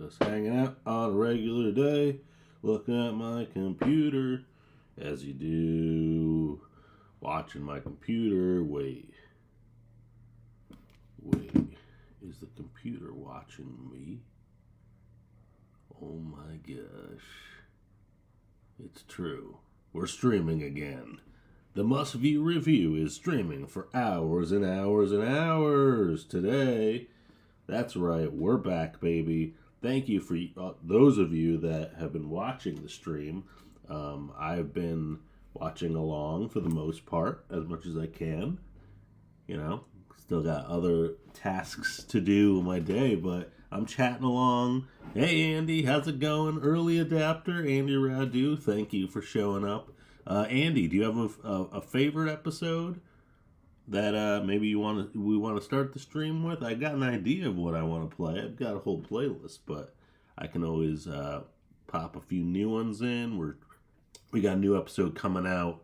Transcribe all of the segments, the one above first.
Just hanging out on a regular day, looking at my computer, as you do. Watching my computer. Wait, is the computer watching me? Oh my gosh. It's true. We're streaming again. The Must View Review is streaming for hours and hours and hours today. That's right, we're back, baby. Thank you for those of you that have been watching the stream. I've been watching along for the most part, as much as I can. You know, still got other tasks to do in my day, but I'm chatting along. Hey, Andy, how's it going? Early adapter, Andy Radu, thank you for showing up. Andy, do you have a favorite episode that maybe we want to start the stream with? I got an idea of what I want to play. I've got a whole playlist, but I can always pop a few new ones in. We got a new episode coming out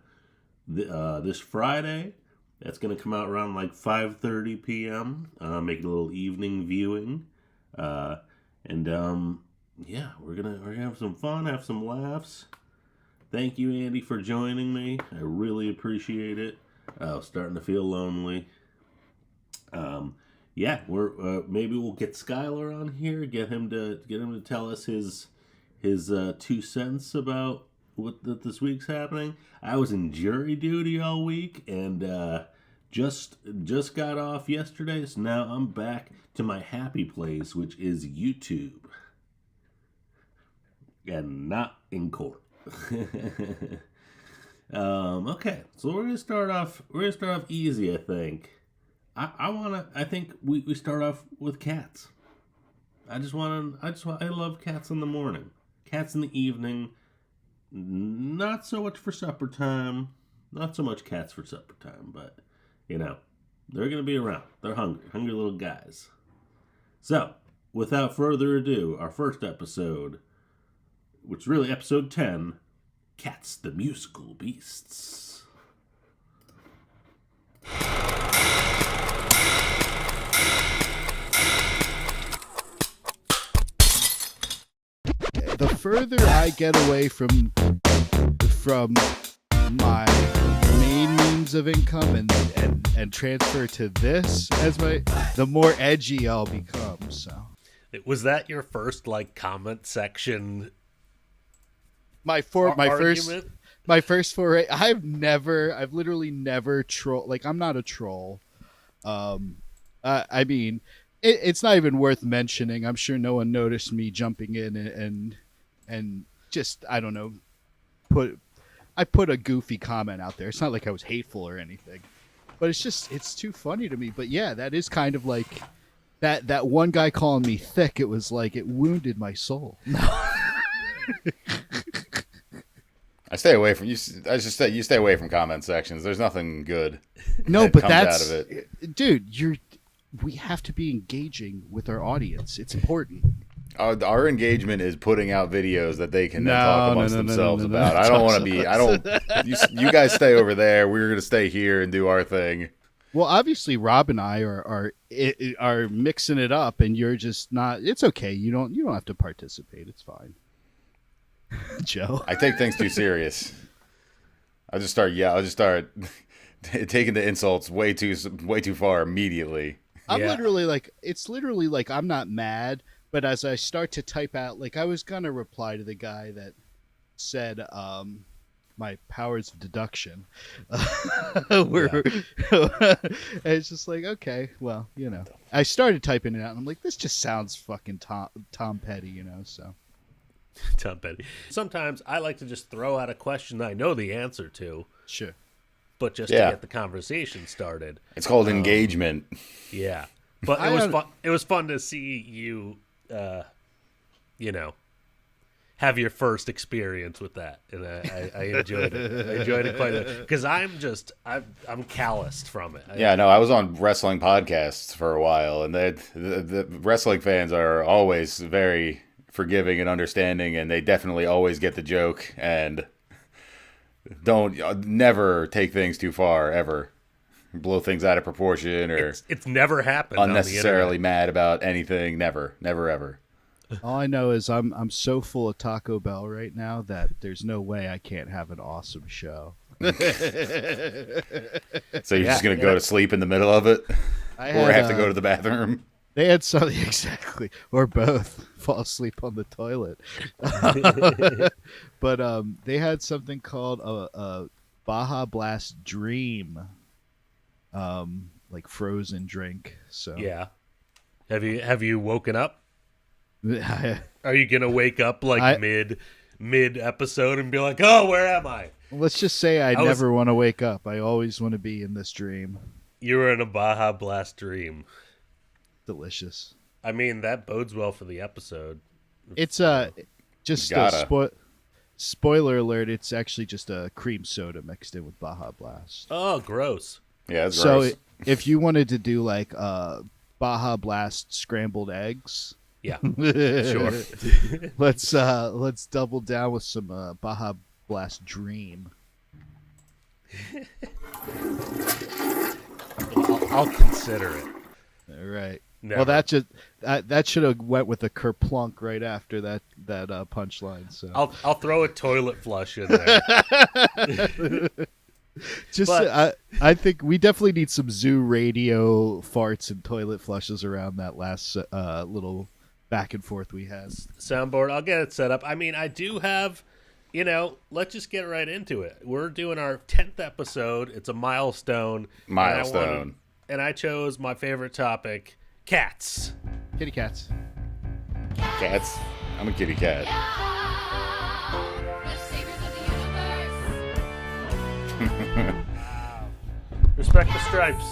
this Friday. That's going to come out around like 5:30 p.m. Make it a little evening viewing. Yeah, we're gonna have some fun, have some laughs. Thank you, Andy, for joining me. I really appreciate it. I was starting to feel lonely. Yeah, maybe we'll get Schuyler on here, get him to tell us his 2 cents about what this week's happening. I was in jury duty all week and just got off yesterday, so now I'm back to my happy place, which is YouTube, and not in court. Okay, so we're gonna start off easy. I think I think we start off with cats. I love cats in the morning, cats in the evening. Not so much for supper time. Not so much cats for supper time, but you know, they're gonna be around. They're hungry little guys. So, without further ado, our first episode, which is really episode 10, Cats the Musical Beasts. The further I get away from my main means of income and transfer to this as the more edgy I'll become. So, was that your first comment section? My first foray. I've literally never troll. I'm not a troll. I mean, it's not even worth mentioning. I'm sure no one noticed me jumping in and just, I don't know, I put a goofy comment out there. It's not like I was hateful or anything, but it's too funny to me. But yeah, that is kind of like that one guy calling me thick. It was like it wounded my soul. I stay away from you. You stay away from comment sections. There's nothing good. No, but out of it, dude. We have to be engaging with our audience. It's important. Our engagement is putting out videos that they can then talk amongst themselves about. I don't want to be. I don't. You guys stay over there. We're gonna stay here and do our thing. Well, obviously, Rob and I are mixing it up, and you're just not. It's okay. You don't have to participate. It's fine. Joe, I take things too serious. I'll just start taking the insults way too far immediatmy it's literally like I'm not mad, but as I start to type out, I was gonna reply to the guy that said my powers of deduction were it's just like, okay, well, I started typing it out and I'm like, this just sounds fucking Tom Petty, so Tom Petty. Sometimes I like to just throw out a question I know the answer to. Sure. But just to get the conversation started. It's called engagement. Yeah. But it was fun to see you, have your first experience with that. And I enjoyed it. I enjoyed it quite a bit. Because I'm calloused from it. I was on wrestling podcasts for a while. And the wrestling fans are always very forgiving and understanding, and they definitely always get the joke and don't never take things too far ever, blow things out of proportion, or it's never happened unnecessarily mad about anything. Never ever. All I know is I'm so full of Taco Bell right now that there's no way I can't have an awesome show. So you're just gonna go to sleep in the middle of it, or have to go to the bathroom? They had something exactly, or both. Fall asleep on the toilet. But they had something called a Baja Blast Dream, like frozen drink. So Yeah. Have you woken up? Are you gonna wake up like mid episode and be like, oh, where am I? Let's just say I never want to wake up. I always want to be in this dream. You were in a Baja Blast dream. Delicious. I mean, that bodes well for the episode. It's just spoiler alert. It's actually just a cream soda mixed in with Baja Blast. Oh, gross. Yeah, it's so gross. If you wanted to do like Baja Blast scrambled eggs, Yeah, sure. let's double down with some Baja Blast Dream. I'll consider it. All right. Never. Well, that should have went with a kerplunk right after that punchline. So I'll throw a toilet flush in there. I think we definitely need some zoo radio farts and toilet flushes around that last little back and forth we had. Soundboard, I'll get it set up. I mean, I do have, let's just get right into it. We're doing our 10th episode. It's a milestone. And I chose my favorite topic, cats. Kitty cats. Cats. I'm a kitty cat. Respect the stripes.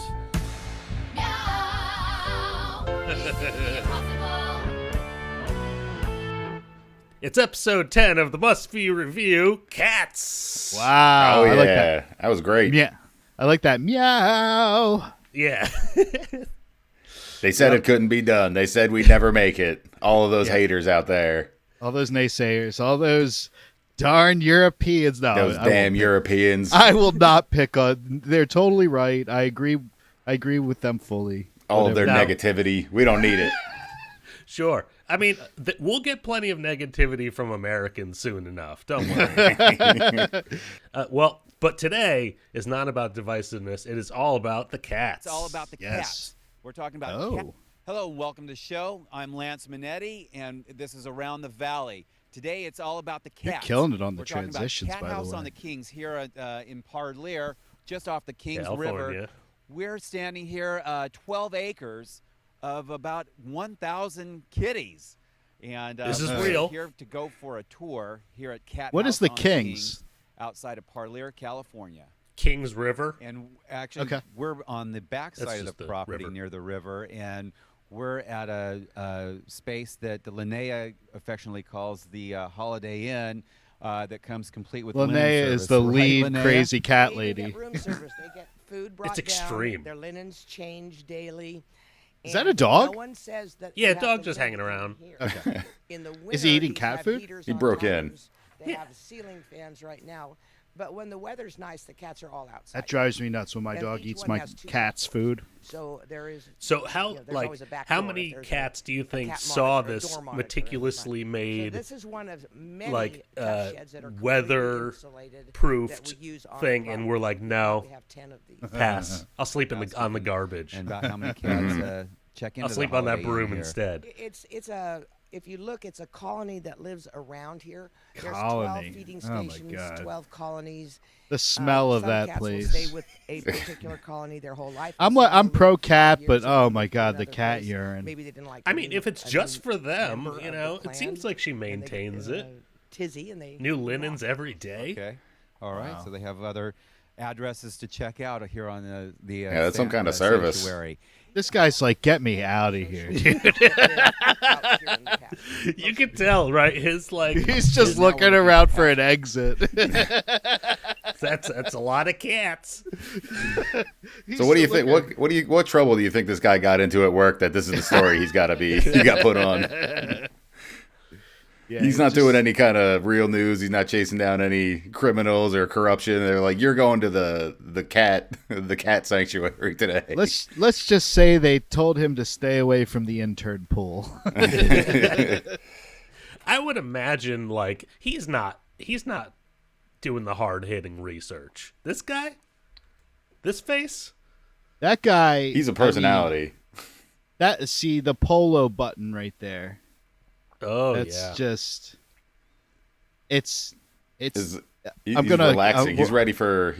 It's episode 10 of the Must View Review, Cats. Wow. Oh, yeah. I like that. That was great. Yeah. I like that. Meow. Yeah. They said it couldn't be done. They said we'd never make it. All of those haters out there. All those naysayers. All those darn Europeans. No, Those damn Europeans. I will not pick on. They're totally right. I agree with them fully. All of their No. negativity. We don't need it. Sure. I mean, we'll get plenty of negativity from Americans soon enough. Don't worry. But today is not about divisiveness. It is all about the cats. It's all about the cats. We're talking about cats. Hello and welcome to the show. I'm Lance Minetti, and this is Around the Valley. Today, it's all about the cats. You're killing it on the We're talking transitions, about by Cat the House way. on the Kings here in Parlier, just off the Kings California. River. We're standing here, 12 acres of about 1,000 kitties. And This is we're real. here to go for a tour here at Cat What House is the on Kings? outside of Parlier, California. Kings River. And actually, Okay. we're on the backside of just the the property river. near the river, and we're at a space that Linnea affectionately calls the Holiday Inn, that comes complete with linen Linnea is service. the Right, lead Linnea? crazy cat They lady. get room service. They get food brought It's extreme. down. Their linens change daily. Is that a And dog? No one says that. Yeah, you have dog to just live hanging in around. here. Okay. In the winter, Is he eating these cat have food? heaters He on broke in. tires. They have ceiling fans right now. But when the weather's nice, the cats are all outside. That drives me nuts when my And dog each eats one my has two cat's doors. food. So there is. So how there's always a back how door if many there's cats do you a think cat saw monitor, a this door monitor in the meticulously front. made So this is one of many like, cat sheds that are completely weather insulated proofed that we use on thing, the and we're like, property. no, We have 10 of these. pass. I'll sleep on the garbage. And about how many cats check into I'll sleep the on that Holiday Inn broom here. instead. It's a if you look, it's a colony that lives around here. There's Colony. 12 feeding Oh my stations, God. 12 colonies. The smell of Some that cats place. will stay with a particular colony their whole life. I'm Some will I'm live pro for 5 cat, years but and oh move my to god, the another cat place. urine. Maybe they didn't like. I mean, being if it's a just new for them, member you of know, the it seems clan, like she and they get, maintains it. Tizzy and they New move linens on. every day. Okay. All right. Wow. So they have other addresses to check out here on the Yeah, that's some kind of service. sanctuary. This guy's like, get me out of here, dude. Out here in the cat. You can tell, right? His like He's just looking around for an exit. that's a lot of cats. So what do you think? What trouble do you think this guy got into at work that this is the story he got put on? Yeah, he's not doing any kind of real news. He's not chasing down any criminals or corruption. They're like, you're going to the cat sanctuary today. Let's just say they told him to stay away from the intern pool. I would imagine like he's not doing the hard hitting research. This guy, this face, that guy. He's a personality. The polo button right there. Oh, that's just. It's. He's relaxing. He's ready for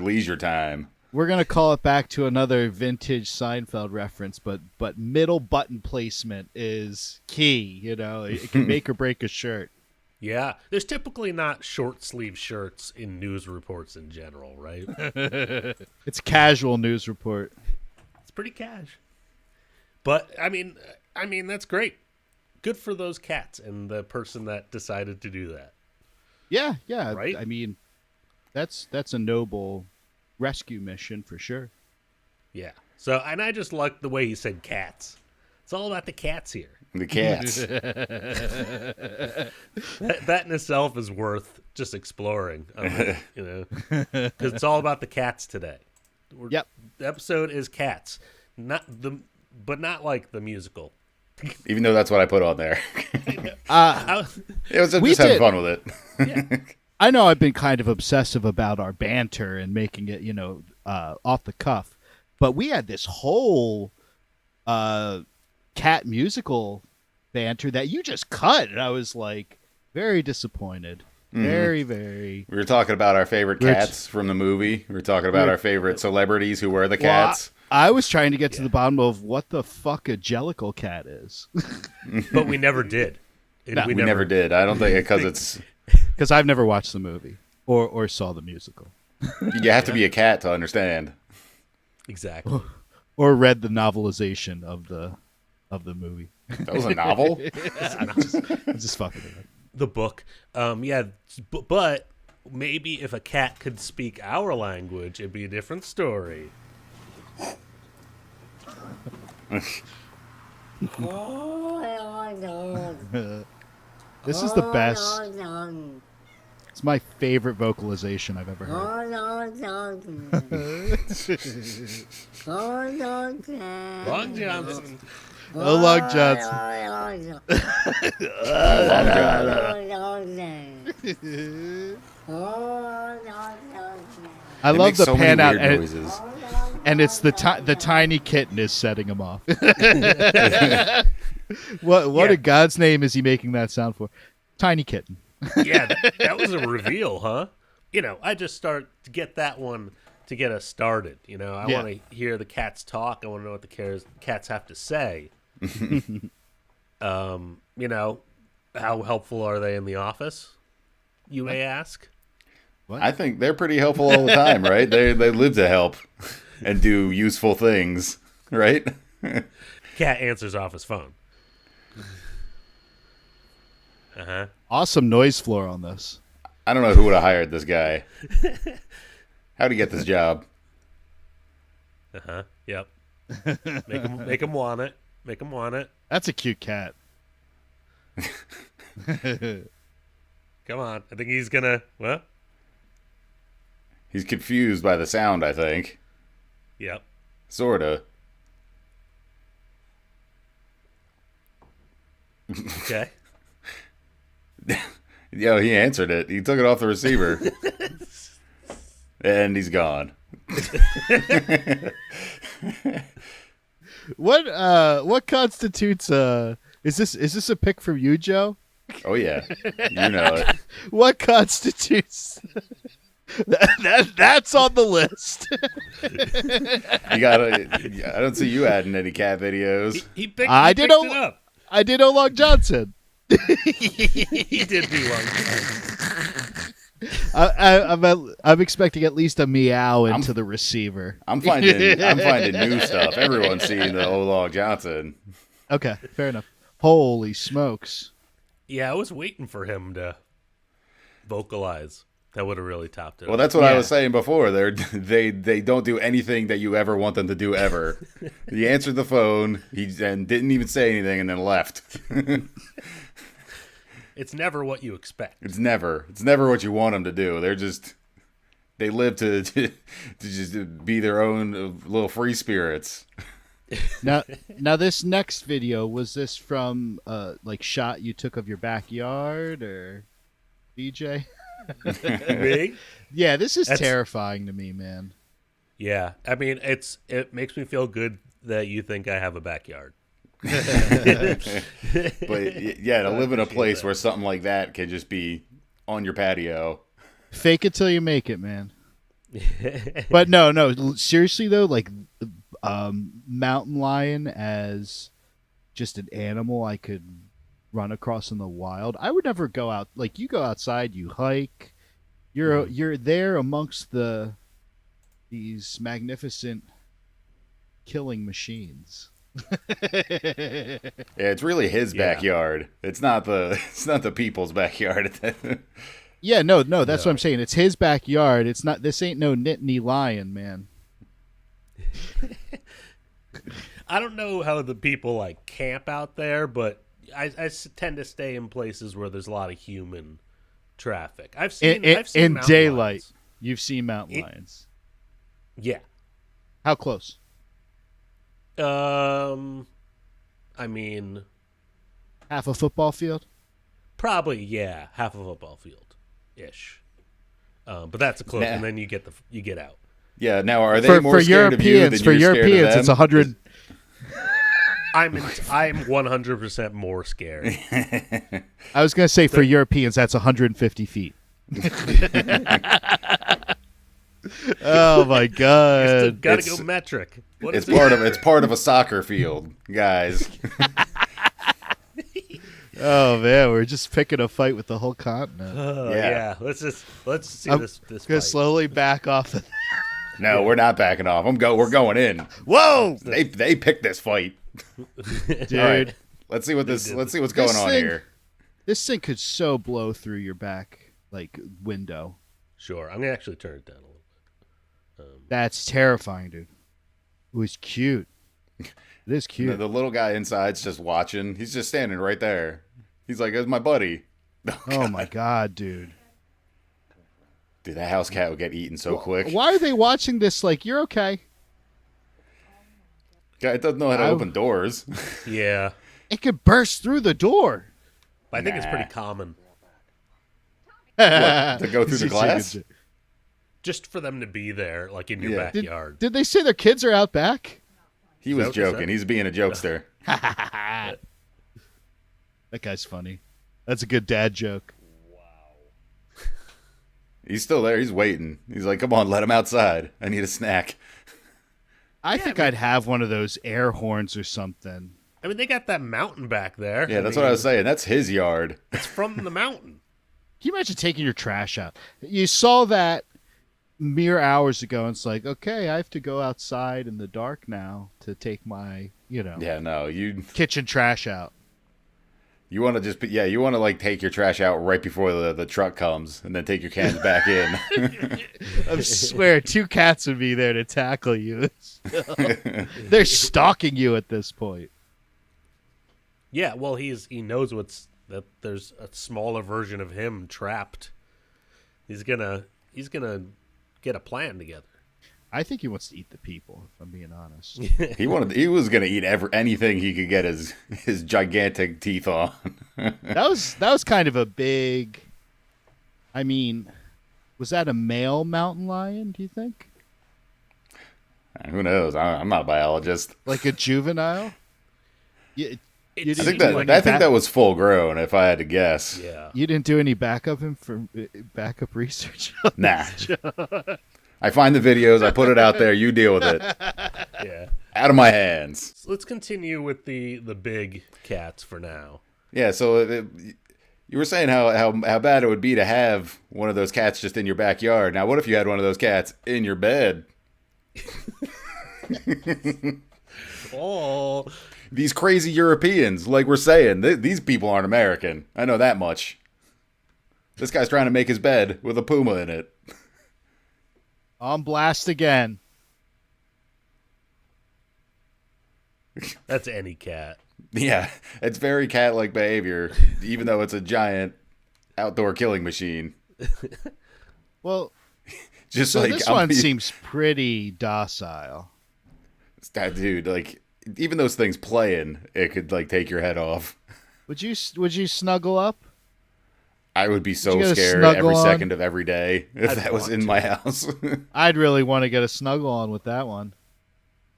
leisure time. We're gonna call it back to another vintage Seinfeld reference, but middle button placement is key. You know, it can make or break a shirt. Yeah, there's typically not short sleeve shirts in news reports in general, right? It's casual news report. It's pretty cash. But I mean that's great. Good for those cats and the person that decided to do that. Yeah, right. I mean, that's a noble rescue mission for sure. Yeah. So, and I just like the way he said cats. It's all about the cats here. The cats. that in itself is worth just exploring. You know, because it's all about the cats today. Yep. The episode is cats, but not like the musical. Even though that's what I put on there. It was just having fun with it. Yeah. I know I've been kind of obsessive about our banter and making it, off the cuff, but we had this whole cat musical banter that you just cut, and I was like very disappointed. Very, very. We were talking about our favorite cats from the movie. We were talking about our favorite celebrities who were the cats. I was trying to get to the bottom of what the fuck a Jellicle cat is. But we never did. We never did. I don't think it's... Because I've never watched the movie or saw the musical. You have to be a cat to understand. Exactly. Or read the novelization of the movie. That was a novel? I'm just fucking with it. The book. But maybe if a cat could speak our language, it'd be a different story. This is the best. It's my favorite vocalization I've ever heard. Long Johnson. Oh, Long Johnson. I love the so pan out, noises. and it's the tiny kitten is setting him off. What in God's name is he making that sound for? Tiny kitten. Yeah, that was a reveal, huh? I just start to get that one to get us started. I want to hear the cats talk. I want to know what the cats have to say. How helpful are they in the office? You may ask. What? I think they're pretty helpful all the time, right? They live to help and do useful things, right? Cat answers off his phone. Uh-huh. Awesome noise floor on this. I don't know who would have hired this guy. How'd he get this job? Uh-huh. Yep. Make him want it. Make him want it. That's a cute cat. Come on. I think he's gonna... What? He's confused by the sound, I think. Yep. Sorta. Okay. Yo, he answered it. He took it off the receiver. And he's gone. What constitutes is this a pick from you, Joe? Oh yeah. You know it. What constitutes that's on the list. I don't see you adding any cat videos. He picked it up. I did O Long Johnson. He did do Long Johnson. I'm expecting at least a meow into the receiver. I'm finding new stuff. Everyone's seeing the O Long Johnson. Okay, fair enough. Holy smokes. Yeah, I was waiting for him to vocalize. That would have really topped it. Well, that's what I was saying before. They don't do anything that you ever want them to do ever. He answered the phone, and didn't even say anything, and then left. it's never what you expect. It's never what you want them to do. They live to just be their own little free spirits. Now this next video, was this from like shot you took of your backyard or DJ? Me? Yeah, this is terrifying to me, man. Yeah, I mean, it makes me feel good that you think I have a backyard. But yeah, to live in a place where something like that can just be on your patio. Fake it till you make it, man. But no, seriously though, like mountain lion as just an animal I could run across in the wild. I would never go out. Like, you go outside, you hike, you're there amongst these magnificent killing machines. Yeah, it's really his backyard. It's not the people's backyard. Yeah, no, that's what I'm saying. It's his backyard. It's not. This ain't no Nittany lion, man. I don't know how the people like camp out there, but I tend to stay in places where there's a lot of human traffic. I've seen in mountain daylight. lions. You've seen mountain lions. Yeah. How close? I mean, half a football field? Probably, yeah, half a football field ish. But that's a close, and then you get out. Yeah. Now, are they more scared of you than you're scared of them? It's 100. I'm 100% more scared. I was gonna say for Europeans, that's 150 feet. Oh my god! Got to go metric. It's part of a soccer field, guys. Oh man, we're just picking a fight with the whole continent. Yeah. Let's see this. Gonna slowly back off. No, we're not backing off. We're going in. Whoa! They picked this fight, dude. All right, let's see what's going on here. This thing could so blow through your back window. Sure, I'm gonna actually turn it down a little bit. That's terrifying, dude. It was cute. It is cute. The little guy inside's just watching. He's just standing right there. He's like, "It's my buddy." Oh my god, dude. Dude, that house cat would get eaten so quick. Why are they watching this like, you're okay? Guy doesn't know how to open doors. Yeah. It could burst through the door. I think it's pretty common. What, to go through the glass? Just for them to be there, like in your backyard. Did they say their kids are out back? He was joking. He's being a jokester. That guy's funny. That's a good dad joke. Wow. He's still there. He's waiting. He's like, come on, let him outside. I need a snack. I think I'd have one of those air horns or something. I mean, they got that mountain back there. Yeah, that's what I was saying. That's his yard. It's from the mountain. Can you imagine taking your trash out? You saw that mere hours ago, and it's like, okay, I have to go outside in the dark now to take my, kitchen trash out. You want to take your trash out right before the truck comes, and then take your cans back in. I swear, 2 cats would be there to tackle you. They're stalking you at this point. Yeah, well, he knows that there's a smaller version of him trapped. He's gonna get a plan together. I think he wants to eat the people, if I'm being honest. He was gonna eat anything he could get his gigantic teeth on. That was kind of a big. I mean, was that a male mountain lion? Do you think? Who knows? I'm not a biologist. Like a juvenile? Yeah. I think that was full grown, if I had to guess. Yeah. You didn't do any backup research? Nah. I find the videos, I put it out there, you deal with it. Yeah. Out of my hands. So let's continue with the big cats for now. Yeah, so you were saying how bad it would be to have one of those cats just in your backyard. Now, what if you had one of those cats in your bed? Oh. These crazy Europeans, like we're saying, these people aren't American. I know that much. This guy's trying to make his bed with a puma in it. On blast again. That's any cat. Yeah, it's very cat-like behavior, even though it's a giant outdoor killing machine. Well, Just so like this one seems pretty docile. That dude, like, even those things playing, it could like take your head off. Would you snuggle up? I would be so get a scared snuggle every on? second of every day if I'd that was want in to. my house. I'd really want to get a snuggle on with that one.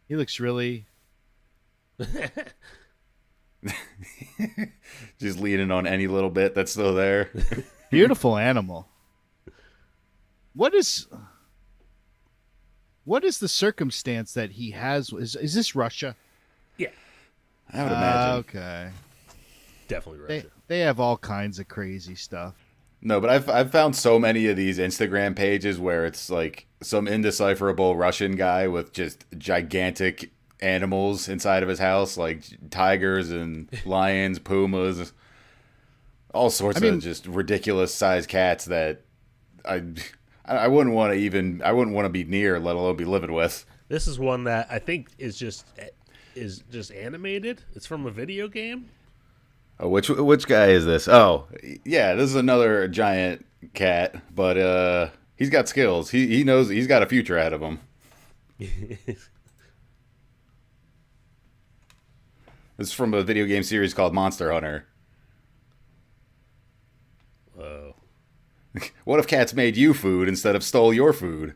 He looks really. Just leaning on any little bit that's still there. Beautiful animal. What is the circumstance that he has? Is this Russia? Yeah, I would imagine. Okay. definitely Russia. They have all kinds of crazy stuff. No, but I've found so many of these Instagram pages where it's like some indecipherable Russian guy with just gigantic animals inside of his house, like tigers and lions, pumas, all sorts of just ridiculous sized cats that I wouldn't want to be near, let alone be living with. This is one that I think is just animated. It's from a video game. Oh, which guy is this? Oh, yeah, this is another giant cat, but he's got skills. He knows he's got a future ahead of him. This is from a video game series called Monster Hunter. Whoa. What if cats made you food instead of stole your food?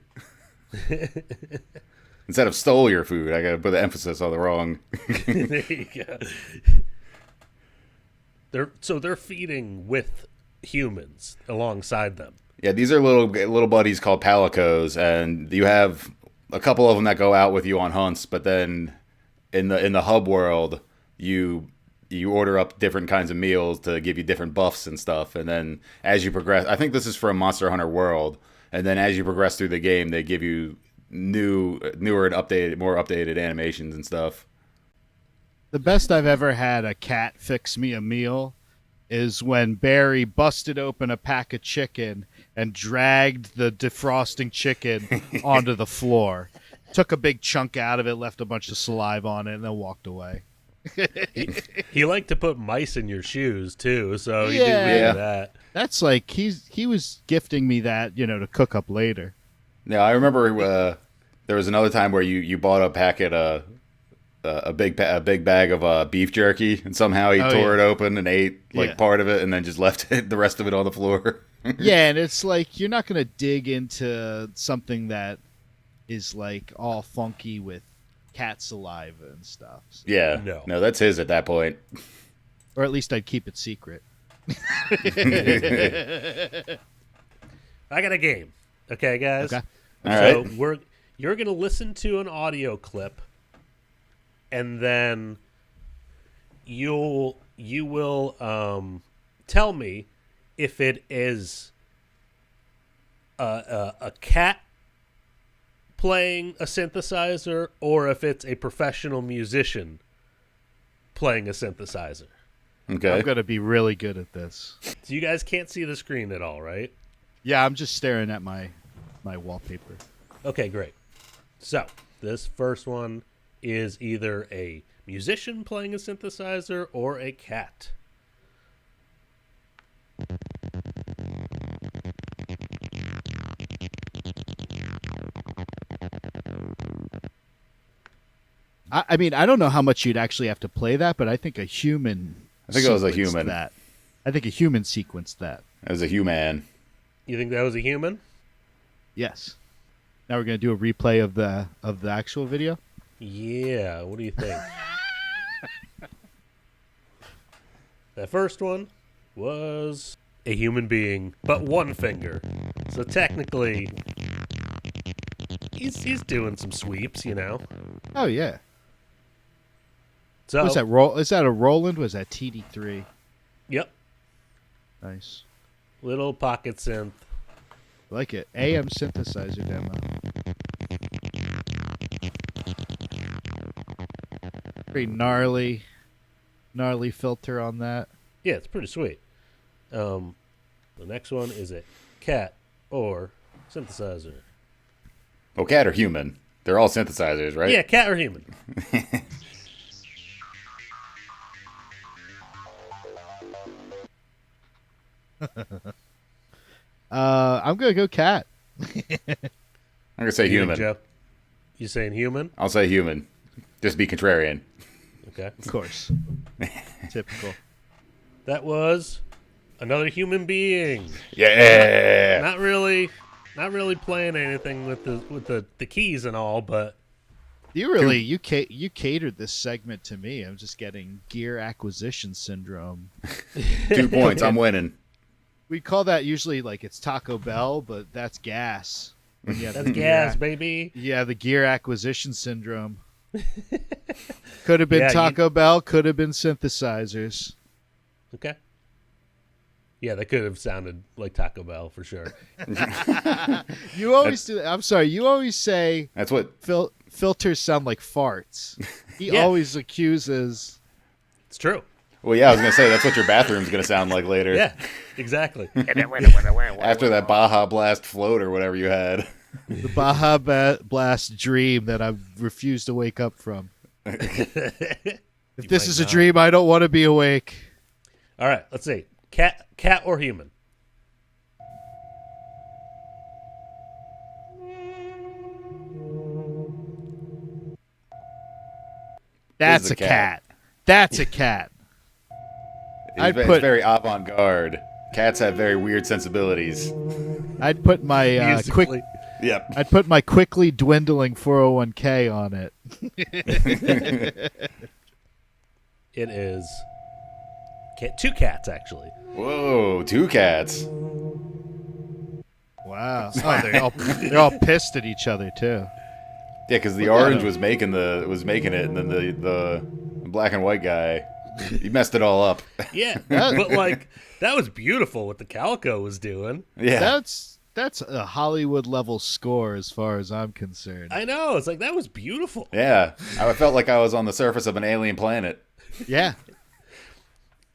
Instead of stole your food, I gotta put the emphasis on the wrong. There you go. They're feeding with humans alongside them. Yeah, these are little buddies called palicos, and you have a couple of them that go out with you on hunts. But then in the hub world, you order up different kinds of meals to give you different buffs and stuff. And then as you progress, I think this is from Monster Hunter World. And then as you progress through the game, they give you newer and more updated animations and stuff. The best I've ever had a cat fix me a meal is when Barry busted open a pack of chicken and dragged the defrosting chicken onto the floor. Took a big chunk out of it, left a bunch of saliva on it, and then walked away. He liked to put mice in your shoes too, so he Yeah. did Yeah. that. That's like he was gifting me that, to cook up later. Now I remember there was another time where you bought a packet a big bag of beef jerky, and somehow he tore it open and ate part of it, and then just left the rest of it on the floor. Yeah, and it's like you're not gonna dig into something that is like all funky with cat saliva and stuff. So. Yeah, no, that's his at that point. Or at least I'd keep it secret. I got a game. Okay, guys. Okay. All So right. you're gonna listen to an audio clip, and then you will tell me if it is a cat playing a synthesizer or if it's a professional musician playing a synthesizer. Okay. I'm gonna be really good at this. So you guys can't see the screen at all, right? Yeah, I'm just staring at my wallpaper. Okay, great. So this first one is either a musician playing a synthesizer or a cat. I mean, I don't know how much you'd actually have to play that, but I think a human. I think it was a sequenced human. That. I think a human sequenced that. As a human. You think that was a human? Yes. Now we're gonna do a replay of the actual video. Yeah, what do you think? That first one was a human being, but one finger. So technically, he's doing some sweeps, Oh yeah. So Was that roll? Is that a Roland? Was that TD3? Yep, Nice. little pocket synth. Like it. AM synthesizer demo. Pretty gnarly filter on that. Yeah, it's pretty sweet. The next one is a cat or synthesizer. Well, cat or human? They're all synthesizers, right? Yeah, cat or human. I'm gonna go cat. I'm gonna say human. Joe? You saying human? I'll say human. Just be contrarian. Okay. Of course. Typical. That was another human being. Yeah. Not really playing anything with the keys and all, but You catered this segment to me. I'm just getting gear acquisition syndrome. 2 points. I'm winning. We call that usually like it's Taco Bell, but that's gas. that's gas, baby. Yeah, the gear acquisition syndrome. Could have been Taco Bell, could have been synthesizers. Okay. Yeah, that could have sounded like Taco Bell for sure. You always do. I'm sorry. You always say That's what. filters sound like farts. He always accuses. It's true. Well, yeah, I was gonna say that's what your bathroom's gonna sound like later. Yeah, exactly. After that Baja Blast float or whatever you had. The Baja Blast dream that I refuse to wake up from. If this is a dream, I don't want to be awake. All right, let's see. Cat or human? That's a cat. That's a cat. It's very avant-garde. Cats have very weird sensibilities. I'd put my Yep. I'd put my quickly dwindling 401k on it. It is 2 cats, actually. Whoa, 2 cats. Wow. Oh, they're all pissed at each other too. Yeah, because the orange was making it, and then the black and white guy, he messed it all up. Yeah, but like that was beautiful what the calico was doing. Yeah, That's a Hollywood level score as far as I'm concerned. I know. It's like that was beautiful. yeah. I felt like I was on the surface of an alien planet. Yeah.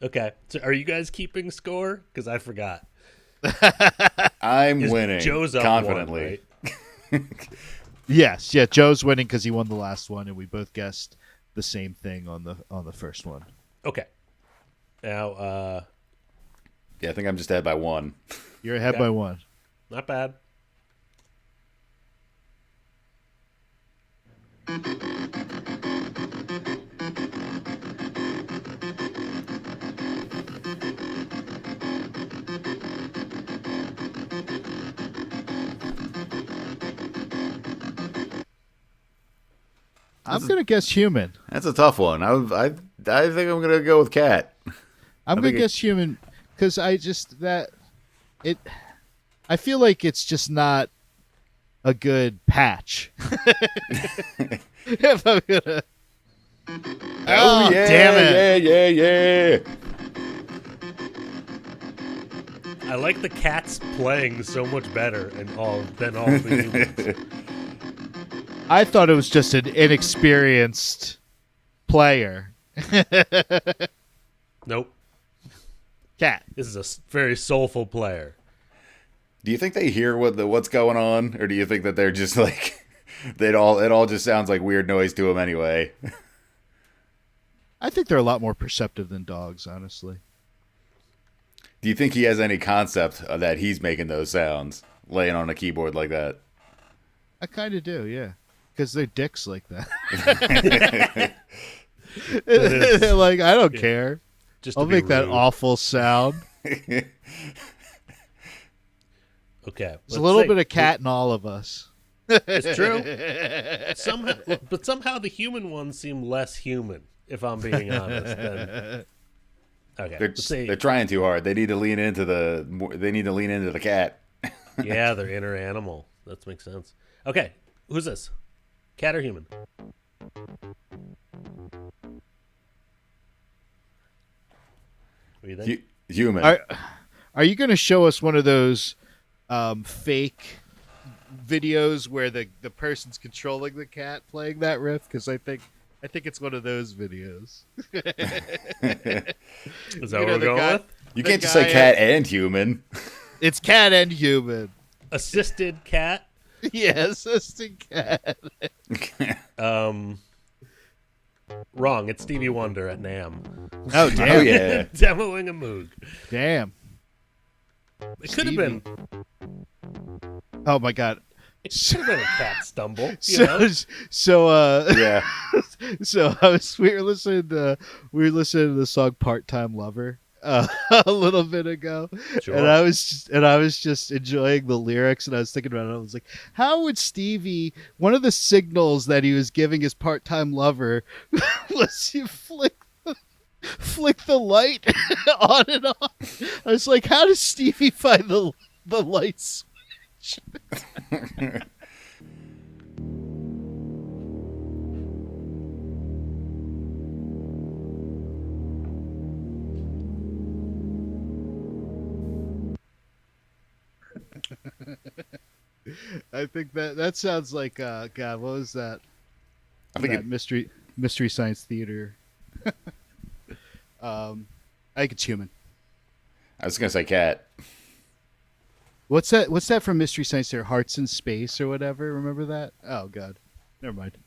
Okay, so are you guys keeping score? Because I forgot. I'm winning Joe's up confidently. 1, right? Yes. Yeah. Joe's winning because he won the last one, and we both guessed the same thing on the first one. Okay. Now, Yeah, I think I'm just ahead by 1. You're ahead by 1. not bad. I'm gonna guess human. That's a tough one. I think I'm gonna go with cat. I'm gonna guess human because I feel like it's just not a good patch. If I'm gonna. Oh, yeah, damn it! Yeah. I like the cats playing so much better than all the humans. I thought it was just an inexperienced player. Nope. Cat. This is a very soulful player. Do you think they hear what's going on, or do you think that they're just like it all just sounds like weird noise to them anyway? I think they're a lot more perceptive than dogs, honestly. Do you think he has any concept that he's making those sounds, laying on a keyboard like that? I kind of do, yeah. Because they're dicks like that. They're like, I don't care. Just I'll to be make that rude. awful sound. Okay. There's a little bit of cat in all of us. It's true. Somehow the human ones seem less human, if I'm being honest. Okay. They're trying too hard. They need to lean into the cat. Yeah, they're inner animal. That makes sense. Okay, who's this? Cat or human? What do you think? Human. Are you going to show us one of those fake videos where the person's controlling the cat playing that riff? Because I think it's one of those videos. Is that what we're going with? You can't just say cat and human. It's cat and human. Assisted cat? Yes, assisted cat. Wrong. It's Stevie Wonder at NAMM. Oh, damn. Oh, yeah. Demoing a Moog. Damn. It could have been. Oh my god. It should have been a cat stumble. Yeah. We were listening to the song "Part-Time Lover" a little bit ago, Sure. and I was just enjoying the lyrics, and I was thinking about it. I was like, how would Stevie? One of the signals that he was giving his part-time lover was you flick the light on and on. I was like, how does Stevie find the light switch? I think that sounds like God. What was that? I think that mystery science theater. I think it's human. I was gonna say cat. What's that from Mystery Science Theater? Hearts in Space or whatever. Remember that? Oh God, never mind.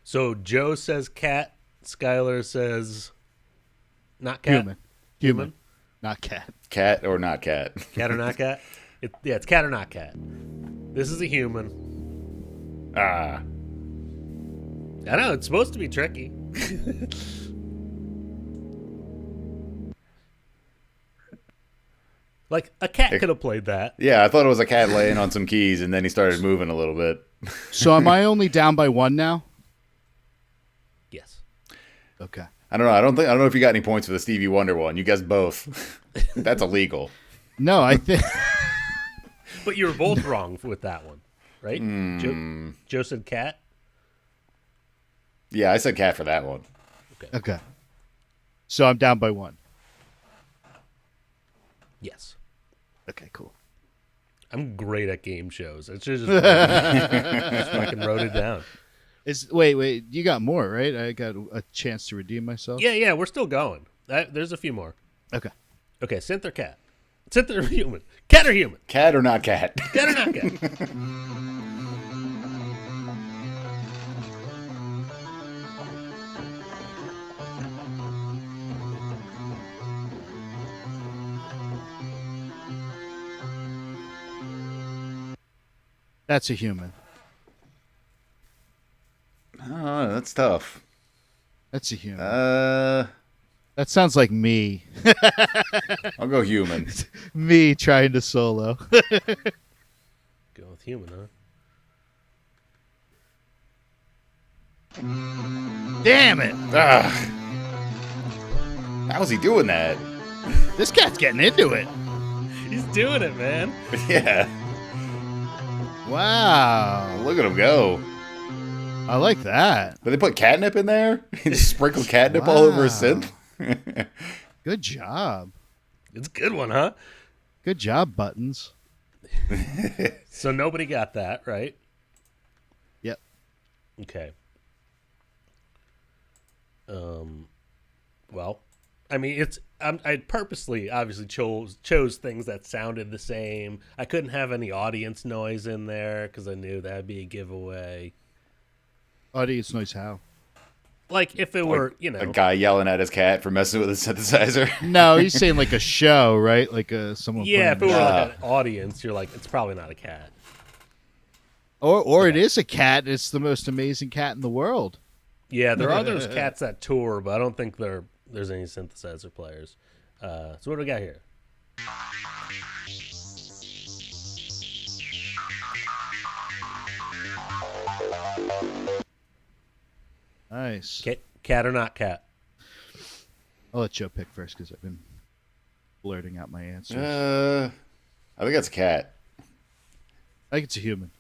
So Joe says cat. Schuyler says not cat. Human, not cat. Cat or not cat? Cat or not cat? It's cat or not cat. This is a human. Ah. I know, it's supposed to be tricky. Like, a cat could have played that. Yeah, I thought it was a cat laying on some keys, and then he started moving a little bit. So am I only down by one now? Yes. Okay. I don't know. I don't know if you got any points for the Stevie Wonder one. You guys both. That's illegal. No, I think. But you were both wrong with that one, right? Joe said cat. Yeah, I said cat for that one. Okay. So I'm down by one. Yes. Okay, cool. I'm great at game shows. I should just fucking wrote it down. Wait, you got more, right? I got a chance to redeem myself. Yeah, we're still going. There's a few more. Okay. Okay, synth or cat? Synth or human? Cat or human? Cat or not cat? Cat or not cat? That's a human. Oh, that's tough. That's a human. That sounds like me. I'll go human. Me trying to solo. Go with human, huh? Damn it! How was he doing that? This cat's getting into it. He's doing it, man. Yeah. Wow. Look at him go. I like that. Did they put catnip in there? Just sprinkle catnip all over his synth? Good job. It's a good one, huh? Good job, Buttons. So nobody got that, right? Yep. Okay. Well, I mean, I purposely, obviously, chose things that sounded the same. I couldn't have any audience noise in there because I knew that'd be a giveaway. Audience noise how? Like if it were, a guy yelling at his cat for messing with his synthesizer. No, he's saying like a show, right? Like someone. Yeah, if it were playing like an audience, you're like, it's probably not a cat. Or it is a cat. It's the most amazing cat in the world. Yeah, there are those cats that tour, but I don't think there's any synthesizer players. So what do we got here? Nice. Cat or not cat? I'll let Joe pick first because I've been blurting out my answers. I think that's a cat. I think it's a human.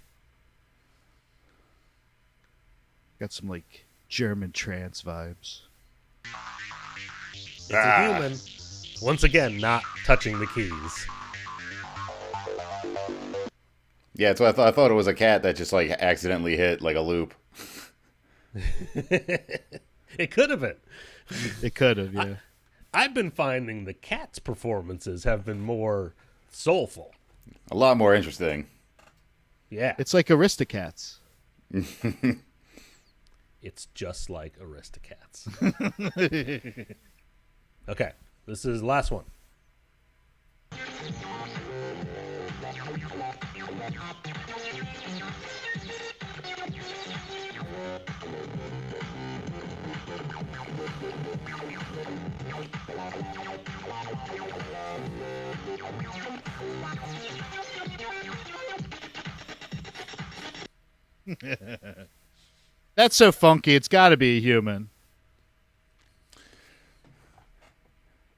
Got some like German trance vibes. It's a human. Once again, not touching the keys. Yeah, that's what I thought it was a cat that just like accidentally hit like a loop. It could have been. It could have, yeah. I've been finding the cat's performances have been more soulful. A lot more interesting. Yeah. It's like Aristocats. It's just like Aristocats. Okay, this is the last one. That's so funky. It's got to be a human.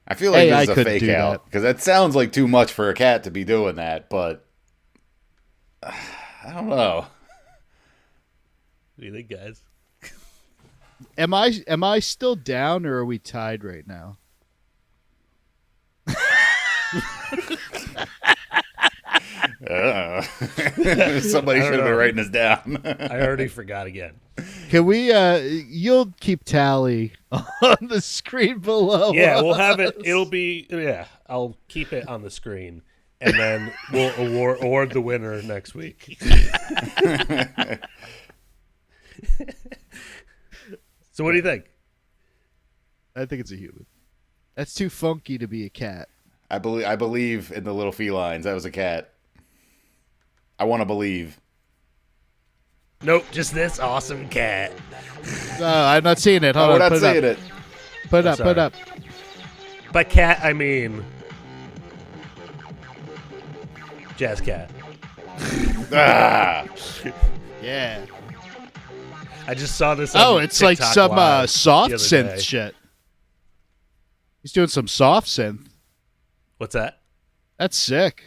I feel like AI this is a couldn't fake do out that. because that sounds like too much for a cat to be doing that. But I don't know. What do you think, guys? Am I still down or are we tied right now? Somebody should have been know. writing this down. I already forgot again. Can we you'll keep tally on the screen below. Yeah, we'll have it. It'll be I'll keep it on the screen, and then we'll award the winner next week. So what do you think? I think it's a human. That's too funky to be a cat. I believe in the little felines. That was a cat. I want to believe. Nope, just this awesome cat. I'm not seeing it. Hold We're on, not put saying it up. it. Put it up, sorry. put it up. By cat, I mean jazz cat. Ah, Yeah. I just saw this. Oh, on it's like TikTok some Live soft the other synth day. shit. He's doing some soft synth. What's that? That's sick.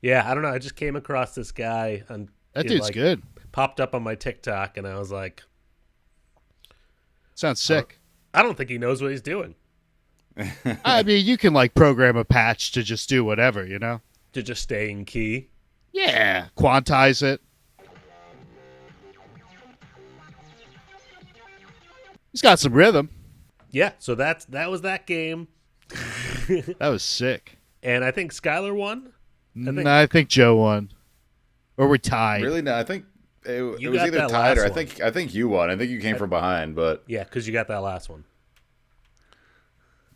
Yeah, I don't know. I just came across this guy and That dude's good. Popped up on my TikTok, and I was like, Sounds sick. I don't think he knows what he's doing. I mean, you can like program a patch to just do whatever, you know? To just stay in key. Yeah. Quantize it. He's got some rhythm. Yeah, so that was that game, That was sick. and I think Schuyler won. I think Joe won. Or we're tied. really? No, I think it was got either that tied or last I think you won. I think you came from behind, but Yeah, because you got that last one.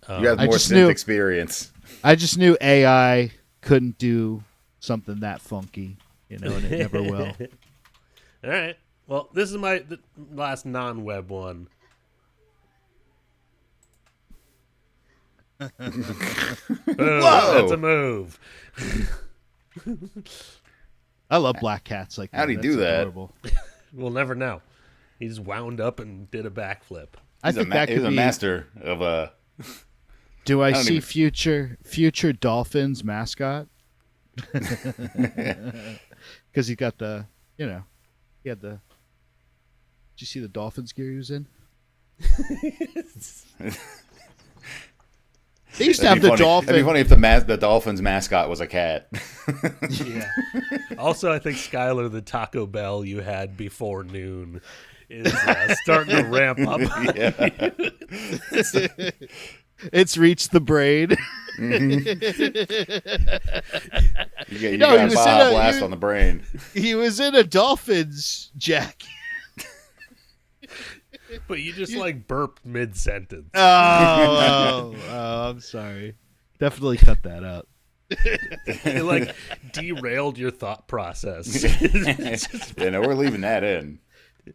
you have I more just synth knew- experience. I just knew AI couldn't do something that funky, you know, and it never will. All right. Well, this is my last non-web one. Whoa! That's a move. I love black cats like that. How'd he That's do that? adorable. We'll never know. He just wound up and did a backflip. I He's think that he's could a be. master of Do I don't see even- future Dolphins mascot? Because he got the, you know, he had the. Did you see the Dolphins gear he was in? They used to have the It'd be Dolphin. funny if the Dolphins mascot was a cat. Yeah. Also, I think Schuyler, the Taco Bell you had before noon, is starting to ramp up. It's reached the brain. You No, got he was Bob in a- blast he- on the brain. He was in a Dolphins jacket. But you just like burped mid-sentence. Oh, I'm sorry. Definitely cut that out. It like derailed your thought process. Yeah, no, we're leaving that in.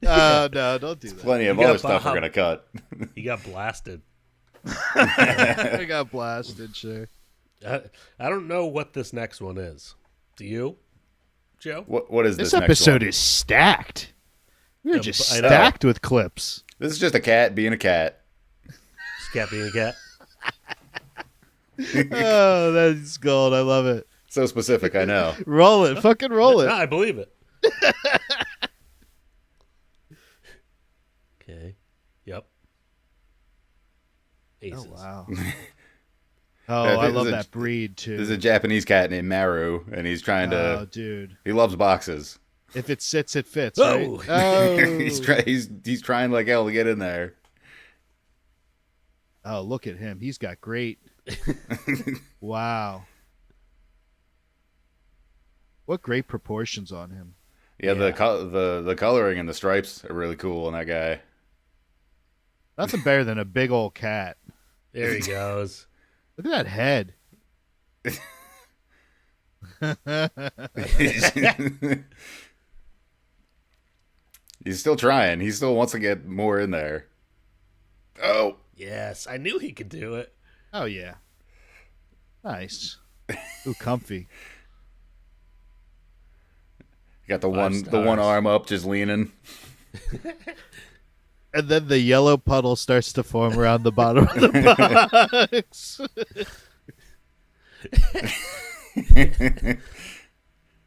No, don't do that. Plenty of You got other stuff we're Bob. gonna cut. He got blasted. I got blasted, sure. I don't know what this next one is. Do you, Joe? What is This this episode next one? is stacked. We're just I know. stacked with clips. This is just a cat being a cat. Is cat being a cat? Oh, that's gold. I love it. So specific, I know. Roll it. Fucking roll No, it. I believe it. Okay. Yep. Aces. Oh, wow. Oh, Yeah, I this love is a- that breed, too. There's a Japanese cat named Maru, and he's trying Oh, to. dude. He loves boxes. If it sits, it fits, Oh. right? Oh. He's trying like hell to get in there. Oh, look at him. He's got great. Wow. What great proportions on him. Yeah, Yeah. the coloring and the stripes are really cool on that guy. Nothing better than a big old cat. There he goes. Look at that head. He's still trying. He still wants to get more in there. Oh. Yes, I knew he could do it. Oh, yeah. Nice. Ooh, comfy. Got the one arm up, just leaning. And then the yellow puddle starts to form around the bottom of the box.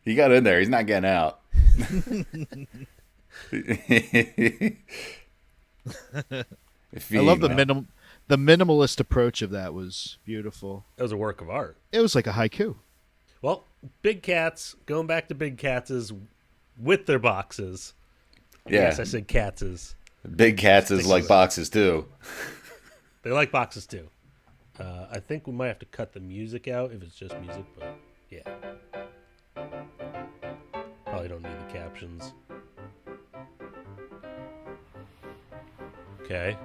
He got in there. He's not getting out. I love the minimalist approach of that was beautiful. It was a work of art. It was like a haiku. Well, big cats, going back to big cats is with their boxes. Yeah. Yes, I said cats is. Big cats is like boxes too. They like boxes too. I think we might have to cut the music out if it's just music, but yeah. Probably don't need the captions. Okay.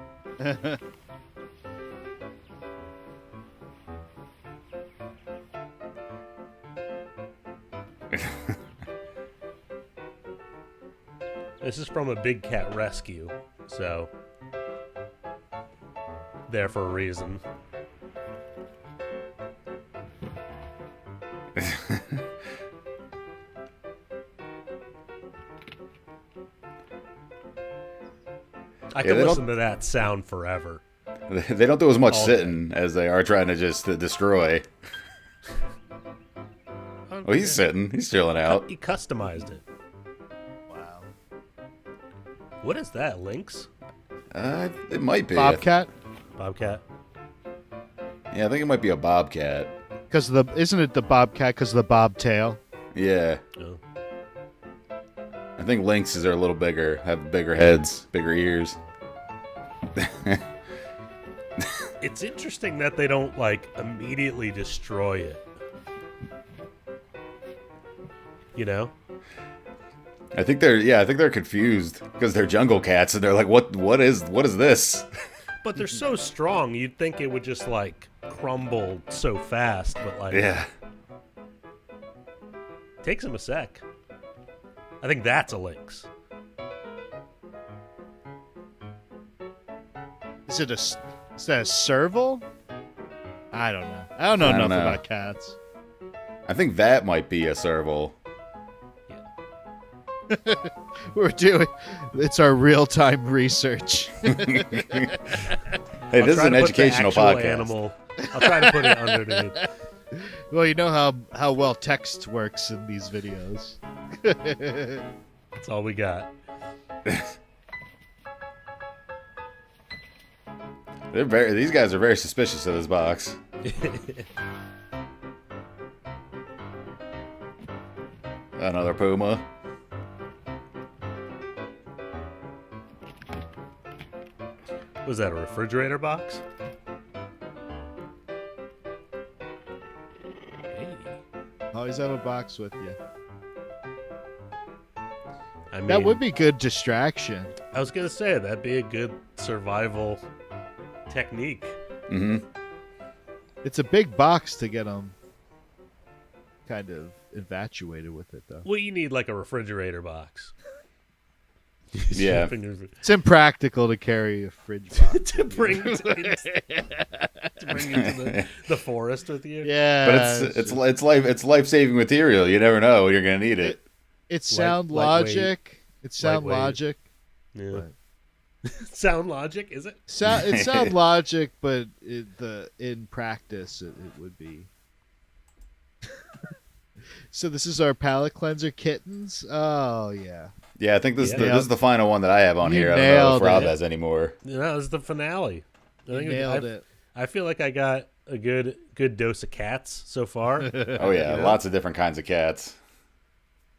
This is from a big cat rescue, so there for a reason. I can listen to that sound forever. They don't do as much sitting as they are trying to just destroy. Oh, he's sitting. He's chilling out. He customized it. Wow. What is that, Lynx? It might be. Bobcat? Bobcat? Yeah, I think it might be a bobcat. Isn't it the bobcat because of the bobtail? Yeah. Oh. I think lynxes are a little bigger, have bigger heads, bigger ears. It's interesting that they don't, like, immediately destroy it. You know? I think they're confused because they're jungle cats and they're like, what is this? But they're so strong, you'd think it would just, like, crumble so fast, but, like... Yeah. Takes them a sec. I think that's a lynx. Is that a serval? I don't know. I don't know enough about cats. I think that might be a serval. It's our real-time research. Hey, this is an educational podcast. Animal. I'll try to put it underneath. Well, you know how well text works in these videos. That's all we got. These guys are very suspicious of this box. Another puma. Was that a refrigerator box? Hey. Always have a box with you. I mean, That would be good distraction. I was gonna say that'd be a good survival technique. Mm-hmm. It's a big box to get them kind of infatuated with it, though. Well, you need like a refrigerator box. Yeah. It's impractical to carry a fridge box. to bring into the forest with you. Yeah, But it's life-saving material. You never know when you're gonna need it. It's sound lightweight. logic. It's sound Lightweight. logic. Yeah. Sound logic, is it? It's sound logic, but in practice it would be. So this is our palate cleanser kittens. Oh yeah. Yeah, I think this is the final one that I have on You here. I don't know if nailed Rob it. has any more. No, this is the finale. Nailed it. I feel like I got a good dose of cats so far. Oh yeah, lots of different kinds of cats.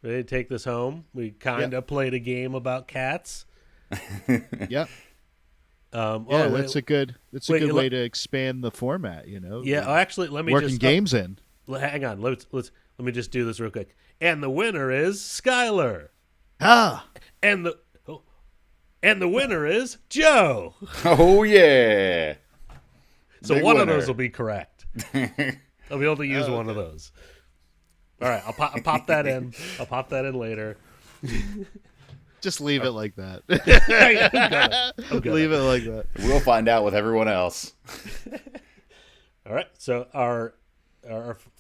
Ready to take this home? We kind of played a game about cats. Yep. That's a good way to expand the format. You know. Yeah. Actually, let me working just games in. hang on. Let me just do this real quick. And the winner is Schuyler. Ah. And the winner is Joe. Oh yeah. So Big one of winner. those will be correct. I'll be able to use one of those. All right, I'll pop that in. I'll pop that in later. Just leave it like that. I'm gonna. Leave it like that. We'll find out with everyone else. All right, so our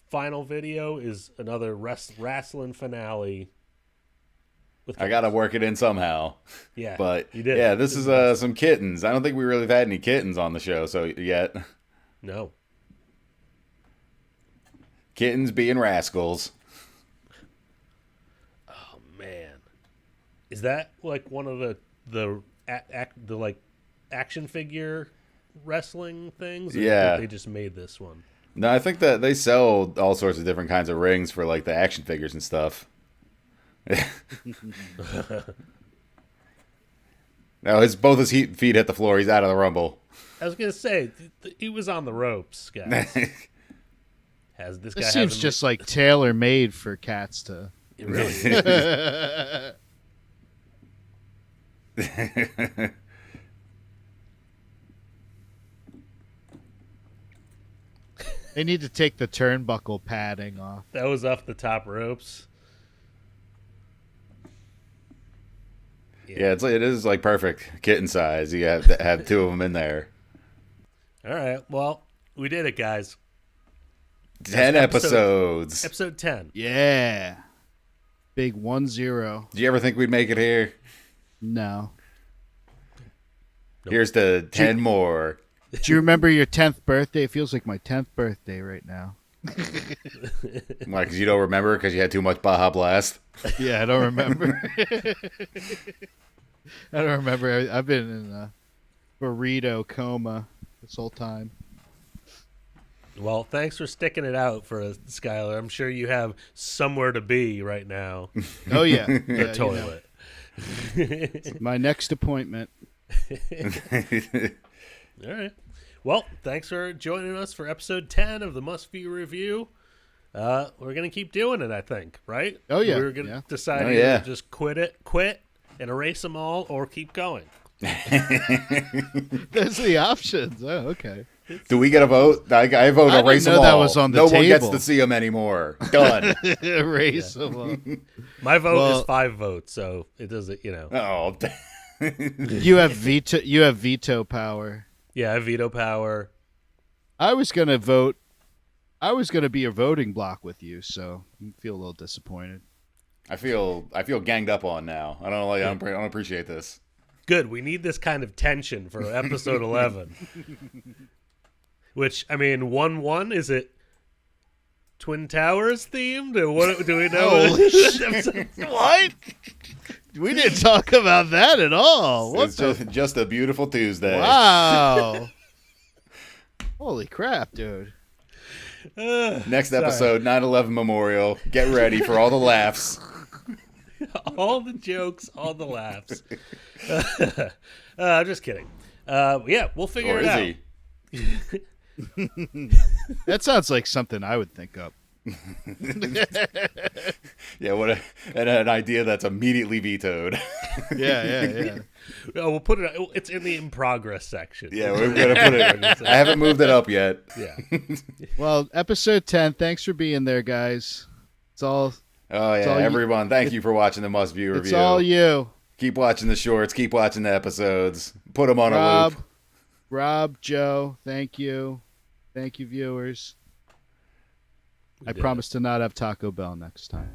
final video is another wrestling finale. I gotta work it in somehow. Yeah, but you did. Yeah, this is some kittens. I don't think we really have had any kittens on the show yet. No. Kittens being rascals. Oh man, is that like one of the like action figure wrestling things? Or Yeah, they just made this one. No, I think that they sell all sorts of different kinds of rings for like the action figures and stuff. Now both his feet hit the floor. He's out of the Rumble. I was gonna say he was on the ropes, guys. This guy seems just like tailor made for cats to. It really is. They need to take the turnbuckle padding off. That was off the top ropes. Yeah, it is like perfect kitten size. You have to have two of them in there. All right, well, we did it, guys. 10 episodes. Episode 10. Yeah. Big 1-0. Did you ever think we'd make it here? No. Nope. Here's to 10 more. Do you remember your 10th birthday? It feels like my 10th birthday right now. Why, because you don't remember because you had too much Baja Blast? Yeah, I don't remember. I don't remember. I've been in a burrito coma this whole time. Well, thanks for sticking it out for us, Schuyler. I'm sure you have somewhere to be right now. Oh, yeah. The toilet. My next appointment. All right. Well, thanks for joining us for episode 10 of the Must View Review. We're going to keep doing it, I think, right? Oh, yeah. We're going to decide to just quit and erase them all or keep going. There's the options. Oh, okay. Do we get a vote? I vote I erase didn't them know all. that was on the no table. one gets to see them anymore. Done. Erase them all. My vote is 5 votes, so it doesn't, Oh. You have veto power. Yeah, I have veto power. I was gonna vote. I was gonna be a voting block with you, so you feel a little disappointed. I feel ganged up on now. I don't appreciate this. Good. We need this kind of tension for episode 11. Which, I mean, 1-1, is it Twin Towers themed? Or what do we know? Holy shit. What? We didn't talk about that at all. It's just a beautiful Tuesday. Wow. Holy crap, dude. Next episode, 9/11 Memorial. Get ready for all the laughs. All the jokes, all the laughs. I'm just kidding. Yeah, we'll figure it out. That sounds like something I would think up. Yeah, an idea that's immediately vetoed. Yeah. We'll put it. It's in the in progress section. Yeah, we're gonna put it. I haven't moved it up yet. Yeah. Well, episode 10. Thanks for being there, guys. It's all. Oh yeah, everyone! Thank you for watching the Must View Review. It's all you. Keep watching the shorts. Keep watching the episodes. Put them on a loop. Rob, Joe, thank you. Thank you, viewers. I promise to not have Taco Bell next time.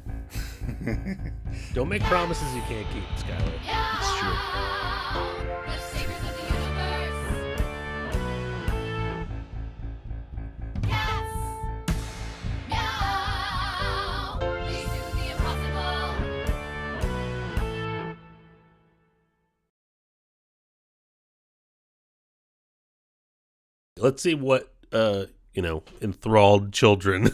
Don't make promises you can't keep, Schuyler. It's true. Let's see what enthralled children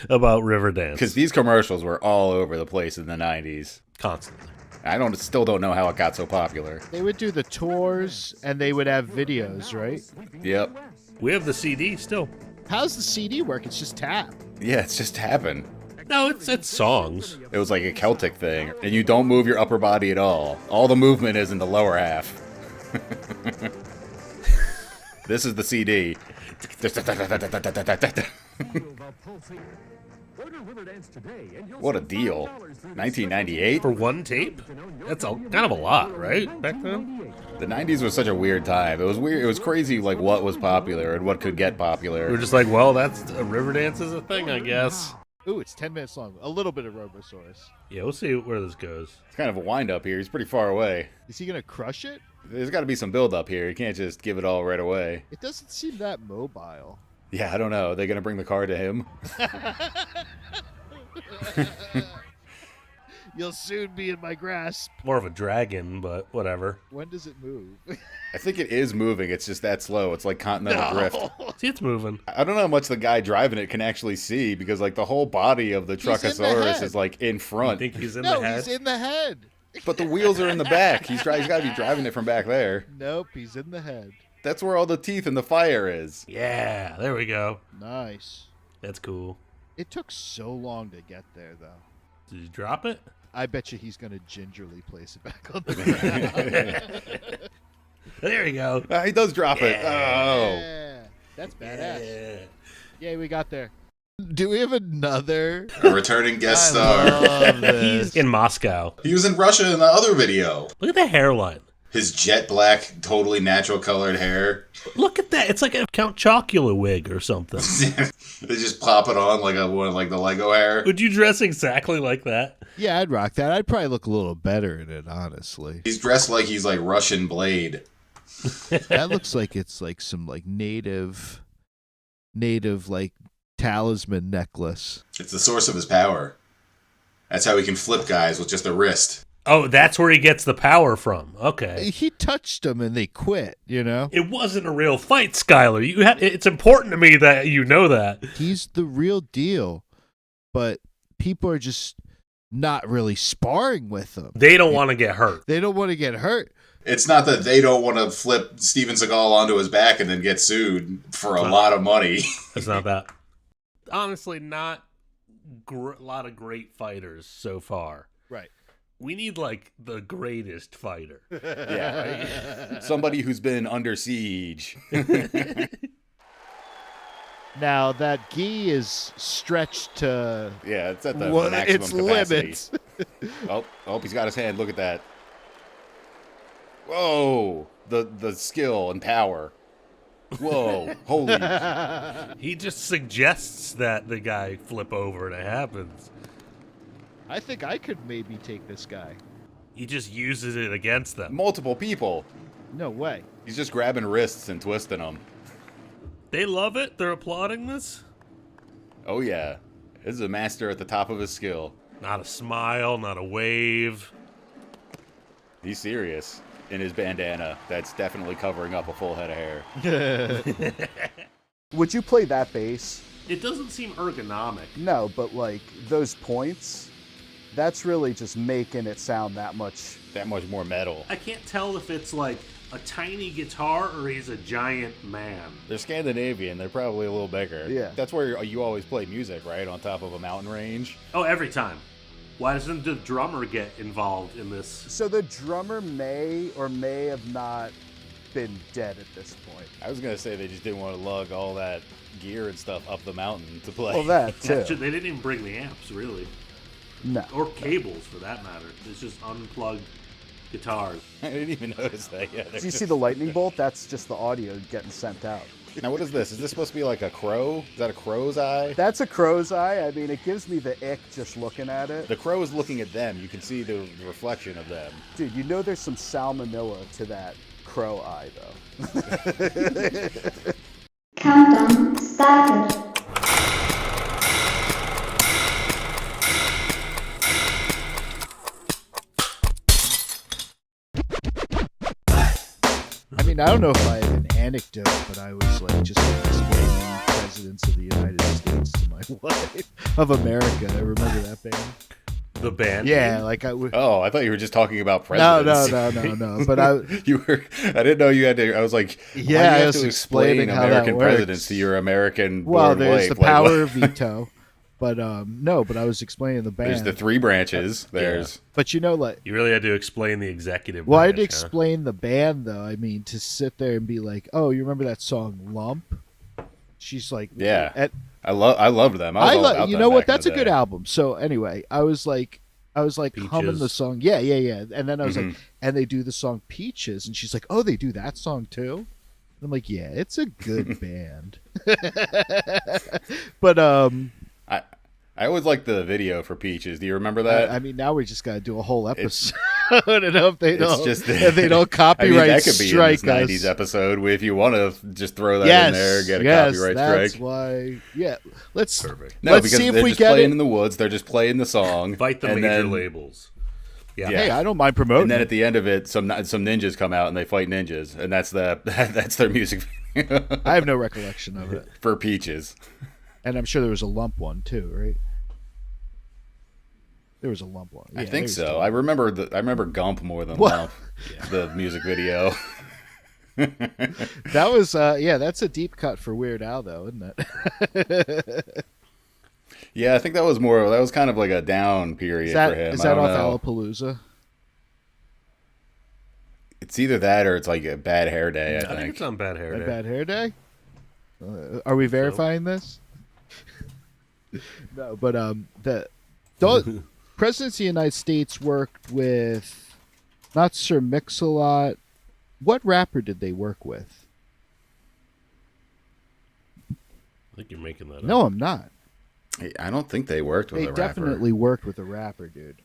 about Riverdance. Because these commercials were all over the place in the 90s. Constantly. I still don't know how it got so popular. They would do the tours and they would have videos, right? Yep. We have the CD still. How's the CD work? It's just tap. Yeah, it's just happened. No, it's songs. It was like a Celtic thing. And you don't move your upper body at all. All the movement is in the lower half. This is the CD. What a deal. 1998? For one tape? That's kind of a lot, right? Back then? The 90s was such a weird time. It was weird. It was crazy, like, what was popular and what could get popular. We're just like, well, that's a Riverdance is a thing, I guess. Ooh, it's 10 minutes long. A little bit of Robosaurus. Yeah, we'll see where this goes. It's kind of a wind-up here. He's pretty far away. Is he going to crush it? There's got to be some build-up here. You can't just give it all right away. It doesn't seem that mobile. Yeah, I don't know. Are they going to bring the car to him? You'll soon be in my grasp. More of a dragon, but whatever. When does it move? I think it is moving. It's just that slow. It's like Continental Drift. See, it's moving. I don't know how much the guy driving it can actually see because, like, the whole body of the Truckosaurus is, like, in front. You think he's in No, the head? he's in the head. But the wheels are in the back. He's got to be driving it from back there. Nope, he's in the head. That's where all the teeth and the fire is. Yeah, there we go. Nice. That's cool. It took so long to get there, though. Did you drop it? I bet you he's going to gingerly place it back on the ground. There you go. He does drop it. Oh. Yeah, that's badass. Yay, we got there. Do we have another? A returning guest star. He's in Moscow. He was in Russia in the other video. Look at the hairline. His jet black, totally natural colored hair. Look at that. It's like a Count Chocula wig or something. They just plop it on like one of like the Lego hair. Would you dress exactly like that? Yeah, I'd rock that. I'd probably look a little better in it, honestly. He's dressed like he's like Russian Blade. That looks like it's like some like native like talisman necklace. It's the source of his power. That's how he can flip guys with just a wrist. Oh, that's where he gets the power from. Okay. He touched them and they quit, you know? It wasn't a real fight, Schuyler. It's important to me that you know that. He's the real deal, but people are just not really sparring with him. They don't want to get hurt. They don't want to get hurt. It's not that they don't want to flip Steven Seagal onto his back and then get sued for a lot of money. It's not that. Honestly, not a lot of great fighters so far. Right. We need, like, the greatest fighter. Yeah. Right? Somebody who's been under siege. Now, that gi is stretched to... Yeah, it's at the maximum its capacity. limits. Oh, he's got his hand. Look at that. Whoa. The skill and power. Whoa. Holy. He just suggests that the guy flip over and it happens. I think I could maybe take this guy. He just uses it against them. Multiple people. No way. He's just grabbing wrists and twisting them. They love it? They're applauding this? Oh, yeah. This is a master at the top of his skill. Not a smile, not a wave. He's serious in his bandana. That's definitely covering up a full head of hair. Would you play that bass? It doesn't seem ergonomic. No, but like those points, that's really just making it sound that much more metal. I can't tell if it's like a tiny guitar or he's a giant man. They're Scandinavian. They're probably a little bigger. Yeah. That's where you always play music, right? On top of a mountain range. Oh, every time. Why doesn't the drummer get involved in this? So the drummer may or may have not been dead at this point. I was going to say they just didn't want to lug all that gear and stuff up the mountain to play. Well, that too. They didn't even bring the amps, really. No. Or cables, for that matter. It's just unplugged guitars. I didn't even notice that yet. Did you see the lightning bolt? That's just the audio getting sent out. Now, what is this? Is this supposed to be like a crow? Is that a crow's eye? That's a crow's eye. I mean, it gives me the ick just looking at it. The crow is looking at them. You can see the reflection of them. Dude, you know there's some salmonella to that crow eye, though. Countdown started. I mean, I don't know if I have an anecdote, but I was like just explaining presidents of the United States to my wife of America. I remember that band. The band? Yeah, like I would. Oh, I thought you were just talking about presidents. No. But I didn't know you had to. I was like, yeah, why do you I have was to explaining explain how that American works. presidents to your American Well, born there's wife. the Like, power what? of veto, but no, but I was explaining the band. There's the three branches. There's But you know, like, You really had to explain the executive well, I had branch, to huh? explain the band though. I mean, to sit there and be like, "Oh, you remember that song Lump?" She's like, Yeah. I loved them. I was all about you them know what? back in That's the a good day. album. So anyway, I was like humming the song. Yeah. And then I was like, and they do the song Peaches, and she's like, oh, they do that song too. And I'm like, yeah, it's a good band. But I always liked the video for Peaches. Do you remember that? I mean, now we just got to do a whole episode and hope they don't. If they don't copyright that could be strike in this us. 90s episode if you want to just throw that in there, get a copyright that's strike. Why. Yeah, let's. Perfect. No, let's because see if they're we just get playing it. in the woods. They're just playing the song. Fight the and major then, labels. Yeah. Hey, I don't mind promoting. And then at the end of it, some ninjas come out and they fight ninjas, and that's their music video. I have no recollection of it. For Peaches. And I'm sure there was a lump one too, right? There was a lump one. Yeah, I think so. I remember Gump more than Lump. The music video. That was that's a deep cut for Weird Al though, isn't it? Yeah, I think that was kind of like a down period for him. Is that I off don't know. Alapalooza? It's either that or it's like a Bad Hair Day, I I think it's on Bad Hair Day. Bad Hair Day? Are we verifying this? No, but Presidents of the United States worked with not Sir Mix-a-Lot. What rapper did they work with? I think you're making that up. No, I'm not. I don't think they worked with They a rapper. definitely worked with a rapper, dude.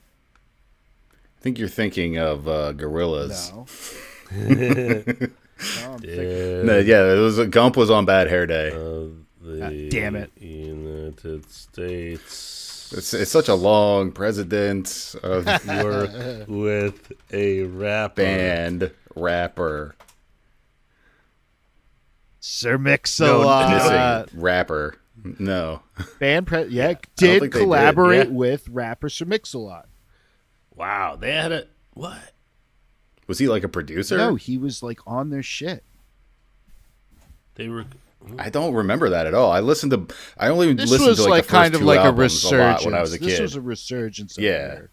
I think you're thinking of Gorillaz. No. No, I'm thinking. No, yeah, Gump was on Bad Hair Day. Damn it. United States. It's such a long president of Work with a rapper. band rapper. Sir Mix-a-Lot. Rapper. No. Did think they did, collaborate yeah. with rapper Sir Mix-a-Lot. Wow, they had a what? Was he like a producer? No, he was like on their shit. They were. I don't remember that at all. I only listened This to was like like the first kind of two like a albums a lot resurgence. when I was a kid. This was a resurgence. Of Yeah. their-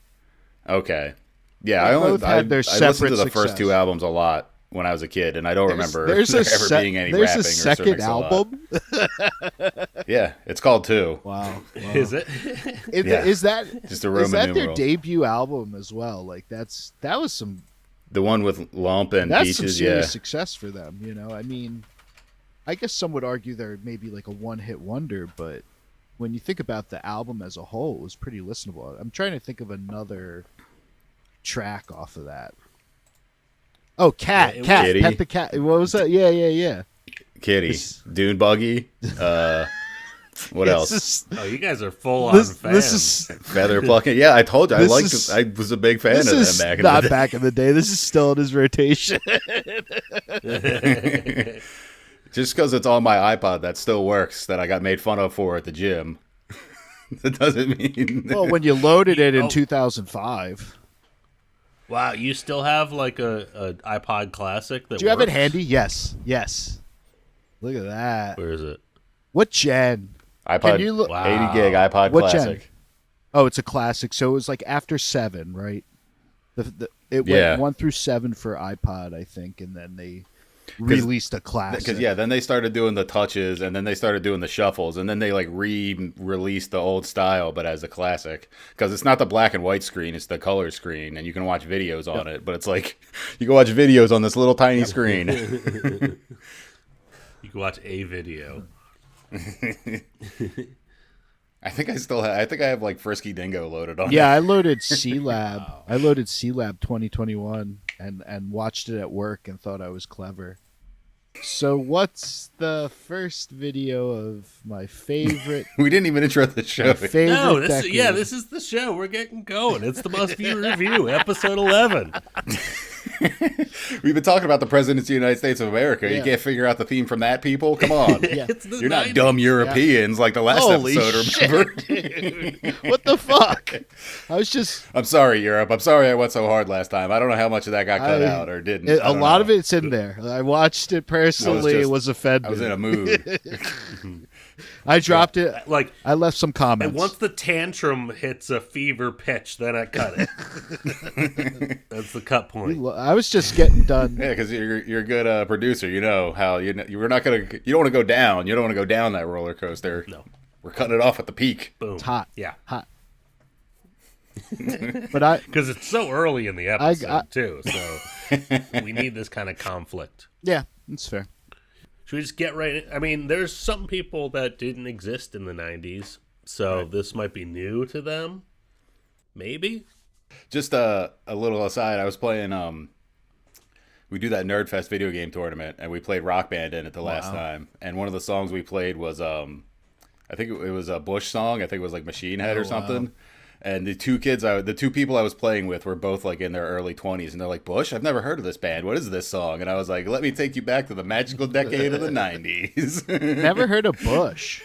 Okay. Yeah, They both had their I listened to separate the first two success. albums a lot when I was a kid, and I don't remember There's there a ever being any there's rapping a or Sir second Mix-a-Lot. album. Yeah, it's called Two. Wow. Is it? Yeah. Is that Just a Roman is that numeral. their debut album as well? Like that was some The one with Lump and that's some Peaches, serious success for them. You know, I mean, I guess some would argue they're maybe like a one-hit wonder, but when you think about the album as a whole, it was pretty listenable. I'm trying to think of another track off of that. Oh, Cat, Kitty. Pet the Cat. What was that? Yeah. Kitty, Dune Buggy. What else? Oh, you guys are full on fans. This is Feather plucking. Yeah, I told you. I This liked. is- I was a big fan of them this is back in not the day. back in the day. This is still in his rotation. Just because it's on my iPod that still works, that I got made fun of for at the gym. That doesn't mean. Well, when you loaded it in Oh. 2005. Wow, you still have like a iPod Classic that Do you have it works? handy? Yes. Look at that. Where is it? What gen? iPod Can you look? Wow. 80 gig iPod What gen? Classic. Oh, it's a classic. So it was like after 7, right? It went Yeah. 1 through 7 for iPod, I think, and then they released a classic. Because then they started doing the touches, and then they started doing the shuffles, and then they like re-released the old style, but as a classic. Because it's not the black and white screen; it's the color screen, and you can watch videos on it. But it's like you can watch videos on this little tiny screen. You can watch a video. I think I think I have like Frisky Dingo loaded on. Yeah, it. I loaded C-Lab. I loaded C-Lab 2021 and watched it at work and thought I was clever. So what's the first video of my favorite? We didn't even intro the show. my favorite No, decade? this is the show. We're getting going. It's the Must View Review, episode 11. We've been talking about the presidents of the United States of America. Yeah. You can't figure out the theme from that, people? Come on. Yeah. It's the You're not 90s. dumb Europeans like the last Holy episode, shit, remember? dude. What the fuck? I was just I'm sorry, Europe. I'm sorry I went so hard last time. I don't know how much of that got cut out or didn't. a lot of it's in there. I watched it personally. It was offended. I was in a mood. I dropped it. Like, I left some comments. and once the tantrum hits a fever pitch, then I cut it. That's the cut point. I was just getting done. Yeah, because you're a good producer. You know how you don't want to go down. You don't want to go down that roller coaster. No. We're cutting it off at the peak. Boom. It's hot. Yeah. Hot. But because it's so early in the episode too, so we need this kind of conflict. Yeah, that's fair. Should we just get right in? I mean, there's some people that didn't exist in the 90s, so this might be new to them. Maybe? Just a little aside, I was playing, we do that Nerdfest video game tournament, and we played Rock Band in it the last time. And one of the songs we played was, I think it was a Bush song. I think it was like Machine Head or something. Wow. And the two people I was playing with were both like in their early 20s, and they're like, Bush, I've never heard of this band. What is this song? And I was like, let me take you back to the magical decade of the 90s. Never heard of Bush.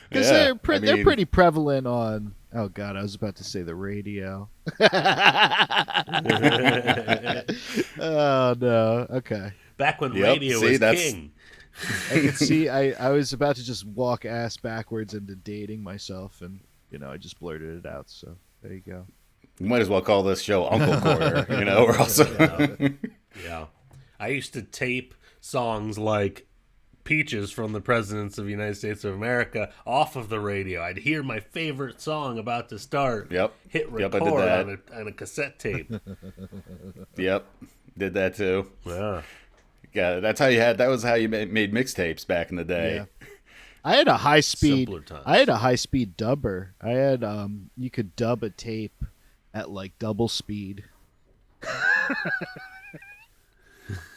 Because they're pretty prevalent on, oh God, I was about to say the radio. Oh, no. Okay. Back when radio was king. I could see, I was about to just walk ass backwards into dating myself, and I just blurted it out, so there you go. You might as well call this show Uncle Quarter, we're also... Yeah. I used to tape songs like Peaches from the Presidents of the United States of America off of the radio. I'd hear my favorite song about to start, hit record on a cassette tape. Yep, did that too. Yeah. Yeah, that was how you made mixtapes back in the day. Yeah. I had a high speed dubber. I had you could dub a tape at like double speed.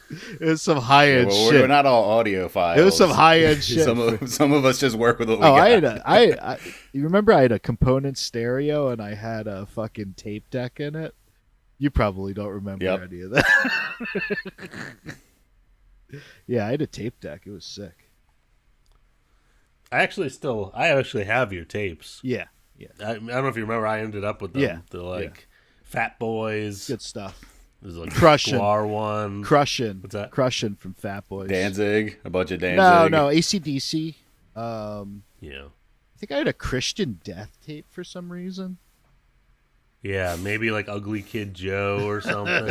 It was some high end shit. We're not all audiophiles. It was some high end shit. Some of us just work with what we got. You remember I had a component stereo and I had a fucking tape deck in it? You probably don't remember any of that. Yeah, I had a tape deck. It was sick. I actually have your tapes. Yeah. I don't know if you remember. I ended up with them. Yeah. They're Fat Boys. Good stuff. There's like Crushin'. one. Crushin'. What's that? Crushin' from Fat Boys. Danzig. A bunch of Danzig. No. AC/DC. Yeah. I think I had a Christian Death tape for some reason. Yeah, maybe like Ugly Kid Joe or something.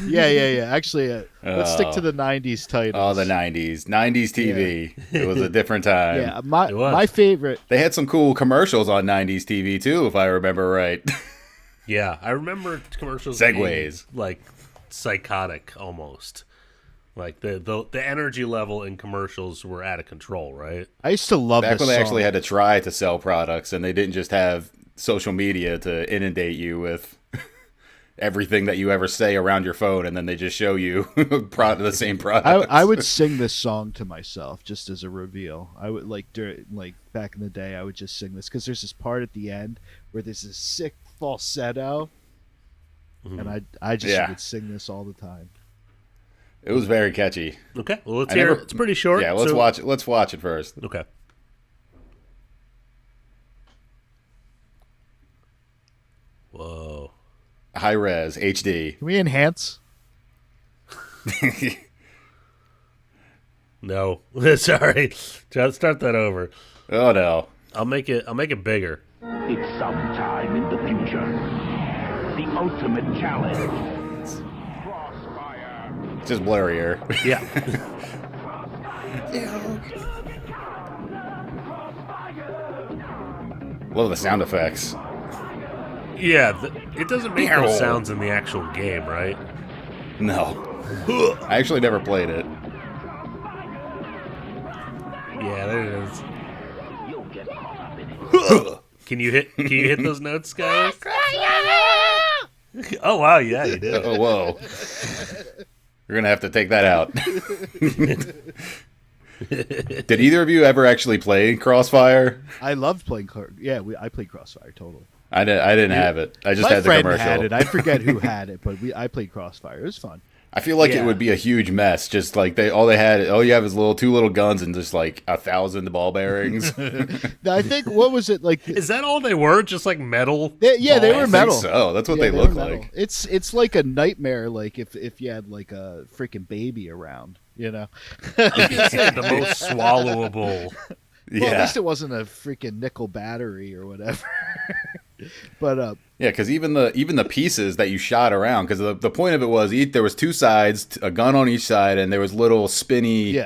Yeah. Actually, let's stick to the 90s titles. Oh, the 90s. 90s TV. Yeah. It was a different time. Yeah, my favorite. They had some cool commercials on 90s TV, too, if I remember right. Yeah, I remember commercials Segways. being, like, psychotic almost. Like, the energy level in commercials were out of control, right? I used to love Back this when they song. actually had to try to sell products, and they didn't just have social media to inundate you with everything that you ever say around your phone, and then they just show you the same product. I would sing this song to myself just as a reveal. I would back in the day, I would just sing this because there's this part at the end where there's this sick falsetto, and I just would sing this all the time. It was very catchy. Okay, well let's hear it. It's pretty short. Yeah, let's watch it. Let's watch it first. Okay. Whoa. High res, HD. Can we enhance? No. Sorry. Start that over. Oh no. I'll make it bigger. It's sometime in the future. The ultimate challenge. Crossfire. It's just blurrier. Yeah. Love the sound effects. Yeah, it doesn't make those sounds in the actual game, right? No. I actually never played it. Yeah, there it is. Can you hit those notes, guys? Oh wow, yeah, you did. Oh whoa. You're gonna have to take that out. Did either of you ever actually play Crossfire? I loved playing. I played Crossfire totally. I didn't have it. I just had the commercial. My friend had it. I forget who had it, but I played Crossfire. It was fun. I feel like it would be a huge mess. Just like all you have is two little guns and just like 1,000 ball bearings. I think what was it like? Is that all they were? Just like metal? They were metal. I think so that's what they look like. It's like a nightmare. Like if you had like a freaking baby around, the most swallowable. Well, at least it wasn't a freaking nickel battery or whatever. But because even the pieces that you shot around, because the point of it was there was two sides, a gun on each side, and there was little spinny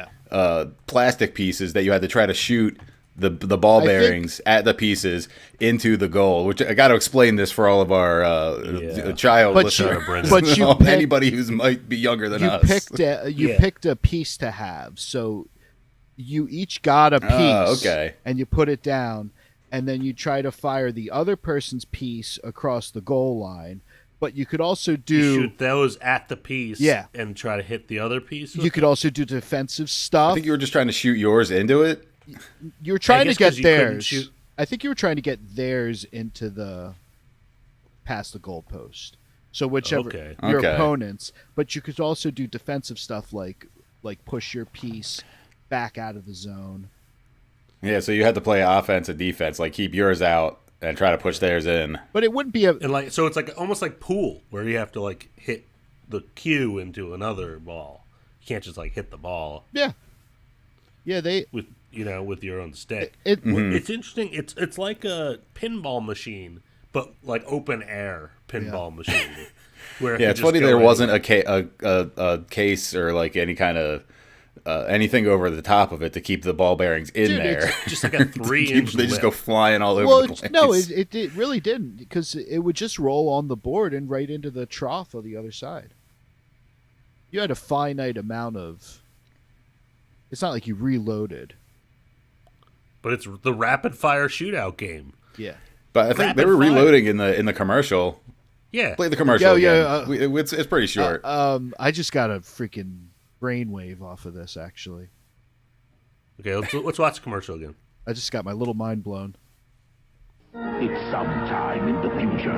plastic pieces that you had to try to shoot the ball bearings at the pieces into the goal. Which I got to explain this for all of our child listeners, but anybody who might be younger than us. You picked a piece to have, so you each got a piece, and you put it down, and then you try to fire the other person's piece across the goal line. But you could also shoot those at the piece, and try to hit the other piece. You could also do defensive stuff. I think you were just trying to shoot yours into it. You were trying to get theirs. I think you were trying to get theirs into past the goalpost. So whichever your opponents, but you could also do defensive stuff like push your piece back out of the zone. Yeah, so you had to play offense and defense, like keep yours out and try to push theirs in. But it wouldn't be so it's like almost like pool where you have to like hit the cue into another ball. You can't just like hit the ball. Yeah. Yeah, with your own stick. It's interesting. It's like a pinball machine, but like open air pinball machine. Where it's funny there wasn't a case or like any kind of anything over the top of it to keep the ball bearings in there. It's just like a 3-inch They just go flying all over the place. No, it really didn't, because it would just roll on the board and right into the trough on the other side. You had a finite amount of... It's not like you reloaded. But it's the rapid fire shootout game. Yeah. But I think they were reloading in the commercial. Yeah. Play the commercial again. It's pretty short. I just got a freaking brainwave off of this, actually. Okay, let's watch the commercial again. I just got my little mind blown. It's sometime in the future.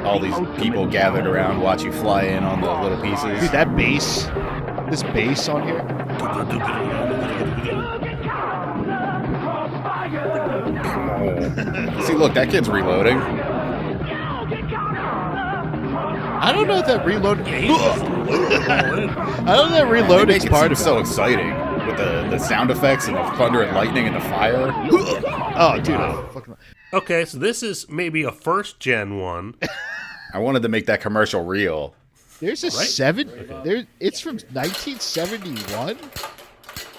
All these people gathered around watch you fly in on the little pieces. Dude, that bass. This bass on here. See, look, that kid's reloading. I don't know if that reload. I don't know if that reloading's part of it. So exciting with the sound effects and the thunder and lightning and the fire. Oh, dude! Okay, so this is maybe a first gen one. I wanted to make that commercial real. There's a it's from 1971.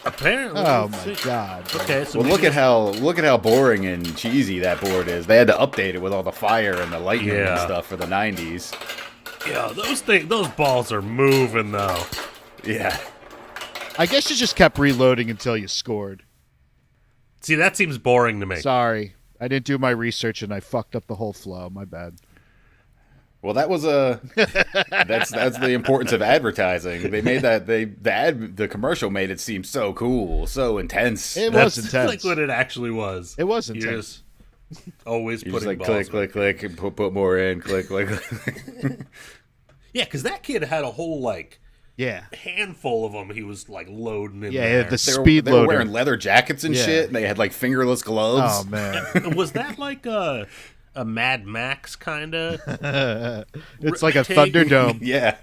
Apparently. Oh my god. Okay, so look at how boring and cheesy that board is. They had to update it with all the fire and the lightning and stuff for the 90s. Yeah, those balls are moving though. Yeah. I guess you just kept reloading until you scored. See, that seems boring to me. Sorry, I didn't do my research and I fucked up the whole flow. My bad. Well, that was that's the importance of advertising. They made the commercial made it seem so cool, so intense. Was intense. That's like what it actually was. It was intense. You're just always You're putting just like click, and put more in, click. Yeah, because that kid had a whole handful of them. He was like loading in there. The speed they were wearing leather jackets and shit, and they had like fingerless gloves. Oh man, was that like a Mad Max kind of? It's like a Thunderdome. Yeah.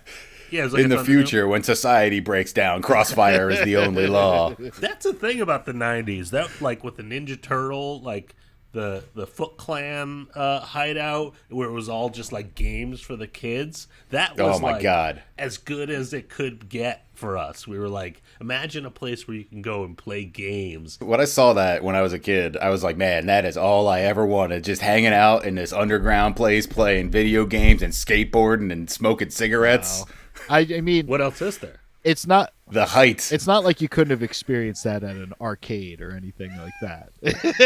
Yeah, like in the future, when society breaks down, crossfire is the only law. That's the thing about the 90s. That, like, with the Ninja Turtle, like, the Foot Clan hideout, where it was all just, like, games for the kids. That was, God, as good as it could get for us. We were like, imagine a place where you can go and play games. When I saw that when I was a kid, I was like, man, that is all I ever wanted. Just hanging out in this underground place, playing video games and skateboarding and smoking cigarettes. Wow. I mean, what else is there? It's not the height. It's not like you couldn't have experienced that at an arcade or anything like that.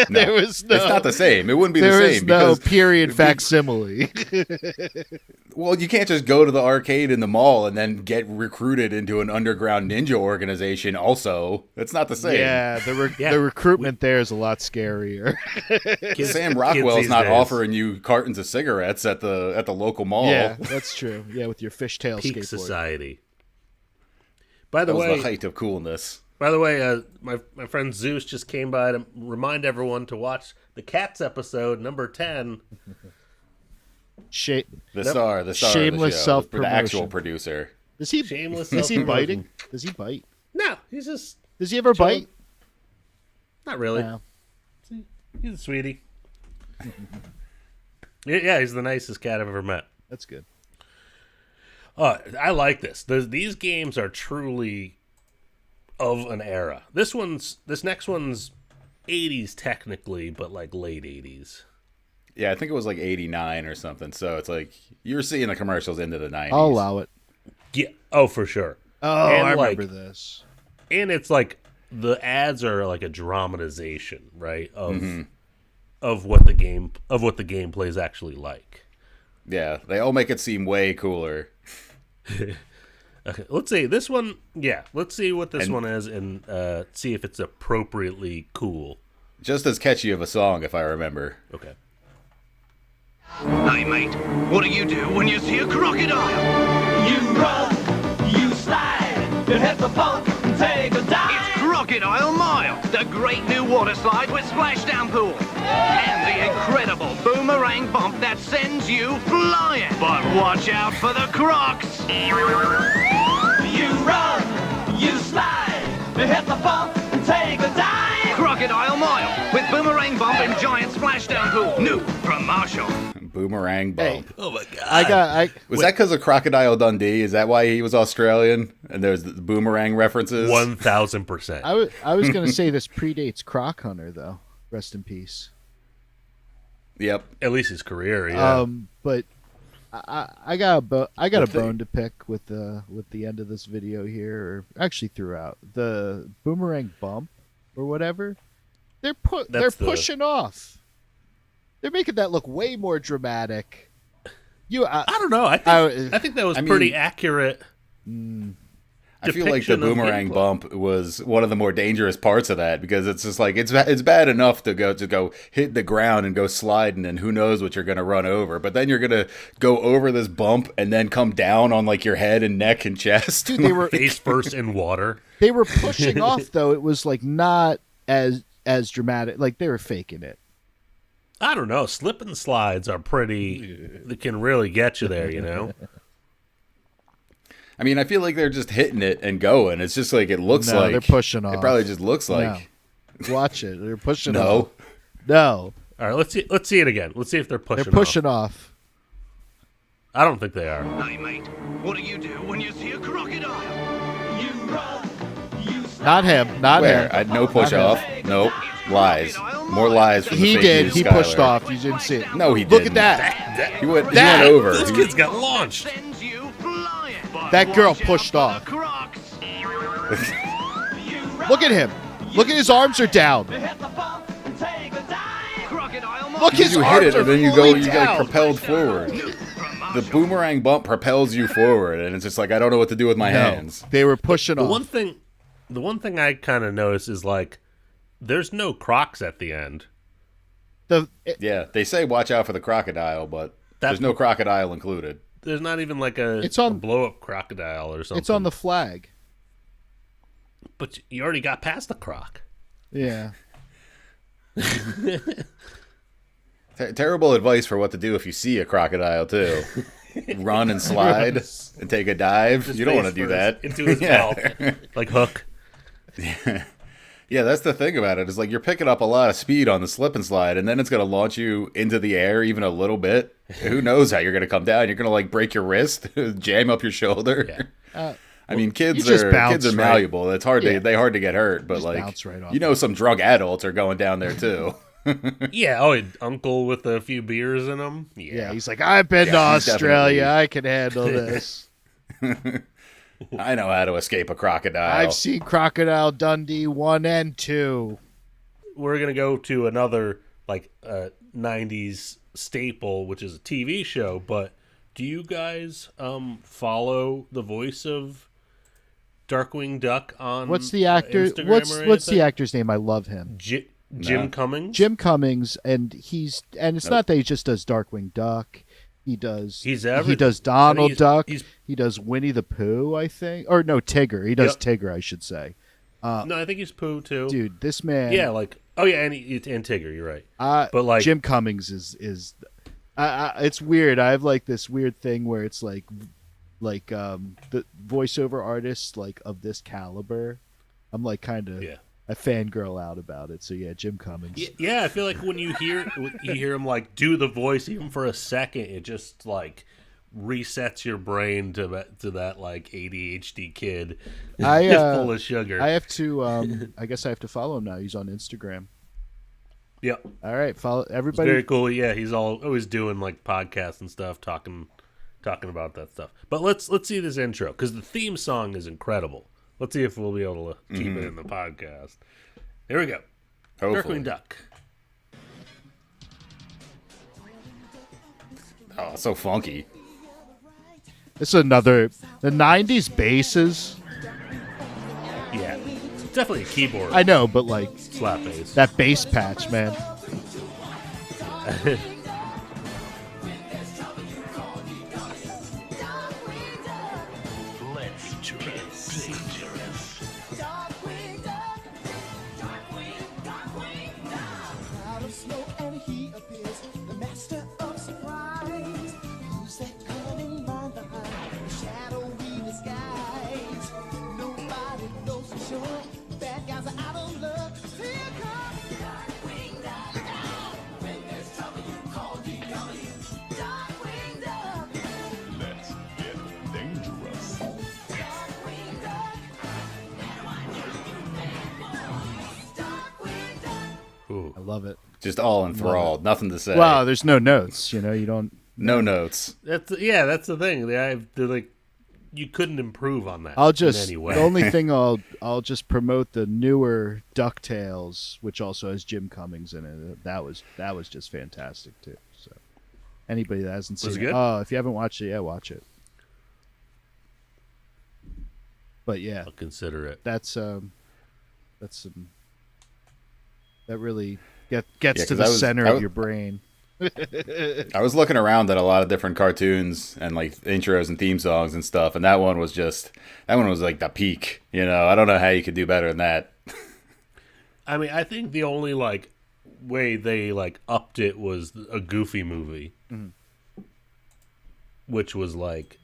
No, there was no. It's not the same. It wouldn't be the same. There was no period facsimile. Well, you can't just go to the arcade in the mall and then get recruited into an underground ninja organization. Also, that's not the same. Yeah, the recruitment there is a lot scarier. Sam Rockwell's not offering you cartons of cigarettes at the local mall. Yeah, that's true. Yeah, with your fishtail Peak skateboard. Society. By the that way, was the height of coolness. By the way, my friend Zeus just came by to remind everyone to watch the Cats episode number 10. The star shameless self-promotion. The actual producer. Is he biting? Does he bite? No, he's just. Does he ever bite? Not really. No. He's a sweetie. Yeah, he's the nicest cat I've ever met. That's good. I like this. These games are truly of an era. This next one's 80s technically, but like late 80s. Yeah, I think it was like 89 or something. So it's like you were seeing the commercials into the 90s. I'll allow it. Yeah. Oh, for sure. Oh, and I remember this. And it's like the ads are like a dramatization, right? Of what the gameplay is actually like. Yeah, they all make it seem way cooler. Okay, let's see this one. Yeah, let's see what this one is and see if it's appropriately cool. Just as catchy of a song, if I remember. Okay. Hey mate, what do you do when you see a crocodile? You run, you slide, you hit the pump and take a dive. It's Crocodile Mile, the great new water slide with splashdown pool. And the incredible boomerang bump that sends you flying. But watch out for the crocs. You run, you slide, you hit the pump and take a dive. Crocodile Mile with boomerang bump and giant splashdown pool. New from Marshall. Boomerang bump. Hey, oh my god! Was that because of Crocodile Dundee? Is that why he was Australian? And there's the boomerang references. 1000%. I was going to say this predates Croc Hunter, though. Rest in peace. Yep. At least his career. Yeah. But I got a bone to pick with the end of this video here, or actually throughout the boomerang bump or whatever. They're pushing off. They're making that look way more dramatic. I don't know. I think that was pretty accurate. I feel like the boomerang bump was one of the more dangerous parts of that, because it's just like it's bad enough to go hit the ground and go sliding, and who knows what you're gonna run over. But then you're gonna go over this bump and then come down on like your head and neck and chest. Dude, they were face first in water. They were pushing off though. It was like not as dramatic. Like they were faking it. I don't know. Slip and slides are pretty. They can really get you there, you know. I mean, I feel like they're just hitting it and going. It's just like it looks like they're pushing off. It probably just looks like. No. Watch it. They're pushing no. off. No. All right, let's see it again. Let's see if they're pushing. They're pushing off. I don't think they are. Hey mate, what do you do when you see a crocodile? You run. You not him. Not Where? him. No push off. Nope. Lies. More lies. From He the did. News He Schuyler. pushed off. You didn't see it. No, he didn't. Look at that. He went over. This kid's got launched. That girl pushed off. Look at him. Look at his arms are down. Look, his you arms hit it, are and then you fully get down. propelled forward. The boomerang bump propels you forward, and it's just like I don't know what to do with my hands. They were pushing off. The one thing I kind of noticed is like, there's no crocs at the end. Yeah, they say watch out for the crocodile, but there's no crocodile included. There's not even like a blow up crocodile or something. It's on the flag. But you already got past the croc. Yeah. Terrible advice for what to do if you see a crocodile too. Run and slide and take a dive. You don't want to do that. Into his mouth. Like Hook. Yeah, that's the thing about it. Is like you're picking up a lot of speed on the slip and slide, and then it's going to launch you into the air even a little bit. Who knows how you're going to come down? You're going to like break your wrist, jam up your shoulder. Yeah. I mean, kids are malleable. It's hard to get hurt, but like some drunk adults are going down there too. Yeah, uncle with a few beers in him. Yeah, he's like, I've been to Australia. I can handle this. I know how to escape a crocodile. I've seen Crocodile Dundee 1 and 2. We're going to go to another like 90s staple, which is a TV show, but do you guys follow the voice of Darkwing Duck on What's the actor? Instagram What's the actor's name? I love him. Jim Cummings? Jim Cummings, and it's not that he just does Darkwing Duck. He does Donald Duck. He does Winnie the Pooh, I think. Or no, Tigger. He does Tigger, I should say. No, I think he's Pooh too. Dude, this man. Yeah, like and Tigger, you're right. But like Jim Cummings is it's weird. I have like this weird thing where it's like the voiceover artists like of this caliber. I'm like kind of a fangirl out about it. So yeah, Jim Cummings. Yeah, I feel like when you hear him like do the voice even for a second, it just like resets your brain to that like ADHD kid full of sugar. I have to I guess I have to follow him now. He's on Instagram. Yep. All right, follow everybody. It's very cool. Yeah, he's always doing like podcasts and stuff, talking about that stuff. But let's see this intro because the theme song is incredible. Let's see if we'll be able to keep it in the podcast. Here we go. Hopefully. Darkwing Duck. Oh, so funky. It's another the '90s basses. Yeah, it's definitely a keyboard. I know, but like slap bass. That bass patch, man. I love it. Just all enthralled. Nothing to say. Wow, there's no notes. You know, you don't. No notes. That's the thing. You couldn't improve on that. The in any way. only thing I'll just promote the newer DuckTales, which also has Jim Cummings in it. That was just fantastic too. So anybody that hasn't seen it, if you haven't watched it, yeah, watch it. But yeah, I'll consider it. That's some. That really gets to the center of your brain. I was looking around at a lot of different cartoons and like intros and theme songs and stuff, and that one was like the peak. You know, I don't know how you could do better than that. I mean, I think the only like way they like upped it was a Goofy movie, which was like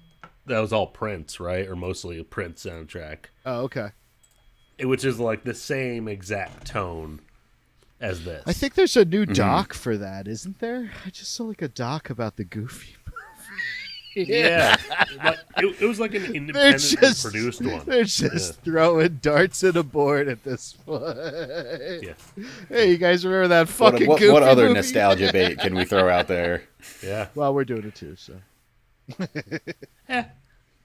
that was all Prince, right, or mostly a Prince soundtrack. Oh, okay. Which is like the same exact tone as this. I think there's a new doc for that, isn't there? I just saw like a doc about the Goofy movie. Yeah. It was like an independently produced one. They're just throwing darts at a board at this point. Yeah. Hey, you guys remember that fucking Goofy what other movie? nostalgia bait can we throw out there? Yeah. Well, we're doing it too, so.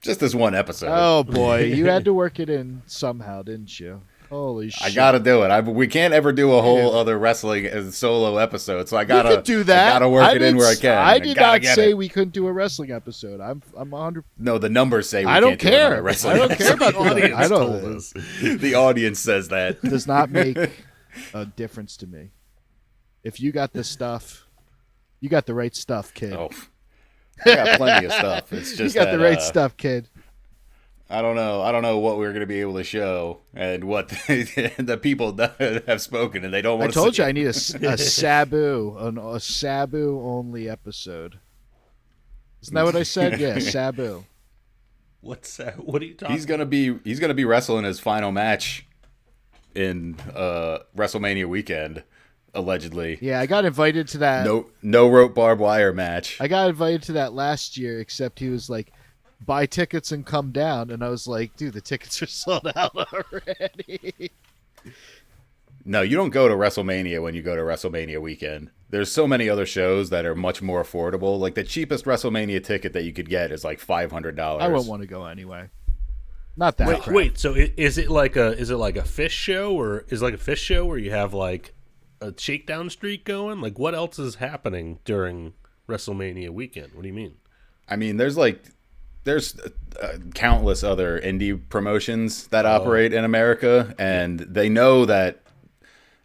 Just this one episode. Oh boy, you had to work it in somehow, didn't you? Holy shit! I gotta do it. We can't ever do a whole other wrestling as a solo episode, so I gotta we could do that. I gotta work it in where I can. I did not say we couldn't do a wrestling episode. I'm 100. No, the numbers say we I don't can't do care. another wrestling I don't episode. care about the audience. I don't. The audience says that. It does not make a difference to me. If you got this stuff, you got the right stuff, kid. Oh, I got plenty of stuff. It's just you got the right stuff, kid. I don't know what we're going to be able to show and what the people have spoken, and they don't want to. I told you I need a Sabu, a Sabu only episode. Isn't that what I said? Yeah, Sabu. What's that? What are you talking? He's gonna be wrestling his final match in WrestleMania weekend, allegedly. Yeah, I got invited to that. No rope barbed wire match. I got invited to that last year, except he was like, buy tickets and come down, and I was like, dude, the tickets are sold out already. No, you don't go to WrestleMania when you go to WrestleMania weekend. There's so many other shows that are much more affordable. Like the cheapest WrestleMania ticket that you could get is like $500. I wouldn't want to go anyway. Not that. Wait. So is it like a fish show, or is it like a fish show where you have like a shakedown streak going? Like what else is happening during WrestleMania weekend? What do you mean? I mean, there's countless other indie promotions that operate in America, and they know that.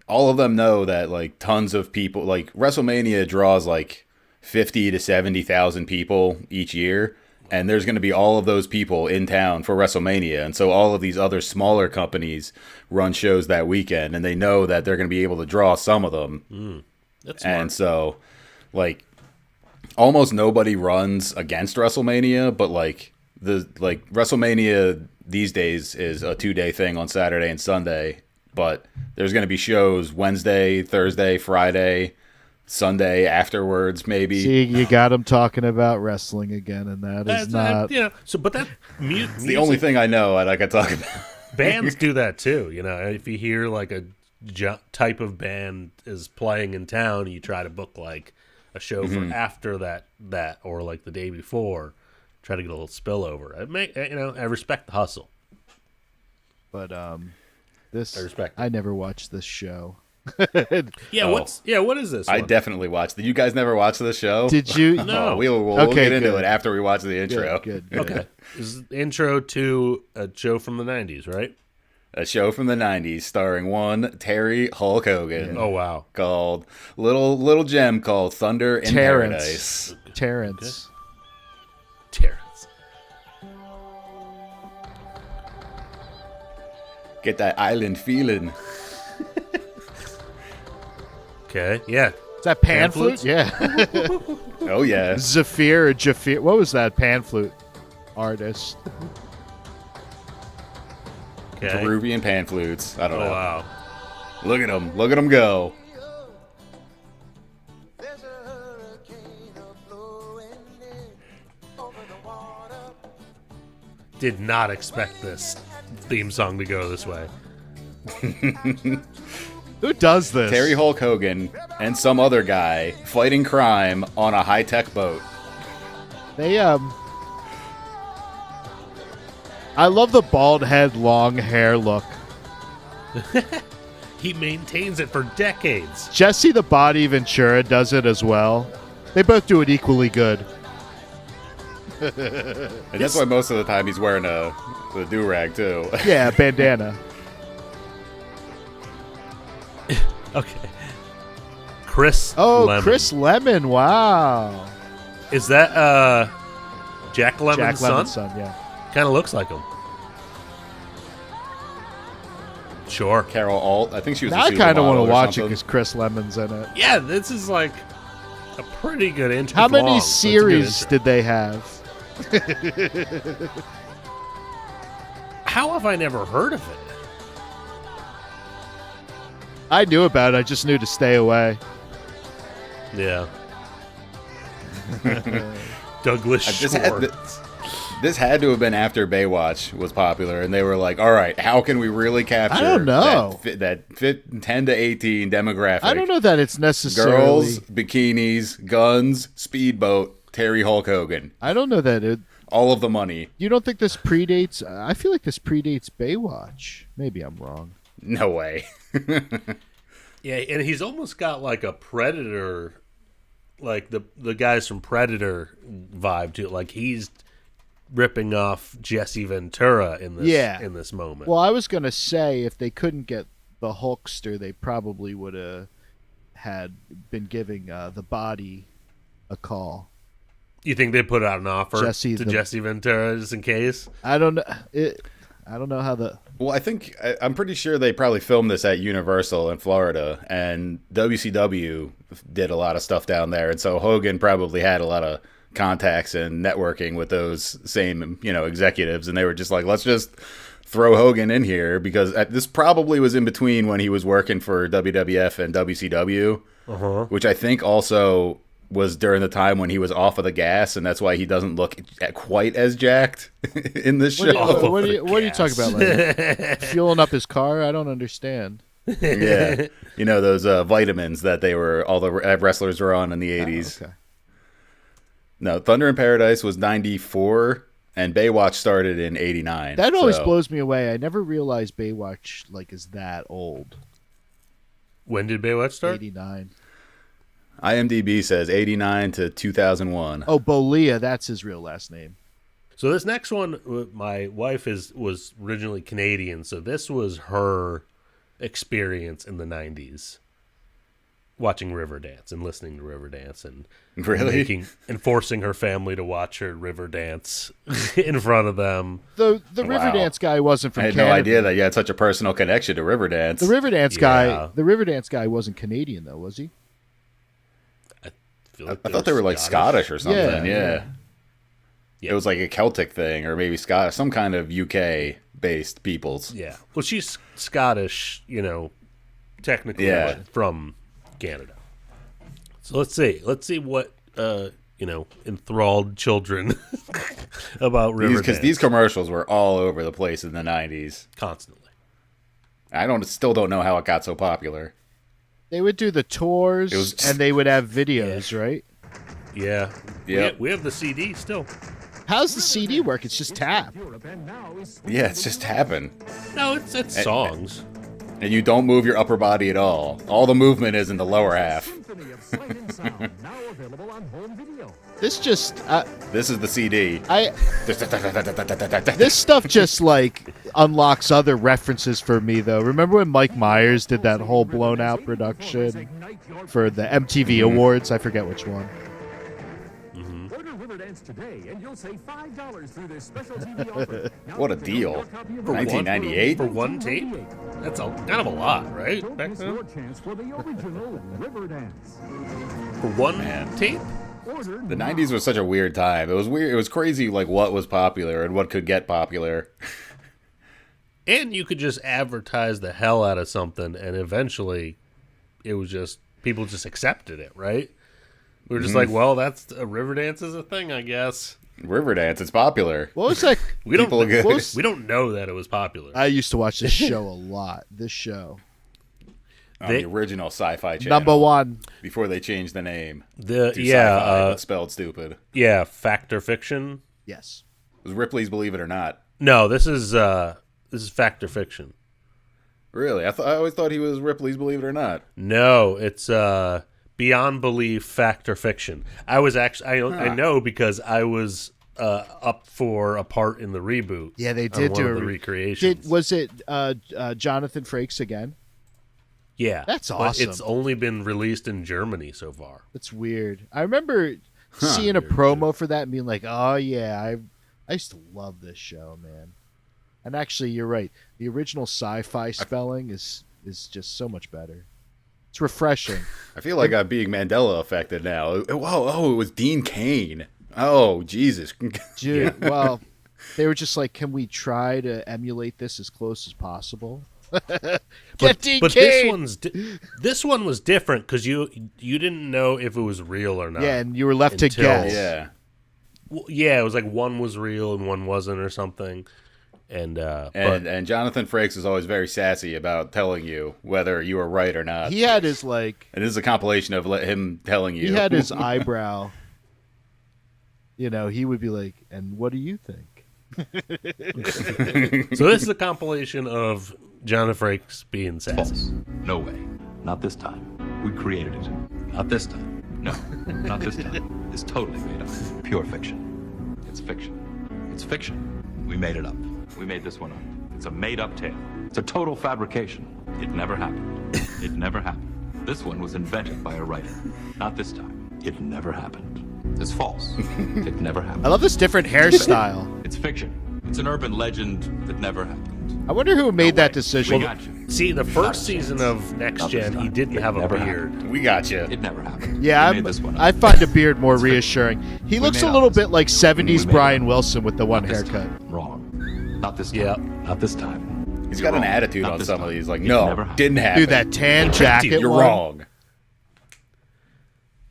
All of them know that like tons of people, like WrestleMania draws like 50 to 70,000 people each year, and there's going to be all of those people in town for WrestleMania, and so all of these other smaller companies run shows that weekend, and they know that they're going to be able to draw some of them. That's smart. And so, like, almost nobody runs against WrestleMania, but like WrestleMania these days is a 2-day thing on Saturday and Sunday. But there's going to be shows Wednesday, Thursday, Friday, Sunday afterwards, maybe. See, you got him talking about wrestling again, and that is not. But that it's the only thing I know and I can talk about. Bands do that too. You know, if you hear like a type of band is playing in town, you try to book like a show for after that or like the day before, try to get a little spillover. I respect the hustle. But I respect it. I never watched this show. What is this? I definitely watched. You guys never watched the show? Did you? No. We'll get into it after we watch the intro. Good. Okay. This is the intro to a show from the 90s, right? A show from the 90s starring one Terry Hulk Hogan. Oh, wow. Called little gem called Thunder in Paradise. Terrence. Get that island feeling. Okay, yeah. Is that pan flute? Yeah. Oh, yeah. Zafir or Jafir. What was that pan flute artist? Okay. Peruvian pan flutes. I don't know. Oh, wow. Look at them. Look at them go. Did not expect this theme song to go this way. Who does this? Terry Hulk Hogan and some other guy fighting crime on a high-tech boat. I love the bald head, long hair look. He maintains it for decades. Jesse the Body Ventura does it as well. They both do it equally good. And that's why most of the time he's wearing the do-rag, too. Yeah, bandana. Okay. Chris Lemon. Chris Lemon, wow. Is that Jack Lemon's son? Yeah. Kind of looks like him. Sure. Carol Alt. I think she was Now a I kind of want to supermodel or watch it something. because Chris Lemon's in it. Yeah, this is like a pretty good intro. How many long, series did they have? How have I never heard of it? I knew about it. I just knew to stay away. Yeah. Douglas Schwartz. This had to have been after Baywatch was popular, and they were like, all right, how can we really capture I don't know. that 10 to 18 demographic? I don't know that it's necessarily... Girls, bikinis, guns, speedboat, Terry Hulk Hogan. I don't know that it... All of the money. You don't think this predates... I feel like this predates Baywatch. Maybe I'm wrong. No way. Yeah, and he's almost got like a Predator, like the guys from Predator vibe to it. Like he's ripping off Jesse Ventura in this moment. Well, I was going to say if they couldn't get the Hulkster, they probably would have had been giving the Body a call. You think they put out an offer to Jesse Ventura just in case? I don't know. I don't know how the... Well, I'm pretty sure they probably filmed this at Universal in Florida, and WCW did a lot of stuff down there, and so Hogan probably had a lot of contacts and networking with those same, executives, and they were just like, let's just throw Hogan in here, because this probably was in between when he was working for WWF and WCW, which I think also was during the time when he was off of the gas, and that's why he doesn't look quite as jacked in this show. What are you talking about? Like, fueling up his car? I don't understand. Yeah. Those vitamins that all the wrestlers were on in the 80s. Okay. No, Thunder in Paradise was 94, and Baywatch started in 89. That always blows me away. I never realized Baywatch is that old. When did Baywatch start? 89. IMDb says 89 to 2001. Oh, Bolia, that's his real last name. So this next one, my wife was originally Canadian, so this was her experience in the 90s. Watching Riverdance and listening to Riverdance and forcing her family to watch her Riverdance in front of them. The Riverdance guy wasn't from Canada. I had no idea that you had such a personal connection to Riverdance. The Riverdance guy wasn't Canadian though, was he? I thought they were like Scottish or something. Yeah. It was like a Celtic thing, or maybe Scottish, some kind of UK based peoples. Yeah. Well, she's Scottish, technically, but from Canada. So let's see what enthralled children about Riverdance. Because these commercials were all over the place in the 90s. Constantly. Still don't know how it got so popular. They would do the tours, and they would have videos, right? Yeah. Yeah. We have the CD still. How's the CD work? It's just tap. Yeah, it's just tapping. No, it's songs. And you don't move your upper body at all. All the movement is in the lower half. This just... this is the CD. This stuff just, like, unlocks other references for me, though. Remember when Mike Myers did that whole blown-out production for the MTV Awards? I forget which one. Today, and you'll save $5 through this special TV offer. What a deal. 1998? For one tape? That's kind of a lot, right? Back then? Your chance for the original Riverdance. For one tape? The 90s was such a weird time. It was weird. It was crazy, like, what was popular and what could get popular. And you could just advertise the hell out of something, and eventually it was just, people just accepted it, right? We were just like, well, Riverdance is a thing, I guess. Riverdance, it's popular. What was that? We don't know that it was popular. I used to watch this show a lot. This show. On the original Sci-Fi Channel. Number one. Before they changed the name. Sci-Fi, spelled stupid. Yeah, Fact or Fiction. Yes. It was Ripley's Believe It or Not. No, this is Fact or Fiction. Really? I always thought he was Ripley's Believe It or Not. No, it's Beyond Belief, Fact or Fiction. I was actually, I know because I was up for a part in the reboot. Yeah, they did do the recreations. Was it Jonathan Frakes again? Yeah, that's awesome. But it's only been released in Germany so far. That's weird. I remember seeing a promo for that and being like, "Oh yeah, I used to love this show, man." And actually, you're right. The original sci-fi spelling is just so much better. It's refreshing. I feel like I'm being Mandela affected now. It was Dean Cain. Oh, Jesus. Dude, well, they were just like, can we try to emulate this as close as possible? But this one was different because you didn't know if it was real or not. Yeah, and you were left to guess. Yeah. Well, yeah, it was like one was real and one wasn't or something. And Jonathan Frakes is always very sassy about telling you whether you were right or not. He had his like... And this is a compilation of him telling you. He had his eyebrow. You know, he would be like, and what do you think? So this is a compilation of Jonathan Frakes being sassy. False. No way. Not this time. We created it. Not this time. No, not this time. It's totally made up. Pure fiction. It's fiction. It's fiction. We made it up. We made this one up. It's a made-up tale. It's a total fabrication. It never happened. It never happened. This one was invented by a writer. Not this time. It never happened. It's false. It never happened. I love this different hairstyle. It's fiction. It's an urban legend that never happened. I wonder who made that decision. We got you. See, the first season of Next Gen, he didn't have a beard. Happened. We got you. It never happened. Yeah, I find a beard more reassuring. He looks a little bit like 70s Brian Wilson with the one haircut. Wrong. Not this time. Yeah. Not this time. He's got an attitude on some of these. Like, no, didn't happen. Dude, that tan jacket You're one. wrong.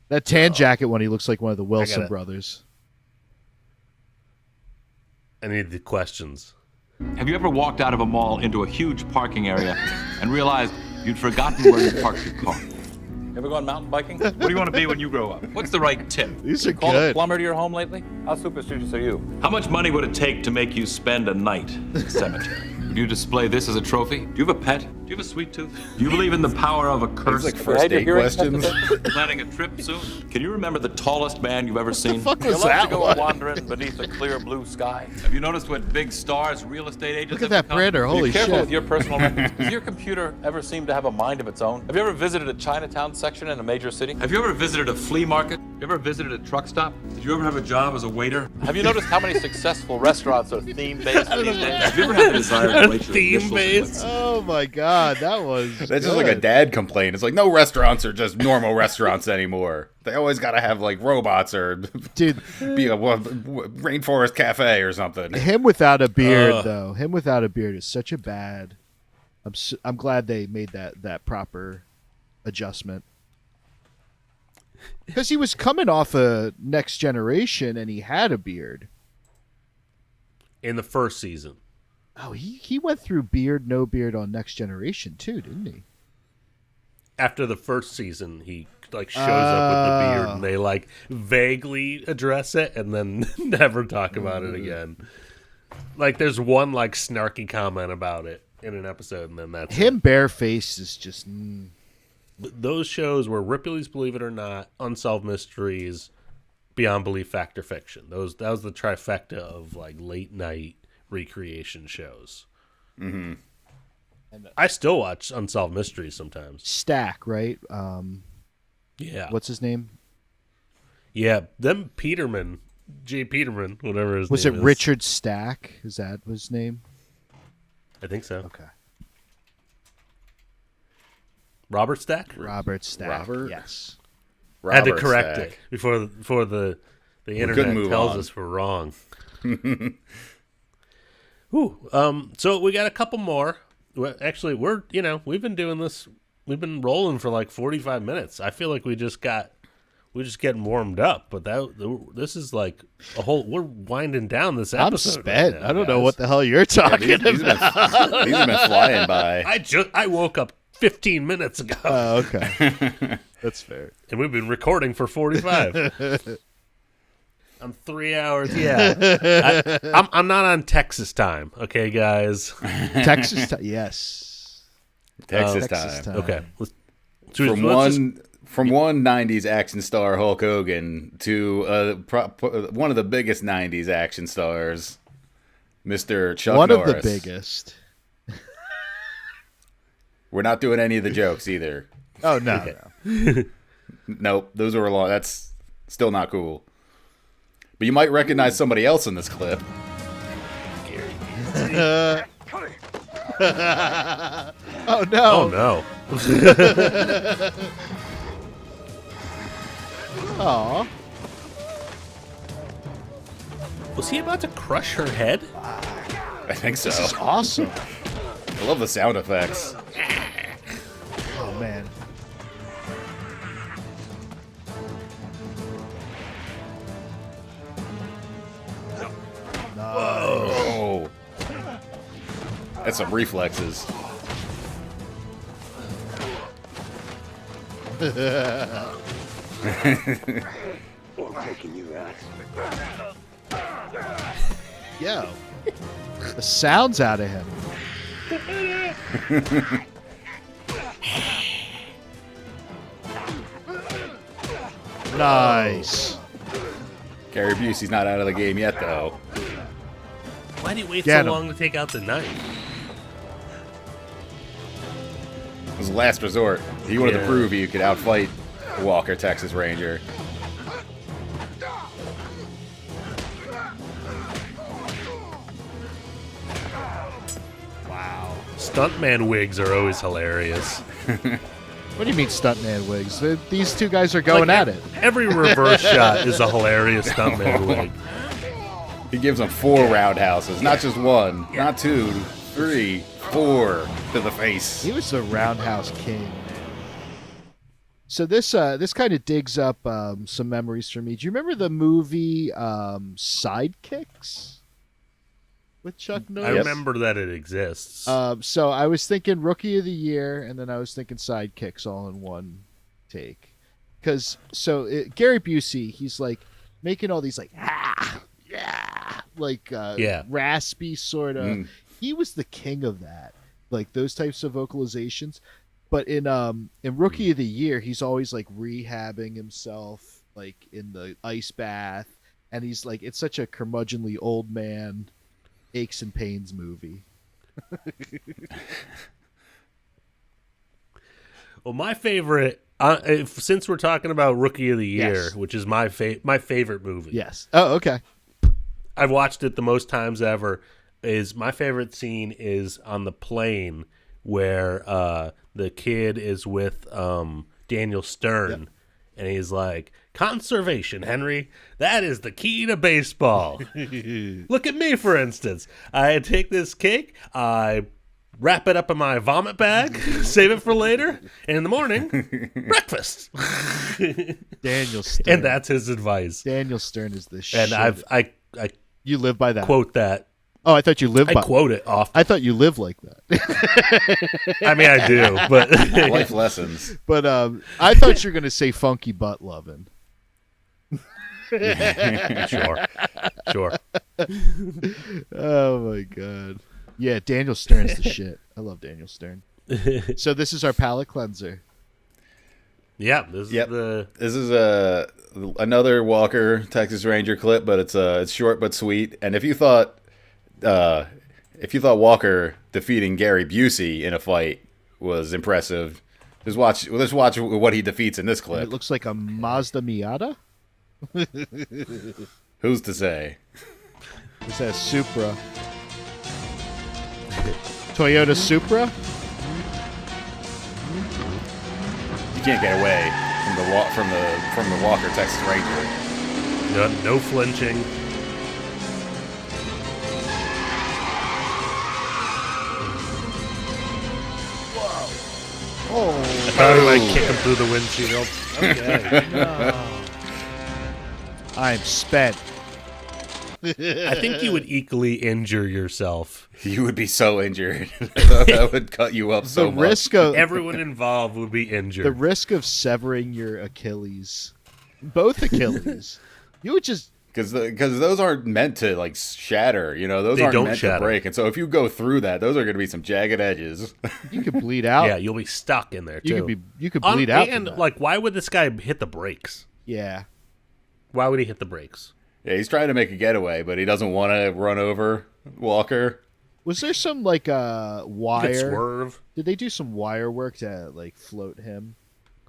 That tan jacket one, he looks like one of the Wilson brothers. I need the questions. Have you ever walked out of a mall into a huge parking area and realized you'd forgotten where you parked your car? Ever gone mountain biking? What do you want to be when you grow up? What's the right tip? These are Call good. a plumber to your home lately? How superstitious are you? How much money would it take to make you spend a night in the cemetery? Would you display this as a trophy? Do you have a pet? Do you have a sweet tooth? Do you believe in the power of a curse? Like first date questions. Planning a trip soon? Can you remember the tallest man you've ever seen? What the fuck was you love that to go one? wandering beneath a clear blue sky? Have you noticed what big stars real estate agents Look have at that become? printer, holy Be careful shit. with your personal records. Does your computer ever seem to have a mind of its own? Have you ever visited a Chinatown section in a major city? Have you ever visited a flea market? Have you ever visited a truck stop? Did you ever have a job as a waiter? Have you noticed how many successful restaurants are theme-based these days? Have you ever had the desire to rate your Theme-based? Oh my god, that was That's just like a dad complaint. It's like, no restaurants are just normal restaurants anymore. They always got to have like robots or dude be a rainforest cafe or something. Him without a beard though. Him without a beard is such a bad. I'm glad they made that proper adjustment. Because he was coming off a Next Generation and he had a beard. In the first season. Oh, he went through beard, no beard on Next Generation too, didn't he? After the first season, he like shows up with the beard, and they like vaguely address it, and then never talk about it again. Like there's one like snarky comment about it in an episode, and then that's him it. Bareface is just. Those shows were Ripley's Believe It or Not, Unsolved Mysteries, Beyond Belief, Fact or Fiction. That was the trifecta of like late night recreation shows. Mm-hmm. I still watch Unsolved Mysteries sometimes. Stack, right? Yeah. What's his name? Yeah, them Peterman, J. Peterman, whatever his was name it is. Richard Stack? Is that his name? I think so. Okay. Robert Stack? Robert Stack. Robert? Yes. I had to Robert correct Stack. it before the internet couldn't move tells on. us we're wrong. Ooh, so we got a couple more. Actually, we've been doing this. We've been rolling for like 45 minutes. I feel like we're just getting warmed up. But this is like a whole. We're winding down this episode. I'm spent. Right now, I don't know guys. what the hell you're talking about. These have been flying by. I woke up 15 minutes ago. Oh, okay. That's fair. And we've been recording for 45. I'm 3 hours. Yeah, I'm not on Texas time. Okay, guys. Texas time. Yes. Texas Texas time. Okay. From one 90s action star Hulk Hogan to one of the biggest 90s action stars, Mr. Chuck One Norris. of the biggest. We're not doing any of the jokes either. Oh, no. Okay. No. Nope, those are a lot. That's still not cool. But you might recognize somebody else in this clip. Oh, no. Oh, no. Aw. Was he about to crush her head? I think so. This is awesome. I love the sound effects. Oh, man. Oh. That's some reflexes. Yo. The sounds out of him. Nice. Gary Busey's not out of the game yet, though. Why did he wait Get so him. long to take out the knife? It was last resort. He wanted to Yeah. prove he could outfight Walker, Texas Ranger. Wow. Stuntman wigs are always hilarious. What do you mean stuntman wigs? These two guys are going Like, at it. Every reverse shot is a hilarious stuntman wig. He gives them 4 roundhouses, not just 1, not 2, 3, 4 to the face. He was the roundhouse king. So this kind of digs up some memories for me. Do you remember the movie Sidekicks with Chuck I Norris? remember that it exists. So I was thinking Rookie of the Year, and then I was thinking Sidekicks all in one take. Because Gary Busey, he's like making all these like raspy sort of. He was the king of that, like those types of vocalizations. But in Rookie of the Year, he's always like rehabbing himself, like in the ice bath, and he's like, it's such a curmudgeonly old man aches and pains movie. Well, my favorite, since we're talking about Rookie of the Year, Yes. which is my favorite movie. Yes. Oh, okay. I've watched it the most times ever. Is my favorite scene is on the plane where the kid is with Daniel Stern, and he's like, "Conservation, Henry. That is the key to baseball. Look at me, for instance. I take this cake, I wrap it up in my vomit bag, save it for later, and in the morning, breakfast." Daniel Stern. And that's his advice. Daniel Stern is the shit. And I you live by that. quote that Oh, I thought you lived. I quote it often. I thought you live like that. I mean, I do, but life lessons. But I thought you were gonna say funky butt loving. Sure. Oh my god. Yeah, Daniel Stern's the shit. I love Daniel Stern. So this is our palate cleanser. Yeah, this is another Walker Texas Ranger clip, but it's short but sweet. And if you thought Walker defeating Gary Busey in a fight was impressive, just watch what he defeats in this clip. It looks like a Mazda Miata. Who's to say? Is that Supra? Toyota Supra? You can't get away from the Walker Texas Ranger. No flinching. Whoa! Oh! I thought he might kick him through the windshield. Okay. No. I'm spent. I think you would equally injure yourself. You would be so injured. That would cut you up so much. Everyone involved would be injured. The risk of severing your Achilles, both Achilles, you would just because those aren't meant to like shatter. You know, those they aren't don't meant shatter. to break. And so if you go through that, those are going to be some jagged edges. You could bleed out. Yeah, you'll be stuck in there too. You could bleed out. And like, why would this guy hit the brakes? Yeah. Why would he hit the brakes? Yeah, he's trying to make a getaway, but he doesn't want to run over Walker. Was there some like wire swerve? Did they do some wire work to like float him?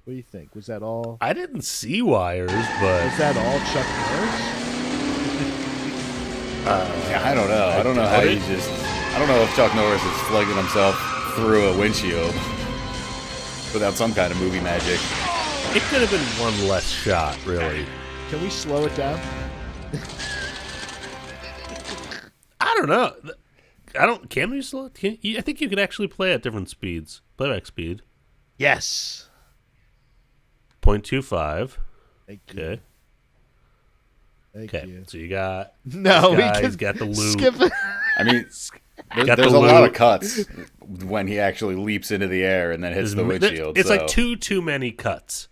What do you think? Was that all? I didn't see wires, but was that all Chuck Norris? Yeah, I don't know. I don't know how you just. I don't know if Chuck Norris is slugging himself through a windshield without some kind of movie magic. It could have been one less shot, really. Can we slow it down? I don't know. Can we slow it? I think you could actually play at different speeds. Playback speed. Yes. 0.25. Thank you. Okay. Thank you. So you got he's got the loop. Skip it. I mean, there's a lot of cuts when he actually leaps into the air and then hits the windshield. It's like too many cuts.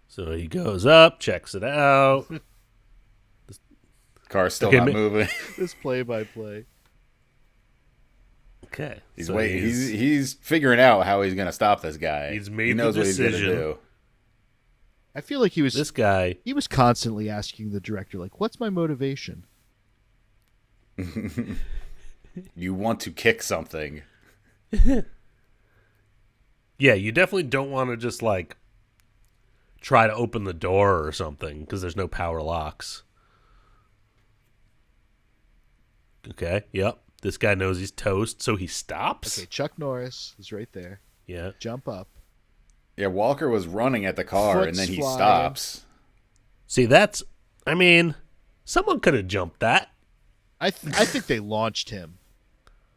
So he goes up, checks it out. Car's still not moving. This play-by-play. Okay. He's figuring out how he's going to stop this guy. He's made he knows the decision. What he's going to do. I feel like this guy. He was constantly asking the director, like, "What's my motivation?" You want to kick something. Yeah, you definitely don't want to just like try to open the door or something because there's no power locks. Okay, yep. This guy knows he's toast, so he stops. Okay, Chuck Norris is right there. Yeah. Jump up. Yeah, Walker was running at the car, and then he stops. See, someone could have jumped that. I think they launched him.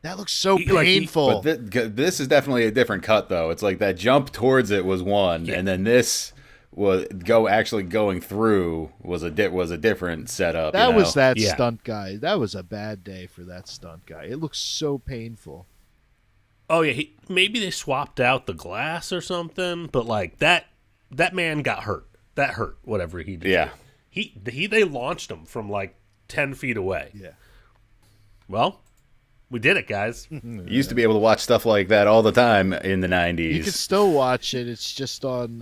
That looks so painful. But this is definitely a different cut, though. It's like that jump towards it was one, and then this was going through was a different setup. That was that stunt guy. That was a bad day for that stunt guy. It looks so painful. Oh yeah, maybe they swapped out the glass or something, but like that man got hurt. That hurt. Whatever he did. Yeah. They launched him from like 10 feet away. Yeah. Well, we did it, guys. You used to be able to watch stuff like that all the time in the 90s. You can still watch it. It's just on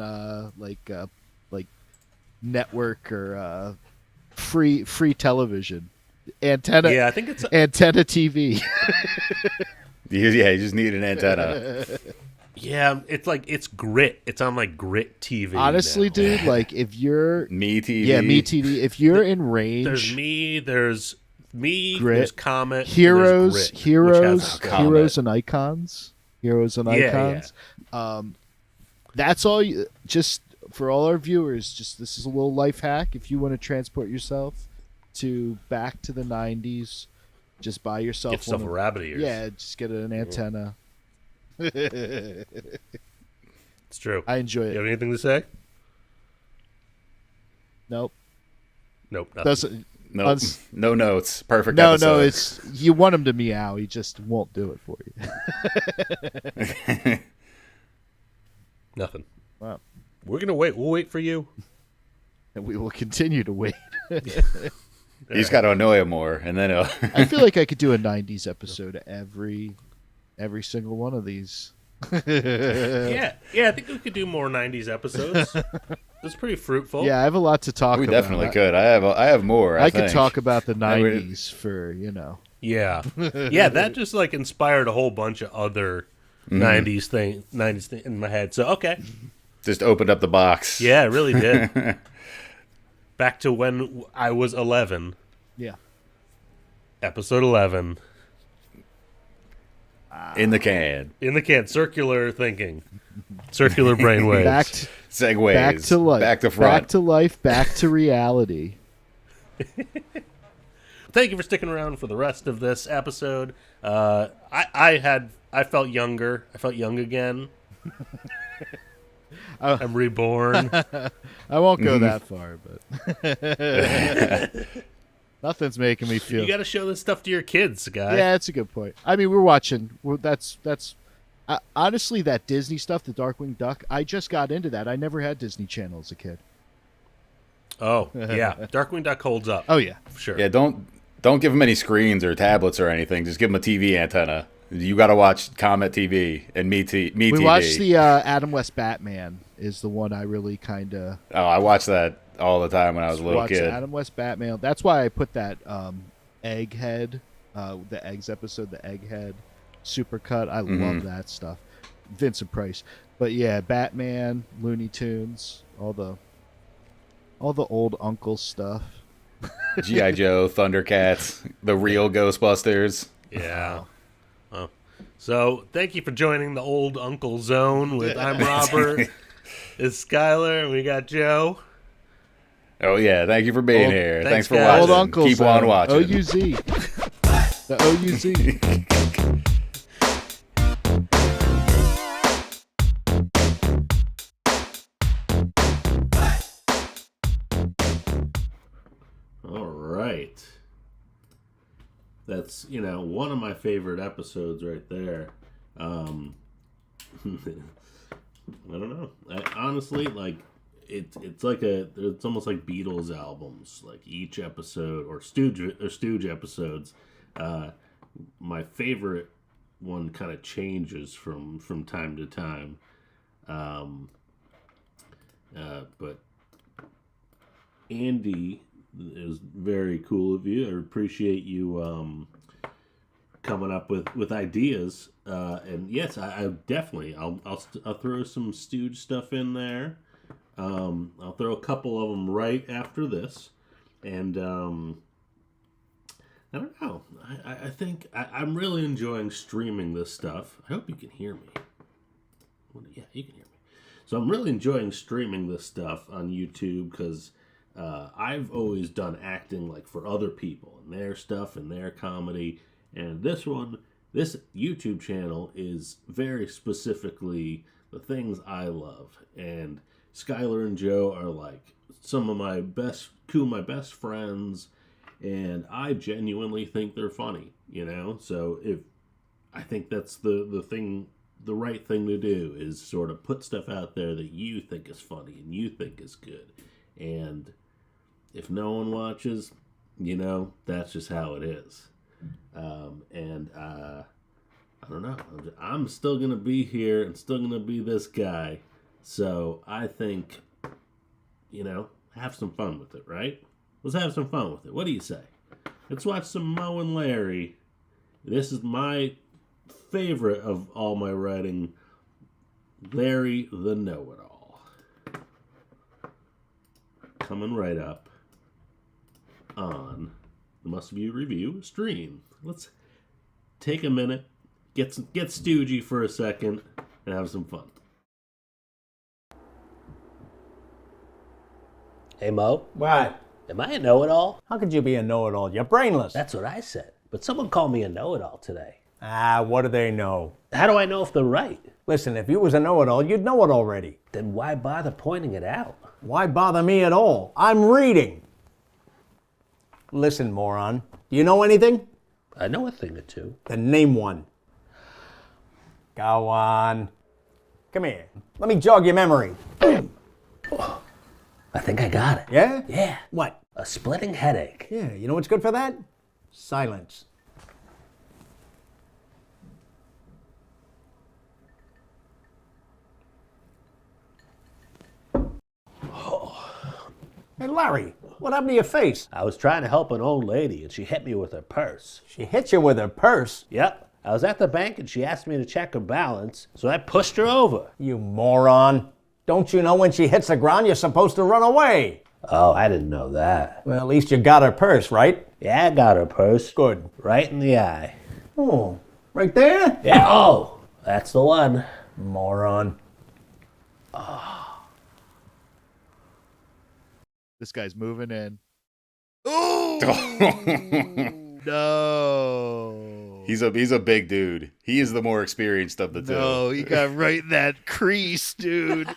like network or free television. Antenna. Yeah, I think it's Antenna TV. Yeah, you just need an antenna. Yeah, it's Grit. It's on like Grit TV. Honestly, now. dude, like if you're Me TV. Yeah, Me TV. If you're in range, there's me, Grit, there's Comet, Heroes, Heroes and Icons. That's all you, just for all our viewers, this is a little life hack. If you want to transport yourself back to the 90s, just buy yourself get yourself a rabbit ears. Yeah, just get an antenna. It's true. I enjoy it. You have anything to say? Nope. Nothing. No, no notes. Perfect. No, episode. no, it's you want him to meow. He just won't do it for you. Nothing. Wow. We're gonna wait. We'll wait for you, and we will continue to wait. He's got to annoy him more, and then I feel like I could do a '90s episode every single one of these. yeah. I think we could do more '90s episodes. It's pretty fruitful. Yeah, I have a lot to talk about. We definitely could. I have more. I could think. talk about the '90s for Yeah, yeah. That just like inspired a whole bunch of other '90s thing in my head. So okay, just opened up the box. Yeah, it really did. Back to when I was 11. Yeah. Episode 11. In the can. In the can. Circular thinking. Circular brainwaves. Segways. Back to life. Back to front. Back to life. Back to reality. Thank you for sticking around for the rest of this episode. I felt younger. I felt young again. I'm reborn. I won't go that far, but nothing's making me feel. You got to show this stuff to your kids, guy. Yeah, that's a good point. I mean, we're watching. That's honestly that Disney stuff, the Darkwing Duck. I just got into that. I never had Disney Channel as a kid. Oh yeah, Darkwing Duck holds up. Oh yeah, sure. Yeah, don't give them any screens or tablets or anything. Just give them a TV antenna. You got to watch Comet TV and Me TV. We watched the Adam West Batman. Is the one I really kind of. Oh, I watched that all the time when I was a little kid. Adam West Batman. That's why I put that Egghead, the Eggs episode, the Egghead supercut. I love that stuff. Vincent Price. But yeah, Batman, Looney Tunes, all the old uncle stuff. G.I. Joe, Thundercats, the real Ghostbusters. Yeah. Oh. So thank you for joining the Old Uncle Zone with I'm Robert. It's Schuyler, and we got Joe. Oh, yeah. Thank you for being here. Thanks for guys. watching. Old Uncle Keep Zone. on watching. OUZ. The OUZ. All right. That's, one of my favorite episodes right there. I don't know. Honestly, like it's like it's almost like Beatles albums. Like each episode or Stooge episodes. My favorite one kind of changes from time to time. But Andy, it was very cool of you. I appreciate you coming up with ideas. And yes, I definitely I'll throw some Stooge stuff in there. I'll throw a couple of them right after this, and I don't know. I think I'm really enjoying streaming this stuff. I hope you can hear me. Yeah, you can hear me. So I'm really enjoying streaming this stuff on YouTube because I've always done acting like for other people and their stuff and their comedy. And this YouTube channel is very specifically the things I love. And Schuyler and Joe are like two of my best friends. And I genuinely think they're funny, So I think that's the right thing to do is sort of put stuff out there that you think is funny and you think is good. And if no one watches, that's just how it is. I don't know. I'm still going to be here and still going to be this guy. So I think, have some fun with it, right? Let's have some fun with it. What do you say? Let's watch some Moe and Larry. This is my favorite of all my writing, Larry the Know-It-All. Coming right up on the Must View Review stream. Let's take a minute, get stoogey for a second, and have some fun. Hey, Mo. What? Am I a know-it-all? How could you be a know-it-all? You're brainless. That's what I said. But someone called me a know-it-all today. What do they know? How do I know if they're right? Listen, if you was a know-it-all, you'd know it already. Then why bother pointing it out? Why bother me at all? I'm reading. Listen, moron. Do you know anything? I know a thing or two. Then name one. Go on. Come here. Let me jog your memory. I think I got it. Yeah? Yeah. What? A splitting headache. Yeah, you know what's good for that? Silence. Hey, Larry, what happened to your face? I was trying to help an old lady, and she hit me with her purse. She hit you with her purse? Yep. I was at the bank, and she asked me to check her balance, so I pushed her over. You moron. Don't you know when she hits the ground, you're supposed to run away? Oh, I didn't know that. Well, at least you got her purse, right? Yeah, I got her purse. Good. Right in the eye. Oh, right there? Yeah. Oh, that's the one. Moron. This guy's moving in. Oh no! He's a big dude. He is the more experienced of the two. No, he got right in that crease, dude.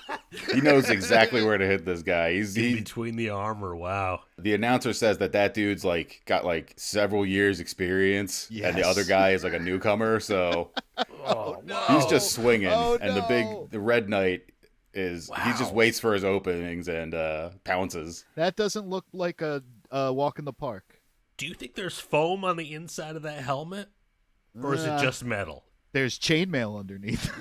He knows exactly where to hit this guy. He's between the armor. Wow. The announcer says that dude's got several years experience, and the other guy is like a newcomer. So he's just swinging, and the Red Knight is he just waits for his openings and pounces. That doesn't look like a walk in the park. Do you think there's foam on the inside of that helmet? Or is it just metal? There's chainmail underneath.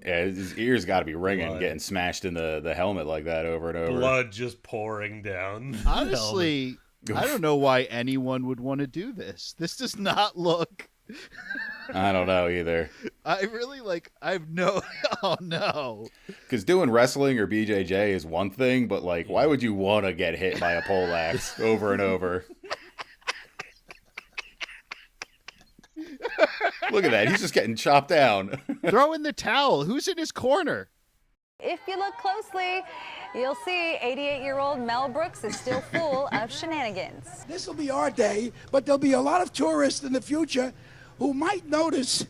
Yeah, his ears got to be ringing, getting smashed in the helmet like that over and over. Blood just pouring down. Honestly, I don't know why anyone would want to do this. This does not look... I don't know either. I really I've no... Oh, no. Because doing wrestling or BJJ is one thing, but why would you want to get hit by a poleaxe over and over? Look at that. He's just getting chopped down. Throw in the towel. Who's in his corner? If you look closely, you'll see 88-year-old Mel Brooks is still full of shenanigans. This will be our day, but there'll be a lot of tourists in the future who might notice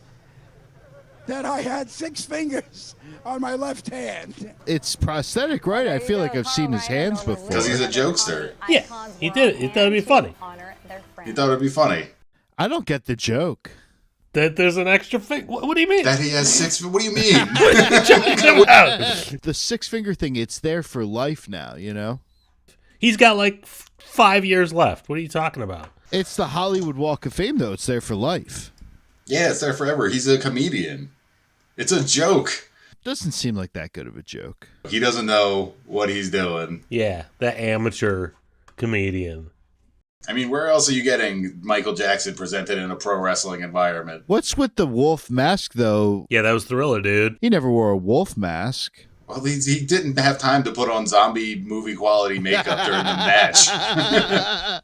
that I had 6 fingers on my left hand. It's prosthetic, right? I feel like I've seen his hands before. Because he's a jokester. Yeah, he did it. He thought it'd be funny. He thought it'd be funny. I don't get the joke. That there's an extra finger. What do you mean? That he has 6. What do you mean? The 6-finger thing, it's there for life now, you know? He's got 5 years left. What are you talking about? It's the Hollywood Walk of Fame, though. It's there for life. Yeah, it's there forever. He's a comedian. It's a joke. Doesn't seem like that good of a joke. He doesn't know what he's doing. Yeah, that amateur comedian. I mean, where else are you getting Michael Jackson presented in a pro wrestling environment? What's with the wolf mask, though? Yeah, that was Thriller, dude. He never wore a wolf mask. Well, he didn't have time to put on zombie movie quality makeup during the match.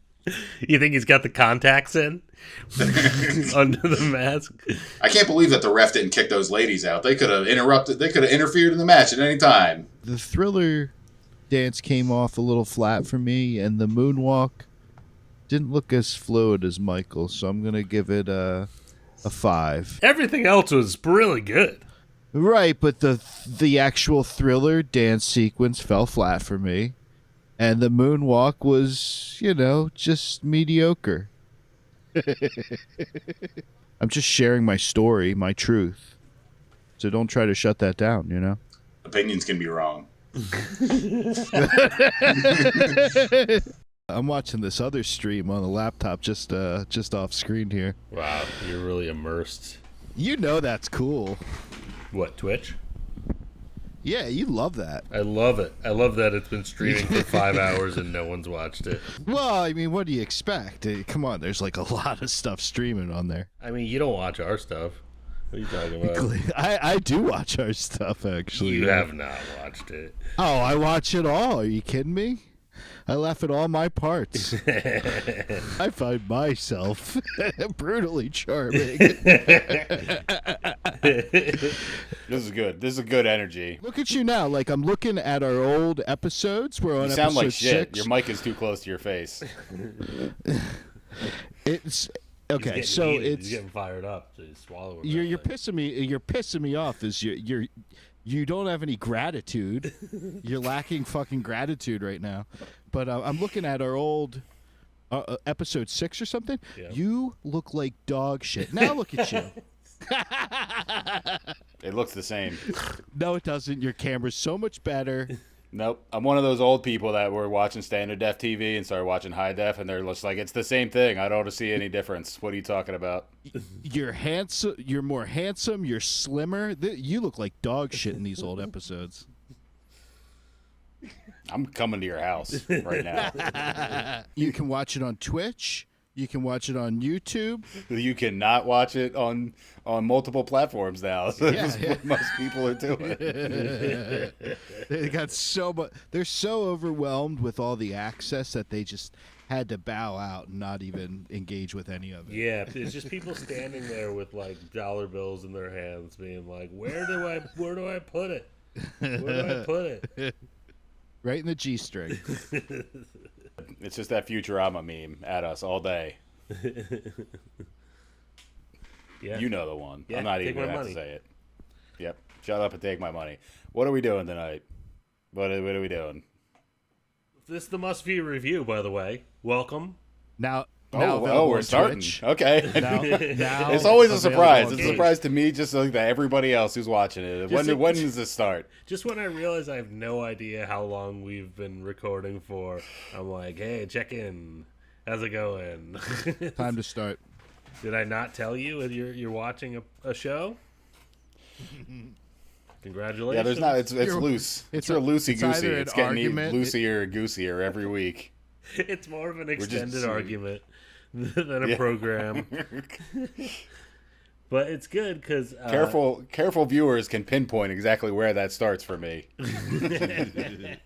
You think he's got the contacts in under the mask? I can't believe that the ref didn't kick those ladies out. They could have interrupted. They could have interfered in the match at any time. The Thriller dance came off a little flat for me, and the moonwalk didn't look as fluid as Michael, so I'm going to give it a 5. Everything else was really good. Right, but the actual Thriller dance sequence fell flat for me. And the moonwalk was, just mediocre. I'm just sharing my story, my truth. So don't try to shut that down, Opinions can be wrong. I'm watching this other stream on the laptop just off screen here. Wow, you're really immersed. You know that's cool. What, Twitch? Yeah, you love that. I love it. I love that it's been streaming for 5 hours and no one's watched it. Well, I mean, what do you expect? Come on, there's a lot of stuff streaming on there. I mean, you don't watch our stuff. What are you talking about? I do watch our stuff, actually. You have not watched it. Oh, I watch it all. Are you kidding me? I laugh at all my parts. I find myself brutally charming. This is good. This is good energy. Look at you now. I'm looking at our old episodes. We're on you sound episode like shit. 6. Your mic is too close to your face. It's okay. He's getting fired up. So he's swallowing. You're pissing me. You're pissing me off. Is you're You don't have any gratitude. You're lacking fucking gratitude right now. But I'm looking at our old episode 6 or something. Yeah. You look like dog shit. Now look at you. It looks the same. No, it doesn't. Your camera's so much better. Nope. I'm one of those old people that were watching standard def TV and started watching high def, and they're just like, it's the same thing. I don't see any difference. What are you talking about? You're handsome. You're more handsome. You're slimmer. You look like dog shit in these old episodes. I'm coming to your house right now. You can watch it on Twitch. You can watch it on YouTube. You cannot watch it on multiple platforms now. So that's what most people are doing. They got so much. They're so overwhelmed with all the access that they just had to bow out and not even engage with any of it. Yeah, it's just people standing there with like dollar bills in their hands, being like, "Where do I put it? Where do I put it?" Right in the G-string. It's just that Futurama meme at us all day. Yeah. You know the one. Yeah, I'm not take even going my to have money. to say it. Yep. Shut up and take my money. What are we doing tonight? What are we doing? This is the must-view review, by the way. Welcome. Now we're starting. Twitch. Okay. Now it's always a surprise. available It's a surprise to me, just like that everybody else who's watching it. When does this start? Just when I realize I have no idea how long we've been recording for, I'm like, hey, check in. How's it going? Time to start. Did I not tell you you're watching a show? Congratulations. Yeah, there's not. It's loose. It's real loosey goosey. It's getting loosier and goosier every week. It's more of an extended argument than a program. But it's good because careful viewers can pinpoint exactly where that starts for me. And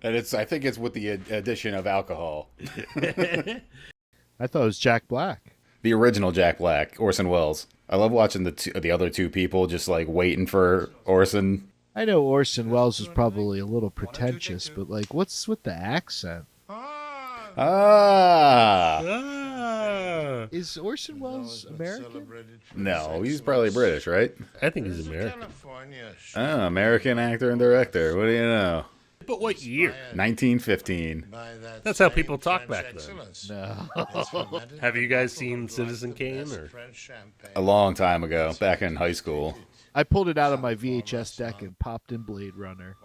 I think it's with the addition of alcohol. I thought it was Jack Black. The original Jack Black, Orson Welles. I love watching the other two people just like waiting for Orson. I know Orson Welles is probably a little pretentious, but like, what's with the accent? Is Orson Welles American? No, he's probably British, right? I think he's American. American actor and director. What do you know? But what year? 1915. That's how people talk back then. No. Have you guys seen Citizen Kane? Or? A long time ago, back in high school. I pulled it out of my VHS deck and popped in Blade Runner.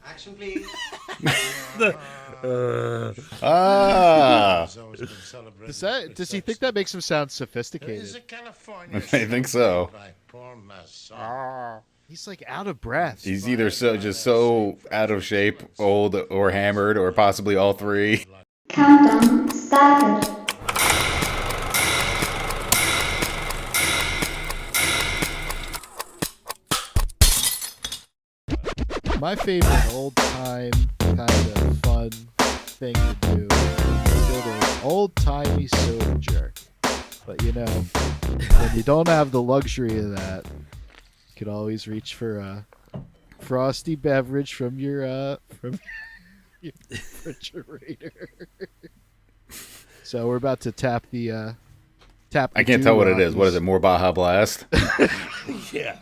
Action, please. Does he think that makes him sound sophisticated? I think so. He's like out of breath. He's either so out of shape, old, or hammered, or possibly all three. Countdown started. My favorite old-time kind of fun thing to do is go to an old-timey soda jerk. But you know, when you don't have the luxury of that, you can always reach for a frosty beverage from your refrigerator. So we're about to tap the I can't tell what it is. What is it? More Baja Blast? Yeah.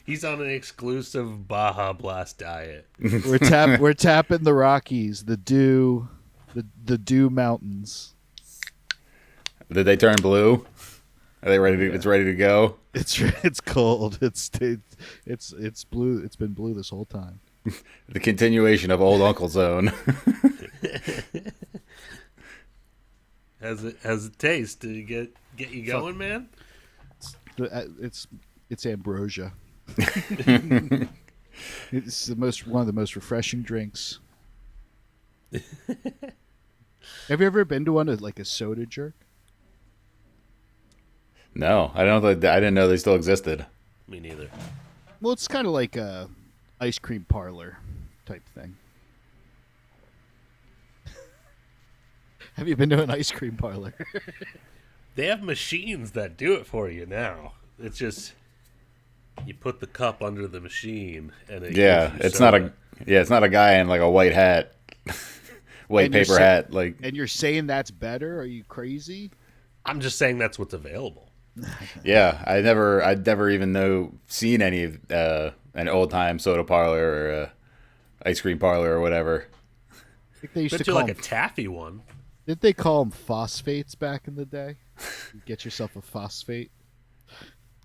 He's on an exclusive Baja Blast diet. We're tapping the Rockies, the Dew Mountains. Did they turn blue? Are they ready? It's ready to go. It's cold. It's blue. It's been blue this whole time. The continuation of Old Uncle Zone. How's it taste? Did it get you going, man? It's ambrosia. It's one of the most refreshing drinks. Have you ever been to one like a soda jerk? No, I didn't know they still existed. Me neither. Well, it's kind of like a ice cream parlor type thing. Have you been to an ice cream parlor? They have machines that do it for you now. It's just you put the cup under the machine, and it's not a guy in like a white hat, white paper hat. Like, and you're saying that's better? Are you crazy? I'm just saying that's what's available. Yeah, I'd never even seen any of an old time soda parlor or ice cream parlor or whatever. I think they used Bet to you call like a taffy one. Didn't they call them phosphates back in the day? You get yourself a phosphate.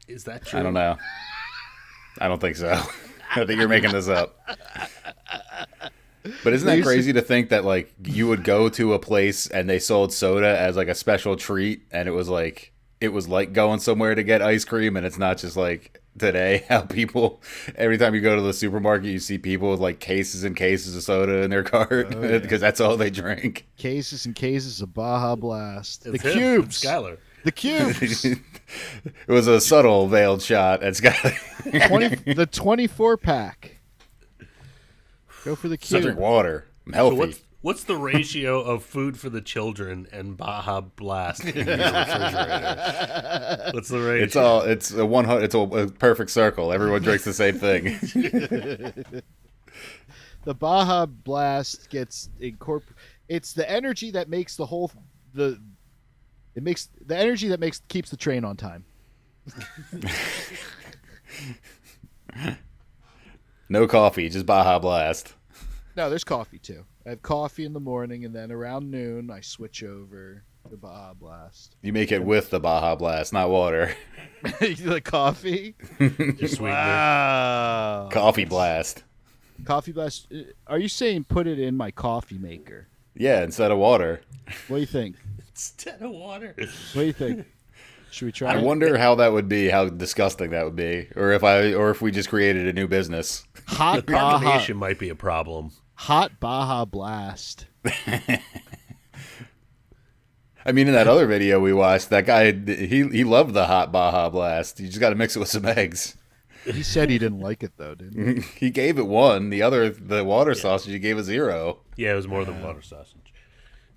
Is that true? I don't know. I don't think so. I think you're making this up. But isn't that crazy to think that like you would go to a place and they sold soda as like a special treat, and it was like going somewhere to get ice cream, and it's not just like today how people every time you go to the supermarket you see people with like cases and cases of soda in their cart because that's all they drink. Cases and cases of Baja Blast. It's the him. cubes. It's Schuyler. The cubes. It was a subtle veiled shot at Schuyler. The 24 pack. Go for the cube. Drink water. I'm healthy. So what's the ratio of food for the children and Baja Blast in your refrigerator? What's the ratio? It's a 100. It's a perfect circle. Everyone drinks the same thing. The Baja Blast gets incorporated. It's the energy that makes keeps the train on time. No coffee, just Baja Blast. No, there's coffee too. I have coffee in the morning, and then around noon I switch over to Baja Blast. You make it with the Baja Blast, not water. The coffee? Just Wow. Coffee Blast. Coffee Blast. Are you saying put it in my coffee maker? Yeah, instead of water. What do you think? Instead of water. What do you think? Should we try I it? wonder how that would be, how disgusting that would be, or if we just created a new business. Hot The Baja. carbonation might be a problem. Hot Baja Blast. I mean, in that other video we watched, that guy, he loved the hot Baja Blast. You just got to mix it with some eggs. He said he didn't like it though, didn't he? He gave it 1. The water sausage, he gave a 0. Yeah, it was more than water sausage.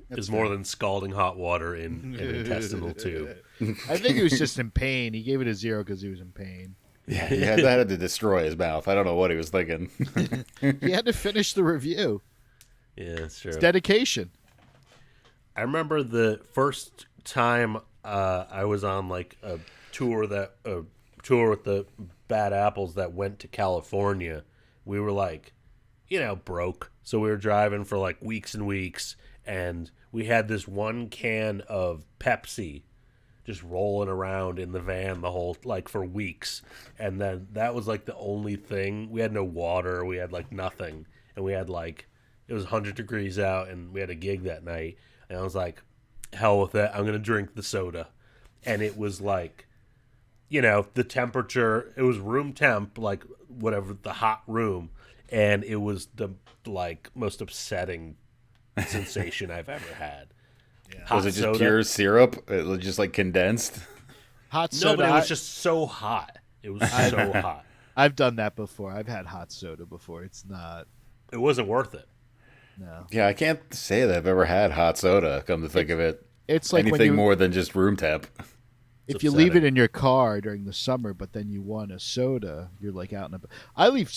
It was more than scalding hot water in an intestinal tube. I think he was just in pain. He gave it a 0 because he was in pain. Yeah, he had to destroy his mouth. I don't know what he was thinking. He had to finish the review. Yeah, that's true. It's dedication. I remember the first time I was on like a tour with the Bad Apples that went to California. We were like, broke. So we were driving for like weeks and weeks, and we had this one can of Pepsi just rolling around in the van for weeks. And then that was like the only thing. We had no water, we had like nothing. And we had it was 100 degrees out, and we had a gig that night. And I was like, hell with it, I'm going to drink the soda. And it was like, the temperature, it was room temp, like whatever, the hot room. And it was the most upsetting sensation I've ever had. Yeah. Was it just pure syrup? It was just like condensed? Hot soda. No, but it was just so hot. It was so hot. I've done that before. I've had hot soda before. It wasn't worth it. No. Yeah, I can't say that I've ever had hot soda, come to think of it. It's like anything more than just room temp. If you leave it in your car during the summer, but then you want a soda, you're like out and about. I leave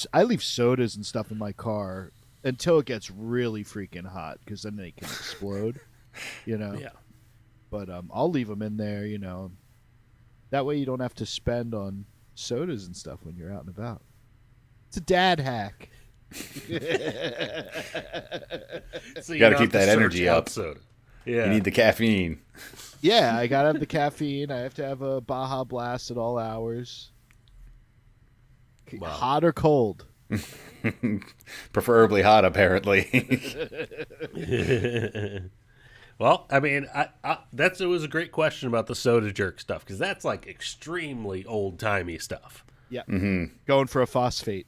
sodas and stuff in my car until it gets really freaking hot, because then they can explode. Yeah. But I'll leave them in there. That way you don't have to spend on sodas and stuff when you're out and about. It's a dad hack. So you got to keep that energy up. Soda. Yeah. You need the caffeine. Yeah, I gotta have the caffeine. I have to have a Baja Blast at all hours. Wow. Hot or cold? Preferably hot, apparently. Well, I mean, it was a great question about the soda jerk stuff, because that's like extremely old timey stuff. Yeah, Going for a phosphate.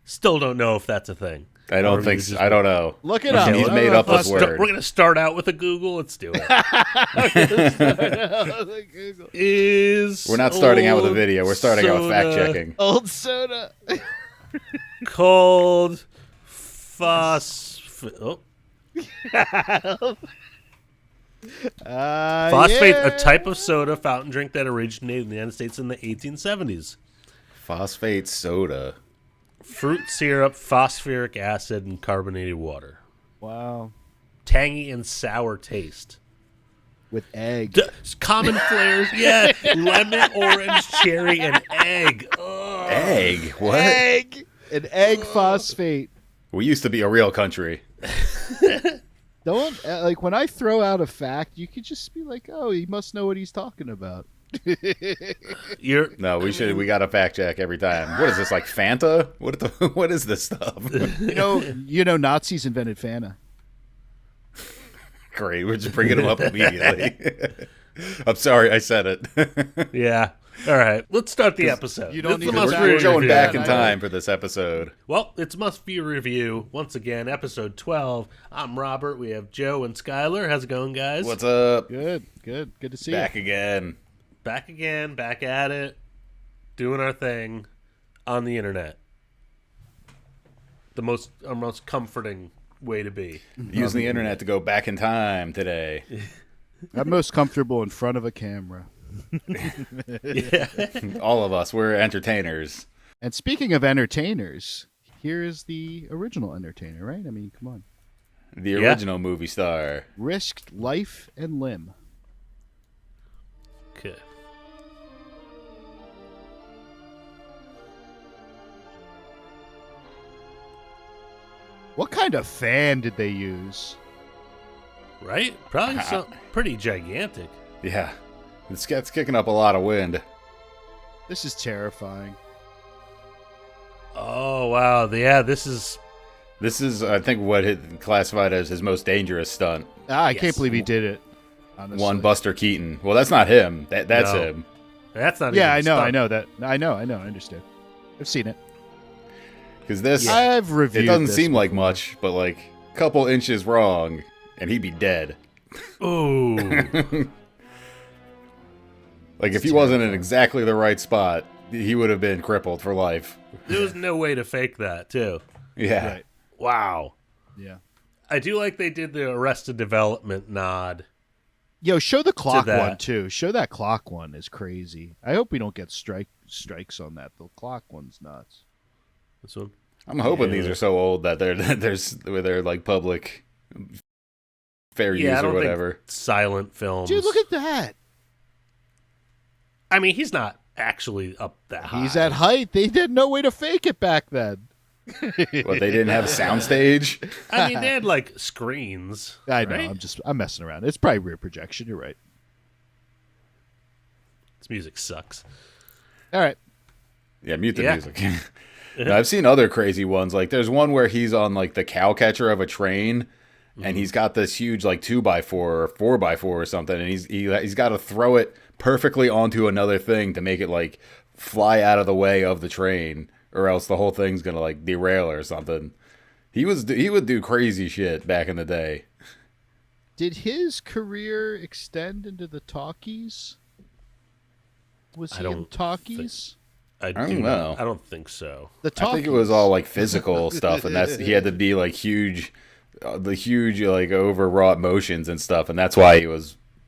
Still don't know if that's a thing. I don't think so. I don't know. Look it up. He's made up this word. We're going to start out with a Google. Let's do it. We're not starting out with a video. We're starting out with fact checking. Old soda. Called phosphate. Oh. Phosphate, a type of soda fountain drink that originated in the United States in the 1870s. Phosphate soda. Fruit syrup, phosphoric acid, and carbonated water. Wow. Tangy and sour taste. with egg. Common flavors, yeah. Lemon, orange, cherry, and egg. Ugh. Egg? What? Egg. An egg phosphate. We used to be a real country. Don't like when I throw out a fact, you could just be like, "Oh, he must know what he's talking about." No, we got to fact check every time. What is this, like Fanta? What is this stuff? You know, Nazis invented Fanta. Great, we're just bringing them up immediately. I'm sorry, I said it. Yeah. All right, let's start the episode. You don't need we're going back in time for this episode. Well, it's Must View Review. Once again, episode 12. I'm Robert. We have Joe and Schuyler. How's it going, guys? What's up? Good to see you. Back again. Back at it, doing our thing on the internet. Our most comforting way to be. Using the internet to go back in time today. I'm most comfortable in front of a camera. Yeah. All of us, we're entertainers. And speaking of entertainers, here is the original entertainer, right? I mean, come on. The original movie star. Risked life and limb. Okay. What kind of fan did they use? Right? Probably something pretty gigantic. Yeah. It's kicking up a lot of wind. This is terrifying. Oh, wow. Yeah, this is, I think, what it classified as his most dangerous stunt. I can't believe he did it. Honestly. One Buster Keaton. Well, that's not him. That's him. That's not. Yeah, even I know that. I know. I understand. I've seen it. Because this, I've reviewed. It doesn't this seem before. like much, but like a couple inches wrong, and he'd be dead. Ooh. Like if he wasn't in exactly the right spot, he would have been crippled for life. There was no way to fake that, too. Yeah. Right. Wow. Yeah. I do like they did the Arrested Development nod. Yo, show the clock one too. Show that clock one is crazy. I hope we don't get strikes on that. The clock one's nuts. This one. I'm hoping these are so old that they're like public fair use or whatever. Silent films. Dude, look at that. I mean, he's not actually up that high. He's at height. They had no way to fake it back then. What, they didn't have a soundstage? I mean, they had like screens. I know. Right? I'm messing around. It's probably rear projection. You're right. This music sucks. All right. Yeah, mute the music. No, I've seen other crazy ones. Like there's one where he's on like the cow catcher of a train, and he's got this huge like 2x4 or 4x4 or something, and he's got to throw it perfectly onto another thing to make it like fly out of the way of the train, or else the whole thing's gonna like derail or something. He would do crazy shit back in the day. Did his career extend into the talkies? Was he in talkies? I don't know. I don't think so. The I think it was all like physical stuff, and he had to be like huge, the huge like overwrought motions and stuff, and that's why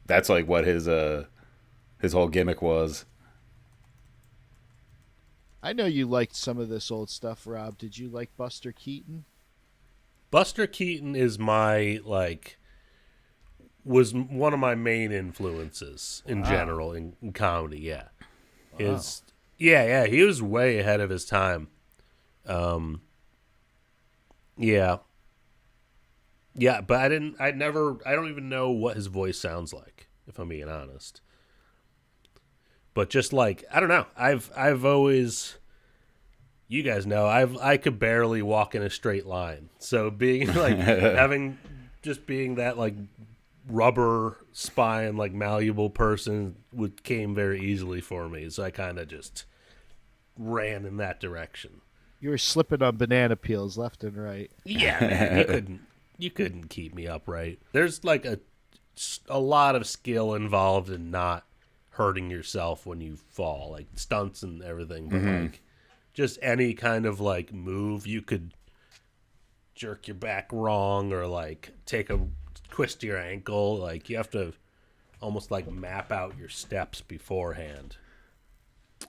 that's like what his whole gimmick was. I know you liked some of this old stuff, Rob. Did you like Buster Keaton? Buster Keaton is was one of my main influences in general in comedy. Yeah, Wow. Yeah, he was way ahead of his time. Yeah, but I don't even know what his voice sounds like, if I'm being honest. But just like, I don't know, I've always, you guys know, I could barely walk in a straight line. So being like being that like rubber spine, like malleable person came very easily for me. So I kind of just ran in that direction. You were slipping on banana peels left and right. Yeah, man, you couldn't keep me upright. There's like a lot of skill involved in not hurting yourself when you fall, like stunts and everything. But like just any kind of like move, you could jerk your back wrong or like twist your ankle. Like you have to almost like map out your steps beforehand.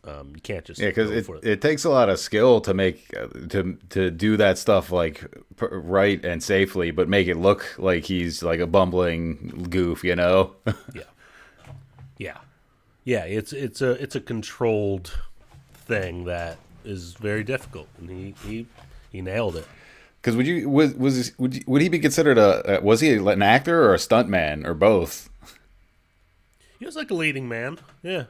You can't just because go for it takes a lot of skill to make to do that stuff like right and safely, but make it look like he's like a bumbling goof, you know? Yeah. It's a controlled thing that is very difficult, and he nailed it. Because would he be considered was he an actor or a stuntman or both? He was like a leading man, yeah.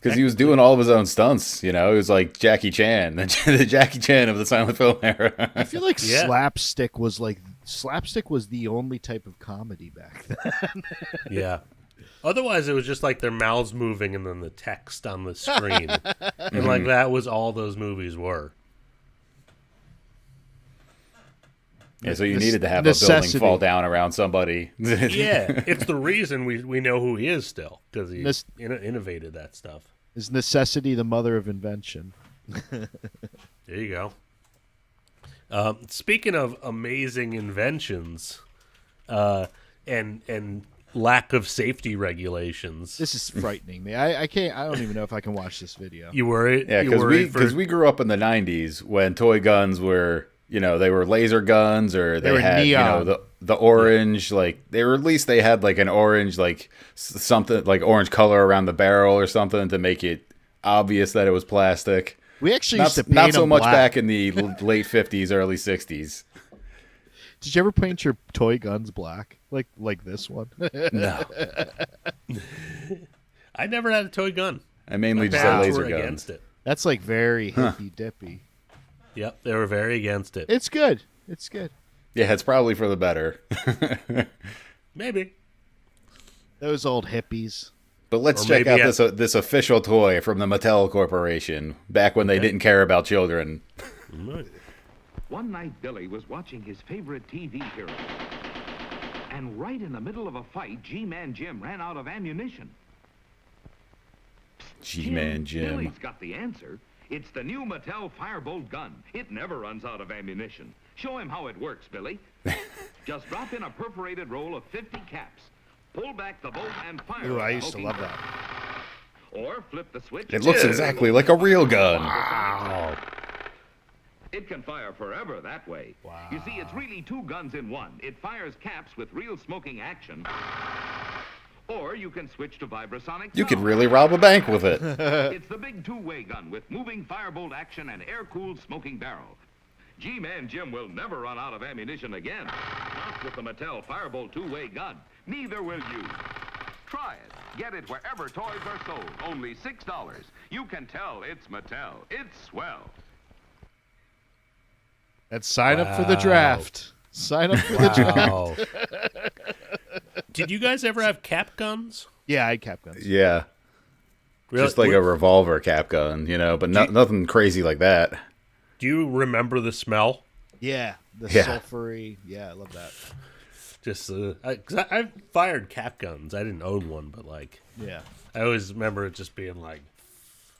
Because he was doing all of his own stunts, you know. He was like Jackie Chan, the Jackie Chan of the silent film era. I feel like slapstick was the only type of comedy back then. Yeah. Otherwise, it was just like their mouths moving and then the text on the screen, and like that was all those movies were. Yeah, so you needed to have a building fall down around somebody. Yeah, it's the reason we know who he is still, because he innovated that stuff. Is necessity the mother of invention? There you go. Speaking of amazing inventions, and lack of safety regulations, this is frightening me. I can't. I don't even know if I can watch this video. You worried? Yeah, because we grew up in the '90s when toy guns were. You know, they were laser guns, or they had neon. You know the orange, like they were at least they had like an orange, like something like orange color around the barrel or something to make it obvious that it was plastic. We actually used to paint not so much black. back in the late '50s, early '60s. Did you ever paint your toy guns black, like this one? No, I never had a toy gun. I mainly just had laser guns. Against it. That's like very hippy dippy. Yep, they were very against it. It's good. It's good. Yeah, it's probably for the better. Maybe. Those old hippies. But let's check out this official toy from the Mattel Corporation, back when they didn't care about children. One night, Billy was watching his favorite TV hero. And right in the middle of a fight, G-Man Jim ran out of ammunition. G-Man Jim. Billy's got the answer. It's the new Mattel Firebolt gun. It never runs out of ammunition. Show him how it works, Billy. Just drop in a perforated roll of 50 caps. Pull back the bolt and fire. Ooh, I used to love that. Or flip the switch. It looks exactly like a real gun. Wow. It can fire forever that way. Wow. You see, it's really two guns in one. It fires caps with real smoking action. Or you can switch to vibrasonic. You could really rob a bank with it. It's the big two-way gun with moving firebolt action and air-cooled smoking barrel. G-Man Jim will never run out of ammunition again. Not with the Mattel Firebolt two-way gun. Neither will you. Try it. Get it wherever toys are sold. Only $6. You can tell it's Mattel. It's swell. And sign up for the draft. Sign up for the draft. Did you guys ever have cap guns? Yeah, I had cap guns. Yeah. Really? Just like a revolver cap gun, you know, but nothing crazy like that. Do you remember the smell? Yeah, the sulfury. Yeah, I love that. Just, I fired cap guns. I didn't own one, but like, yeah, I always remember it just being like,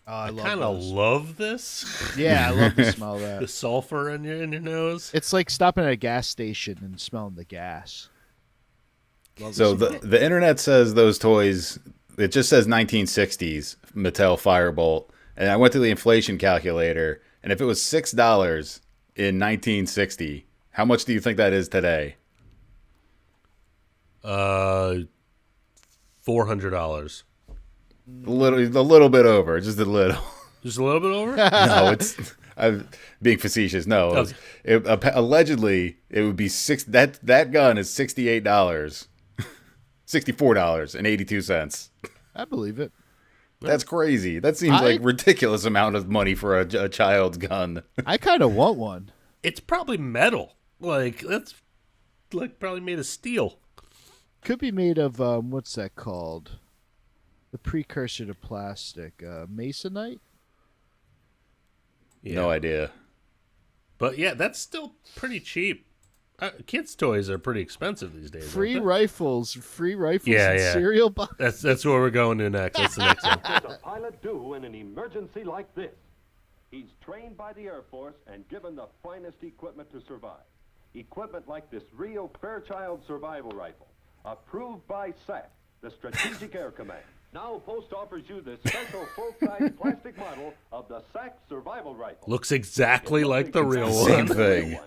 I kind of love this. Yeah, I love the smell of that. The sulfur in your nose. It's like stopping at a gas station and smelling the gas. So the internet says those toys, it just says 1960s Mattel Firebolt, and I went to the inflation calculator, and if it was $6 in 1960, how much do you think that is today? $400. A little bit over, just a little. Just a little bit over? No, I'm being facetious. No, allegedly it would be that gun is $68, $64.82. I believe it. That's crazy. That seems like ridiculous amount of money for a child's gun. I kind of want one. It's probably metal. Like that's like probably made of steel. Could be made of what's that called? The precursor to plastic, masonite. Yeah. No idea. But yeah, that's still pretty cheap. Kids' toys are pretty expensive these days. Free rifles, yeah, and yeah. cereal box. That's where we're going to next. That's the next one. What does a pilot do in an emergency like this? He's trained by the Air Force and given the finest equipment to survive. Equipment like this real Fairchild survival rifle, approved by SAC, the Strategic Air Command. Now Post offers you this special full-size plastic model of the SAC survival rifle. Looks exactly like the real Same one. thing.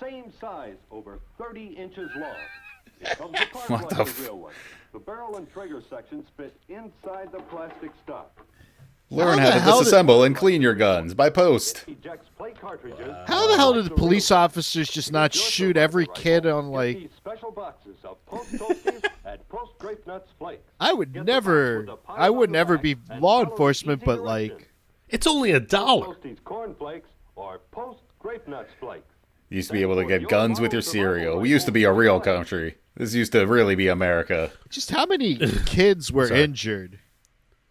Same size, over 30 inches long. It comes apart What like the the real one. The barrel and trigger sections fit inside the plastic stock. Learn how to disassemble and clean your guns by Post. How the hell did the police officers just not shoot every kid on like? Special boxes of Post Toasties and Post Grape Nuts Flakes. I would never be law enforcement, but like, it's only $1. Toasties Corn Flakes or Post Grape Nuts Flakes. You used to be able to get guns with your cereal. We used to be a real country. This used to really be America. just how many kids were injured?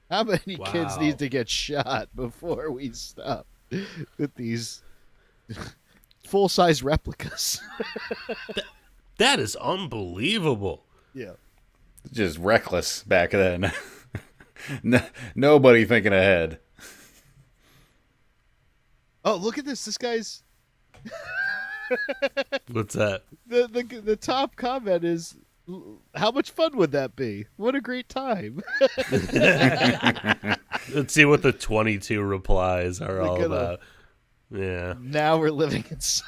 How many kids need to get shot before we stop with these full-size replicas? That is unbelievable. Yeah. Just reckless back then. Nobody thinking ahead. Oh, look at this. This guy's... What's that? The top comment is, how much fun would that be? What a great time. Let's see what the 22 replies are all about. Yeah. Now we're living inside.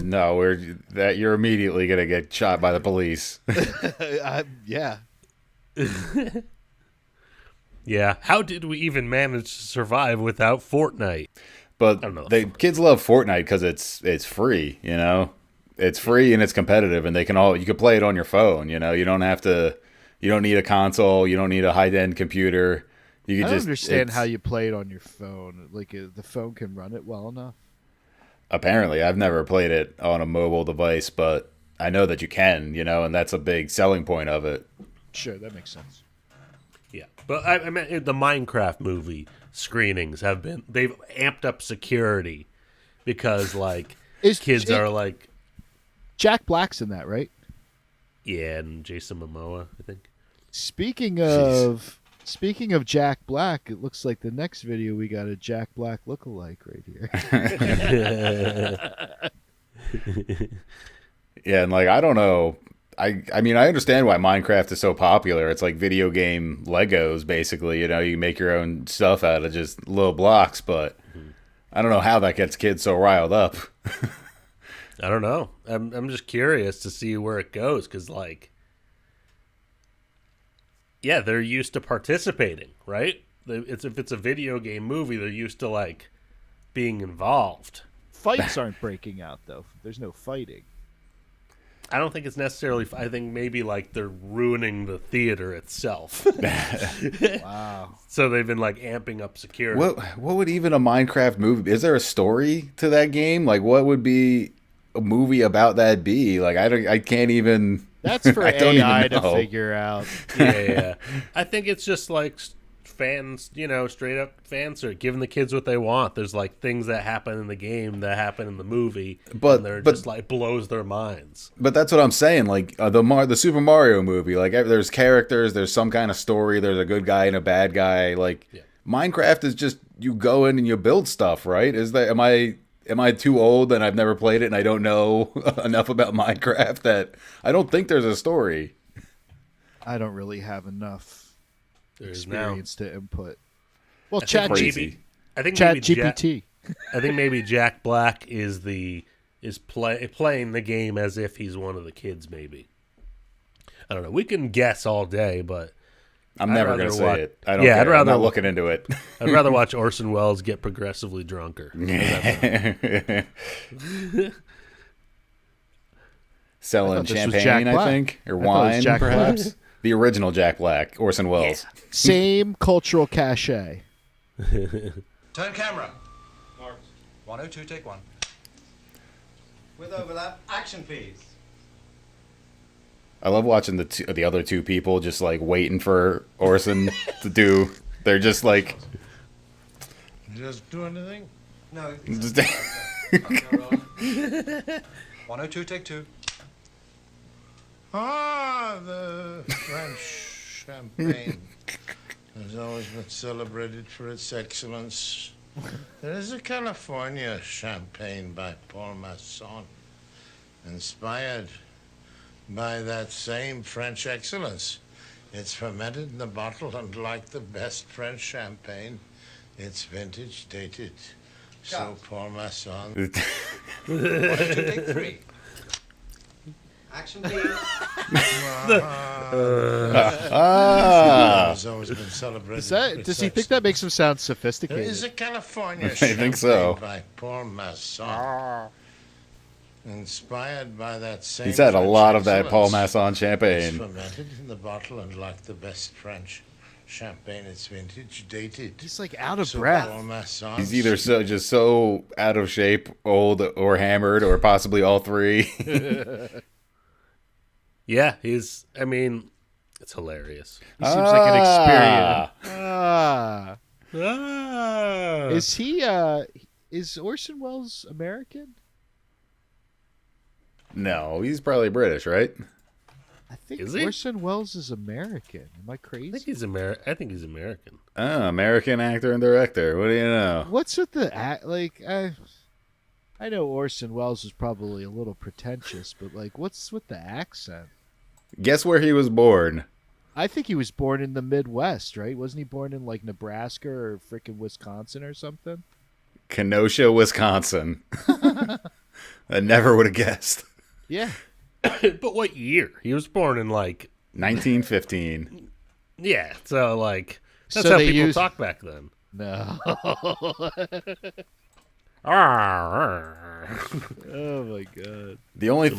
No, you're immediately gonna get shot by the police. Yeah. Yeah. How did we even manage to survive without Fortnite? But kids love Fortnite because it's free, you know? It's free and it's competitive, and you can play it on your phone, you know? You don't need a console, you don't need a high-end computer. I don't understand how you play it on your phone. Like, the phone can run it well enough. Apparently, I've never played it on a mobile device, but I know that you can, you know, and that's a big selling point of it. Sure, that makes sense. Yeah, but I mean, the Minecraft movie screenings they've amped up security because like kids are like Jack Black's in that, right? Yeah, and Jason Momoa, I think. Speaking of Jack Black, it looks like the next video we got a Jack Black lookalike right here. Yeah, and like I don't know. I mean, I understand why Minecraft is so popular. It's like video game Legos, basically. You know, you make your own stuff out of just little blocks, but I don't know how that gets kids so riled up. I don't know. I'm just curious to see where it goes, because, like, yeah, they're used to participating, right? If it's a video game movie, they're used to, like, being involved. Fights aren't breaking out, though. There's no fighting. I don't think it's necessarily. I think maybe like they're ruining the theater itself. Wow. So they've been like amping up security. What would even a Minecraft movie? Is there a story to that game? Like, what would be a movie about that be? Like, I can't even. That's for AI to figure out. Yeah. I think it's just like fans, you know, straight up fans are giving the kids what they want. There's like things that happen in the game that happen in the movie, and they're just like blows their minds. But that's what I'm saying. Like the Super Mario movie, like there's characters, there's some kind of story, there's a good guy and a bad guy. Like Minecraft is just you go in and you build stuff, right? Am I too old and I've never played it and I don't know enough about Minecraft that I don't think there's a story? I don't really have enough experience to input. Well, I Chat think GPT. I think maybe Jack Black is playing the game as if he's one of the kids. Maybe I don't know. We can guess all day, but I'm never going to say it. I don't care. I'd rather, I'm not looking into it. I'd rather watch Orson Welles get progressively drunker. Selling champagne, I think, or wine, perhaps. Black. The original Jack Black, Orson Welles. Yeah. Same cultural cachet. Turn camera. Marked. 102, take one. With overlap, action please. I love watching the other two people just like waiting for Orson to do. They're just like. Just do anything? No. 102, take two. Ah, the French champagne has always been celebrated for its excellence. There is a California champagne by Paul Masson, inspired by that same French excellence. It's fermented in the bottle, and like the best French champagne, it's vintage dated. So Paul Masson. 1, 2, take 3. Action, please. Has always been celebrated. Does he think that makes him sound sophisticated? There is a California I think so. champagne by Paul Masson. Inspired by that same He's had a French lot of that Paul excellence. Masson It's champagne. fermented in the bottle, and like the best French champagne, it's vintage dated. He's like out of So breath. Paul Masson. He's either so out of shape, old, or hammered, or possibly all three. Yeah, he's. I mean, it's hilarious. He seems like an experience. Is he? Is Orson Welles American? No, he's probably British, right? I think Is he? Orson Welles is American. Am I crazy? I think he's American. Oh, American actor and director. What do you know? What's with the act? Like, I know Orson Welles is probably a little pretentious, but like, what's with the accent? Guess where he was born? I think he was born in the Midwest, right? Wasn't he born in like Nebraska or freaking Wisconsin or something? Kenosha, Wisconsin. I never would have guessed. Yeah. But what year? He was born in like 1915. Yeah, so like that's So how they people use- talk back then. No. Oh my god. The only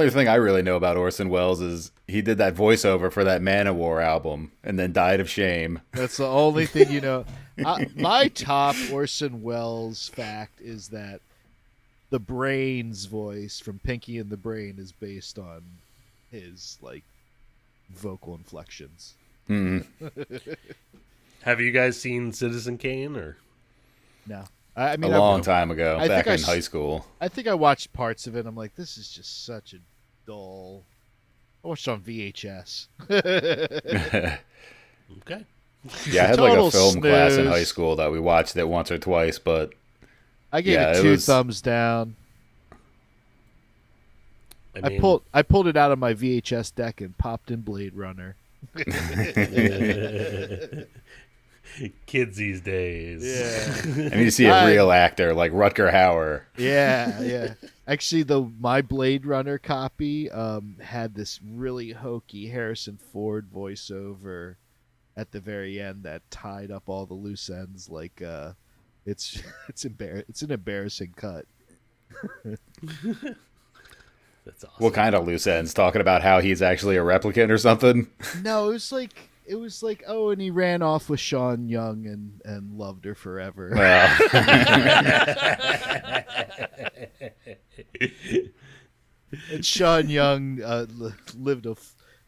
thing I really know about Orson Welles is he did that voiceover for that Manowar album and then died of shame. That's the only thing you know. My top Orson Welles fact is that the Brain's voice from Pinky and the Brain is based on his like vocal inflections. Have you guys seen Citizen Kane or No. I mean, a long time ago, back in high school. I think I watched parts of it. I'm like, this is just such a dull. I watched it on VHS. Okay. Yeah, I had like a Total film class in snooze. high school that we watched it once or twice, but I gave yeah, it 2 thumbs down. I mean, I pulled it out of my VHS deck and popped in Blade Runner. Kids these days. Yeah. I need to see a real actor like Rutger Hauer. Yeah. Actually, my Blade Runner copy had this really hokey Harrison Ford voiceover at the very end that tied up all the loose ends. Like, it's an embarrassing cut. That's awesome. What kind of loose ends? Talking about how he's actually a replicant or something? No, it was like, oh, and he ran off with Sean Young and loved her forever. Well. And Sean Young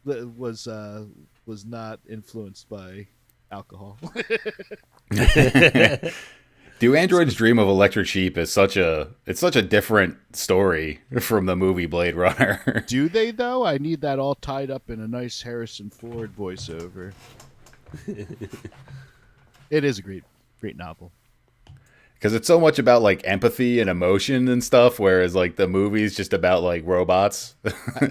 was not influenced by alcohol. Do Androids Dream of Electric Sheep is such a different story from the movie Blade Runner. Do they though? I need that all tied up in a nice Harrison Ford voiceover. It is a great novel. Because it's so much about like empathy and emotion and stuff, whereas like the movie's just about like robots.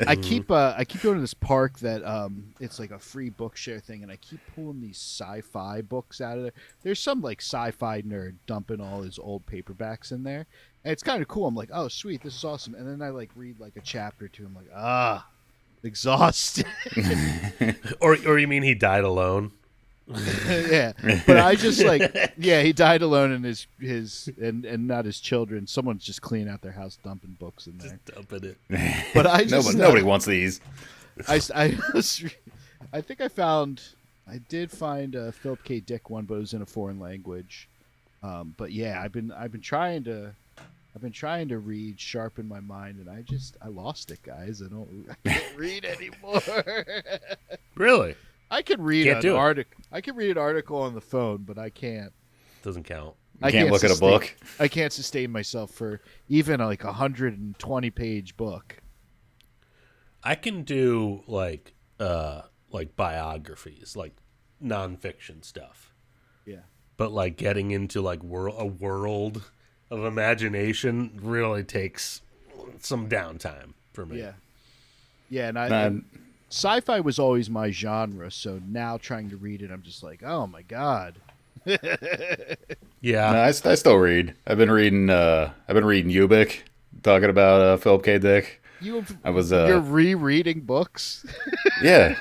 I keep going to this park that it's like a free bookshare thing, and I keep pulling these sci-fi books out of there. There's some like sci-fi nerd dumping all his old paperbacks in there, and it's kind of cool. I'm like, oh sweet, this is awesome. And then I like read like a chapter or two. I'm like, exhausted. or you mean he died alone? Yeah, but I just like, yeah, he died alone, and his and not his children. Someone's just cleaning out their house, dumping books in there. Just dumping it. But I just nobody wants these. I think I did find a Philip K. Dick one, but it was in a foreign language. But yeah, I've been trying to read, sharpen my mind, and I lost it, guys. I can't read anymore. Really? I could read Can't do an it. article. I can read an article on the phone, but I can't. Doesn't count. You can't look at a book. I can't sustain myself for even like 120-page book. I can do like biographies, like nonfiction stuff. Yeah. But like getting into like a world of imagination really takes some downtime for me. Yeah. Yeah, and sci-fi was always my genre, so now trying to read it, I'm just like, oh my god. Yeah, no, I still read. I've been reading Ubik talking about Philip K. Dick. You're rereading books? Yeah,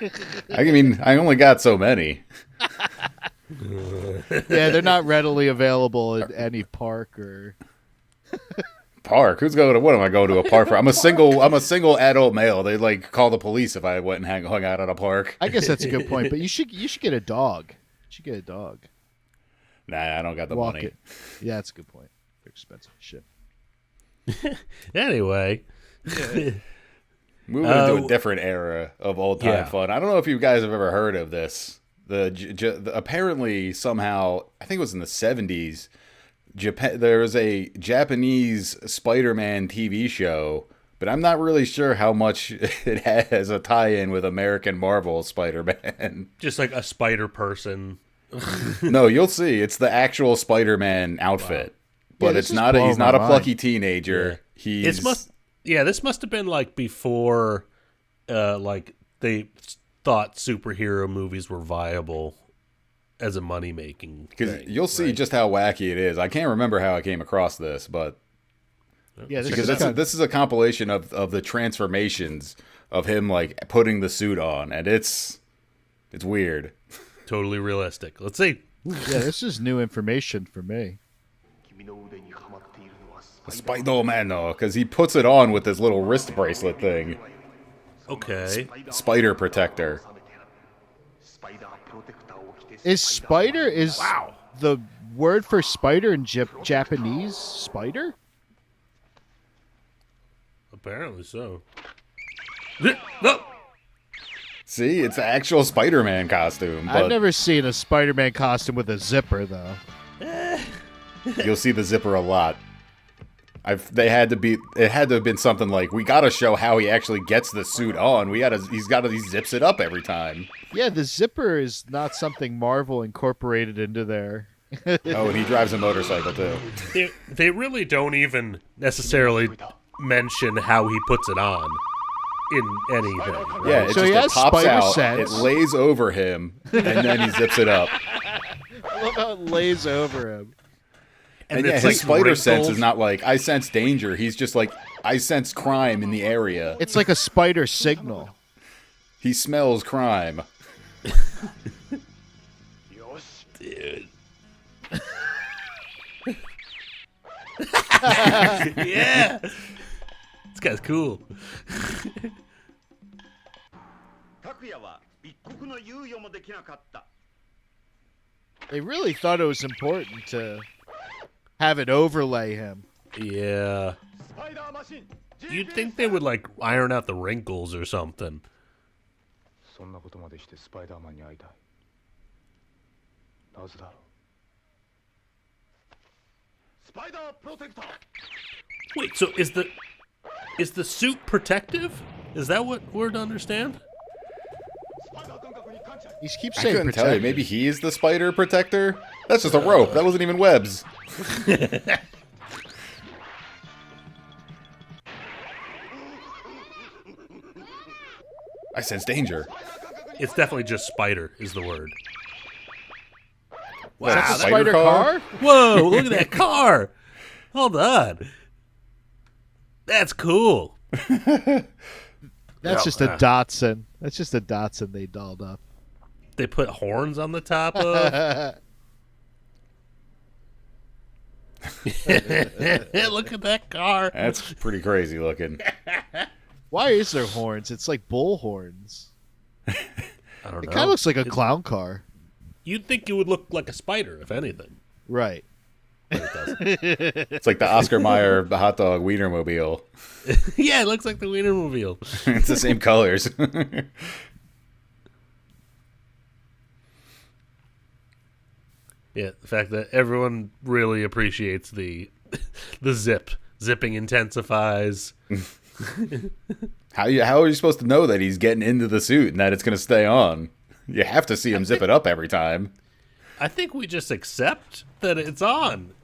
I mean, I only got so many. Yeah, they're not readily available at any park or Park? Who's going to? What am I going to a park for? I'm a single adult male. They like call the police if I went and hung out at a park. I guess that's a good point, but you should get a dog. You should get a dog. Nah, I don't got the Walk money. it. Yeah, that's a good point. They're expensive shit. Anyway, moving into a different era of old time fun. I don't know if you guys have ever heard of this. Apparently somehow, I think it was in the 70s, there was a Japanese Spider-Man TV show, but I'm not really sure how much it has a tie-in with American Marvel Spider-Man. Just like a spider person. No, you'll see. It's the actual Spider-Man outfit. Wow. But he's not a plucky teenager. Yeah. This must have been like before like they thought superhero movies were viable as a money-making thing. You'll see just how wacky it is. I can't remember how I came across this, but this is a compilation of the transformations of him like putting the suit on, and it's weird. Totally realistic. Let's see. Yeah, this is new information for me. Spider-Man, because he puts it on with this little wrist bracelet thing. Okay. Spider protector. Is spider the word for spider in Japanese spider? Apparently so. No. See, it's an actual Spider-Man costume. But I've never seen a Spider-Man costume with a zipper, though. You'll see the zipper a lot. It had to have been something like, we got to show how he actually gets the suit on. He zips it up every time. Yeah, the zipper is not something Marvel incorporated into there. Oh, and he drives a motorcycle too. They really don't even necessarily mention how he puts it on in anything. Right? Yeah, it pops out, sense. It lays over him, and then he zips it up. I love how it lays over him. And yeah, his spider sense is not like, I sense danger. He's just like, I sense crime in the area. It's like a spider signal. He smells crime. Dude. Yeah. This guy's cool. They really thought it was important to have it overlay him. Yeah. You'd think they would like iron out the wrinkles or something. Wait, so is the suit protective? Is that what we're to understand? He keeps I saying couldn't tell you. Maybe he is the spider protector? That's just a rope. That wasn't even webs. I sense danger. It's definitely just spider is the word. Wow, that's a spider car? Whoa, look at that car. Hold on. That's cool. That's just a Datsun. That's just a Datsun they dolled up. They put horns on the top of. Look at that car. That's pretty crazy looking. Why is there horns? It's like bull horns. I don't know. It kind of looks like a clown car. You'd think it would look like a spider, if anything. Right. But it doesn't. It's like the Oscar Mayer hot dog Wienermobile. Yeah, it looks like the Wienermobile. It's the same colors. Yeah, the fact that everyone really appreciates the zip. Zipping intensifies. How are you supposed to know that he's getting into the suit and that it's going to stay on? You have to see him zip it up every time. I think we just accept that it's on.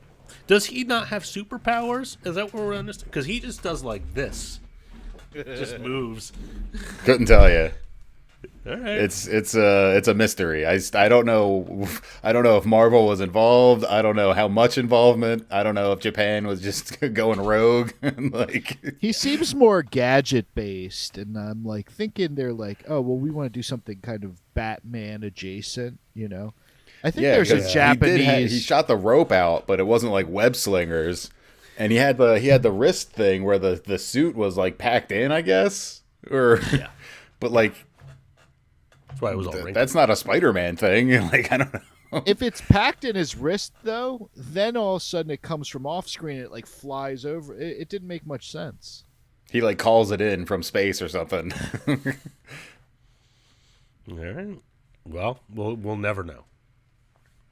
Does he not have superpowers? Is that what we're understanding? Because he just does like this. Just moves. Couldn't tell you. All right. It's a mystery. I don't know if Marvel was involved. I don't know how much involvement. I don't know if Japan was just going rogue. Like, he seems more gadget based, and I'm like thinking they're like, oh well, we want to do something kind of Batman adjacent, you know. I think there's a Japanese. He shot the rope out, but it wasn't like web slingers, and he had the wrist thing where the suit was like packed in, I guess, or but like. That's why it was all wrinkled. That's not a Spider-Man thing. Like, I don't know. If it's packed in his wrist, though, then all of a sudden it comes from off screen. It like flies over. It didn't make much sense. He like calls it in from space or something. All right. Well, we'll never know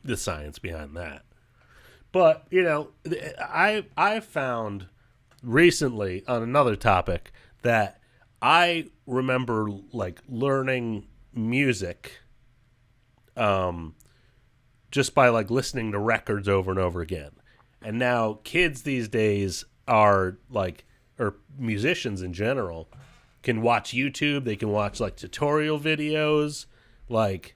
the science behind that. But you know, I found recently on another topic that I remember like learning music just by like listening to records over and over again. And now kids these days are like, or musicians in general, can watch YouTube, they can watch like tutorial videos. Like,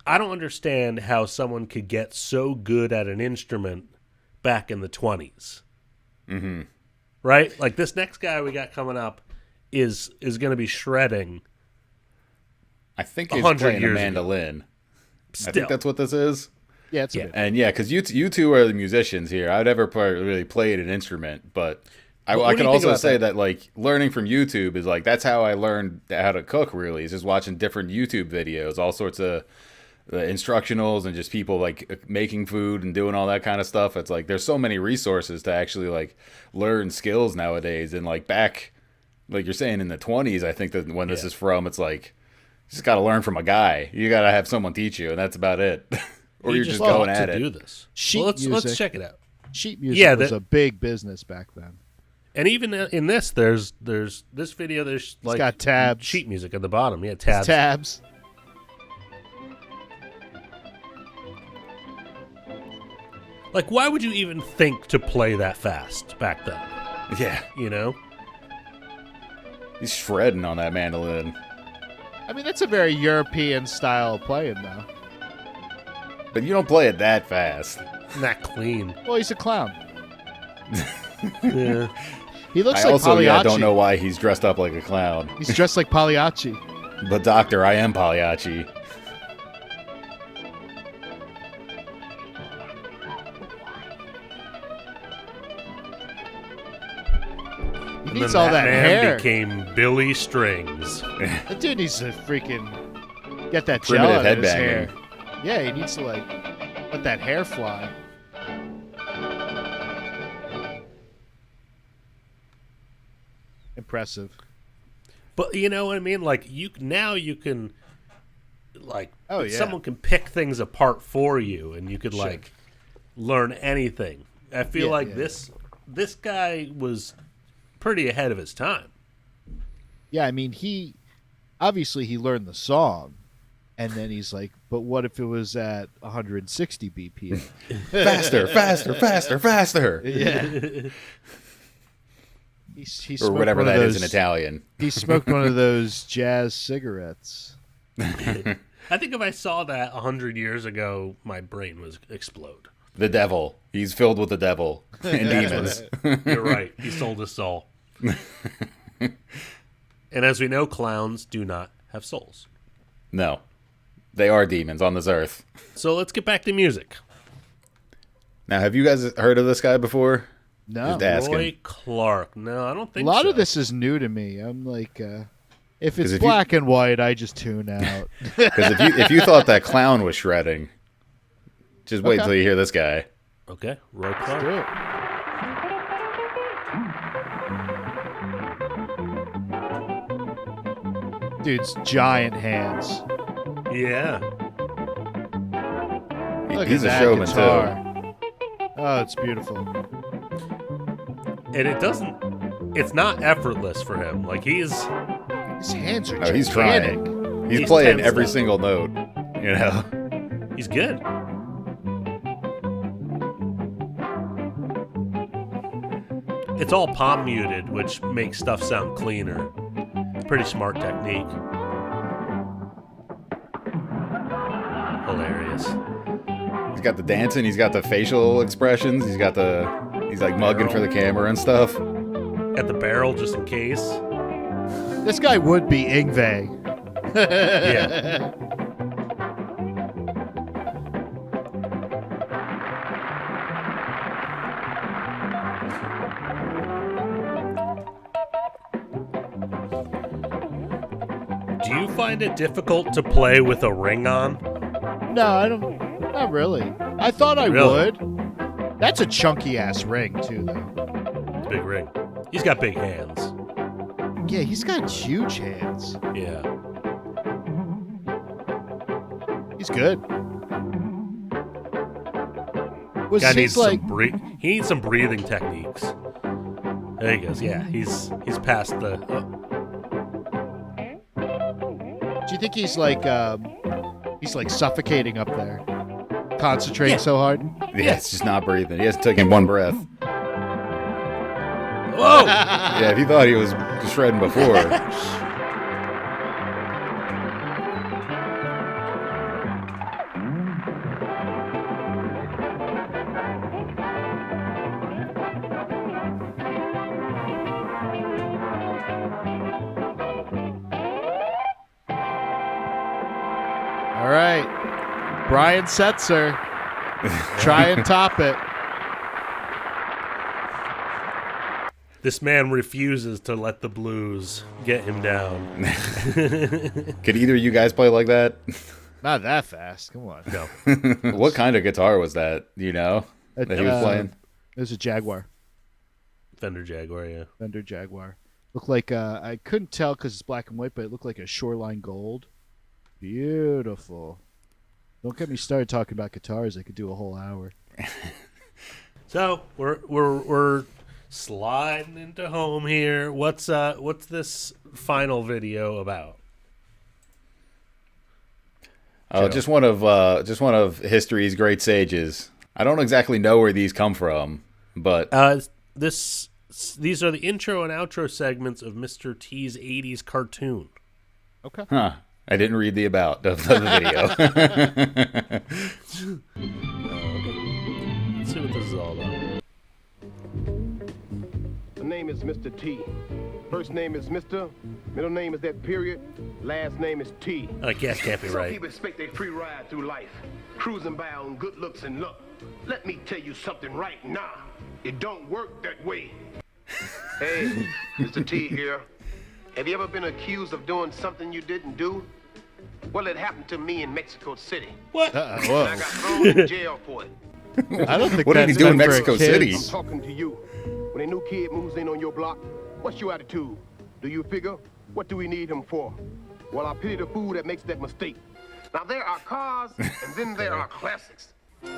I don't understand how someone could get so good at an instrument back in the 20s. Mm-hmm. Right? Like this next guy we got coming up is going to be shredding. I think he's playing a mandolin. I think that's what this is. Yeah, it's and because you two are the musicians here. I've never really played an instrument, but I can also say that like learning from YouTube is like that's how I learned how to cook. Really, is just watching different YouTube videos, all sorts of instructionals, and just people like making food and doing all that kind of stuff. It's like there's so many resources to actually like learn skills nowadays, and like back, like you're saying in the 20s, I think that when this is from, it's like. You just got to learn from a guy. You got to have someone teach you, and that's about it. Or you're just going at it. Do this. Sheet music. Let's check it out. Sheet music was a big business back then. And even in this, there's this video. There's like got tabs. Sheet music at the bottom. Yeah, tabs. Tabs. Like, why would you even think to play that fast back then? Yeah, you know. He's shredding on that mandolin. I mean, that's a very European style of playing, though. But you don't play it that fast. Not clean. Well, he's a clown. Yeah. He looks I like also, Pagliacci. I don't know why he's dressed up like a clown. He's dressed like Pagliacci. But doctor, I am Pagliacci. He needs all that hair. Became Billy Strings. That dude needs to freaking get that gel Primitive out of his headbanging. hair. Yeah, he needs to like let that hair fly. Impressive. But you know what I mean? Like you can like someone can pick things apart for you, and you could like learn anything. I feel like this guy was pretty ahead of his time. Yeah, I mean he learned the song, and then he's like, but what if it was at 160 BPM? Faster, faster, faster, faster. Yeah. He or whatever that is in Italian. He smoked one of those jazz cigarettes. I think if I saw that 100 years ago, my brain would explode. The devil. He's filled with the devil and demons. You're right. He sold his soul. And as we know, clowns do not have souls. No. They are demons on this earth. So let's get back to music. Now, have you guys heard of this guy before? No. Just asking. Roy Clark. No, I don't think so. A lot of this is new to me. I'm like, if it's black and white, I just tune out. Because if you thought that clown was shredding, just wait till you hear this guy. Okay, Roy Clark. Let's do it. Dude's giant hands. Yeah. He's a showman guitar. too. Oh, it's beautiful. And it's not effortless for him. Like his hands are Oh, he's gigantic. trying. He's playing every single note, you know. He's good. It's all palm muted, which makes stuff sound cleaner. Pretty smart technique. gags. He's got the dancing. He's got the facial expressions. He's like mugging for the camera and stuff. Got the barrel just in case. This guy would be Yngwie. Yeah. Do you find it difficult to play with a ring on? No, I don't. Not really. I thought I would. That's a chunky ass ring too, though. It's a big ring. He's got big hands. Yeah, he's got huge hands. Yeah. He's good. Guy needs he needs some breathing techniques. There he goes. Yeah, he's past the. Do you think he's like suffocating up there, concentrating so hard? Yeah, it's just not breathing. He hasn't taken one breath. Whoa! Yeah, if you thought he was shredding before. All right, Brian Setzer, try and top it. This man refuses to let the blues get him down. Could either of you guys play like that? Not that fast. Come on. No. What kind of guitar was that? Do you know that he was playing? It was a Jaguar. Fender Jaguar, yeah. Fender Jaguar. Looked like I couldn't tell because it's black and white, but it looked like a Shoreline Gold. Beautiful. Don't get me started talking about guitars. I could do a whole hour. So we're sliding into home here. What's this final video about? Oh, just one of history's great sages. I don't exactly know where these come from, but these are the intro and outro segments of Mr. T's 80s cartoon. Okay. Huh. I didn't read the about of the video. Let's see what this is all about. The name is Mr. T. First name is Mr. Middle name is that period. Last name is T. I guess can't be right. Some people expect a free ride through life, cruising by on good looks and luck. Let me tell you something right now. It don't work that way. Hey, Mr. T here. Have you ever been accused of doing something you didn't do? Well, it happened to me in Mexico City. What? And I got thrown in jail for it. I don't think what did he do in Mexico City? I'm talking to you. When a new kid moves in on your block, what's your attitude? Do you figure, what do we need him for? Well, I pity the fool that makes that mistake. Now, there are cars, and then there are classics. You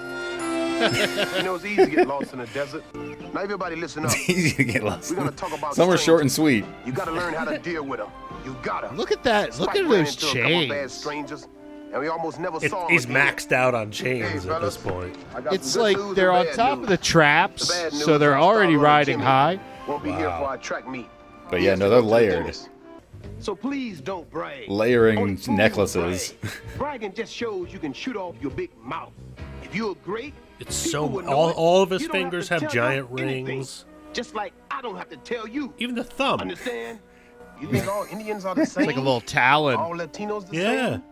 know, it's easy to get lost in the desert. Now, everybody listen up. It's easy to get lost. We're going to talk about Some are strangers. short and sweet. You got to learn how to deal with them. You got to. Look at that. Look at those chains. Strangers, and we almost never saw He's them again. maxed out on chains at this point. It's like they're on top of the traps, so they're already riding high. Won't be here for our track meet. But yeah, no, they're layered. So please don't brag. Layering necklaces. Bragging just shows you can shoot off your big mouth. If you're great, it's so all of his fingers have giant rings. Just like I don't have to tell you. Even the thumb. Understand? You think all Indians are the same? It's like a little talon. All Latinos the same?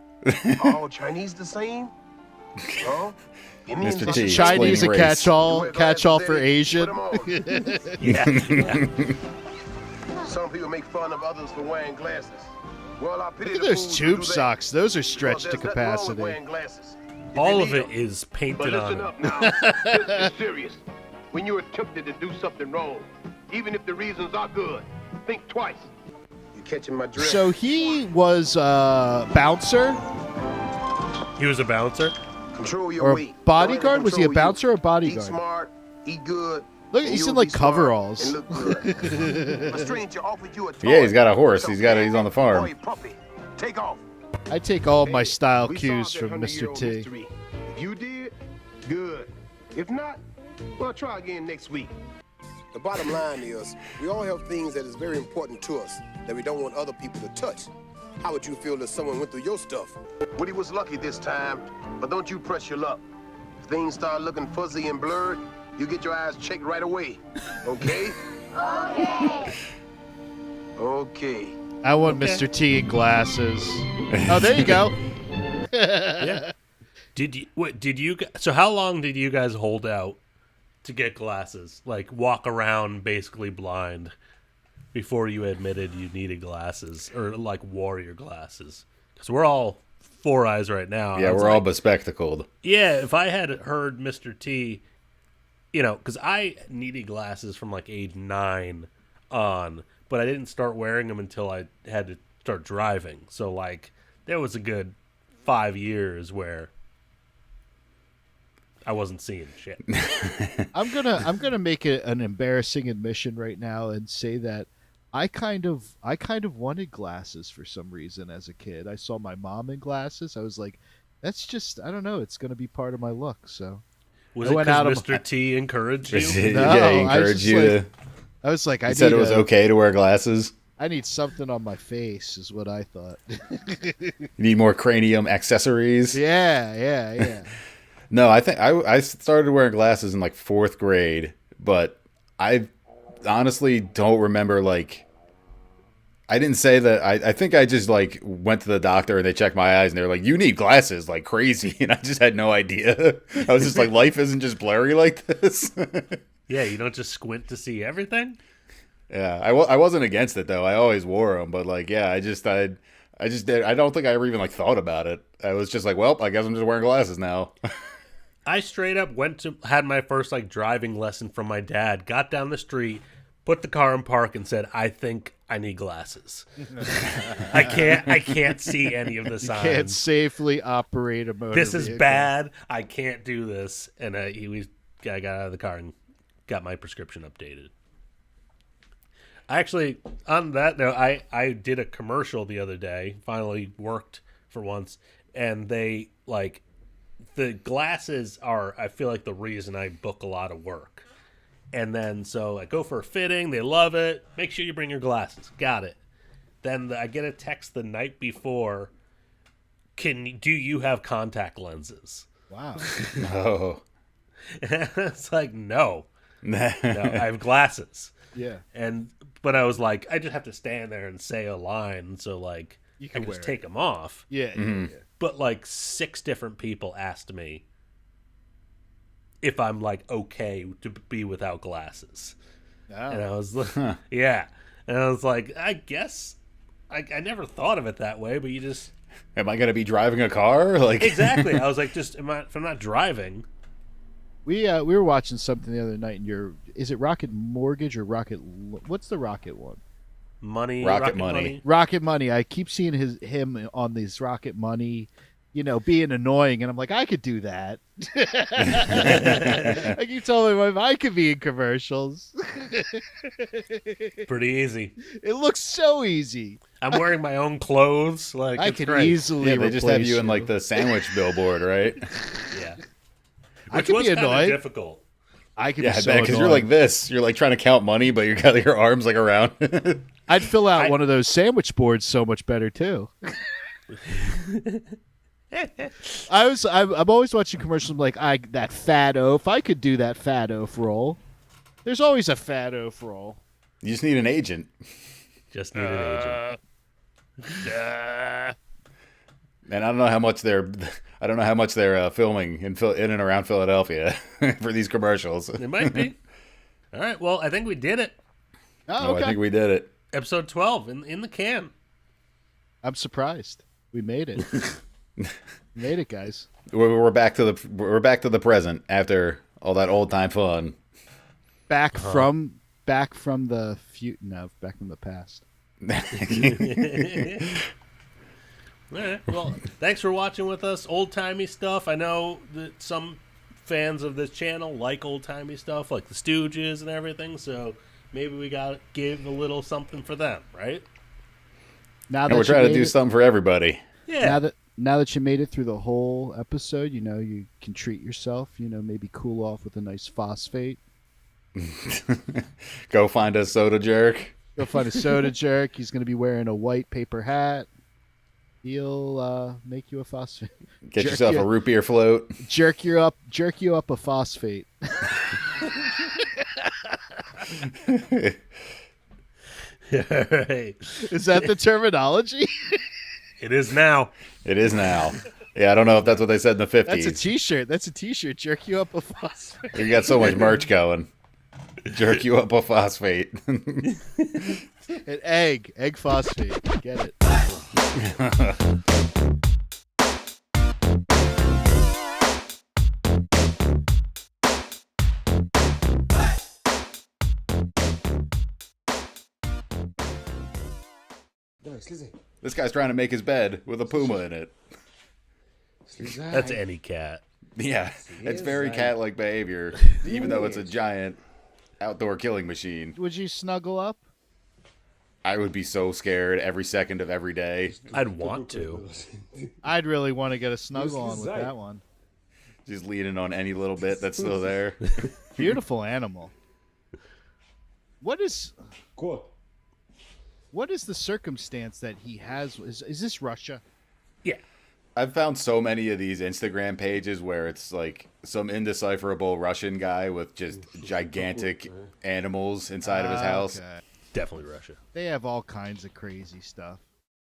All Chinese the same? Huh? Mr. T, Chinese a explain catch-all for Asian. Yeah. Some people make fun of others for wearing glasses. Well, I pity Look at the those fools who tube do that. socks. Those are Because stretched to there's nothing wrong with capacity. wearing glasses. If All you of need it them. is But painted listen on up it. now. This is serious. When you're tempted to do something wrong, even if the reasons are good, think twice. You catching my drift? So he was a bouncer He was a bouncer? Control your or a weight. bodyguard? Was he a Control you. bouncer or Eat bodyguard? smart, eat good. Look, and he's you'll in like be smart coveralls. and look good. A stranger offered you a toy. Yeah, he's got a horse. He's on the farm. Boy, puppy, take off. I take all of my style We cues solved from that Mr. 100-year-old T. mystery. If you did, good. If not, well, try again next week. The bottom line is, we all have things that is very important to us that we don't want other people to touch. How would you feel if someone went through your stuff? Woody was lucky this time, but don't you press your luck. If things start looking fuzzy and blurred, you get your eyes checked right away. Okay? Okay. Okay. I want Mr. T in glasses. Oh, there you go. Yeah. So how long did you guys hold out to get glasses? Like walk around basically blind before you admitted you needed glasses or like wore your glasses? Because we're all four eyes right now. Yeah, we're all bespectacled. Yeah, if I had heard Mr. T, because I needed glasses from like age 9 on, but I didn't start wearing them until I had to start driving. So like there was a good 5 years where I wasn't seeing shit. I'm gonna make an embarrassing admission right now and say that I kind of wanted glasses for some reason as a kid. I saw my mom in glasses. I was like, that's just, I don't know, it's gonna be part of my look. So was it because Mr. T encouraged you? No, yeah, he encouraged you. I was like, he said it was okay to wear glasses. I need something on my face, is what I thought. You need more cranium accessories. Yeah. No, I think I started wearing glasses in like 4th grade, but I honestly don't remember, like, I didn't say that. I think I just like went to the doctor and they checked my eyes and they were like, you need glasses like crazy. And I just had no idea. I was just like, life isn't just blurry like this. Yeah, you don't just squint to see everything. Yeah, I wasn't against it though. I always wore them, but like, yeah, I just did. I don't think I ever even like thought about it. I was just like, well, I guess I'm just wearing glasses now. I straight up had my first like driving lesson from my dad, got down the street, put the car in park and said, I think I need glasses. I can't see any of the signs. You can't safely operate a motor This is vehicle. bad. I can't do this. And I got out of the car and got my prescription updated. Actually, on that note, I did a commercial the other day, finally worked for once, and they like, the glasses are, I feel like, the reason I book a lot of work. And then, so I go for a fitting. They love it. Make sure you bring your glasses. Got it. Then I get a text the night before. Do you have contact lenses? Wow. Oh. It's like, no. No, I have glasses. Yeah. But I was like, I just have to stand there and say a line. So, like, You I can can wear just it. take them off. Yeah. But like 6 different people asked me if I'm like okay to be without glasses. Oh. And I was like, yeah. And I was like, I guess I never thought of it that way, but you just. Am I going to be driving a car? Like Exactly. I was like, if I'm not driving. We were watching something the other night, and is it Rocket Mortgage or what's the Rocket one? Rocket Money. Rocket Money. I keep seeing him on these Rocket Money, being annoying, and I'm like, I could do that. I keep telling my wife I could be in commercials. Pretty easy. It looks so easy. I'm wearing my own clothes. Like I it's could great. easily. Yeah, they just have you in replace like the sandwich billboard, right? Yeah. I could was be kinda annoyed. difficult. I could Yeah, be I so bet, because you're annoying. like this. You're like trying to count money, but you got your arms like around. I'd fill out one of those sandwich boards so much better too. I'm always watching commercials. I'm like, that fat oaf. I could do that fat oaf role. There's always a fat oaf role. You just need an agent. Just need an agent. And I don't know how much they're filming in and around Philadelphia for these commercials. It might be. All right. Well, I think we did it. Oh, okay. I think we did it. Episode 12 in the can. I'm surprised. We made it. We made it, guys. We're back to the present after all that old time fun. Back from the back from the past. All right. Well, thanks for watching with us. Old-timey stuff. I know that some fans of this channel like old-timey stuff, like the Stooges and everything, so maybe we got to give a little something for them, right? Now And we're trying to do something for everybody. Yeah. Now that you made it through the whole episode, you can treat yourself, maybe cool off with a nice phosphate. Go find a soda jerk. Go find a soda jerk. He's going to be wearing a white paper hat. He'll make you a phosphate. Get yourself a root beer float. Jerk you up a phosphate. Right. Is that the terminology? It is now. It is now. Yeah, I don't know if that's what they said in the 50s. That's a T-shirt. That's a T-shirt. Jerk you up a phosphate. You got so much merch going. Jerk you up a phosphate. An egg phosphate. Get it. This guy's trying to make his bed with a puma in it. That's any cat. Yeah, it's very cat-like behavior, even though it's a giant outdoor killing machine. Would you snuggle up? I would be so scared every second of every day. I'd want to. I'd really want to get a snuggle on with that one. Just leaning on any little bit that's still there. Beautiful animal. What is the circumstance that he has? Is this Russia? Yeah. I've found so many of these Instagram pages where it's like some indecipherable Russian guy with just gigantic animals inside of his house. Okay. Definitely Russia. They have all kinds of crazy stuff.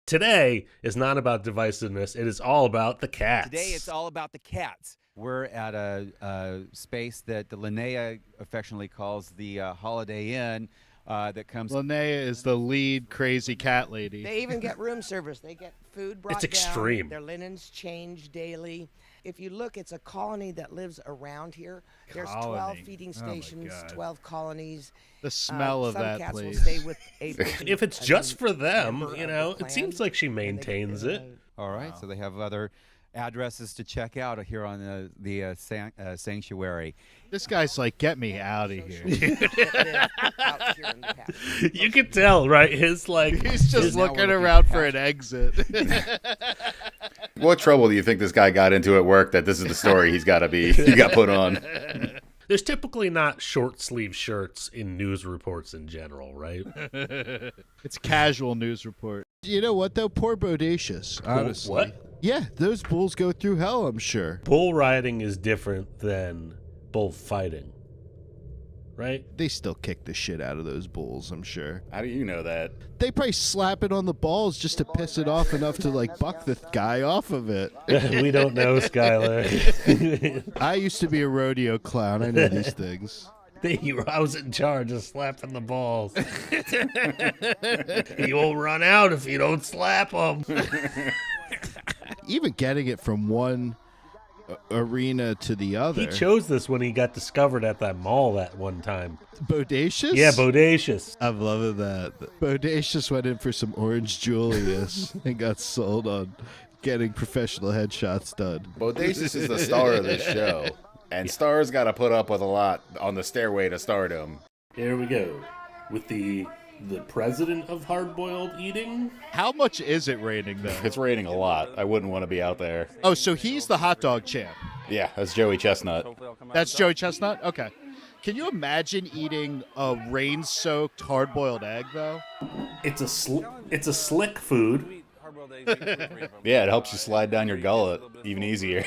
Today is not about divisiveness. It is all about the cats. Today it's all about the cats. We're at a space that Linnea affectionately calls the Holiday Inn. That comes. Linnea is the lead crazy cat lady. They even get room service. They get food brought It's extreme. down. Their linens change daily. If you look, it's a colony that lives around here. There's 12 feeding stations, 12 colonies. The smell of some that cats place. Will stay with a If it's just for them, it seems like she maintains it. All right, so they have other addresses to check out here on the sanctuary. This guy's like, get me out of here. You can tell, right? He's just looking around for an exit. What trouble do you think this guy got into at work that this is the story he got put on? There's typically not short sleeve shirts in news reports in general, right? It's casual news report. You know what though? Poor Bodacious, honestly. What? Yeah, those bulls go through hell, I'm sure. Bull riding is different than bull fighting, right? They still kick the shit out of those bulls, I'm sure. How do you know that? They probably slap it on the balls just to piss it off enough to like buck the guy off of it. We don't know, Schuyler. I used to be a rodeo clown. I know these things. I was in charge of slapping the balls. He will run out if you don't slap him. Even getting it from one arena to the other. He chose this when he got discovered at that mall that one time. Bodacious? Yeah, Bodacious. I'm loving that. Bodacious went in for some Orange Julius and got sold on getting professional headshots done. Bodacious is the star of this show. And stars got to put up with a lot on the stairway to stardom. Here we go with the president of hard-boiled eating. How much is it raining, though? It's raining a lot. I wouldn't want to be out there. Oh, so he's the hot dog champ. Yeah, that's Joey Chestnut. That's Joey Chestnut? Okay. Can you imagine eating a rain-soaked hard-boiled egg, though? It's a slick food. Yeah, it helps you slide down your gullet even easier.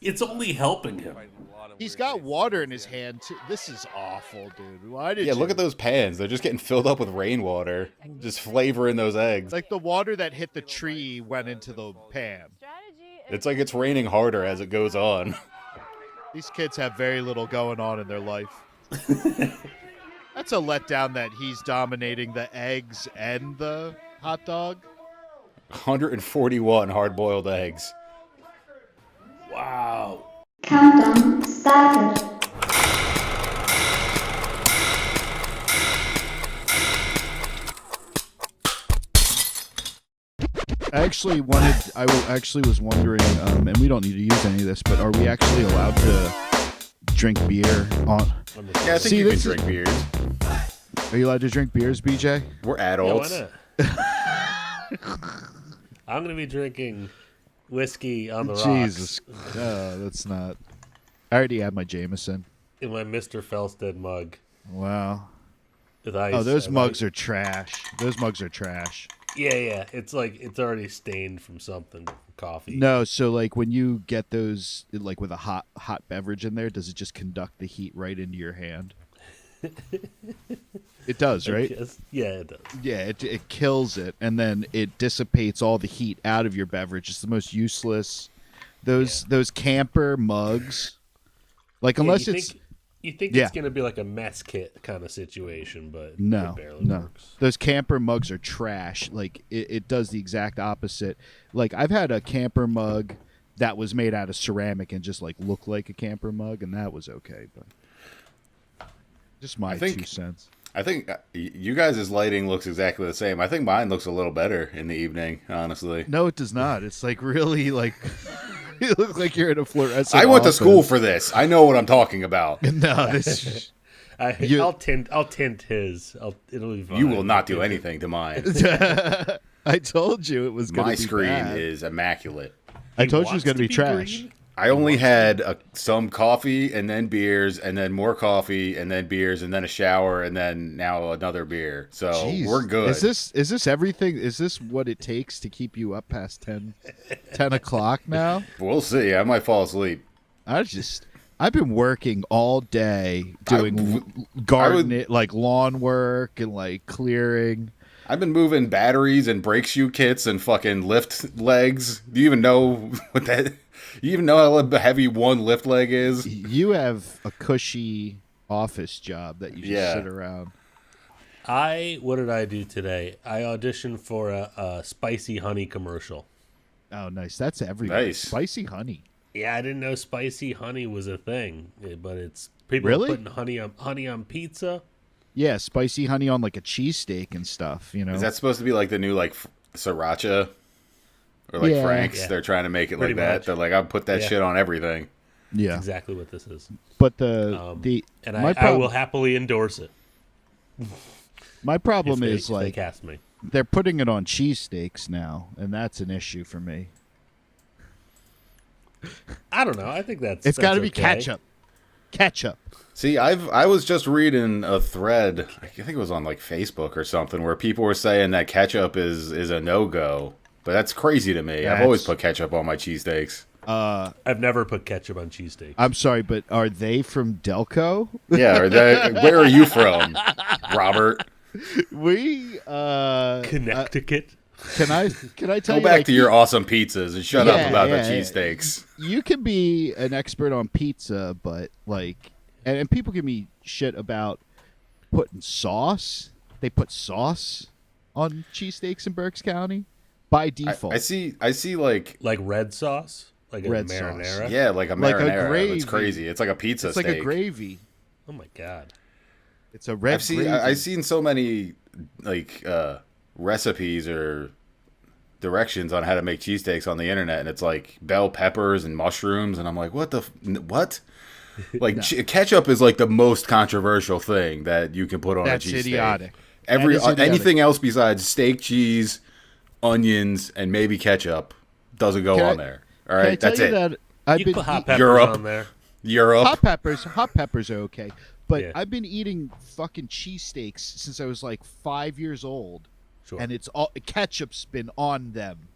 It's only helping him. He's got water in his hand, too. This is awful, dude. Why did you... Look at those pans. They're just getting filled up with rainwater. Just flavoring those eggs. Like the water that hit the tree went into the pan. It's like it's raining harder as it goes on. These kids have very little going on in their life. That's a letdown that he's dominating the eggs and the hot dog. 141 hard-boiled eggs. Wow. Countdown started. I actually was wondering, and we don't need to use any of this, but are we actually allowed to drink beer on? Yeah, I think you can drink beers. Are you allowed to drink beers, BJ? We're adults. Yeah, why not? I'm going to be drinking whiskey on the rocks. Jesus. That's not. I already had my Jameson. In my Mr. Felsted mug. Wow. With ice. Oh, those mugs are trash. Those mugs are trash. Yeah. It's like it's already stained from something, coffee. No, so like when you get those like with a hot beverage in there, does it just conduct the heat right into your hand? It does, right? Yeah, it does. Yeah, it kills it, and then it dissipates all the heat out of your beverage. It's the most useless. Those camper mugs, like unless you think it's gonna be like a mess kit kind of situation, but no, it barely no. works. Those camper mugs are trash. Like it does the exact opposite. Like I've had a camper mug that was made out of ceramic and just like looked like a camper mug, and that was okay, but just my 2 cents. I think you guys' lighting looks exactly the same. I think mine looks a little better in the evening, honestly. No, it does not. It's like really like you look like you're in a fluorescent. I went to school for this. I know what I'm talking about. No, this. I'll tint his. It'll be fine. You will not do anything to mine. I told you it was going to be My screen bad. is immaculate. I told you it was going to be trash. green? I only had some coffee and then beers and then more coffee and then beers and then a shower and then now another beer. So Jeez. we're good. Is this everything? Is this what it takes to keep you up past 10 o'clock now? We'll see. I might fall asleep. I've been working all day doing gardening, like lawn work and like clearing. I've been moving batteries and brake shoe kits and fucking lift legs. Do you even know what that? You even know how heavy one lift leg is? You have a cushy office job that you just sit around. What did I do today? I auditioned for a spicy honey commercial. Oh, nice. That's everybody. Nice. Spicy honey. Yeah, I didn't know spicy honey was a thing, but it's people Really? putting honey on pizza. Yeah, spicy honey on like a cheesesteak and stuff, you know. Is that supposed to be like the new like sriracha or like Yeah. Frank's? Yeah. They're trying to make it Pretty like that. much. They're like, I'll put that Yeah. shit on everything. Yeah. That's exactly what this is. But the And my I problem, will happily endorse it. my problem if is they like cast me. they're putting it on cheesesteaks now, and that's an issue for me. I don't know. I think It's got to be ketchup. Ketchup. See, I was just reading a thread, I think it was on like Facebook or something, where people were saying that ketchup is a no-go. But that's crazy to me. I've always put ketchup on my cheesesteaks. I've never put ketchup on cheesesteak. I'm sorry, but are they from Delco? Yeah, where are you from, Robert? We Connecticut. Can I tell Go you? back to your awesome pizzas and shut up about the cheesesteaks. You can be an expert on pizza, but like, and people give me shit about putting sauce. They put sauce on cheesesteaks in Berks County by default. I see like red sauce, like red a marinara. sauce. Yeah, like a Like a marinara. gravy. It's crazy. It's like a pizza It's steak. like a gravy. Oh my god. It's a red. I've seen so many like recipes or directions on how to make cheesesteaks on the internet, and it's like bell peppers and mushrooms, and I'm like, what what? Like No. ketchup is like the most controversial thing that you can put on That's a cheesesteak. idiotic. Every That is idiotic. anything else besides steak, cheese, onions, and maybe ketchup doesn't go Can on I- there. All Can I right, tell that's you it. that I've You been put hot eat- peppers Europe. on there. Europe. Hot peppers are okay, but Yeah. I've been eating fucking cheesesteaks since I was like 5 years old, Sure. and it's all ketchup's been on them.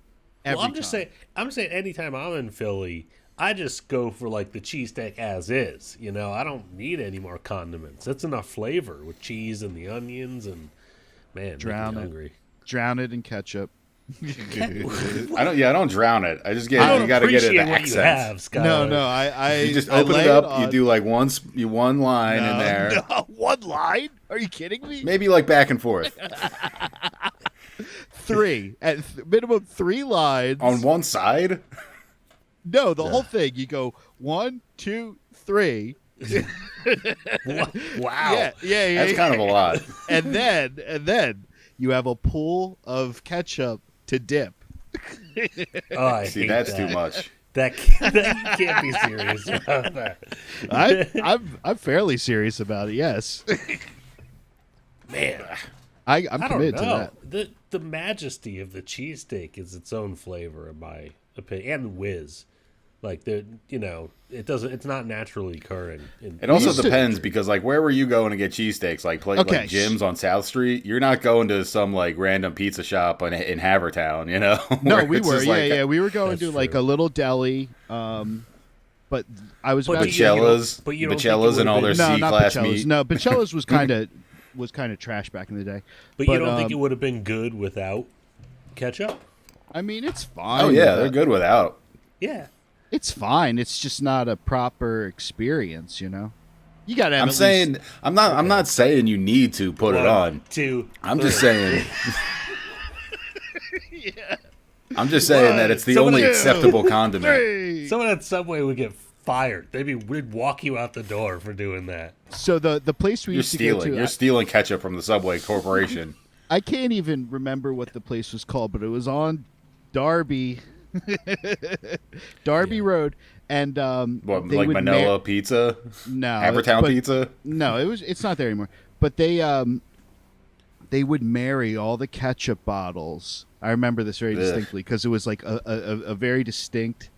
Every Well, I'm just time. saying. Anytime I'm in Philly, I just go for like the cheesesteak as is. You know, I don't need any more condiments. That's enough flavor with cheese and the onions and man, Drown making me it. hungry. Drown it in ketchup. I don't drown it. I just get I don't you got to get it appreciate the what accent. you have, Scott. No, I You just I open lay it up. on- You do like one line in there. No, one line? Are you kidding me? Maybe like back and forth Three at minimum 3 lines on one side. No, the whole thing. You go 1, 2, 3. Wow. Yeah. That's kind of a lot. And then you have a pool of ketchup to dip. Oh, I See, hate that's that. too much. That you can't be serious about that. I'm fairly serious about it. Yes, Man, I'm I don't committed to know. that. The majesty of the cheesesteak is its own flavor, in my opinion, and whiz. Like the it doesn't. It's not naturally occurring. It also depends because like where were you going to get cheesesteaks? Like like Jim's on South Street. You're not going to some like random pizza shop in Havertown, you know? No, we were. Yeah. We were going to like a little deli. But I was about Bacellas and all their C-class meat. No, Bacellas was kind of trash back in the day. But you don't think it would have been good without ketchup? I mean, it's fine. Oh yeah, they're good without. Yeah. It's fine. It's just not a proper experience, you know. You got to. I'm not saying you need to put it on. I'm just saying. Yeah. I'm just saying that it's the only acceptable condiment. Someone at Subway would get fired. We'd walk you out the door for doing that. So the place we used to go to. You're stealing ketchup from the Subway Corporation. I can't even remember what the place was called, but it was on Darby. Road, and what, like Manila Pizza? No, Havertown Pizza? No, it's not there anymore. But they would marry all the ketchup bottles. I remember this very distinctly because it was like a very distinct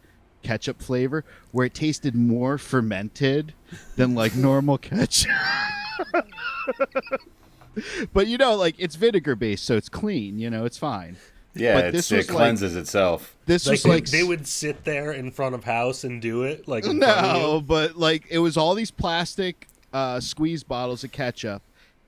ketchup flavor where it tasted more fermented than like normal ketchup. But like it's vinegar based, so it's clean. It's fine. Yeah, it cleanses itself. This was like they would sit there in front of house and do it. Like but like it was all these plastic squeeze bottles of ketchup,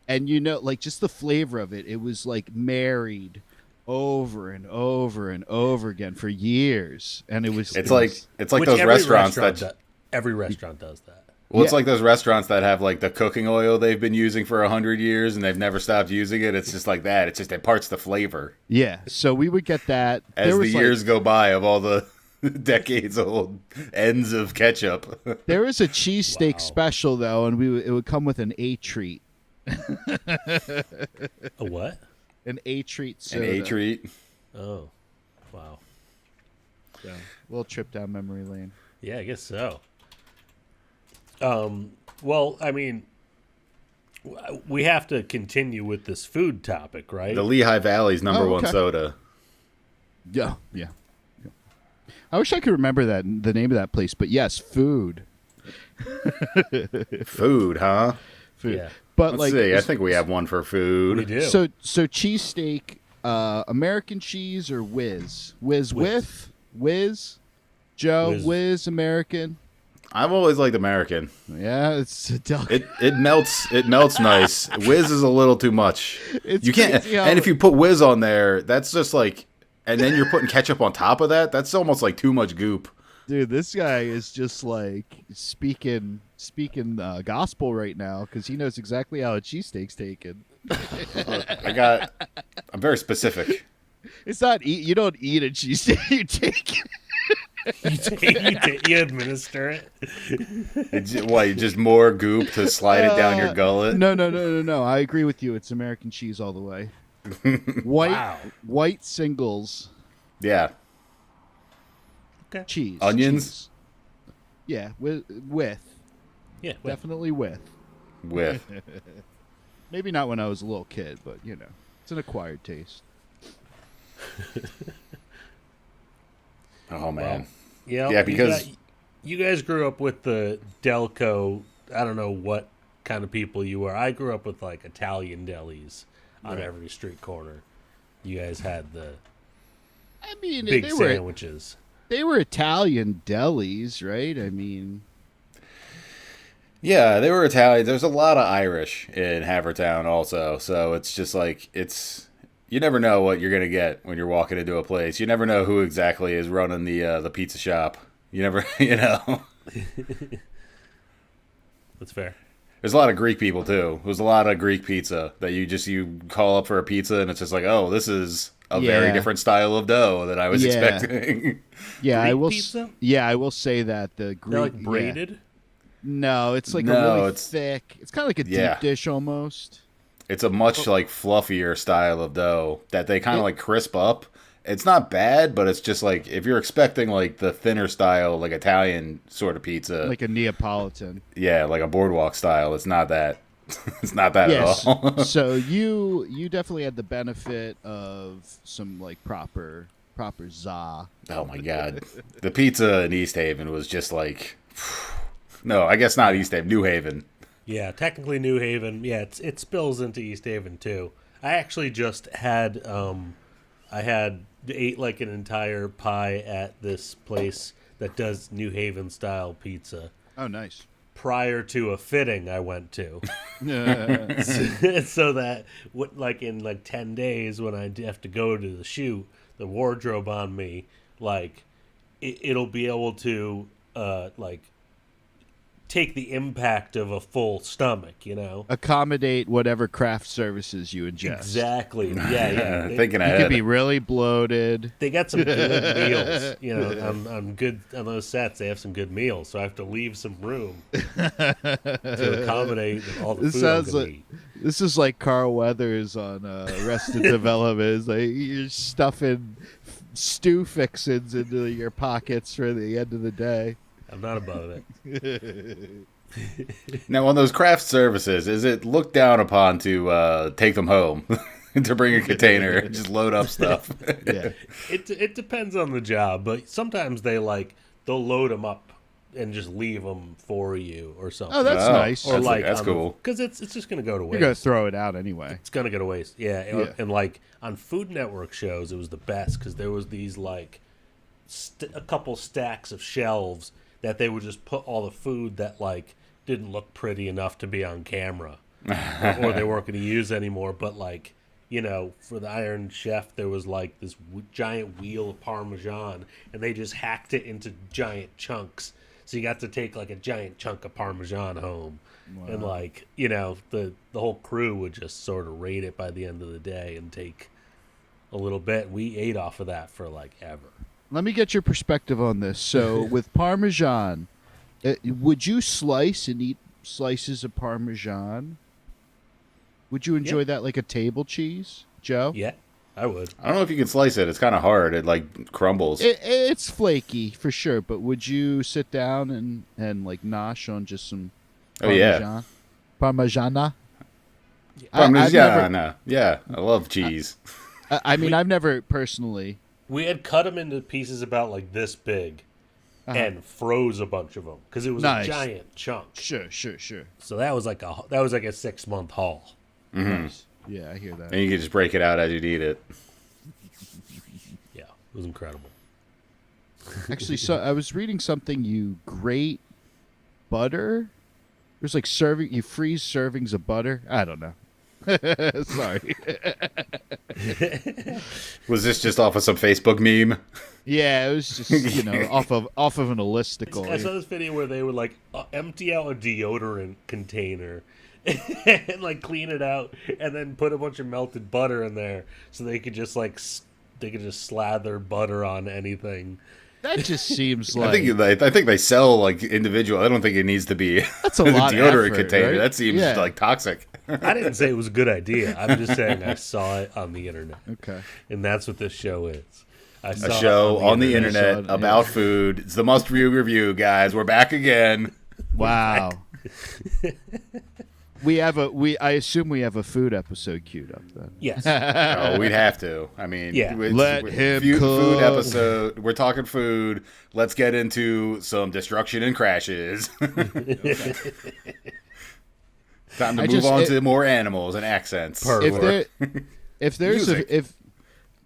and like just the flavor of it. It was like married over and over and over again for years, and it was. It's like those restaurants that every restaurant does that. Well, it's like those restaurants that have like the cooking oil they've been using for 100 years and they've never stopped using it. It's just like that. It's just it imparts the flavor. Yeah. So we would get that as the years go by of all the decades old ends of ketchup. There was a cheesesteak special though, and it would come with an A treat. A what? An A treat soda. An A treat. Oh, wow. So, a little trip down memory lane. Yeah, I guess so. Well, I mean, we have to continue with this food topic, right? The Lehigh Valley's number one soda. Yeah. I wish I could remember the name of that place, but yes, food. Food, huh? Food. Yeah. But Let's see. I think we have one for food. We do. So cheesesteak, American cheese or Whiz? Whiz with? Whiz? Joe, Whiz American? I've always liked American. Yeah, it's a delicate. It melts nice. Whiz is a little too much. You can't. crazy how- And if you put Whiz on there, that's just like, and then you're putting ketchup on top of that. That's almost like too much goop. Dude, this guy is just like speaking gospel right now because he knows exactly how a cheesesteak's taken. I'm very specific. It's not you don't eat a cheesesteak, you take it. You administer it. Just more goop to slide it down your gullet? No. I agree with you. It's American cheese all the way. White singles. Yeah. Okay. Cheese. Onions? Cheese. Yeah, with. Yeah, definitely with. Maybe not when I was a little kid, but it's an acquired taste. Oh man. Well, yeah, because you guys grew up with the Delco. I don't know what kind of people you were. I grew up with like Italian delis on every street corner. You guys had the big sandwiches. They were Italian delis, right? I mean, yeah, they were Italian. There's a lot of Irish in Havertown also, so it's just like you never know what you're gonna get when you're walking into a place. You never know who exactly is running the pizza shop. You never, That's fair. There's a lot of Greek people too. There's a lot of Greek pizza that you call up for a pizza and it's just like, oh, this is a very different style of dough than I was expecting. Yeah, Greek I will. Pizza? Yeah, I will say that the Greek. They're like braided. Yeah. No, it's like a really thick. It's kind of like a deep dish almost. It's a much like fluffier style of dough that they kind of like crisp up. It's not bad, but it's just like if you're expecting like the thinner style, like Italian sort of pizza, like a Neapolitan. Yeah, like a boardwalk style. It's not that. It's not that at all. So you definitely had the benefit of some like proper proper za. Oh my god, the pizza in East Haven was just like, no, I guess not East Haven, New Haven. Yeah, technically New Haven. Yeah, it spills into East Haven too. I actually just had ate like an entire pie at this place that does New Haven style pizza. Oh, nice. Prior to a fitting I went to. So that like in like 10 days when I have to go to the shoot, the wardrobe on me, like it'll be able to like take the impact of a full stomach, you know? Accommodate whatever craft services you ingest. Exactly. Yeah. Thinking You ahead. could be really bloated. They got some good meals, you know. On those sets, they have some good meals, so I have to leave some room to accommodate all the food I'm gonna eat. This is like Carl Weathers on Arrested Development. It's like you're stuffing stew fixins into your pockets for the end of the day. I'm not above it. Now, on those craft services, is it looked down upon to take them home? To bring a container and just load up stuff? Yeah. It depends on the job, but sometimes they'll load them up and just leave them for you or something. Oh, that's nice. Or that's cool. Because it's just going to go to waste. You're going to throw it out anyway. It's going to go to waste. Yeah. And like on Food Network shows, it was the best because there was these like a couple stacks of shelves that they would just put all the food that like didn't look pretty enough to be on camera or they weren't going to use anymore. But like, you know, for the Iron Chef, there was like this giant wheel of Parmesan and they just hacked it into giant chunks. So you got to take like a giant chunk of Parmesan home. Wow. And like, you know, the whole crew would just sort of rate it by the end of the day and take a little bit. We ate off of that for like ever. Let me get your perspective on this. So with Parmesan, would you slice and eat slices of Parmesan? Would you enjoy that like a table cheese, Joe? Yeah, I would. I don't know if you can slice it. It's kind of hard. It like crumbles. It's flaky for sure, but would you sit down and like nosh on just some Parmesan? Parmigiana? Parmigiana. Yeah, I love cheese. I mean, I've never personally... We had cut them into pieces about like this big and froze a bunch of them because it was a giant chunk. Sure. So that was like a 6-month haul. Mm-hmm. Nice. Yeah, I hear that. And you could just break it out as you'd eat it. Yeah, it was incredible. Actually, so I was reading something. You grate butter. There's like you freeze servings of butter. I don't know. Sorry. Was this just off of some Facebook meme? Yeah, it was just off of an listicle. I saw this video where they would like empty out a deodorant container and like clean it out and then put a bunch of melted butter in there so they could just slather butter on anything. That just seems like I think they sell like individual. I don't think it needs to be that's a lot deodorant effort, container. Right? That seems like toxic. I didn't say it was a good idea. I'm just saying I saw it on the internet. Okay. And that's what this show is. A show on the internet about food. It's the Must Review, guys. We're back again. Wow. I assume we have a food episode queued up then. Yes. Oh, we'd have to. I mean, let him cook. Food episode. We're talking food. Let's get into some destruction and crashes. Time to move on to more animals and accents. If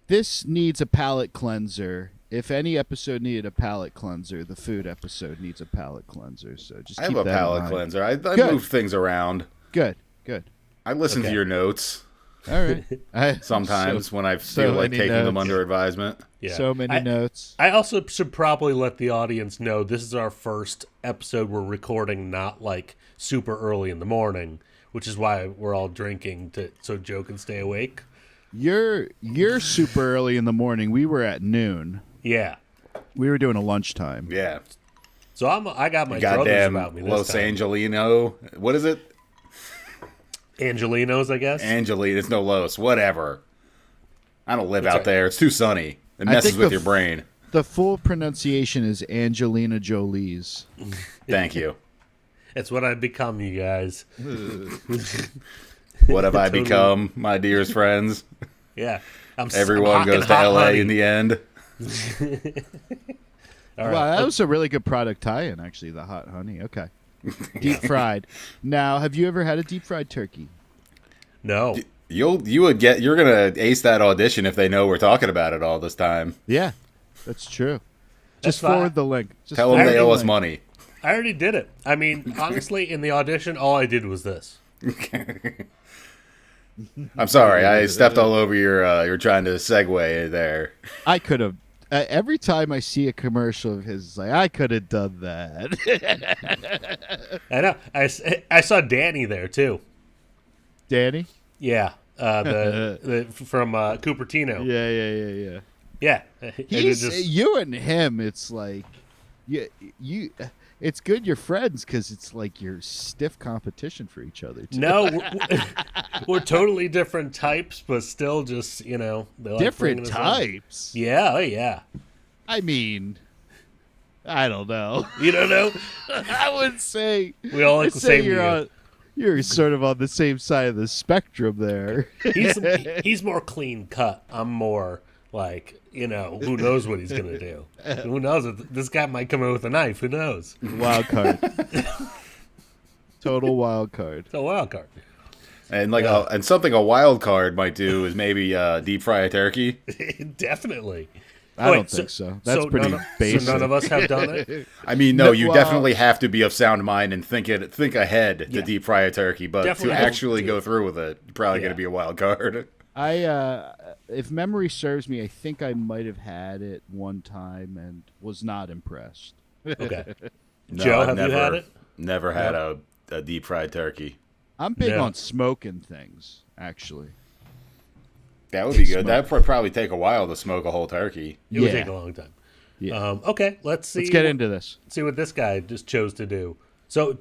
this needs a palate cleanser, if any episode needed a palate cleanser, the food episode needs a palate cleanser. So just I keep have a that in palate mind. cleanser. I move things around. Good. I listen to your notes. All right. Sometimes when I feel like taking them under advisement. Yeah. So many notes. I also should probably let the audience know this is our first episode we're recording not like super early in the morning, which is why we're all drinking so Joe can stay awake. You're super early in the morning. We were at noon. Yeah. We were doing a lunchtime. Yeah. So I got my druthers goddamn about me this Los time. Angelino. What is it? Angelinos, I guess. Angelino. It's no Los. Whatever. I don't live out there. It's too sunny. It messes with your brain. The full pronunciation is Angelina Jolie's. Thank you. It's what I've become, you guys. What have I become, my dearest friends? Yeah. Everyone goes to LA in the end. All Wow, right. that was a really good product tie-in, actually, the hot honey. Okay. Deep fried. Now, have you ever had a deep fried turkey? No. You're gonna ace that audition if they know we're talking about it all this time. Yeah, that's true. That's Just forward the link. Just Tell them forward they the owe us link. money. I already did it. I mean, honestly, in the audition, all I did was this. I'm sorry, I stepped all over you're trying to segue there. I could have. Every time I see a commercial of his, it's like, I could have done that. I know. I saw Danny there, too. Danny? Yeah. The from Cupertino. Yeah. Yeah. You and him, it's like, you. It's good you're friends because it's like you're stiff competition for each other. Too. No, we're totally different types, but still just, they like different bringing us types? in. Yeah, oh yeah. I mean, I don't know. You don't know? I would say we all like the same. You're sort of on the same side of the spectrum there. He's more clean cut. I'm more like, who knows what he's going to do? Who knows? This guy might come in with a knife. Who knows? Wild card. Total wild card. It's a wild card. And and something a wild card might do is maybe deep fry a turkey. Definitely. I don't think so. That's pretty basic. So none of us have done it? I mean, no, you definitely have to be of sound mind and think ahead to deep fry a turkey, but Definitely to actually go through with it, probably going to be a wild card. If memory serves me, I think I might have had it one time and was not impressed. Okay. No, Joe, I've have you had it? Never had a deep fried turkey. I'm big on smoking things, actually. That would be good. That would probably take a while to smoke a whole turkey. It would take a long time. Yeah. Okay, let's see. Let's get into this. See what this guy just chose to do. So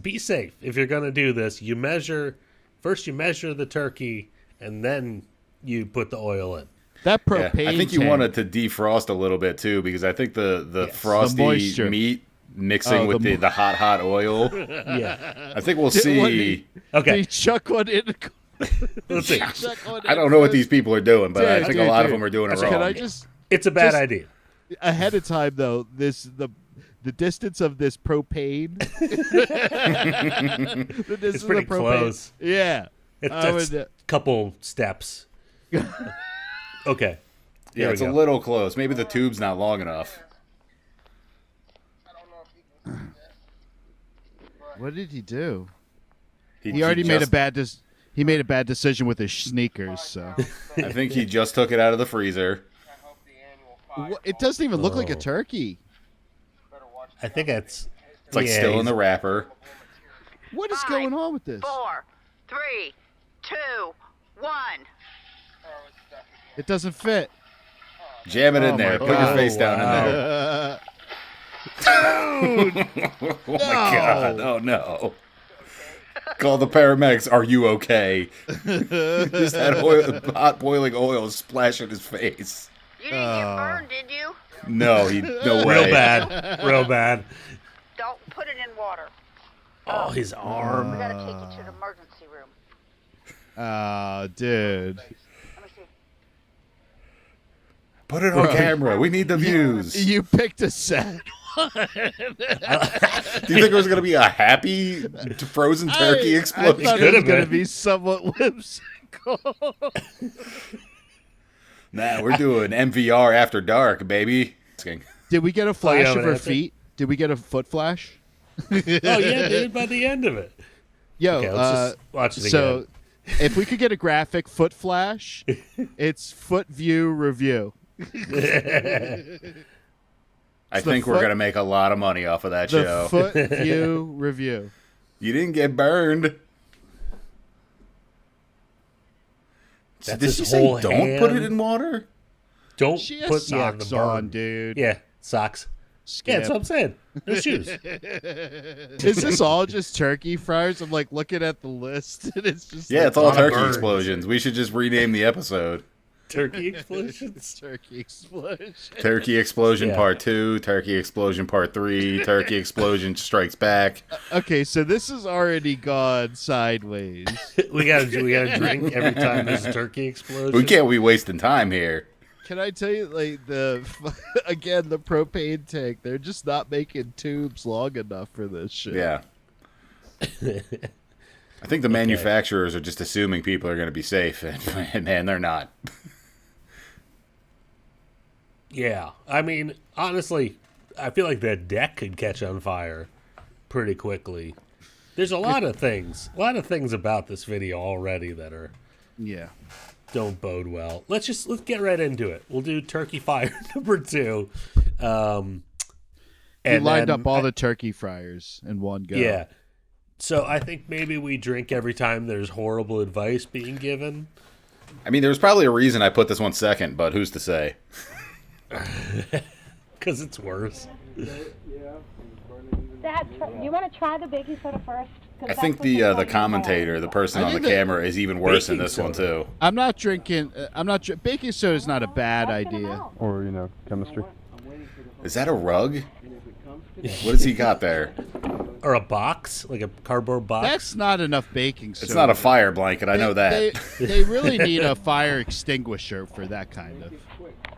be safe. If you're going to do this, you measure the turkey, and then you put the oil in. That propane I think you want it to defrost a little bit too, because I think the frosty meat mixing with the hot oil. Yeah, I think we'll see. Okay, chuck one in. Let's see. I don't know what these people are doing, but I think a lot of them are doing it wrong. Can I just? It's a bad idea. Ahead of time, though, the distance of this propane. It's pretty close. Yeah, it's a couple steps. Okay. Yeah, it's a little close. Maybe the tube's not long enough. What did he do? He already made a bad he made a bad decision with his sneakers. So I think he just took it out of the freezer. It doesn't even look like a turkey. I think it's like still in the wrapper. What is going on with this? 4, 3, 2, 1. It doesn't fit. Jam it in there. Put your face down in there. Dude! Oh my God! Oh no! Call the paramedics. Are you okay? Just had hot boiling oil splash in his face. You didn't get burned, did you? No, no way. Real bad. Don't put it in water. Oh, his arm. We gotta take you to the emergency room. Dude. Put it on camera. We need the views. You picked a sad one. Do you think it was going to be a happy frozen turkey explosion? I thought it was going to be somewhat whimsical. Nah, we're doing MVR after dark, baby. Did we get a flash of her feet? Did we get a foot flash? Oh, yeah, dude, by the end of it. Yo, okay, let's just watch it again. So, if we could get a graphic foot flash, it's foot view review. I think we're going to make a lot of money off of that show. The foot view review. You didn't get burned. That's Did she say don't put it in water? Don't she put has socks on, dude. Yeah, socks. Skip. Yeah, that's what I'm saying. No shoes. Is this all just turkey fryers? I'm like looking at the list, and it's just it's all turkey explosions. We should just rename the episode. Turkey explosions. Turkey explosion. Turkey explosion part 2. Turkey explosion part 3. Turkey explosion strikes back. Okay, so this has already gone sideways. we gotta drink every time there's a turkey explosion. We can't be wasting time here. Can I tell you, like, the propane tank, they're just not making tubes long enough for this shit. Yeah. I think the manufacturers are just assuming people are going to be safe, and man, they're not. Yeah. I mean, honestly, I feel like that deck could catch on fire pretty quickly. There's a lot of things about this video already that are don't bode well. Let's get right into it. We'll do Turkey Fire number 2. And lined up all the turkey fryers in one go. Yeah. So I think maybe we drink every time there's horrible advice being given. I mean, there's probably a reason I put this one second, but who's to say? Because it's worse. Dad, you want to try the baking soda first? I think the commentator, the person on the camera, is even worse in this one too. I'm not drinking. Baking soda is not a bad idea. Or chemistry. Is that a rug? What has he got there? Or a box, like a cardboard box. That's not enough baking soda. It's not a fire blanket. I know that. They really need a fire extinguisher for that kind of.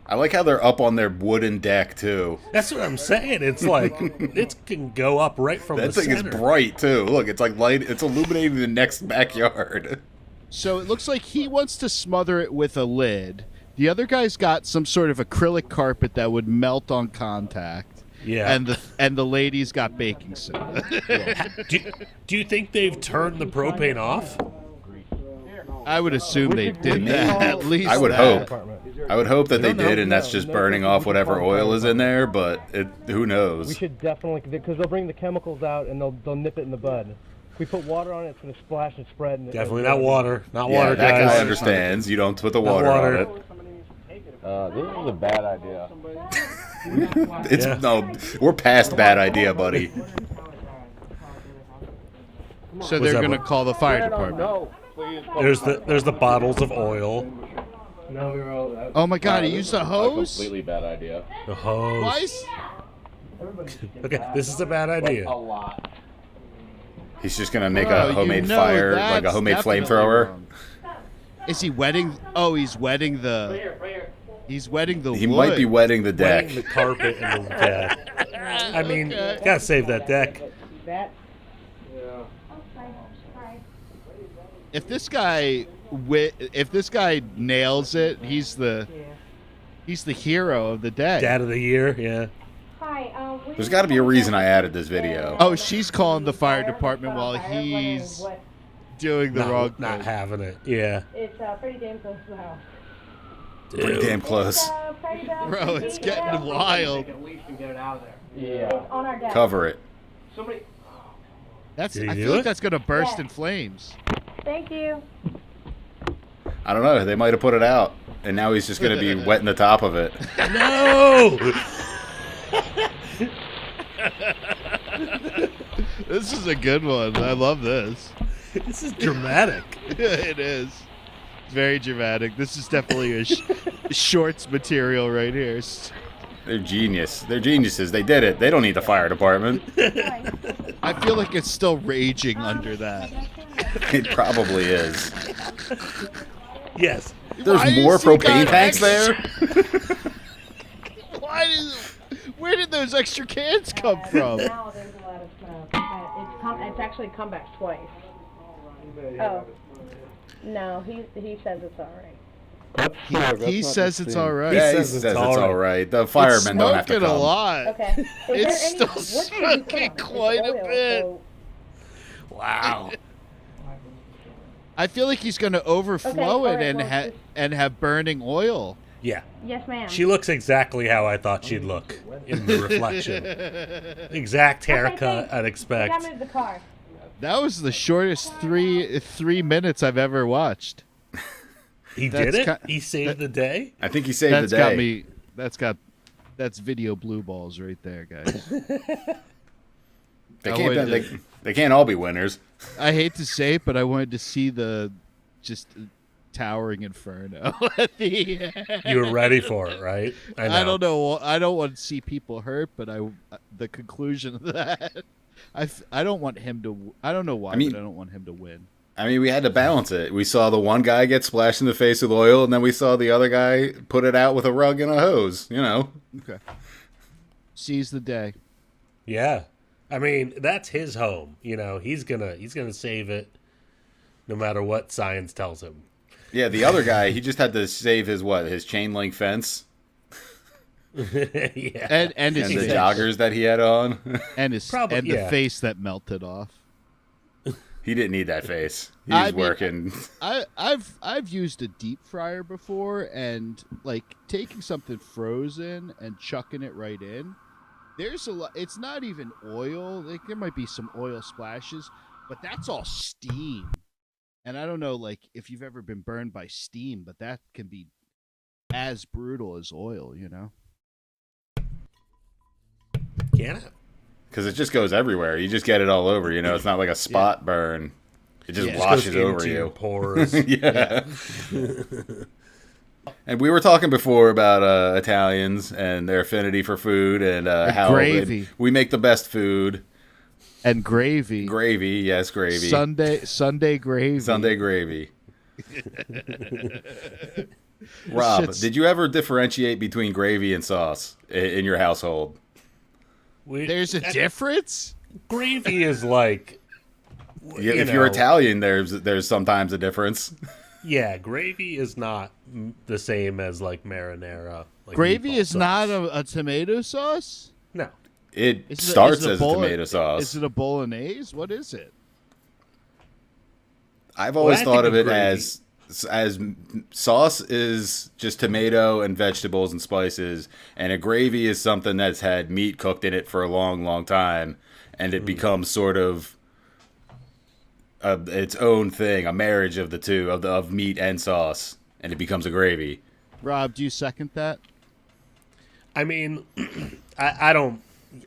I like how they're up on their wooden deck too. That's what I'm saying. It's like it can go up right from that the thing center. is bright too. Look, it's like light. It's illuminating the next backyard. So it looks like he wants to smother it with a lid. The other guy's got some sort of acrylic carpet that would melt on contact. Yeah. And the lady's got baking soda. Do you think they've turned the propane off? I would assume they did that. At least I would that. hope. I would hope that they did, and that's just burning off whatever oil is in there. But who knows? We should definitely, because they'll bring the chemicals out and they'll nip it in the bud. If we put water on it, it's going to splash and spread. And Definitely not water. Not Yeah, water, that guys. guy understands. You don't put the water on it. This is a bad idea. No, we're past bad idea, buddy. So they're going to call the fire department. No, please. There's the bottles of oil. No, we were all out. Oh my God! He used a hose. Completely bad idea. The hose. Why is- Okay, this is a bad idea. A lot. He's just gonna make a homemade fire, like a homemade flamethrower. Wrong. Is he wetting? Oh, he's wetting the. He's wetting the. He wood. might be wetting the deck. Wetting the carpet and the deck. I mean, gotta save that deck. If this guy nails it, he's the hero of the day. Dad of the year, yeah. Hi, There's got to be a reason I added this video. Oh, she's calling the fire department while he's doing the wrong. Not having it, yeah. It's pretty damn close to the house. Pretty damn close. Bro, it's getting wild. It's on our desk. Cover it. I Did he feel do like it? that's gonna burst Yeah. in flames. Thank you. I don't know. They might have put it out, and now he's just gonna be wetting the top of it. No! This is a good one. I love this. This is dramatic. It is. Very dramatic. This is definitely a shorts material right here. They're genius. They're geniuses. They did it. They don't need the fire department. I feel like it's still raging under that. It probably is. Yes. There's Why more has he propane got tanks there? Where did those extra cans come from? Now there's a lot of smoke, but it's actually come back twice. Oh. No, he says it's all right. He says it's all right. Yeah, he says it's all right. The firemen don't have to smoking come. a lot. Okay. It's still smoking quite a bit. Wow. I feel like he's going to overflow it and have burning oil. Yeah. Yes, ma'am. She looks exactly how I thought she'd look in the reflection. Exact haircut I'd expect. I moved the car. That was the shortest three minutes I've ever watched. He did it? He saved the day? I think he saved the day. That's video blue balls right there, guys. They can't all be winners. I hate to say it, but I wanted to see the just towering inferno at the end. You were ready for it, right? I don't know. I don't want to see people hurt, but the conclusion of that, I don't want him to. I don't know why, but I don't want him to win. I mean, we had to balance it. We saw the one guy get splashed in the face with oil, and then we saw the other guy put it out with a rug and a hose, you know. Okay. Seize the day. Yeah. I mean, that's his home. You know, he's gonna save it no matter what science tells him. Yeah, the other guy, he just had to save his chain link fence. Yeah. And his the face. joggers that he had on. And the face that melted off. He didn't need that face. He was working. I've used a deep fryer before, and like taking something frozen and chucking it right in. There's a lot. It's not even oil. Like there might be some oil splashes, but that's all steam. And I don't know, like if you've ever been burned by steam, but that can be as brutal as oil. You know? Can it? Because it just goes everywhere. You just get it all over. You know, it's not like a spot burn. It just washes over you. Pores. Yeah. And we were talking before about Italians and their affinity for food and how gravy. We make the best food. And gravy. Gravy, yes, gravy. Sunday gravy. Sunday gravy. Rob, did you ever differentiate between gravy and sauce in your household? There's a difference? Gravy is like... Yeah, if you're Italian, there's sometimes a difference. Yeah, gravy is not the same as like marinara. Like gravy is not a tomato sauce? No. It starts as a tomato sauce. Is it a bolognese? What is it? I've always thought of it as sauce is just tomato and vegetables and spices, and a gravy is something that's had meat cooked in it for a long, long time, and it becomes sort of its own thing, a marriage of the two, of meat and sauce, and it becomes a gravy. Rob, do you second that? I mean,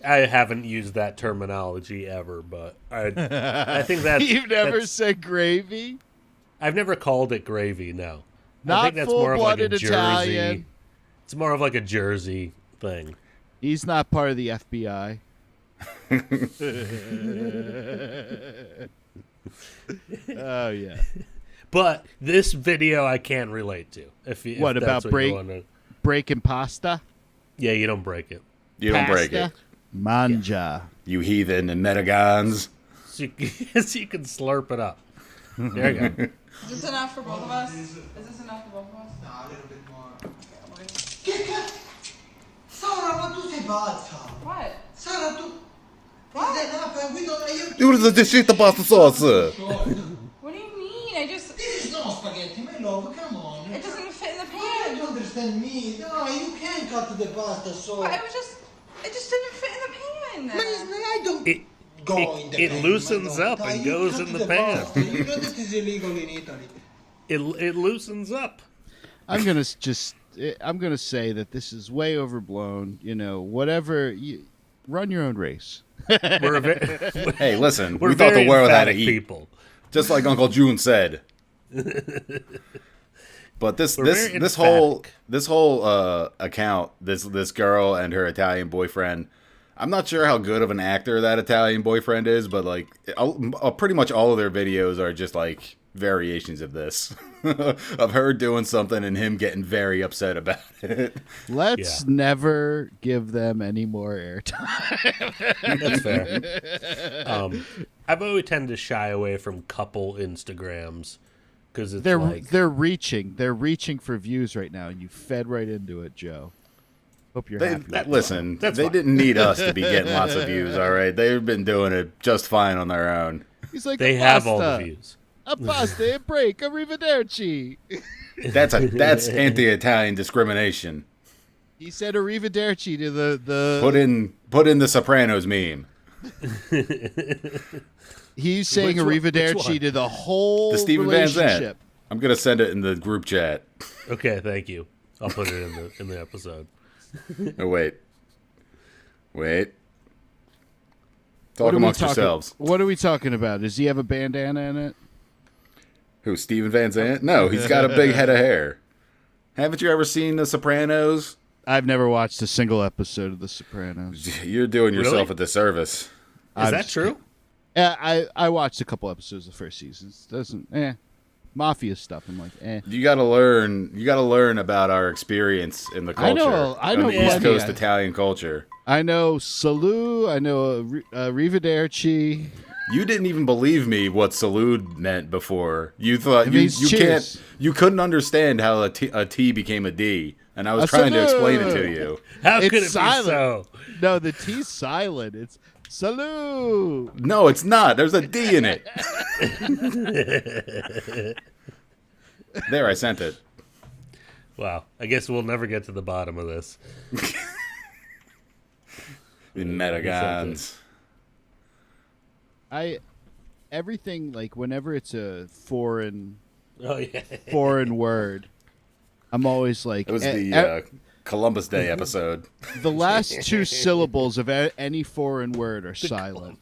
I haven't used that terminology ever, but I think that's... You've never said gravy? I've never called it gravy, no. Not I think that's more of like a full-blooded Jersey. Italian. It's more of like a Jersey thing. He's not part of the FBI. Oh, yeah. But this video I can relate to. If What that's about breaking pasta? Yeah, you don't break it. You don't break it. Manja. You heathen and metagons. So you can slurp it up. There you go. Is this enough for both of us? Is this enough for both of us? No, a little bit more. Sara, ma tu sei pazza. What? Sara, tu... What? We don't... You was the shit pasta sauce. What do you mean? I just... This is not spaghetti, my love, come on. It doesn't fit in the pan. You don't understand me. No, you can't cut the pasta so... But it just didn't fit in the pan. I don't... It loosens up and goes in the pan. You know this is illegal in Italy. It loosens up. I'm gonna say that this is way overblown. You know, whatever. Run your own race. Hey, listen, we thought the world had to eat. People. Just like Uncle June said. But this whole account, this girl and her Italian boyfriend, I'm not sure how good of an actor that Italian boyfriend is, but like pretty much all of their videos are just like variations of this, of her doing something and him getting very upset about it. Let's never give them any more airtime. That's fair. I've always tended to shy away from couple Instagrams because they're reaching for views right now, and you fed right into it, Joe. Hope you're happy. Listen, they didn't need us to be getting lots of views, all right? They've been doing it just fine on their own. He's like, they have all the views. A pasta, a break, arrivederci. That's anti-Italian discrimination. He said arrivederci to the Put in the Sopranos meme. He's saying arrivederci to the whole relationship. I'm gonna send it in the group chat. Okay, thank you. I'll put it in the episode. Oh, wait. Talk amongst yourselves. What are we talking about? Does he have a bandana in it? Who, Steven Van Zandt? No, he's got a big head of hair. Haven't you ever seen The Sopranos? I've never watched a single episode of The Sopranos. You're doing yourself a disservice. Is that true? I watched a couple episodes of the first season. It doesn't mafia stuff. I'm like, You got to learn about our experience in the culture. I know the East Coast Italian culture. I know Salud. I know Arrivederci. You didn't even believe me what salud meant before. You thought you couldn't understand how a T became a D, and I was trying to explain it to you. How could it silent. be so? No, the T's silent. It's salud. No, it's not. There's a D in it. There, I sent it. Wow. I guess we'll never get to the bottom of this. Metagons. Everything, like, whenever it's a foreign word, I'm always like, it was the Columbus Day episode. The last two syllables of any foreign word are silent.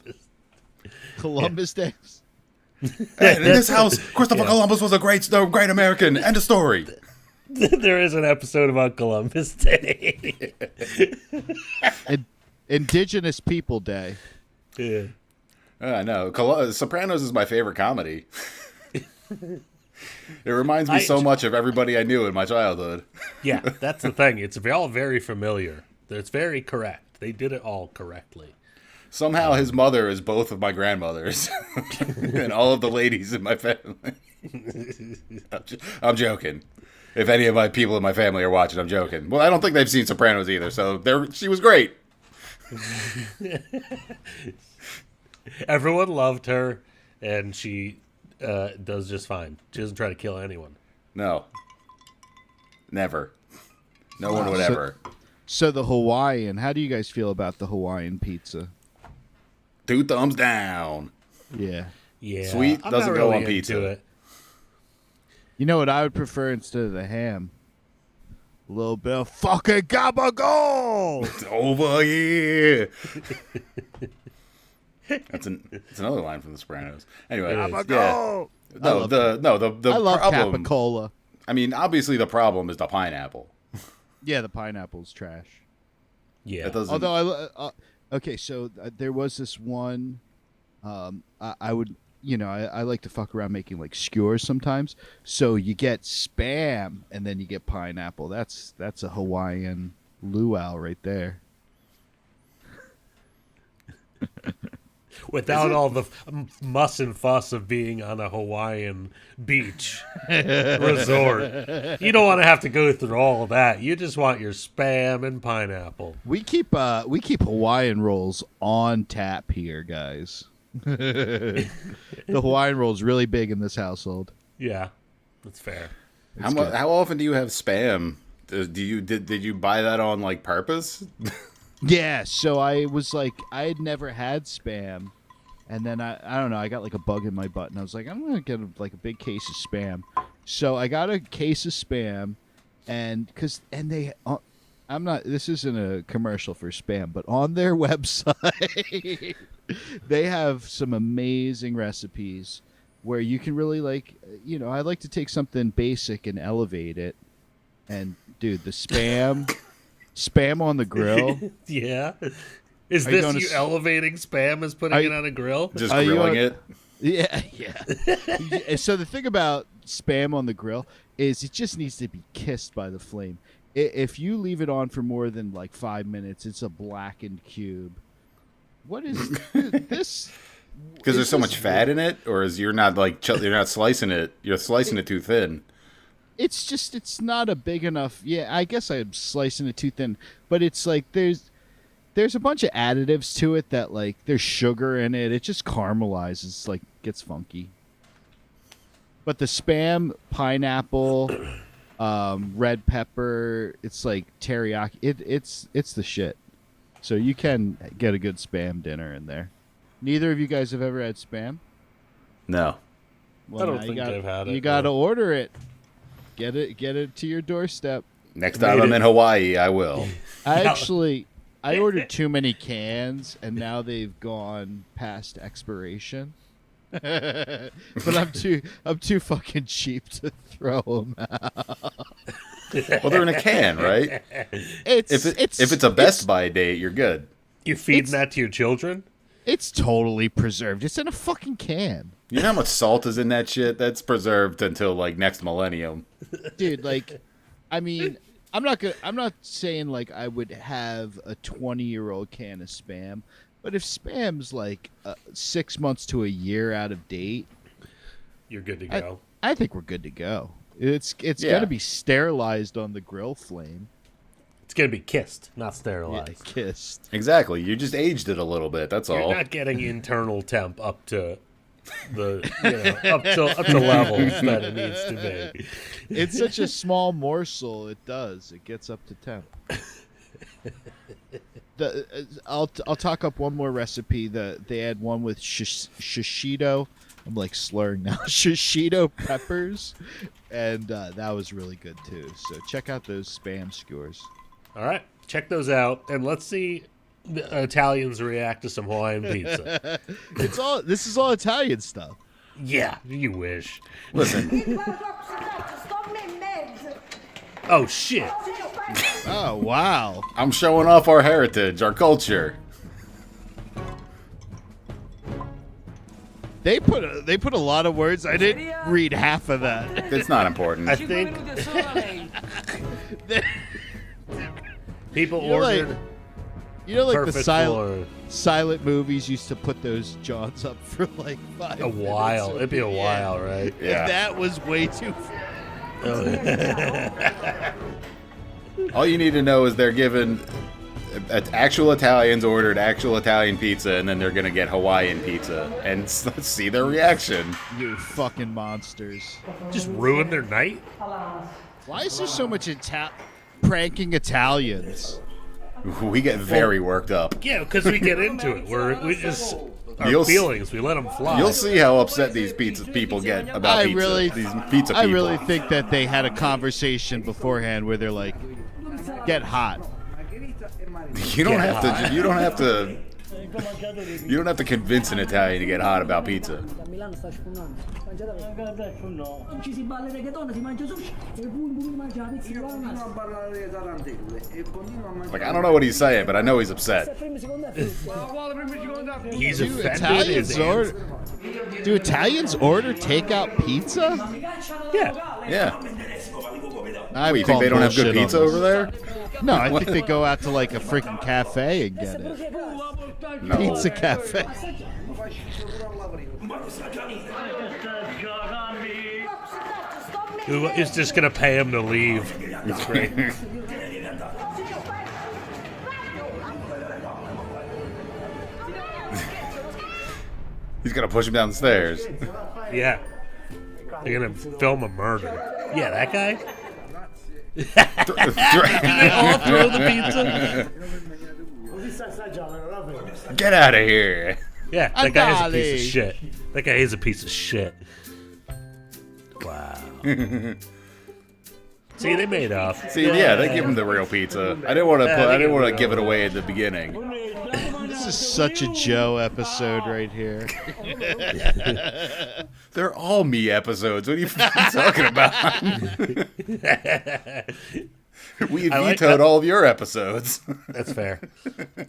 Columbus Day. Hey, in this house, Christopher Columbus was a great American. End of story. There is an episode about Columbus Day. Indigenous People Day. Yeah. No, Sopranos is my favorite comedy. It reminds me so much of everybody I knew in my childhood. Yeah, that's the thing. It's all very familiar. It's very correct. They did it all correctly. Somehow his mother is both of my grandmothers and all of the ladies in my family. I'm joking. If any of my people in my family are watching, I'm joking. Well, I don't think they've seen Sopranos either, so she was great. Everyone loved her, and she does just fine. She doesn't try to kill anyone. No. Never. No one would ever. So the Hawaiian, how do you guys feel about the Hawaiian pizza? 2 thumbs down. Yeah. Yeah. Sweet I'm doesn't not go really on pizza. into it. You know what I would prefer instead of the ham? A little bit of fucking gabagool. It's over here. It's another line from The Sopranos. Anyway, gabagool. The I love problem. Capicola. I mean, obviously the problem is the pineapple. Yeah, the pineapple's trash. Yeah. Although okay, so there was this one. I would, I like to fuck around making like skewers sometimes. So you get Spam and then you get pineapple. That's a Hawaiian luau right there. Without all the muss and fuss of being on a Hawaiian beach resort. You don't want to have to go through all of that. You just want your Spam and pineapple. We keep Hawaiian rolls on tap here, guys. The Hawaiian roll is really big in this household. Yeah, that's fair. How often do you have Spam? Did you buy that on like purpose? Yeah, so I was like, I had never had Spam, and then I don't know, I got like a bug in my butt, and I was like, I'm gonna get a big case of Spam. So I got a case of Spam, this isn't a commercial for Spam, but on their website, they have some amazing recipes where you can really I like to take something basic and elevate it, and dude, the Spam. Spam on the grill. Yeah. Is this you elevating Spam as putting it on a grill? Just grilling it? Yeah. So the thing about Spam on the grill is it just needs to be kissed by the flame. If you leave it on for more than like 5 minutes, it's a blackened cube. What is this? Because there's so much fat in it, or you're not slicing it. You're slicing it too thin. It's not a big enough. Yeah, I guess I'm slicing it too thin, but it's like there's a bunch of additives to it that like there's sugar in it. It just caramelizes, like gets funky. But the Spam, pineapple, red pepper, it's like teriyaki. It's the shit. So you can get a good Spam dinner in there. Neither of you guys have ever had Spam? No. Well, I don't think I've had it. You got to order it. Get it to your doorstep. Next time I'm in Hawaii, I will. I ordered too many cans, and now they've gone past expiration. But I'm too fucking cheap to throw them out. Well, they're in a can, right? If it's a Best By date, you're good. You feeding that to your children? It's totally preserved. It's in a fucking can. You know how much salt is in that shit? That's preserved until like next millennium. Dude, like, I mean, I'm not saying like I would have a 20-year-old can of Spam, but if Spam's like 6 months to a year out of date, you're good to go. I think we're good to go. It's gonna be sterilized on the grill flame. It's gonna be kissed, not sterilized. Yeah, kissed. Exactly. You just aged it a little bit. That's all. You're not getting internal temp up to the up to levels that it needs to be. It's such a small morsel. It gets up to temp. I'll talk up one more recipe. They had one with shishito. I'm like slurring now. Shishito peppers, and that was really good too. So check out those Spam skewers. All right, check those out, and let's see the Italians react to some Hawaiian pizza. This is all Italian stuff. Yeah, you wish. Listen. Oh shit. Oh wow. I'm showing off our heritage, our culture. They put a lot of words. I didn't read half of that. It's not important. I think people ordered. Like the silent movies used to put those jaws up for like 5 a while. It'd be a while, right? Yeah. That was way too. All you need to know is they're given actual Italians ordered actual Italian pizza, and then they're gonna get Hawaiian pizza, and let's see their reaction. You fucking monsters! Just ruin their night. Why is there so much pranking Italians? We get very worked up. Yeah, because we get into it. We just our feelings. We let them fly. You'll see how upset these pizza people get about pizza. These pizza people. I really think that they had a conversation beforehand where they're like, "Get hot." You don't have to. You don't have to. You don't have to convince an Italian to get hot about pizza. Like, I don't know what he's saying, but I know he's upset. He's offended. Do Italians order takeout pizza? Yeah. Yeah. You think they don't have good pizza over there? No, I think they go out to like a freaking cafe and get it. No. Pizza cafe. Who is just gonna pay him to leave? It's great. He's gonna push him down the stairs. Yeah. They're gonna film a murder. Yeah, that guy. Did they all throw the pizza? Get out of here. Yeah, that guy is a piece of shit. That guy is a piece of shit. Wow. See, they made up. See, yeah, they give him the real pizza. I didn't want to. I didn't want to give it away at the beginning. This is such a Joe episode right here. They're all me episodes. What are you talking about? We vetoed all of your episodes. That's fair.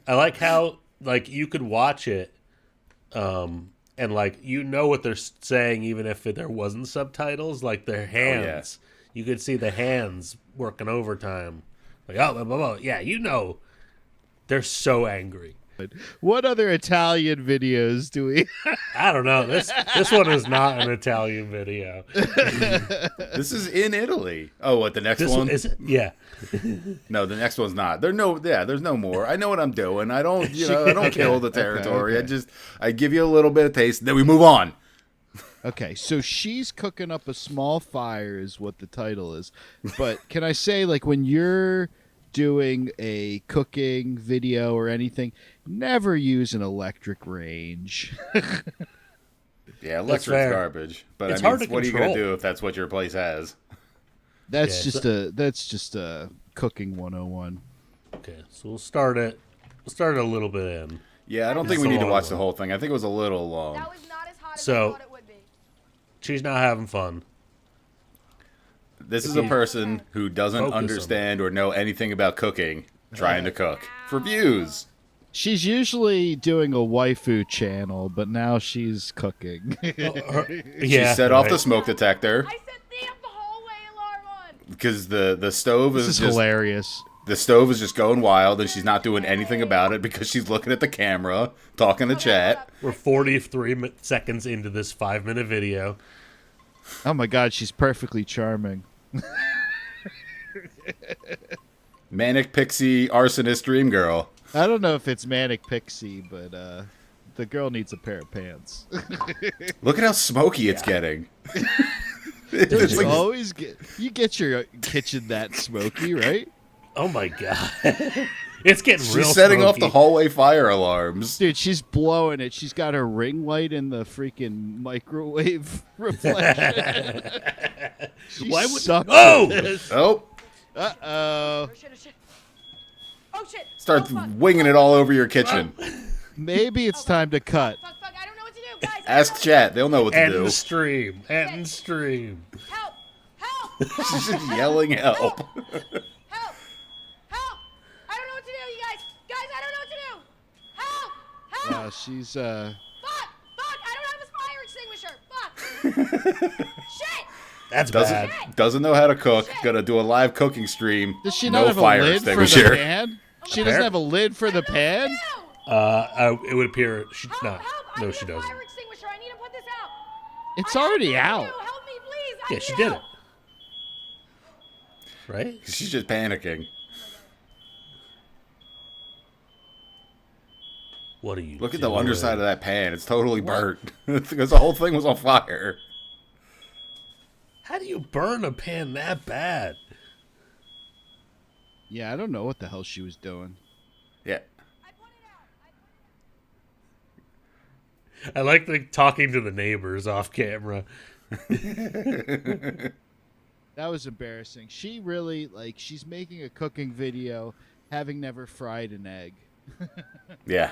I like how you could watch it, and what they're saying even if there wasn't subtitles. Like their hands, you could see the hands working overtime. Like yeah, they're so angry. What other Italian videos do we? I don't know. This one is not an Italian video. This is in Italy. Oh, what, the next one? Is it? Yeah. No, the next one's not. There's no more. I know what I'm doing. I don't, I don't kill the territory. Okay. I give you a little bit of taste, then we move on. Okay, so she's cooking up a small fire is what the title is. But can I say, like, when you're doing a cooking video or anything, never use an electric range. Yeah, electric's garbage. But it's hard to what control. Are you going to do if that's what your place has? That's just a cooking 101. Okay, so we'll start it a little bit in. Yeah, I don't think we need to watch the whole thing. I think it was a little long. That was not as hot as So, I thought it would be. She's not having fun. This is a person who doesn't understand or know anything about cooking, trying to cook for views. She's usually doing a waifu channel, but now she's cooking. She set off the smoke detector. I set the hallway alarm on. Because the stove is This is just hilarious. The stove is just going wild, and she's not doing anything about it because she's looking at the camera, talking to chat. We're 43 seconds into this 5-minute video. Oh my god, she's perfectly charming. Manic Pixie Arsonist Dream Girl. I don't know if it's Manic Pixie, but the girl needs a pair of pants. Look at how smoky it's getting. Don't you always get your kitchen that smoky, right? Oh my god. It's getting real She's setting off smoky. the hallway fire alarms. Dude, she's blowing it. She's got her ring light in the freaking microwave reflection. She Why would- sucks Oh! at this. Oh. Uh-oh. Oh shit. Start winging it all over your kitchen. Maybe it's time to cut. Ask chat. They'll know what to End do. stream. End stream. She's just yelling help. I don't know what to do, you guys. Guys, I don't know what to do. Help! Help! She's Fuck! I don't have a fire extinguisher. Fuck! Shit! That's bad. Doesn't know how to cook. Gonna do a live cooking stream. Does she no not have a fire lid for extinguisher. the pan? She doesn't have a lid for the pan? It would appear she's not. No, she doesn't. Fire extinguisher. I need to put this out. It's already out. Help me, please. Yeah, she did it. Right? She's just panicking. What are you Look at the doing? underside of that pan. It's totally burnt. Because the whole thing was on fire. How do you burn a pan that bad? Yeah, I don't know what the hell she was doing. Yeah. I like the talking to the neighbors off camera. That was embarrassing. She really, she's making a cooking video, having never fried an egg. Yeah.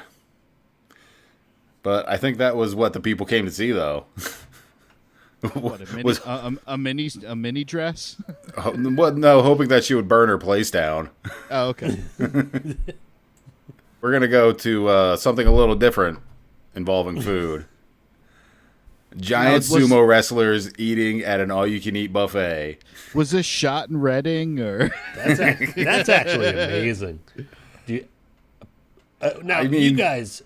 But I think that was what the people came to see, though. What, a mini dress? No, hoping that she would burn her place down. Oh, okay. We're going to go to something a little different involving food. Giant sumo wrestlers eating at an all-you-can-eat buffet. Was this shot in Reading, or? That's actually amazing. You guys,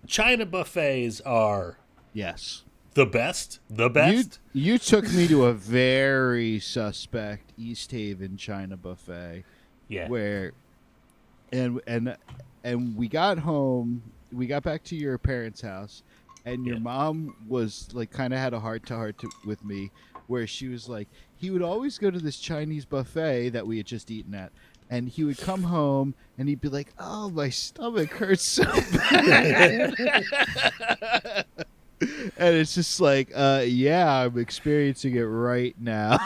China buffets are the best. The best. You took me to a very suspect East Haven China buffet. Yeah. Where, and we got home. We got back to your parents' house. And your mom was kind of had a heart-to-heart with me, where she was like, he would always go to this Chinese buffet that we had just eaten at, and he would come home and he'd be like, "Oh, my stomach hurts so bad," and it's just like, yeah, I'm experiencing it right now.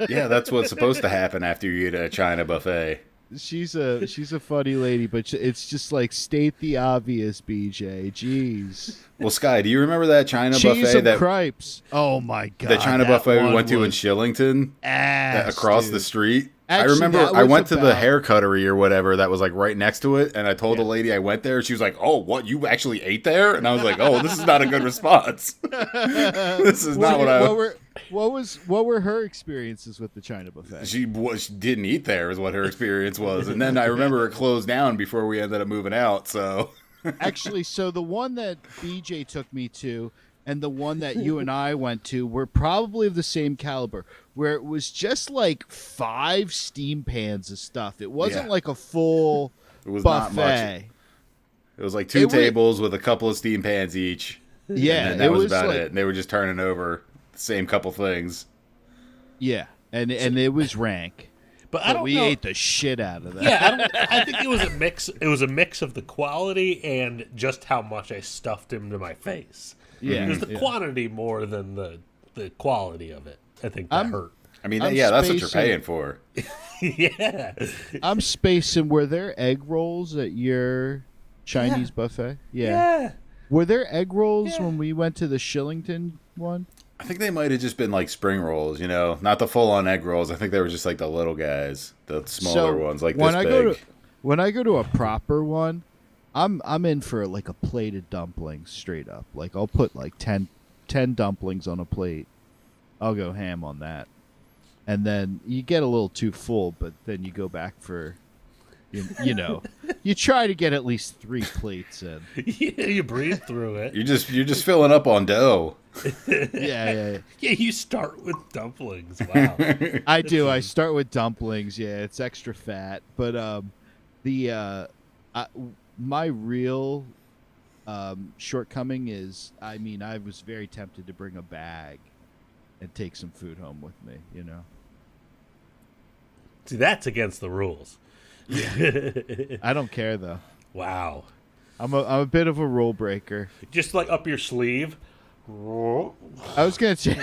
Yeah, that's what's supposed to happen after you eat at a China buffet. She's a funny lady, but it's just state the obvious, BJ. Jeez. Well, Sky, do you remember that China Cheese buffet and cripes? Oh my god! The China that buffet we one went to in was Shillington, across the street. Actually, I remember that I was went to the about- hair cuttery or whatever that was right next to it, and I told the lady I went there. She was like, "Oh, what? You actually ate there?" And I was like, "Oh, this is not a good response. This is not what I." What were her experiences with the China buffet? She didn't eat there, is what her experience was, and then I remember it closed down before we ended up moving out. So, Actually, so the one that BJ took me to, and the one that you and I went to, were probably of the same caliber, where it was just 5 steam pans of stuff. It wasn't a full it was buffet. not much. It was 2 tables with a couple of steam pans each. Yeah, and that was about it. And they were just turning over the same couple things. Yeah, and it was rank. But we ate the shit out of that. Yeah, I think it was a mix. It was a mix of the quality and just how much I stuffed into my face. Yeah, it was the quantity more than the quality of it. I think that hurt. I mean, that's what you're paying for. Yeah. I'm spacing. Were there egg rolls at your Chinese buffet? Yeah. Were there egg rolls when we went to the Shillington one? I think they might have just been spring rolls, not the full-on egg rolls. I think they were just the little guys, the smaller ones, this big. When I go to a proper one, I'm in for like a plate of dumplings straight up. Like I'll put like 10 dumplings on a plate. I'll go ham on that. And then you get a little too full, but then you go back for, you know, you try to get at least 3 plates in. Yeah, you breathe through it. You're just filling up on dough. Yeah. Yeah, you start with dumplings. Wow. I do. I start with dumplings. Yeah, it's extra fat. But my real shortcoming is, I mean, I was very tempted to bring a bag and take some food home with me, you know. See, that's against the rules. I don't care though. Wow. I'm a bit of a rule breaker. Just like up your sleeve. I was gonna say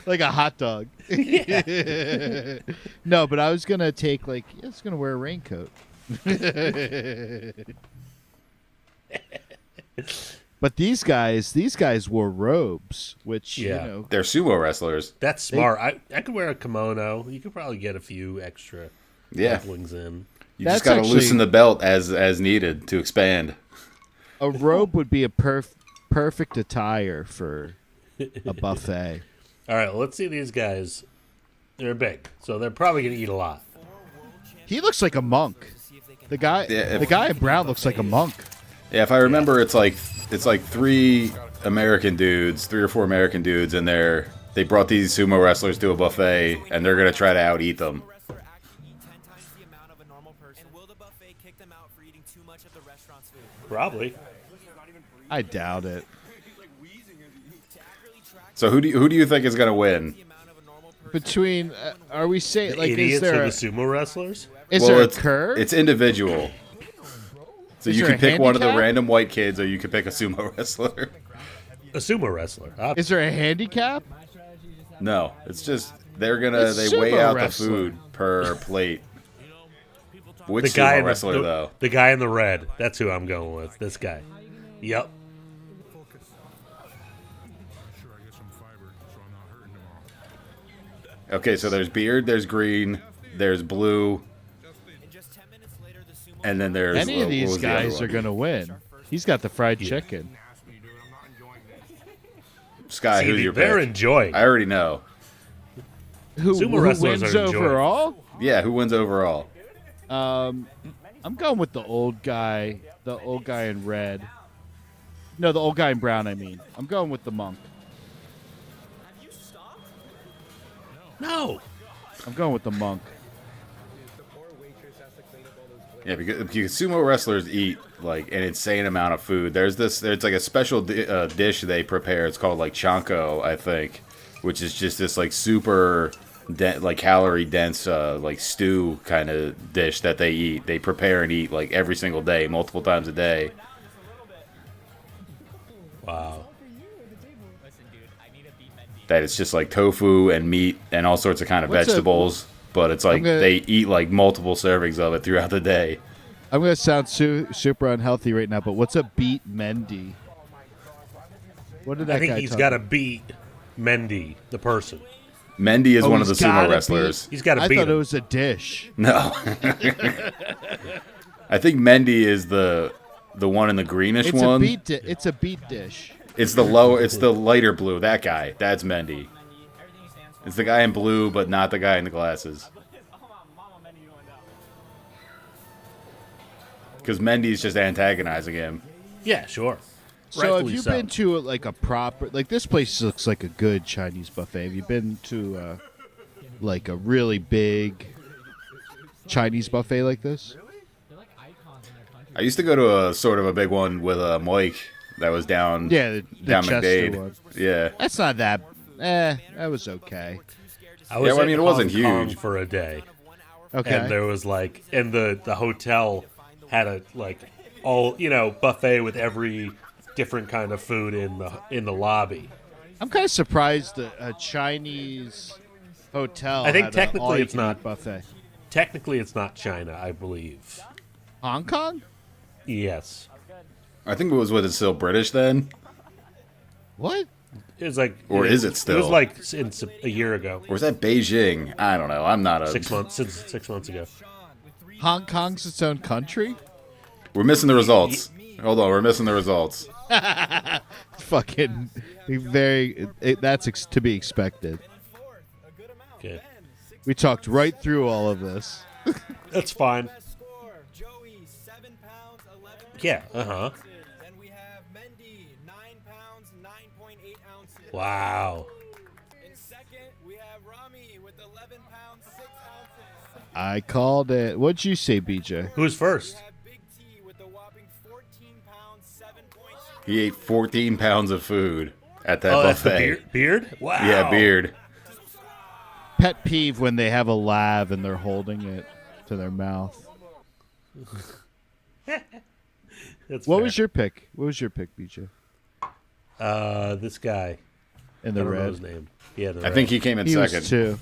like a hot dog. Yeah. No, but I was gonna take I was gonna wear a raincoat. But these guys wore robes, which you know, they're sumo wrestlers. That's smart. I could wear a kimono. You could probably get a few extra dumplings in. You just got to loosen the belt as needed to expand. A robe would be a perfect attire for a buffet. All right, let's see these guys. They're big, so they're probably going to eat a lot. He looks like a monk. The guy in brown looks like a monk. Yeah, if I remember, it's like 3 American dudes, 3 or 4 American dudes, and they brought these sumo wrestlers to a buffet, and they're gonna try to out eat them. Probably. I doubt it. So who do you think is gonna win? Between, are we saying like idiots is there or the sumo wrestlers? Is there a curve? It's individual. So Is you there can a pick one of the handicap? random white kids, or you can pick a sumo wrestler. A sumo wrestler. Is there a handicap? No, it's just they weigh sumo out wrestler. the food per plate. Which The guy sumo in wrestler though? The guy in the red. That's who I'm going with. This guy. Yep. Okay, so there's beard, there's green, there's blue, and then there's Any of these what was the other guys are one? gonna win. He's got the fried chicken. Sky, See, who's your they're pick? enjoying. I already know. Sumo wrestlers wins are enjoying. overall? Yeah, who wins overall? I'm going with the old guy in red. No, the old guy in brown. I mean, I'm going with the monk. No. I'm going with the monk. Yeah, because sumo wrestlers eat like an insane amount of food. There's like a special dish they prepare. It's called like chanko, I think, which is just this like super calorie dense like stew kind of dish that they eat. They prepare and eat like every single day, multiple times a day. Wow. That it's just like tofu and meat and all sorts of kind of What's vegetables, but it's like gonna- they eat like multiple servings of it throughout the day. I'm going to sound super unhealthy right now, but what's a beat Mendy? What did that I think guy he's talk got to about? beat Mendy, the person. Mendy is one of the he's sumo gotta wrestlers. He's got to I beat thought him. it was a dish. No. I think Mendy is the one in the greenish It's one. it's a beat dish. It's the lighter blue. That guy. That's Mendy. It's the guy in blue, but not the guy in the glasses. Because Mendy's just antagonizing him. Yeah, sure. So have Rightfully you so. been to like a proper this place looks like a good Chinese buffet. Have you been to like a really big Chinese buffet like this? I used to go to a sort of a big one with Mike that was down Yeah, the down Chester McDade. one. Yeah. That's not that. That was okay. I was Yeah, well, I in mean, it wasn't Hong Kong huge. for a day. Okay. And there was like, and the hotel had a like all buffet with every different kind of food in the lobby. I'm kind of surprised that a Chinese hotel. I think had a technically it's all-you-can-eat not buffet. Technically, it's not China, I believe. Hong Kong? Yes. I think it was still British then. What? It was like, Or is it still? It was like a year ago. Or was that Beijing? I don't know. I'm not a 6 months since 6 months ago. Hong Kong's its own country? We're missing the results. Hold on, we're missing the results. Fucking that's to be expected. Okay. We talked right through all of this. That's fine. Yeah, uh-huh. Wow. I called it. What'd you say, BJ? Who's first? He ate 14 pounds of food at that buffet. That's the beard? Wow. Yeah, beard. Pet peeve when they have a lav and they're holding it to their mouth. What was your pick? What was your pick, BJ? This guy. In the I don't know red. his name. Yeah, I think he came in second. Was too.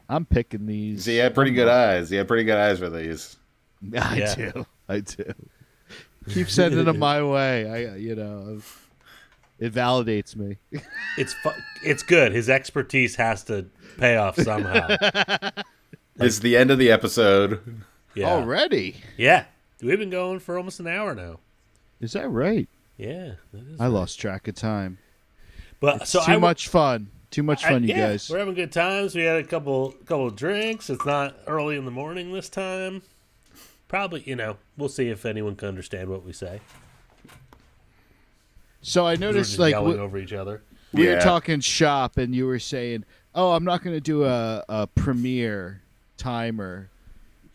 I'm picking these. He had pretty good eyes. He had pretty good eyes for these. I do. Keep sending them my way. It validates me. It's good. His expertise has to pay off somehow. It's the end of the episode. Yeah. Already? Yeah. We've been going for almost an hour now. Is that right? Yeah. That is I lost track of time. But it's too much fun. Too much fun, you guys. We're having good times. We had a couple of drinks. It's not early in the morning this time. Probably, we'll see if anyone can understand what we say. So I noticed, like, yelling over each other. We were talking shop, and you were saying, "Oh, I'm not going to do a premiere timer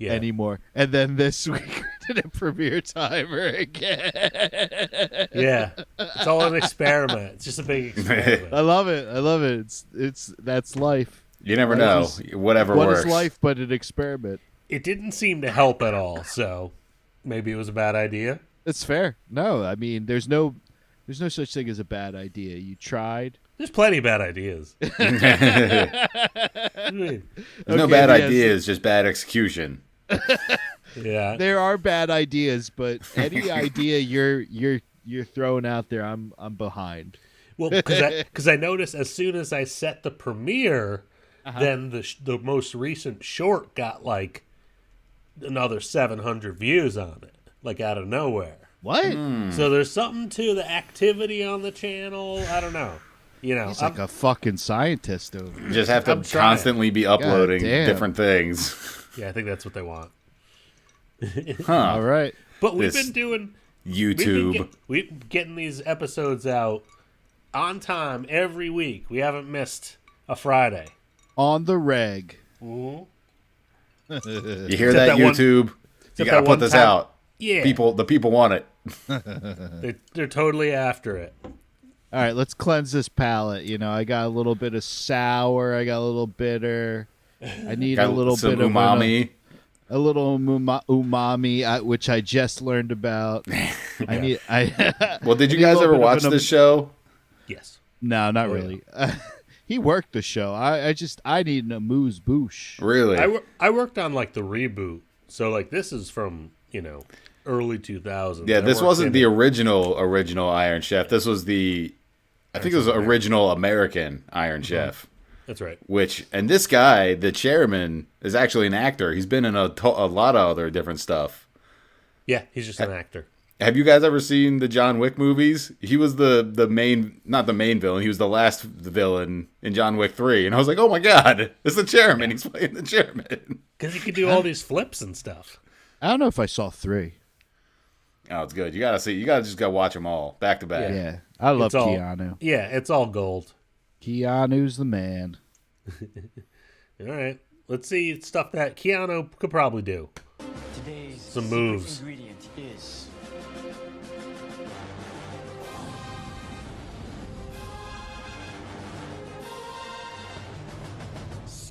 anymore." And then this week we did a premiere timer again. Yeah, it's all an experiment. It's just a big experiment. I love it. That's life. You never know. Whatever works. What is life but an experiment? It didn't seem to help at all, so maybe it was a bad idea. It's fair. No, I mean, there's no such thing as a bad idea. You tried. There's plenty of bad ideas. There's no bad ideas, just bad execution. Yeah. There are bad ideas, but any idea you're throwing out there, I'm behind. Well, because I noticed as soon as I set the premiere, then the most recent short got like another 700 views on it, like out of nowhere. What? So there's something to the activity on the channel. I don't know. He's like a fucking scientist over here. You just have to constantly be uploading different things. Yeah, I think that's what they want. All right. But we've been doing YouTube. We've been getting these episodes out on time every week. We haven't missed a Friday. On the reg. Mm-hmm. You hear that, YouTube? You gotta put this out. Yeah. The people want it. They're totally after it. All right, let's cleanse this palate. I got a little bit of sour. I got a little bitter. I need a little bit of umami. A little umami, which I just learned about. Well, did you guys ever watch this show? Yes. No, not really. He worked the show. I need an amuse bouche. Really? I worked on like the reboot. So like this is from, early 2000s. Yeah, this wasn't the original Iron Chef. This was I think it was the original American Iron Chef. That's right. And this guy, the chairman, is actually an actor. He's been in a lot of other different stuff. Yeah, he's just an actor. Have you guys ever seen the John Wick movies? He was the main, not the main villain. He was the last villain in John Wick 3. And I was like, oh my God, it's the chairman. He's playing the chairman. Because he could do all these flips and stuff. I don't know if I saw 3. Oh, it's good. You gotta see. You gotta just go watch them all back to back. Yeah, I love Keanu. Yeah, it's all gold. Keanu's the man. All right, let's see stuff that Keanu could probably do. Today's some moves. Ingredient is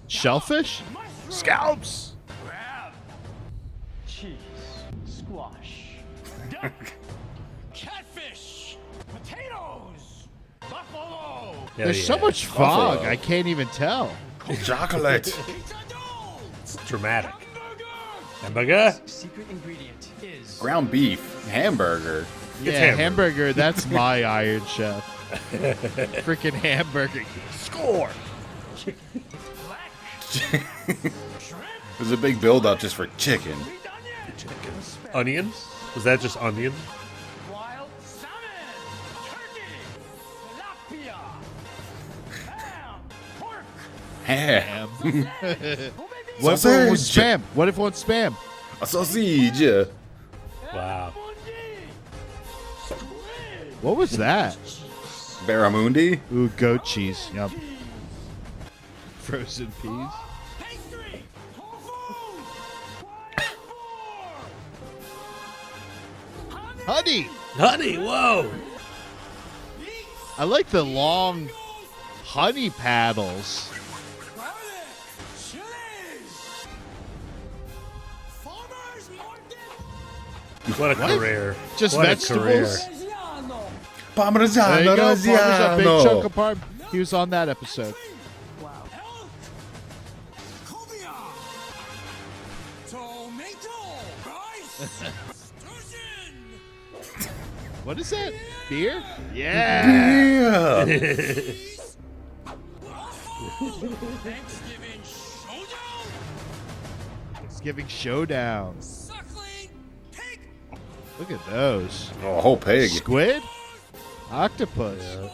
shellfish, scallops. cheese, squash, duck, catfish, potatoes, buffalo. There's so much fog, I can't even tell. Chocolate. It's dramatic. Hamburger. Secret ingredient is Ground beef, hamburger. Yeah, hamburger. That's my Iron Chef. Freaking hamburger. Score. There's a big build-up just for chicken. Onion? Was that just onion? Wild salmon, turkey, tilapia, ham, pork. Ham. What if it was spam? What if it was spam? A sausage. Wow. What was that? Barramundi? Ooh, goat cheese. Yum. Frozen peas. Honey! Honey, whoa! I like the long honey paddles. What a career. Just what vegetables? A career. There you go, Parmesan, big Parmigiano. chunk of parm. He was on that episode. What is that? Beer? Yeah. Thanksgiving Showdown. Look at those. Oh, a whole pig. Squid? Octopus. Yeah.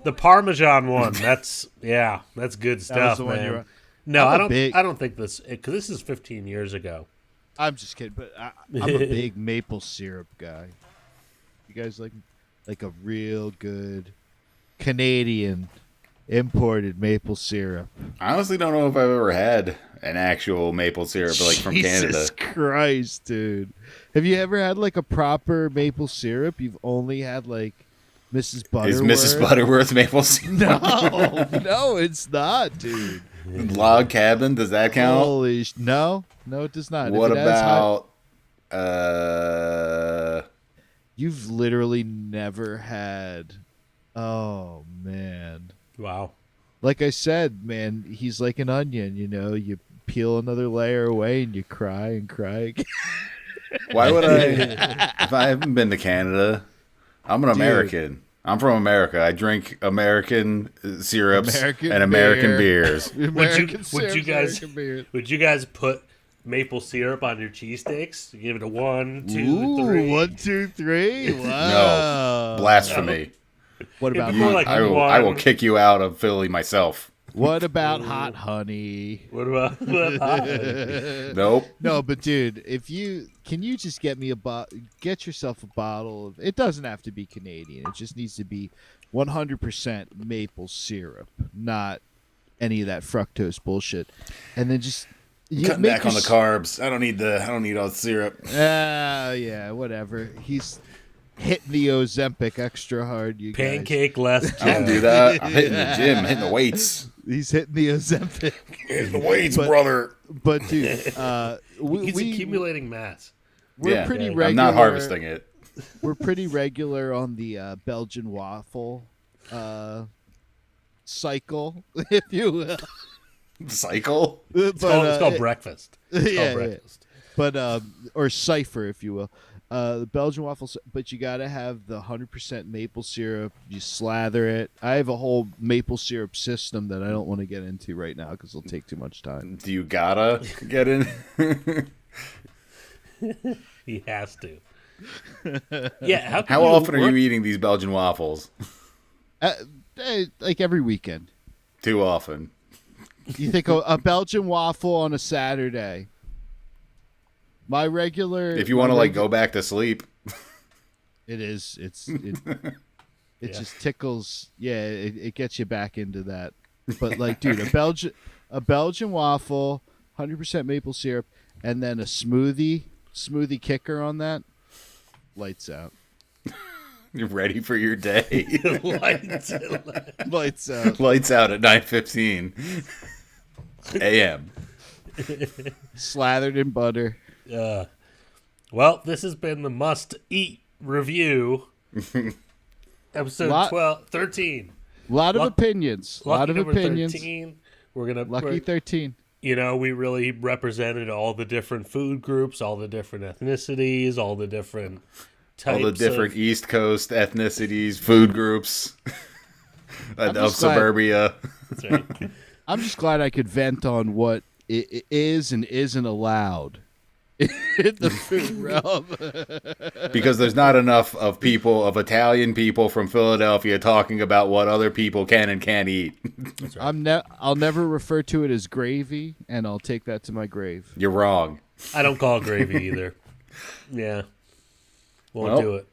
The Parmesan one. That's good stuff, the one you man. were- No, I'm a I don't think this because this is 15 years ago. I'm just kidding, but I'm a big maple syrup guy. You guys like a real good Canadian imported maple syrup? I honestly don't know if I've ever had an actual maple syrup like from Canada. Jesus Christ, dude! Have you ever had like a proper maple syrup? You've only had like Mrs. Butterworth. Is Mrs. Butterworth maple syrup? No, it's not, dude. Log Cabin, does that count? Holy no, it does not. What If it has about You've literally never had. Oh man! Wow. Like I said, man, he's like an onion. You know, you peel another layer away and you cry and cry again. Why would I? If I haven't been to Canada, I'm an American. I'm from America. I drink American syrups and American beers. Would you guys put maple syrup on your cheesesteaks? You give it a 1, 2, 3. 1, 2, 3. Wow. No, blasphemy. What about I will kick you out of Philly myself. What about hot honey? What about hot honey? Nope. No, but dude, can you just get me get yourself a bottle of, it doesn't have to be Canadian. It just needs to be 100% maple syrup, not any of that fructose bullshit. And then just Cutting back on the carbs. I don't need all the syrup. Yeah, whatever. He's hitting the Ozempic extra hard. You Pancake guys. less. I don't do that. I'm hitting the gym, hitting the weights. He's hitting the Ozempic. Hitting the weights, brother. But dude, he's accumulating mass. We're pretty regular. I'm not harvesting it. We're pretty regular on the Belgian waffle cycle, if you will. Cycle? It's called breakfast. It's called breakfast. But or cipher, if you will. The Belgian waffles, but you got to have the 100% maple syrup. You slather it. I have a whole maple syrup system that I don't want to get into right now because it'll take too much time. Do you gotta get in? He has to. Yeah. How often are you eating these Belgian waffles? Like every weekend. Too often. You think a Belgian waffle on a Saturday? My regular. If you want to like go back to sleep. It is. It just tickles. Yeah, it gets you back into that. But like, dude, a Belgian waffle, 100% maple syrup, and then a smoothie kicker on that. Lights out. You're ready for your day. Lights out. Lights out at 9:15 a.m. Slathered in butter. Well, this has been the Must Eat Review, episode 13. A lot of opinions. A lot of opinions. 13. Lucky 13. You know, we really represented all the different food groups, all the different ethnicities, all the different types. All the different East Coast ethnicities, food groups of suburbia. That's right. I'm just glad I could vent on what is and isn't allowed in the food realm. Because there's not enough of Italian people from Philadelphia talking about what other people can and can't eat. Right. I'll never refer to it as gravy, and I'll take that to my grave. You're wrong. I don't call it gravy either. Yeah. Won't do it.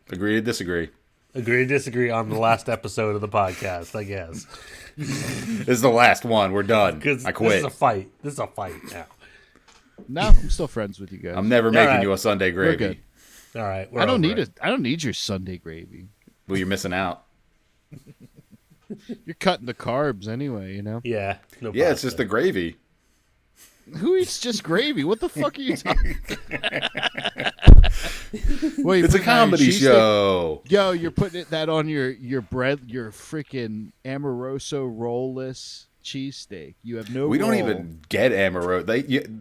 Agree to disagree. Agree to disagree on the last episode of the podcast, I guess. This is the last one. We're done. I quit. This is a fight. This is a fight now. No, I'm still friends with you guys. I'm never making you a Sunday gravy. We're good. All right. I don't need your Sunday gravy. Well, you're missing out. You're cutting the carbs anyway, you know? Yeah. No pasta. It's just the gravy. Who eats just gravy? What the fuck are you talking? Wait, it's a comedy show. Yo, you're putting that on your bread, your freaking Amoroso rollless cheesesteak. You have no. We don't even get Amoroso.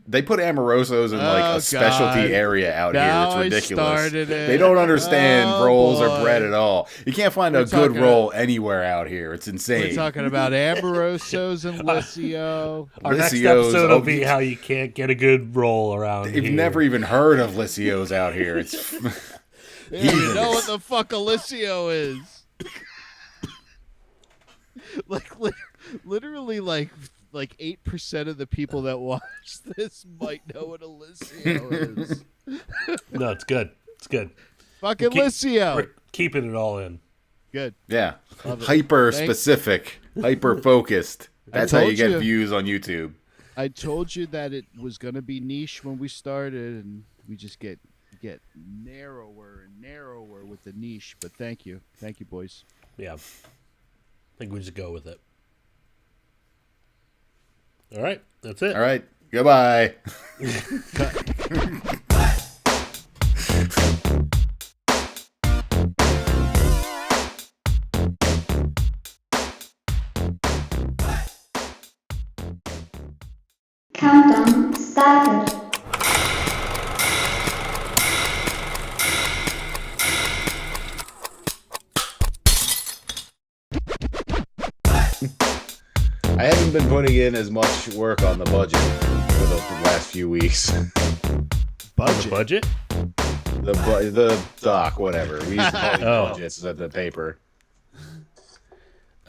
They put Amorosos in like a specialty area out here. It's ridiculous. They don't understand rolls or bread at all. You can't find a good roll anywhere out here. It's insane. We're talking about Amorosos and Licio. Our next episode will be how you can't get a good roll around here. You've never even heard of Licios out here. It's you know what the fuck a Licio is. Literally, like 8% of the people that watch this might know what a Licio is. No, it's good. It's good. Fucking Licio. We're keeping it all in. Good. Yeah. Hyper specific, hyper focused. That's how you get views on YouTube. I told you that it was going to be niche when we started, and we just get narrower and narrower with the niche. But thank you, boys. Yeah. I think we just go with it. All right, that's it. All right, goodbye. Countdown started. I haven't been putting in as much work on the budget for the last few weeks. Budget? The doc, whatever. We used to call it budgets at the paper.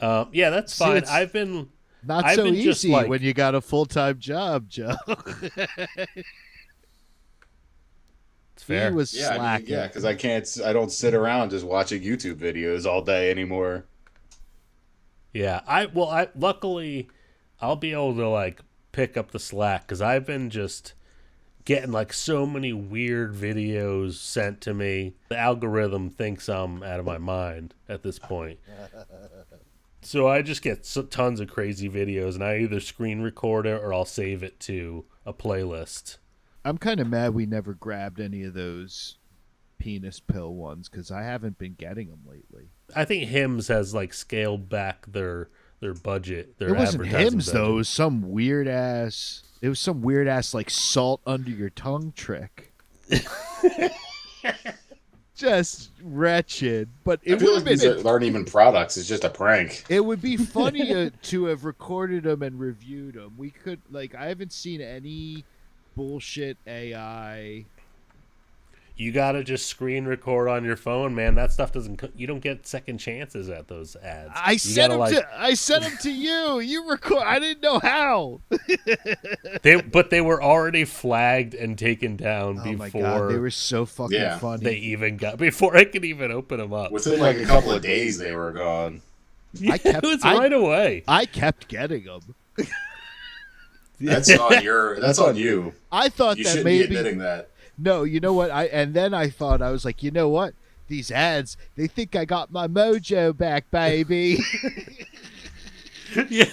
Yeah, that's fine. I've been easy when you got a full-time job, Joe. It's fair. He was slacking. Because I don't sit around just watching YouTube videos all day anymore. Yeah, I luckily I'll be able to like pick up the slack because I've been just getting like so many weird videos sent to me. The algorithm thinks I'm out of my mind at this point. So I just get tons of crazy videos, and I either screen record it or I'll save it to a playlist. I'm kind of mad we never grabbed any of those penis pill ones because I haven't been getting them lately. I think Hims has like scaled back their budget. It wasn't Hims though. It was some weird ass. It was some weird ass like salt under your tongue trick. Just wretched. But it feel like these aren't even products. It's just a prank. It would be funny to have recorded them and reviewed them. We could I haven't seen any bullshit AI. You gotta just screen record on your phone, man. That stuff you don't get second chances at those ads. I sent them to you. You record. I didn't know how. But they were already flagged and taken down before. My God, they were so fucking funny. They even got before I could even open them up. Within like a couple of days, they were gone. Yeah, it was right away. I kept getting them. That's on you. I thought you that shouldn't maybe be admitting that. No, you know what? Then I thought, I was like, you know what? These ads, they think I got my mojo back, baby. Yeah.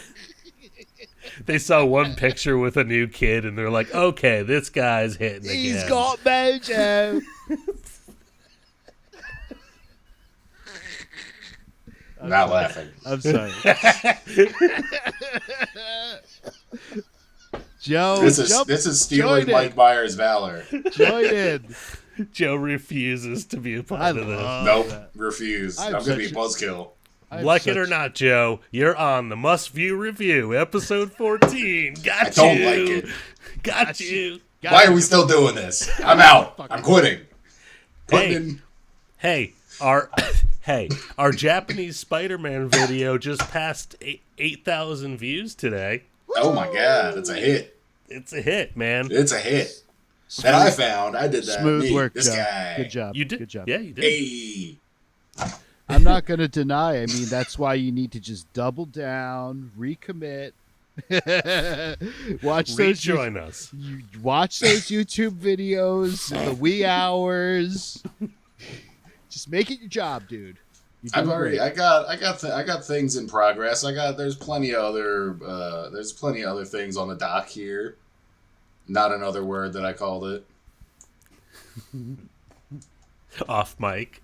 They saw one picture with a new kid, and they're like, okay, this guy's hitting again. He's got mojo. Not laughing. I'm sorry. Joe, this is stealing Mike Myers' valor. Join in. Joe refuses to be a part of this. Nope, refuse. I'm going to be buzzkill. Like it or not, Joe, you're on the Must View Review, episode 14. Got I don't like it. Got you. Why are we still doing this? I'm out. I'm quitting. Hey, our Japanese Spider-Man video just passed 8,000 views today. Oh my God, it's a hit. It's a hit, man. It's a hit. That I found. I did that. Smooth work, this Joe. guy. Good job. You did? Good job. Yeah, you did. Hey. I'm not going to deny. I mean, that's why you need to just double down, recommit. Rejoin us. Watch those YouTube videos in the wee hours. Just make it your job, dude. I've already. I got things in progress. There's plenty of other things on the dock here. Not another word that I called it. Off mic.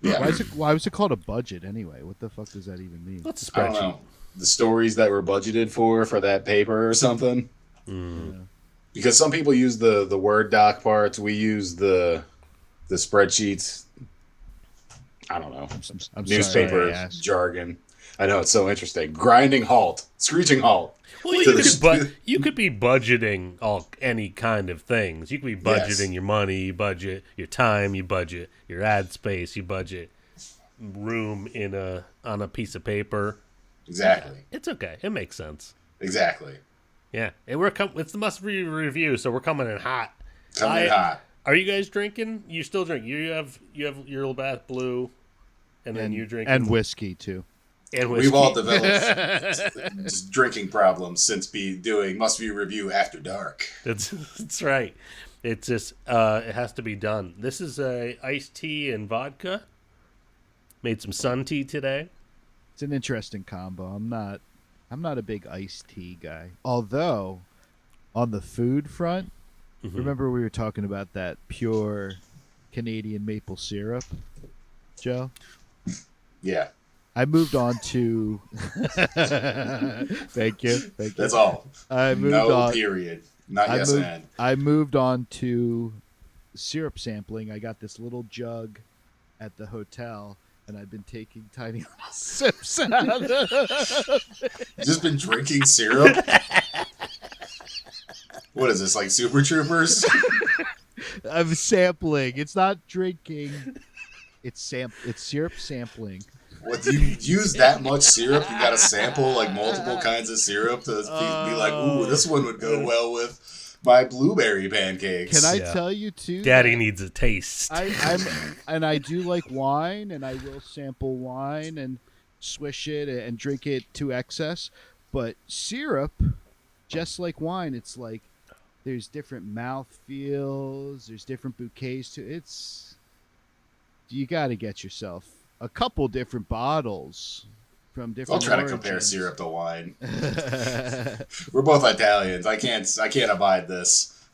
Yeah. Why was it called a budget anyway? What the fuck does that even mean? What's a I don't spreadsheet? know. The stories that were budgeted for that paper or something. Mm. Because some people use the Word doc parts. We use the spreadsheets. I don't know. I'm Newspaper sorry, jargon. I know, it's so interesting. Grinding halt. Screeching halt. Well, you could be budgeting any kind of things. You could be budgeting your money, you budget your time, you budget your ad space, you budget room on a piece of paper. Exactly. Yeah, it's okay. It makes sense. Exactly. Yeah, and it's the Must View Review, so we're coming in hot. Hot. Are you guys drinking? You still drink? You have your Labatt Blue, and then you drink and whiskey too. And whiskey. We've all developed just drinking problems since doing Must View Review after dark. That's right. It's just it has to be done. This is a iced tea and vodka. Made some sun tea today. It's an interesting combo. I'm not a big iced tea guy. Although, on the food front, remember we were talking about that pure Canadian maple syrup, Joe? Yeah. I moved on to. Thank you. That's all. I moved on. Period. Not yes and. I moved on to syrup sampling. I got this little jug at the hotel, and I've been taking tiny little sips out of it. You've just been drinking syrup? What is this, like Super Troopers? I'm sampling. It's not drinking. It's syrup sampling. What, do you use that much syrup? You got to sample like multiple kinds of syrup to be like, ooh, this one would go well with my blueberry pancakes. Can I tell you too? Daddy needs a taste. I do like wine, and I will sample wine and swish it and drink it to excess. But syrup, just like wine, it's like there's different mouth feels, there's different bouquets to it. You got to get yourself a couple different bottles from different. I'll try to compare syrup to wine. We're both Italians. I can't abide this.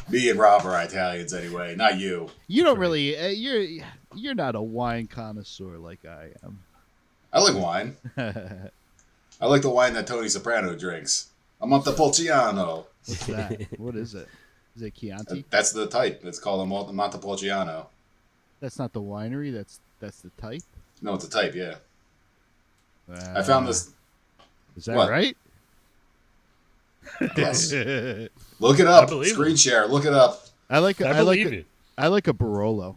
Me and Rob are Italians anyway, not you. You don't really. You're not a wine connoisseur like I am. I like wine. I like the wine that Tony Soprano drinks. A Montepulciano. What's that? What is it? Is it Chianti? That's the type. It's called a Montepulciano. That's not the winery. That's the type. No, it's a type. Yeah. I found this. Is that right? Yes. Look it up. Screen share. Look it up. I like a Barolo.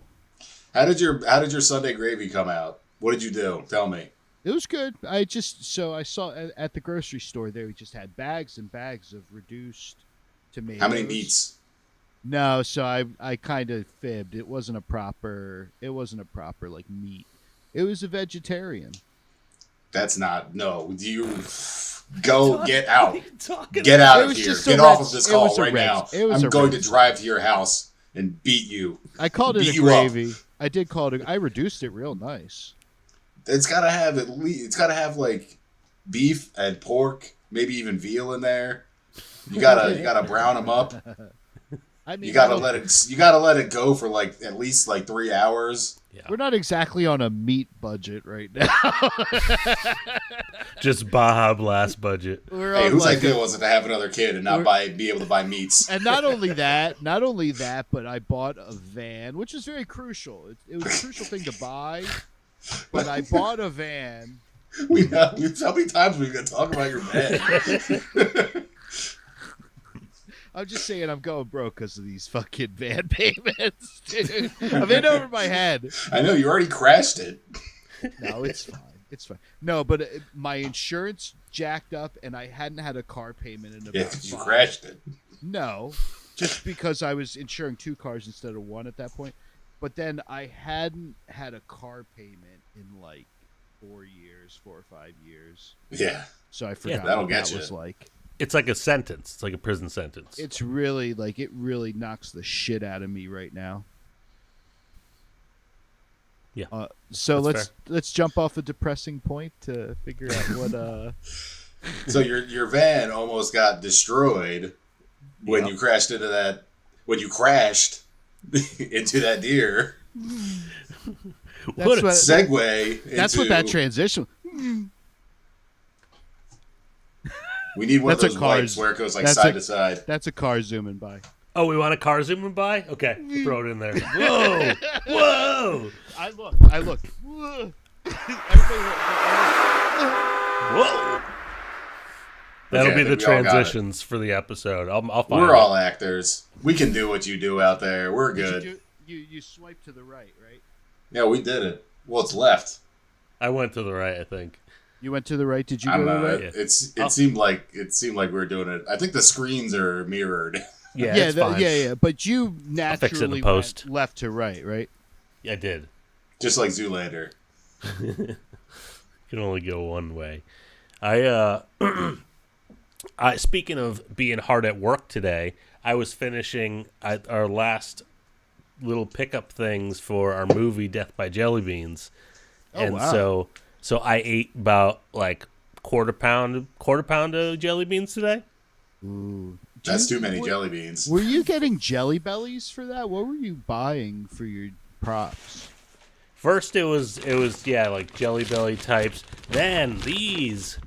How did your Sunday gravy come out? What did you do? Tell me. It was good. I saw at the grocery store they just had bags and bags of reduced tomatoes. How many meats? No, so I kind of fibbed. It wasn't a proper like meat. It was a vegetarian. That's not. No, you go get out. Get out of here. Get off of this call right now. I'm going to drive to your house and beat you. I called it a gravy. I did call it. I reduced it real nice. It's gotta have at least. It's gotta have like beef and pork, maybe even veal in there. You gotta brown them up. I mean, you gotta let it go for like at least like 3 hours. Yeah. We're not exactly on a meat budget right now. Just Baja Blast budget. Hey, whose idea was it to have another kid and not be able to buy meats? And not only that, but I bought a van, which is very crucial. It was a crucial thing to buy but I bought a van. We know. How many times we got to talk about your van? I'm just saying I'm going broke because of these fucking van payments, dude. I'm in over my head. I know, you already crashed it. No, it's fine. It's fine. No, but my insurance jacked up, and I hadn't had a car payment in about 5. You crashed it. No, just because I was insuring 2 cars instead of 1 at that point. But then I hadn't had a car payment in like 4 or 5 years. Yeah. So I forgot that'll what get that you. was like. It's like a sentence. It's like a prison sentence. It's really like it really knocks the shit out of me right now. Yeah. So That's let's jump off a depressing point to figure out what. So your van almost got destroyed when you crashed into that. When you crashed into that deer. That's what segue. That's what that transition. We need one of those cars wipes where it goes like side to side. That's a car zooming by. Oh, we want a car zooming by? Okay, we'll throw it in there. Whoa! Whoa! I look. Whoa! That'll be the transitions for the episode. I'll find We're it. all actors. We can do what you do out there. We're good. You swipe to the right, right? Yeah, we did it. Well, it's left. I went to the right, I think. You went to the right. Did you I go don't to know. the right? It seemed like we were doing it. I think the screens are mirrored. Yeah, fine. Yeah. But you naturally post. went left to right, right? Yeah, I did. Just like Zoolander. Can only go one way. Speaking of being hard at work today, I was finishing our last little pickup things for our movie Death by Jelly Beans. And wow. So I ate about like quarter pound of jelly beans today. Ooh. That's too many jelly beans. Were you getting Jelly Bellies for that? What were you buying for your props? First it was like Jelly Belly types. Then these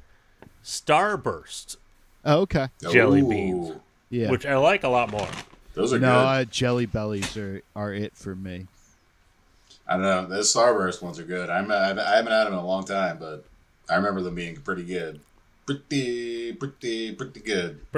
Starburst okay. jelly beans. Yeah. Which I like a lot more. Those are good. Jelly Bellies are it for me. I don't know. Those Starburst ones are good. I haven't had them in a long time, but I remember them being pretty good. Pretty good. Pretty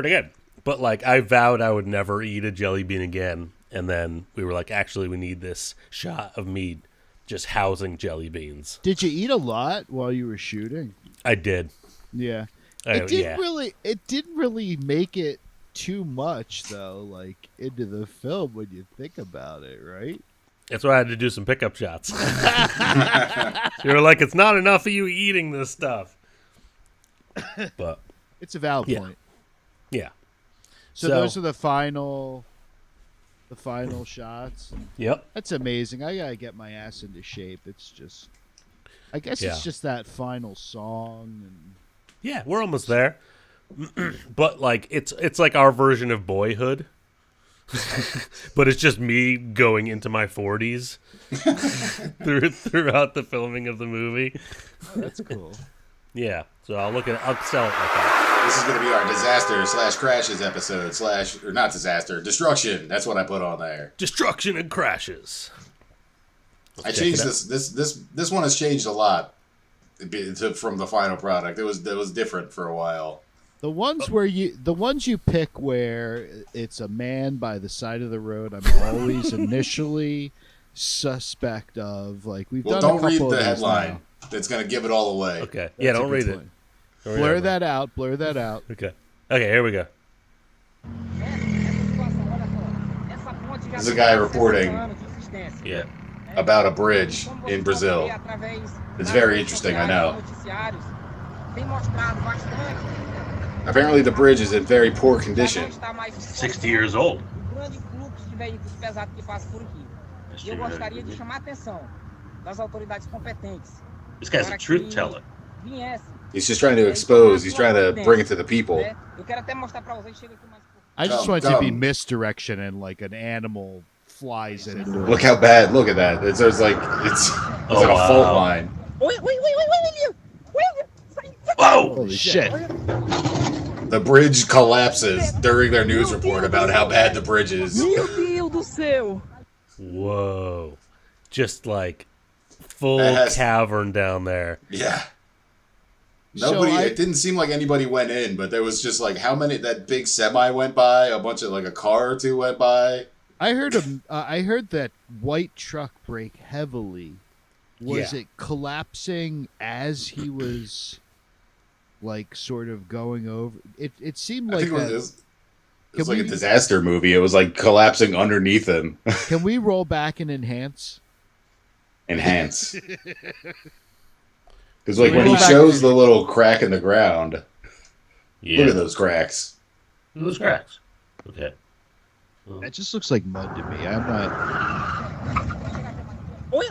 good. But like I vowed I would never eat a jelly bean again, and then we were like, actually, we need this shot of me just housing jelly beans. Did you eat a lot while you were shooting? I did. Yeah. It didn't really make it too much though, like into the film when you think about it, right? That's why I had to do some pickup shots. You were like, it's not enough of you eating this stuff. But it's a valid point. Yeah. So those are the final shots. Yep. That's amazing. I gotta get my ass into shape. It's just, I guess it's just that final song. And yeah, we're almost there. But like it's like our version of Boyhood. But it's just me going into my 40s throughout the filming of the movie. Oh, that's cool. Yeah, so I'll sell it like that. This is going to be our disaster/crashes episode or not disaster, destruction. That's what I put on there. Destruction and crashes. I changed this one has changed a lot from the final product. It was different for a while. The ones you pick where it's a man by the side of the road, I'm always initially suspect of. Like we've done. Don't a couple read of the these headline. now. That's going to give it all away. Okay. Yeah, don't read it. Blur that out. Blur that out. Okay. Okay, here we go. This is a guy reporting about a bridge in Brazil. It's very interesting, I know. Apparently the bridge is in very poor condition. 60 years old. This guy's a truth teller. He's just trying to expose. He's trying to bring it to the people. I just want it to be misdirection and like an animal flies in. Look how bad. Look at that. It's like a fault line. Whoa! Holy shit. The bridge collapses during their news report about how bad the bridge is. Whoa. Just like full cavern down there. Yeah. Nobody. It didn't seem like anybody went in, but there was just like how many? That big semi went by. A bunch of like a car or two went by. I heard that white truck brake heavily. Was it collapsing as he was, like, sort of going over? It seemed like that. It was like a disaster movie. It was like collapsing underneath him. Can we roll back and enhance? Enhance. Because like when he shows the little crack in the ground, look at those cracks. Those cracks. Okay. That just looks like mud to me. I'm not. Wait.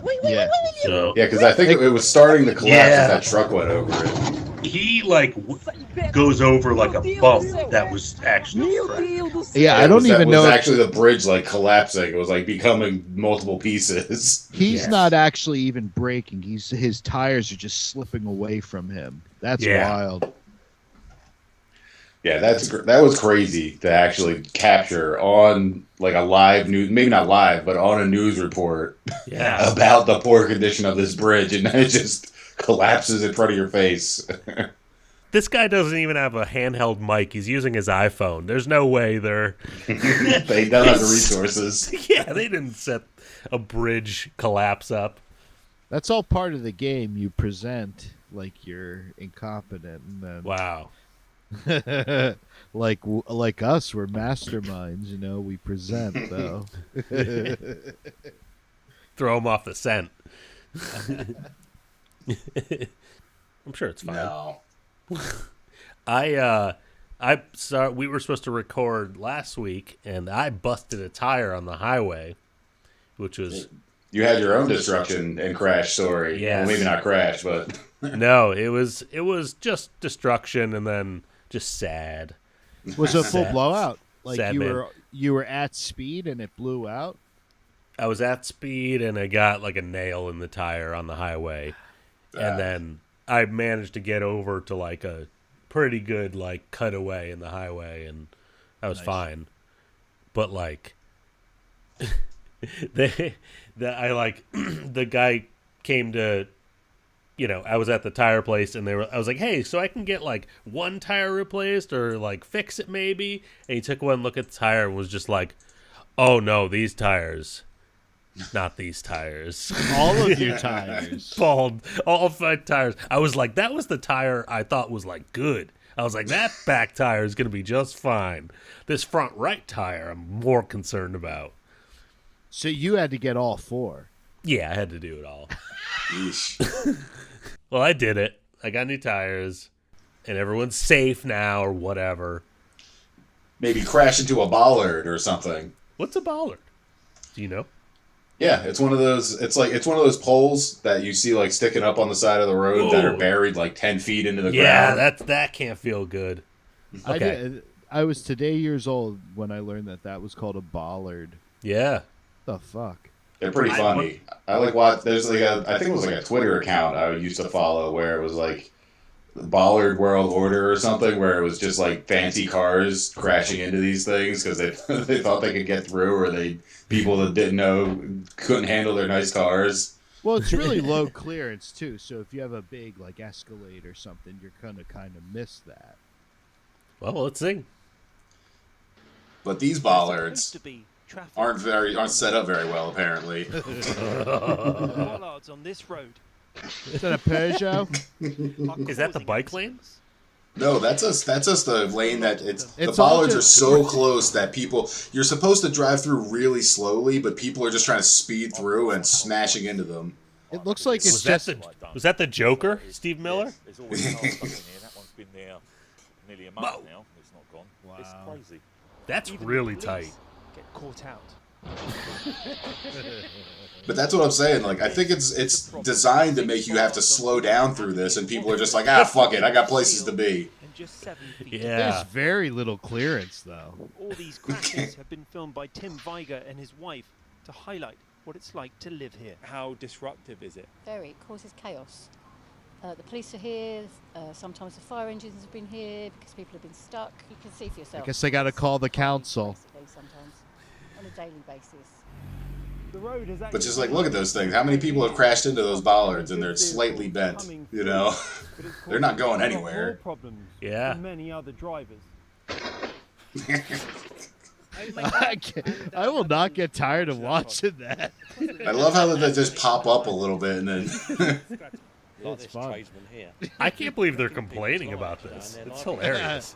So, yeah, because I think it was starting to collapse as that truck went over it. He goes over like a bump that was actually. Yeah, I don't even know. It was actually the bridge like collapsing. It was like becoming multiple pieces. He's not actually even braking. His tires are just slipping away from him. That's wild. Yeah, that was crazy to actually capture on like a live news, maybe not live, but on a news report about the poor condition of this bridge, and then it just collapses in front of your face. This guy doesn't even have a handheld mic. He's using his iPhone. There's no way they don't have the resources. Yeah, they didn't set a bridge collapse up. That's all part of the game. You present like you're incompetent. And then... Wow. like us, we're masterminds. You know, we present though. Throw him off the scent. I'm sure it's fine. No. We were supposed to record last week, and I busted a tire on the highway, which was. You had your own destruction and crash story. Yeah, well, maybe not crash, but no, it was just destruction, and then just sad. Was it a full blowout? Like sad, you were at speed and it blew out? I was at speed and I got like a nail in the tire on the highway. And then I managed to get over to like a pretty good like cutaway in the highway, and I was fine. But like the guy came to, I was at the tire place, and I was like, hey, so I can get like one tire replaced or like fix it maybe? And he took one look at the tire and was just like, oh no, these tires. Not these tires. All of your tires. Bald. All 5 tires. I was like, that was the tire I thought was like good. I was like, that back tire is going to be just fine. This front right tire I'm more concerned about. So you had to get all 4. Yeah, I had to do it all. Well, I did it. I got new tires, and everyone's safe now or whatever. Maybe crash into a bollard or something. What's a bollard? Do you know? Yeah, it's one of those. It's one of those poles that you see like sticking up on the side of the road that are buried like 10 feet into the ground. Yeah, that can't feel good. Okay. I was today years old when I learned that was called a bollard. Yeah. The fuck. They're pretty funny. I like watch. There's like I think it was like a Twitter account I used to follow where it was like Bollard World Order or something, where it was just like fancy cars crashing into these things because they thought they could get through, or people that didn't know couldn't handle their nice cars. Well, it's really low clearance too, so if you have a big like Escalade or something, you're gonna kind of miss that. Well, let's see. But these bollards aren't set up very well, apparently. Bollards on this road. Is that a Peugeot? Is that the bike lane? No, that's just the lane that the bollards are so close that you're supposed to drive through really slowly, but people are just trying to speed through and smashing into them. It looks like was that the Joker, Steve Miller? There's always a car stuck in here. That one's been there nearly a month now. It's not gone. Wow. It's crazy. That's really tight. Get caught out. But that's what I'm saying. Like, I think it's designed to make you have to slow down through this, and people are just like, fuck it, I got places to be. Yeah. There's very little clearance, though. All these crashes have been filmed by Tim Viger and his wife to highlight what it's like to live here. How disruptive is it? Very. It causes chaos. The police are here. Sometimes the fire engines have been here because people have been stuck. You can see for yourself. I guess I got to call the council. Sometimes, on a daily basis. But just like, look at those things. How many people have crashed into those bollards and they're slightly bent? You know, they're not going anywhere. Yeah. Many other drivers. I will not get tired of watching that. I love how they just pop up a little bit and then. It's fun. I can't believe they're complaining about this. It's hilarious.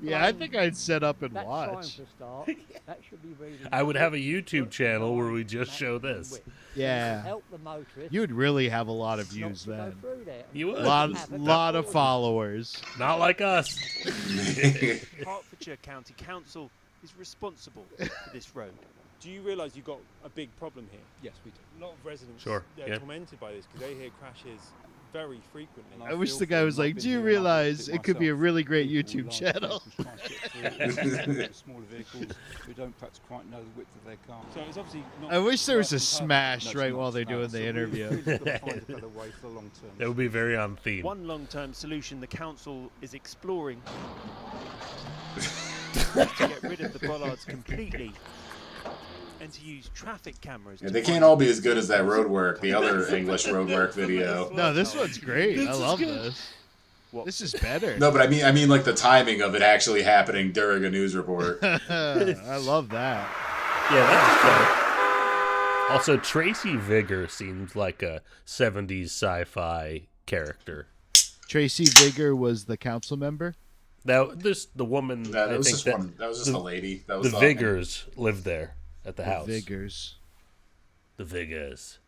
Yeah, I think I'd set up and watch. I would have a YouTube channel where we just show this. Yeah. You would really have a lot of views then. You would. Lot of followers. Not like us. Hertfordshire County Council is responsible for this road. Do you realise you've got a big problem here? Yes, we do. A lot of residents are tormented by this because they hear crashes very frequently. I wish the guy was like, do you realize it could be a really great YouTube channel? Smaller vehicles who don't perhaps quite know the width of their car. So it's obviously not I wish there was a smash right while they're doing the interview. That would be very on theme. One long-term solution the council is exploring is to get rid of the bollards completely and to use traffic cameras. Yeah, they can't all be as good as that roadwork, the other English roadwork video. No, this one's great. I love this. This is better. No, but I mean like the timing of it actually happening during a news report. I love that. Yeah, that's cool. Also, Tracy Vigor seems like a 70s sci-fi character. Tracy Vigor was the council member? The woman. That was just a lady. That was the Vigors lived there at the house. Vigors. The Vigors.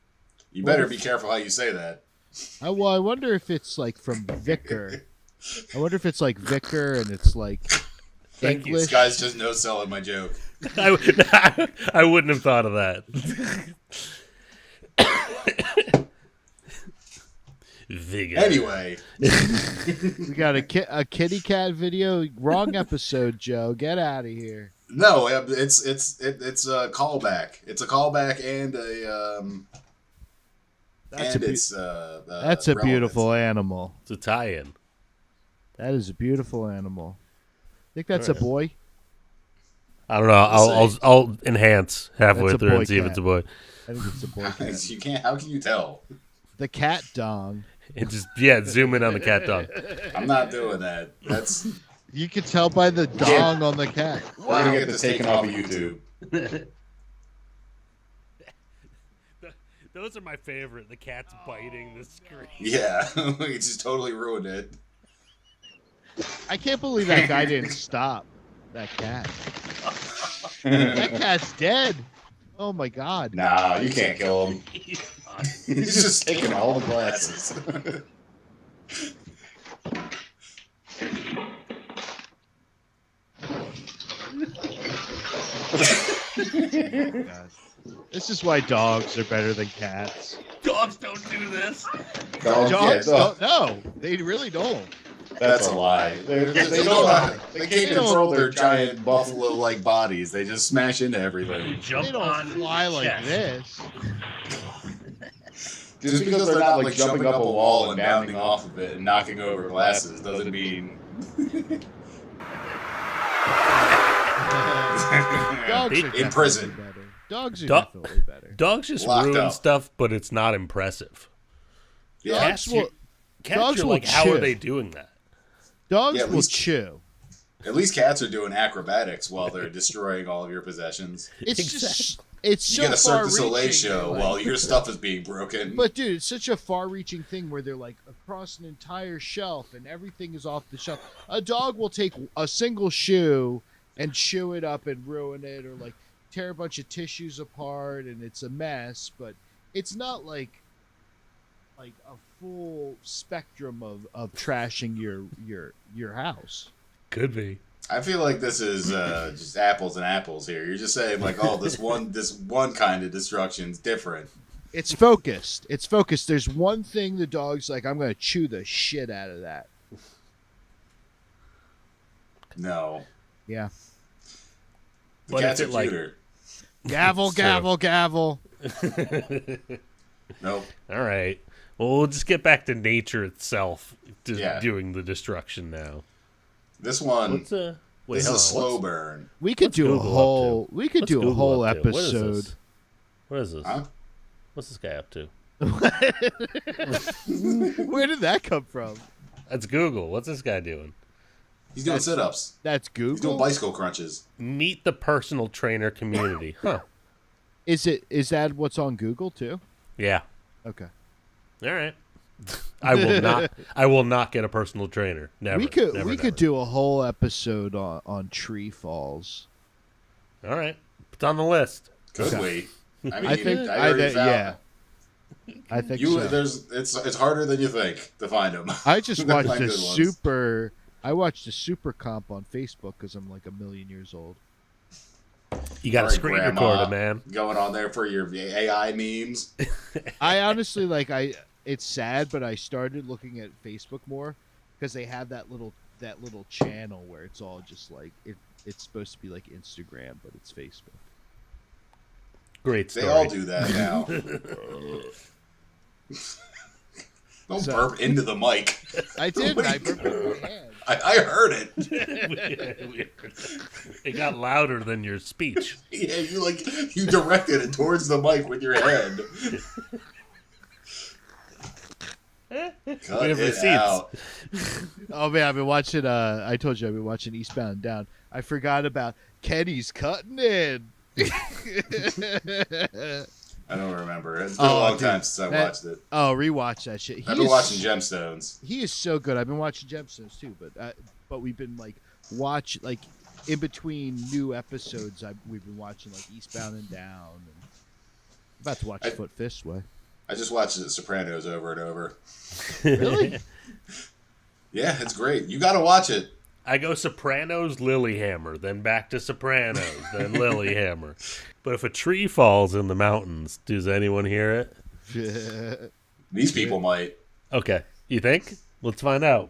You better be careful how you say that. Well, I wonder if it's like from Vicar. I wonder if it's like Vicar and it's like Thank you. English. This guy's just no selling my joke. I wouldn't have thought of that. Vigor. Anyway, we got a kitty cat video. Wrong episode, Joe. Get out of here. No, it's a callback. It's a callback and that's a beautiful animal. It's a tie-in. That is a beautiful animal. Think that's a boy? I don't know. I'll enhance halfway through and see if it's a boy. I think it's a boy cat. You can't. How can you tell? The cat dong. It just zoom in on the cat dong. I'm not doing that. That's. You can tell by the dong on the cat. We're gonna get this taken off of YouTube. Those are my favorite. The cat's biting the screen. Yeah, it just totally ruined it. I can't believe that guy didn't stop. That cat. That cat's dead. Oh my god. Nah, you can't kill him. He's just taking all the glasses. This is why dogs are better than cats. Dogs don't do this. Dogs don't. No, they really don't. That's a lie. They don't. They can't control their giant buffalo-like bodies. They just smash into everything. They don't fly like this. Just because they're not like jumping up a wall and bounding off of it and knocking over glasses doesn't mean. Dogs are in prison. Better. Dogs are definitely better. Dogs just Locked ruin up. stuff, but it's not impressive. Yeah. Cats Dogs are will like, how chew. are they doing that? Dogs Yeah, at will least- chew. At least cats are doing acrobatics while they're destroying all of your possessions. It's just it's You so get a Cirque du Soleil far-reaching, show like- while your stuff is being broken. But dude, it's such a far-reaching thing where they're like across an entire shelf and everything is off the shelf. A dog will take a single shoe and chew it up and ruin it, or like tear a bunch of tissues apart, and it's a mess. But it's not like a full spectrum of trashing your house. Could be. I feel like this is just apples and apples here. You're just saying like, oh, this one kind of destruction's different. It's focused. It's focused. There's one thing the dog's like, I'm going to chew the shit out of that. No. Yeah. The cats are cuter. Gavel, gavel, gavel. Nope. All right. Well, we'll just get back to nature itself, Yeah. doing the destruction now. This one. What's This is a slow burn. We could do a whole. We could do a whole episode. What is this? Huh? What's this guy up to? Where did that come from? That's Google. What's this guy doing? He's doing sit-ups. That's Google. He's doing bicycle crunches. Meet the personal trainer community. Huh. Is that what's on Google too? Yeah. Okay. All right. I will not get a personal trainer. Never. We could do a whole episode on tree falls. All right. It's on the list. Could we? I mean, I think yeah. I think so. It's harder than you think to find them. I just watched a super comp on Facebook because I'm like 1,000,000 years old. You got a screen recorder, man. Going on there for your AI memes. I honestly it's sad, but I started looking at Facebook more because they have that little channel where it's all just like it's supposed to be like Instagram, but it's Facebook. Great story. They all do that now. Don't burp into the mic. I did. I burped in my hand. I heard it. It got louder than your speech. Yeah, you directed it towards the mic with your head. Cut it out. Oh man, I've been watching. I told you I've been watching Eastbound and Down. I forgot about Kenny's cutting in. I don't remember. It's been a long time since I watched it. Oh, rewatch that shit. I've been watching Gemstones. He is so good. I've been watching Gemstones too, but we've been in between new episodes. We've been watching like Eastbound and Down. And about to watch Foot Fist Way. I just watched The Sopranos over and over. Really? Yeah, it's great. You got to watch it. I go Sopranos, Lilyhammer, then back to Sopranos, then Lilyhammer. But if a tree falls in the mountains, does anyone hear it? These people might. Okay. You think? Let's find out.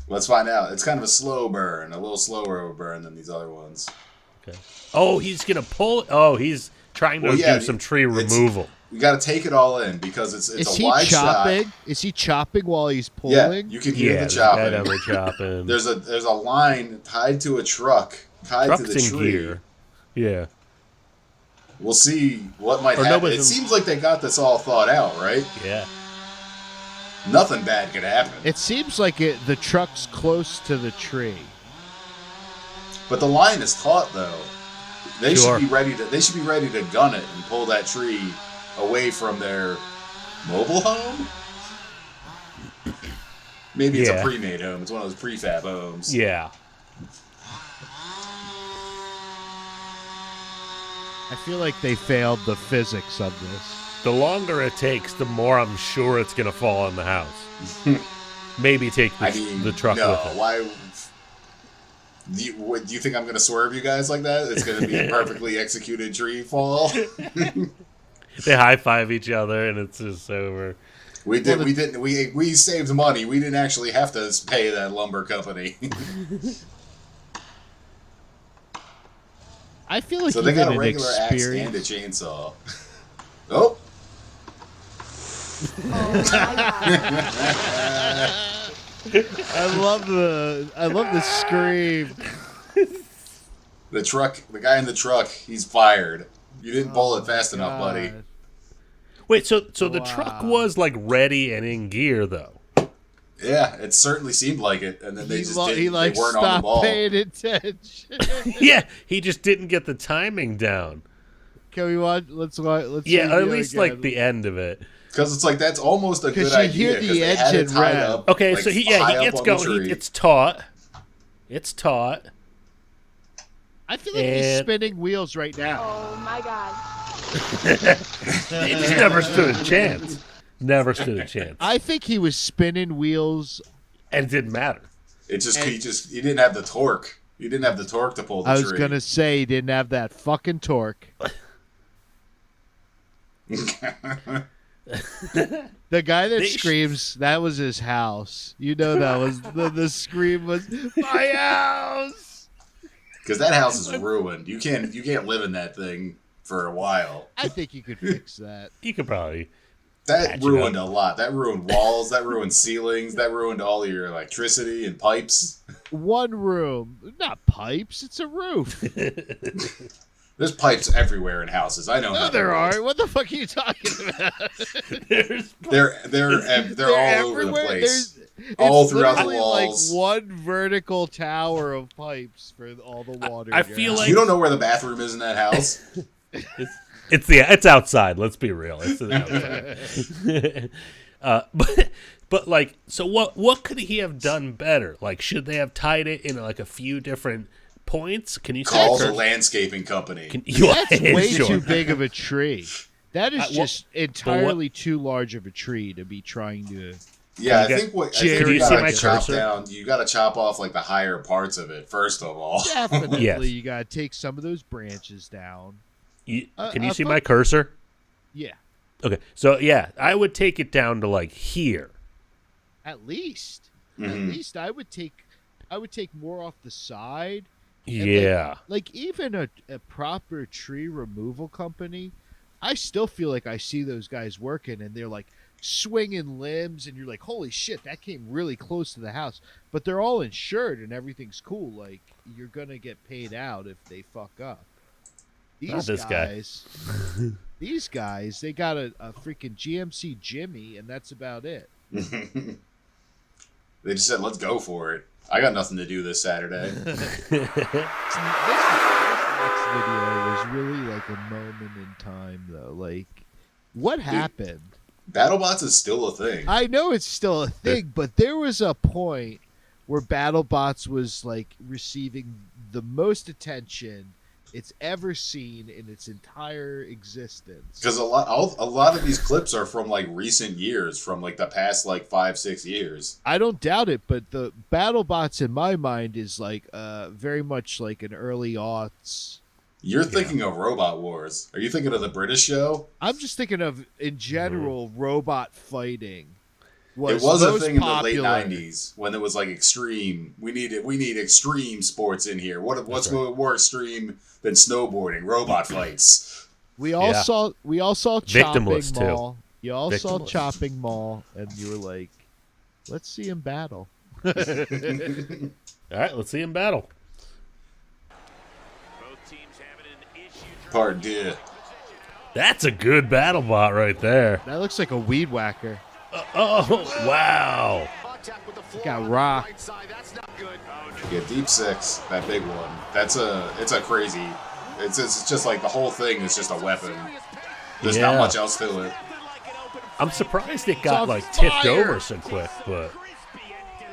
Let's find out. It's kind of a slow burn, a little slower of a burn than these other ones. Okay. Oh, he's going to pull. Oh, he's trying to do some tree removal. You got to take it all in because it's a wide chopping? shot. Is he chopping while he's pulling? Yeah, you can hear the chopping. Chopping. There's a line tied to a truck, tied to the tree. Gear. Yeah. We'll see what might happen. It seems like they got this all thought out, right? Yeah. Nothing bad could happen. It seems like the truck's close to the tree. But the line is taut, though. They should be ready to gun it and pull that tree away from their mobile home. Maybe it's a pre-made home. It's one of those prefab homes. Yeah. I feel like they failed the physics of this. The longer it takes, the more I'm sure it's going to fall in the house. Maybe take the truck with it. Why? Do you think I'm going to swerve you guys like that? It's going to be a perfectly executed tree fall. They high five each other, and it's just over. We saved money. We didn't actually have to pay that lumber company. I feel like so they got a regular axe and a chainsaw. Oh. I love the scream. The guy in the truck, he's fired. You didn't pull it fast enough, buddy. Wait, so the truck was like ready and in gear though. Yeah, it certainly seemed like it, and then they weren't stopped on the ball. Paying attention. Yeah, he just didn't get the timing down. Can we watch? Let's yeah, at least like the end of it. Because it's like that's almost a good idea. Because you hear the engine rev. Okay, so he gets going. It's taut. It's taut. I feel like he's spinning wheels right now. Oh my god! He just never stood a chance. Never stood a chance. I think he was spinning wheels, and it didn't matter. It just he didn't have the torque. He didn't have the torque to pull the tree. I was gonna say he didn't have that fucking torque. The guy that screams, that was his house. You know that was the scream was my house. Because that house is ruined. You can't live in that thing for a while. I think you could fix that. You could probably. That ruined a lot. That ruined walls. That ruined ceilings. That ruined all your electricity and pipes. One room, not pipes. It's a roof. There's pipes everywhere in houses. I know. No, there aren't. What the fuck are you talking about? They're all over the place. All throughout the walls. Like one vertical tower of pipes for all the water. I feel like you don't know where the bathroom is in that house. It's outside. Let's be real. It's outside. But like, so what could he have done better? Like, should they have tied it in like a few different points? Can you call the landscaping company? That's way too big of a tree. That is just entirely too large of a tree to be trying to. Yeah, I think you gotta chop down. You got to chop off like the higher parts of it first of all. Definitely, Yes. You got to take some of those branches down. Can you see my cursor? Yeah. Okay, so yeah, I would take it down to like here. At least, I would take more off the side. Yeah. Like even a proper tree removal company, I still feel like I see those guys working and they're like swinging limbs and you're like, holy shit, that came really close to the house. But they're all insured and everything's cool. Like you're gonna get paid out if they fuck up. These guys, they got a freaking GMC Jimmy and that's about it. They just said, let's go for it. I got nothing to do this Saturday. This next video was really like a moment in time, though. Like, what happened? BattleBots is still a thing. I know it's still a thing, but there was a point where BattleBots was like receiving the most attention it's ever seen in its entire existence. Because a lot of these clips are from like recent years, from like the past like 5-6 years. I don't doubt it, but the BattleBots in my mind is like very much like an early aughts. You're thinking of Robot Wars. Are you thinking of the British show? I'm just thinking of in general robot fighting. It was a thing popular in the late 90s when it was like extreme. We need extreme sports in here. What's more extreme than snowboarding? Robot fights. We all saw Victimless, Chopping Mall. too. You all saw Chopping Mall, and you were like, "Let's see him battle." All right, let's see him battle. Part D. That's a good BattleBot right there. That looks like a weed whacker. Oh wow! It got rocked. Yeah, Deep Six, that big one. It's a crazy. It's just like the whole thing is just a weapon. There's not much else to it. I'm surprised it got like tipped over so quick, but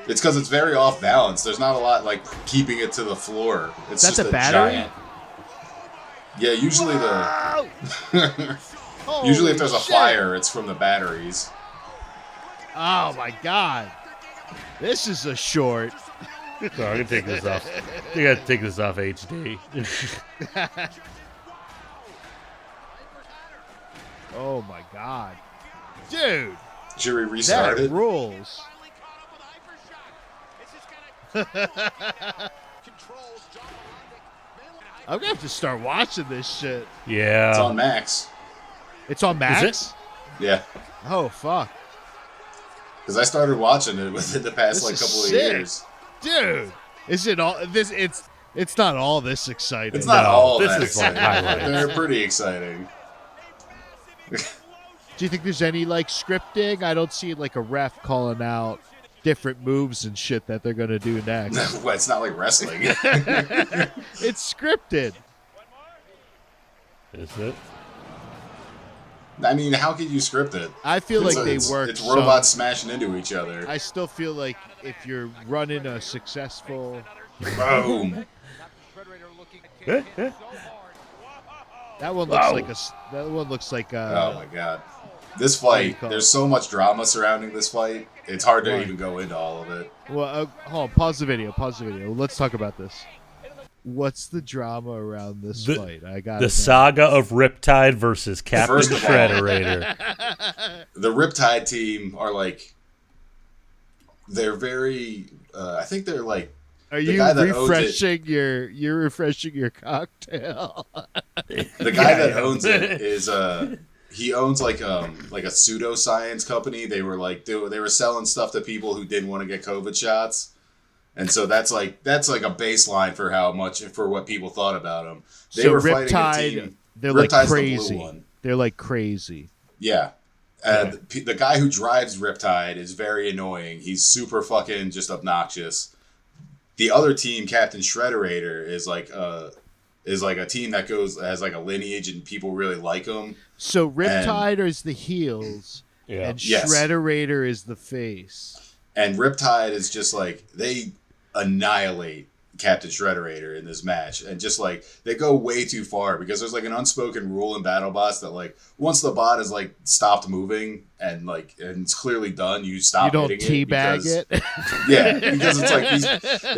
it's because it's very off balance. There's not a lot like keeping it to the floor. It's That's just a battery. Giant. Yeah, usually usually if there's a fire, it's from the batteries. Oh my god, this is a short. Sorry, I'm gonna take this off. You gotta take this off HD. Oh my god, dude! Should we restart that it? Rules. I'm gonna have to start watching this shit. Yeah, it's on Max. It's on Max. Is it? Yeah. Oh fuck. Because I started watching it within the past like couple of years. Dude, is it all this? It's not all this exciting. It's not all this that is exciting. like They're pretty exciting. Do you think there's any like scripting? I don't see like a ref calling out different moves and shit that they're gonna do next. Well, it's not like wrestling. It's scripted. Is it? I mean, how could you script it? I feel like they work. It's robots smashing into each other. I still feel like if you're running a successful boom. That one looks like a. That one looks like a. Oh my god, this fight! There's so much drama surrounding this fight. It's hard to even go into all of it. Well, hold on. Pause the video. Let's talk about this. What's the drama around this fight? I got the saga of Riptide versus Captain Shredderator. The Riptide team are like, they're very. I think they're like. Are you refreshing your? You're refreshing your cocktail. The guy that owns it is he owns like a pseudoscience company. They were selling stuff to people who didn't want to get COVID shots. And so that's like a baseline for what people thought about him. They were fighting a team. They're Riptide's like the crazy. blue one. They're like crazy. Yeah. The guy who drives Riptide is very annoying. He's super fucking just obnoxious. The other team, Captain Shredderator, is like a team that has like a lineage and people really like him. So Riptide is the heels, and Shredderator is the face. And Riptide is just like, they annihilate Captain Shredderator in this match, and just like they go way too far because there's like an unspoken rule in BattleBots that like once the bot is like stopped moving and it's clearly done, you stop. You don't teabag it. Yeah, because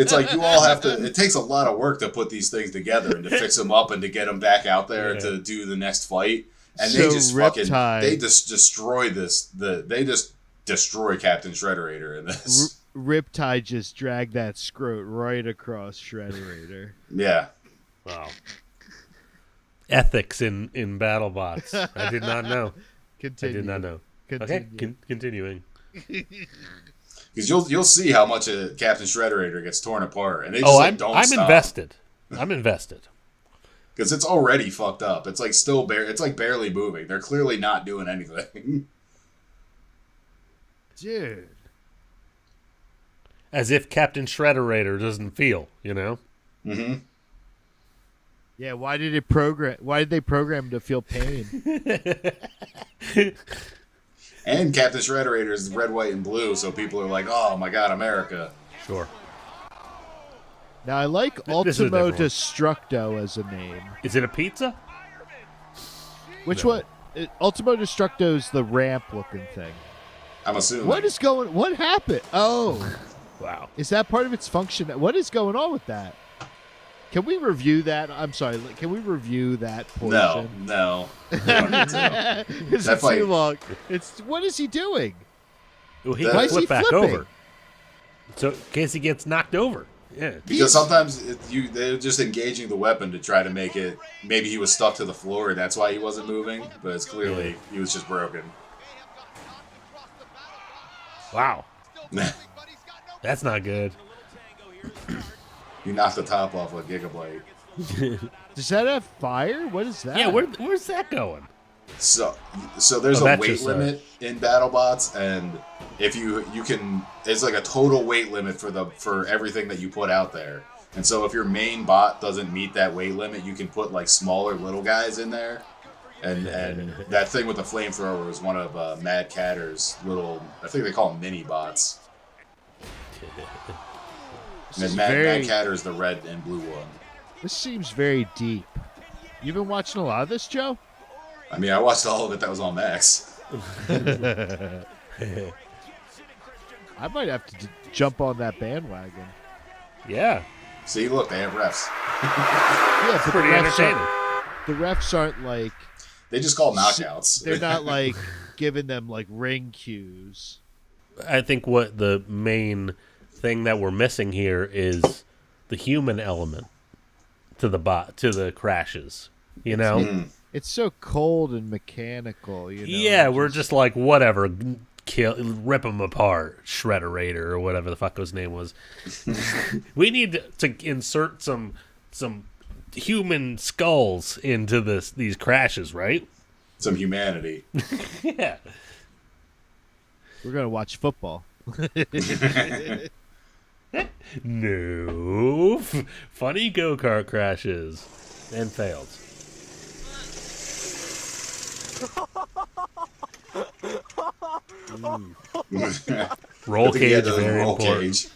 it's like you all have to. It takes a lot of work to put these things together and to fix them up and to get them back out there to do the next fight. And So they just destroy Captain Shredderator in this. Riptide just dragged that scrot right across Shredderator. Yeah. Wow. Ethics in BattleBots. I did not know. Continue. I did not know. Continue. Okay, continuing. Because you'll see how much Captain Shredderator gets torn apart, and they I'm stop. invested. I'm invested. Because it's already fucked up. It's like it's like barely moving. They're clearly not doing anything. Dude. As if Captain Shredderator doesn't feel, you know? Mm-hmm. Yeah, why did they program to feel pain? And Captain Shredderator is red, white, and blue, so people are like, "Oh my God, America!" Sure. Now I like Ultimo Destructo as a name. Is it a pizza? Which one? Ultimo Destructo's the ramp-looking thing. I'm assuming. What happened? Oh. Wow. Is that part of its function? What is going on with that? Can we review that? I'm sorry. Can we review that portion? No. We don't need to. It's too long. What is he doing? Well, why is he back over? So in case he gets knocked over. Yeah. Because sometimes they're just engaging the weapon to try to make it. Maybe he was stuck to the floor, and that's why he wasn't moving. But it's clearly he was just broken. Wow. That's not good. You knocked the top off a Gigabyte. Does that have fire? What is that? Yeah, where's that going? So there's a weight limit in BattleBots, and if you can, it's like a total weight limit for everything that you put out there. And so if your main bot doesn't meet that weight limit, you can put like smaller little guys in there. And that thing with the flamethrower was one of Mad Catter's little, I think they call them mini bots. And Mad Catter's the red and blue one. This seems very deep. You've been watching a lot of this, Joe? I mean, I watched all of it that was on Max. I might have to jump on that bandwagon. Yeah. See, look, they have refs. Yeah, but pretty entertaining. The refs aren't like... They just call knockouts. They're not like giving them like ring cues. I think what the main thing that we're missing here is the human element to the crashes. You know, it's so cold and mechanical. You know. Yeah, we're just like whatever, rip them apart, Shredderator or whatever the fuck his name was. We need to insert some human skulls into these crashes, right? Some humanity. Yeah. We're gonna watch football. No. Funny go-kart crashes and failed. Roll cage, very important. Cage.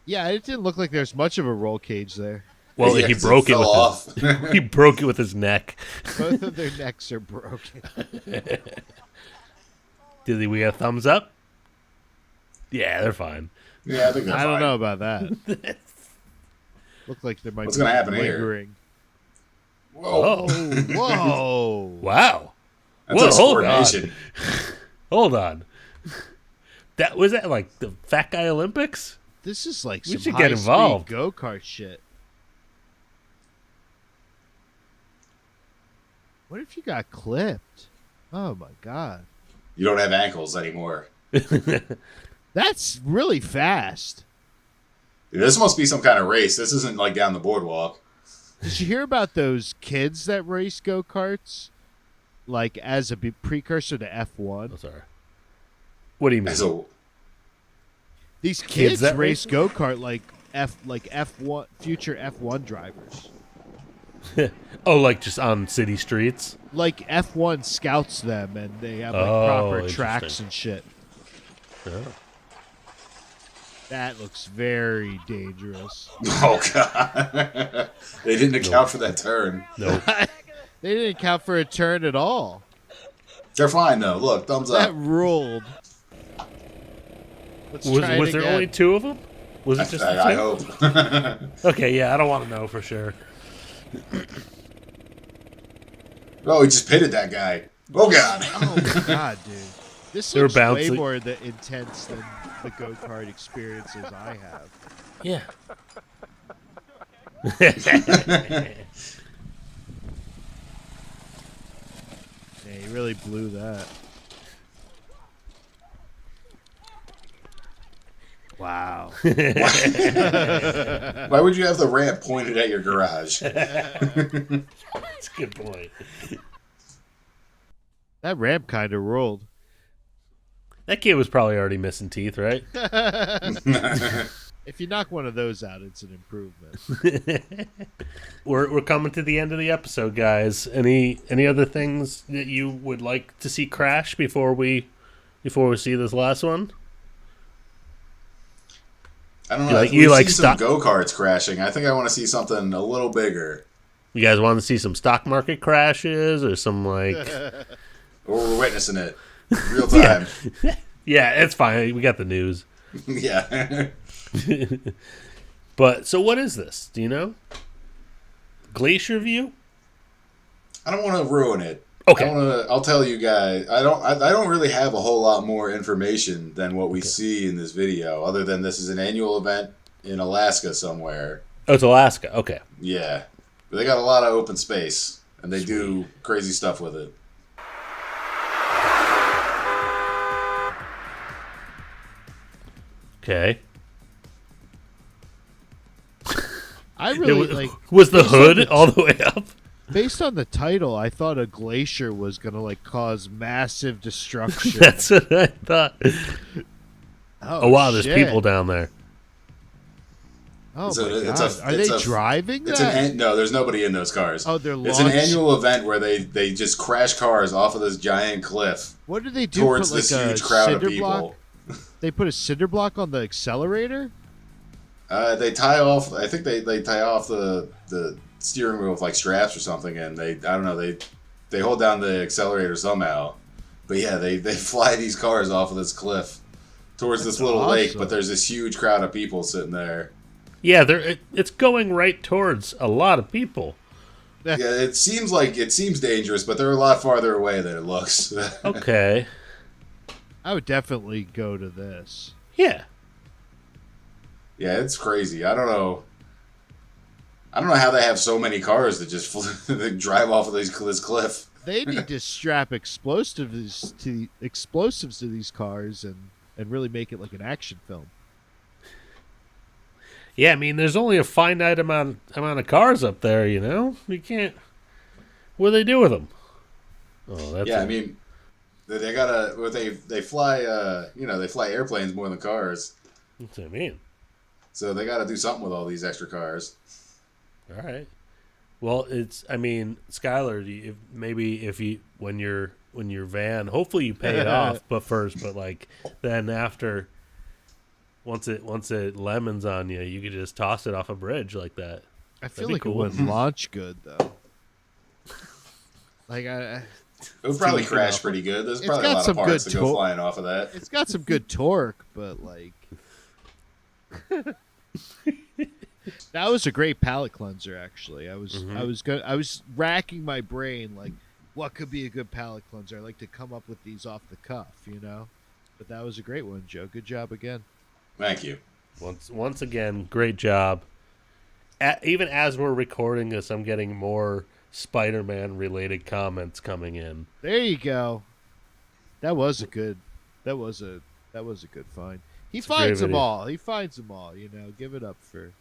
Yeah, it didn't look like there's much of a roll cage there. Well, he broke it with he broke it with his neck. Both of their necks are broken. Did we get a thumbs up? Yeah, they're fine. Yeah, I think they're I fine. don't know about that. Look like there might What's be gonna happen lingering. Here? Whoa! Whoa! Wow! That's hold on. Hold on. Was that like the Fat Guy Olympics? This is like We some should get high-speed involved. go-kart shit. What if you got clipped? Oh my god. You don't have ankles anymore. That's really fast. This must be some kind of race. This isn't like down the boardwalk. Did you hear about those kids that race go-karts? Like as a precursor to F1? Oh, sorry. What do you mean? These kids that race go-kart like F1 future F1 drivers. Oh, like just on city streets? Like F1 scouts them and they have like proper tracks and shit. Oh. That looks very dangerous. Oh god. They didn't account for that turn. Nope. They didn't account for a turn at all. They're fine though. Look, thumbs up. That ruled. Was there only 2 of them? Was it just the 2? I hope. Okay, yeah, I don't want to know for sure. Oh, he just pitted that guy. Oh god. Oh god, dude. This They were looks way bouncing. more intense than the go-kart experiences I have. Yeah. Yeah, he really blew that. Wow. Why would you have the ramp pointed at your garage? That's a good point. That ramp kind of rolled. That kid was probably already missing teeth, right? If you knock one of those out, it's an improvement. We're coming to the end of the episode, guys. Any other things that you would like to see crash before we see this last one? I don't know. You like some go-karts crashing. I think I want to see something a little bigger. You guys want to see some stock market crashes or some like... Or we're witnessing it. Real time. Yeah, it's fine. We got the news. Yeah. But, so what is this? Do you know? Glacier View? I don't want to ruin it. Okay. I'll tell you guys. I don't really have a whole lot more information than what we see in this video, other than this is an annual event in Alaska somewhere. Oh, it's Alaska. Okay. Yeah. But they got a lot of open space, and they do crazy stuff with it. Okay. I really was the hood all the way up? Based on the title, I thought a glacier was gonna like cause massive destruction. That's what I thought. Oh wow, there's people down there. Oh my God. Are they driving that? No, there's nobody in those cars. Oh, they're It's an annual event where they just crash cars off of this giant cliff. What do they do? Towards put, like, this huge crowd of people. Block? They put a cinder block on the accelerator? They tie off. I think they tie off the steering wheel with like straps or something, and I don't know. They hold down the accelerator somehow. But yeah, they fly these cars off of this cliff towards this little lake. But there's this huge crowd of people sitting there. Yeah, it's going right towards a lot of people. Yeah, it seems dangerous, but they're a lot farther away than it looks. Okay. I would definitely go to this. Yeah. Yeah, it's crazy. I don't know how they have so many cars that just drive off of this cliff. They need to strap explosives to these cars and really make it like an action film. Yeah, I mean, there's only a finite amount of cars up there, you know? You can't... What do they do with them? Oh, that's... Yeah, I mean, they gotta... They fly, they fly airplanes more than cars. That's what I mean. So they gotta do something with all these extra cars. All right. Well, I mean, Schuyler, when your van, hopefully you pay it off, but like, then after... Once it lemons on you, you could just toss it off a bridge like that. I feel like it wouldn't launch good though. Like it would probably crash pretty good. There's probably a lot of parts that go flying off of that. It's got some good torque, but like that was a great palate cleanser. Actually, I was racking my brain like, what could be a good palate cleanser? I like to come up with these off the cuff, you know. But that was a great one, Joe. Good job again. Thank you. Once again, great job. Even as we're recording this, I'm getting more Spider-Man related comments coming in. There you go. That was a good find. He finds them all. He finds them all. Give it up for.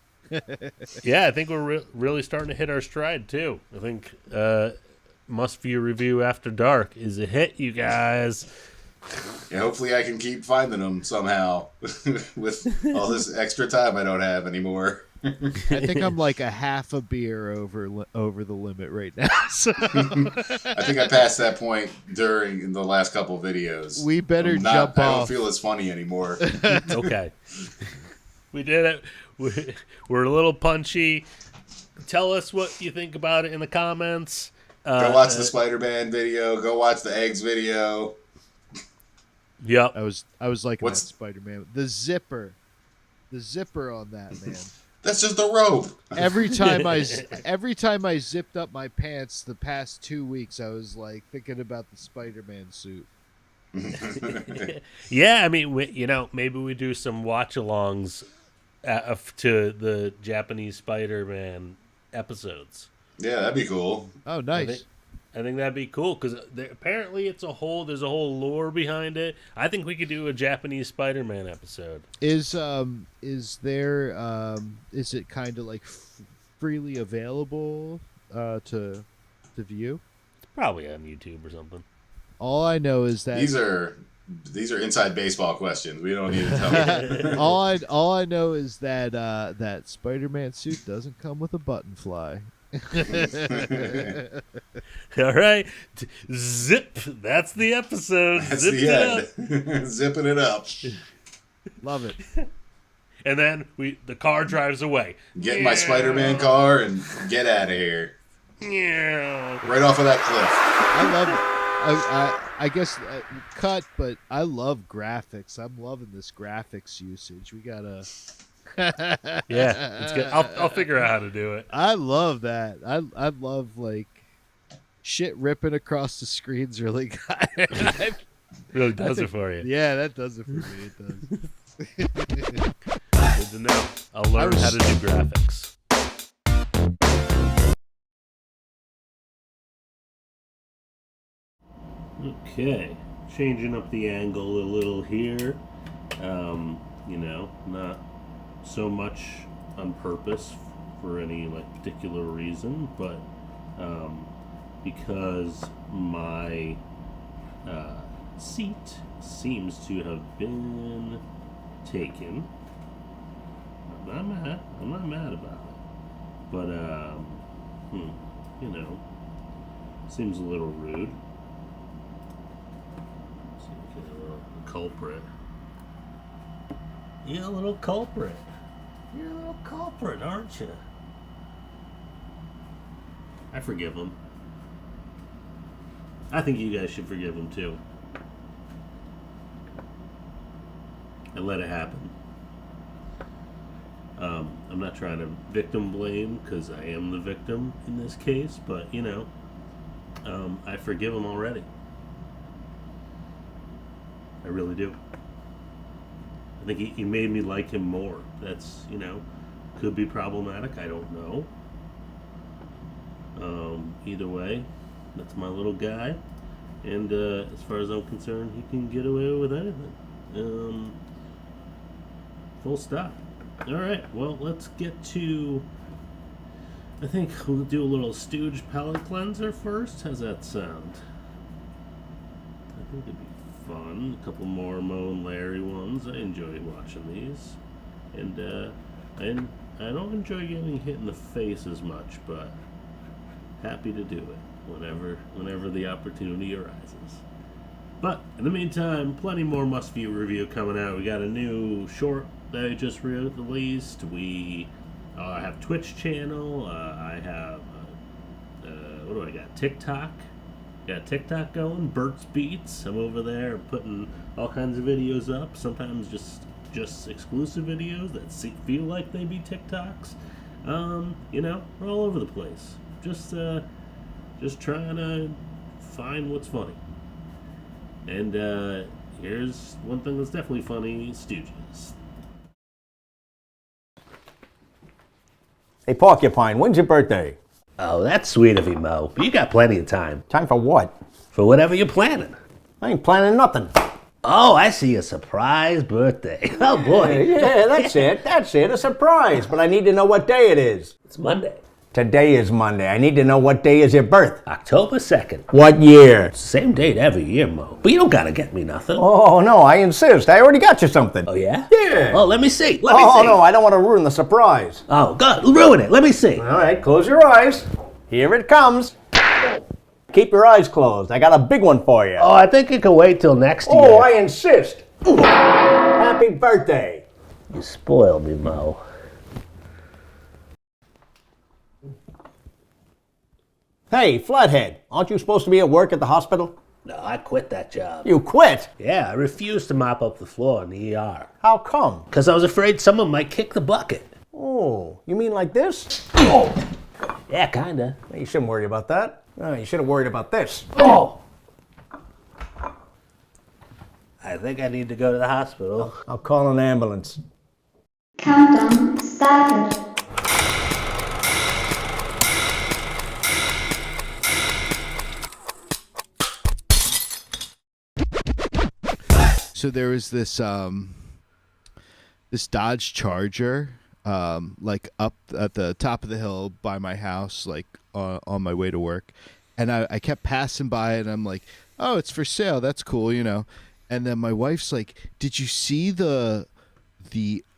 Yeah, I think we're really starting to hit our stride too. I think Must View Review After Dark is a hit, you guys. Yeah, hopefully I can keep finding them somehow with all this extra time I don't have anymore. I think I'm like a half a beer over the limit right now. So. I think I passed that point during the last couple videos. We better jump off. I don't feel as funny anymore. Okay. We did it. We're a little punchy. Tell us what you think about it in the comments. Go watch the Spider-Man video. Go watch the eggs video. Yep. I was liking that Spider-Man. The zipper on that, man. That's just a rope. Every time I zipped up my pants the past 2 weeks, I was like thinking about the Spider-Man suit. Yeah, I mean, maybe we do some watch-alongs to the Japanese Spider-Man episodes. Yeah, that'd be cool. Oh, nice. I think that'd be cool because apparently there's a whole lore behind it. I think we could do a Japanese Spider-Man episode. Is it kind of like freely available to view? It's probably on YouTube or something. All I know is that these are inside baseball questions. We don't need to tell you. all I know is that that Spider-Man suit doesn't come with a button fly. All right, zip. That's the episode. That's Zipped the it end. Up. Zipping it up. Love it. And then the car drives away. Get my Spider-Man car and get out of here. Yeah. Right off of that cliff. I love it. I guess cut, but I love graphics. I'm loving this graphics usage. We gotta. Yeah, it's good. I'll figure out how to do it. I love that. I love like shit ripping across the screens. Really, really does it for you. Yeah, that does it for me. It does. Good to know. I'll learn how to do graphics. Okay, changing up the angle a little here. Not so much on purpose for any particular reason, but because my seat seems to have been taken. I'm not mad about it, but seems a little rude. Seems like a little culprit. You're a little culprit. You're a little culprit, aren't you? I forgive him. I think you guys should forgive him too. And let it happen. I'm not trying to victim blame because I am the victim in this case, but I forgive him already. I really do. I think he made me like him more. That's, could be problematic. I don't know. Either way, that's my little guy. And as far as I'm concerned, he can get away with anything. Full stop. All right, well, let's get to... I think we'll do a little Stooge palate cleanser first. How's that sound? I think it'd be fun. A couple more Mo and Larry ones. I enjoy watching these. And I don't enjoy getting hit in the face as much, but happy to do it whenever the opportunity arises. But in the meantime, plenty more must-view review coming out. We got a new short that I just released. We have Twitch channel. I have what do I got? TikTok. Got TikTok going. Bert's Beats. I'm over there putting all kinds of videos up. Sometimes just exclusive videos that feel like they be TikToks. We're all over the place. Just trying to find what's funny. And here's one thing that's definitely funny: Stooges. Hey, Porcupine, when's your birthday? Oh, that's sweet of you, Mo. But you got plenty of time. Time for what? For whatever you're planning. I ain't planning nothing. Oh, I see, a surprise birthday. Oh, boy. Yeah, that's it. That's it. A surprise. But I need to know what day it is. It's Monday. Today is Monday. I need to know what day is your birth. October 2nd. What year? It's the same date every year, Mo. But you don't gotta get me nothing. Oh, no, I insist. I already got you something. Oh, yeah? Yeah. Oh, let me see. Let me see. Oh, no, I don't want to ruin the surprise. Oh, God, ruin it. Let me see. All right, close your eyes. Here it comes. Keep your eyes closed. I got a big one for you. Oh, I think it can wait till next year. Oh, I insist. Happy birthday. You spoiled me, Mo. Hey, Flathead, aren't you supposed to be at work at the hospital? No, I quit that job. You quit? Yeah, I refused to mop up the floor in the ER. How come? Because I was afraid someone might kick the bucket. Oh, you mean like this? Oh! Yeah, kinda. You shouldn't worry about that. You should have worried about this. Oh! I think I need to go to the hospital. I'll call an ambulance. Countdown started. So there was this this Dodge Charger, like up at the top of the hill by my house, like on my way to work, and I kept passing by, and I'm like, oh, it's for sale. That's cool, you know. And then my wife's like, did you see the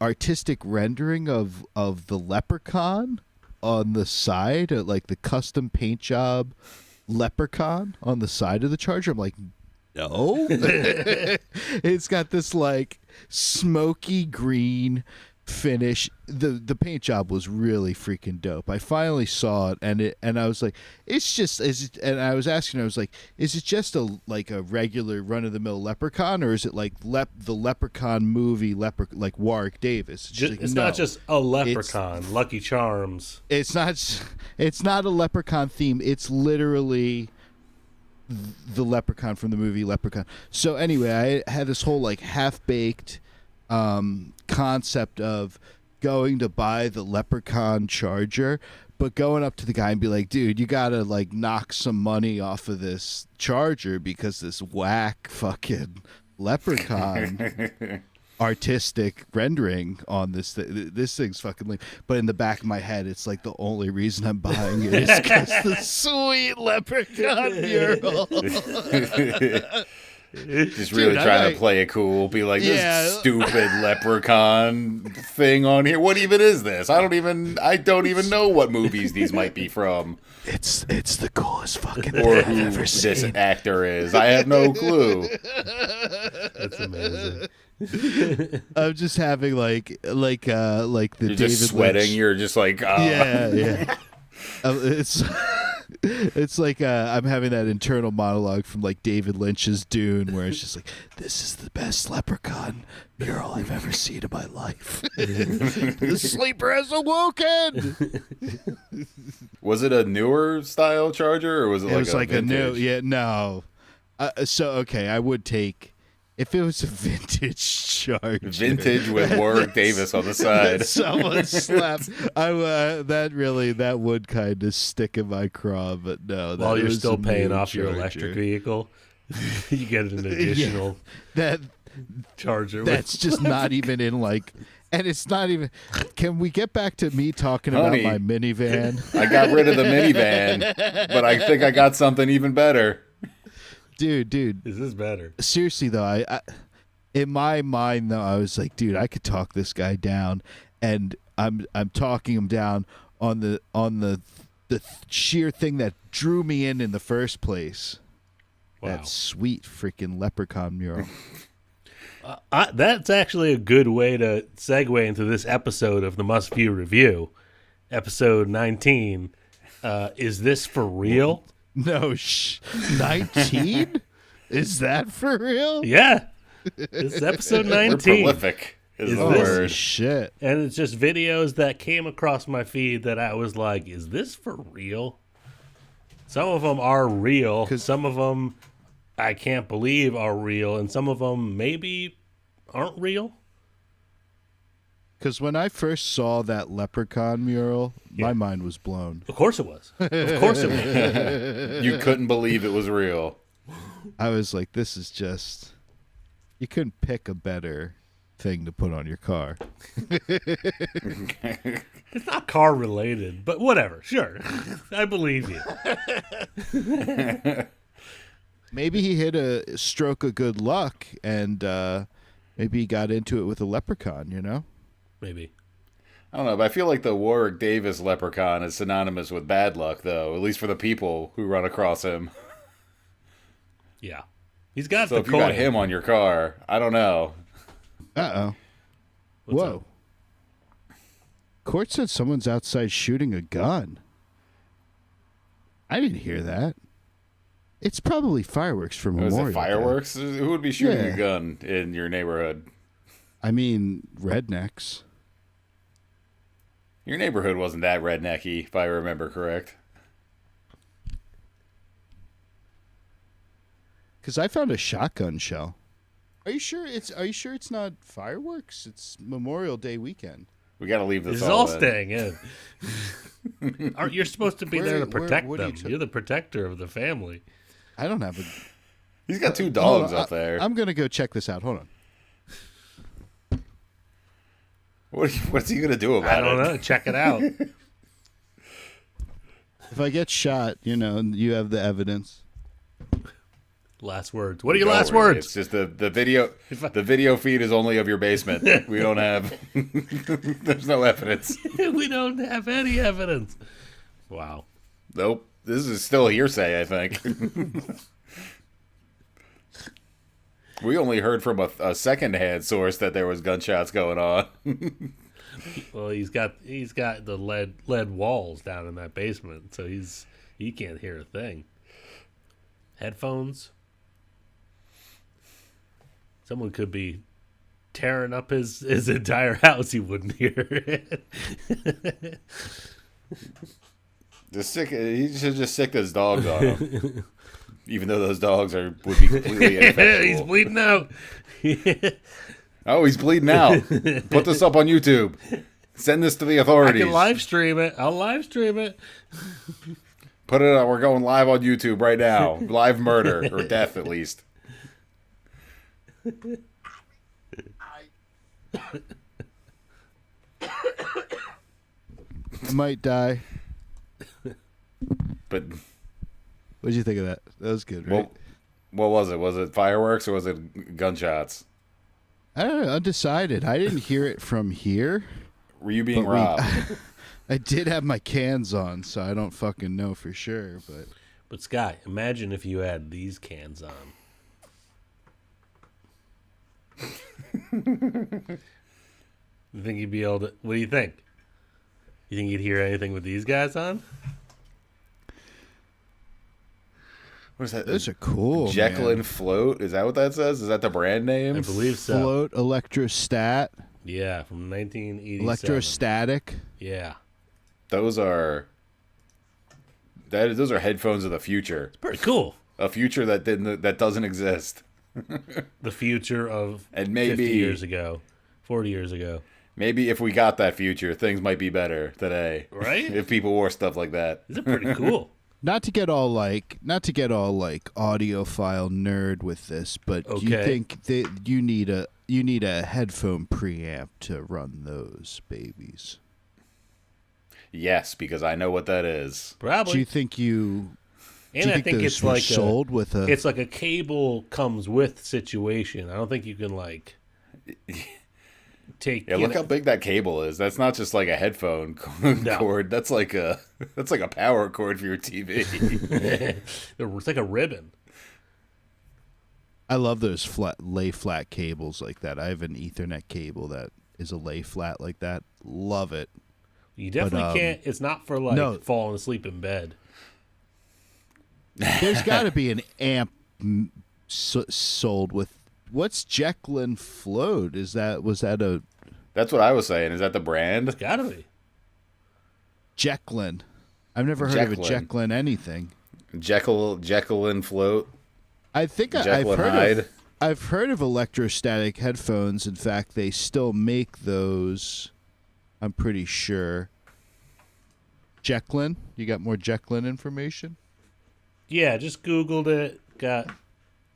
artistic rendering of the leprechaun on the side, like the custom paint job leprechaun on the side of the Charger? I'm like, no. It's got this like smoky green finish. The paint job was really freaking dope. I finally saw it, and I was like, and I was asking, I was like, is it just a regular run of the mill leprechaun, or is it like the Leprechaun movie like Warwick Davis? It's not just a leprechaun, Lucky Charms. It's not a leprechaun theme. It's literally the leprechaun from the movie Leprechaun. So anyway, I had this whole like half-baked concept of going to buy the Leprechaun Charger, but going up to the guy and be like, dude, you gotta like knock some money off of this Charger because this whack fucking leprechaun artistic rendering on this thing's fucking lame. But in the back of my head, it's like the only reason I'm buying it is because the sweet leprechaun mural. Just really trying to play it cool. Be like, this stupid leprechaun thing on here. What even is this? I don't even know what movies these might be from. It's the coolest fucking or thing I've ever this seen. actor is. I have no clue. That's amazing. I'm just having like the You're David just sweating. Lynch. You're just like, yeah. It's like I'm having that internal monologue from like David Lynch's Dune, where it's just like, this is the best leprechaun mural I've ever seen in my life. The sleeper has awoken. Was it a newer style Charger, or was it like a new? Yeah, no. So okay, I would take. If it was a vintage Charger, vintage with Warwick Davis on the side, someone slapped. That would kind of stick in my craw, but no. While you're still paying off your electric vehicle, you get an additional Charger. That's just not even in like. And it's not even. Can we get back to me talking about my minivan? I got rid of the minivan, but I think I got something even better. Dude, is this better? Seriously though, I in my mind though, I was like, dude, I could talk this guy down, and I'm talking him down on the sheer thing that drew me in the first place. Wow. That sweet freaking leprechaun mural. That's actually a good way to segue into this episode of the Must View Review, episode 19. Is this for real? No, 19? Is that for real? Yeah. It's episode 19. We're prolific is the word. Shit. And it's just videos that came across my feed that I was like, is this for real? Some of them are real. Some of them I can't believe are real. And some of them maybe aren't real. Because when I first saw that leprechaun mural, my mind was blown. Of course it was. Of course it was. You couldn't believe it was real. I was like, this is just... You couldn't pick a better thing to put on your car. It's not car related, but whatever. Sure. I believe you. Maybe he hit a stroke of good luck and maybe he got into it with a leprechaun, you know? Maybe. I don't know, but I feel like the Warwick Davis leprechaun is synonymous with bad luck, though, at least for the people who run across him. Yeah. He's got so the if you got him on your car, I don't know. Uh-oh. What's Whoa. up? Court said someone's outside shooting a gun. I didn't hear that. It's probably fireworks for Was Memorial it fireworks? Day. Who would be shooting Yeah. a gun in your neighborhood? I mean, rednecks. Your neighborhood wasn't that rednecky, if I remember correct. Because I found a shotgun shell. Are you sure it's not fireworks? It's Memorial Day weekend. We got to leave this This is all staying in. You're supposed to be there to protect what are them. you You're the protector of the family. I don't have a... He's got 2 dogs Hold on, up there. I'm going to go check this out. Hold on. What's he going to do about it? I don't know. Check it out. If I get shot, you know, you have the evidence. Last words. What are your Don't last worry. words? It's just the video. The video feed is only of your basement. We don't have. There's no evidence. We don't have any evidence. Wow. Nope. This is still hearsay, I think. We only heard from a second-hand source that there was gunshots going on. Well, he's got the lead walls down in that basement, so he can't hear a thing. Headphones. Someone could be tearing up his entire house. He wouldn't hear it. He should just sick his dogs on him. Even though those dogs would be completely ineffectual. He's bleeding out. Oh, he's bleeding out. Put this up on YouTube. Send this to the authorities. I can live stream it. I'll live stream it. Put it up. We're going live on YouTube right now. Live murder, or death at least. I might die. But what did you think of that? That was good, right? What was it? Was it fireworks or was it gunshots? I don't know. Undecided. I didn't hear it from here. Were you being robbed? I did have my cans on, so I don't fucking know for sure. But Scott, imagine if you had these cans on. You think you'd be able to? What do you think? You think you'd hear anything with these guys on? What is that? Those are cool. Jekyll man. and Float? Is that what that says? Is that the brand name? I believe so. Float Electrostat. Yeah, from 1987. Electrostatic. Yeah. Those are headphones of the future. It's pretty cool. A future that doesn't exist. The future of and maybe 50 years ago, 40 years ago. Maybe if we got that future, things might be better today. Right? If people wore stuff like that. Is it pretty cool? Not to get all like audiophile nerd with this, but do you Okay. think that you need a headphone preamp to run those babies? Yes, because I know what that is. Probably. Do you think you? And do you I think those it's were like sold with a. It's like a cable comes with situation. I don't think you can like take. Yeah, look how big that cable is. That's not just like a headphone cord. That's like a power cord for your TV. It's like a ribbon. I love those lay flat cables like that. I have an Ethernet cable that is a lay flat like that. Love it. You definitely can't. It's not for like falling asleep in bed. There's got to be an amp sold with. What's Jekyll and Float? Was that a? That's what I was saying. Is that the brand? It's gotta be. Jecklin. I've never heard of a Jecklin anything. Jekyll and Float. I think Jekyll I've and heard Hyde. I've heard of electrostatic headphones. In fact, they still make those. I'm pretty sure. Jecklin, you got more Jecklin information? Yeah, just Googled it.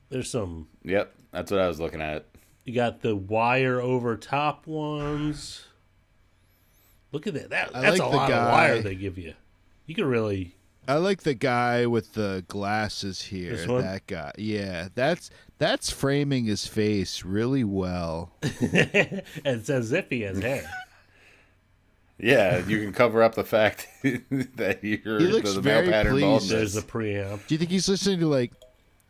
There's some. Yep, that's what I was looking at. You got the wire over top ones. Look at that. That's like a lot of wire they give you. You can really. I like the guy with the glasses here. This one? That guy. Yeah, that's framing his face really well. And it's as if he has hair. Yeah, you can cover up the fact that you're He looks the very male pattern pleased. baldness. There's the preamp. Do you think he's listening to like?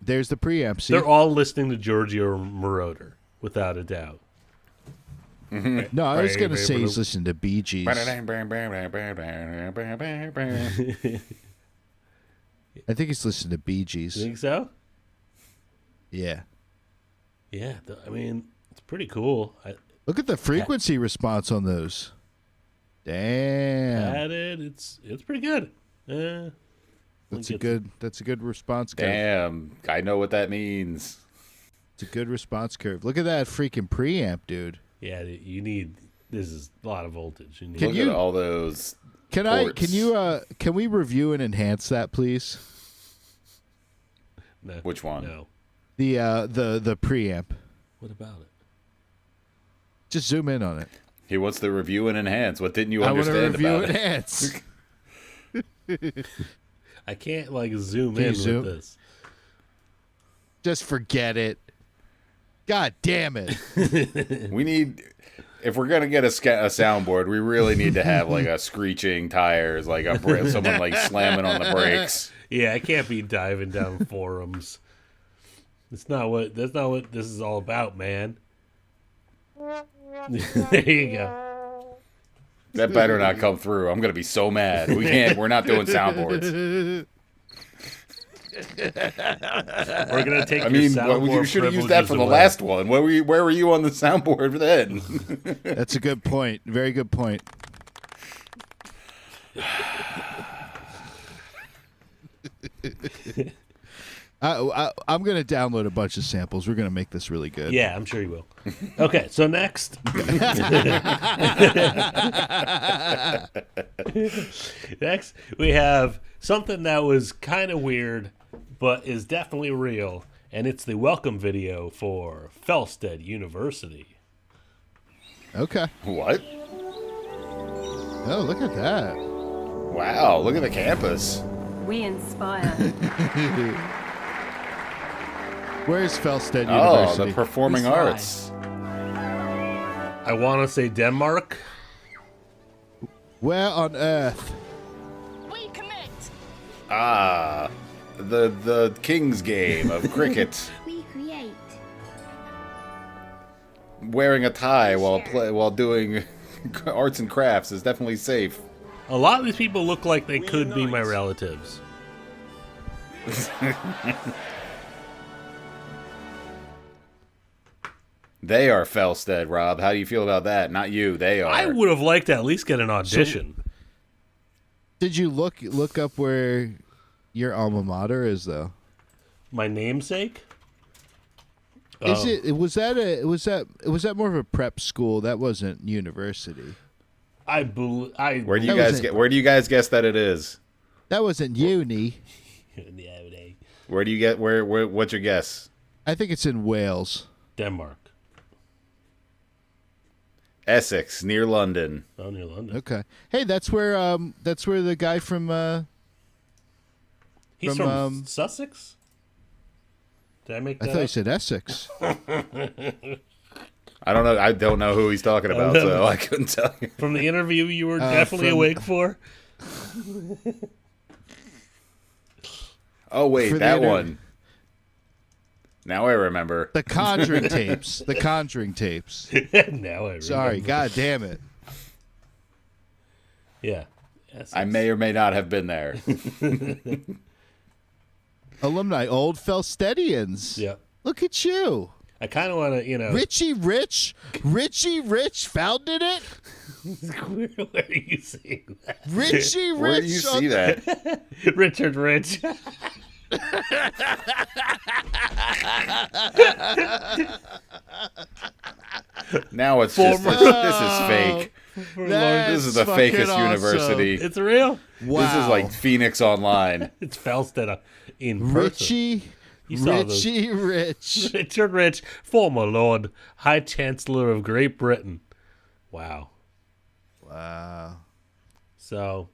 There's the preamp. See? They're all listening to Giorgio Moroder, without a doubt. No, I was gonna say he's listening to Bee Gees. I think he's listening to Bee Gees. You think so? Yeah. Yeah, I mean, it's pretty cool. Look at the frequency response on those. Damn. At it, it's pretty good. That's a good response curve. Damn, I know what that means. It's a good response curve. Look at that freaking preamp, dude. Yeah, you need. This is a lot of voltage. Look at all those. Can we review and enhance that, please? No. Which one? No. The preamp. What about it? Just zoom in on it. He wants to review and enhance. What didn't you understand about it? I want to review and enhance. I can't zoom in with this. Just forget it. God damn it. We need, if we're gonna get a soundboard, we really need to have like a screeching tires, like someone like slamming on the brakes. Yeah, I can't be diving down forums. That's not what this is all about, man. There you go. That better not come through. I'm gonna be so mad. We're not doing soundboards. We're gonna take. You should have used that for the last one. Where were you on the soundboard then? That's a good point. Very good point. I'm going to download a bunch of samples. We're going to make this really good. Yeah, I'm sure you will. Okay, so next. Next, we have something that was kind of weird, but is definitely real, and it's the welcome video for Felsted University. Okay. What? Oh, look at that. Wow, look at the campus. We inspire. Where's Felsted University? Oh, the performing arts. I want to say Denmark. Where on earth? We commit. Ah, the King's game of cricket. We create. Wearing a tie while doing arts and crafts is definitely safe. A lot of these people look like they could be my relatives. They are Felsted, Rob. How do you feel about that? Not you. They are. I would have liked to at least get an audition. Did you look up where your alma mater is, though? My namesake? Was that more of a prep school? That wasn't university. Where do you guys guess that it is? That wasn't uni. What's your guess? I think it's in Wales. Denmark. Essex, near London. Oh, near London. Okay. Hey, that's where the guy from He's from Sussex? Did I make that I thought up? you said Essex. I don't know. I don't know who he's talking about, so I couldn't tell you. From the interview you were definitely awake for? Oh, wait, that one. Now I remember. The Conjuring tapes. The Conjuring tapes. Now I remember. Sorry, god damn it. Yeah. Essex. I may or may not have been there. Alumni, old Felstedians. Yeah. Look at you. I kind of want to, Richie Rich founded it? Where are you seeing that? Richie Rich. Where do you see that? Richard Rich. Now it's just this is fake. This is the fakest awesome. university. It's real. Wow. This is like Phoenix Online. It's Felsted in person. Rich. Richard Rich, former Lord High Chancellor of Great Britain. Wow. So,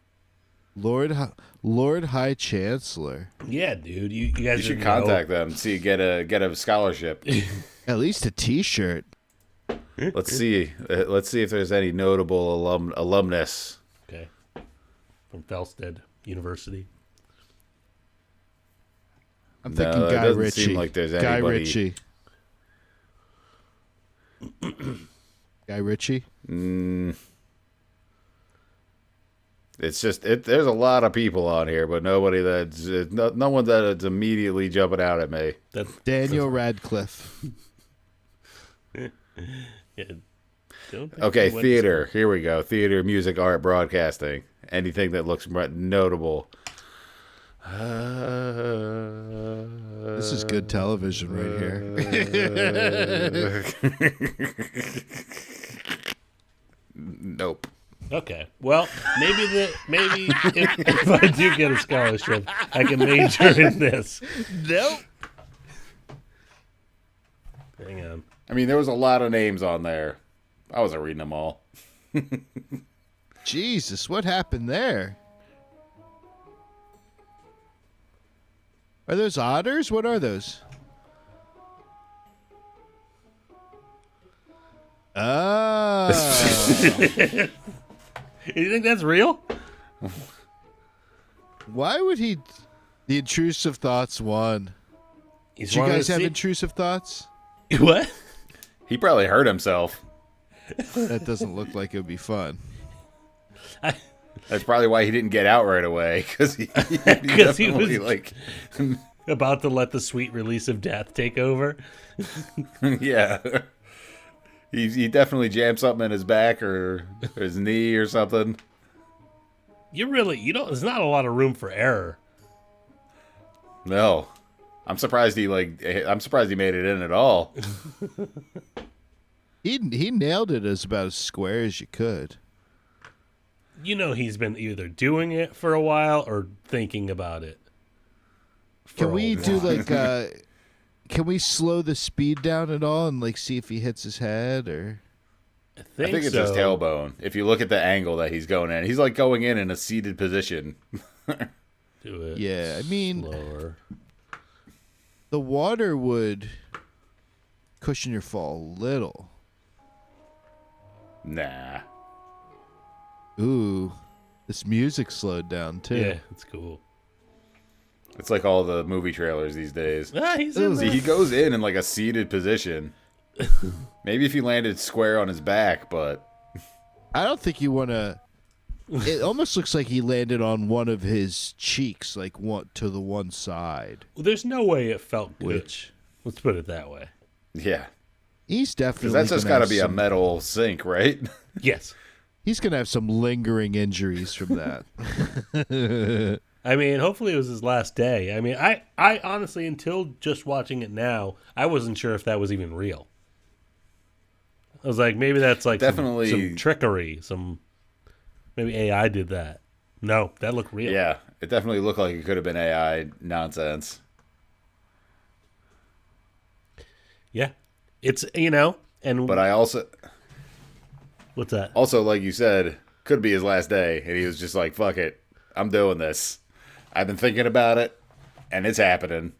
Lord High Chancellor. Yeah, dude. You guys should contact them. See, get a scholarship. At least a T-shirt. Let's see. Let's see if there's any notable alumnus. Okay. From Felsted University. I'm thinking it Guy doesn't Ritchie. seem like there's Guy anybody. Ritchie. Guy Ritchie? It's just there's a lot of people on here, but nobody that's no one that's immediately jumping out at me. Daniel Radcliffe. Okay, theater. Here we go. Theater, music, art, broadcasting. Anything that looks notable. This is good television right here. Nope. Okay. Well, maybe if I do get a scholarship, I can major in this. Nope. Hang on. I mean, there was a lot of names on there. I wasn't reading them all. Jesus, what happened there? Are those otters? What are those? Oh. You think that's real? Why would he... The intrusive thoughts won. He's Did you wanted guys to have see- intrusive thoughts? What? He probably hurt himself. That doesn't look like it would be fun. That's probably why he didn't get out right away, because he Because he definitely, was like about to let the sweet release of death take over. yeah. He definitely jammed something in his back or his knee or something. There's not a lot of room for error. No. I'm surprised he made it in at all. He nailed it as about as square as you could. He's been either doing it for a while or thinking about it. Can we do can we slow the speed down at all and see if he hits his head or? I think it's his tailbone. If you look at the angle that he's going in, he's going in a seated position. Do it. Yeah, I mean, slower. The water would cushion your fall a little. Nah. Ooh, this music slowed down too. Yeah, it's cool. It's like all the movie trailers these days. He's in See, he goes in a seated position. Maybe if he landed square on his back, but I don't think you want to. It almost looks like he landed on one of his cheeks, one to the one side. Well, there's no way it felt good. Let's put it that way. Yeah. He's definitely. Because that's just got to be a metal sink, right? Yes. He's going to have some lingering injuries from that. I mean, hopefully it was his last day. I mean, I honestly, until just watching it now, I wasn't sure if that was even real. I was like, maybe that's definitely some trickery, maybe AI did that. No, that looked real. Yeah, it definitely looked like it could have been AI nonsense. Yeah, it's But I also. What's that? Also, like you said, could be his last day, and he was just like, "Fuck it, I'm doing this. I've been thinking about it, and it's happening."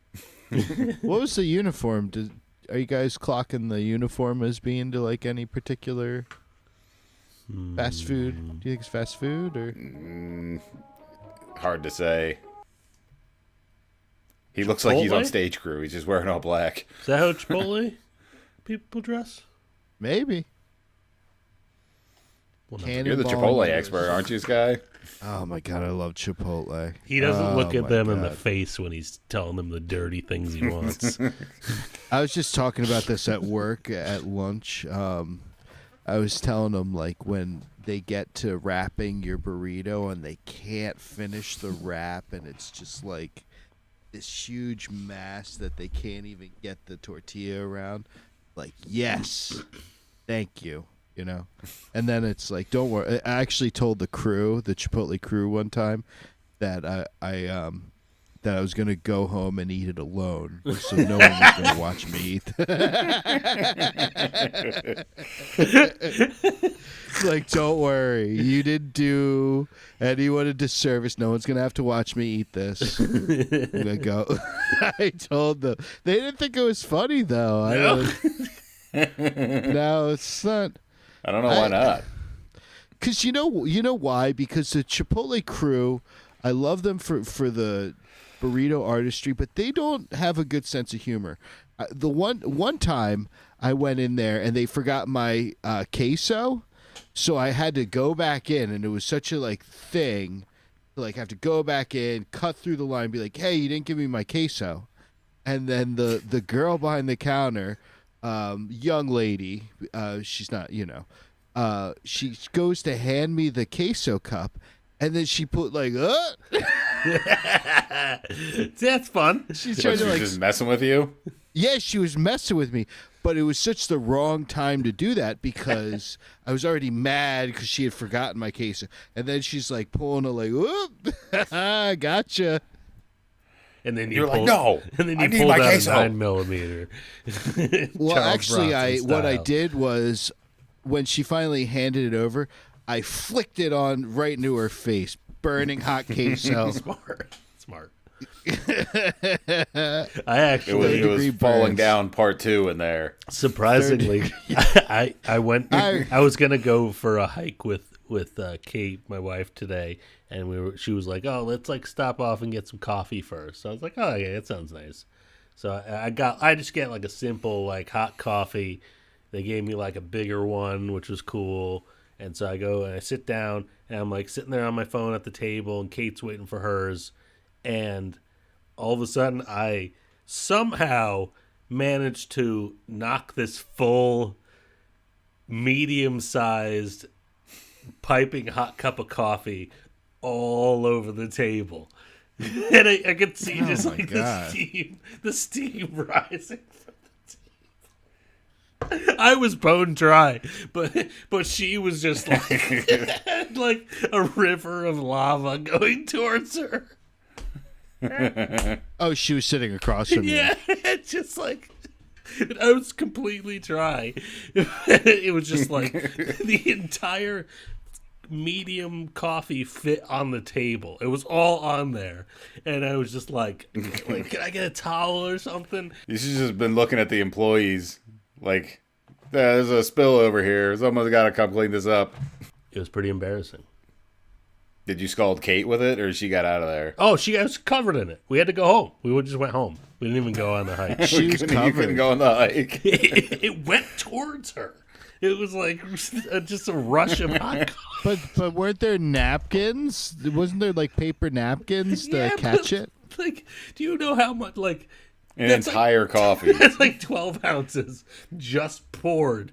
What was the uniform? Are you guys clocking the uniform as being to any particular fast food? Do you think it's fast food or? Hard to say. He looks like he's on stage crew. He's just wearing all black. Is that how Chipotle people dress? Maybe. You're the Chipotle expert, aren't you, Sky? Oh my god, I love Chipotle. He doesn't look at them in the face when he's telling them the dirty things he wants. I was just talking about this at work at lunch. I was telling them when they get to wrapping your burrito and they can't finish the wrap and it's just this huge mass that they can't even get the tortilla around. Like, yes, thank you, you know. And then it's like, don't worry. I actually told the Chipotle crew one time that I was gonna go home and eat it alone, so no one was gonna watch me eat. Like, don't worry, you didn't do anyone a disservice. No one's gonna have to watch me eat this. I'm gonna go. I told them. They didn't think it was funny though. No, it's not. I don't know why not. Because you know why? Because the Chipotle crew, I love them for the burrito artistry, but they don't have a good sense of humor. The one time I went in there and they forgot my queso, so I had to go back in, and it was such a thing, to have to go back in, cut through the line, be like, "Hey, you didn't give me my queso," and then the girl behind the counter, young lady, she's not, she goes to hand me the queso cup. And then she put That's fun. She's trying to just messing with you. Yeah, she was messing with me, but it was such the wrong time to do that because I was already mad because she had forgotten my queso. And then she's pulling whoop, gotcha. And then you're like, no, and then you I need pulled my out queso. a 9mm. Well, Charles actually, Bronson what I style. did was when she finally handed it over, I flicked it on right into her face, burning hot queso. Smart. I actually it was falling down part 2 in there. Surprisingly, I went. I was gonna go for a hike with Kate, my wife, today, and she was like, "Oh, let's stop off and get some coffee first." So I was like, "Oh yeah, that sounds nice." So I just get a simple hot coffee. They gave me a bigger one, which was cool. And so I go and I sit down, and I'm sitting there on my phone at the table, and Kate's waiting for hers. And all of a sudden, I somehow managed to knock this full, medium-sized, piping hot cup of coffee all over the table. And I could see the steam rising. I was bone dry, but she was just like a river of lava going towards her. Oh, she was sitting across from you. Yeah, just I was completely dry. It was just the entire medium coffee fit on the table. It was all on there, and I was just like, can I get a towel or something? You should just been looking at the employees. There's a spill over here. Someone's got to come clean this up. It was pretty embarrassing. Did you scald Kate with it, or she got out of there? Oh, she was covered in it. We had to go home. We just went home. We didn't even go on the hike. She was covered. You couldn't go on the hike. It went towards her. It was just a rush of hot coffee. But weren't there napkins? Wasn't there paper napkins to catch it? Do you know how much An entire coffee. That's 12 ounces just poured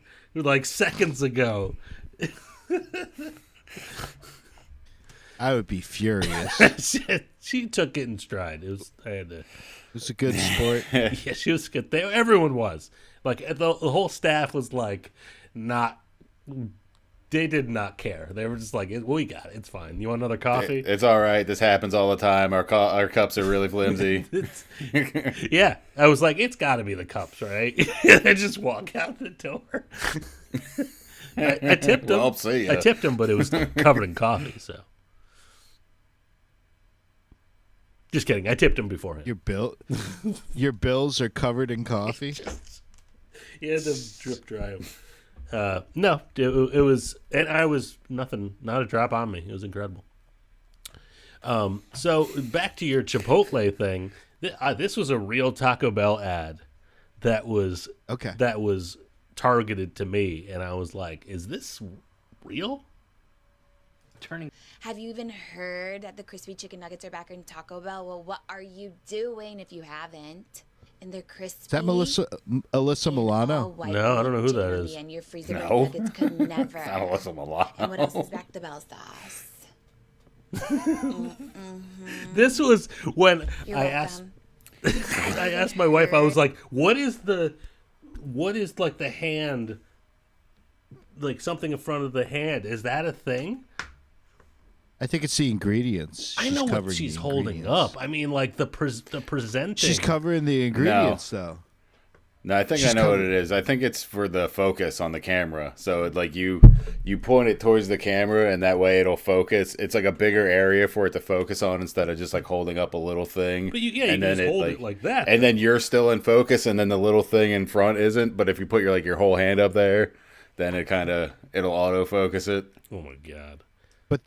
seconds ago. I would be furious. She took it in stride. It was a good sport. Yeah, she was good. Everyone was the whole staff was not. They did not care. They were just we got it. It's fine. You want another coffee? It's all right. This happens all the time. Our cups are really flimsy. Yeah. I was like, it's got to be the cups, right? I just walk out the door. I tipped him. Well, I'll see ya. I tipped him, but it was covered in coffee, so. Just kidding. I tipped him beforehand. Your bills are covered in coffee? You had to drip dry them. No, it was, and I was nothing, not a drop on me. It was incredible. So back to your Chipotle thing. This was a real Taco Bell ad that was targeted to me, and I was like, "Is this real?" Have you even heard that the crispy chicken nuggets are back in Taco Bell? Well, what are you doing if you haven't? And they're crispy. Is that Alyssa Milano? No, I don't know who that is. And your freezer nuggets could never. Not Alyssa Milano. And what else is back? The Bell sauce. This was when You're I welcome. asked. I asked my wife, I was like, what is like the hand, like something in front of the hand? Is that a thing? I think it's the ingredients. I know what she's holding up. I mean, like the presenting. She's covering the ingredients, though. No, I think I know what it is. I think it's for the focus on the camera. So like you point it towards the camera, and that way it'll focus. It's like a bigger area for it to focus on instead of just like holding up a little thing. But you can just hold it like that. And then you're still in focus, and then the little thing in front isn't. But if you put your whole hand up there, then it'll autofocus it. Oh my god! But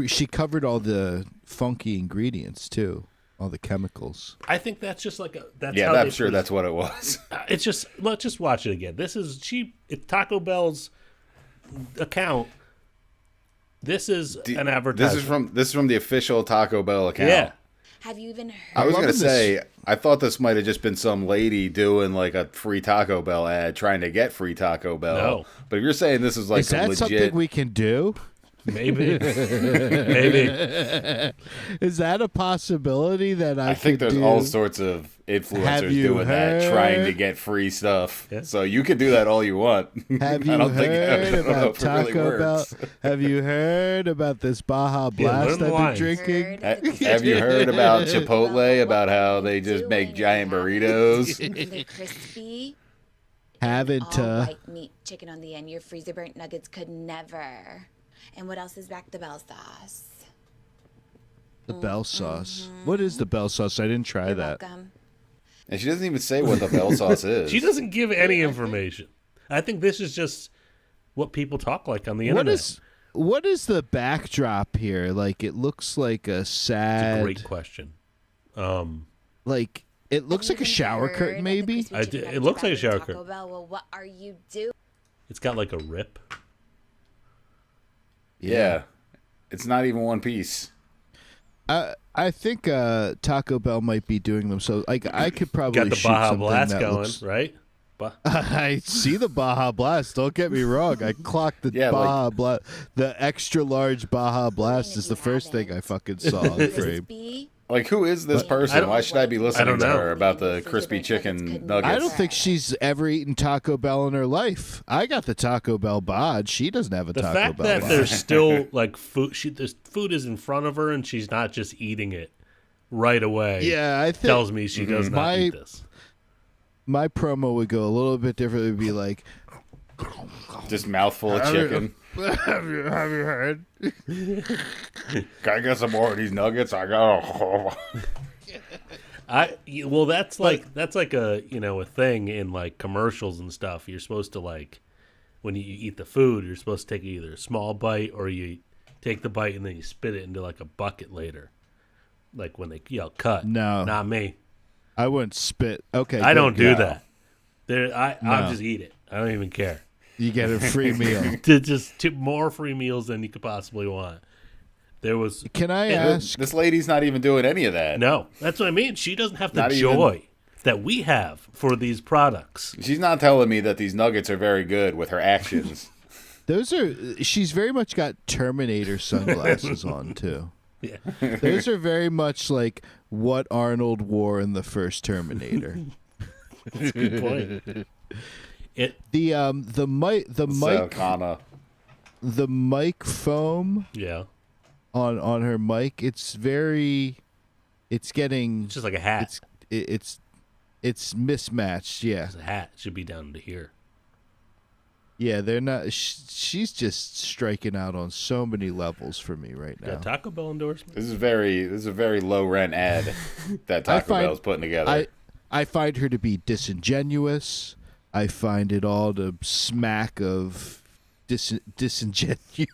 she covered all the funky ingredients too. All the chemicals. I think that's just like I'm sure that's what it was. It's just, let's just watch it again. This is it's Taco Bell's account. This is an advertisement. This is from the official Taco Bell account. Yeah. Have you even heard? I was gonna say, I thought this might have just been some lady doing like a free Taco Bell ad, trying to get free Taco Bell. No. But if you're saying this is like is that legit, something we can do? Maybe. Is that a possibility that I think there's all sorts of influencers doing that, trying to get free stuff. Yeah. So you can do that all you want. Have you heard about Taco Bell? Have you heard about this Baja Blast I've been drinking? Have you heard about Chipotle, about how they just make giant burritos? They're crispy. Haven't all white meat, chicken on the end. Your freezer burnt nuggets could never. And what else is back? The Bell sauce. The Bell sauce. What is the Bell sauce? I didn't try that. Welcome. And she doesn't even say what the Bell sauce is. She doesn't give any information. I think this is just what people talk like on the internet. What is the backdrop here? Like, it looks like a sad. It's a great question. Like, it looks like a shower curtain, maybe. It looks like a shower curtain. Well, what are you doing? It's got like a rip. Yeah. It's not even one piece. I think Taco Bell might be doing them. So like I could probably got the shoot Baja something Blast that going, looks... right? I see the Baja Blast. Don't get me wrong. I clocked the Baja Blast. The extra large Baja Blast is the first thing I fucking saw on frame. Like, who is this person? Why should I be listening to her about the crispy chicken nuggets? I don't think she's ever eaten Taco Bell in her life. I got the Taco Bell bod. She doesn't have a Taco Bell bod. The fact that there's still like food, this food is in front of her and she's not just eating it right away. Yeah, I think tells me she does not eat this. My promo would go a little bit different. It would be like, just mouthful of chicken. Have you heard? Can I get some more of these nuggets? I got. Well, that's like a a thing in like commercials and stuff. You're supposed to like when you eat the food, you're supposed to take either a small bite or you take the bite and then you spit it into like a bucket later. Like when they cut. No, not me. I wouldn't spit. Okay, I don't do that. I'll just eat it. I don't even care. You get a free meal. Just two more free meals than you could possibly want. There was. Can I ask? This lady's not even doing any of that. No, that's what I mean. She doesn't have the joy that we have for these products. She's not telling me that these nuggets are very good with her actions. She's very much got Terminator sunglasses on too. Yeah. Those are very much like what Arnold wore in the first Terminator. That's a good point. The mic foam on her mic, it's getting just like a hat. It's mismatched. Yeah, the hat should be down to here. Yeah, they're not. She's just striking out on so many levels for me right now. Got Taco Bell endorsement. This is a very low rent ad that Taco Bell's putting together. I find her to be disingenuous. I find it all to smack of disingenuity.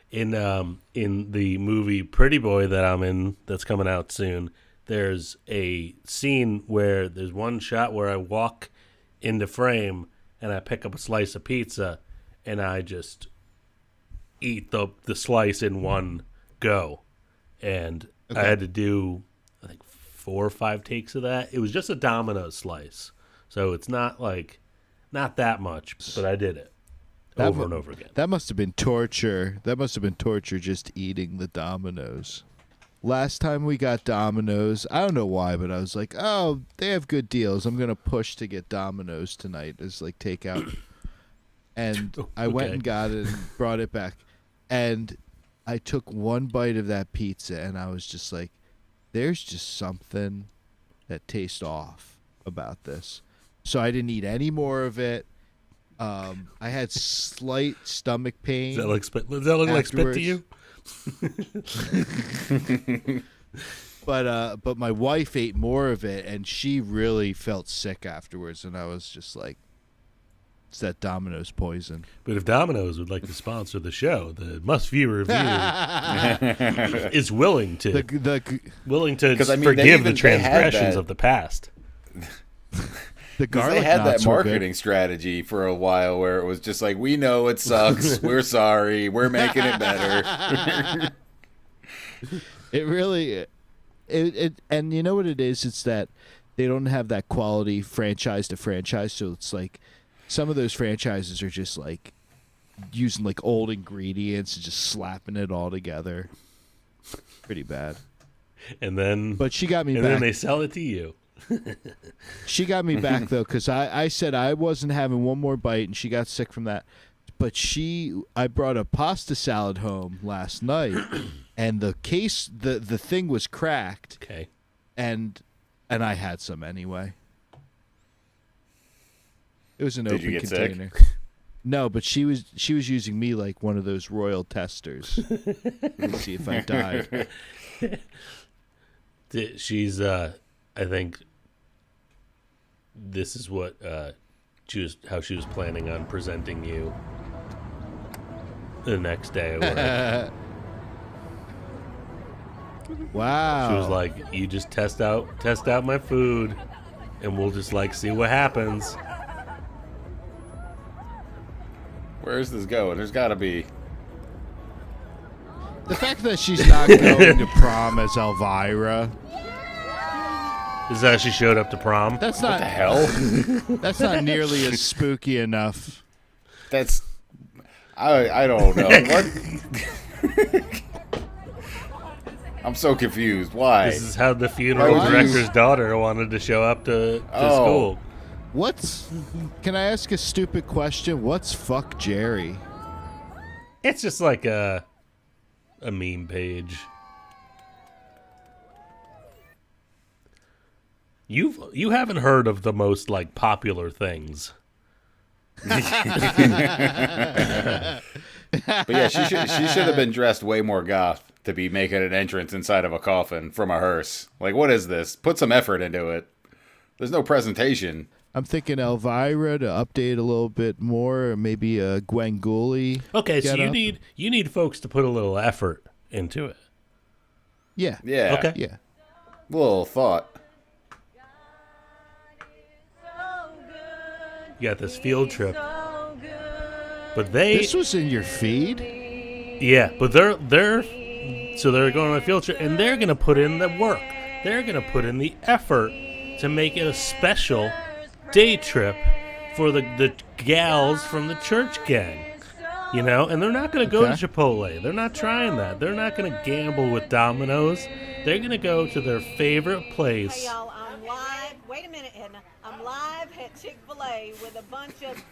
In the movie Pretty Boy that I'm in, that's coming out soon, there's a scene where there's one shot where I walk into frame and I pick up a slice of pizza and I just eat the slice in one go. And I had to do, I think, 4 or 5 takes of that. It was just a Domino's slice. So it's not that much, but I did it. over and over again. That must have been torture. That must have been torture just eating the Domino's. Last time we got Domino's, I don't know why, but I was like, oh, they have good deals. I'm going to push to get Domino's tonight as like takeout. And I went and got it and brought it back. And I took one bite of that pizza and I was just like, there's just something that tastes off about this. So I didn't eat any more of it. I had slight stomach pain. Does that look like spit to you? But my wife ate more of it and she really felt sick afterwards, and I was just like, it's that Domino's poison. But if Domino's would like to sponsor the show, the Must View Review is willing to forgive the transgressions of the past. The garlic they had that knots were marketing good. strategy for a while where it was just like, we know it sucks. We're sorry. We're making it better. It really, and you know what it is? It's that they don't have that quality franchise to franchise. So it's like some of those franchises are just like using like old ingredients and just slapping it all together. Pretty bad. But she got me back. And then they sell it to you. She got me back though, because I said I wasn't having one more bite, and she got sick from that. But I brought a pasta salad home last night, and the thing was cracked. Okay. And I had some anyway. It was an open container. No, but she was using me like one of those royal testers to see if I died. She's I think this is what how she was planning on presenting you the next day. Wow. She was like, "You just test out my food, and we'll just like see what happens." Where is this going? There's got to be. The fact that she's not going to prom as Elvira. Is that she showed up to prom? That's not What the hell? That's not nearly as spooky enough. That's I don't know. What? I'm so confused. Why? This is how the funeral director's daughter wanted to show up to school. Can I ask a stupid question? What's fuck Jerry? It's just like a meme page. You haven't heard of the most like popular things. But yeah, she should have been dressed way more goth to be making an entrance inside of a coffin from a hearse. Like, what is this? Put some effort into it. There's no presentation. I'm thinking Elvira to update a little bit more, or maybe a Gwanguli. Okay, so you need folks to put a little effort into it. Yeah. Yeah. Okay. Yeah. Little thought. You got this field trip, but this was in your feed. Yeah, but they're going on a field trip, and they're gonna put in the work. They're gonna put in the effort to make it a special day trip for the gals from the church gang. You know, and they're not gonna go to Chipotle. They're not trying that. They're not gonna gamble with Domino's. They're gonna go to their favorite place. Hey y'all, I'm live. Wait a minute, Edna. I'm live at Chick-fil-A with a bunch of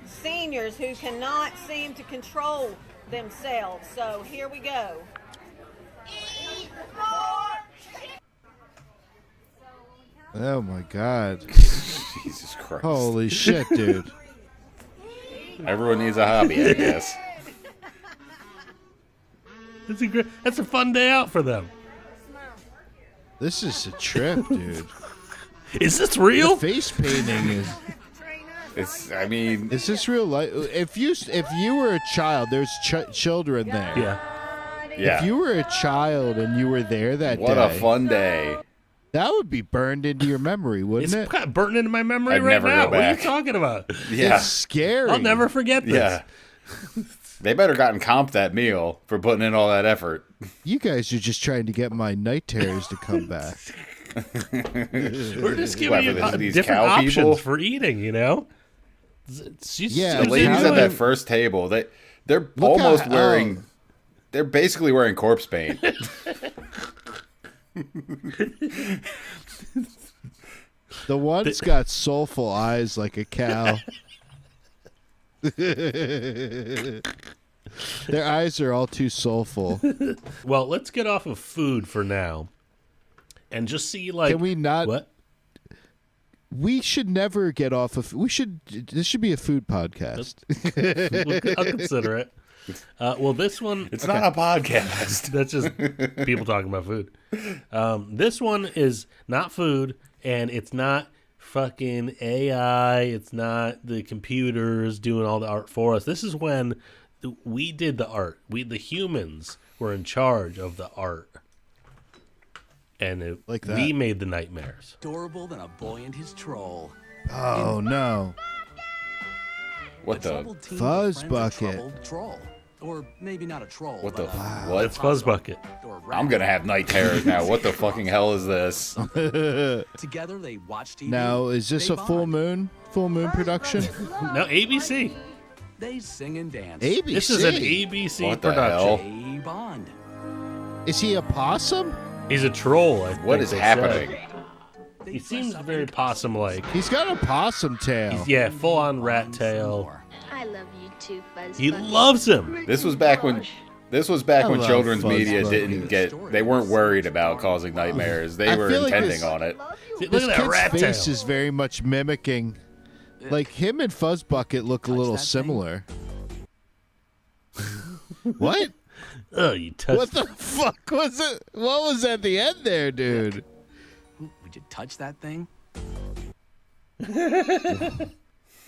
seniors who cannot seem to control themselves. So here we go. Oh my God. Jesus Christ. Holy shit, dude. Everyone needs a hobby, I guess. That's a fun day out for them. This is a trip, dude. Is this real? The face painting is. Is this real life? If you were a child, there's children there. Yeah. Yeah. If you were a child and you were there that day, What a fun day. That would be burned into your memory, wouldn't it? It's burning into my memory I'd right never now. go What are you back. talking about? Yeah. It's scary. I'll never forget this. Yeah. They better gotten comped that meal for putting in all that effort. You guys are just trying to get my night terrors to come back. We're just giving you these different cow options people? for eating, you know? The ladies at that first table, they're almost wearing. They're basically wearing corpse paint. The one's got soulful eyes like a cow. Their eyes are all too soulful. Well, let's get off of food for now, and just see like. Can we not? What? We should never get off of. This should be a food podcast. I'll consider it. Well, this one. It's not a podcast. That's just people talking about food. This one is not food, and it's not fucking AI. It's not the computers doing all the art for us. This is when we did the art. The humans were in charge of the art. And we made the nightmares. Adorable than a boy and his troll. Oh no! What the fuzz bucket? Troll, or maybe not a troll. What the what? It's fuzz bucket. I'm gonna have night terrors now. What the fucking hell is this? Together they watch TV. Now is this a full moon production? No, ABC. They sing and dance. ABC. This is an ABC what the production. Hey, Bond. Is he a possum? He's a troll. What is happening? He seems very possum-like. He's got a possum tail. Full-on rat tail. I love you too, Fuzz. He loves him. This was back when children's media they weren't worried about causing nightmares. They were intending on it. See, This look at that kid's rat face tail. is very much mimicking. Like him and Fuzzbucket look a little similar. What? Oh, you touched What the fuck was it? What was at the end there, dude? Would you touch that thing?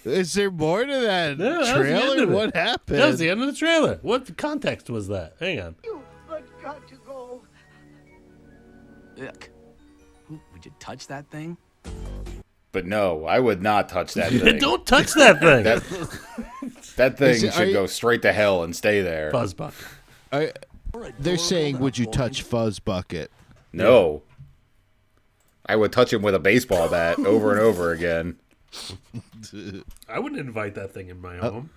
Is there more to that No, that was the end trailer? of it. What happened? That was the end of the trailer. What context was that? Hang on. But got to go. Look. Would you touch that thing? But no, I would not touch that thing. Don't touch that thing. That thing should go straight to hell and stay there. Fuzzbucket. They're saying, would you touch Fuzzbucket? No. I would touch him with a baseball bat over and over again. I wouldn't invite that thing in my home.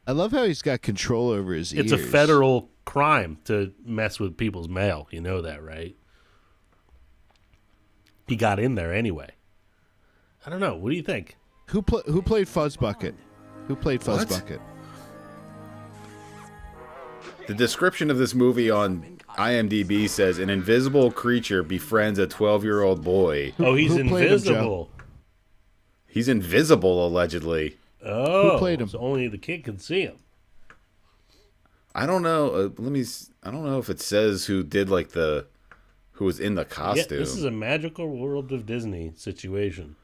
I love how he's got control over his ears. It's a federal crime to mess with people's mail. You know that, right? He got in there anyway. I don't know. What do you think? Who played Fuzzbucket? Who played Fuzzbucket? The description of this movie on IMDb says an invisible creature befriends a 12-year-old boy. Oh, he's Who played him, invisible. He's invisible, allegedly. Oh, Who played him? So only the kid can see him. I don't know. I don't know if it says who did who was in the costume. Yeah, this is a magical World of Disney situation.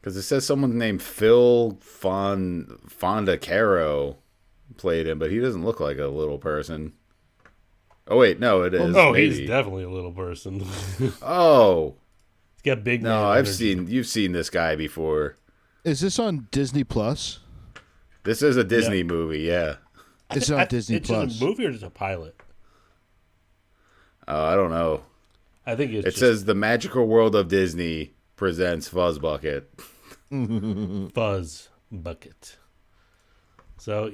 Because it says someone named Phil Fonda Caro played him, but he doesn't look like a little person. Oh wait, no, it is. Oh, maybe. he's definitely a little person. Oh, he's got big. No, man energy. you've seen this guy before. Is this on Disney Plus? This is a Disney movie, yeah. It's on Disney Plus. It's a movie or just a pilot? I don't know. I think it says The Magical World of Disney presents Fuzzbucket. Fuzzbucket. So,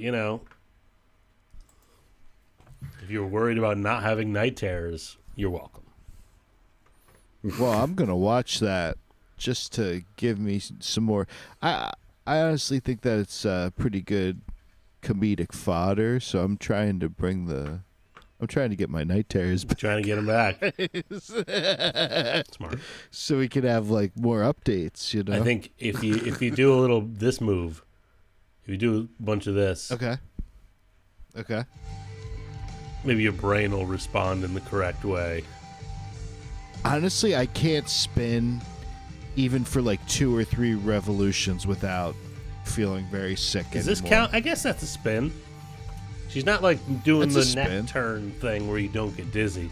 if you're worried about not having night terrors, you're welcome. Well, I'm going to watch that just to give me some more. I honestly think that it's pretty good comedic fodder, so I'm trying to get my night terrors back. Trying to get them back. Smart. So we could have more updates, I think if you do a little this move, if you do a bunch of this, Okay. maybe your brain will respond in the correct way. Honestly, I can't spin even for 2 or 3 revolutions without feeling very sick. Does this anymore. count? I guess that's a spin. She's not doing That's a the neck spin. turn thing where you don't get dizzy.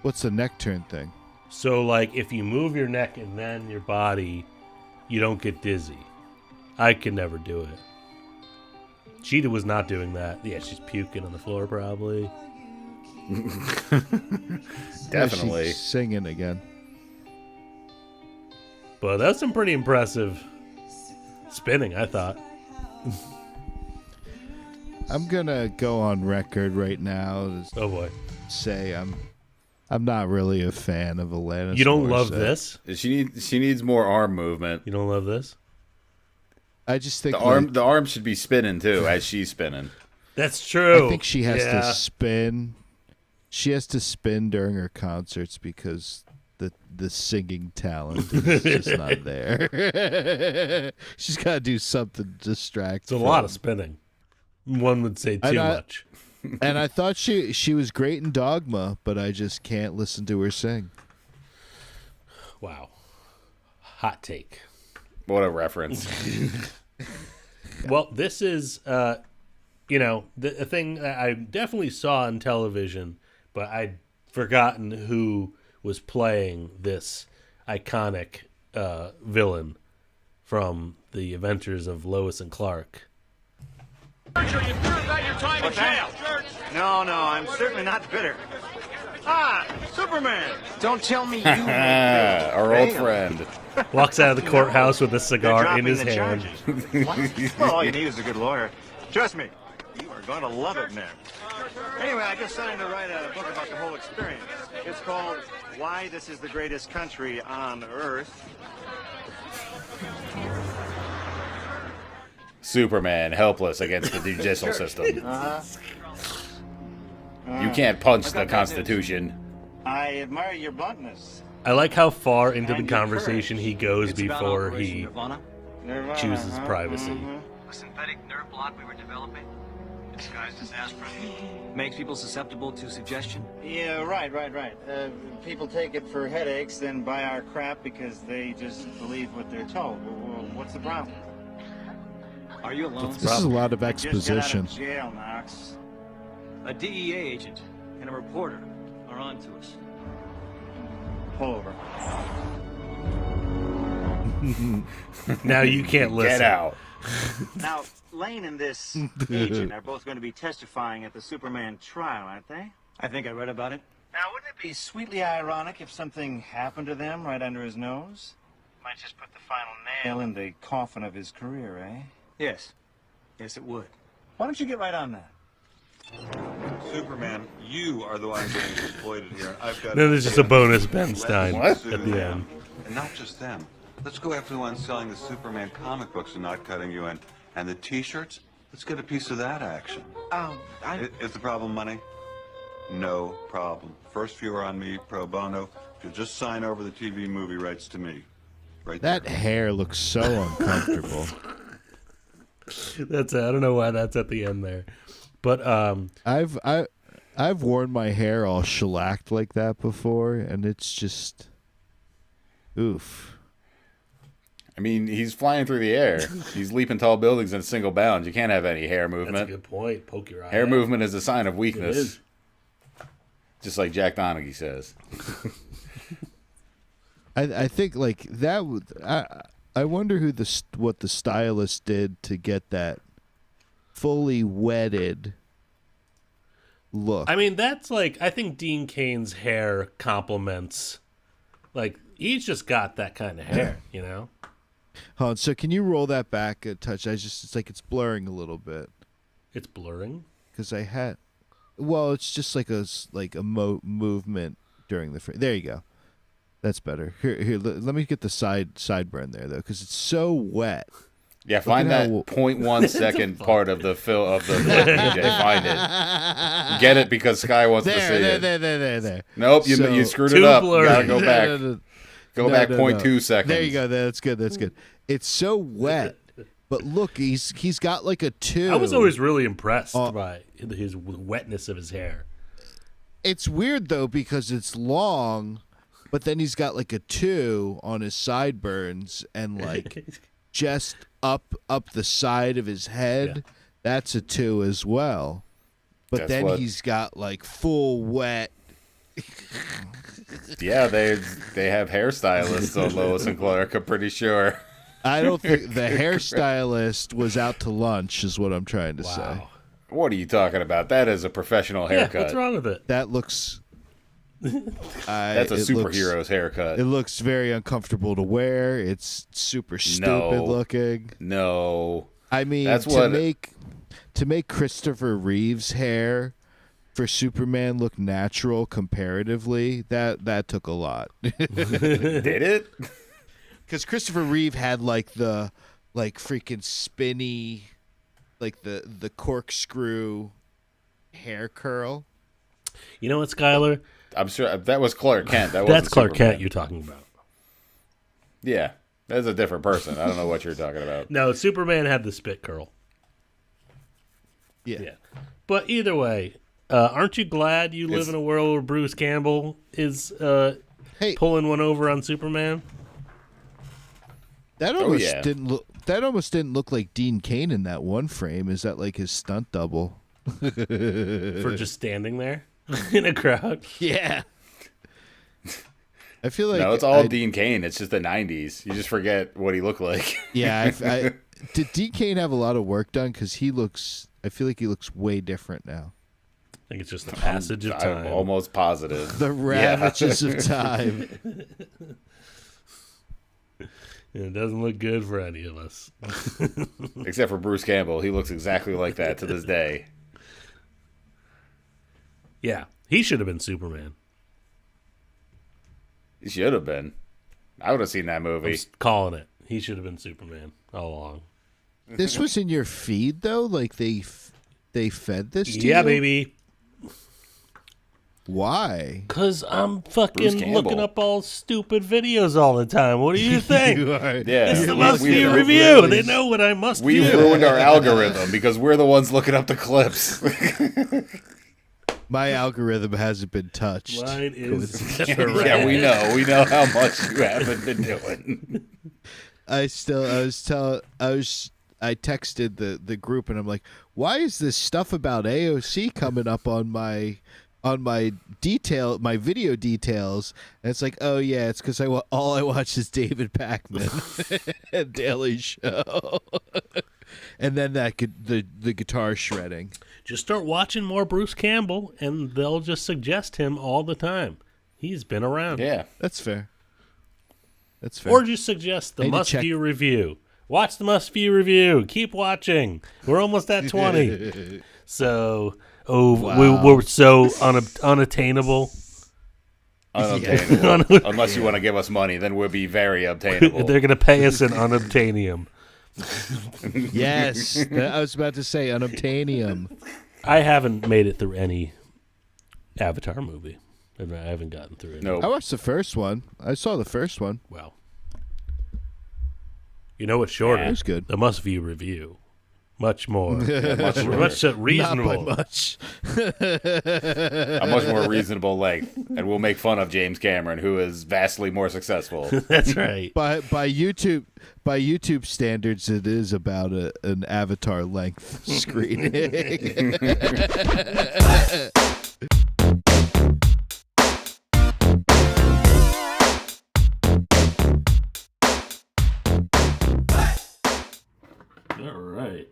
What's the neck turn thing? So if you move your neck and then your body, you don't get dizzy. I could never do it. Cheetah was not doing that. Yeah, she's puking on the floor probably. Definitely. She's singing again. But that's some pretty impressive spinning, I thought. I'm gonna go on record right now. Oh boy, say I'm not really a fan of Alanis. You don't Morissette. love this? She needs more arm movement. You don't love this? I just think the arm should be spinning too as she's spinning. That's true. I think she has to spin. She has to spin during her concerts because the singing talent is just not there. She's got to do something to distract. It's a lot of spinning. One would say too much. And I thought she was great in Dogma, but I just can't listen to her sing. Wow. Hot take. What a reference. Well, this is, a thing that I definitely saw on television, but I'd forgotten who was playing this iconic villain from the Adventures of Lois and Clark. You're bitter about your time in jail. No, I'm certainly not bitter. Superman! Don't tell me you our old friend. Walks out of the courthouse with a cigar in his hand. Well, all you need is a good lawyer. Trust me, you are going to love it, man. Anyway, I just signed to write a book about the whole experience. It's called Why This Is the Greatest Country on Earth. Superman helpless against the judicial system. You can't punch the Constitution. I admire your bluntness. I like how far into the conversation he goes before he chooses privacy. A synthetic nerve block we were developing, disguised as aspirin, makes people susceptible to suggestion. Yeah, right. People take it for headaches, then buy our crap because they just believe what they're told. Well, what's the problem? Are you alone? This is a lot of exposition. Just got out of jail, Knox. A DEA agent and a reporter are on to us. Pull over. Now you can't listen. Get out. Now, Lane and this agent are both going to be testifying at the Superman trial, aren't they? I think I read about it. Now, wouldn't it be sweetly ironic if something happened to them right under his nose? Might just put the final nail in the coffin of his career, eh? Yes, it would. Why don't you get right on that? Superman, you are the one getting exploited here. I've got. Then there's just a bonus Ben Stein What? at the end. And not just them. Let's go after the ones selling the Superman comic books and not cutting you in. And the T-shirts, let's get a piece of that action. Is the problem money? No problem. First viewer on me, pro bono. If you'll just sign over the TV movie rights to me. Right That there. hair looks so uncomfortable. I don't know why that's at the end there. But I've worn my hair all shellacked like that before, and it's just oof. I mean, he's flying through the air. He's leaping tall buildings in a single bound. You can't have any hair movement. That's a good point. Poke your eye. Hair out. movement is a sign of weakness. It is. Just like Jack Donaghy says. I think like that would I wonder what the stylist did to get that fully wetted look. I mean, that's like, I think Dean Cain's hair complements, like, he's just got that kind of hair, you know? Hold on, so can you roll that back a touch? It's like it's blurring a little bit. It's blurring? Because it's just like a movement during the frame. There you go. That's better. Here, let me get the sideburn there though, because it's so wet. Yeah, find that 0.1 second part of the clip, DJ. Find it. Get it because Sky wants to see it. There. Nope, you screwed it up. You gotta go back. Go back 0.2 seconds. There you go. That's good. It's so wet. But look, he's got like a 2. I was always really impressed by his wetness of his hair. It's weird though because it's long, but then he's got like a 2 on his sideburns and like just up the side of his head. Yeah. That's a 2 as well. But then he's got like full wet. Yeah, they have hairstylists on Lois and Clark, I'm pretty sure. I don't think the hairstylist was out to lunch is what I'm trying to say. What are you talking about? That is a professional haircut. Yeah, what's wrong with it? That looks That's a superhero's haircut. It looks very uncomfortable to wear. It's super stupid looking. No. I mean, That's to make Christopher Reeve's hair for Superman look natural comparatively, that took a lot. Did it? Because Christopher Reeve had the freaking spinny, the corkscrew hair curl. You know what, Schuyler? I'm sure that was Clark Kent. That's Clark Kent you're talking about. Yeah, that's a different person. I don't know what you're talking about. No, Superman had the spit curl. Yeah. But either way, aren't you glad you live in a world where Bruce Campbell is pulling one over on Superman? That almost didn't look. That almost didn't look like Dean Cain in that one frame. Is that like his stunt double? For just standing there in a crowd? Yeah. I feel like no, it's all Dean Cain. It's just the '90s. You just forget what he looked like. Yeah. Did Dean Cain have a lot of work done? Because I feel like he looks way different now. I think it's just the passage of time. I'm almost positive. The ravages of time. It doesn't look good for any of us. Except for Bruce Campbell. He looks exactly like that to this day. Yeah, he should have been Superman. He should have been. I would have seen that movie. I'm calling it. He should have been Superman all along. This was in your feed, though? Like, they fed this to you? Yeah, baby. Why? Because I'm fucking looking up all stupid videos all the time. What do you think? It's the must-view review. They know what I must We view. ruined our algorithm because we're the ones looking up the clips. My algorithm hasn't been touched. Mine is yeah, we know. We know how much you haven't been doing. I texted the group and I'm like, why is this stuff about AOC coming up on my video details? And it's like, oh yeah, it's because all I watch is David Pakman and Daily Show. And then the guitar shredding. Just start watching more Bruce Campbell, and they'll just suggest him all the time. He's been around. Yeah, that's fair. That's fair. Or just suggest the must-view review. Watch the must-view review. Keep watching. We're almost at 20. So, we're so unattainable. Unobtainable. Unless you want to give us money, then we'll be very obtainable. They're going to pay us in unobtainium. Yes, I was about to say unobtainium. I haven't made it through any Avatar movie. I haven't gotten through it. No, I watched the first one. I saw the first one. Well, you know what's shorter? It was good. The must-view review. Much more. Much reasonable. Not by much. A much more reasonable length. And we'll make fun of James Cameron, who is vastly more successful. That's right. By YouTube standards, it is about an Avatar length screening. All right.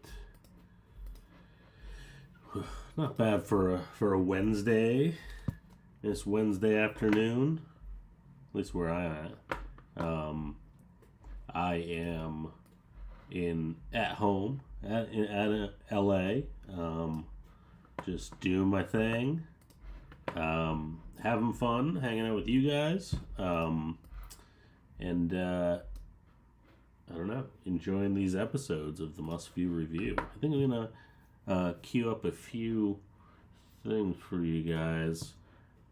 Not bad for a Wednesday. It's Wednesday afternoon. At least where I'm at. I am at home at LA. Just doing my thing. Having fun, hanging out with you guys. And I don't know, enjoying these episodes of the Must View Review. I think I'm going to queue up a few things for you guys.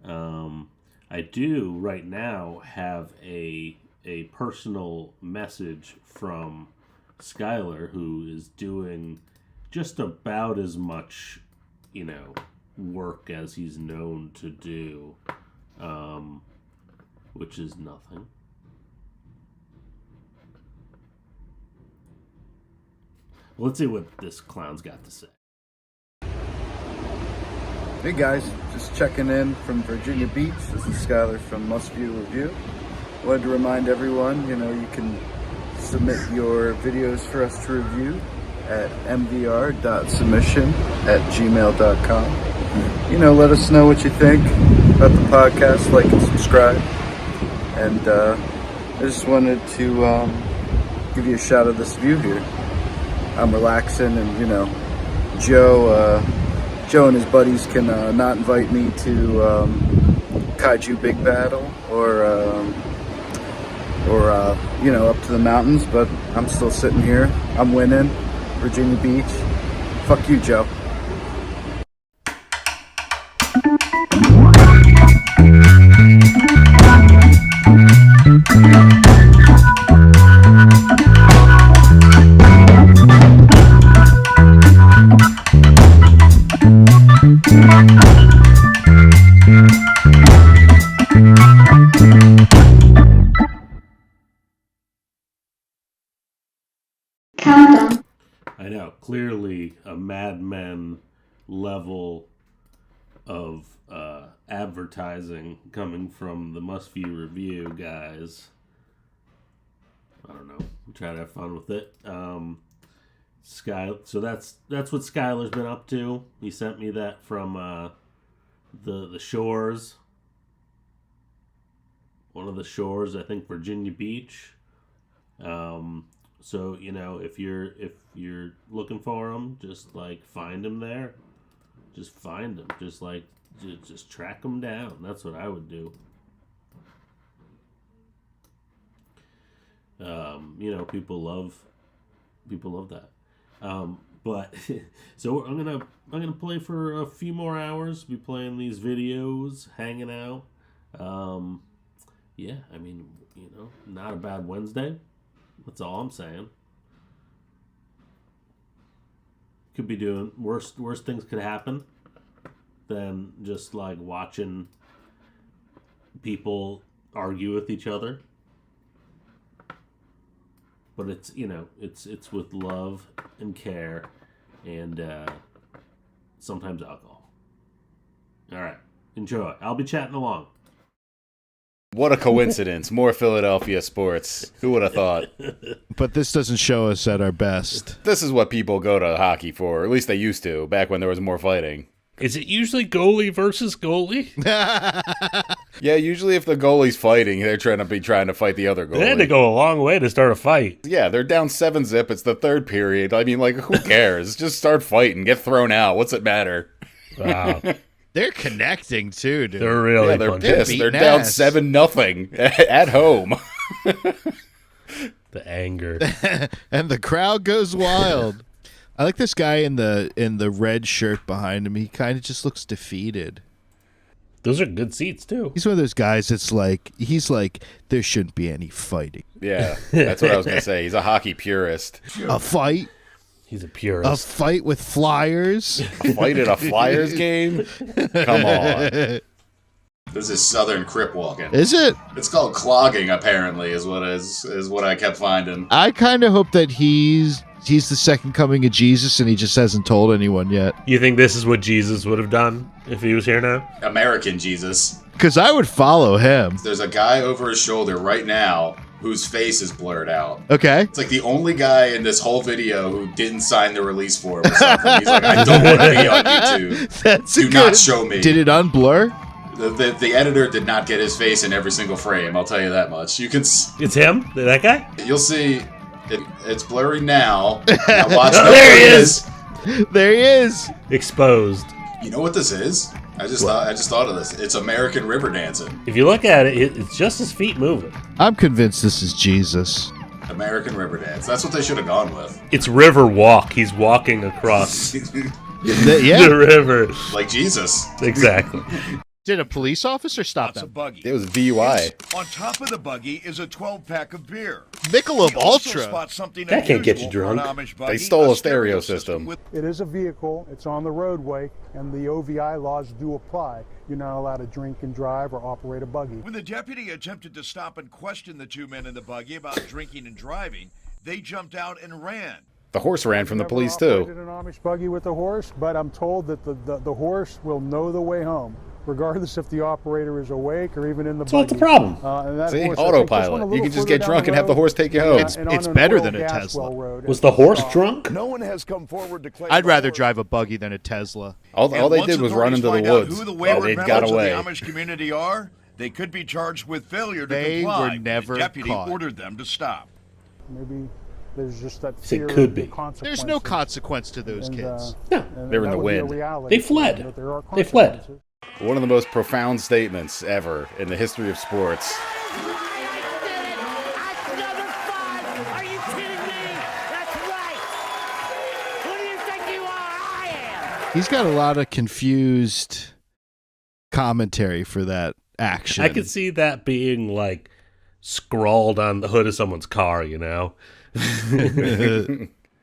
I do right now have a personal message from Schuyler, who is doing just about as much, work as he's known to do, which is nothing. Let's see what this clown's got to say. Hey guys, just checking in from Virginia Beach. This is Schuyler from Must View Review. Wanted to remind everyone, you can submit your videos for us to review at mvr.submission@gmail.com. Let us know what you think. about the podcast, like and subscribe. And I just wanted to give you a shot of this view here. I'm relaxing, and you know, Joe and his buddies can not invite me to Kaiju Big Battle or you know, up to the mountains, but I'm still sitting here. I'm winning. Virginia Beach. Fuck you, Joe. Countdown. I know, clearly a Mad Men level of advertising coming from the Must View Review guys. I don't know. We try to have fun with it. So that's what Schuyler's been up to. He sent me that from the shores. One of the shores, I think Virginia Beach. So, you know, if you're looking for him, just like find him there. Just find him. Just track him down. That's what I would do. You know, people love that. But so I'm gonna play for a few more hours. Be playing these videos, hanging out. Yeah, I mean, you know, not a bad Wednesday. That's all I'm saying. Could be doing worse things could happen than just like watching people argue with each other. But it's, you know, it's with love and care and sometimes alcohol. All right, enjoy. I'll be chatting along. What a coincidence. More Philadelphia sports. Who would have thought? But this doesn't show us at our best. This is what people go to hockey for. Or at least they used to, back when there was more fighting. Is it usually goalie versus goalie? Yeah, usually if the goalie's fighting, they're trying to fight the other goalie. They had to go a long way to start a fight. Yeah, they're down 7-0. It's the third period. I mean, like, who cares? Just start fighting. Get thrown out. What's it matter? Wow. They're connecting too, dude. They're really they're fun. pissed. They're down 7-0 at home. The anger. And the crowd goes wild. I like this guy in the red shirt behind him. He kind of just looks defeated. Those are good seats too. He's one of those guys that's like, he's like, there shouldn't be any fighting. Yeah, that's what I was going to say. He's a hockey purist. A fight? He's a purist. A fight with flyers? A fight at a Flyers game? Come on. This is Southern Crip walking. Is it? It's called clogging, apparently, is what I kept finding. I kind of hope that he's the second coming of Jesus and he just hasn't told anyone yet. You think this is what Jesus would have done if he was here now? American Jesus. Because I would follow him. There's a guy over his shoulder right now whose face is blurred out. Okay. It's like the only guy in this whole video who didn't sign the release form or something. He's like, I don't want to be on YouTube. Do not show me. Did it unblur? The editor did not get his face in every single frame, I'll tell you that much. You can... It's him? That guy? You'll see... It's blurry now. Now watch. There he is. There he is. Exposed. You know what this is? I just thought of this. It's American river dancing. If you look at it, it's just his feet moving. I'm convinced this is Jesus. American river dance. That's what they should have gone with. It's river walk. He's walking across the river. Like Jesus. Exactly. Did a police officer stop them? It was a DUI. On top of the buggy is a 12-pack of beer. Michelob Ultra. That can't get you drunk. They stole a stereo system. It is a vehicle. It's on the roadway, and the OVI laws do apply. You're not allowed to drink and drive or operate a buggy. When the deputy attempted to stop and question the two men in the buggy about drinking and driving, they jumped out and ran. The horse ran from the police Never too. operated an Amish buggy with a horse, but I'm told that the horse will know the way home. regardless if the operator is awake or even in the So what's the buggy. problem? And that See, horse, I think, just went a autopilot. You little can just further get down drunk the and have the road, horse take you home. and on It's an better oil than a gas Tesla. well road Was at the horse stop. drunk? No one has come forward to claim. I'd rather drive a buggy than a Tesla. All they once did was run authorities into the find out woods. Who the Oh, wayward they members got of away. the Amish community are? They could be charged with failure to They comply. were when never the deputy caught. ordered them to stop. Maybe there's just that Say fear could of be. the consequences. There's no consequence to those And, kids. and They were in that the would be a wind. reality They for them, fled. that there are They fled. consequences. One of the most profound statements ever in the history of sports. Are you kidding me? That's right. Who do you think you are? I am. He's got a lot of confused commentary for that action. I could see that being like scrawled on the hood of someone's car, you know?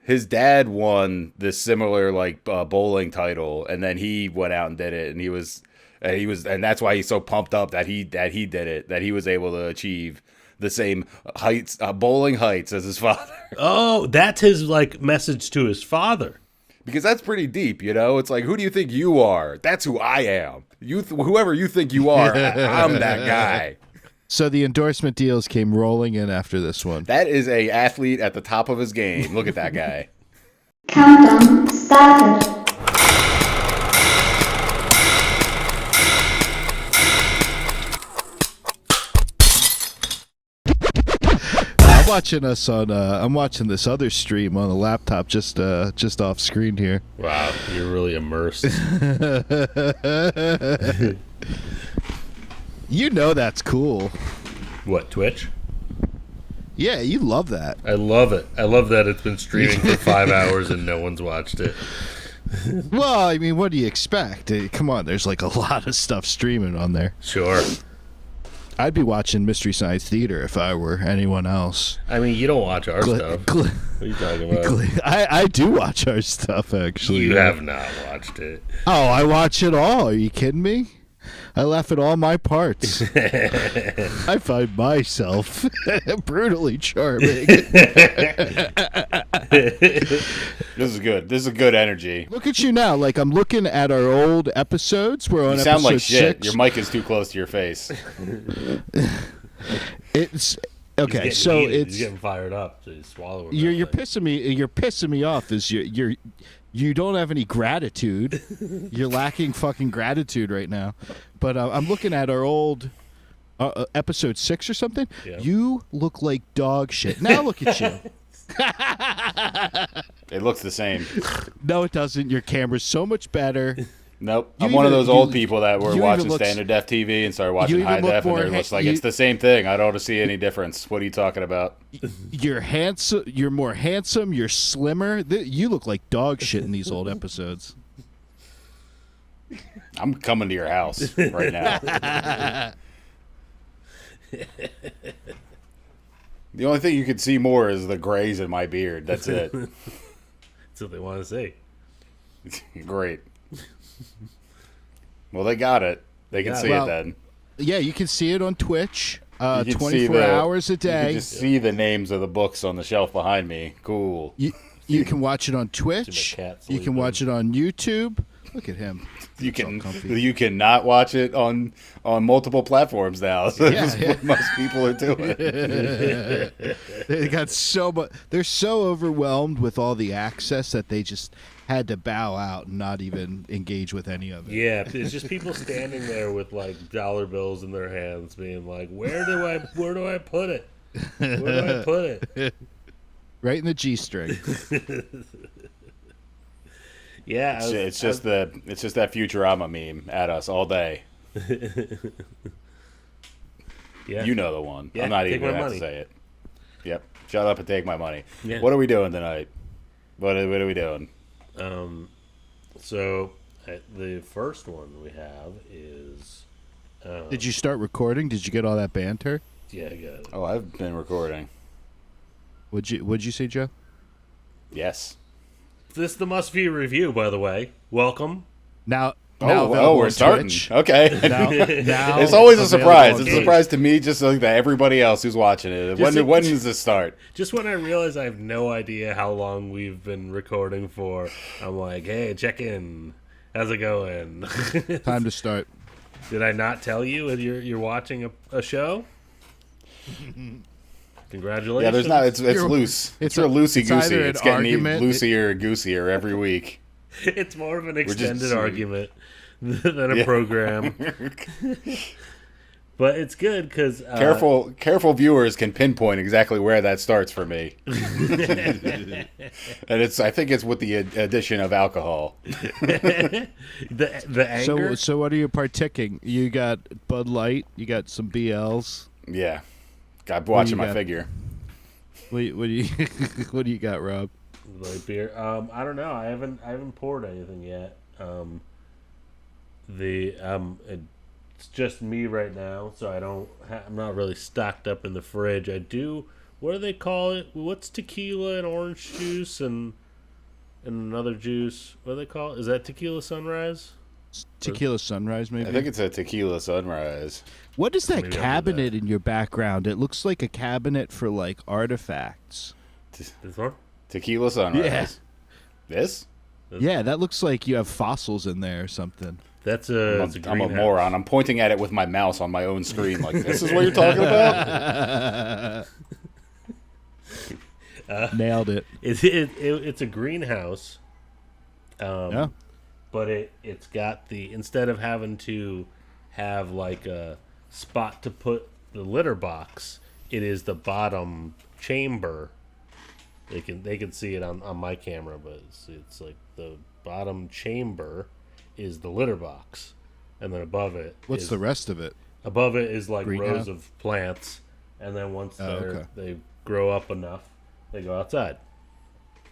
His dad won this similar like bowling title, and then he went out and did it, and he was, and that's why he's so pumped up that he did it, that he was able to achieve the same heights, bowling heights as his father. Oh, that's his like message to his father. Because that's pretty deep, you know. It's like, who do you think you are? That's who I am. Whoever you think you are, I'm that guy. So the endorsement deals came rolling in after this one. That is a athlete at the top of his game. Look at that guy. Countdown started. I'm watching this other stream on the laptop just off screen here. Wow, you're really immersed. You know that's cool. What, Twitch? Yeah, you love that. I love it. I love that it's been streaming for 5 hours and no one's watched it. Well, I mean, what do you expect? Come on, there's like a lot of stuff streaming on there. Sure. I'd be watching Mystery Science Theater if I were anyone else. I mean, you don't watch our stuff. What are you talking about? I do watch our stuff, actually. You have not watched it. Oh, I watch it all. Are you kidding me? I laugh at all my parts. I find myself brutally charming. This is good. This is good energy. Look at you now. Like, I'm looking at our old episodes. We're on You sound episode like shit. 6. Your mic is too close to your face. It's okay. So he's getting fired up. So he's swallowing. You're pissing me off. Is you don't have any gratitude. You're lacking fucking gratitude right now. But I'm looking at our old episode 6 or something. Yeah. You look like dog shit. Now look at you. It looks the same. No, it doesn't. Your camera's so much better. Nope. You I'm one of even- those old people that were you even watching look- standard def TV and started watching you even high look def, and more it looks ha- like you- it's the same thing. I don't see any difference. What are you talking about? You're handsome. You're more handsome. You're slimmer. You look like dog shit in these old episodes. I'm coming to your house right now. The only thing you can see more is the grays in my beard. That's it. That's what they want to see. Great. Well, they got it. They can see it then. Yeah, you can see it on Twitch. You can 24 see hours a You day. can just see the names of the books on the shelf behind me. Cool. You can watch it on Twitch. cat You can watch it on YouTube. Look at him. You It's all can comfy. you cannot watch it on multiple platforms now. So Yeah, that's yeah. what most people are doing. They got so much. They're so overwhelmed with all the access that they just had to bow out and not even engage with any of it. Yeah, it's just people standing there with like dollar bills in their hands, being like, "Where do I put it? Where do I put it?" Right in the G string. Yeah, It's just that Futurama meme at us all day. Yeah, You know the one. Yeah, I'm not take even my gonna have money. to say it. Yep. Shut up and take my money. Yeah. What are we doing tonight? What are we doing? So the first one we have is. Did you start recording? Did you get all that banter? Yeah, I got it. Oh, I've been recording. What'd you say, Joe? Yes. This is the must view review, by the way. Welcome. Now we're starting. Twitch. Okay. Now It's always a available surprise. on It's a Twitch. surprise to me, just like that everybody else who's watching it. When does this start? Just when I realize I have no idea how long we've been recording for, I'm like, hey, check in. How's it going? Time to start. Did I not tell you you're watching a show? Congratulations. Yeah, there's not. It's loose. It's a loosey goosey. It's getting loosier and goosier every week. It's more of an extended argument than a program. But it's good because careful viewers can pinpoint exactly where that starts for me. And I think it's with the addition of alcohol. the anger. So what are you partaking? You got Bud Light. You got some BLs. Yeah, got watching my figure. What do you what do you got, Rob? Light beer. I don't know. I haven't poured anything yet. It's just me right now, so I'm not really stocked up in the fridge. I do. What do they call it? What's tequila and orange juice and another juice? What do they call it? Is that tequila sunrise? Tequila sunrise, maybe. I think it's a tequila sunrise. What is that cabinet in your background? It looks like a cabinet for like artifacts. This one? Tequila sunrise. Yeah. This? Yeah, that looks like you have fossils in there or something. That's I'm a moron. I'm pointing at it with my mouse on my own screen. Like, this is what you're talking about? Nailed it. It's a greenhouse. Yeah. But it's got instead of having to have like a spot to put the litter box, it is the bottom chamber. They can see it on my camera, but it's like the bottom chamber is the litter box, and then above it what's the rest of it? Above it is like Greenhouse? rows of plants, and then once they grow up enough, they go outside.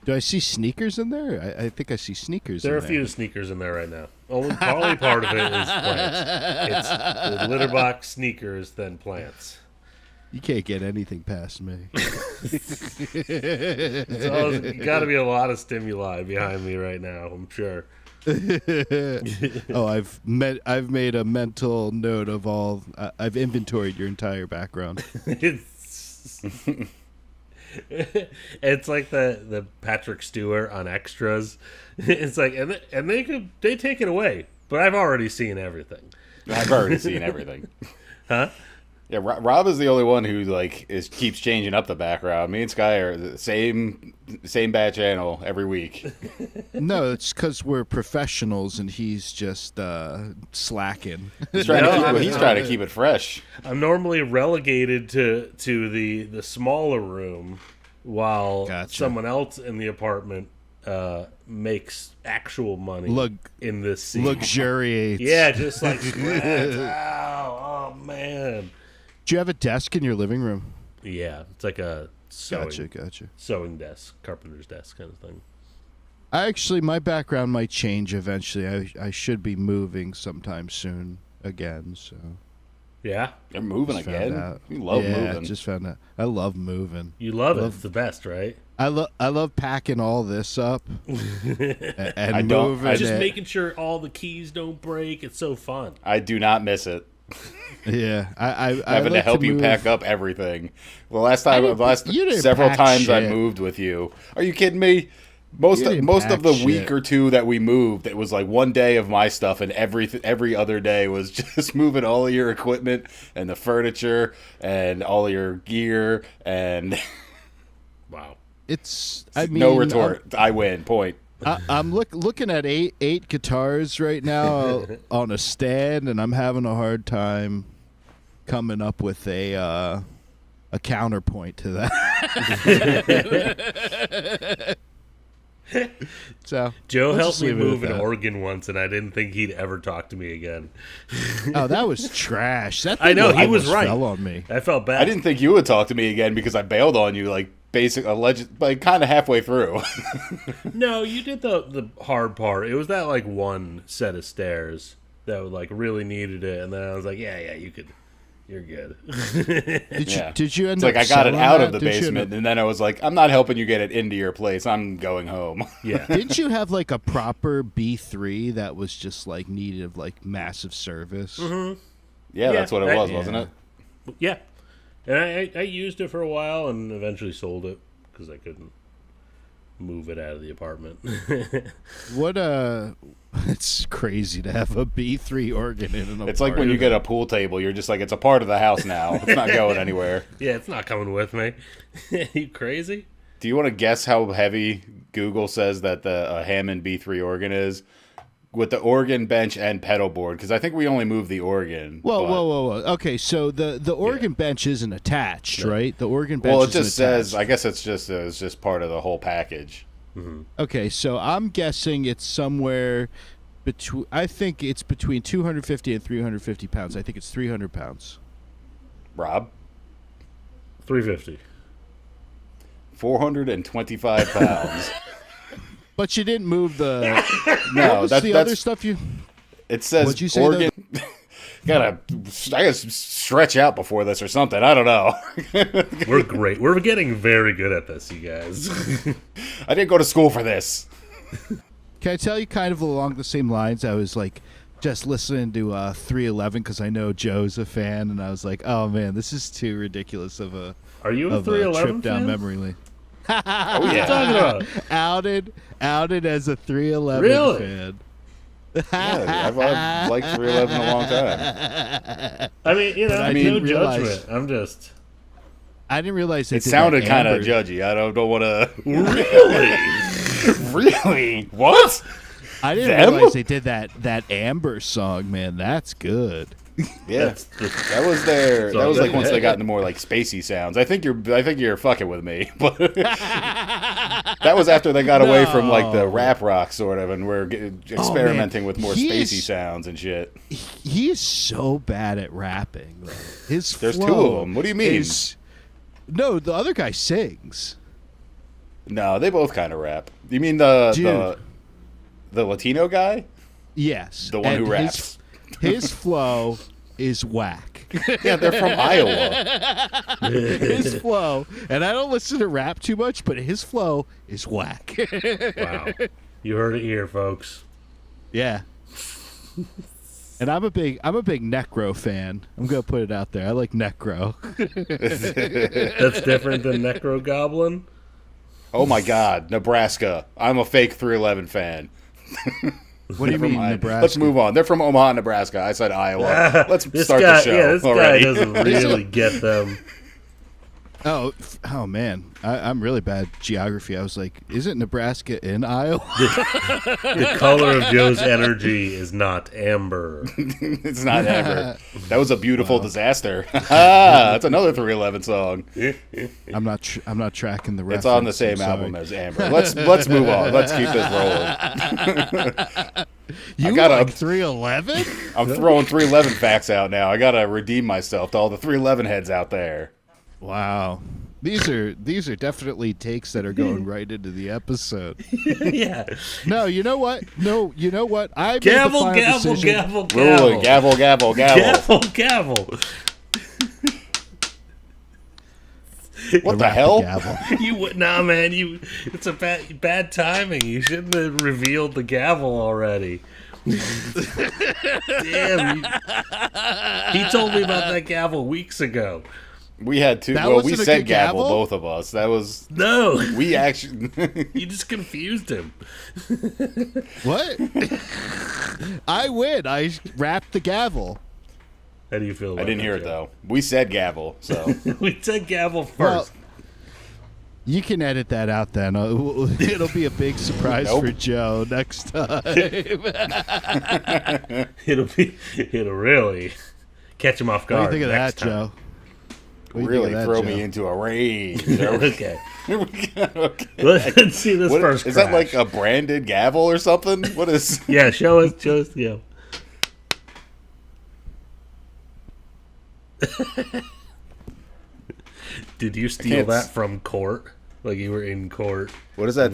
Do I see sneakers in there? I think I see sneakers. There are a few sneakers in there right now. Probably part of it is plants. It's the litter box, sneakers, then plants. You can't get anything past me. It's got to be a lot of stimuli behind me right now, I'm sure. Oh, I've made a mental note of all. I've inventoried your entire background. It's like the Patrick Stewart on Extras. It's like and they take it away, but I've already seen everything. I've already seen everything. Huh? Yeah, Rob is the only one who keeps changing up the background. Me and Sky are the same bad channel every week. No, it's because we're professionals and he's just slacking. He's trying to keep it fresh. I'm normally relegated to the smaller room while someone else in the apartment makes actual money in this scene. Luxuriates. Yeah, just like oh man. Do you have a desk in your living room? Yeah, it's like a sewing desk, carpenter's desk kind of thing. My background might change eventually. I should be moving sometime soon again. So. Yeah, you're moving again. You love moving. Just found out. I love moving. You love it. It's the best, right? I love packing all this up and moving. Just making sure all the keys don't break. It's so fun. I do not miss it. Yeah, I having like to help you pack up everything. The last several times I moved with you. Are you kidding me? Most of the week or two that we moved, it was like one day of my stuff, and every other day was just moving all of your equipment and the furniture and all of your gear and. Wow. No retort. I win. Point. I'm looking at eight guitars right now on a stand, and I'm having a hard time coming up with a counterpoint to that. So Joe helped me move an organ once, and I didn't think he'd ever talk to me again. Oh, that was trash. That I know he was right. Fell on me. I felt bad. I didn't think you would talk to me again because I bailed on you kind of halfway through. No, you did the hard part. It was that like one set of stairs that like really needed it, and then I was like, yeah, you could. You're good. Did you end up? Like I got it out of the basement, and then I was like, I'm not helping you get it into your place. I'm going home. Yeah. Didn't you have like a proper B3 that was just like needed of like massive service? Mm-hmm. Yeah, that's what it was, wasn't it? Yeah. And I used it for a while and eventually sold it because I couldn't move it out of the apartment. What it's crazy to have a B3 organ in an apartment. It's like when you get a pool table, you're just like, it's a part of the house now. It's not going anywhere. Yeah, it's not coming with me. You crazy? Do you want to guess how heavy Google says that the Hammond B3 organ is? With the organ, bench, and pedal board, because I think we only move the organ. Whoa. Okay, so the organ bench isn't attached, right? The organ bench. Well, it just says. I guess it's just part of the whole package. Mm-hmm. Okay, so I'm guessing it's somewhere between. I think it's between 250 and 350 pounds. I think it's 300 pounds. Rob, 350. 425 pounds. But you didn't move the. No, that's the other stuff you. It says What'd you say, organ. I gotta stretch out before this or something. I don't know. We're great. We're getting very good at this, you guys. I didn't go to school for this. Can I tell you kind of along the same lines? I was like just listening to 311 because I know Joe's a fan, and I was like, oh man, this is too ridiculous of a. Are you a 311 trip down fan? memory lane? Oh, yeah. Talking about? Outed as a 311 really? fan. Yeah, I've liked 311 a long time. I mean, no judgment. I'm just. I didn't realize it sounded kind of judgy. I don't want to. Really? Really? What? I didn't realize they did that Amber song. Man, that's good. Yeah, that was their. That was like once they got into more like spacey sounds. I think you're fucking with me, but that was after they got away from like the rap rock sort of, and we're experimenting with more spacey sounds and shit. He is so bad at rapping. Though. There's two of them. What do you mean? No, the other guy sings. No, they both kind of rap. You mean the Latino guy? Yes, the one who raps. His flow is whack. Yeah, they're from Iowa. His flow, and I don't listen to rap too much, but his flow is whack. Wow, you heard it here, folks. Yeah. And I'm a big Necro fan. I'm gonna put it out there. I like Necro. That's different than Necro Goblin. Oh my God, Nebraska! I'm a fake 311 fan. What do you mean, Nebraska? Let's move on. They're from Omaha, Nebraska. I said Iowa. Let's start the show. Yeah, this already. guy doesn't really get them. Oh man, I'm really bad at geography. I was like, isn't Nebraska in Iowa? The color of Joe's energy is not amber. It's not amber. That was a beautiful disaster. That's another 311 song. I'm not tracking the reference. It's on the same album as Amber. Let's move on. Let's keep this rolling. You like 311? I'm throwing 311 facts out now. I gotta redeem myself to all the 311 heads out there. Wow. These are definitely takes that are going right into the episode. Yeah. No, you know what? I gavel, made the final gavel, decision. gavel, gavel. Rolling, gavel, gavel, gavel. Gavel, gavel. What the hell? You would man. It's a bad timing. You shouldn't have revealed the gavel already. Damn. He told me about that gavel weeks ago. We had two. We said gavel, both of us. That was no. We actually. You just confused him. What? I win. I rapped the gavel. How do you feel about I didn't hear it though. We said gavel, so we said gavel first. Well, you can edit that out then. It'll be a big surprise for Joe next time. It'll really catch him off guard. What do you think of that, time. Joe? Really throw me into a rage. Okay. Let's see this first. Is that like a branded gavel or something? What is? Yeah, show us. Yeah. Did you steal that from court? Like you were in court? What is that?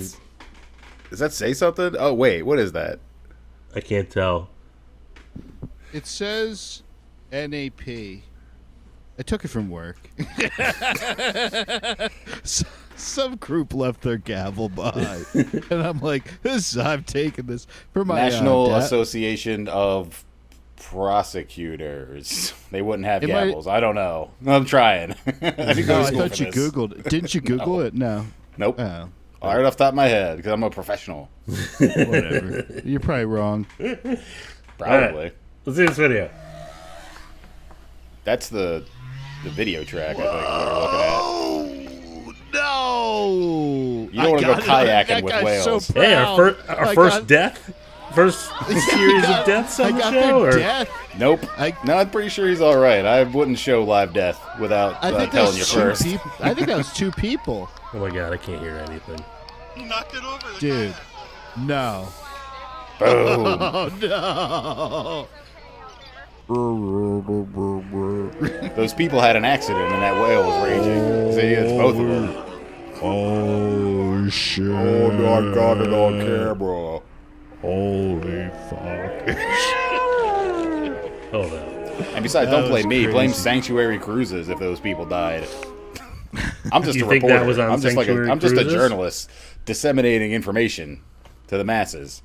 Does that say something? Oh wait, what is that? I can't tell. It says NAP. I took it from work. Some group left their gavel behind, and I'm like, I'm taking this for my National Association of Prosecutors. They wouldn't have gavels. I don't know. I'm trying. I thought you Googled it. Didn't you Google it? No. Nope. Oh. Right off the top of my head, because I'm a professional. Whatever. You're probably wrong. Probably. Right. Let's see this video. That's the video track, I think, we're looking at. No! You don't want to go kayaking with whales. So Hey, our first death? First series of deaths on the show? Or? Death. Nope. No, I'm pretty sure he's all right. I wouldn't show live death without telling you first. I think that was 2 people. Oh my god, I can't hear anything. He knocked it over. Dude, no. Boom. Oh, no. Those people had an accident and that whale was raging. See, it's both of them. Oh, shit. Oh, no, I got it on camera. Holy fuck. Hold on. And besides, don't blame me. Crazy. Blame Sanctuary Cruises if those people died. I'm just You a think reporter. that was on I'm just Sanctuary I'm just a Cruises? journalist disseminating information to the masses.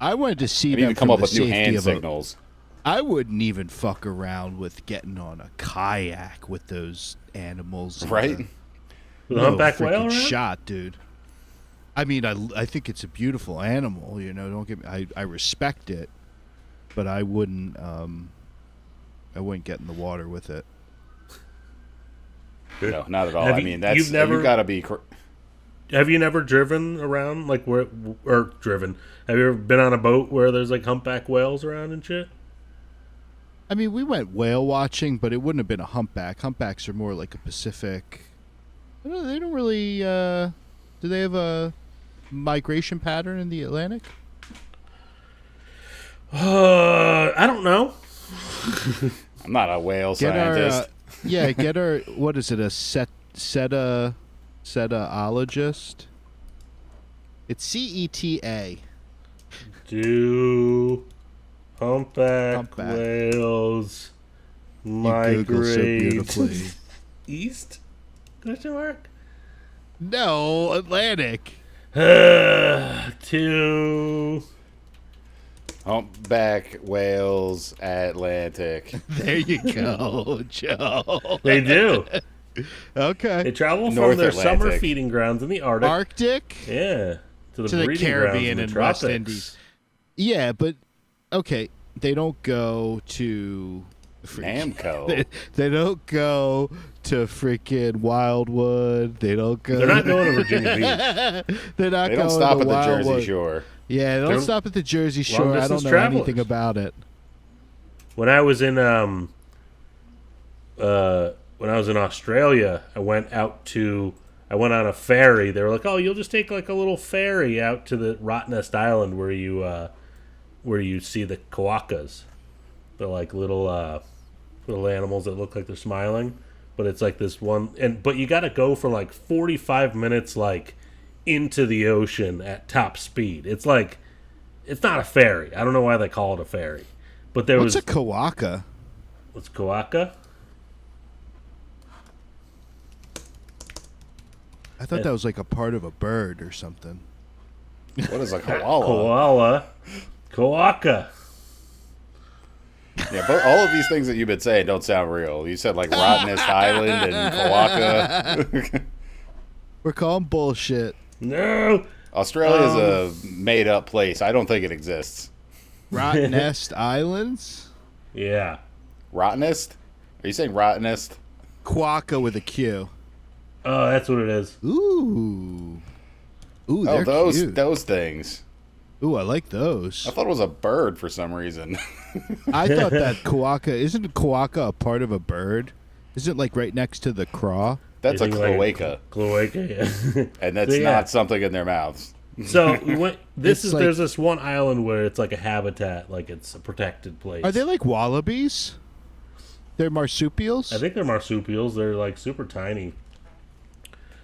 I wanted to see I need them to come from up the with new safety hand of signals. I wouldn't even fuck around with getting on a kayak with those animals. Right? With a humpback whale around? shot, dude. I mean, I think it's a beautiful animal. You know, don't get me. I respect it, but I wouldn't get in the water with it. No, not at all. Have I you- mean, that's you've never- you got to be. Have you never driven around, like, where, or driven? Have you ever been on a boat where there's, like, humpback whales around and shit? I mean, we went whale watching, but it wouldn't have been a humpback. Humpbacks are more like a Pacific. They don't really. Do they have a migration pattern in the Atlantic? I don't know. I'm not a whale Get scientist. get our. What is it? A cetaologist. It's CETA. Do humpback whales Google so migrate beautifully. east? Question mark. No, Atlantic. To Humpback whales Atlantic. There you go, Joe. They do. Okay. They travel North from their Atlantic. summer feeding grounds in the Arctic. Arctic? Yeah. To the breeding Caribbean grounds in and the West tropics. Indies. Yeah, but okay, they don't go to Namco. They don't go to freaking Wildwood. They don't go. They're not going to Virginia Beach. They're not They going don't stop to at the Jersey Wildwood. Shore. Yeah, they don't stop at the Jersey Shore. I don't long-distance know travelers. anything about it. When I was in Australia, I went on a ferry. They were like, "Oh, you'll just take like a little ferry out to the Rottnest Island where you see the koakas. They're like little animals that look like they're smiling, but it's like this one. But you got to go for like 45 minutes, like into the ocean at top speed. It's like it's not a ferry. I don't know why they call it a ferry, but there What's was a koaka? What's koaka? I thought that was like a part of a bird or something. What is a koala? Koaka. Yeah, but all of these things that you've been saying don't sound real. You said like Rottnest Island and koaka. We're calling bullshit. No. Australia's a made-up place. I don't think it exists. Rottnest Islands? Yeah. Rottnest? Are you saying Rottnest? Quokka with a Q. Oh, that's what it is. Ooh, oh, they're cute. those things. Ooh, I like those. I thought it was a bird for some reason. I thought that koaka isn't koaka a part of a bird? Isn't it like right next to the craw? That's a You think like cloaca. Cloaca, yeah. And that's Yeah. not something in their mouths. So we went. It's like- There's this one island where it's like a habitat, like it's a protected place. Are they like wallabies? They're marsupials? I think they're marsupials. They're like super tiny.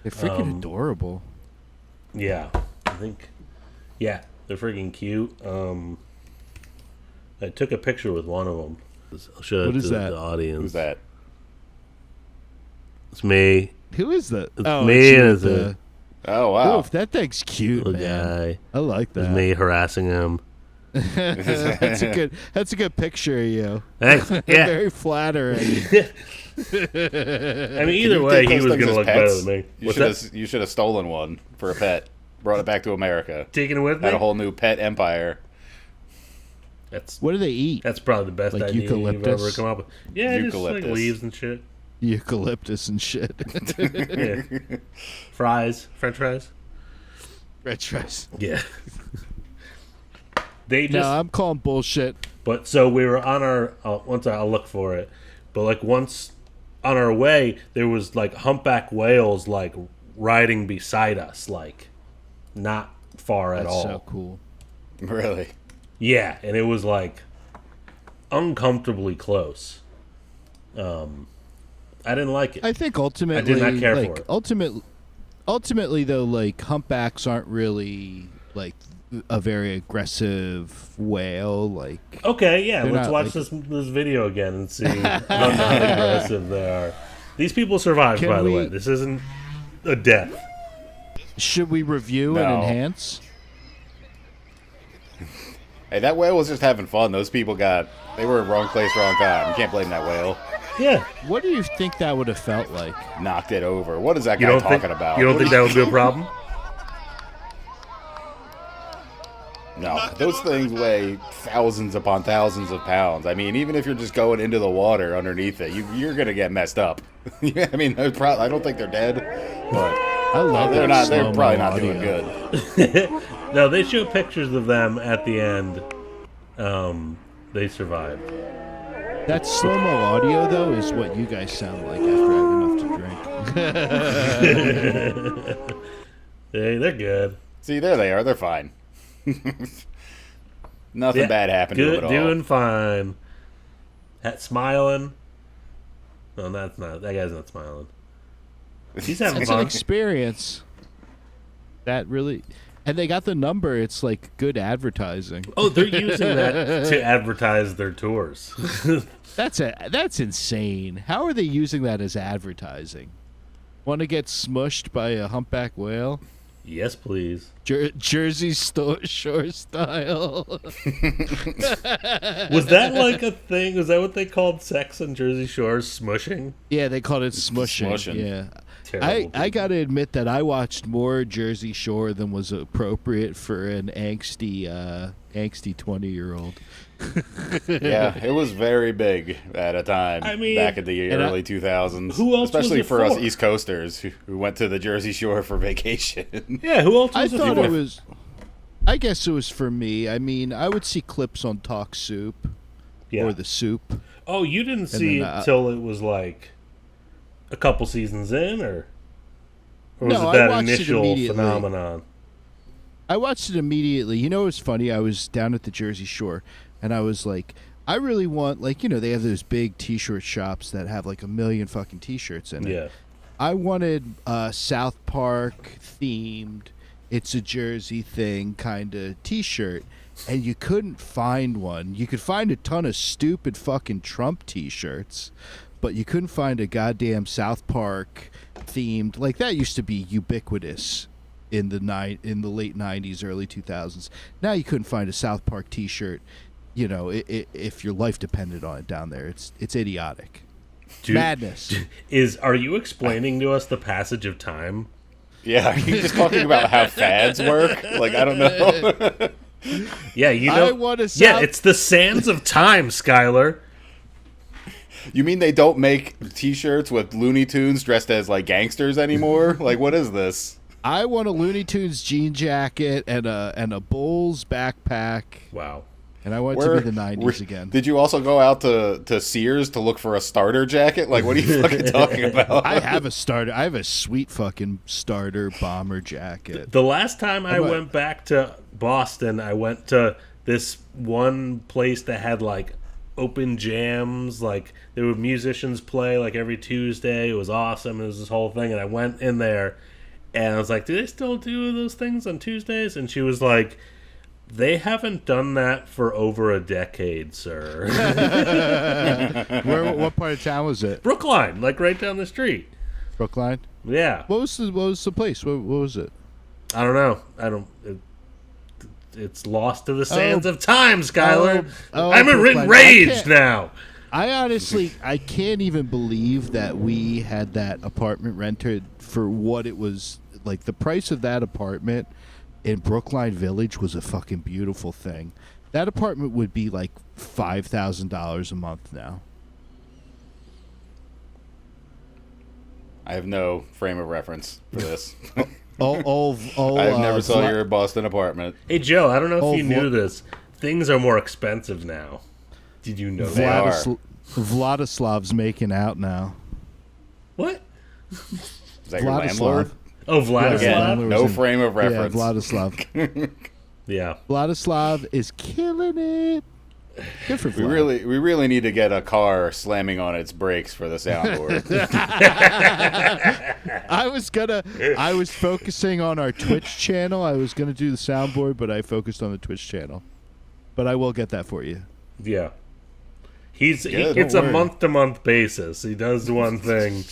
They're freaking adorable. Yeah, I think. Yeah, they're freaking cute. I took a picture with one of them. I'll show What it is to that? the audience. Who's that? It's me. Who is that? It's Oh, me you and with it's the- Oh, wow. Oof, that thing's cute, little man. guy. I like It's that. me harassing him. That's a good picture of you. Thanks. Yeah. Very flattering. I mean, either way, he was going to look better than me. You should have stolen one for a pet. Brought it back to America. Taken it with me? Had a whole new pet empire. What do they eat? That's probably the best like idea you've ever come up with. Yeah, just like leaves and shit. Eucalyptus and shit. Yeah. Fries. French fries. French fries. Yeah. They just. No, I'm calling bullshit. But so we were on our. Once I'll look for it. But like once on our way, there was like humpback whales like riding beside us, like not far at all. That's so cool. Really? Yeah, and it was like uncomfortably close. I didn't like it. I think ultimately, I did not care for it. Ultimately, though, like humpbacks aren't really like a very aggressive whale. Like, okay, yeah, let's watch this video again and see how not aggressive they are. These people survived, by the way. This isn't a death. Should we review and enhance? Hey, that whale was just having fun. Those people they were in wrong place, wrong time. You can't blame that whale. Yeah. What do you think that would have felt like? Knocked it over. What is that guy talking about? You don't think that would be a problem? No, those things weigh thousands upon thousands of pounds. I mean, even if you're just going into the water underneath it, you're gonna get messed up. I mean, I don't think they're dead, but I love they're not. They're probably not doing good. No, they show pictures of them at the end. They survived. That slow-mo audio, though, is what you guys sound like after having enough to drink. Hey, they're good. See, there they are. They're fine. Nothing bad happened to them at all. Doing fine. Smiling. No, that's not. That guy's not smiling. He's having It's fun. an experience. That really... And they got the number. It's like good advertising. Oh, they're using that to advertise their tours. That's insane. How are they using that as advertising? Want to get smushed by a humpback whale? Yes, please. Jersey Shore style. Was that like a thing? Was that what they called sex on Jersey Shore? Smushing? Yeah, they called it smushing. Yeah. I gotta admit that I watched more Jersey Shore than was appropriate for an angsty 20-year-old. Yeah, it was very big at a time. I mean, back in the early 2000s. Who else? Especially was it for us East Coasters who went to the Jersey Shore for vacation. Yeah, who else? I thought it was. I guess it was for me. I mean, I would see clips on Talk Soup or The Soup. Oh, you didn't see it till it was like a couple seasons in, or was it that initial phenomenon? I watched it immediately. You know, it was funny. I was down at the Jersey Shore, and I was like, I really want, like, you know, they have those big T-shirt shops that have like 1 million fucking T-shirts in it. Yeah. I wanted South Park themed, it's a Jersey thing kind of T-shirt, and you couldn't find one. You could find a ton of stupid fucking Trump T-shirts, but you couldn't find a goddamn South Park themed. Like, that used to be ubiquitous in the late 90s, early 2000s. Now you couldn't find a South Park T-shirt, you know, if your life depended on it down there. It's idiotic. Madness. Are you explaining to us the passage of time? Yeah, are you just talking about how fads work? Like, I don't know. Yeah, you know. It's the sands of time, Schuyler. You mean they don't make T-shirts with Looney Tunes dressed as like gangsters anymore? Like, what is this? I want a Looney Tunes jean jacket and a Bulls backpack. Wow. And I want it to be the 90s again. Did you also go out to Sears to look for a starter jacket? Like, what are you fucking talking about? I have a starter. I have a sweet fucking starter bomber jacket. The last time I went back to Boston, I went to this one place that had like open jams. Like, there were musicians play like every Tuesday. It was awesome. It was this whole thing. And I went in there and I was like, do they still do those things on Tuesdays? And she was like, they haven't done that for over a decade, sir. What part of town was it? Brookline, like right down the street. Brookline? Yeah. What was the place? What was it? I don't know. it's lost to the sands of time, Schuyler. I'm Brooklyn. enraged now. I honestly, I can't even believe that we had that apartment rented for what it was. Like, the price of that apartment in Brookline Village was a fucking beautiful thing. That apartment would be like $5,000 a month now. I have no frame of reference for this. I never saw your Boston apartment. Hey, Joe, I don't know if you knew this. Things are more expensive now. Did you know that? Vladislav's making out now. What? Is that your landlord? Oh, Vladislav? Yeah, no frame of reference. Yeah, Vladislav. Yeah. Vladislav is killing it. Good for Vlad. We really need to get a car slamming on its brakes for the soundboard. I was focusing on our Twitch channel. I was gonna do the soundboard, but I focused on the Twitch channel. But I will get that for you. Yeah. It's a month-to-month basis. He does one thing,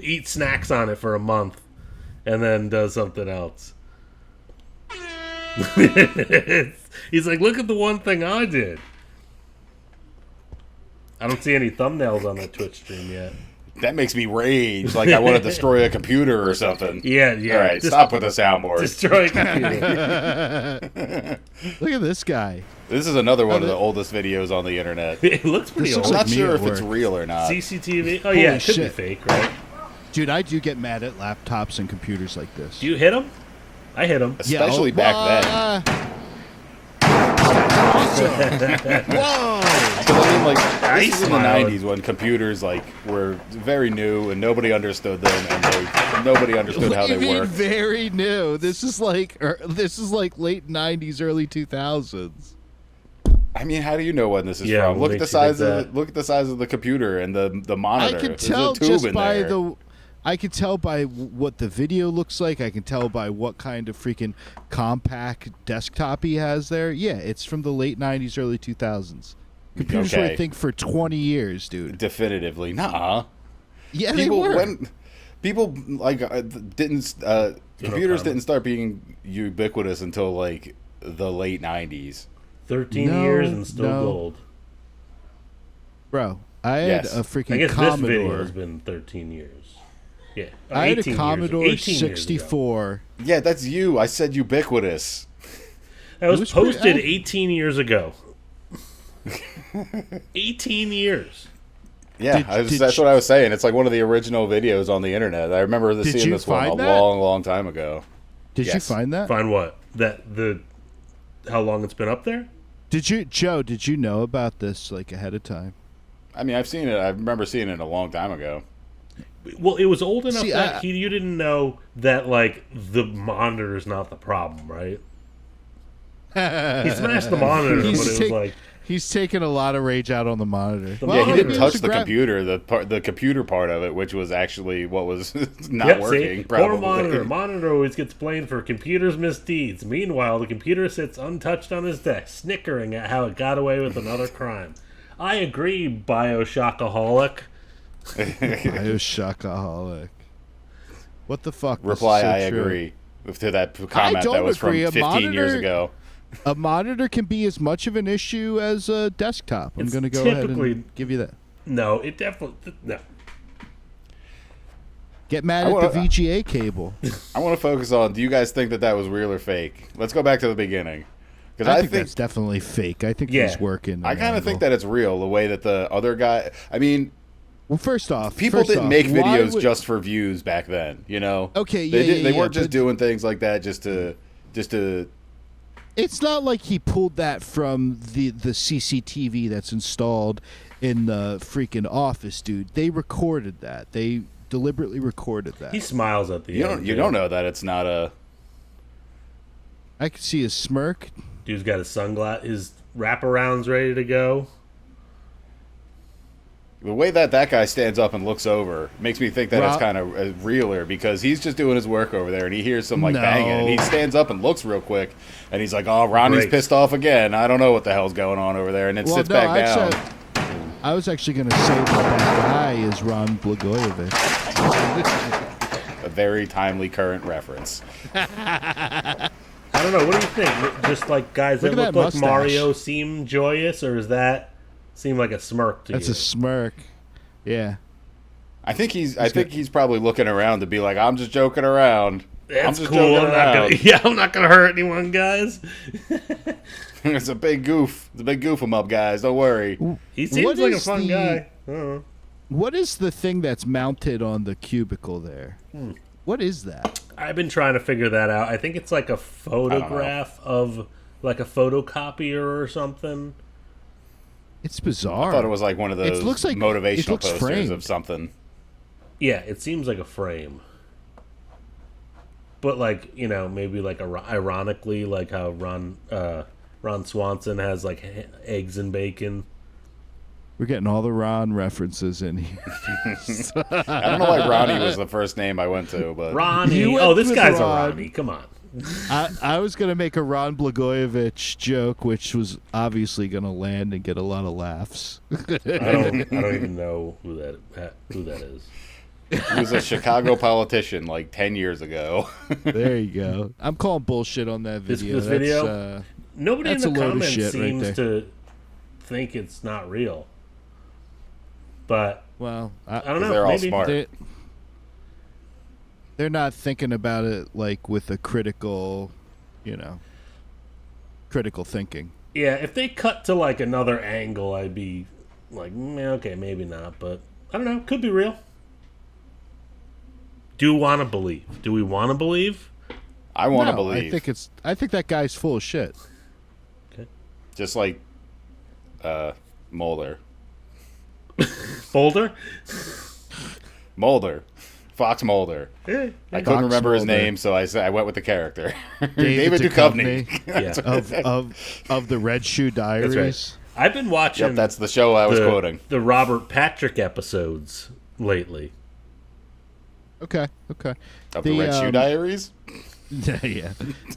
eats snacks on it for a month, and then does something else. He's like, look at the one thing I did. I don't see any thumbnails on the Twitch stream yet. That makes me rage. Like I want to destroy a computer or something. Yeah. All right, stop with the soundboard. Destroy a computer. Look at this guy. This is another one of the oldest videos on the internet. It looks pretty old. I'm not sure if it's real or not. CCTV? Oh, yeah, it could be fake, right? Dude, I do get mad at laptops and computers like this. Do you hit them? I hit them. Especially back then. Awesome. Whoa! I mean, like, this is in the 90s when computers were very new and nobody understood them and nobody understood how they worked. Very new. This is like late 90s, early 2000s. I mean, how do you know when this is from? Look at the size of the computer and the monitor. I can tell I can tell by what the video looks like. I can tell by what kind of freaking compact desktop he has there. Yeah, it's from the late 90s, early 2000s. Computers were, I think, for 20 years, dude. Definitively. Nah. Yeah, they were. Computers didn't start being ubiquitous until, the late 90s. 13 years and still gold. Bro, I had a freaking I guess Commodore. This video has been 13 years. Yeah. I had a Commodore 64. Yeah, that's you. I said ubiquitous. That was posted 18 years ago. 18 years. Yeah, that's what I was saying. It's like one of the original videos on the internet. I remember seeing this one a long, long time ago. Did you find that? Find what? How long it's been up there? Joe, did you know about this ahead of time? I mean, I've seen it. I remember seeing it a long time ago. Well, it was old enough that you didn't know that the monitor is not the problem, right? He smashed the monitor, but it was he's taking a lot of rage out on the monitor. Yeah, he didn't touch the computer, the computer part of it, which was actually what was not working. Poor monitor. Monitor always gets blamed for computer's misdeeds. Meanwhile, the computer sits untouched on his desk, snickering at how it got away with another crime. I agree, Bioshockaholic. Bioshockaholic. What the fuck? Reply, I agree. To that comment that was from 15 years ago. A monitor can be as much of an issue as a desktop. I'm going to go ahead and give you that. No, it definitely... No. Get mad at the VGA cable. I want to focus on, do you guys think that was real or fake? Let's go back to the beginning. I think that's definitely fake. I think he's working. I kind of think that it's real, the way that the other guy... I mean... Well, first off, people didn't make videos just for views back then, you know? Okay, They weren't just doing things like that just to... It's not like he pulled that from the CCTV that's installed in the freaking office, dude. They recorded that. They deliberately recorded that. He smiles at the end. You don't know that it's not a... I can see his smirk. Dude's got his his wraparounds ready to go. The way that guy stands up and looks over makes me think that it's kind of realer, because he's just doing his work over there and he hears some banging and he stands up and looks real quick and he's like, oh, Ronnie's pissed off again. I don't know what the hell's going on over there, and then sits back down. I was actually going to say that guy is Ron Blagojevich. A very timely current reference. I don't know. What do you think? Just like guys that look like Mario seem joyous, or does that seem like a smirk to you? That's a smirk. Yeah. I think he's probably looking around to be like, I'm just joking around. That's cool. I'm not gonna hurt anyone, guys. It's a big goof. It's a big goof 'em up, guys. Don't worry. He seems like a fun guy. What is the thing that's mounted on the cubicle there? What is that? I've been trying to figure that out. I think it's like a photograph of like a photocopier or something. It's bizarre. I thought it was like one of those motivational posters framed. of something. Yeah, it seems like a frame. But like, maybe like ironically, like how Ron Swanson has like eggs and bacon. We're getting all the Ron references in here. I don't know why Ronnie was the first name I went to, but Ronnie. Oh, this guy's a Ronnie. Come on. I was gonna make a Ron Blagojevich joke, which was obviously gonna land and get a lot of laughs. I don't even know who that is. He was a Chicago politician like 10 years ago. There you go. I'm calling bullshit on that video. This video? Nobody in that's the a load of comments shit seems right there. to think it's not real. But well, I don't know. They're all maybe smart. They're not thinking about it like with a critical, critical thinking. Yeah, if they cut to like another angle, I'd be like, okay, maybe not. But I don't know. Could be real. Do want to believe? Do we want to believe? I want to believe. I think that guy's full of shit. Okay. Just like Mulder. Folder? Mulder. Fox Mulder. Yeah. I couldn't remember his name, so I went with the character. David Duchovny. of the Red Shoe Diaries. That's right. I've been watching. Yep, that's the show I was quoting. The Robert Patrick episodes lately. Okay. Of the Red Shoe Diaries?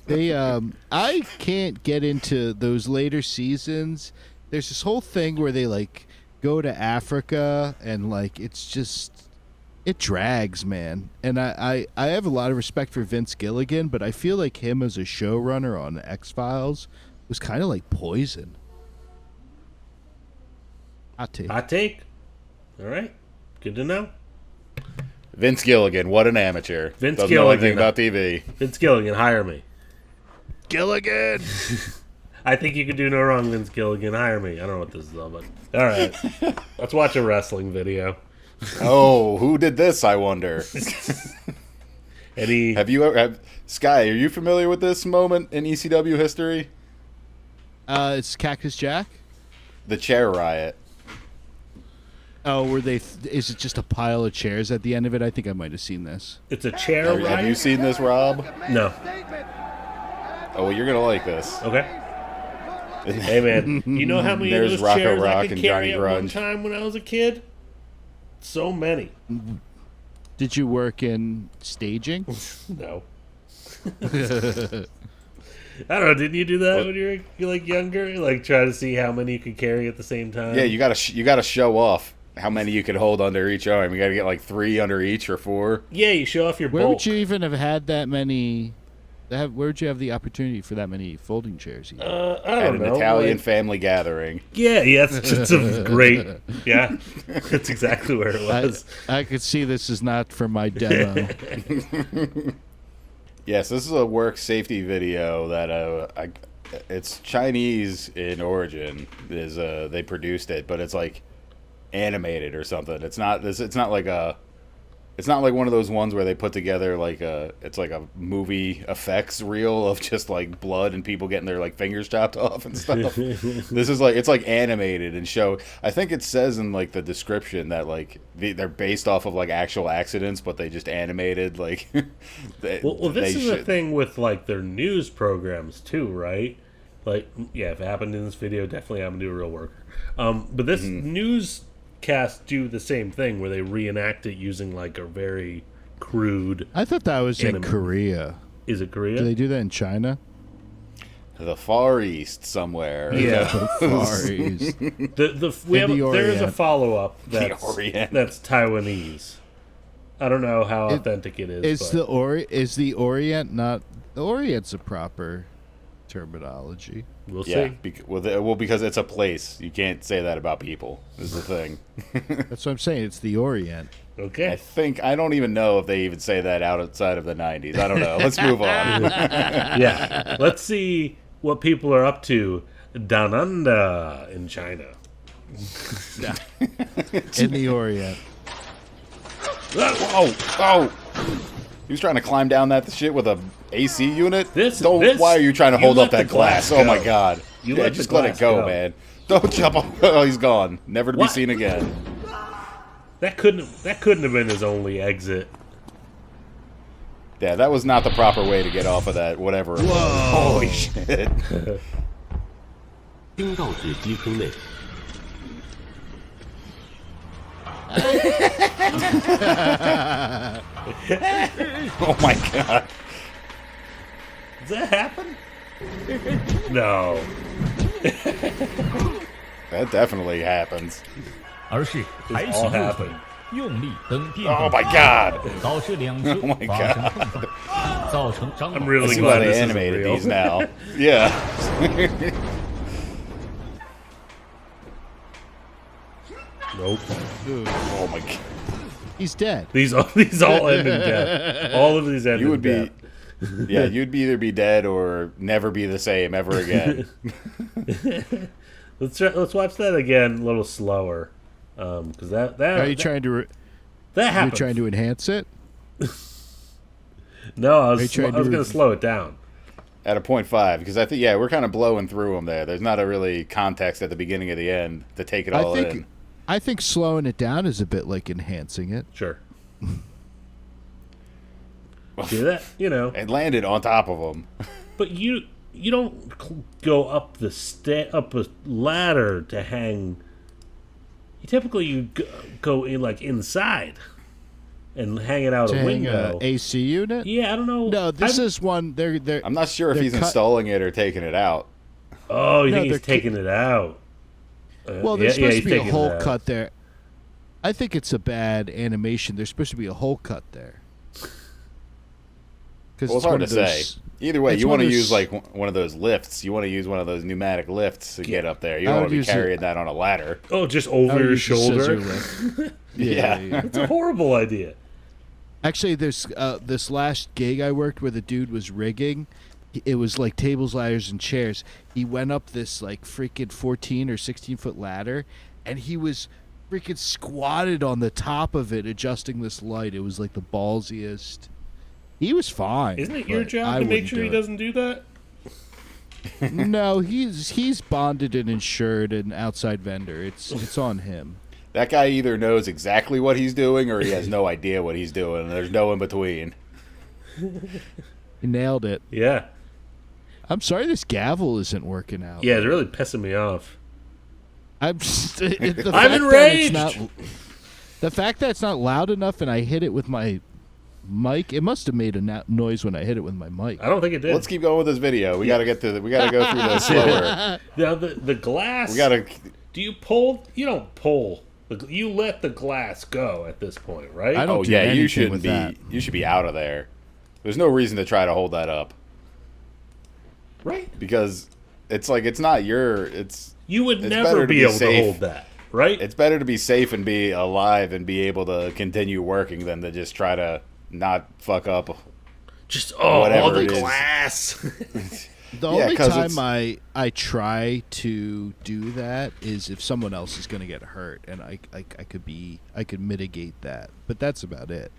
Yeah. I can't get into those later seasons. There's this whole thing where they like go to Africa and like it drags, man. And I have a lot of respect for Vince Gilligan, but I feel like him as a showrunner on the X-Files was kind of like poison. Hot take. All right. Good to know. Vince Gilligan, what an amateur. Vince Doesn't Gilligan know anything about TV. Vince Gilligan, hire me. Gilligan! I think you could do no wrong, Vince Gilligan. Hire me. I don't know what this is all about. All right. Let's watch a wrestling video. Oh, who did this, I wonder? Have you ever... Sky, are you familiar with this moment in ECW history? It's Cactus Jack? The chair riot. Oh, is it just a pile of chairs at the end of it? I think I might have seen this. It's a chair riot? Have you seen this, Rob? No. Oh, well, you're going to like this. Okay. Hey, man, you know how many of those Rocco chairs Rock I could and carry Johnny at one Grunge. time when I was a kid? So many. Did you work in staging? No. I don't know. Didn't you do that when you were like younger? Like try to see how many you could carry at the same time? Yeah, you gotta show off how many you could hold under each arm. You gotta get like 3 under each or 4. Yeah, you show off your Where bulk. would you even have had that many? Where would you have the opportunity for that many folding chairs? I don't At an know. Italian family gathering. Yeah, it's a great. Yeah, that's exactly where it was. I could see this is not for my demo. Yes, this is a work safety video that it's Chinese in origin. They produced it, but it's like animated or something. It's not like one of those ones where they put together it's like a movie effects reel of just like blood and people getting their like fingers chopped off and stuff. This is it's like animated and show. I think it says in like the description that like they're based off of like actual accidents, but they just animated like. Well, this is the thing with like their news programs too, right? Like, yeah, if it happened in this video, definitely happened to a real worker. But this newscast do the same thing where they reenact it using like a very crude. I thought that was in Korea. Is it Korea? Do they do that in China? The Far East somewhere. Yeah, the Far East. There is a follow up that's Taiwanese. I don't know how authentic it is. Is the Orient not? The Orient's a proper terminology. We'll see. Because it's a place. You can't say that about people, is the thing. That's what I'm saying. It's the Orient. Okay. I don't even know if they even say that outside of the 90s. I don't know. Let's move on. Yeah. Let's see what people are up to down under in China. In the Orient. Oh! He was trying to climb down that shit with a AC unit. Why are you trying to you hold let up that the glass glass? Oh go. my god! You Yeah, let just the let it glass go, go. man. Don't jump on. Oh, he's gone, never to be What? seen again. That couldn't have been his only exit. Yeah, that was not the proper way to get off of that. Whatever. It was. Holy shit! 听到指击坑内， Oh my god! Does that happen? No. That definitely happens. 而是抬起 all 右 happened. 腿，用力蹬电 Oh 动 my 车 god! 导致两车 Oh my 发生 god! 碰撞，造成伤 I'm 亡。 really I see glad why they this isn't animated real. these now. Yeah. Nope. Oh my god. He's dead. These all end in death. All of these end You would in be, death. yeah, you'd either be dead or never be the same ever again. Let's watch that again a little slower, because that Are you trying to? that You're happened. trying to enhance it. No, I Are you was trying going to- to slow it down. At a 0.5, because I think we're kind of blowing through them there. There's not a really context at the beginning of the end to take it all in. I think slowing it down is a bit like enhancing it. Sure. See that? You know. It landed on top of them. But you don't go up up a ladder to hang. You go in like inside and hang it out To a hang window. a AC unit. Yeah, I don't know. No, this is one. They're. I'm not sure if they're he's cut- installing it or taking it out. Oh, you No, think he's they're taking it out? Well, there's supposed to he's be a taking hole it out. cut there. I think it's a bad animation. There's supposed to be a hole cut there. Well, it's hard to say. Either way, you want to use like one of those lifts. You want to use one of those pneumatic lifts to get up there. You don't want to be carrying that on a ladder. Oh, just over your shoulder. Yeah. It's a horrible idea. Actually, there's this last gig I worked where the dude was rigging. It was like tables, ladders, and chairs. He went up this like freaking 14 or 16-foot ladder, and he was freaking squatted on the top of it, adjusting this light. It was like the ballsiest. He was fine. Isn't it your but job I to make wouldn't sure do he it. doesn't do that? No, he's bonded and insured, an outside vendor. It's on him. That guy either knows exactly what he's doing or he has no idea what he's doing. And there's no in between. He nailed it. Yeah. I'm sorry this gavel isn't working out. Yeah, it's really pissing me off. I'm I'm enraged. The fact that it's not loud enough and I hit it with my mic, it must have made a noise when I hit it with my mic. I don't think it did. Let's keep going with this video. We gotta go through this slower. Now the glass. We gotta. Do you pull? You don't pull. You let the glass go at this point, right? I don't do you anything shouldn't with be. that. You should be out of there. There's no reason to try to hold that up. Right. Because it's like it's not your. You would it's never better be able safe. to hold that, right? It's better to be safe and be alive and be able to continue working than to just try to not fuck up. Just whatever all the it is. glass. The only time I try to do that is if someone else is going to get hurt, and I could mitigate that, but that's about it.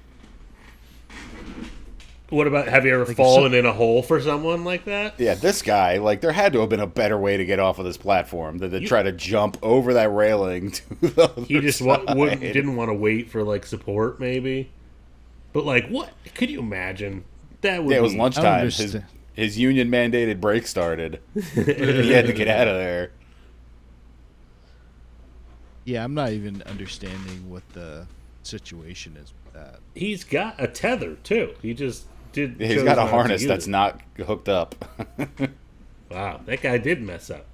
What about, have you ever fallen in a hole for someone like that? Yeah, this guy, like, there had to have been a better way to get off of this platform than to try to jump over that railing to the other He just side. didn't want to wait for, like, support, maybe. But, like, what? Could you imagine? That would Yeah, it was be- lunchtime. His union-mandated break started. He had to get out of there. Yeah, I'm not even understanding what the situation is with that. He's got a tether, too. He just did. He's chose got a not to harness use that's it. not hooked up. Wow, that guy did mess up.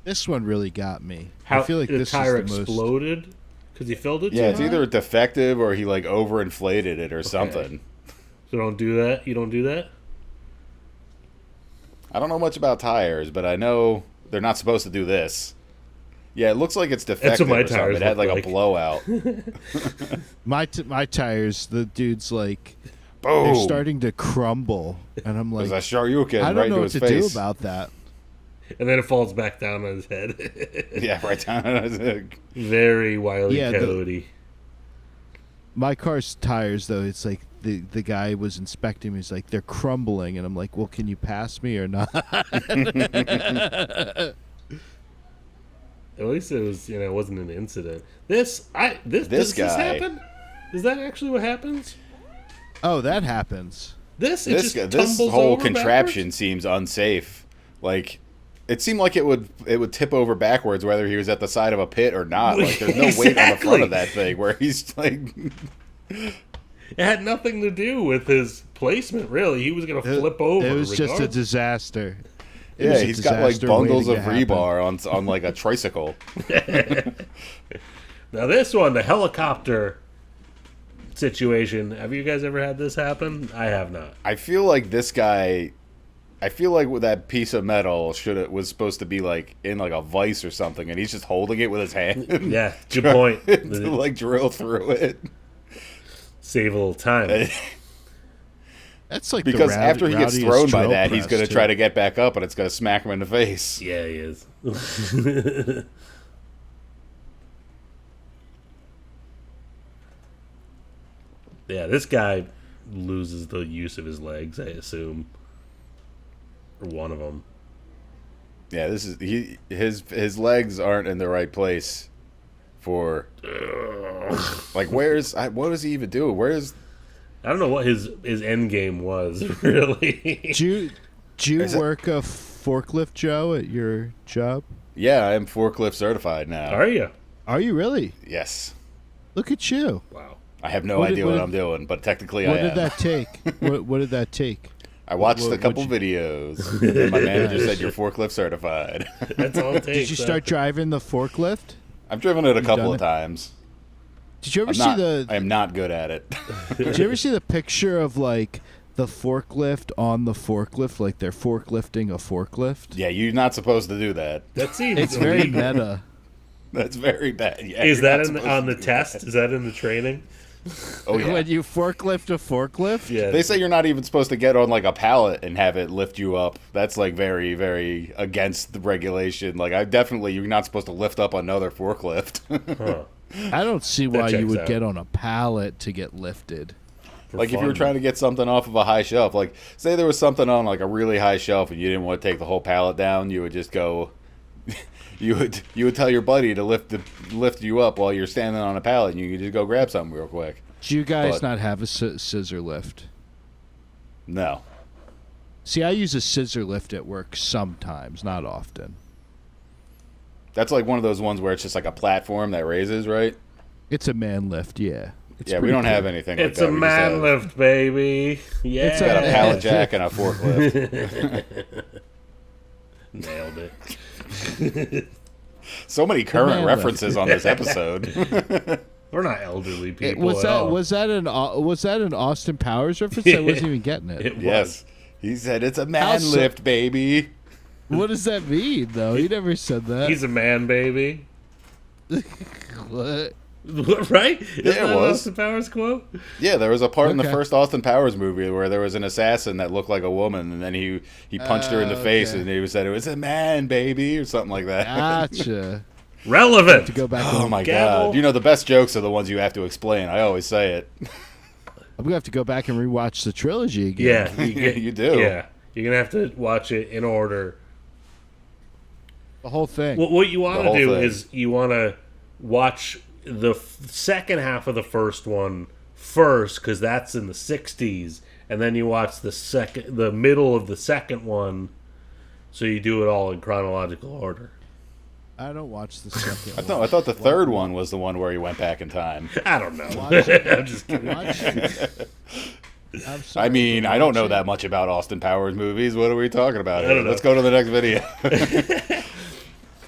This one really got me. How I feel like the this tire is the exploded because he filled it. Yeah, too it's high? either defective or he, like, overinflated it or something. So don't do that. You don't do that. I don't know much about tires, but I know they're not supposed to do this. Yeah, it looks like it's defective. That's what my or something. tires It had look like a blowout. My tires, the dude's like, Boom. they're starting to crumble, and I'm like, There's a Shoryuken I don't right know into what his to face. do about that. And then it falls back down on his head. Yeah, right down on his head. Very Wile E. Coyote. My car's tires, though, it's like the guy was inspecting me. He's like, they're crumbling, and I'm like, well, can you pass me or not? At least it was, it wasn't an incident. Does guy. this happen? Is that actually what happens? Oh, that happens. This whole over contraption backwards? seems unsafe. Like, it seemed like it would tip over backwards whether he was at the side of a pit or not. Like, there's no weight on the front of that thing where he's like. It had nothing to do with his placement, really. He was going to flip over. It was just a regardless. disaster. Yeah, he's got like bundles of rebar on like a tricycle. Now this one, the helicopter situation. Have you guys ever had this happen? I have not. I feel like this guy. I feel like with that piece of metal was supposed to be like in like a vise or something, and he's just holding it with his hand. Yeah, good point. To like drill through it. Save a little time. That's like because after he gets thrown by that, he's going to try to get back up, and it's going to smack him in the face. Yeah, he is. Yeah, this guy loses the use of his legs, I assume, or one of them. Yeah, this is his legs aren't in the right place for. Like, what does he even do? I don't know what his end game was, really. Do you work a forklift, Joe, at your job? Yeah, I am forklift certified now. Are you? Are you really? Yes. Look at you. Wow. I have no idea what I'm doing, but technically I am. What did that take? What did that take? I watched a couple videos, and my manager said you're forklift certified. That's all it takes. Did you start driving the forklift? I've driven it a couple of times. Did you ever I am not good at it. Did you ever see the picture of like the forklift on the forklift, like they're forklifting a forklift? Yeah, you're not supposed to do that. That seems it's very illegal. meta. That's very bad. Yeah, is that on the test? Is that in the training? Oh yeah. When you forklift a forklift? Yeah. They say you're not even supposed to get on like a pallet and have it lift you up. That's like very, very against the regulation. Like you're not supposed to lift up another forklift. Huh. I don't see why you would out. get on a pallet to get lifted. Like if you were trying to get something off of a high shelf, like say there was something on like a really high shelf and you didn't want to take the whole pallet down, you would just go. You would tell your buddy to lift you up while you're standing on a pallet, and you could just go grab something real quick. Do you guys not have a scissor lift? No. See, I use a scissor lift at work sometimes, not often. That's like one of those ones where it's just like a platform that raises, right? It's a man lift, yeah. It's yeah, we don't have anything like it's that. It's a man lift, baby. Yeah. It's got a pallet jack and a forklift. Nailed it. So many current references on this episode. We're not elderly people. Was that an Austin Powers reference? I wasn't even getting it. Yes. He said it's a man lift, baby. What does that mean, though? He never said that. He's a man, baby. What? Right? Yeah, it was. Austin Powers quote? Yeah, there was a part in the first Austin Powers movie where there was an assassin that looked like a woman, and then he punched her in the face, and he said it was a man, baby, or something like that. Gotcha. Relevant. To go back. Oh my god! You know the best jokes are the ones you have to explain. I always say it. I'm gonna have to go back and rewatch the trilogy again. Yeah, you do. Yeah, you're gonna have to watch it in order. The whole thing. Well, what you want to do is you want to watch the second half of the first one first, because that's in the 60s, and then you watch the middle of the second one, so you do it all in chronological order. I don't watch the second one. I thought the third one was the one where he went back in time. I don't know. I'm just kidding. I mean, I don't know that much about Austin Powers movies. What are we talking about here? Let's go to the next video.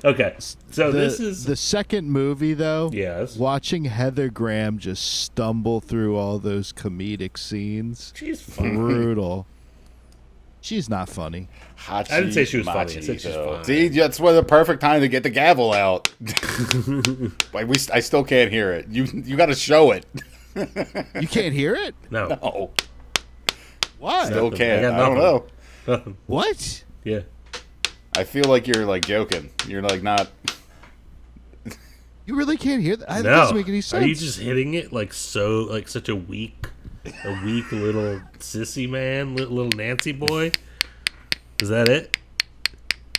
Okay, so this is the second movie, though. Yes. Watching Heather Graham just stumble through all those comedic scenes. She's fun. Brutal. She's not funny. Hachi I didn't say she was funny. I Machi, said she's though. fine. See, that's the perfect time to get the gavel out. Like I still can't hear it. You got to show it. You can't hear it? No. What? Still can't. I don't know. Nothing. What? Yeah. I feel like you're like joking. You're like not. You really can't hear that? That No. doesn't make any sense. Are you just hitting it like such a weak little sissy man, little Nancy boy? Is that it?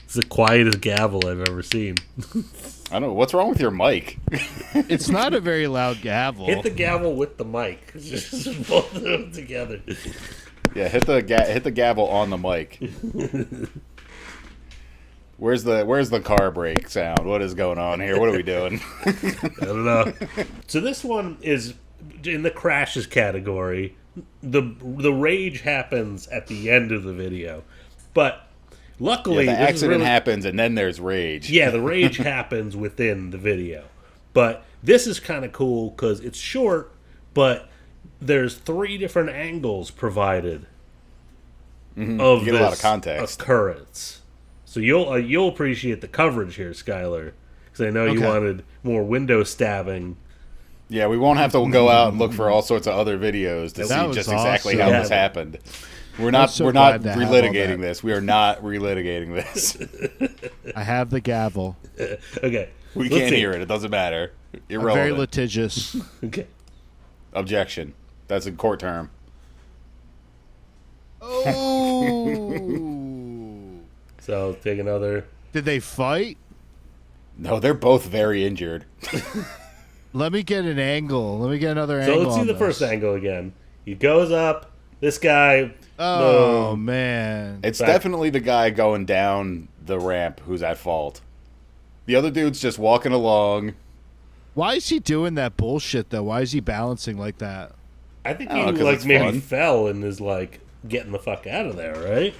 It's the quietest gavel I've ever seen. I don't know. What's wrong with your mic? It's not a very loud gavel. Hit the gavel with the mic. Just both of them together. Yeah, hit the gavel on the mic. Where's the car brake sound? What is going on here? What are we doing? I don't know. So this one is in the crashes category. The rage happens at the end of the video, but luckily the this accident is really, happens and then there's rage. Yeah, the rage happens within the video, but this is kind of cool because it's short, but there's 3 different angles provided of You get this a lot of context. occurrence. So you'll appreciate the coverage here, Schuyler, because I know you wanted more window stabbing. Yeah, we won't have to go out and look for all sorts of other videos to see just exactly how this happened. We're not relitigating this. We are not relitigating this. I have the gavel. Okay. We can't hear it. It doesn't matter. Irrelevant. I'm very litigious. Okay. Objection. That's a court term. Oh. So take another. Did they fight? No, they're both very injured. Let me get an angle. Let me get another So angle. let's see the first angle again. He goes up. This guy. Oh, man. It's definitely the guy going down the ramp who's at fault. The other dude's just walking along. Why is he doing that bullshit, though? Why is he balancing like that? I think he like maybe fell and is like getting the fuck out of there, right?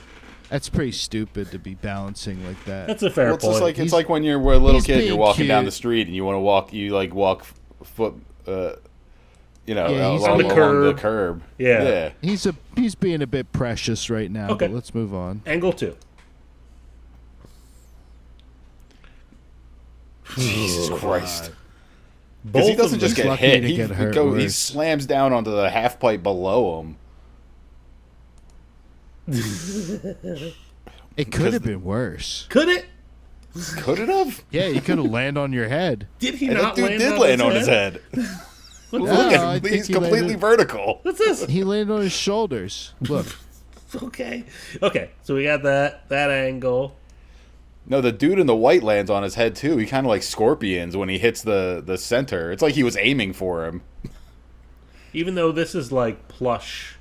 That's pretty stupid to be balancing like that. That's a fair point. It's like when you're a little kid, you're being walking down cute. the street and you want to walk. You like walk foot. He's on the curb. Yeah. He's being a bit precious right now. Okay. But let's move on. Angle 2. Jesus Christ. God. Because he Both doesn't of just them- get lucky hit. to He, get hurt he worse. slams down onto the half pipe below him. It could have been worse. Could it? Could it have? Yeah, you could have landed on your head. Did he And not that dude land did land on his head. What's Look No, this? I at him. think He's he completely landed- vertical. What's this? He landed on his shoulders. Look. Okay. So we got that angle. No, the dude in the white lands on his head too. He kind of like scorpions when he hits the center. It's like he was aiming for him. Even though this is like plush.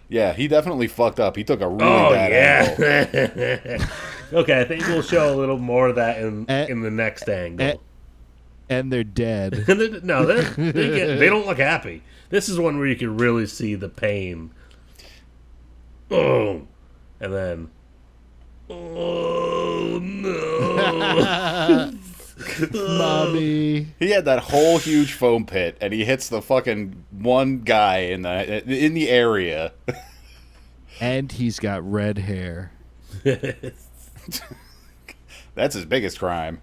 Yeah, he definitely fucked up. He took a really bad angle. Okay, I think we'll show a little more of that in the next angle. And they're dead. No, they don't look happy. This is one where you can really see the pain. Boom. And then... Oh, no. Mommy. He had that whole huge foam pit, and he hits the fucking one guy in the area. And he's got red hair. That's his biggest crime.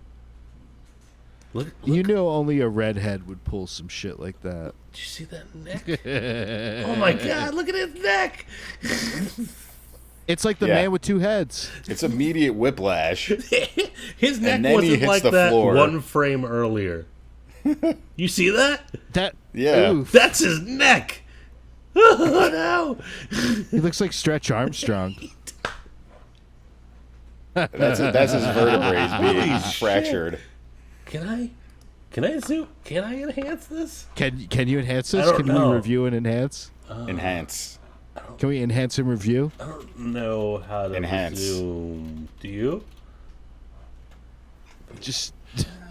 Look. You know only a redhead would pull some shit like that. Did you see that neck? Oh my god, look at his neck! It's like the man with 2 heads. It's immediate whiplash. His neck And then he wasn't hits like the that floor. one frame earlier. You see that? Yeah. Oof. That's his neck! Oh no! He looks like Stretch Armstrong. That's his vertebrae being Holy fractured. Can I zoom? Can I enhance this? Can you enhance I this? don't Can know. we review and enhance? Enhance. Can we enhance and review? I don't know how to Enhance. zoom. Do you? Just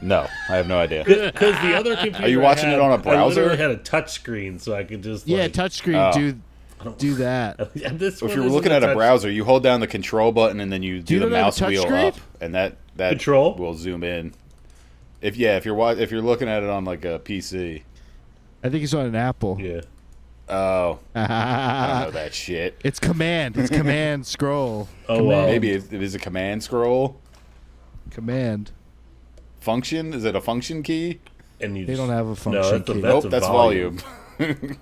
No, I have no idea. Because the other computer Are you watching it on a I browser? literally had a touch screen, so I could just touchscreen. Oh. Do that. This If one you're isn't looking at a touch- browser, you hold down the control button and then you do you the not have a mouse wheel touchscreen? up, and that Control? will zoom in. If you're looking at it on like a PC. I think he's on an Apple. Yeah. Oh, I don't know that shit. It's command. It's command scroll. Oh, command. Maybe it is a command scroll. Command. Function? Is it a function key? And They don't have a function key. Nope, that's volume.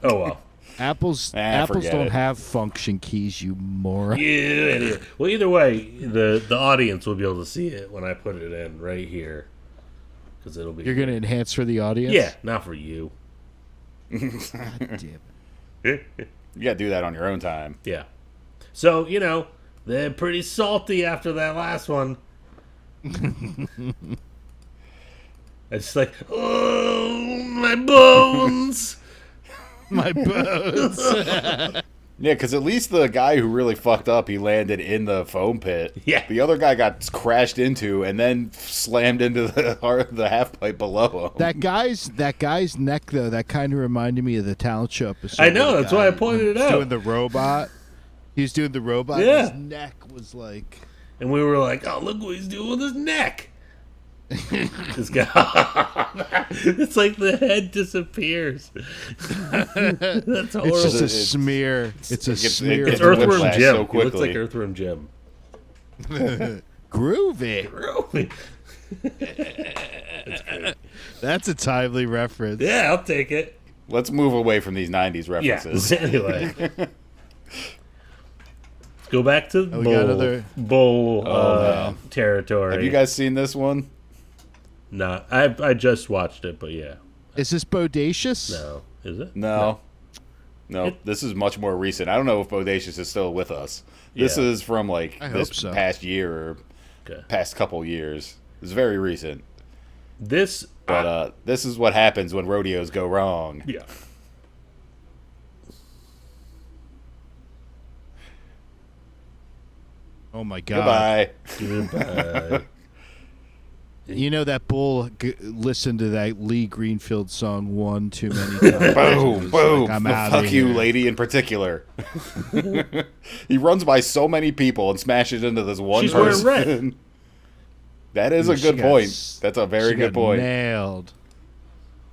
Oh well. Apples forget don't it. have function keys, you moron. Yeah. Well, either way, the audience will be able to see it when I put it in right here, because it'll be. You're gonna enhance for the audience? Yeah, not for you. God damn You gotta do that on your own time. Yeah. So they're pretty salty after that last one. It's like, oh, my bones. My bones. Yeah, because at least the guy who really fucked up, he landed in the foam pit. Yeah. The other guy got crashed into and then slammed into the half pipe below him. That guy's neck though, that kind of reminded me of the talent show episode. I know, that's why I pointed it out. Doing the robot. He was doing the robot. Yeah. His neck was like. And we were like, oh, look what he's doing with his neck. This guy. It's like the head disappears. That's horrible. It's just a smear. It's a smear. It's Earthworm Jim. So He looks like Earthworm Jim. Groovy. That's great. That's a timely reference. Yeah, I'll take it. Let's move away from these 90s references. Yeah, anyway. Let's go back to bull territory. Have you guys seen this one? No, I just watched it, but yeah. Is this Bodacious? No. Is it? No. This is much more recent. I don't know if Bodacious is still with us. This is from like this past year or past couple years. It's very recent. But this is what happens when rodeos go wrong. Yeah. Oh my god. Goodbye. You know that bull listened to that Lee Greenfield song one too many times. Boom, boom. Like, I'm out Fuck of you, here. lady, in particular. He runs by so many people and smashes into this one She's person. wearing red. That is a good point. That's a very good point. Nailed.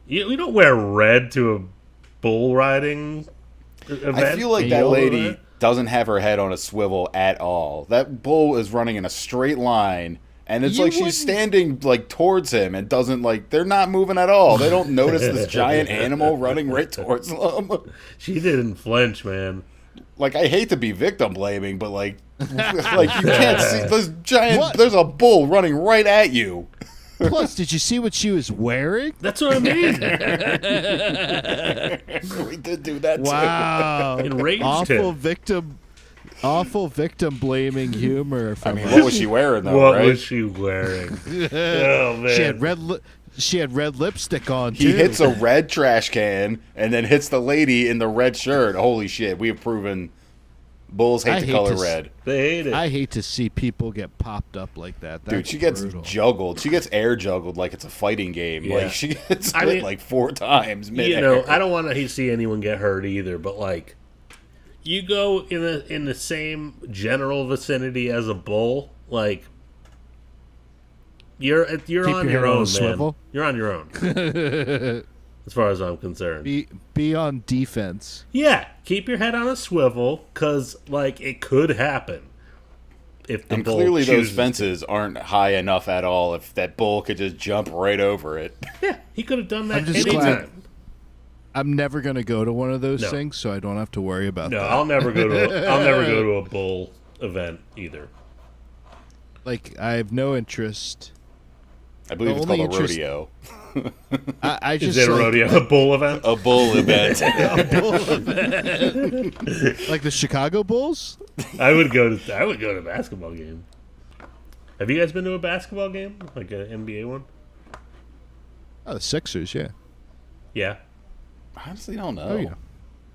We don't wear red to a bull riding event. I feel like that lady doesn't have her head on a swivel at all. That bull is running in a straight line. And it's like she's standing like towards him and doesn't like they're not moving at all. They don't notice this giant animal running right towards them. She didn't flinch, man. Like I hate to be victim blaming, but like you can't see this giant. There's a bull running right at you. Plus, did you see what she was wearing? That's what I mean. We did do that. Wow, Enraged awful him. victim. Awful victim blaming humor. From What was she wearing though? What right? was she wearing? Oh man, she had red lipstick on. He too. hits a red trash can and then hits the lady in the red shirt. Holy shit! We have proven bulls hate the color red. They hate it. I hate to see people get popped up like that. That's Dude, she gets brutal. juggled. She gets air juggled like it's a fighting game. Yeah. Like she gets hit like 4 times mid-air. I don't want to see anyone get hurt either, but like. You go in the same general vicinity as a bull, like you're on your own, man. Swivel. You're on your own, as far as I'm concerned. Be on defense. Yeah, keep your head on a swivel, because like it could happen. If the And bull clearly those chooses fences aren't high enough at all if that bull could just jump right over it. Yeah, he could have done that I'm just anytime. glad. I'm never going to go to one of those No. things, so I don't have to worry about No, that. I'll never go to a bull event either. Like, I have no interest. I believe The it's called a only interest- rodeo. I just Is it a like- rodeo? A bull event? A bull event. A bull event. Like the Chicago Bulls? I would go to a basketball game. Have you guys been to a basketball game? Like an NBA one? Oh, the Sixers, yeah. Yeah. I honestly don't know. Oh, yeah.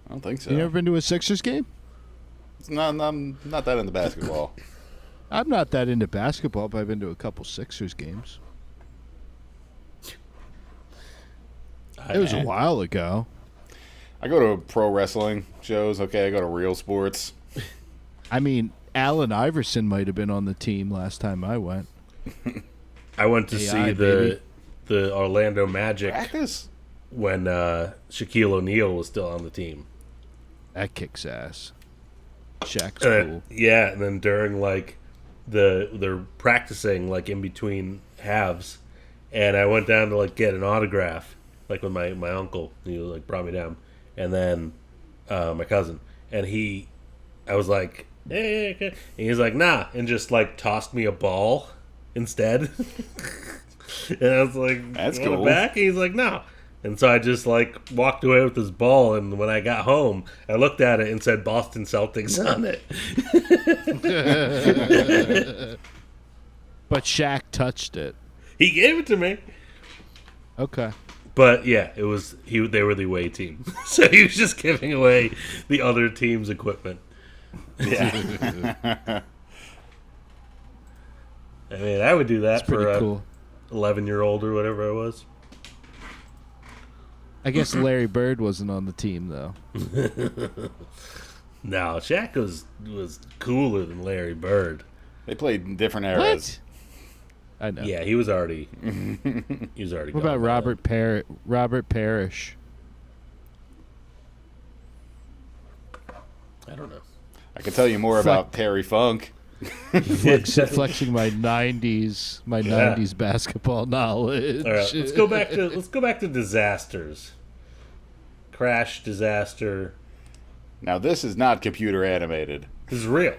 I don't think so. You never been to a Sixers game? I'm not that into basketball. I'm not that into basketball, but I've been to a couple Sixers games. It was a while ago. I go to pro wrestling shows. Okay, I go to Real Sports. I mean, Allen Iverson might have been on the team last time I went. I went to see the Orlando Magic Practice? when Shaquille O'Neal was still on the team. That kicks ass. Shaq's cool. Yeah, and then during like they're practicing like in between halves, and I went down to like get an autograph like with my uncle. He like brought me down, and then my cousin, and I was like, hey, and he's like, nah, and just like tossed me a ball instead. And I was like, that's cool. cool. Back? And he's like, no. And so I just like walked away with this ball, and when I got home, I looked at it and said Boston Celtics on it. But Shaq touched it. He gave it to me. Okay. But yeah, it was they were the away team. So he was just giving away the other team's equipment. Yeah. I mean, I would do that for a cool. 11-year-old or whatever I was. I guess Larry Bird wasn't on the team though. No, Shaq was cooler than Larry Bird. They played in different eras. What? I know. Yeah, he was already. What about Robert Parrish? I don't know. I can tell you more about Terry Funk. Flexing my '90s basketball knowledge. All right, let's go back to disasters. Crash, disaster. Now this is not computer animated. This is real.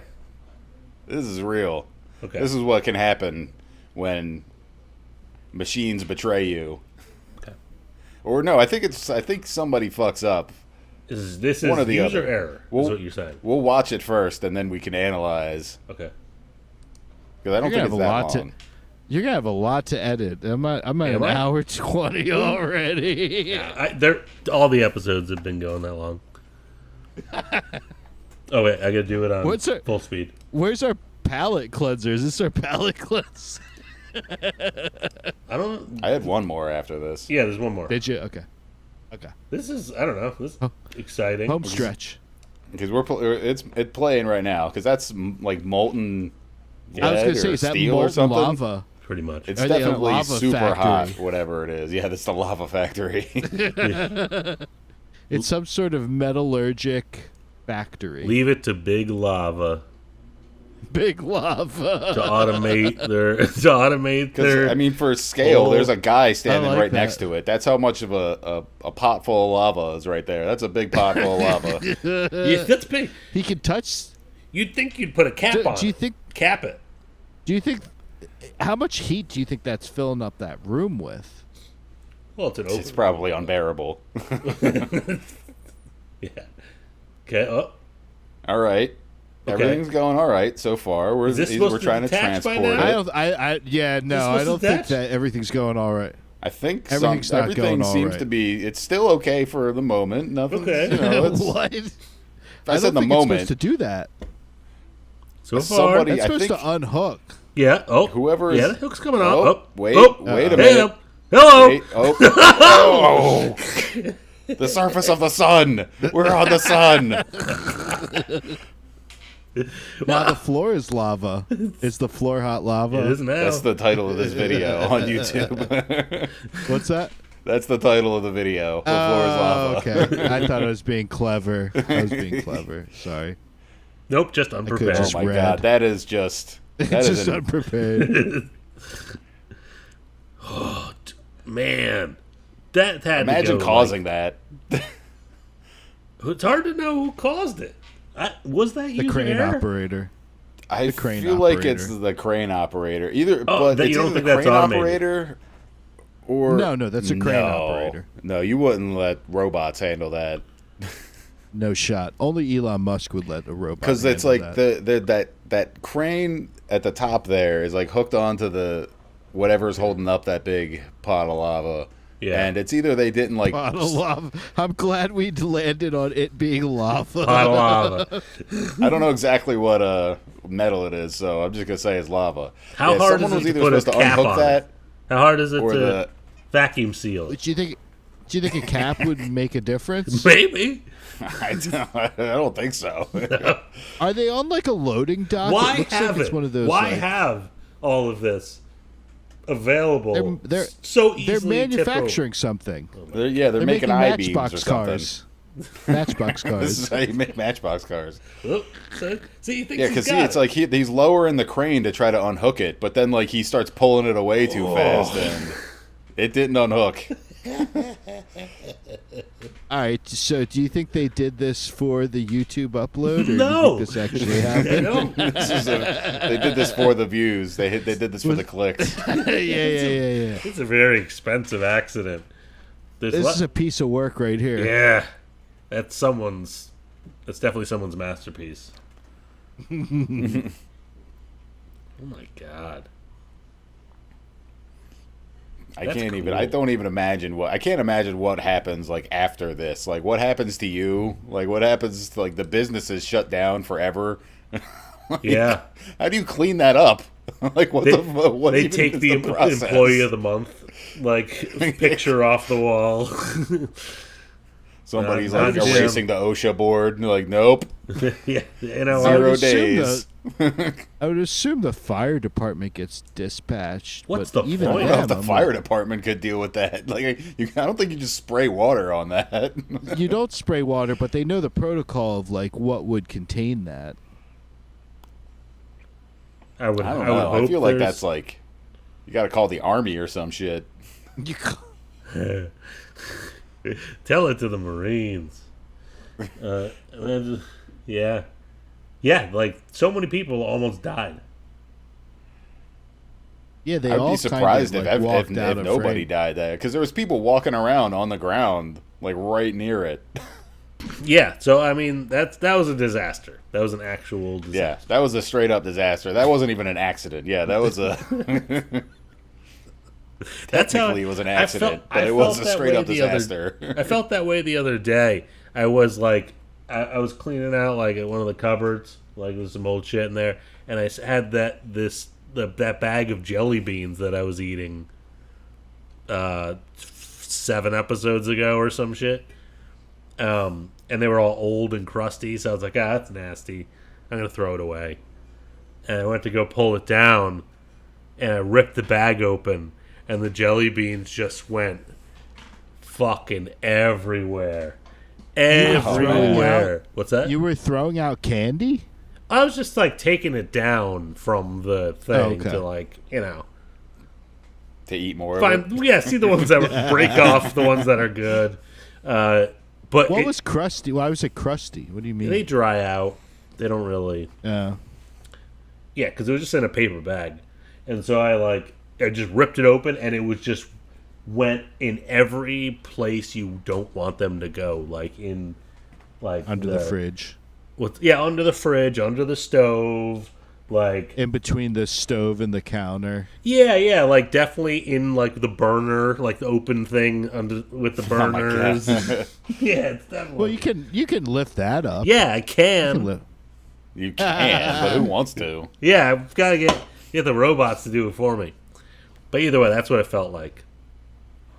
This is real. Okay. This is what can happen when machines betray you. Okay. Or no, I think somebody fucks up. This is one or the user other. error. Is what you're saying. We'll watch it first, and then we can analyze. Okay. Because I don't think it's that long. You're gonna have a lot to edit. I'm at an hour 20 already. Yeah, all the episodes have been going that long. Oh wait, I gotta do it on full speed. Where's our palate cleanser? Is this our palate cleanser? I don't know. I had one more after this. Yeah, there's one more. Did you? Okay. This is I don't know. This is exciting. Home stretch. Because it's playing right now. Because that's like molten lead I was gonna say, or is that steel or molten something. lava? Pretty much. It's Are they a definitely lava super factory? hot, whatever it is. Yeah, that's the lava factory. It's some sort of metallurgic factory. Leave it to Big Lava. Big Lava to automate their. I mean, for scale, there's a guy standing right that. next to it. That's how much of a pot full of lava is right there. That's a big pot full of lava. Yeah, that's big. He can touch. You'd think you'd put a cap on. Do you think cap it? Do you think? How much heat do you think that's filling up that room with? Well, it's probably unbearable. Yeah. Okay. Oh. All right. Okay. Everything's going all right so far. We're trying to transport it. I don't think that everything's going all right. I think everything seems to be. It's still okay for the moment. Nothing. Okay. What? I said the moment. It's supposed to do that. So far, that's supposed to unhook. Yeah. Oh. Whoever. Yeah, the hook's coming up. Oh, wait a minute. Hey, hello. Wait, oh. The surface of the sun. We're on the sun. Now the floor is lava. Is the floor hot lava? It is now. That's the title of this video on YouTube. What's that? That's the title of the video. The floor is lava. Okay. I thought I was being clever. Sorry. Nope, just unprepared. just Oh my read. god, that is just. That is just unprepared. Oh, man, that had imagine to go, causing that. It's hard to know who caused it. Was that The crane error? operator. I crane feel like operator. it's the crane operator. Either, Oh, but you it's don't either think the that's crane automated? operator or No, that's a crane operator. No, you wouldn't let robots handle that No shot. Only Elon Musk would let a robot. because it's handle like that. that crane at the top there is like hooked onto the whatever's holding up that big pot of lava. Yeah. And it's either they didn't like pot of lava. I'm glad we landed on it being lava. Pot of lava. I don't know exactly what metal it is, so I'm just gonna say it's lava. How hard someone is was it either to put a supposed to cap unhook on that. it? How hard is it or to vacuum seal it? Do you think a cap would make a difference? Maybe. I don't think so. Are they on like a loading dock? Why it looks have like it's it? one of those. Why like, have all of this available? They're so easily. manufacturing something. They're making I-beams Matchbox or something. cars. Matchbox cars. This is how you make Matchbox cars. Oh, see, you think Yeah, because it's like he's lowering the crane to try to unhook it, but then like he starts pulling it away too fast, and it didn't unhook. All right, so do you think they did this for the YouTube upload, or No. do you think this actually happened? No. They did this for the views. They did this for the clicks. yeah. It's a very expensive accident. This is a piece of work right here. Yeah, that's definitely someone's masterpiece. Oh my god. I don't even imagine I can't imagine what happens like after this. Like what happens to you? Like what happens to, like the business is shut down forever. Like, yeah. How do you clean that up? Like what they take the employee of the month picture off the wall. Somebody's like erasing the OSHA board. And they're like, nope. Yeah, 0 days. I would assume the fire department gets dispatched. What's but the even point? I don't know if them, the fire department could deal with that. Like, I don't think you just spray water on that. You don't spray water, but they know the protocol of like what would contain that. I don't know. I feel like that's like you got to call the army or some shit. Tell it to the Marines. Yeah, like so many people almost died. Yeah, they I'd all be surprised kind of, if walked out of nobody frame. died there, because there was people walking around on the ground, like right near it. Yeah, so I mean that was a disaster. That was an actual disaster. Yeah, that was a straight up disaster. That wasn't even an accident. Yeah, that was a. Technically, it was an accident, but it was a straight up disaster. I felt that way the other day. I was like, I was cleaning out like at one of the cupboards, like there's some old shit in there, and I had that bag of jelly beans that I was eating 7 episodes ago or some shit. And they were all old and crusty, so I was like, that's nasty. I'm gonna throw it away. And I went to go pull it down, and I ripped the bag open, and the jelly beans just went fucking everywhere. Everywhere. What's that? You were throwing out candy? I was just like taking it down from the thing to like, to eat more of it. Yeah, see the ones that break off, the ones that are good. But what was crusty? Why was it crusty? What do you mean? They dry out. They don't really. Yeah, because it was just in a paper bag, and so I just ripped it open, and it was just went in every place you don't want them to go, under the fridge. Under the fridge, under the stove, in between the stove and the counter. Yeah, definitely in the burner, the open thing with the burners. Yeah, it's definitely. Well, you can lift that up. Yeah, I can. You can, but who wants to? Yeah, I've got to get the robots to do it for me. But either way, that's what it felt like.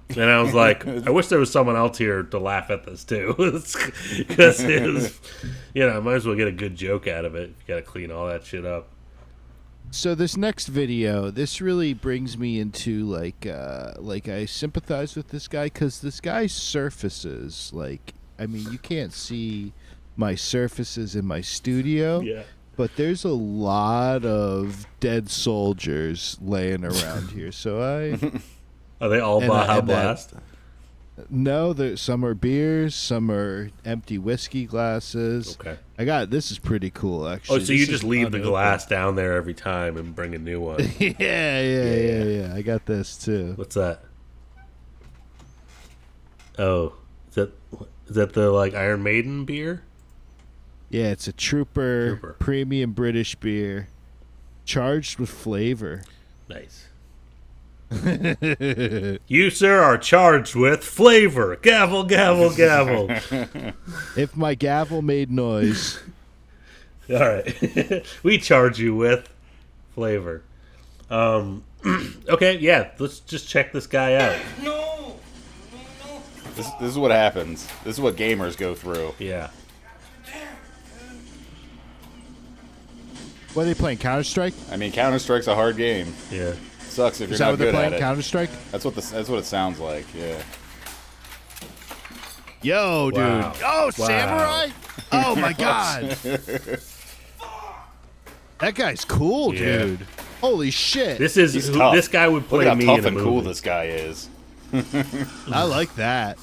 And I was like, I wish there was someone else here to laugh at this too, because it was, I might as well get a good joke out of it. You got to clean all that shit up. So this next video, this really brings me into I sympathize with this guy because this guy's surfaces, you can't see my surfaces in my studio. Yeah. But there's a lot of dead soldiers laying around here, so Are they all Baja Blast? No, some are beers, some are empty whiskey glasses. Okay. This is pretty cool, actually. Oh, so you just leave the glass down there every time and bring a new one? Yeah. I got this too. What's that? Oh, is that the Iron Maiden beer? Yeah, it's a Trooper premium British beer, charged with flavor. Nice. You, sir, are charged with flavor. Gavel, gavel, gavel. If my gavel made noise. All right. We charge you with flavor. Okay, yeah, let's just check this guy out. No. This is what happens. This is what gamers go through. Yeah. What are they playing, Counter-Strike? I mean, Counter-Strike's a hard game. Yeah. Sucks if you're not good at it. Counter-Strike? That's what it sounds like. Yeah. Yo, dude. Wow. Oh, Wow. samurai. Oh my god. That guy's cool, Yeah. dude. Holy shit. This is He's who tough. this guy would play Look me how in tough a and movie. cool this guy is. I like that.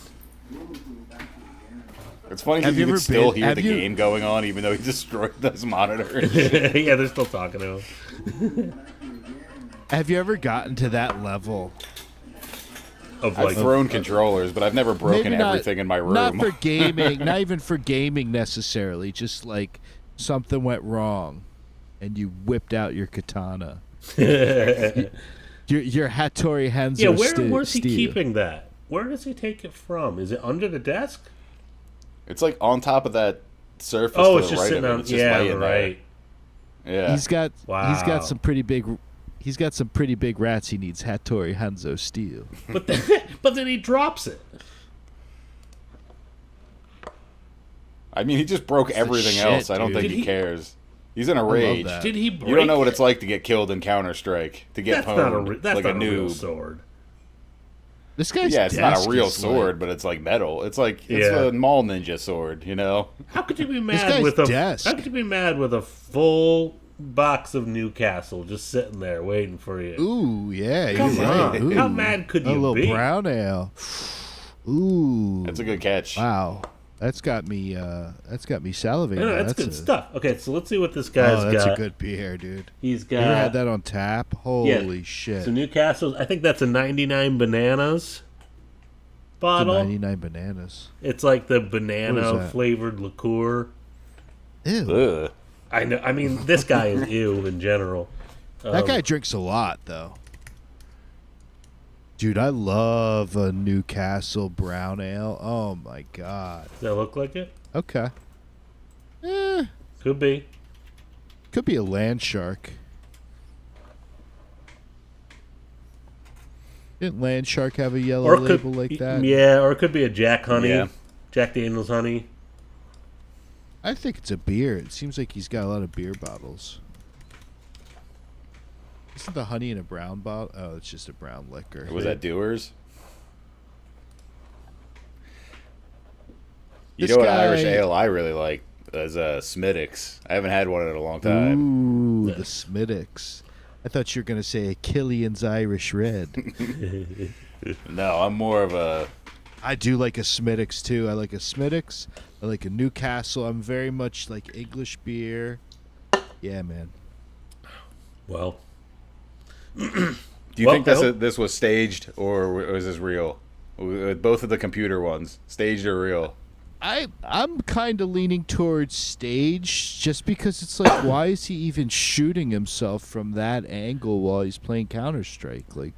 It's funny Have because you you can ever still been- hear have the you- game going on, even though he destroyed those monitors. Yeah, they're still talking to him. Have you ever gotten to that level? I've thrown controllers, but I've never broken Maybe not- everything in my room. Not for gaming, not even for gaming necessarily. Just like something went wrong, and you whipped out your katana. your Hattori Hanzo. Yeah, where's he keeping that? Where does he take it from? Is it under the desk? It's like on top of that surface. Oh, to it's the just right sitting of it. on. It's just Yeah, laying there. right. Yeah. He's got Wow. some pretty big. He's got some pretty big rats. He needs Hattori Hanzo steel. But then he drops it. I mean, he just broke everything shit, else. I don't dude. think Did he he- cares. He's in a love rage. that. Did he You break don't know what it? it's like to get killed in Counter Strike. To get That's not pwned that's like not a a real noob. sword. This guy's Yeah, it's not desk a real is sword, but it's like metal. It's like it's Yeah. a mall ninja sword, you know. How could you be This mad guy's with a? desk. How could you be mad with a full box of Newcastle just sitting there waiting for you? Ooh, yeah, Come you're on. right. Ooh. How mad could A you little be? brown ale. Ooh, That's a good catch. wow. That's got me salivating. No, now. that's good a- stuff. Okay, so let's see what this guy's Oh, that's got. a good beer, dude. He's You ever had got. that on tap? Holy shit. So Newcastle's. I think that's a 99 bananas The bottle. 99 bananas. It's like the What is banana that? flavored liqueur. Ew. Ugh. I know. I mean, this guy is ew in general. That guy drinks a lot, though. Dude, I love a Newcastle brown ale. Oh my god. Does that look like it? Okay. Could be. Could be a land shark. Didn't land shark have a yellow Or it label could, like that? Yeah, or it could be a Jack Honey. Yeah. Jack Daniels Honey. I think it's a beer. It seems like he's got a lot of beer bottles. Isn't the honey in a brown bottle? Oh, it's just a brown liquor. Was that Doers? You This know what guy- Irish ale I really like is Smittix. I haven't had one in a long time. Ooh, the Smittix. I thought you were going to say Killian's Irish Red. No, I'm more of a. I do like a Smittix, too. I like a Smittix. I like a Newcastle. I'm very much like English beer. Yeah, man. Well. Do you think this was staged or was this real? With both of the computer ones, staged or real? I'm kind of leaning towards stage just because it's like, why is he even shooting himself from that angle while he's playing Counter-Strike? Like,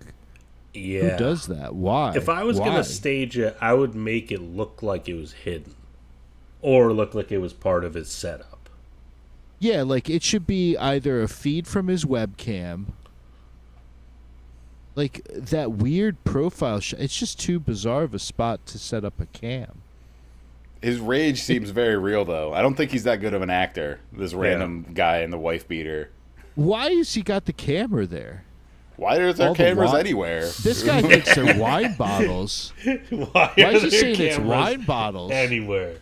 Yeah. who does that? Why? If I was Why? going to stage it, I would make it look like it was hidden. Or look like it was part of his setup. Yeah, like it should be either a feed from his webcam. Like that weird profile shot. It's just too bizarre of a spot to set up a cam. His rage seems very real, though. I don't think he's that good of an actor. This random guy in the wife beater. Why has he got the camera there? Why are there All the cameras wine- anywhere? This guy thinks they're wine bottles. Why Why are is he there saying it's cameras wine bottles? Anywhere.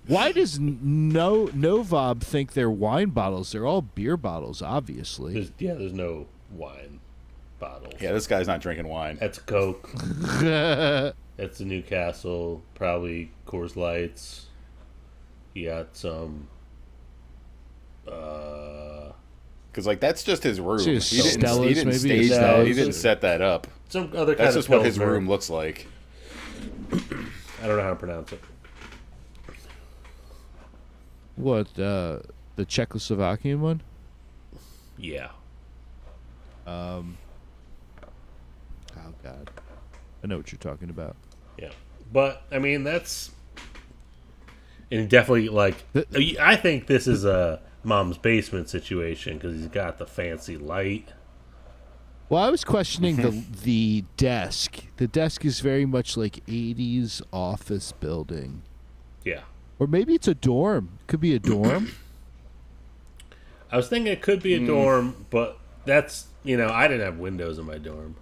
Why does Novob think they're wine bottles? They're all beer bottles, obviously. There's no wine bottles. Yeah, this guy's not drinking wine. That's Coke. That's the Newcastle. Probably Coors Lights. You got some. Because like that's just his room. See, He didn't Stellas, stage maybe? that. No, He didn't it's- set that up. Some other kind That's of just what his Pilsner. room looks like. I don't know how to pronounce it. What, the Czechoslovakian one? Yeah. Oh God, I know what you're talking about. Yeah. But, I mean, that's... And definitely, like... I think this is a mom's basement situation because he's got the fancy light. Well, I was questioning the desk. The desk is very much like 80s office building. Yeah. Or maybe it's a dorm. Could be a dorm. I was thinking it could be a dorm, but that's... I didn't have windows in my dorm.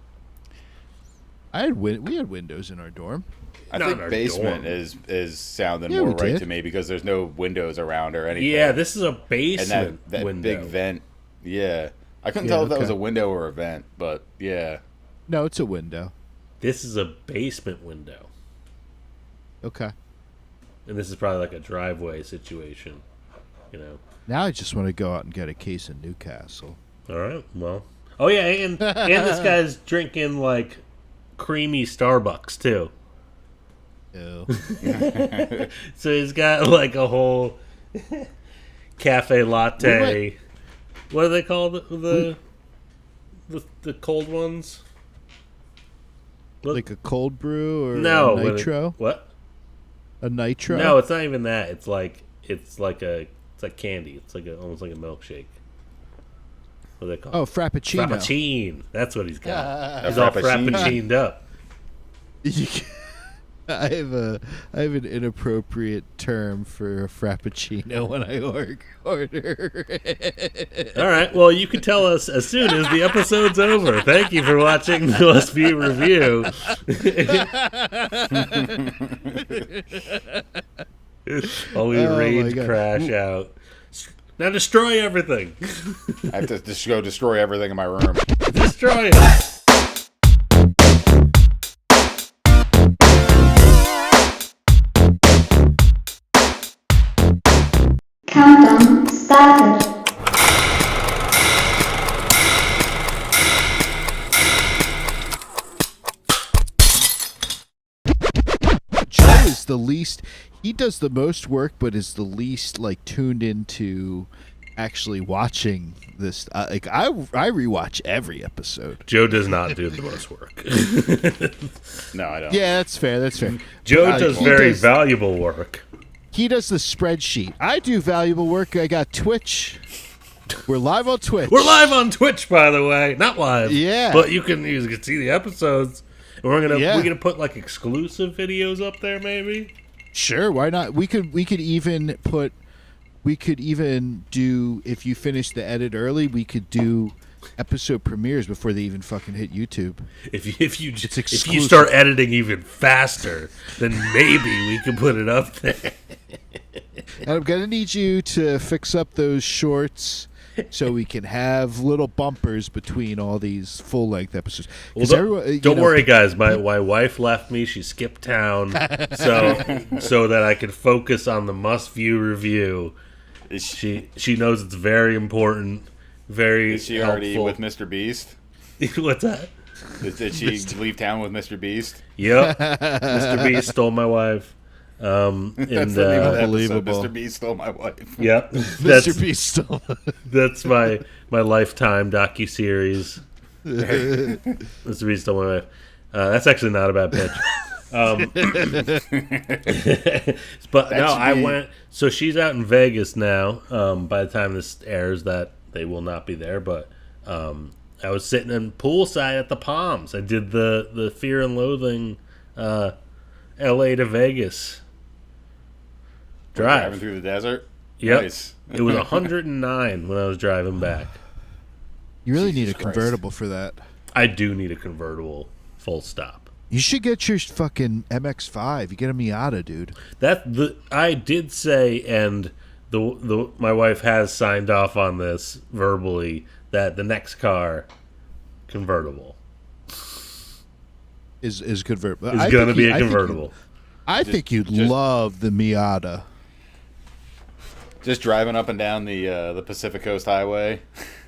We had windows in our dorm. I think basement is sounding Yeah, more we right did. to me because there's no windows around or anything. Yeah, this is a basement and that window. big vent. Yeah, I couldn't Yeah, tell if that was okay. a window or a vent, but yeah. No, it's a window. This is a basement window. Okay. And this is probably like a driveway situation, you know. Now I just want to go out and get a case of Newcastle. All right, well. Oh, yeah, and this guy's drinking, like, creamy Starbucks, too. Ew. So he's got, like, a whole cafe latte. What do they call the cold ones? Like a cold brew or No, a nitro? What? A nitro? No, it's not even that. It's like candy. It's like almost like a milkshake. What do they call it? Oh, Frappuccino. Frappuccino. That's what he's got. A He's all Frappuccino. frappuccined up. I have an inappropriate term for a Frappuccino when I order. All right. Well, you can tell us as soon as the episode's over. Thank you for watching the Must View review. While we rage crash out. Now destroy everything. I have to just go destroy everything in my room. Destroy it. Countdown started. Joe is the least. He does the most work, but is the least like tuned into actually watching this. I rewatch every episode. Joe does not do the most work. No, I don't. Yeah, that's fair. That's fair. Joe does very valuable work. He does the spreadsheet. I do valuable work. I got Twitch. We're live on Twitch. We're live on Twitch, by the way. Not live. Yeah. But you can see the episodes. And we're gonna put like exclusive videos up there, maybe. Sure, why not? We could even do, if you finish the edit early, we could do episode premieres before they even fucking hit YouTube. If you start editing even faster, then maybe we can put it up there. And I'm gonna need you to fix up those shorts so we can have little bumpers between all these full length episodes. Well, don't worry, guys. My wife left me. She skipped town, so that I could focus on the Must View review. She knows it's very important. Very. Is she helpful. already with Mr. Beast? What's that? Did she leave town with Mr. Beast? Yep. Mr. Beast stole my wife. And That's the name of the unbelievable. episode, Mr. Beast stole my wife. Yep. Mr. Beast stole. That's my Lifetime docuseries. Mr. Beast stole my wife. That's actually not a bad pitch. But no, I went. So she's out in Vegas now. By the time this airs, that they will not be there. But I was sitting in poolside at the Palms. I did the Fear and Loathing, L.A. to Vegas drive. Driving through the desert. Yep. Nice. It was 109 when I was driving back. You really need a convertible for that. I do need a convertible. Full stop. You should get your fucking MX-5. You get a Miata, dude. I did say, and my wife has signed off on this verbally, that the next car, convertible, is convertible. Is going to be a convertible. I think you'd love the Miata. Just driving up and down the Pacific Coast Highway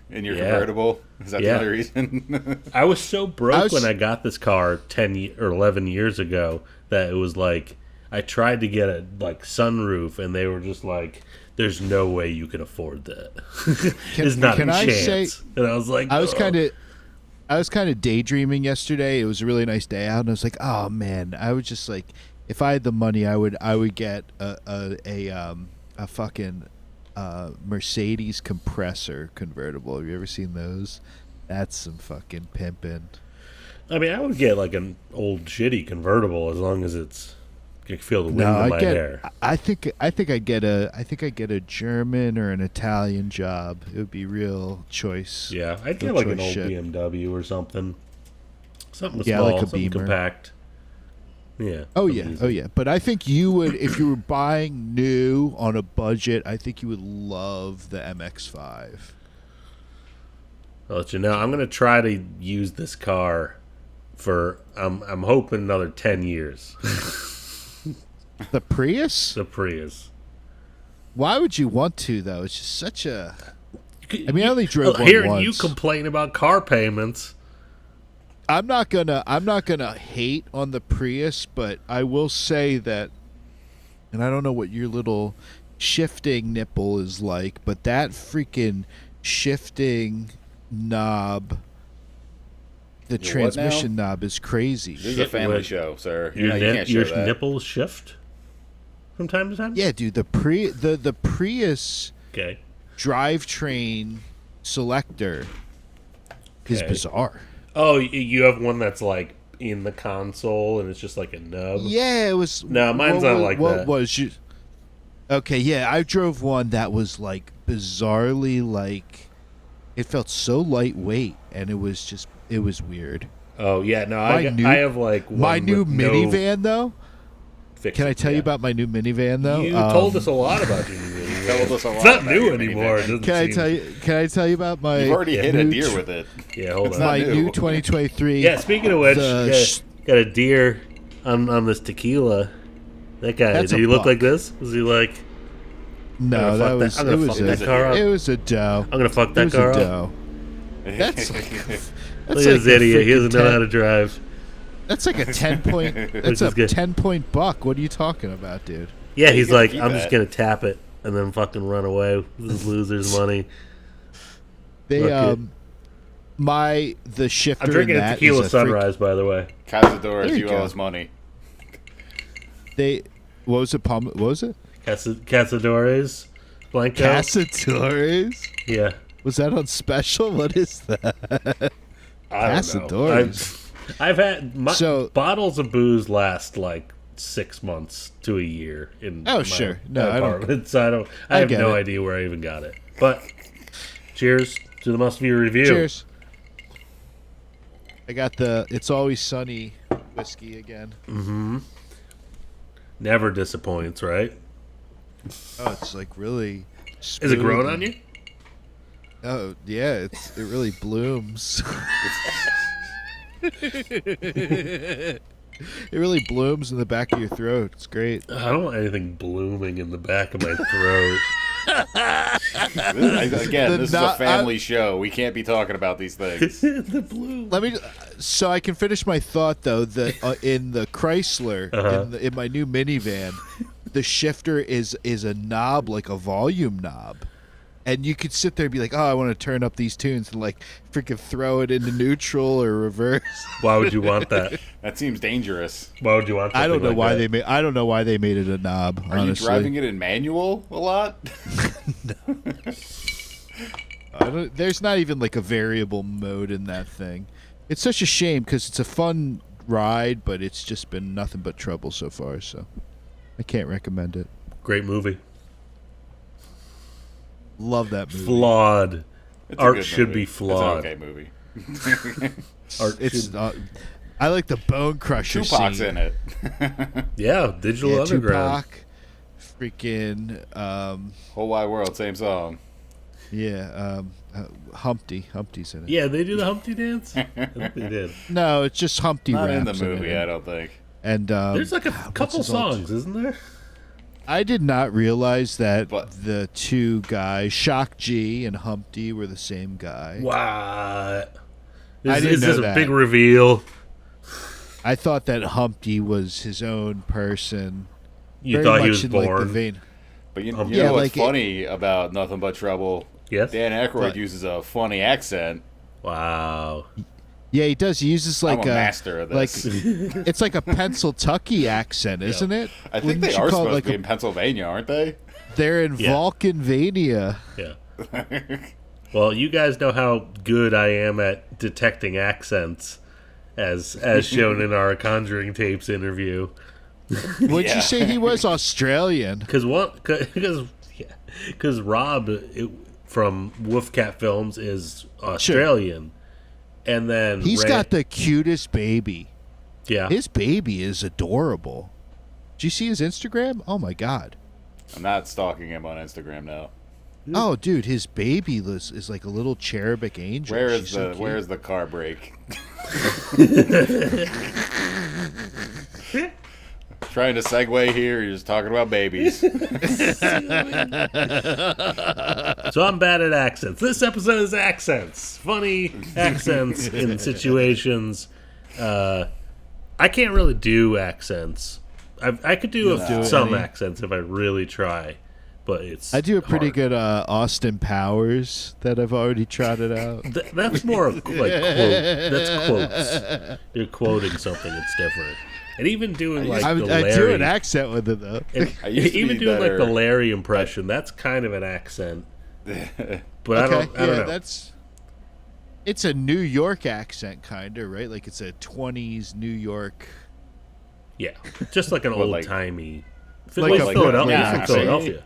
in your convertible. Is that the only reason? I was so broke when I got this car 10 or 11 years ago that it was like I tried to get a sunroof, and they were just like, "There's no way you can afford that. There's not a chance." And I was like, I was kind of daydreaming yesterday. It was a really nice day out, and I was like, "Oh man!" I was just like, if I had the money, I would get a fucking Mercedes compressor convertible. Have you ever seen those? That's some fucking pimping. I mean, I would get like an old shitty convertible as long as it's you can feel the wind in my hair. I think I'd get a German or an Italian job. It would be real choice. Yeah, I'd get like an old BMW or something. Something small, like a something Beamer. compact. Yeah. Oh yeah. But I think you would, if you were buying new on a budget, I think you would love the MX-5. I'll let you know. I'm gonna try to use this car for I'm hoping another 10 years. The Prius? The Prius. Why would you want to though? It's just such a. I mean, I only drove one Hearing once. you complain about car payments. I'm not gonna hate on the Prius, but I will say that, and I don't know what your little shifting nipple is like, but that freaking shifting knob, the transmission knob is crazy. This is a family show, sir. You can't show Your that. nipples shift from time to time? Yeah, dude, the Prius drivetrain selector is bizarre. Oh, you have one that's like in the console and it's just like a nub? Yeah, it was. No, mine's not like that. What was you? Okay, yeah, I drove one that was like bizarrely like, it felt so lightweight, and it was weird. Oh yeah, no, I have like one my new with minivan though. Fix Can I it, tell you about my new minivan though? You told us a lot about your new minivan. Told us a lot It's not about new your anymore. minivan. It doesn't Can I seem- tell you? Can I tell you about my? You've already hit a new deer with it. Yeah, hold on. My not new new. 2023. Yeah, speaking of which, got a deer on this tequila. That guy, That's did a he look buck. like this? Was he like? No, that was I'm it gonna was fuck that car up. it was a doe. I'm gonna fuck It that was car a up. doe. That's like, Look at this idiot. He doesn't know how to drive. That's like a 10-point. That's a 10-point buck. What are you talking about, dude? Yeah, he's like, keep I'm that. just gonna tap it and then fucking run away with this loser's money. They Look the shifter. I'm drinking in a that tequila is a sunrise, by the way. Cazadores, There you you go. owe us money. What was it? What was it? Cazadores, Blanco. Cazadores. Yeah. Was that on special? What is that? I don't know. Cazadores. I've had bottles of booze last like 6 months to a year in my sure. No, I don't- apartment. So I have get no it. idea where I even got it. But cheers to the Must View review. Cheers. I got the It's Always Sunny whiskey again. Mm-hmm. Never disappoints, right? Oh, it's like really. Is it growing smooth on you? Oh yeah, it really blooms. It really blooms in the back of your throat. It's great. I don't want anything blooming in the back of my throat. Again, this is a family show. We can't be talking about these things. The bloom. Let me, so I can finish my thought though. That in the Chrysler, in my new minivan, the shifter is a knob, like a volume knob, and you could sit there and be like, "Oh, I want to turn up these tunes," and like freaking throw it into neutral or reverse. Why would you want that? That seems dangerous. Why would you want? I don't know like why that? they made. I don't know why they made it a knob. Are honestly. you driving it in manual a lot? There's not even like a variable mode in that thing. It's such a shame because it's a fun ride, but it's just been nothing but trouble so far. So I can't recommend it. Great movie. Love that movie. Flawed. It's a Art good should movie. be flawed. It's an okay movie. Art It's should... I like the Bone Crusher Tupac's scene. in it. Yeah, Digital Underground. Tupac, freaking Whole Wide World, same song. yeah, Humpty's in it. Yeah, they do the Humpty dance. I think they did. No, it's just Humpty Not in the raps movie, it. I don't think. And There's like a couple his old- songs, isn't there? I did not realize that the two guys, Shock G and Humpty, were the same guy. What? I didn't Is know this a that. big reveal? I thought that Humpty was his own person. You very thought he much was in, like, the born? vein. But you Yeah, know what's like funny about Nothing But Trouble? Yes. Dan Aykroyd What? uses a funny accent. Wow. Yeah, he does. He uses like I'm a master of this. Like it's like a Pennsyltucky accent, isn't it? I think Wouldn't they you are call it supposed like to be in Pennsylvania, aren't they? They're in Yeah. Vulcanvania. Yeah. Well, you guys know how good I am at detecting accents, as shown in our Conjuring Tapes interview. Would you say he was Australian? Because Rob from Wolfcat Films is Australian, and then he's got the cutest baby. Yeah, his baby is adorable. Did you see his Instagram? Oh my god! I'm not stalking him on Instagram now. Oh, dude, his baby is like a little cherubic angel. Where's the car brake? Trying to segue here. You're just talking about babies. So I'm bad at accents. This episode is accents. Funny accents in situations. I can't really do accents. I could do some accents if I really try, but I do a pretty good Austin Powers that I've already trotted out. That's more of like quote. That's quotes. You're quoting something that's different. And even doing like the Larry, I do an accent with it though. Even doing like the Larry impression, that's kind of an accent. But I don't know. It's a New York accent, kind of, right? Like it's a 20s New York. Yeah, just like an old-timey. Like Philadelphia.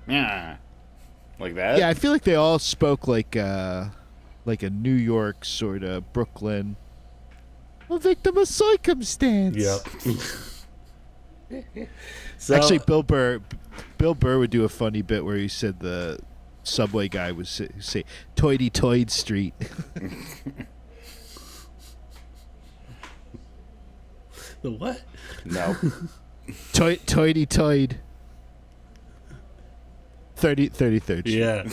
Yeah. Like that? Yeah, I feel like they all spoke like a New York sort of Brooklyn. A victim of circumstance. Yep. Actually, Bill Burr would do a funny bit where he said the subway guy would say "Toity Street." The what? No. Toity. 33rd. Yeah.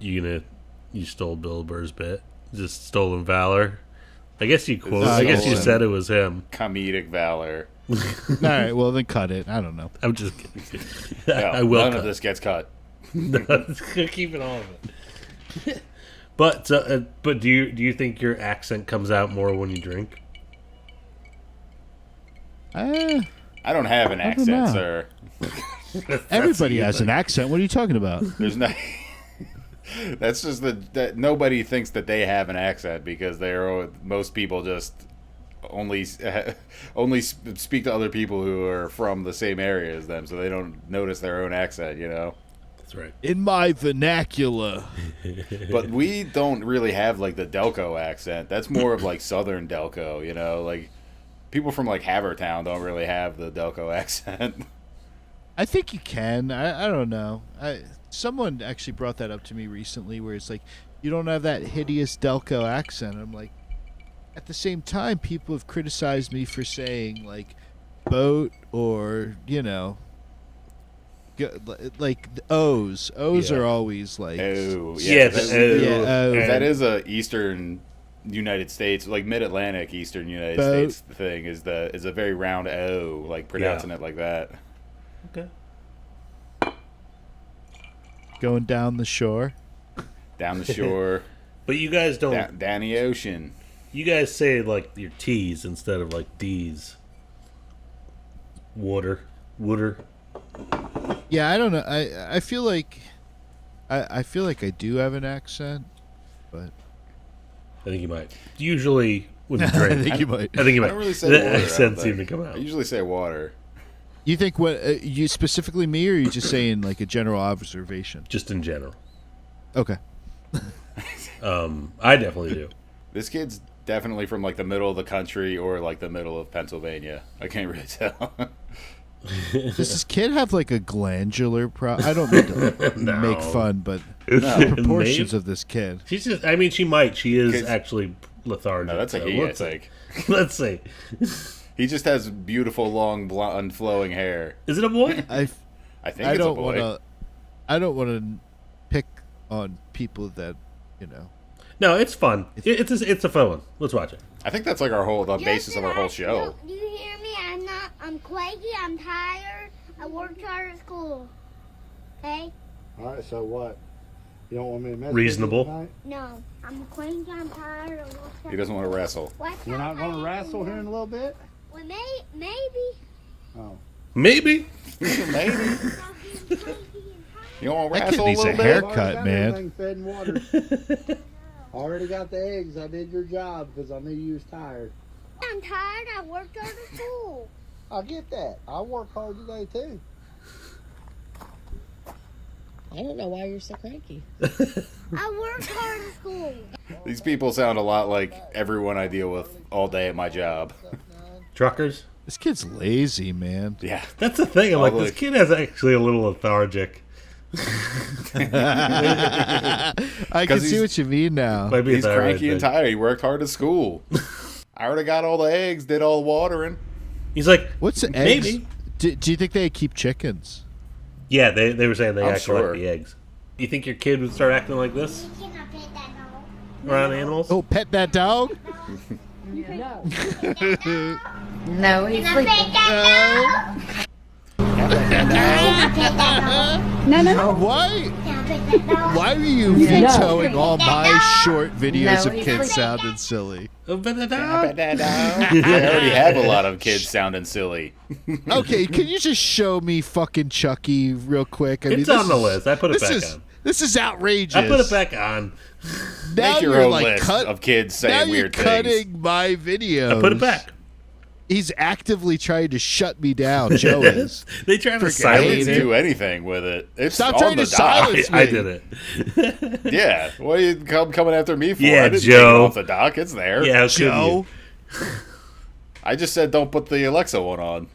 You stole Bill Burr's bit? Just stolen valor? I guess you quote. I guess you said it was him. Comedic valor. All right, well then cut it. I don't know. I'm just kidding. No, I will. None of this gets cut. No, keeping all of it. But do you think your accent comes out more when you drink? I don't have an accent, sir. Everybody has an accent. What are you talking about? There's no. That's just that nobody thinks that they have an accent because most people just only speak to other people who are from the same area as them, so they don't notice their own accent. You know. That's right. In my vernacular. But we don't really have like the Delco accent. That's more of like Southern Delco. You know, like people from like Havertown don't really have the Delco accent. I think you can. I don't know. Someone actually brought that up to me recently where it's like, you don't have that hideous Delco accent. I'm like, at the same time, people have criticized me for saying like boat or, you know, like the O's. O's are always like... Oh, yeah. That is a Eastern United States, like Mid-Atlantic Eastern United States thing, is a very round O, like pronouncing it like that. Okay. Going down the shore. Down the shore. But you guys don't... Down the ocean. You guys say like your T's instead of like D's. Water. Yeah, I don't know. I feel like I feel like I do have an accent, but I think you might. Usually when you drink, I think you might. I don't really say water. Accent seem to come out. I usually say water. You think what you specifically me, or are you just saying like a general observation? Just in general. Okay. I definitely do. This kid's definitely from like the middle of the country or like the middle of Pennsylvania. I can't really tell. Does this kid have like a glandular I don't mean to make fun, but the proportions of this kid. She's just, I mean, she might. She is actually lethargic. No, that's a he, I think. Let's see. He just has beautiful, long, blonde, flowing hair. Is it a boy? I think it's a boy. I don't want to pick on people that, you know. No, it's fun. It's a fun one. Let's watch it. I think that's like the basis of our whole show. Do you hear me? I'm quaky. I'm tired. I worked hard at school. Okay? All right, so what? You don't want me to mess Reasonable. with you tonight? No. I'm quaky. I'm tired. He doesn't want to wrestle. You're not going to wrestle here in a little bit? Well, maybe. Oh. Maybe. Maybe. You want to That kid wrestle a needs little a bit? haircut, man. Everything fed and watered. Already got the eggs. I did your job because I knew you was tired. I'm tired. I worked hard at school. I get that. I work hard today too. I don't know why you're so cranky. I worked hard at school. These people sound a lot like everyone I deal with all day at my job. Truckers? This kid's lazy, man. Yeah. That's the thing. I'm like, this kid is actually a little lethargic. I can see what you mean now. He's cranky and tired. He worked hard at school. I already got all the eggs, did all the watering. He's like, what's the eggs? maybe. Do you think they keep chickens? Yeah, they were saying they I'm actually sure. like the eggs. You think your kid would start acting like this around animals? Oh, pet that dog? No. No, he's sleeping. No. Why are you vetoing all my short videos of kids sounding silly? I already have a lot of kids sounding silly. Okay, can you just show me fucking Chucky real quick? It's on the list. I put it back on. This is outrageous. I put it back on. Now Make your you're own like list of kids saying weird you're things. cutting my videos. I put it back. He's actively trying to shut me down. Joe is. They trying to I silence didn't it. do anything with it. It's Stop on trying the to dock. silence me. I did it. Yeah, what are you coming after me for? Yeah, I didn't Joe. take it off the dock. It's there. Yeah, how could Joe. you? I just said don't put the Alexa one on.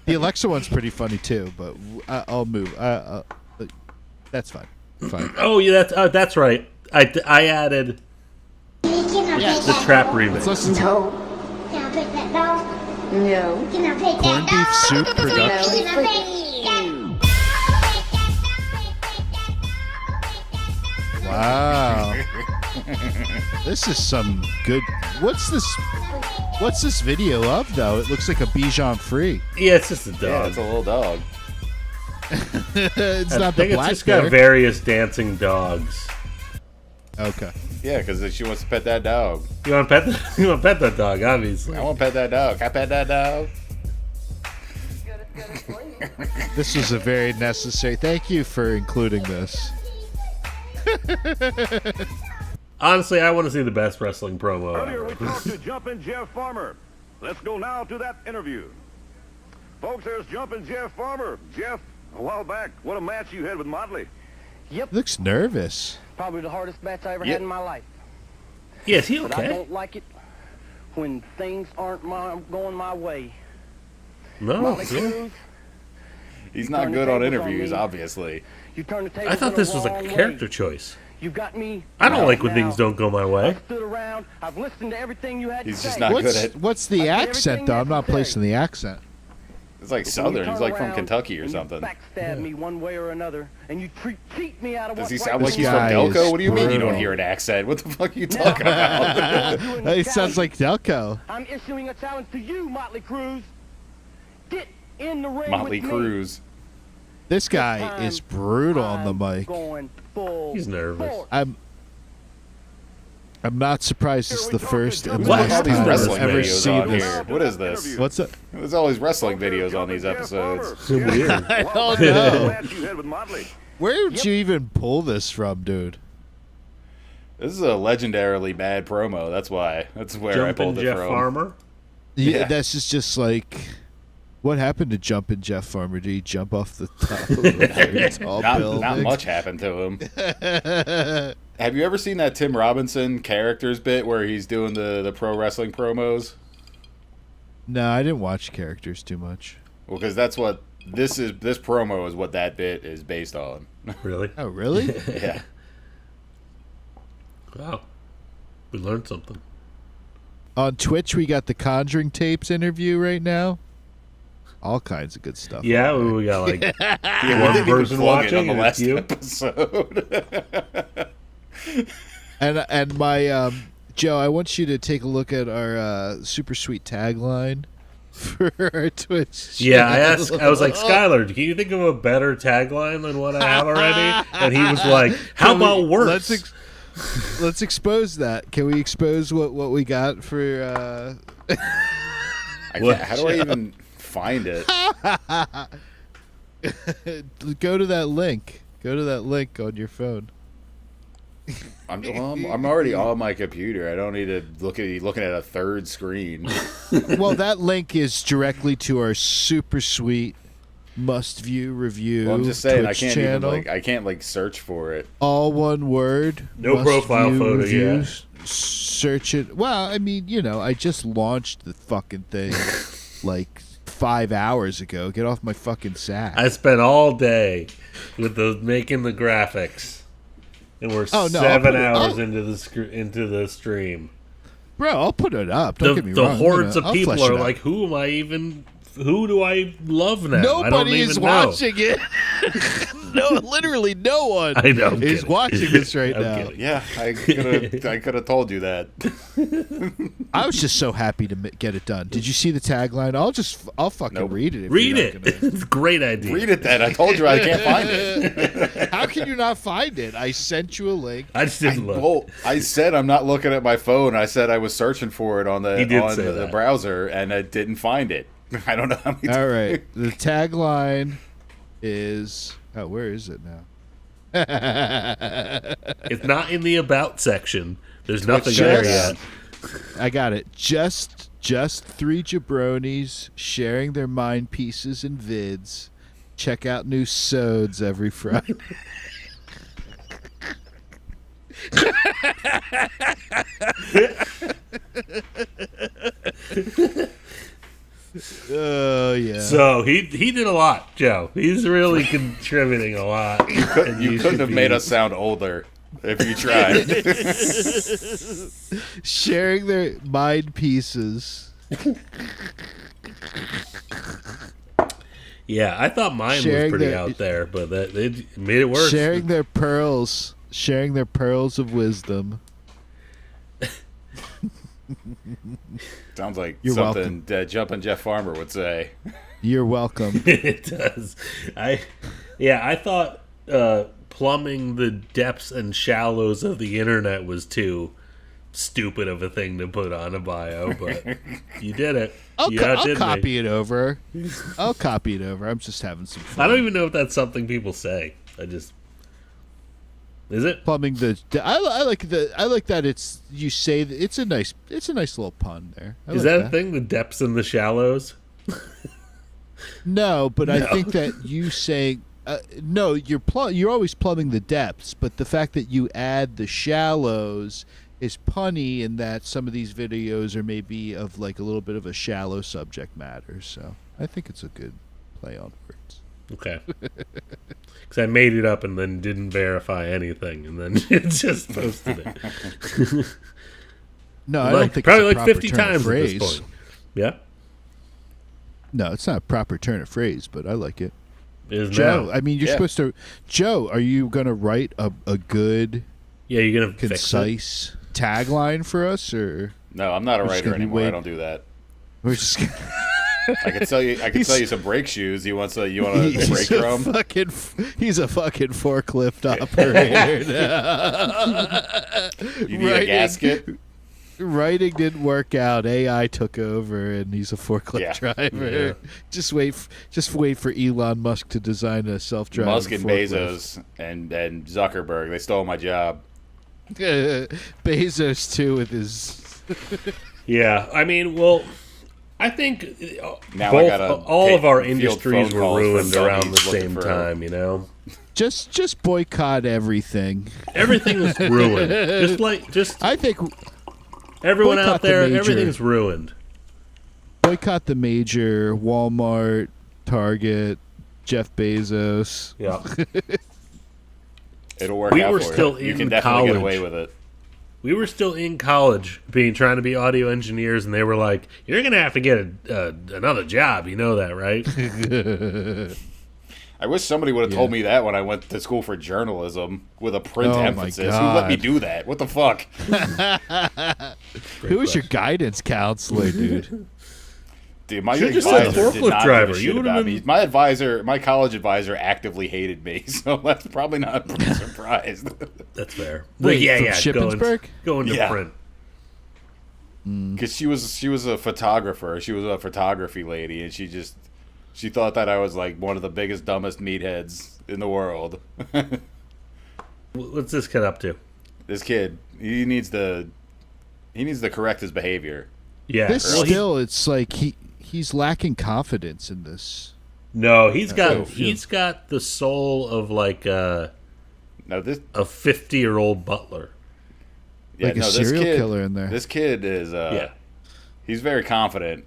The Alexa one's pretty funny too, but I'll move. That's fine. Fine. Oh yeah, that's right. I added the trap remix. Let's listen to Can I pick that dog? No. Can I pick Corned that Beef Soup dog? Production. Can I pick that Wow. This is some good. What's this video of though? It looks like a Bichon Free. Yeah, it's just a dog. Yeah, it's a little dog. It's I not think the it's black just bear. got various dancing dogs. Okay. Yeah, because she wants to pet that dog. You want to pet you want to pet that dog, obviously. I want to pet that dog. Can I pet that dog? This was a very necessary. Thank you for including this. Honestly, I want to see the best wrestling promo Earlier we ever. talked to Jumpin' Jeff Farmer. Let's go now to that interview. Folks, there's Jumpin' Jeff Farmer. Jeff, a while back, what a match you had with Motley. Yep. Looks nervous. Probably the hardest match I ever Yep. had in my life. Yeah, is he But I okay? don't like it when things aren't going my way. No. Motley yeah. Crue, He's not Turn the good on tables on interviews, me. obviously. you turned the tables I thought in this the was a wrong character way. choice. You got me. I don't like when now. things don't go my way. I've stood around. I've listened to everything you had He's to just say. not good What's at. what's the I did accent everything though? I'm not necessary. placing the accent. It's like When you Southern. He's turn like from around Kentucky or and something. You backstab me one way or another, and you cheat me out of Does what's he right sound for like me. he's from guy Delco? is What do you mean you don't brutal. hear an accent? What the fuck are you talking about? He sounds like Delco. I'm issuing a challenge to you, Motley Crue. Get in the ring Motley with me. Crue. This guy is brutal on the mic. Going full He's nervous. force. I'm not surprised it's the first and What last are these time I've wrestling ever videos seen on this. here? What is this? What's it? There's always wrestling videos on these episodes. Weird. I don't What know. match you had with Motley. Where did you even pull this from, dude? This is a legendarily bad promo. That's why. That's where I Jumpin' pulled it Jeff from. Farmer. Yeah, Yeah. this is just like. What happened to Jumpin' Jeff Farmer? Did he jump off the top of a very tall building? Not much happened to him. Have you ever seen that Tim Robinson characters bit where he's doing the pro wrestling promos? No, I didn't watch characters too much. Well, because that's what this is. This promo is what that bit is based on. Really? Oh, really? Yeah. Wow. We learned something. On Twitch, we got the Conjuring Tapes interview right now. All kinds of good stuff. Yeah, we got like Yeah, we one didn't even person plug it watching on the and last it's you. episode. And my Joe, I want you to take a look at our super sweet tagline for our Twitch. Yeah, I channel. was like, Schuyler, can you think of a better tagline than what I have already? And he was like, how about worse? Let's expose that. Can we expose what we got for? How do I even find it? Go to that link. Go to that link on your phone. I'm already on my computer. I don't need to looking at a third screen. Well, that link is directly to our super sweet Must View Review. Well, I'm just saying Twitch I can't channel. even I can't search for it. All one word. No Must profile View photo Reviews. Search it. Well, I mean, I just launched the fucking thing like 5 hours ago. Get off my fucking sack. I spent all day with making the graphics, and we're 7 hours into the stream. Bro, I'll put it up. Don't get me the wrong. hordes I'll of people flesh it are out. like, who do I love now? Nobody is know. watching it. No, literally no one I know, is watching this right I'm now. kidding. Yeah, I could have told you that. I was just so happy to get it done. Did you see the tagline? I'll fucking read it. Read it. It's a great idea. Read it then. I told you I can't find it. How can you not find it? I sent you a link. I just didn't look. Well, I said I'm not looking at my phone. I said I was searching for it on the that. browser, and I didn't find it. I don't know how many All right. The tagline is... Oh, where is it now? It's not in the about section. There's nothing there yet. I got it. Just three jabronis sharing their mind pieces and vids. Check out new sods every Friday. Oh yeah. So he did a lot, Joe. He's really contributing a lot. You couldn't have made us sound older if you tried. Sharing their mind pieces. Yeah, I thought mine was pretty out there, but they made it worse. Sharing their pearls of wisdom. Sounds like You're something that Jumpin' Jeff Farmer would say. You're welcome. It does. I thought plumbing the depths and shallows of the internet was too stupid of a thing to put on a bio, but you did it. I'll copy it over. I'll copy it over. I'm just having some fun. I don't even know if that's something people say. Is it plumbing the? I like that it's you say that it's a nice little pun there. Is that a thing? The depths and the shallows? No, but I think that you saying no, you're always plumbing the depths, but the fact that you add the shallows is punny in that some of these videos are maybe of like a little bit of a shallow subject matter. So I think it's a good play on words. Okay. Because I made it up and then didn't verify anything, and then just posted it. No, I don't think probably it's a like proper 50 turn of times at phrase. this point. Yeah. No, it's not a proper turn of phrase, but I like it. It is Joe, now. I mean, you're supposed to. Joe, are you gonna write a good, you're gonna concise tagline for us, or no? I'm not a writer anymore. I don't do that. We're just. I can tell you some brake shoes. You want a brake drum? He's a fucking forklift operator now. You need a gasket? Writing didn't work out. AI took over, and he's a forklift driver. Yeah. Just wait for Elon Musk to design a self-driving Musk and forklift. Bezos and Zuckerberg. They stole my job. Bezos too with his. Yeah, I mean, well, I think Now all of our field industries phone were calls ruined from around the dummies looking same for- time, you know? Just boycott everything. Everything is ruined. I think everyone boycott out there, the major- everything's ruined. Boycott the major Walmart, Target, Jeff Bezos. Yeah. It'll work We out were for still you. You in can definitely college. get away with it. We were still in college, trying to be audio engineers, and they were like, "You're gonna have to get another job." You know that, right? I wish somebody would have told me that when I went to school for journalism with a print Oh my emphasis. Who let me God. do that? What the fuck? Who was your guidance counselor, dude? Dude, my Should've just said advisor did forklift not driver. give a You shit would've about been- me. My college advisor actively hated me, so that's probably not a surprise. That's fair. Wait, yeah, from yeah. Shippensburg? Going to Yeah. print. Because she was a photographer. She was a photography lady, and she thought that I was like one of the biggest, dumbest meatheads in the world. What's this kid up to? This kid, he needs to correct his behavior. Yeah. It's like he's lacking confidence in this. No, he's got the soul of like a 50-year-old butler. Yeah, like a serial killer in there. This kid is he's very confident.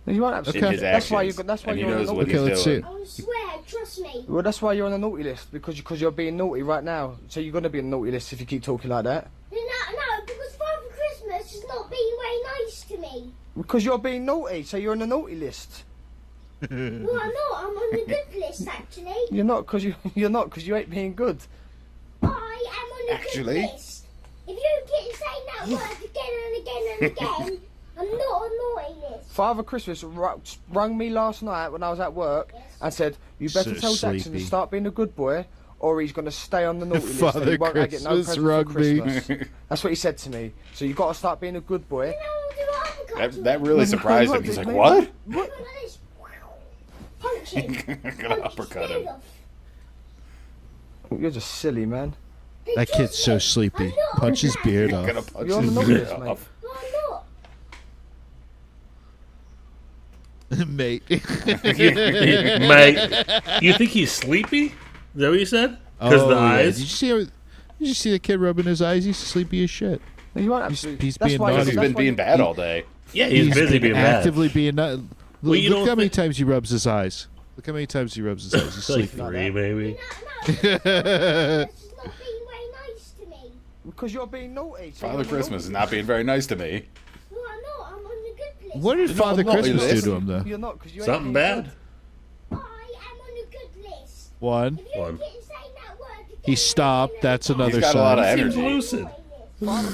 You won't in his that's why actions, that's why and he you're on knows the what naughty he's list. doing. I swear, trust me. Well, that's why you're on the naughty list because you're being naughty right now. So you're gonna be on the naughty list if you keep talking like that. No, because Father Christmas is not being very nice to me. Because you're being naughty, so you're on the naughty list. No, I'm not. I'm on the good list, actually. You're not because you ain't being good. I am on the good list. If you keep saying that word again and again and again, I'm not on naughty list. Father Christmas rang me last night when I was at work and said, "You better tell Jackson to start being a good boy, or he's going to stay on the naughty list. And he won't get no presents for Christmas." That's what he said to me. So you got to start being a good boy. That really surprised him. He's like, "What?" Punch him. Gonna uppercut him. You're just silly, man. That kid's so sleepy. Punch his beard off. Gonna punch You're on his the naughty beard list, mate. off. Mate. Mate, you think he's sleepy? Is that what you said? Because the eyes. Did you see the kid rubbing his eyes? He's sleepy as shit. No, you aren't He's being naughty. He's been being bad all day. Yeah, he's busy being bad. Actively being naughty. Well, you Look don't how many times he rubs his eyes. Look how many times he rubs his eyes. He's like sleepy. 3, maybe. Because you're being naughty. So Father Christmas is not being very nice to me. No, I'm not. I'm on the good list. What did Father Christmas do to him, though? You're not because you Something ain't bad. Good. I am on the good list. One. If you keep saying that word again He stopped. That's another He's got sign. a lot of Seems energy. lucid.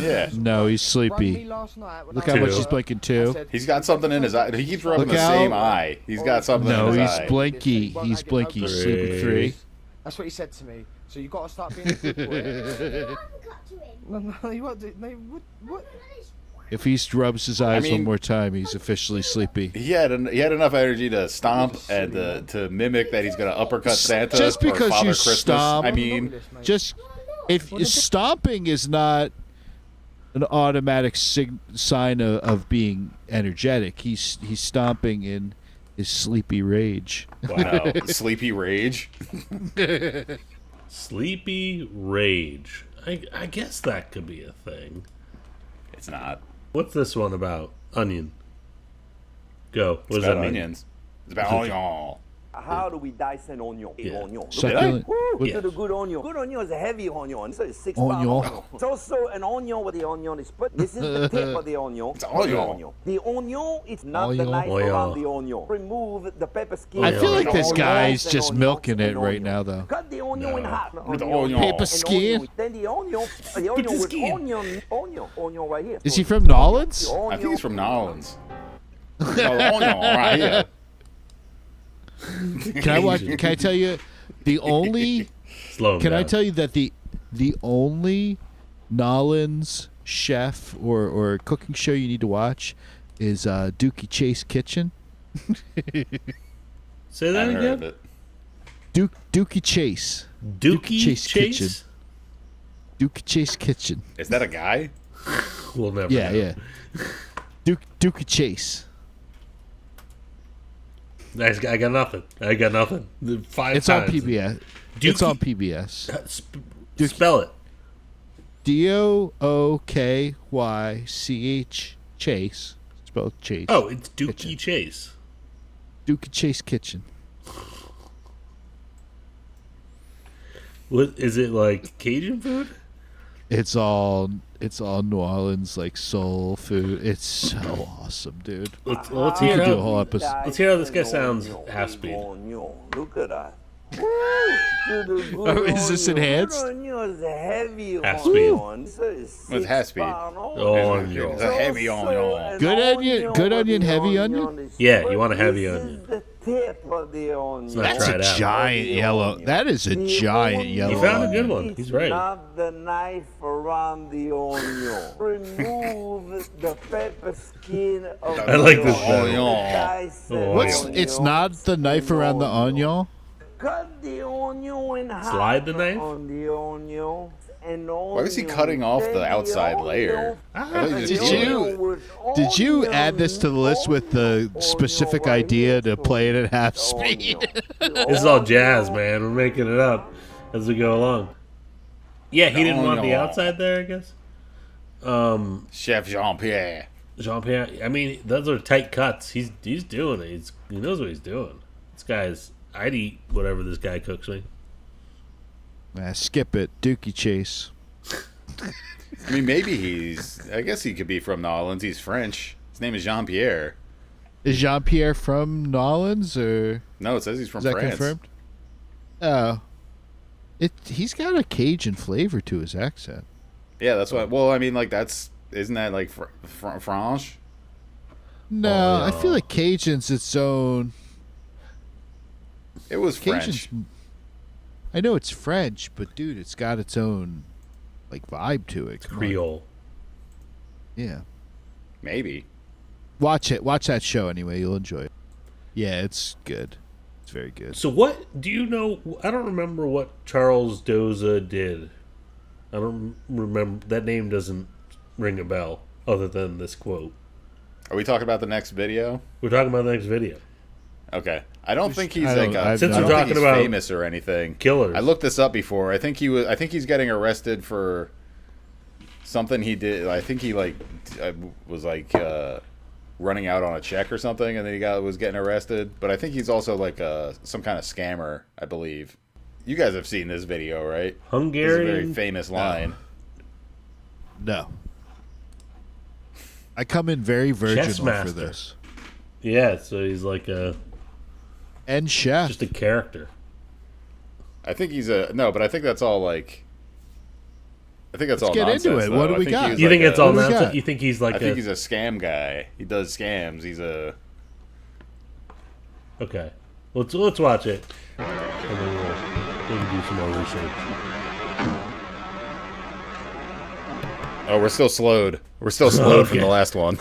Yeah. No, he's Rang me sleepy. last night when Look I how was much at he's work. blinking I too. said, He's got something in his eye. He keeps rubbing Look the out. same eye. He's got something No, in his he's eye. blinky. He's blinky. He's sleeping 3. That's what he said to me. So you got to start being a good boy. No, you won't do. No, what? If he rubs his eyes mean- one more time, he's officially sleepy. He had enough energy to stomp and to mimic that he's going to uppercut Santa Just or because Father you Christmas. stomp, I mean, just if stomping is not an automatic sign of being energetic, he's stomping in his sleepy rage. wow, sleepy rage. Sleepy rage. I guess that could be a thing. It's not. What's this one about? Onion. Go. What It's does about that mean? onions. It's about onion. How do we dice an onion? Yeah. Onion. Succulent. Woo, Yeah. to the good onion. Good onion is a heavy onion. So it's 6 Onion. pounds. It's also an onion where the onion is put. This is the tip of the onion. It's onion. The onion is not the Onion. knife Onion. around the onion. Remove the pepper skin. I feel like this Onion, guy's and just onion, milking and it right onion. now, though. Cut the onion in half. With the onion. Paper And skin? onion. Then the onion with onion right here. Is he from Nolans? The onion. I think he's from Nolans. Onion right here. Can I tell you the only? Slow him Can I down. tell you that the only Nolans chef or cooking show you need to watch is Dookie Chase Kitchen. Say I that haven't heard of again. it. Dookie Chase. Dookie Chase Chase. Kitchen. Dookie Chase Kitchen. Is that a guy? We'll never. Yeah, know. yeah. Dookie Chase. Nice. I got nothing. 5 It's on times. PBS. It's on PBS. Spell it. Dookych Chase. Spelled Chase. Oh, it's Dookie Kitchen. Chase. Dookie Chase Kitchen. What is it like? Cajun food? It's all New Orleans like soul food. It's so awesome, dude. Let's We hear could do a how. whole episode. Let's hear how this guy sounds half speed. Look at that. Oh, is this enhanced? Onion is a heavy Half speed. onion. So it's With 6 half speed. pound Onion. It's a heavy onion. Good onion, heavy onion? Yeah, you want a heavy This onion. is the tip of the onion. not That's try a it out. giant yellow. That is a giant yellow. You found a onion. good one. He's right. Not the knife around the onion. Remove the pepper skin of I like this the better. onion. Dice the What's? onion. It's not the knife around the onion. Cut the onion in half. Slide the knife? On the onion Why was he cutting off the outside layer? Did you add this to the list with the specific idea to play it at half speed? This is all jazz, man. We're making it up as we go along. Yeah, he didn't want the outside there, I guess. Chef Jean-Pierre. Jean-Pierre. I mean, those are tight cuts. He's doing it. He knows what he's doing. This guy's... I'd eat whatever this guy cooks me. Skip it. Dookie Chase. I mean, maybe I guess he could be from Nolans. He's French. His name is Jean-Pierre. Is Jean-Pierre from Nolans, or... No, it says he's from France. France. Is that confirmed? Oh. He's got a Cajun flavor to his accent. Yeah, that's what... Well, I mean, like, isn't that, like, French? No, I feel like Cajun's its own... It was Cajun's, French. I know it's French, but, dude, it's got its own, like, vibe to it. Creole. Yeah. Maybe. Watch it. Watch that show anyway. You'll enjoy it. Yeah, it's good. It's very good. So what do you know? I don't remember what Charles Doza did. I don't remember. That name doesn't ring a bell other than this quote. Are we talking about the next video? We're talking about the next video. Okay. I don't think he's famous or anything. Killers. I looked this up before. I think he's getting arrested for something he did. I think he was running out on a check or something, and then he was getting arrested. But I think he's also like some kind of scammer, I believe. You guys have seen this video, right? Hungarian. This is a very famous line. No. I come in very virginal for this. Yeah, so he's like a... And chef. Just a character. I think he's no, but I think that's all like... I think that's all nonsense. Let's get into it. Though. What do we got? You think it's all nonsense? You think he's like I think he's a scam guy. He does scams. He's a... Okay. Let's watch it. And then we'll do some more research. Oh, we're still slowed. We're still slowed from the last one.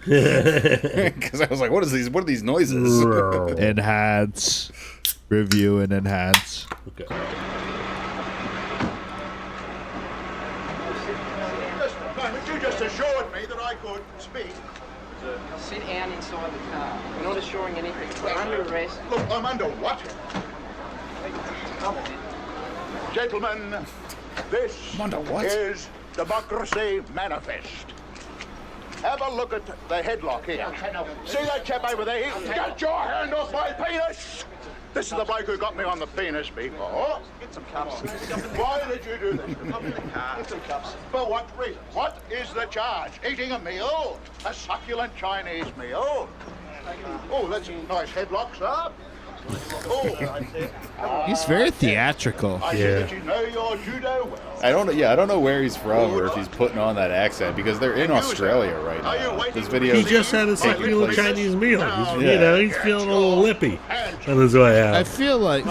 Because I was like, what are these noises? Enhance. Review and enhance. Okay. You just assured me that I could speak. Sit down inside the car. We're not assuring anything. We're under arrest. Look, I'm under what? Gentlemen, this is Democracy Manifest. Have a look at the headlock here. See that chap over there? Get your hand off my penis! This is the bloke who got me on the penis before. Get some cups. Why did you do this? Get some cups. For what reason? What is the charge? Eating a meal? A succulent Chinese meal? Oh, that's a nice headlock, sir. He's very theatrical. I see that you know your judo well. I don't know where he's from or if he's putting on that accent because they're in Australia right now. This video. He just had a succulent Chinese meal. He's feeling a little lippy on his way out. I feel like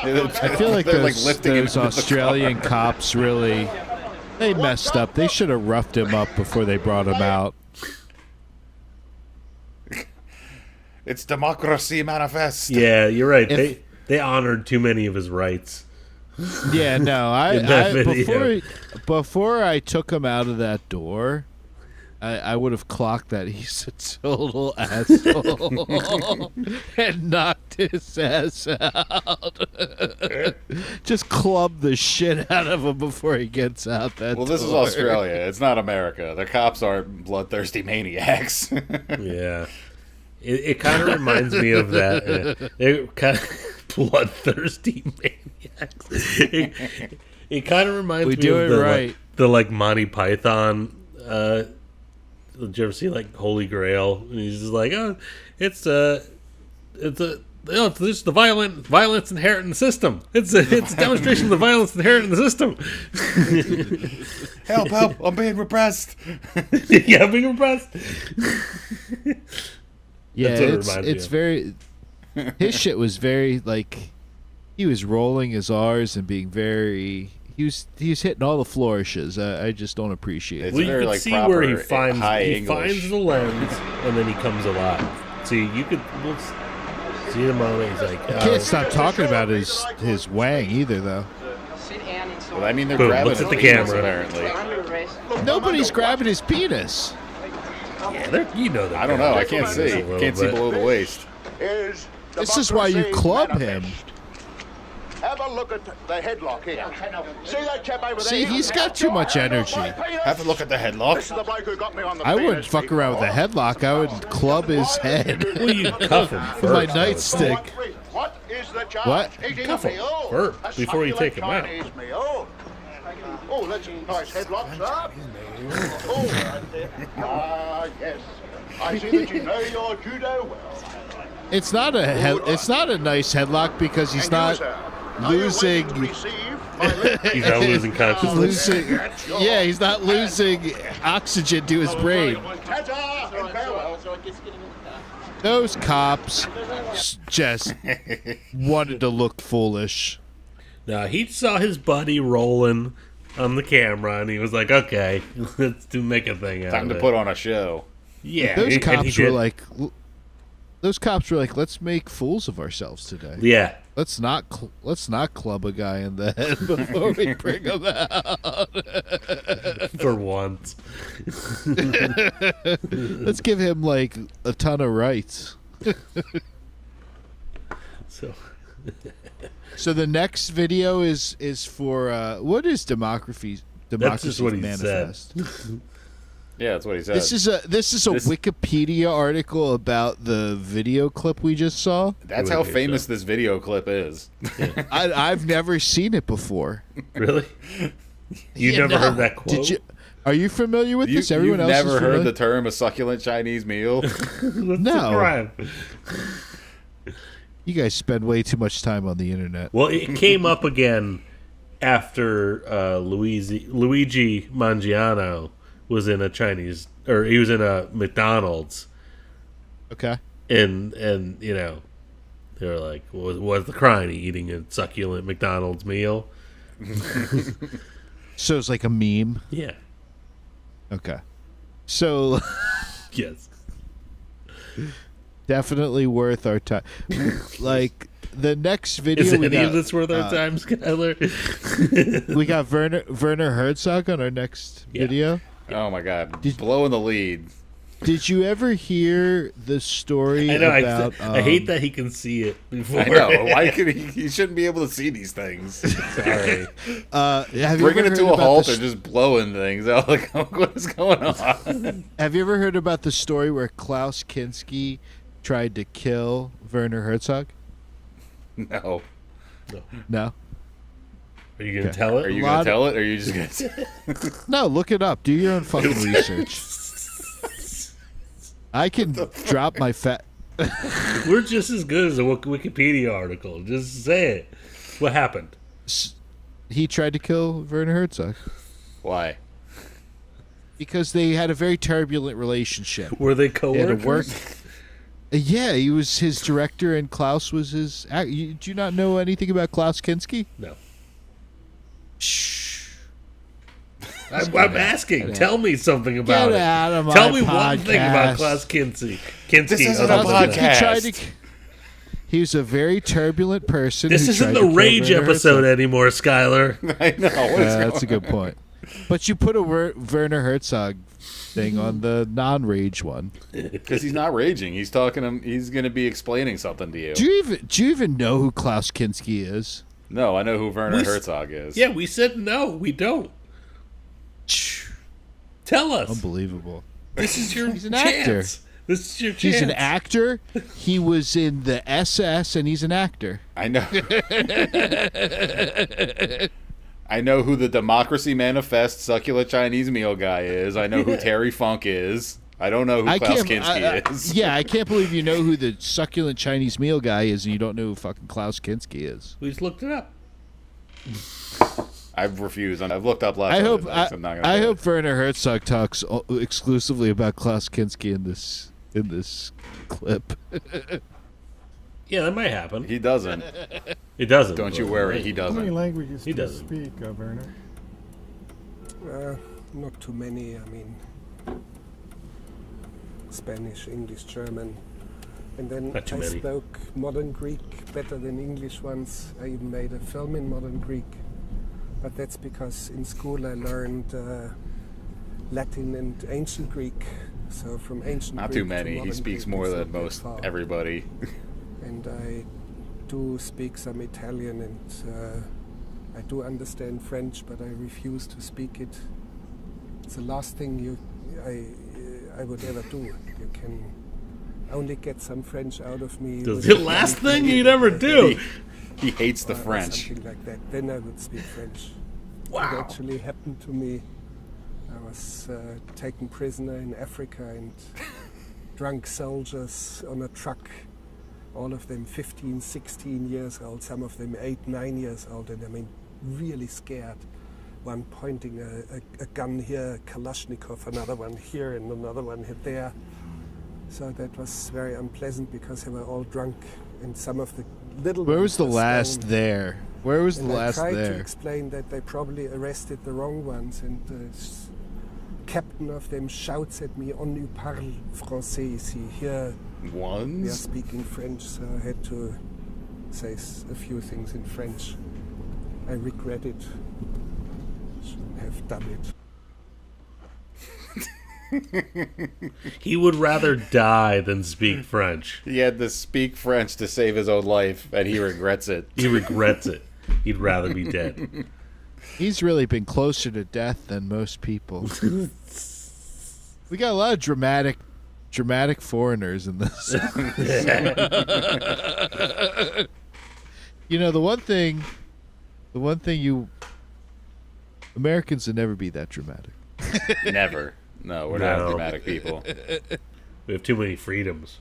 those Australian cops really they messed up. They should have roughed him up before they brought him out. It's Democracy Manifest. Yeah, you're right. They honored too many of his rights. Yeah, no. Before I took him out of that door, I would have clocked that he's a total asshole and knocked his ass out. Just club the shit out of him before he gets out that door. This is Australia. It's not America. The cops aren't bloodthirsty maniacs. Yeah. It kind of reminds me of that. They're kind of bloodthirsty maniacs. It kind of reminds me of the like Monty Python. Did you ever see like Holy Grail? And he's just like, oh, it's the violence inherent in the system. It's a demonstration of the violence inherent in the system. Help! I'm being repressed. Yeah, I'm being repressed. Yeah, it's very. His shit was very like, he was rolling his R's and being very. He was hitting all the flourishes. I just don't appreciate it. Well, you can see where he finds the lens and then he comes alive. See, you could see the moment he's like. I can't stop talking about his wang either, though. Sit down inside Well, I mean, they're Boom, grabbing looks at the penis, camera. apparently. Nobody's grabbing his penis. Yeah, they're, you know they're I don't know. I grabbing can't his see. penis a little Can't see bit. below the waist. This is why you club him. Have a look at the headlock here. See that chap over there? See, he's got too much energy. Have a look at the headlock. This is the bloke who got me on the I wouldn't penis fuck around with a headlock. I would club his head. Well, you cuff him with my first, nightstick. What is the charge? What? Eating Cuff a him meal? first, A before you succulent take him out. Chinese meal. Oh, that's a nice headlock, sir. Oh, right there. Ah, yes. I see that you know your judo well. It's not a nice headlock because he's not losing. He's not losing consciousness. Yeah, he's not losing oxygen to his brain. Ta-ta and farewell. Those cops just wanted to look foolish. No, he saw his buddy rolling on the camera, and he was like, "Okay, let's make a thing out Time of to it." put on a show. Yeah, those and cops he were did. like, let's make fools of ourselves today. Yeah. Let's not club a guy in the head before we bring him out. For once. Let's give him like a ton of rights. So the next video is for what is democracy? That's just what he manifest. said. Yeah, that's what he said. This is a Wikipedia article about the video clip we just saw. That's how famous this video clip is. I've never seen it before. Really? You never heard that quote? Did you? Are you familiar with this? Everyone You've else never is heard familiar? the term "a succulent Chinese meal"? No. You guys spend way too much time on the internet. Well, it came up again after Luigi Mangiano was in a Chinese, or he was in a McDonald's. Okay. And you know, they were like, "What's the crime? Eating a succulent McDonald's meal?" So it's like a meme. Yeah. Okay. So. Yes. Definitely worth our time. Like the next video. Is any of this worth our time, Schuyler? We got Werner Herzog on our next video. Oh my God! Blowing the lead. Did you ever hear the story I know. about? I hate that he can see it before. I know. Why could he shouldn't be able to see these things? Sorry. Have you Bringing ever it to heard a about halt the or just blowing things out? Like, what is going on? Have you ever heard about the story where Klaus Kinski tried to kill Werner Herzog? No. No. Are you gonna tell it? Are you gonna tell it? Or are you just gonna? No, look it up. Do your own fucking research. I can drop my fat. We're just as good as a Wikipedia article. Just say it. What happened? He tried to kill Werner Herzog. Why? Because they had a very turbulent relationship. Were they They had to coworkers? work. Yeah, he was his director, and Klaus was his. Do you not know anything about Klaus Kinski? No. Shh. I'm asking. Tell me something about Get it. out of my Tell me one thing about podcast. Klaus Kinski. This isn't a other than that. podcast. He was a very turbulent person. This who isn't tried the to kill Rage Werner episode Herzog. anymore, Schuyler. I know. That's a good point. But you put a Werner Herzog thing on the non-rage one Because he's not raging. He's talking. He's going to be explaining something to you. Do you even know who Klaus Kinski is? No, I know who Werner Herzog is. Yeah, we said no. We don't. Tell us. Unbelievable. This is your He's an chance. actor. This is your chance. He's an actor. He was in the SS, and he's an actor. I know. I know who the Democracy Manifest succulent Chinese meal guy is. I know who Terry Funk is. I don't know who Klaus Kinski is. Yeah, I can't believe you know who the succulent Chinese meal guy is, and you don't know who fucking Klaus Kinski is. We just looked it up. I've refused. I've looked up last. I hope I hope Werner Herzog talks exclusively about Klaus Kinski in this clip. Yeah, that might happen. He doesn't. It doesn't. Don't you worry. He How many doesn't. languages He do you doesn't. speak, Werner? Not too many. I mean, Spanish, English, German. And then Not too I many. spoke modern Greek better than English once. I even made a film in modern Greek. but that's because in school I learned Latin and ancient Greek. So from ancient Not Greek too many. He speaks more than most everybody. And I do speak some Italian, and I do understand French, but I refuse to speak it. It's the last thing I would ever do. You can only get some French out of me. The last thing you'd ever do. He hates the French. Something like that. Then I would speak French. Wow. It actually happened to me. I was taken prisoner in Africa, and drunk soldiers on a truck, all of them 15, 16 years old, some of them 8, 9 years old, and I mean, really scared. One pointing a gun here, Kalashnikov, another one here, and another one there. So that was very unpleasant because they were all drunk, and some of the little. Where was the last there? Where was the last there? I tried there? to explain that they probably arrested the wrong ones, and the captain of them shouts at me, "On ne parle français ici." Here, we are speaking French, so I had to say a few things in French. I regret it. Shouldn't have done it. He would rather die than speak French. He had to speak French to save his own life, and he regrets it. He regrets it. He'd rather be dead. He's really been closer to death than most people. We got a lot of dramatic foreigners in this. You know, the one thing you Americans would never be that dramatic. Never. No, we're not dramatic people. We have too many freedoms.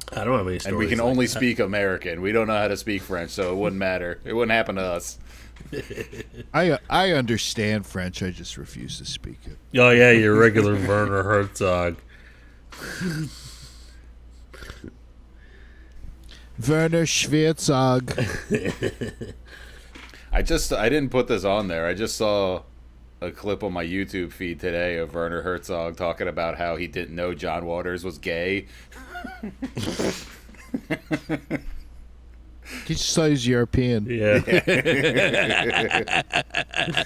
I don't have any stories. And we can only speak American. We don't know how to speak French, so it wouldn't matter. It wouldn't happen to us. I understand French. I just refuse to speak it. Oh yeah, you're regular Werner Herzog. Werner Schweerzog. I didn't put this on there. I just saw a clip on my YouTube feed today of Werner Herzog talking about how he didn't know John Waters was gay. He just thought he was European. Yeah.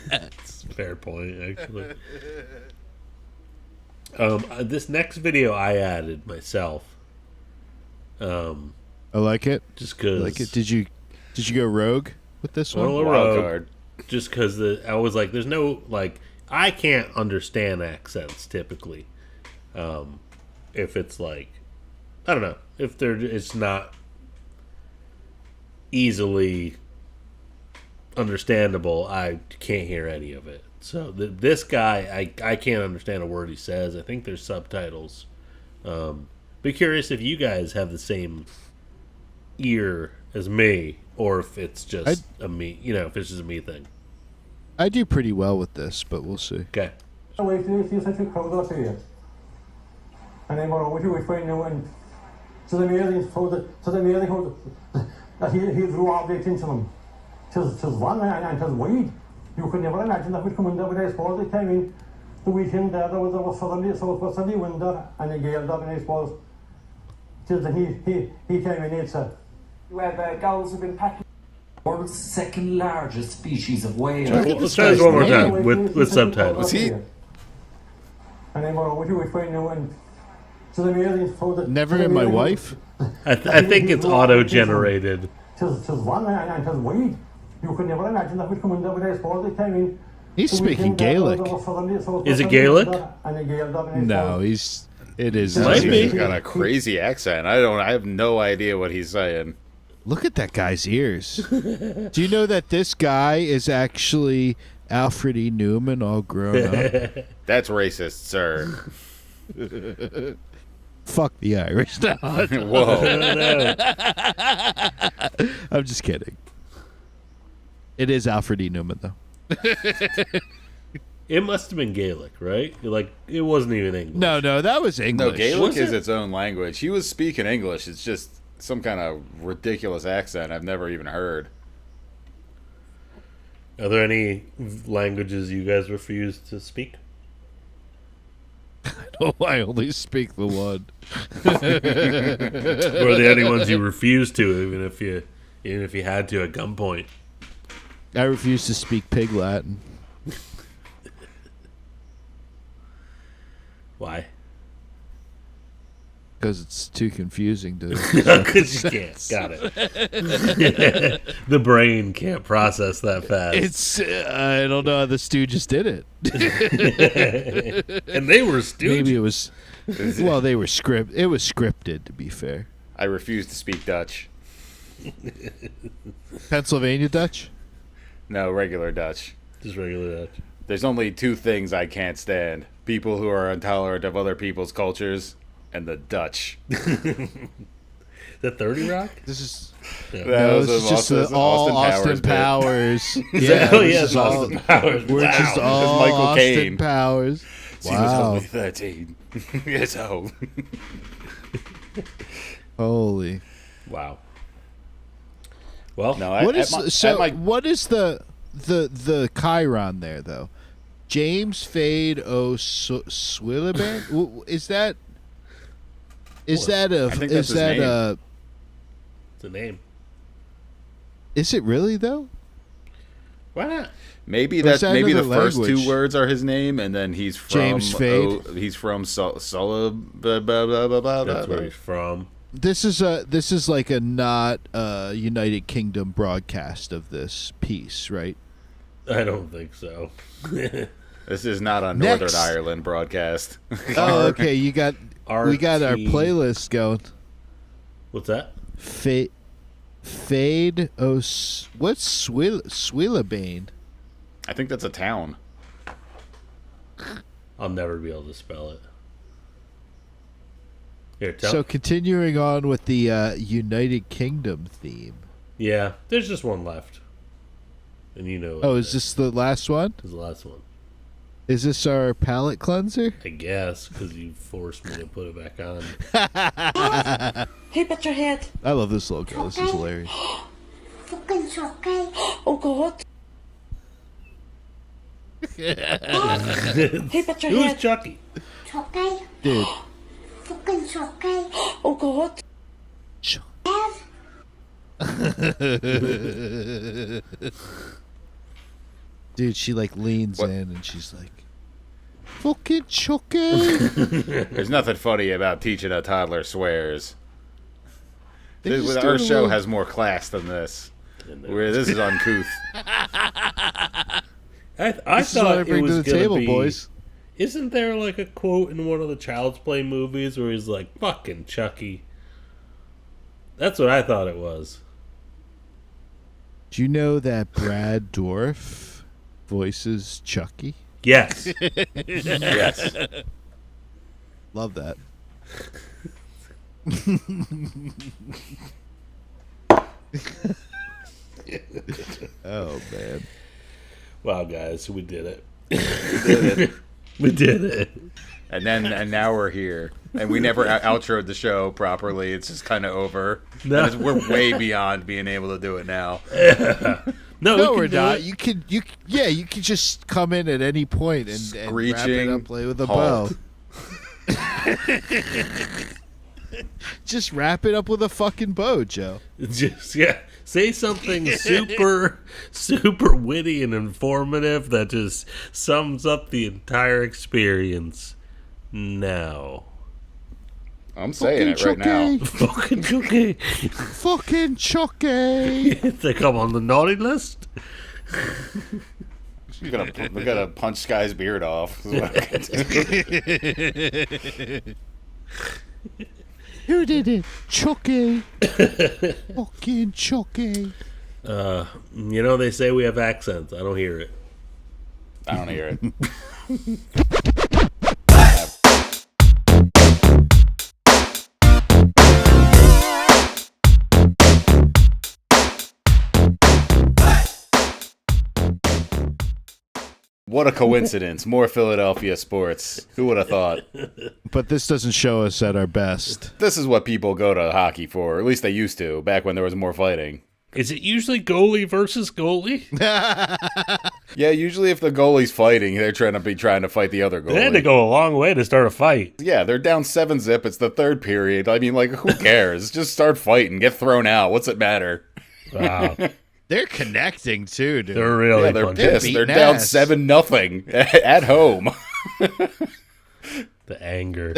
That's a fair point, actually. This next video I added myself. I like it. Just because. Like it. Did you go rogue with this one? Wild card. Just because I was like, there's no, like, I can't understand accents typically. If it's like, I don't know, if it's not easily understandable, I can't hear any of it. So this guy, I can't understand a word he says. I think there's subtitles. Be curious if you guys have the same ear as me, or if it's just if it's just a me thing. I do pretty well with this, but we'll see. Okay. To the amazing that he drew objects into them. Tis one and tis wide. You could never imagine that would come in there, but I suppose it came in the weekend there was suddenly southwesterly wind there and a gale there, and I suppose tis he came in it, sir. Where gulls have been packing. World's second largest species of whale. Let's try this one more time with subtitles. Never in my wife? I think it's auto-generated. Tis one and tis wide. You could never imagine that would come in there, but I suppose it came in. He's speaking Gaelic. Is it Gaelic? No, it is. He's got a crazy accent. I have no idea what he's saying. Look at that guy's ears. Do you know that this guy is actually Alfred E. Newman all grown up? That's racist, sir. Fuck the Irish. No. Whoa. I'm just kidding. It is Alfred E. Newman, though. It must have been Gaelic, right? Like, it wasn't even English. No, that was English. No, Gaelic is its own language. He was speaking English. It's just some kind of ridiculous accent I've never even heard. Are there any languages you guys refuse to speak? No, I only speak the one. Or are the only ones you refuse to, even if Even if you had to at gunpoint. I refuse to speak Pig Latin. Why? Because it's too confusing to. Because you can't. Got it. The brain can't process that fast. It's. I don't know how the Stooges did it. And they were Stooges. Maybe it was. Well, they were script. It was scripted, to be fair. I refuse to speak Dutch. Pennsylvania Dutch? No, regular Dutch. Just regular Dutch. There's only two things I can't stand: people who are intolerant of other people's cultures, and the Dutch. The 30 Rock? This is. Yeah. No, this is just all Austin Powers. Yeah, it's Austin Powers. We're just all Michael Austin Caine. Powers. She was only 13 years old. Holy. Wow. Well, no, what is the Chiron there though? James Fade O'Sullivan? Is that It's a name. Is it really though? Why not? Maybe that maybe the first language? two words are his name, and then he's from James Fade. He's from Sulla. Blah, blah, blah, blah, blah, That's blah. where he's from. This is like a not United Kingdom broadcast of this piece, right? I don't think so. This is not a Next. Northern Ireland broadcast. Oh, okay. We got our playlist going. What's that? Fade what's Swillabane? I think that's a town. I'll never be able to spell it. Here, tell. So continuing on with the United Kingdom theme. Yeah, there's just one left. And you know. Oh, is this the last one? This is the last one. Is this our palate cleanser? I guess, because you forced me to put it back on. Hey, put your head. I love this logo. This is hilarious. Fucking Chucky. Oh, God. Hey, put your Who's head. Chucky? Chucky. Dude. Fucking Chucky. Oh, God. Dude, she like leans in and she's like, "Fucking Chucky." There's nothing funny about teaching a toddler swears. They just do Our it a show little- has more class than this. Where this is uncouth. I This is what thought I bring it was to the gonna table, be, boys. Isn't there like a quote in one of the Child's Play movies where he's like, "Fucking Chucky"? That's what I thought it was. Do you know that Brad Dourif voices Chucky? Yes. Yes. Love that. Oh man. Wow, guys, we did it. We did it. We did it. And now we're here. And we never outroed the show properly. It's just kind of over. No. We're way beyond being able to do it now. No, we're do not. it. You can just come in at any point and wrap it Screeching up, play with a halt. bow. Just wrap it up with a fucking bow, Joe. Just say something super witty and informative that just sums up the entire experience. Now, I'm saying it right now. Fucking Chucky. Fucking Chucky. They come on the naughty list. We're gonna punch Sky's beard off. Who did it? Chucky. Fucking Chucky. They say we have accents. I don't hear it. I don't hear it. What a coincidence. More Philadelphia sports. Who would have thought? But this doesn't show us at our best. This is what people go to hockey for. At least they used to, back when there was more fighting. Is it usually goalie versus goalie? Yeah, usually if the goalie's fighting, they're trying to fight the other goalie. They had to go a long way to start a fight. Yeah, they're down 7-0. It's the third period. I mean, like, who cares? Just start fighting. Get thrown out. What's it matter? Wow. They're connecting too, dude. They're really Yeah, they're fun. pissed. They're down 7-0 at home. The anger.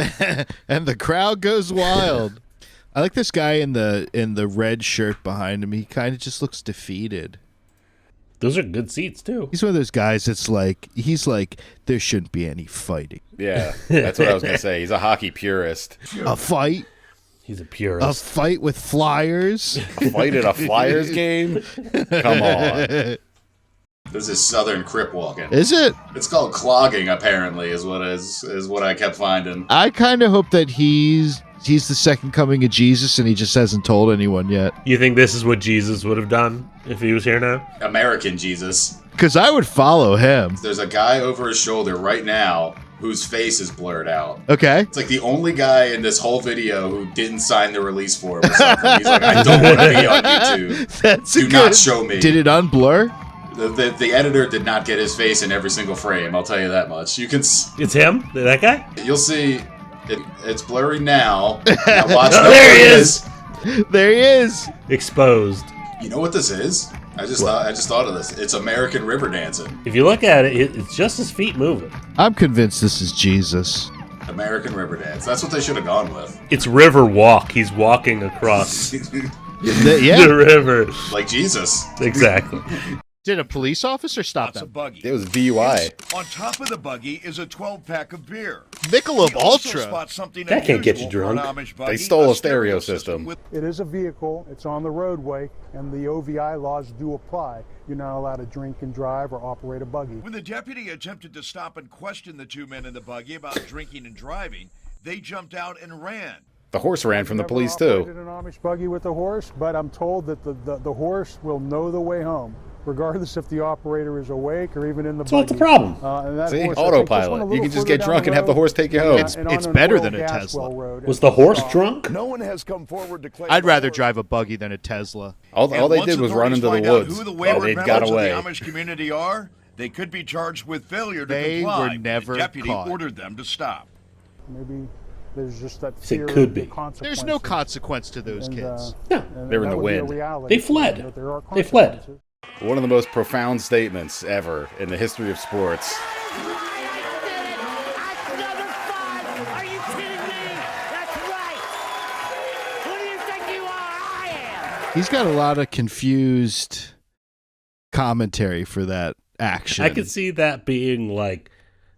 And the crowd goes wild. I like this guy in the red shirt behind him. He kind of just looks defeated. Those are good seats too. He's one of those guys that's like, there shouldn't be any fighting. Yeah, that's what I was going to say. He's a hockey purist. A fight? He's a purist. A fight with flyers? A fight at a Flyers game? Come on. This is Southern crip walking. Is it? It's called clogging, apparently, is what I kept finding. I kind of hope that he's the second coming of Jesus and he just hasn't told anyone yet. You think this is what Jesus would have done if he was here now? American Jesus. Because I would follow him. There's a guy over his shoulder right now whose face is blurred out. Okay. It's like the only guy in this whole video who didn't sign the release form or something. He's like, I don't want to be on YouTube. Do not show me. Did it unblur? The editor did not get his face in every single frame, I'll tell you that much. You can... It's him? That guy? You'll see... It's blurry now. Now watch. There he is. There he is. Exposed. You know what this is? I just thought of this. It's American river dancing. If you look at it, it's just his feet moving. I'm convinced this is Jesus. American river dance. That's what they should have gone with. It's river walk. He's walking across the river. Like Jesus. Exactly. Did a police officer stop them? It was DUI. On top of the buggy is a 12-pack of beer. Michelob Ultra. That can't get you drunk. They stole a stereo system. It is a vehicle. It's on the roadway, and the OVI laws do apply. You're not allowed to drink and drive or operate a buggy. When the deputy attempted to stop and question the two men in the buggy about drinking and driving, they jumped out and ran. The horse ran from the police, Never too. operated an Amish buggy with a horse, but I'm told that the horse will know the way home, regardless if the operator is awake or even in the buggy. So what's the problem? See, autopilot. You can just get drunk and have the horse take you home. It's better than a Tesla. Was the horse drunk? No one has come forward to claim. I'd rather drive a buggy than a Tesla. All they did was run into the woods. Who the Oh, wayward they members got of away. the Amish community are? They could be charged with failure to They comply. were never The deputy caught. ordered them to stop. Maybe there's just that It fear could of be. the consequences. There's no consequence to those kids. No. They were in that the would be a wind. reality They fled. that there are They fled. consequences. One of the most profound statements ever in the history of sports. Are you kidding me? That's right. Who do you think you are? I am. He's got a lot of confused commentary for that action. I could see that being like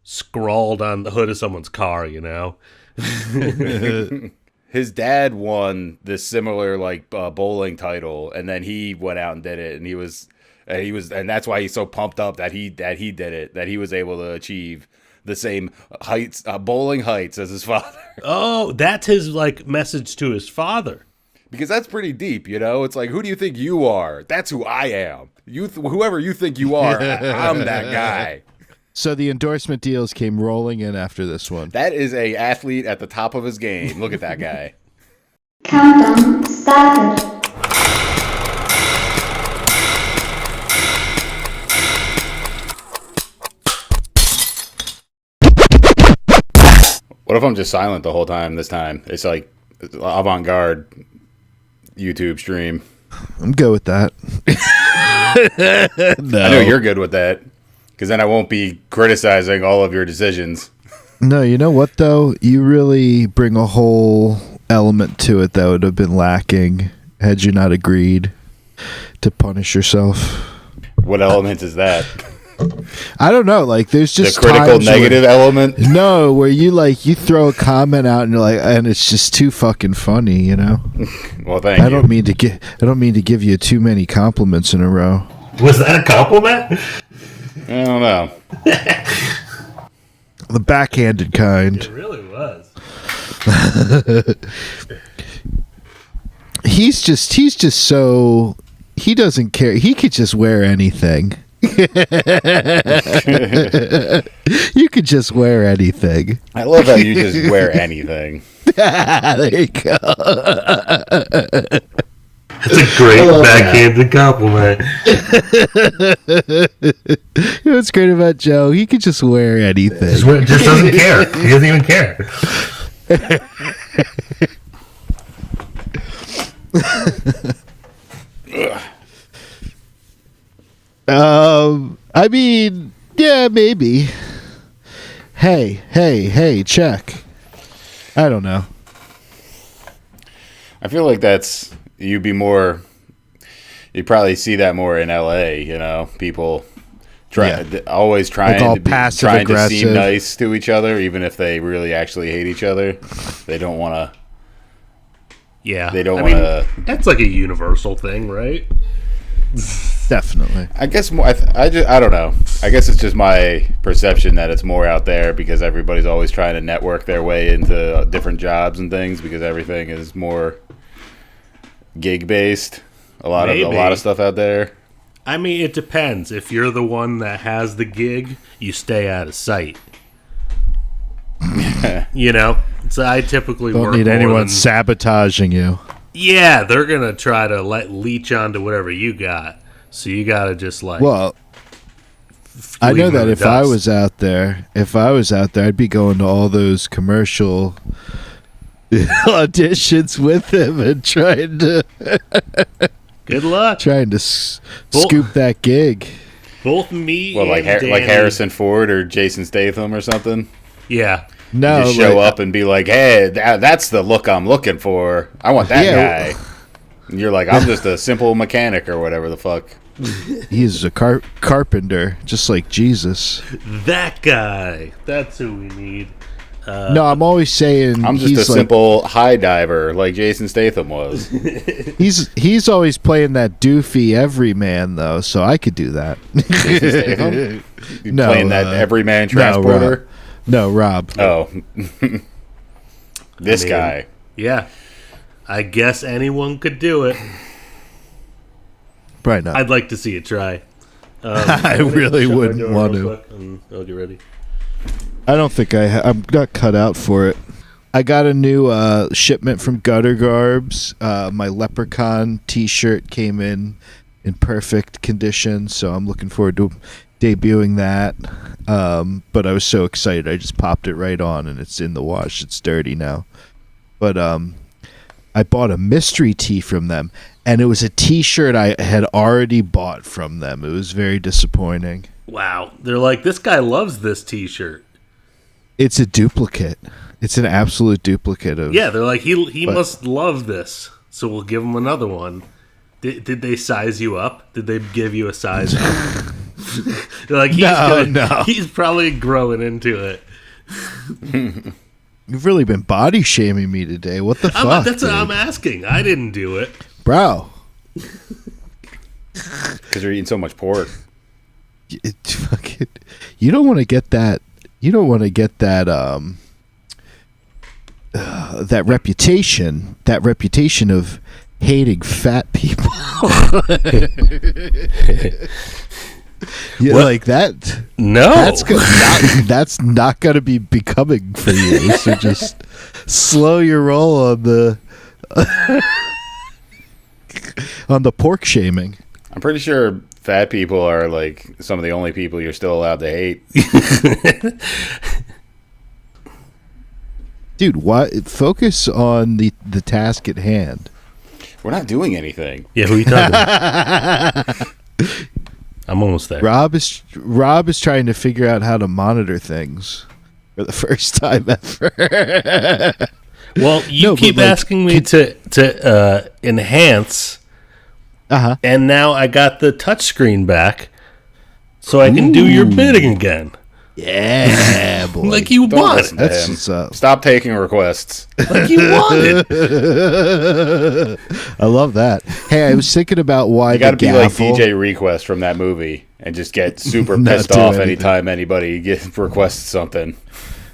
scrawled on the hood of someone's car, you know? His dad won this similar bowling title, and then he went out and did it, and he was, and that's why he's so pumped up that he did it, that he was able to achieve the same heights, bowling heights as his father. Oh, that's his message to his father. Because that's pretty deep, you know. It's like, who do you think you are? That's who I am. Whoever you think you are, I'm that guy. So the endorsement deals came rolling in after this one. That is a athlete at the top of his game. Look at that guy. Countdown started. What if I'm just silent the whole time this time? It's like avant-garde YouTube stream. I'm good with that. No. I know you're good with that, because then I won't be criticizing all of your decisions. No, you know what, though? You really bring a whole element to it that would have been lacking had you not agreed to punish yourself. What element is that? I don't know. There's just the critical negative element. No, where you throw a comment out and you're like, and it's just too fucking funny, you know. Well, thank you. I don't mean to give you too many compliments in a row. Was that a compliment? I don't know. The backhanded kind. It really was. He's just so he doesn't care. He could just wear anything. You could just wear anything. I love how you just wear anything. There you go. It's a great backhanded compliment. You know what's great about Joe? He could just wear anything. Just doesn't care. He doesn't even care. I mean, yeah, maybe. Hey, check. I don't know. I feel like you'd probably see that more in LA, people always trying to seem nice to each other, even if they really actually hate each other. They don't want to. Yeah. They don't want to. That's like a universal thing, right? Definitely. I guess more. I don't know. I guess it's just my perception that it's more out there because everybody's always trying to network their way into different jobs and things because everything is more gig based. A lot of stuff out there. I mean, it depends. If you're the one that has the gig, you stay out of sight. So I typically don't need anyone sabotaging you. Yeah, they're gonna try to leech onto whatever you got. So you gotta just Well, I know that if I was out there, I'd be going to all those commercial auditions with him and trying to. Good luck. Trying to scoop that gig. Both me and like Harrison Ford or Jason Statham or something. Yeah. No, you just show up and be like, "Hey, that's the look I'm looking for. I want that guy." And you're like, "I'm just a simple mechanic or whatever the fuck." He's a carpenter, just like Jesus. That guy. That's who we need. No, I'm always saying I'm just a simple high diver like Jason Statham was. He's always playing that doofy everyman though, so I could do that. Jason Statham? No, playing that everyman transporter. No, Rob. Oh, this guy. Yeah, I guess anyone could do it. Probably not. I'd like to see it try. I really wouldn't want to. I'll get ready. I don't think I'm not cut out for it. I got a new shipment from Gutter Garbs. My Leprechaun T-shirt came in perfect condition, so I'm looking forward to debuting that. But I was so excited, I just popped it right on, and it's in the wash. It's dirty now. But I bought a mystery tee from them, and it was a T-shirt I had already bought from them. It was very disappointing. Wow. They're like, this guy loves this T-shirt. It's a duplicate. It's an absolute duplicate of. Yeah, they're like he must love this, so we'll give him another one. Did they size you up? Did they give you a size up? They're like he's probably growing into it. You've really been body shaming me today. What the fuck? That's what I'm asking. I didn't do it, bro. Because you're eating so much pork. You don't want to get that. You don't want to get that that reputation of hating fat people. Like that. No, that's not going to be becoming for you. So just slow your roll on the pork shaming. I'm pretty sure fat people are like some of the only people you're still allowed to hate. Dude, why focus on the task at hand? We're not doing anything. Yeah, who are you talking about? I'm almost there. Rob is trying to figure out how to monitor things for the first time ever. Well, you keep asking me to enhance. And now I got the touchscreen back, so I can do your bidding again. Yeah, boy. Like you wanted. That's what's up. Stop taking requests. Like you wanted. I love that. Hey, I was thinking about why you got to be like DJ Request from that movie and just get super pissed off anytime anybody requests something.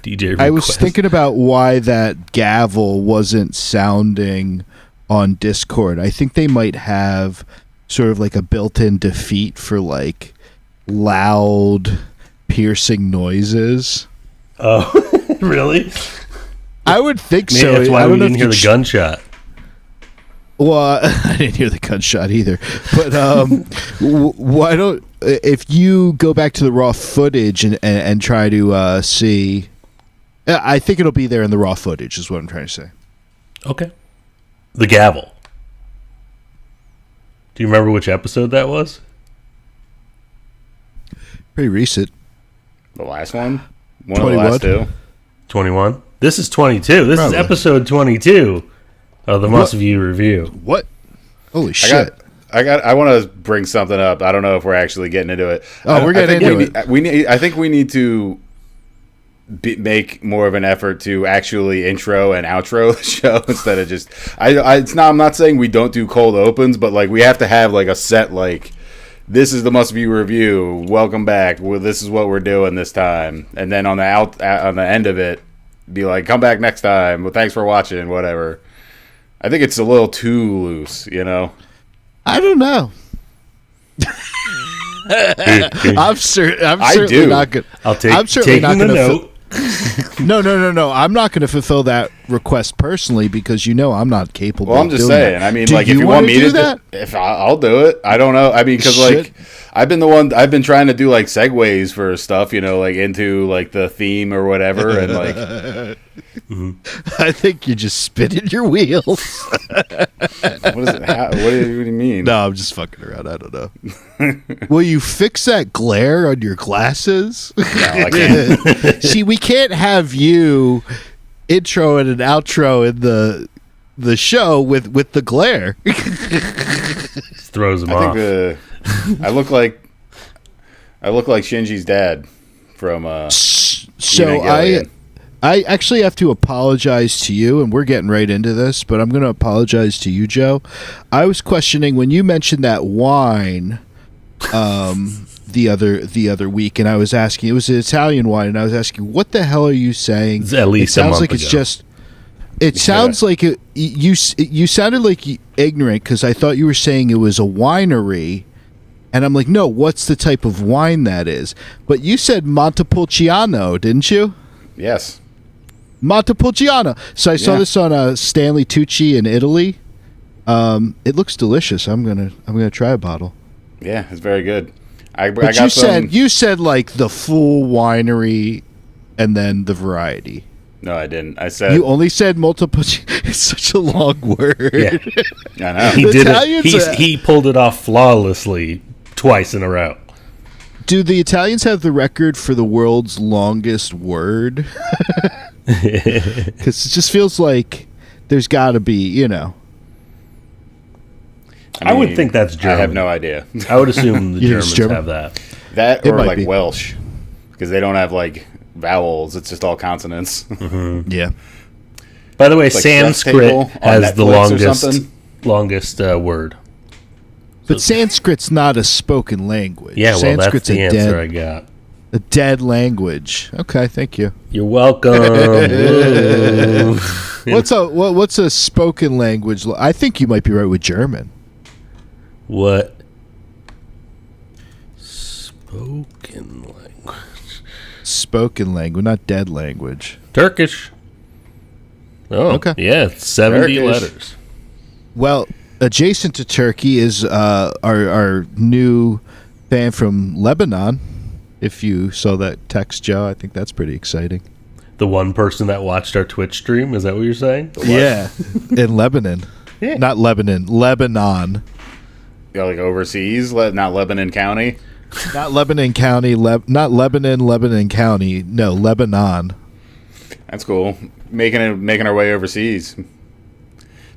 DJ Request. I was thinking about why that gavel wasn't sounding on Discord. I think they might have sort of like a built-in defeat for like loud piercing noises. Oh, really? I would think Maybe so. That's why we didn't hear the gunshot. Well, I didn't hear the gunshot either. But why don't if you go back to the raw footage and try to see? I think it'll be there in the raw footage. Is what I'm trying to say. Okay. The gavel. Do you remember which episode that was? Pretty recent. The last one? One 21. of the last two? 21? This is 22. This is episode 22 of the Must View Review. What? Holy shit. I want to bring something up. I don't know if we're actually getting into it. Oh, we're getting into it. I think we need to make more of an effort to actually intro and outro the show instead of just. I'm not saying we don't do cold opens, but like we have to have like a set like. This is the Must View Review. Welcome back. Well, this is what we're doing this time, and then on the end of it, be like, come back next time. Well, thanks for watching. Whatever. I think it's a little too loose, you know. I don't know. I'm certainly not good. I'll take. I'm certainly not taking going the note. No. I'm not going to fulfill that request personally because I'm not capable. Well, I'm just of doing saying. that. I mean, do like, if you want me to do that, if I'll do it. I don't know. I mean, because like I've been trying to do like segues for stuff, you know, like into like the theme or whatever, and like. I think you're just spinning your wheels. What is it? What do you mean? No, I'm just fucking around. I don't know. Will you fix that glare on your glasses? No, I can't. See, we can't have you intro and an outro in the show with the glare. Throws him off. I look like Shinji's dad from. So I actually have to apologize to you, and we're getting right into this, but I'm going to apologize to you, Joe. I was questioning when you mentioned that wine the other week, and I was asking, it was an Italian wine, and I was asking, what the hell are you saying? It's at least it sounds a month like it's ago. just. It sounds like you sounded like ignorant because I thought you were saying it was a winery. And I'm like, no, what's the type of wine that is? But you said Montepulciano, didn't you? Yes. Montepulciano. So I saw this on Stanley Tucci in Italy. It looks delicious. I'm gonna try a bottle. Yeah, it's very good. But you said like the full winery, and then the variety. No, I didn't. I said you only said multiple. It's such a long word. Yeah. I know. He did it. He pulled it off flawlessly twice in a row. Do the Italians have the record for the world's longest word? Because it just feels like there's got to be, you know. I would think that's German. I have no idea. I would assume the Germans have that. That It or might like be. Welsh, because they don't have like vowels. It's just all consonants. Yeah. By the way, Like Sanskrit on has the Netflix or longest word. But Sanskrit's not a spoken language. Yeah, well, Sanskrit's that's the a answer I got. A dead language. Okay, thank you. You're welcome. What's a spoken language? I think you might be right with German. What? Spoken language. Spoken language, not dead language. Turkish. Oh, okay. Yeah, it's 70 Turkish. letters. Well, adjacent to Turkey is our new fan from Lebanon. If you saw that text, Joe, I think that's pretty exciting. The one person that watched our Twitch stream, is that what you're saying? Yeah, in Lebanon. Yeah. Not Lebanon, Lebanon. Yeah, like overseas, not Lebanon County. Not Lebanon County, not Lebanon County. No, Lebanon. That's cool. Making our way overseas. It's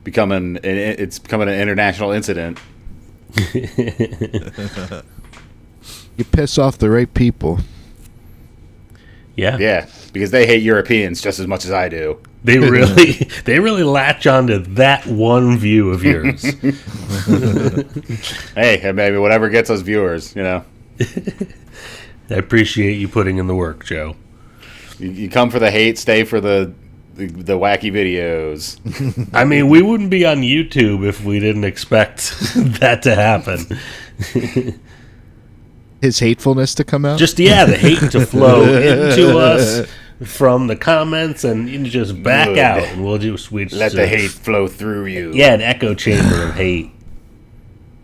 becoming an international incident. You piss off the right people. Yeah. Yeah, because they hate Europeans just as much as I do. They really latch onto that one view of yours. Hey, maybe whatever gets us viewers, you know. I appreciate you putting in the work, Joe. You come for the hate, stay for the wacky videos. I mean, we wouldn't be on YouTube if we didn't expect that to happen. His hatefulness to come out? Just, the hate to flow into us from the comments, and you just back Good. out, and we'll just Let the hate flow through you. Yeah, an echo chamber of hate.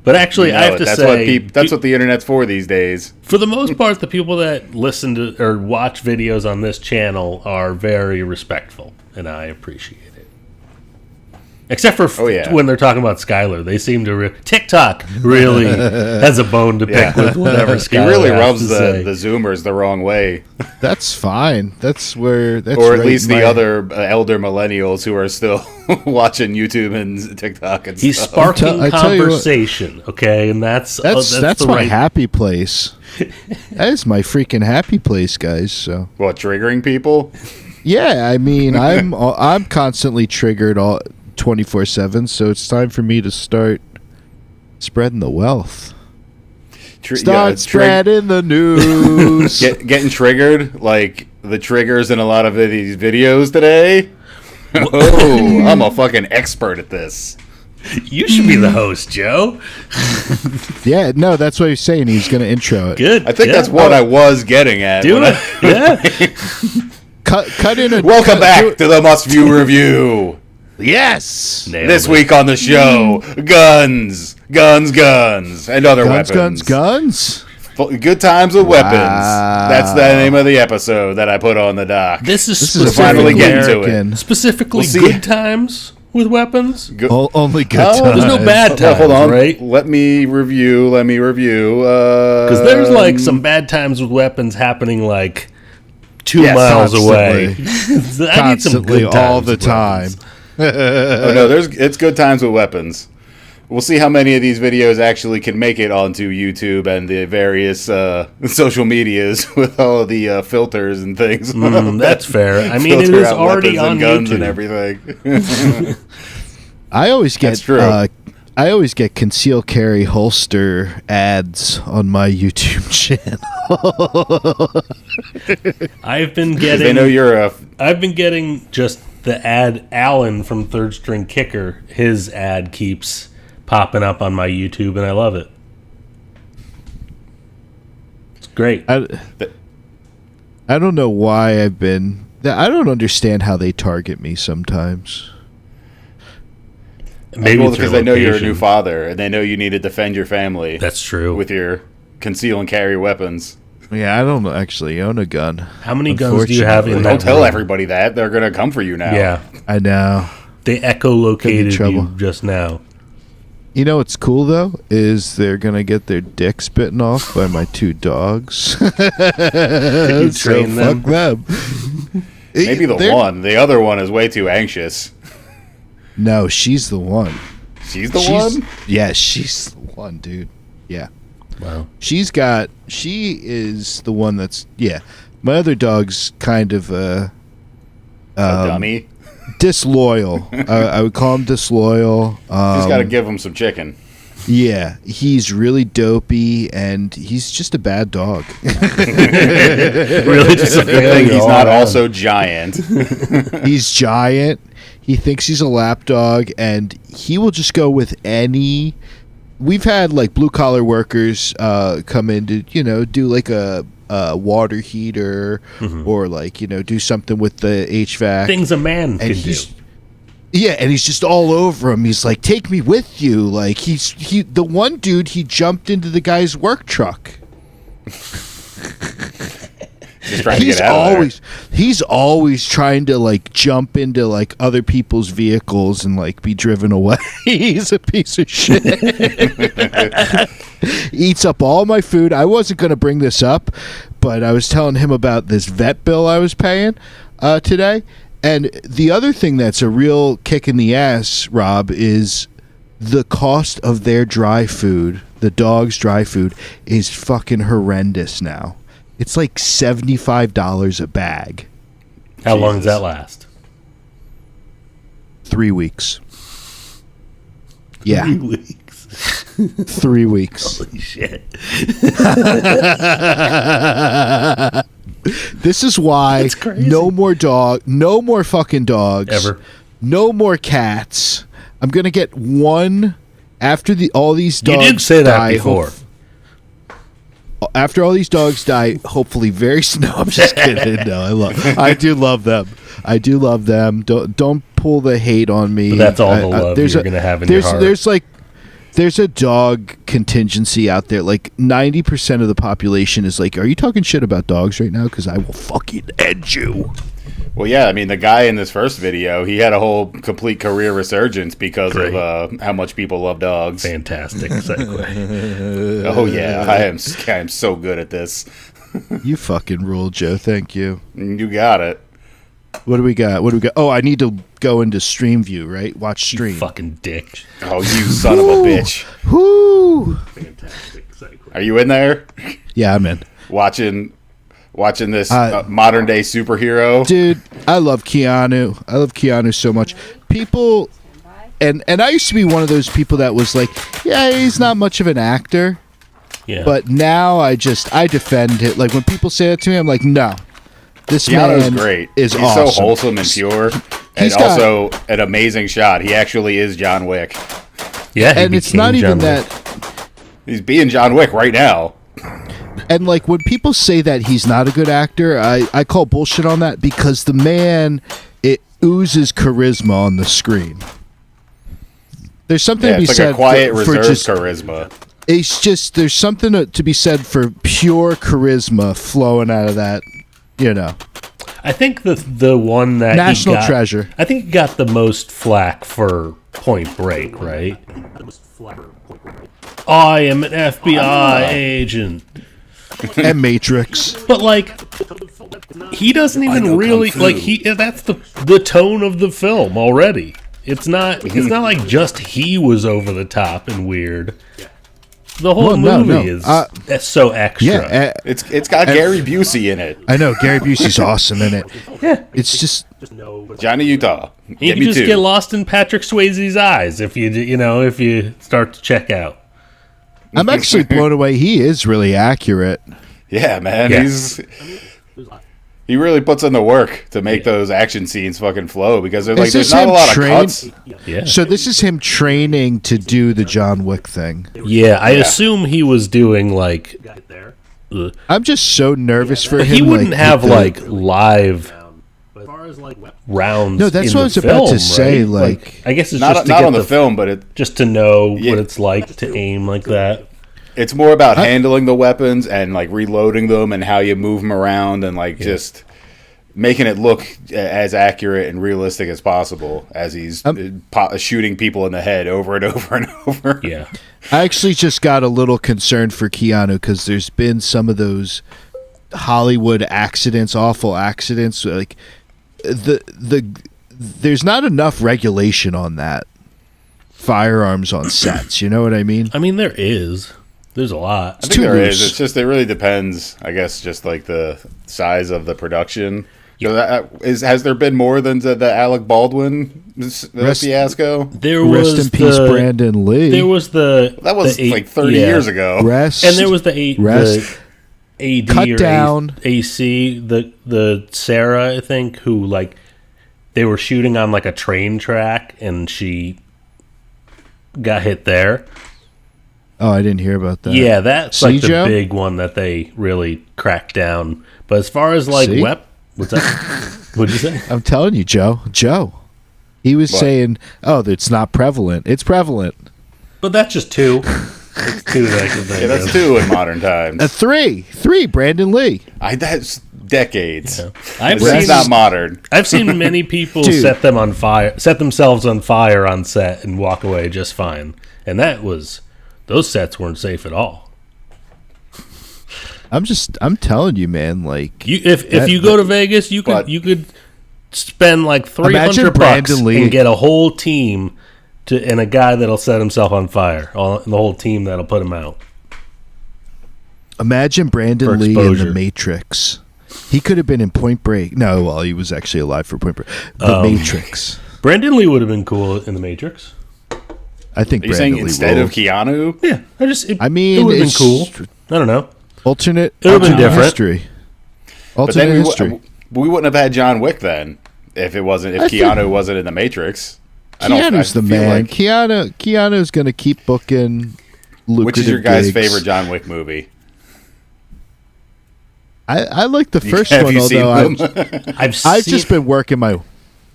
But actually, I have to say... that's what the internet's for these days. For the most part, the people that listen to or watch videos on this channel are very respectful, and I appreciate it. Except for when they're talking about Schuyler. They seem to... TikTok really has a bone to pick with whatever Schuyler He really rubs the Zoomers the wrong way. That's fine. That's where... or at least the other elder millennials who are still watching YouTube and TikTok and He's stuff. sparking conversation, okay? And that's my happy place. That is my freaking happy place, guys. So what, triggering people? Yeah, I mean, I'm constantly triggered 24/7, so it's time for me to start spreading the wealth. Start spreading the news. Getting triggered, like the triggers in a lot of these videos today. Oh, I'm a fucking expert at this. You should be the host, Joe. Yeah, no, that's what he's saying. He's going to intro it. Good. I think that's what I was getting at. Do it. Yeah. Cut in a... Welcome back to the Must View Review. Yes. This week on the show, guns, and other weapons. Guns. Good times with weapons. That's the name of the episode that I put on the doc. This is finally getting to it. Specifically, good times with weapons. Only good times. There's no bad times. Hold on, right? Let me review. Because there's like some bad times with weapons happening like 2 miles away. I need some good times all the time. Oh no, it's good times with weapons. We'll see how many of these videos actually can make it onto YouTube and the various social medias with all of the filters and things. That's fair. I mean, it is already on guns YouTube and everything. I always get conceal carry holster ads on my YouTube channel. I've been getting. They know you're I've been getting just the ad. Alan from Third String Kicker, his ad keeps popping up on my YouTube, and I love it. It's great. I don't know why I don't understand how they target me sometimes. Maybe because they know you're a new father, and they know you need to defend your family. That's true. With your conceal and carry weapons. Yeah, I don't actually own a gun. How many guns do you have in that Don't tell everybody that. They're going to come for you now. Yeah. I know. They echolocated you just now. You know what's cool, though, is they're going to get their dicks bitten off by my 2 dogs. You train them? Fuck them. Maybe one. The other one is way too anxious. No, she's the one. She's the one? Yeah, she's the one, dude. Yeah. Wow. She is the one that's, yeah. My other dog's kind of a dummy? Disloyal. I would call him disloyal. Just got to give him some chicken. Yeah, he's really dopey, and he's just a bad dog. Really just a good thing he's not also giant. He's giant. He thinks he's a lap dog, and he will just go with any... We've had, like, blue-collar workers come in to, do, like, a water heater or, like, do something with the HVAC. Things a man could do. Yeah, and he's just all over him. He's like, take me with you. Like, the one dude, he jumped into the guy's work truck. Just trying to get out of there. He's always trying to, like, jump into, like, other people's vehicles and, like, be driven away. He's a piece of shit. Eats up all my food. I wasn't going to bring this up, but I was telling him about this vet bill I was paying today. And the other thing that's a real kick in the ass, Rob, is the cost of their dry food, the dog's dry food, is fucking horrendous now. It's like $75 a bag. How long does that last? 3 weeks. Yeah. 3 weeks. 3 weeks. Holy shit. This is why no more fucking dogs. Ever. No more cats. I'm going to get one after all these dogs. You did say that before. After all these dogs die, hopefully very soon. No, I'm just kidding. No, I do love them. I do love them. Don't pull the hate on me. But that's all the love you're going to have in your heart. There's a dog contingency out there. Like 90% of the population is like, "Are you talking shit about dogs right now? Because I will fucking end you." Well, yeah, I mean, the guy in this first video, he had a whole complete career resurgence because of how much people love dogs. Fantastic segue. Oh, yeah, I am so good at this. You fucking rule, Joe. Thank you. You got it. What do we got? Oh, I need to go into stream view, right? Watch stream. You fucking dick. Oh, you son of a bitch. Whoo! Fantastic segue. Are you in there? Yeah, I'm in. Watching this modern day superhero. Dude, I love Keanu. I love Keanu so much. People, and I used to be one of those people that was like, yeah, he's not much of an actor. Yeah. But now I defend it. Like when people say that to me, I'm like, no. This Keanu's man great. He's awesome. So wholesome and pure. And also an amazing shot. He actually is John Wick. Yeah, and it's not even that. He's being John Wick right now. And like when people say that he's not a good actor, I call bullshit on that because the man, it oozes charisma on the screen. There's something to be said like a quiet, for reserved just charisma. It's just there's something to be said for pure charisma flowing out of that. You know, I think the one that National Treasure. I think he got the most flack for Point Break, right? I am an FBI agent. And Matrix. But like he doesn't even really like that's the tone of the film already. It's not like just he was over the top and weird. The whole movie is so extra. Yeah, it's got Gary Busey in it. I know Gary Busey's awesome in it. Yeah, it's just Johnny Utah. You can just get lost in Patrick Swayze's eyes if you start to check out. I'm actually blown away. He is really accurate. Yeah, man. Yeah. He really puts in the work to make those action scenes fucking flow because there's not a lot of cuts. Yeah. So this is him training to do the John Wick thing. Yeah, I assume he was doing like. I'm just so nervous for him. He wouldn't have live rounds. No, that's in what I was the about film, to say. Right? Like, I guess it's not just to not get on the film, but just to know what it's like to aim like that. It's more about handling the weapons and like reloading them and how you move them around and just making it look as accurate and realistic as possible as he's shooting people in the head over and over and over. Yeah. I actually just got a little concerned for Keanu because there's been some of those Hollywood accidents, awful accidents. Like there's not enough regulation on that. Firearms on sets, you know what I mean? I mean, there is. There's a lot. I think there is. It's just it really depends. I guess just like the size of the production. So has there been more than the Alec Baldwin fiasco? There was Rest in peace, Brandon Lee. There was that was like 30 years ago. And there was the AD Cut or down. AC, the Sarah, I think, who like they were shooting on like a train track and she got hit there. Oh, I didn't hear about that. Yeah, that's like the big one that they really cracked down. But as far as like what's that? What'd you say? I'm telling you, Joe. He was saying, "Oh, it's not prevalent. It's prevalent." But that's just two. It's two that I can think that's of. two in modern times. Three. Brandon Lee. That's decades. Yeah. That's not modern. I've seen many people set themselves on fire on set and walk away just fine. And those sets weren't safe at all. I'm telling you, man. Like, if you go to Vegas, you could spend like $300 and get a whole team and a guy that'll set himself on fire, and the whole team that'll put him out. Imagine Brandon Lee in The Matrix. He could have been in Point Break. No, well, he was actually alive for Point Break. The Matrix. Brandon Lee would have been cool in The Matrix. I think. Are you saying instead of Keanu? Yeah, it would have been cool. I don't know. Alternate. It would have been different. History. Alternate history. We wouldn't have had John Wick then if Keanu wasn't in The Matrix. Keanu's the man. Keanu's going to keep booking lucrative Which is your guys' gigs. favorite John Wick movie? I like the first Have one, you seen although them? I've just been working my...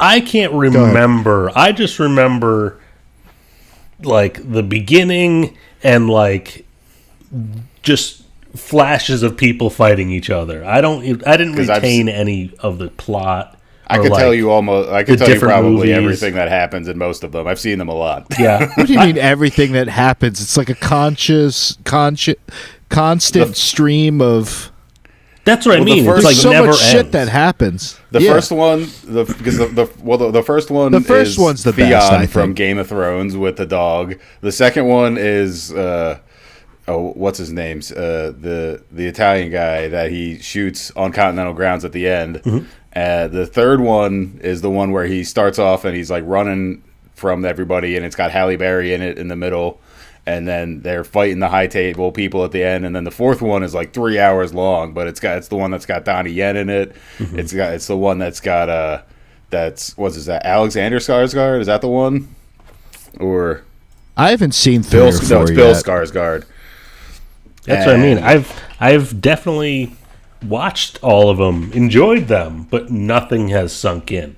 I can't remember. I just remember like the beginning and like just flashes of people fighting each other. I didn't retain any of the plot I could tell you almost. I could tell you probably movies. Everything that happens in most of them. I've seen them a lot. Yeah. What do you mean everything that happens? It's like a constant stream of. That's what I mean. It's like so never much ends. shit that happens. The first one, the first one, the first is one's the Theon best, I from think. Game of Thrones with the dog. The second one is what's his name? The Italian guy that he shoots on Continental grounds at the end. Mm-hmm. The third one is the one where he starts off and he's like running from everybody, and it's got Halle Berry in it in the middle. And then they're fighting the high table people at the end, and then the fourth one is like 3 hours long, but it's the one that's got Donnie Yen in it. Mm-hmm. It's the one that's got what's that? Alexander Skarsgård, is that the one? Or I haven't seen three or four no, it's Bill Skarsgård. That's what I mean. I've definitely watched all of them, enjoyed them, but nothing has sunk in.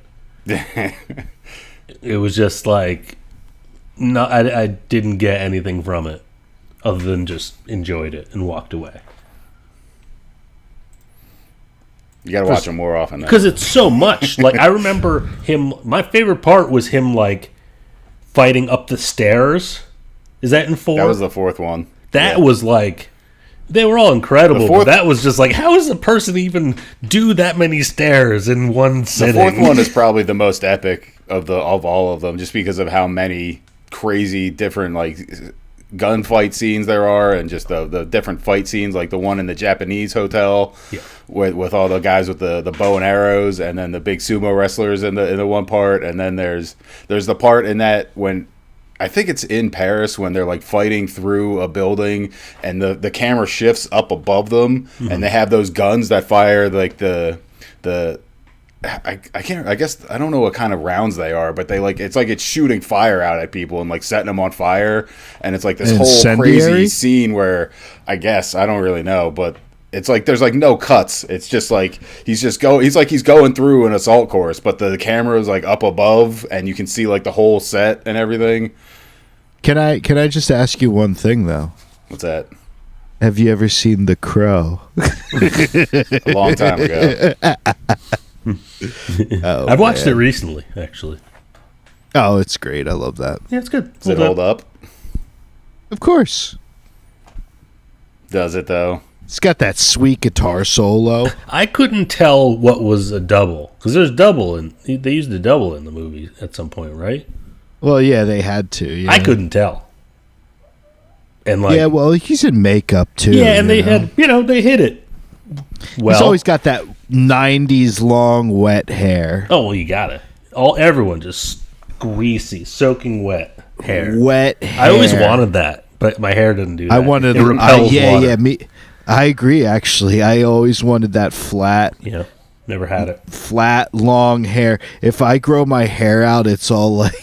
It was just like. No, I didn't get anything from it other than just enjoyed it and walked away. You got to watch them more often. Because it's so much. Like, I remember him, my favorite part was him, like, fighting up the stairs. Is that in 4? That was the fourth one. That was, like, they were all incredible. But that was just like, how does a person even do that many stairs in one sitting? The fourth one is probably the most epic of all of them, just because of how many crazy different like gunfight scenes there are, and just the different fight scenes, like the one in the Japanese hotel with all the guys with the bow and arrows, and then the big sumo wrestlers in the one part, and then there's the part in that when I think it's in Paris when they're like fighting through a building and the camera shifts up above them, and they have those guns that fire like the I can't. I guess I don't know what kind of rounds they are, but they like it's shooting fire out at people and like setting them on fire, and it's like this whole crazy scene where I guess I don't really know, but it's like there's like no cuts. It's just like he's going through an assault course, but the camera is like up above, and you can see like the whole set and everything. Can I just ask you one thing though? What's that? Have you ever seen The Crow? A long time ago. I've watched it recently, actually. Oh, it's great. I love that. Yeah, it's good. Does it hold up? Of course. Does it, though? It's got that sweet guitar solo. I couldn't tell what was a double, because there's double, and they used a double in the movie at some point, right? Well, yeah, they had to. Yeah. I couldn't tell. And like, yeah, well, he's in makeup, too. Yeah, and they had, they hit it. Well, he's always got that 90s long wet hair. Oh, well, you got it. Everyone just greasy, soaking wet hair. Wet hair. I always wanted that, but my hair didn't do that. I wanted it repels water. Yeah, me. I agree, actually. I always wanted that flat. Yeah, never had it. Flat, long hair. If I grow my hair out, it's all like...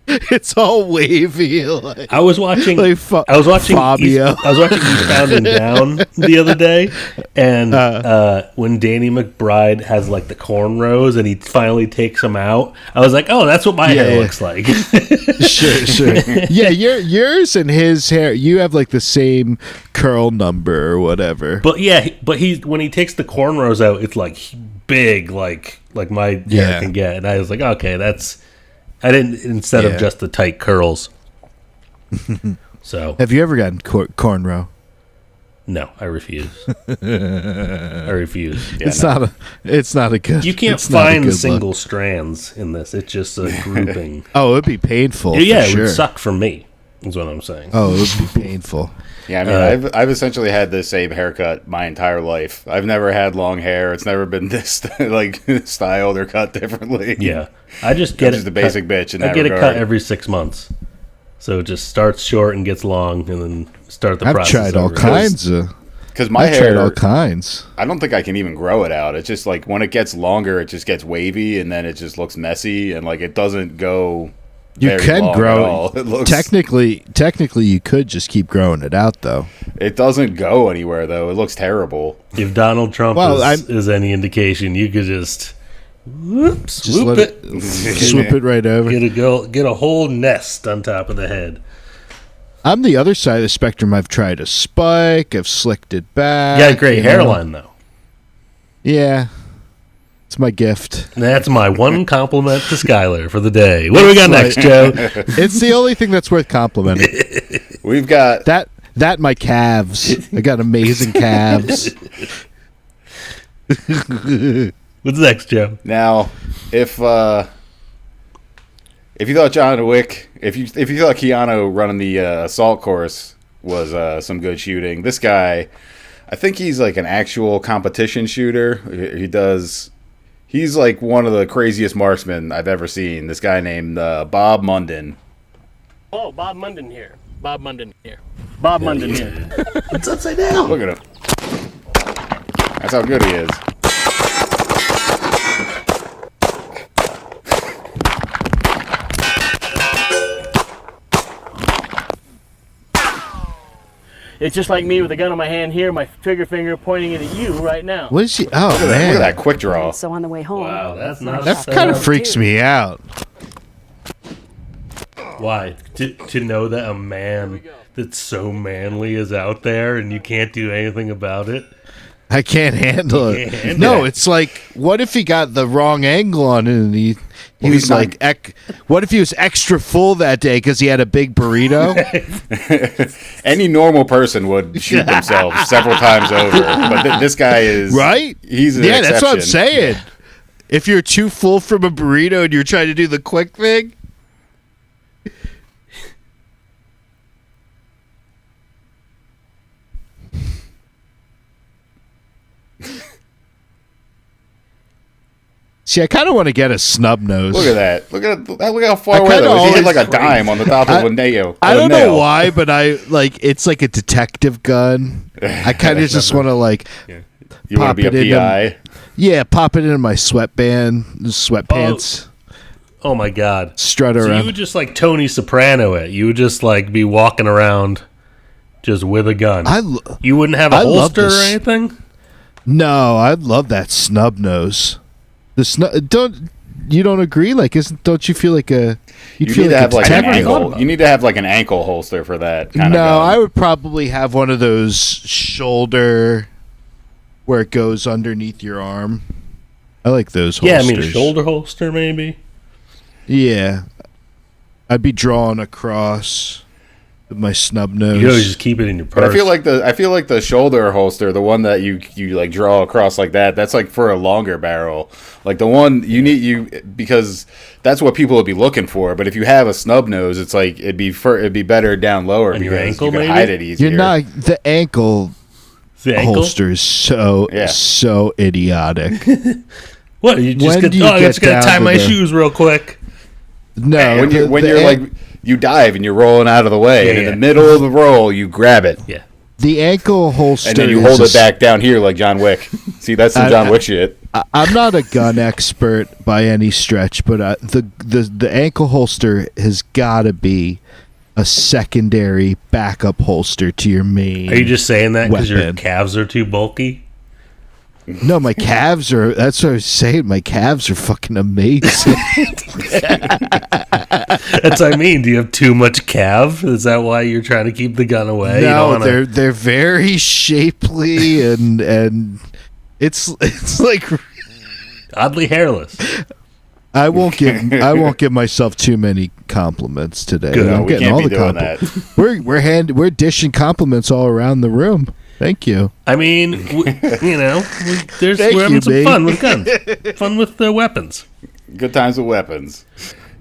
It's all wavy. Like, I was watching Fabio. I was watching Eastbound and Down the other day, and when Danny McBride has like the cornrows and he finally takes them out, I was like, "Oh, that's what my hair looks like." Sure. Yeah, yours and his hair. You have like the same curl number or whatever. But when he takes the cornrows out, it's like big, like my hair can get. And I was like, okay, that's. I didn't instead of just the tight curls. So, have you ever gotten cornrow? No, I refuse. I refuse. Yeah, it's not a good. You can't find single strands in this. It's just a grouping. Oh, it'd be painful. Yeah, it would suck for me. Is what I'm saying. Oh, it would be painful. Yeah, I mean, I've essentially had the same haircut my entire life. I've never had long hair. It's never been this like styled or cut differently. Yeah, I just get the basic bitch. In I get it cut every 6 months, so it just starts short and gets long, and then start the process. I've tried all kinds of. Because my hair, tried all kinds. I don't think I can even grow it out. It's just like when it gets longer, it just gets wavy, and then it just looks messy, and like it doesn't go. You can grow it. Technically, you could just keep growing it out, though. It doesn't go anywhere, though. It looks terrible. If Donald Trump is any indication, you could just swoop it right over. Get a whole nest on top of the head. I'm the other side of the spectrum. I've tried a spike. I've slicked it back. You got a great hairline, though. Yeah. It's my gift. That's my one compliment to Schuyler for the day. What do we got next, Joe? It's the only thing that's worth complimenting. We've got that my calves. I got amazing calves. What's next, Joe? Now, if you thought John Wick, if you thought Keanu running the assault course was some good shooting, this guy, I think he's like an actual competition shooter. He's like one of the craziest marksmen I've ever seen. This guy named Bob Munden. Oh, Bob Munden here. Bob Munden here. Bob Munden here. It's upside down. Look at him. That's how good he is. It's just like me with a gun in my hand here, my trigger finger pointing it at you right now. What is he? Oh, man. Look at that quick draw. So on the way home. Wow, that's not. That kind of freaks me out. Why? To know that a man that's so manly is out there and you can't do anything about it? I can't handle it. No, it's like, what if he got the wrong angle on it and he was like, what if he was extra full that day because he had a big burrito? Any normal person would shoot themselves several times over, but this guy is right. He's an exception. That's what I'm saying. If you're too full from a burrito and you're trying to do the quick thing. See, I kind of want to get a snub nose. Look at that. Look how far away that was. He hit like a dime on the top of a nail. I don't know why, but it's like a detective gun. I kind of just want to You want to be a PI? Pop it into my sweatpants. Oh my God. Strut around. So you would just like Tony Soprano it. You would just like be walking around just with a gun. You wouldn't have a holster or anything? No, I'd love that snub nose. You don't agree? Like, don't you feel like a? You need to have like an ankle. You need to have like an ankle holster for that kind of gun. I would probably have one of those shoulder, where it goes underneath your arm. I like those holsters. Yeah, I mean a shoulder holster maybe. Yeah, I'd be drawing across with my snub nose. You always just keep it in your purse. But I feel like the shoulder holster, the one that you like draw across like that, that's like for a longer barrel. Like the one because that's what people would be looking for. But if you have a snub nose, it's like it'd be better down lower and because your ankle, you can maybe? hide it easier. You're not the ankle holster is so idiotic. What you just gotta tie my shoes real quick. No, when you're like you dive and you're rolling out of the way, and in the middle of the roll you grab it. Yeah. The ankle holster, and then you hold it back down here like John Wick. See, that's some John Wick shit. I'm not a gun expert by any stretch, but the ankle holster has got to be a secondary backup holster to your main. Are you just saying that because your weapon. calves are too bulky? No, my calves are. That's what I was saying. My calves are fucking amazing. That's what I mean. Do you have too much calf? Is that why you're trying to keep the gun away? No, they're very shapely and it's like oddly hairless. I won't give myself too many compliments today. Good. I'm We getting can't all be the doing compliments. We're dishing compliments all around the room. Thank you. I mean, we're having some fun with guns, fun with the weapons. Good times with weapons.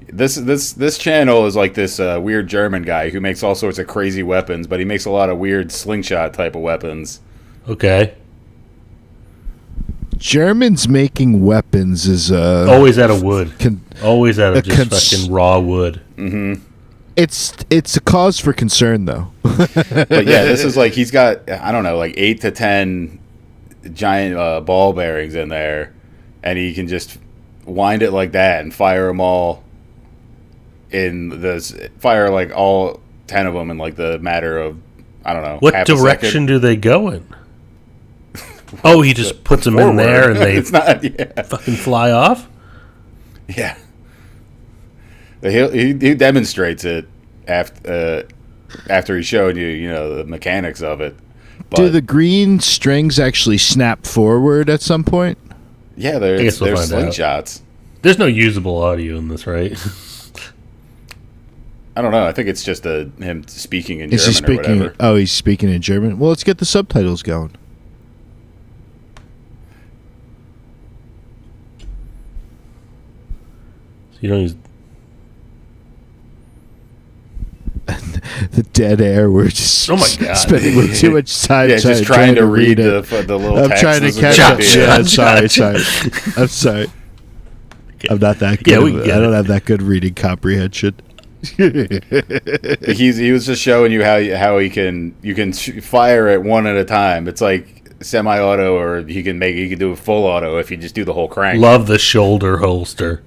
This channel is like this weird German guy who makes all sorts of crazy weapons, but he makes a lot of weird slingshot type of weapons. Okay. Germans making weapons is always out of wood. Always out of just fucking raw wood. Mm-hmm. It's a cause for concern though. But yeah, this is like he's got I don't know like 8 to 10 giant ball bearings in there, and he can just wind it like that and fire them all fire like all 10 of them in like the matter of I don't know. What direction do they go in? Oh, he just puts them in there and they fucking fly off? Yeah. He demonstrates it after he showed you the mechanics of it. But do the green strings actually snap forward at some point? Yeah, there's slingshots. There's no usable audio in this, right? I don't know. I think it's just him speaking in German or whatever. Oh, he's speaking in German? Well, let's get the subtitles going. So you don't use... The dead air. We're just spending way too much time just trying to read the little I'm text. trying to catch up. Yeah, I'm sorry. I'm not that good. I don't have that good reading comprehension. He was just showing you how you can fire it one at a time. It's like semi-auto, or he can do a full auto if you just do the whole crank. Love the shoulder holster.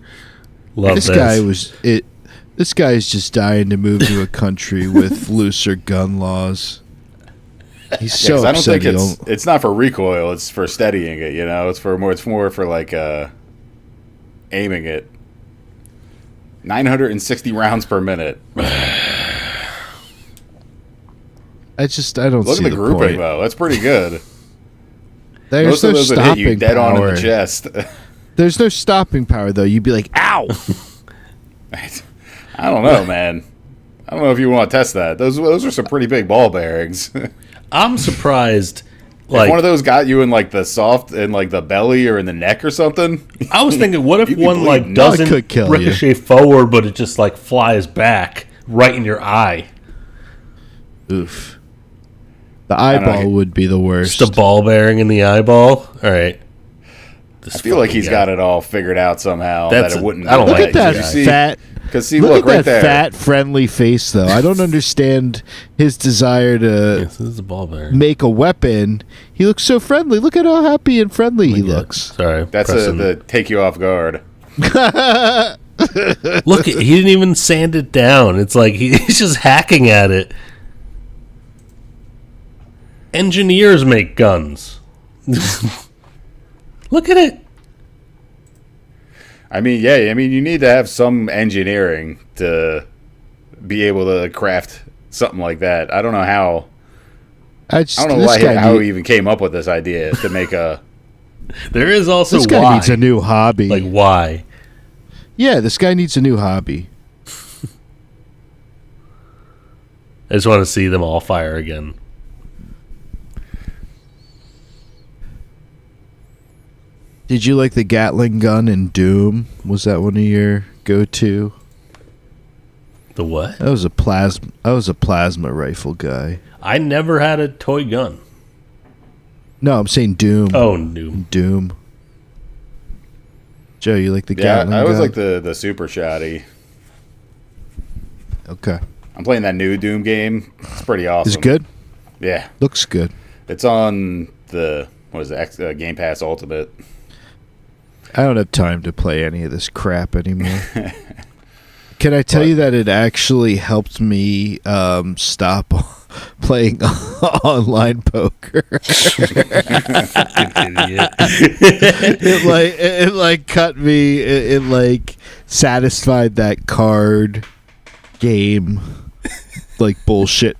This guy is just dying to move to a country with looser gun laws. He's so I don't upset. think it's not for recoil. It's for steadying it. It's more for like aiming it. 960 rounds per minute. I don't see the point. Look at the grouping though. That's pretty good. There's Most no of those would hit you stopping dead power. on in the chest. There's no stopping power though. You'd be like, ow. I don't know, man. I don't know if you want to test that. Those are some pretty big ball bearings. I'm surprised. If one of those got you in like the belly or in the neck or something. I was thinking, what if one doesn't ricochet forward, but it just like flies back right in your eye? Oof. The eyeball would be the worst. Just a ball bearing in the eyeball. All right. I feel like he's got it all figured out somehow. That it wouldn't. I don't Look like at that fat. Because look right at that there. fat, friendly face, though. I don't understand his desire to this is a ball bearing. Make a weapon. He looks so friendly. Look at how happy and friendly he looks. Sorry, that's the take you off guard. Look, he didn't even sand it down. It's like he's just hacking at it. Engineers make guns. Look at it. I mean, you need to have some engineering to be able to craft something like that. I don't know how. I don't know how he even came up with this idea to make a. There is also this guy needs a new hobby. Like why? Yeah, this guy needs a new hobby. I just want to see them all fire again. Did you like the Gatling gun in Doom? Was that one of your go-to? The what? I was a plasma rifle guy. I never had a toy gun. No, I'm saying Doom. Oh, Doom. Doom. Joe, you like the Gatling gun? I always like the super shotty. Okay. I'm playing that new Doom game. It's pretty awesome. Is it good? Yeah. Looks good. It's on the Game Pass Ultimate. I don't have time to play any of this crap anymore. Can I tell you that it actually helped me stop playing online poker? It cut me. It satisfied that card game bullshit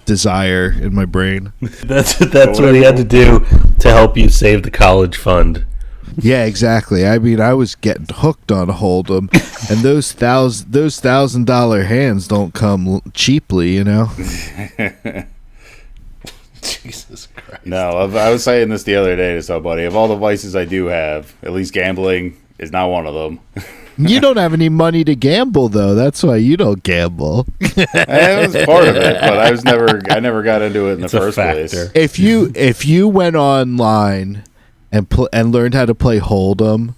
desire in my brain. That's what he had to do to help you save the college fund. Yeah, exactly. I mean, I was getting hooked on Hold'em, and those $1,000 hands don't come cheaply, you know. Jesus Christ! No, I was saying this the other day to somebody. Of all the vices I do have, at least gambling is not one of them. You don't have any money to gamble, though. That's why you don't gamble. That was part of it, but I never got into it in the first place. If you went online and learned how to play Hold'em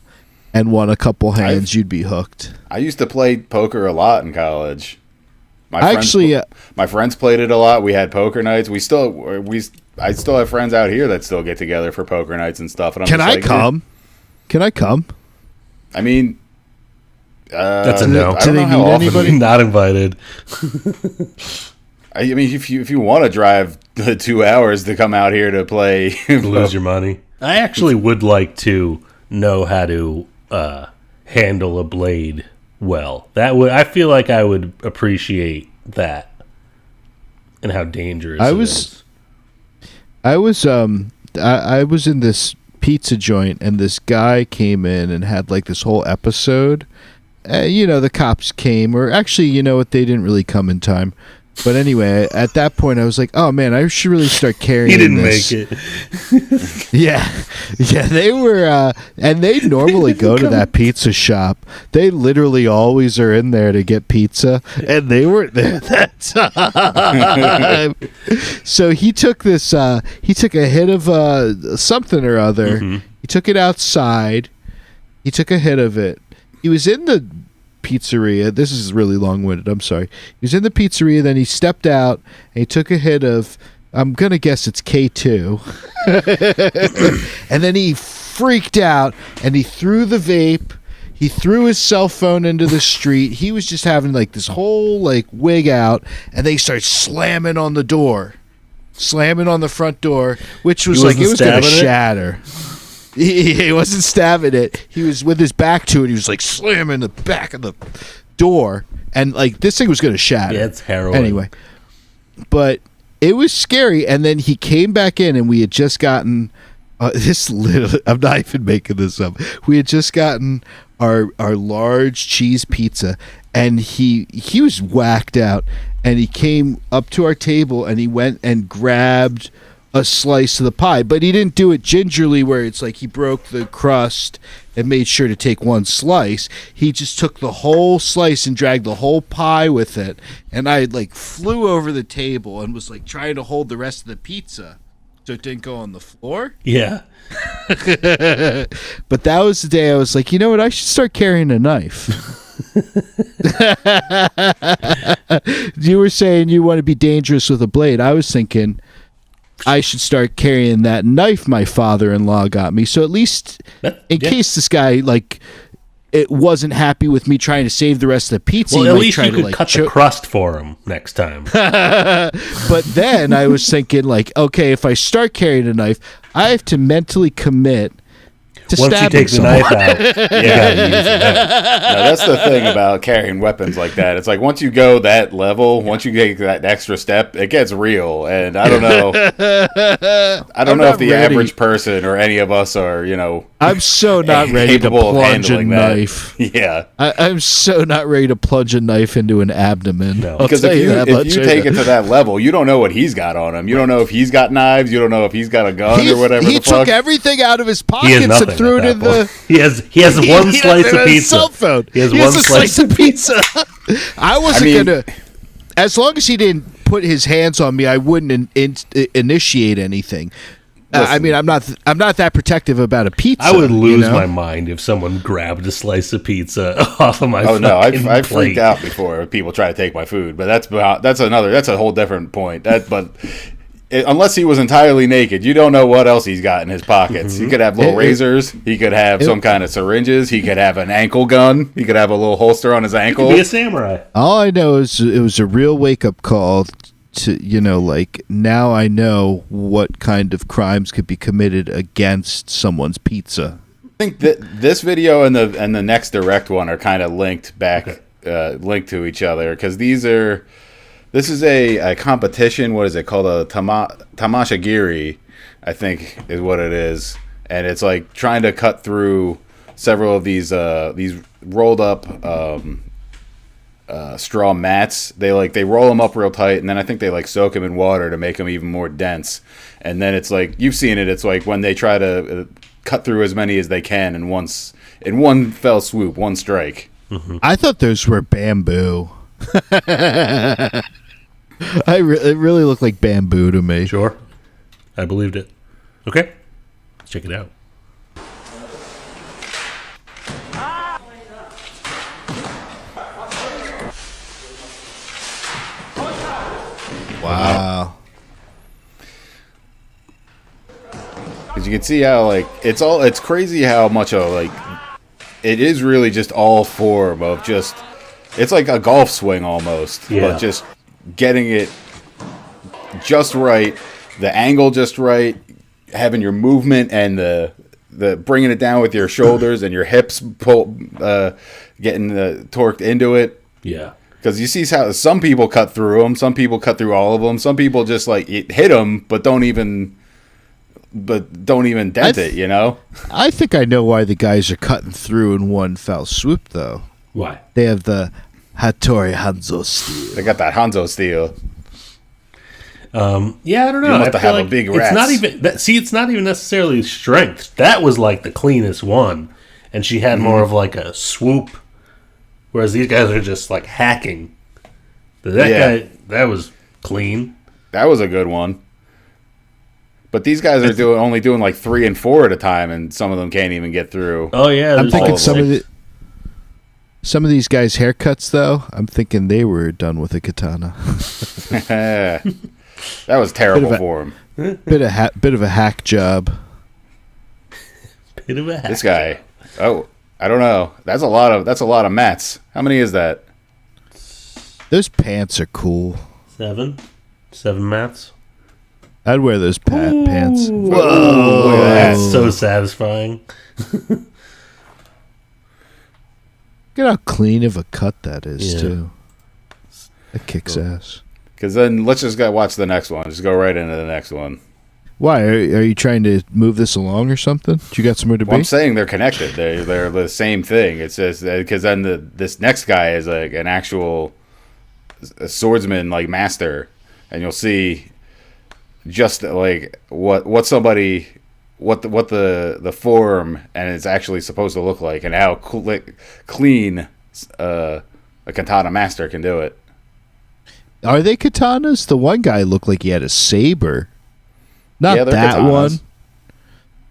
and won a couple hands, you'd be hooked. I used to play poker a lot in college. My friends played it a lot. We had poker nights. I still have friends out here that still get together for poker nights and stuff. And Can I come? Can I come? I mean, that's a no. Do they need anybody? Not invited. I mean, if you want to drive the 2 hours to come out here to play, lose your money. I actually would like to know how to handle a blade well. I feel like I would appreciate that and how dangerous it is. I was in this pizza joint, and this guy came in and had like this whole episode. The cops came, or actually, you know what? They didn't really come in time. But anyway, at that point, I was like, "Oh man, I should really start carrying." He didn't this. make it. Yeah, they were, and they normally go to that pizza shop. They literally always are in there to get pizza, and they weren't there that time. So he took this. He took a hit of something or other. Mm-hmm. He took it outside. He took a hit of it. He was in the pizzeria. This is really long-winded. I'm sorry. He was in the pizzeria. Then he stepped out and he took a hit of. I'm gonna guess it's K2. And then he freaked out and he threw the vape. He threw his cell phone into the street. He was just having like this whole like wig out, and they started slamming on the door, slamming on the front door, which was like it was gonna shatter. He wasn't stabbing it. He was with his back to it. He was like slamming the back of the door, and like this thing was going to shatter. Yeah, it's heroin. Anyway, but it was scary. And then he came back in, and we had just gotten this. Literally, I'm not even making this up. We had just gotten our large cheese pizza, and he was whacked out. And he came up to our table, and he went and grabbed a slice of the pie, but he didn't do it gingerly where it's like he broke the crust and made sure to take one slice. He just took the whole slice and dragged the whole pie with it, and I like flew over the table and was like trying to hold the rest of the pizza so it didn't go on the floor. Yeah. But that was the day I was like, you know what, I should start carrying a knife. You were saying you want to be dangerous with a blade. I was thinking I should start carrying that knife my father-in-law got me. So at least in case this guy like it wasn't happy with me trying to save the rest of the pizza. Well, at least you could cut the crust for him next time. But then I was thinking like, okay, if I start carrying a knife, I have to mentally commit to once you take someone. the knife out, you gotta use the knife. No, that's the thing about carrying weapons like that. It's like once you go that level, once you take that extra step, it gets real. And I don't know, if the average person or any of us are, I'm so not ready to plunge a knife. Yeah, I'm so not ready to plunge a knife into an abdomen. No. Because if you take it to that level, you don't know what he's got on him. You don't know if he's got knives. You don't know if he's got a gun or whatever. He took everything out of his pockets and threw it in the. He has one slice of pizza. Cell phone. He has one one slice of pizza. I wasn't gonna. As long as he didn't put his hands on me, I wouldn't initiate anything. I'm not that protective about a pizza. I would lose my mind if someone grabbed a slice of pizza off of my. Oh no, I've freaked out before people try to take my food, but that's a whole different point. Unless he was entirely naked, you don't know what else he's got in his pockets. He could have little razors. He could have some kind of syringes. He could have an ankle gun. He could have a little holster on his ankle. He could be a samurai. All I know is it was a real wake-up call to, now I know what kind of crimes could be committed against someone's pizza. I think that this video and the next direct one are kind of linked to each other because this is a competition. What is it called? A tamashagiri, I think is what it is. And it's like trying to cut through several of these rolled up straw mats. They roll them up real tight, and then I think they like soak them in water to make them even more dense. And then it's like, you've seen it. It's like when they try to cut through as many as they can in one fell swoop, one strike. Mm-hmm. I thought those were bamboo. It really looked like bamboo to me. Sure. I believed it. Okay. Let's check it out. Wow. Because you can see how it's crazy how much it is really just all form of just, it's like a golf swing almost, but just getting it just right, the angle just right, having your movement and the bringing it down with your shoulders and your hips getting torqued into it. Yeah. Because you see how some people cut through them, some people cut through all of them, some people just hit them but don't even but don't even dent it, you know? I think I know why the guys are cutting through in one fell swoop, though. Why? They have the Hattori Hanzo steel. They got that Hanzo steel. Yeah, I don't know. You must have a big it's rats. not even that. See, it's not even necessarily strength. That was like the cleanest one, and she had more of like a swoop, whereas these guys are just like hacking. But that guy, that was clean. That was a good one. But these guys are only doing like 3 and 4 at a time, and some of them can't even get through. Oh yeah, I'm thinking some of these guys' haircuts, though. I'm thinking they were done with a katana. That was terrible for him. Bit of a hack job. Bit of a hack. This guy. Oh, I don't know. That's a lot of mats. How many is that? Those pants are cool. 7 mats. I'd wear those pants. Whoa, that's so satisfying. Look at how clean of a cut that is, too. That kicks ass. Because then let's just go watch the next one. Just go right into the next one. Why? Are you trying to move this along or something? You got somewhere to be? I'm saying they're connected. They're the same thing. It's just because then this next guy is like an actual swordsman, like master, and you'll see just like what the form and it's actually supposed to look like, and how clean a katana master can do it. Are they katanas? The one guy looked like he had a saber. Not that katanas.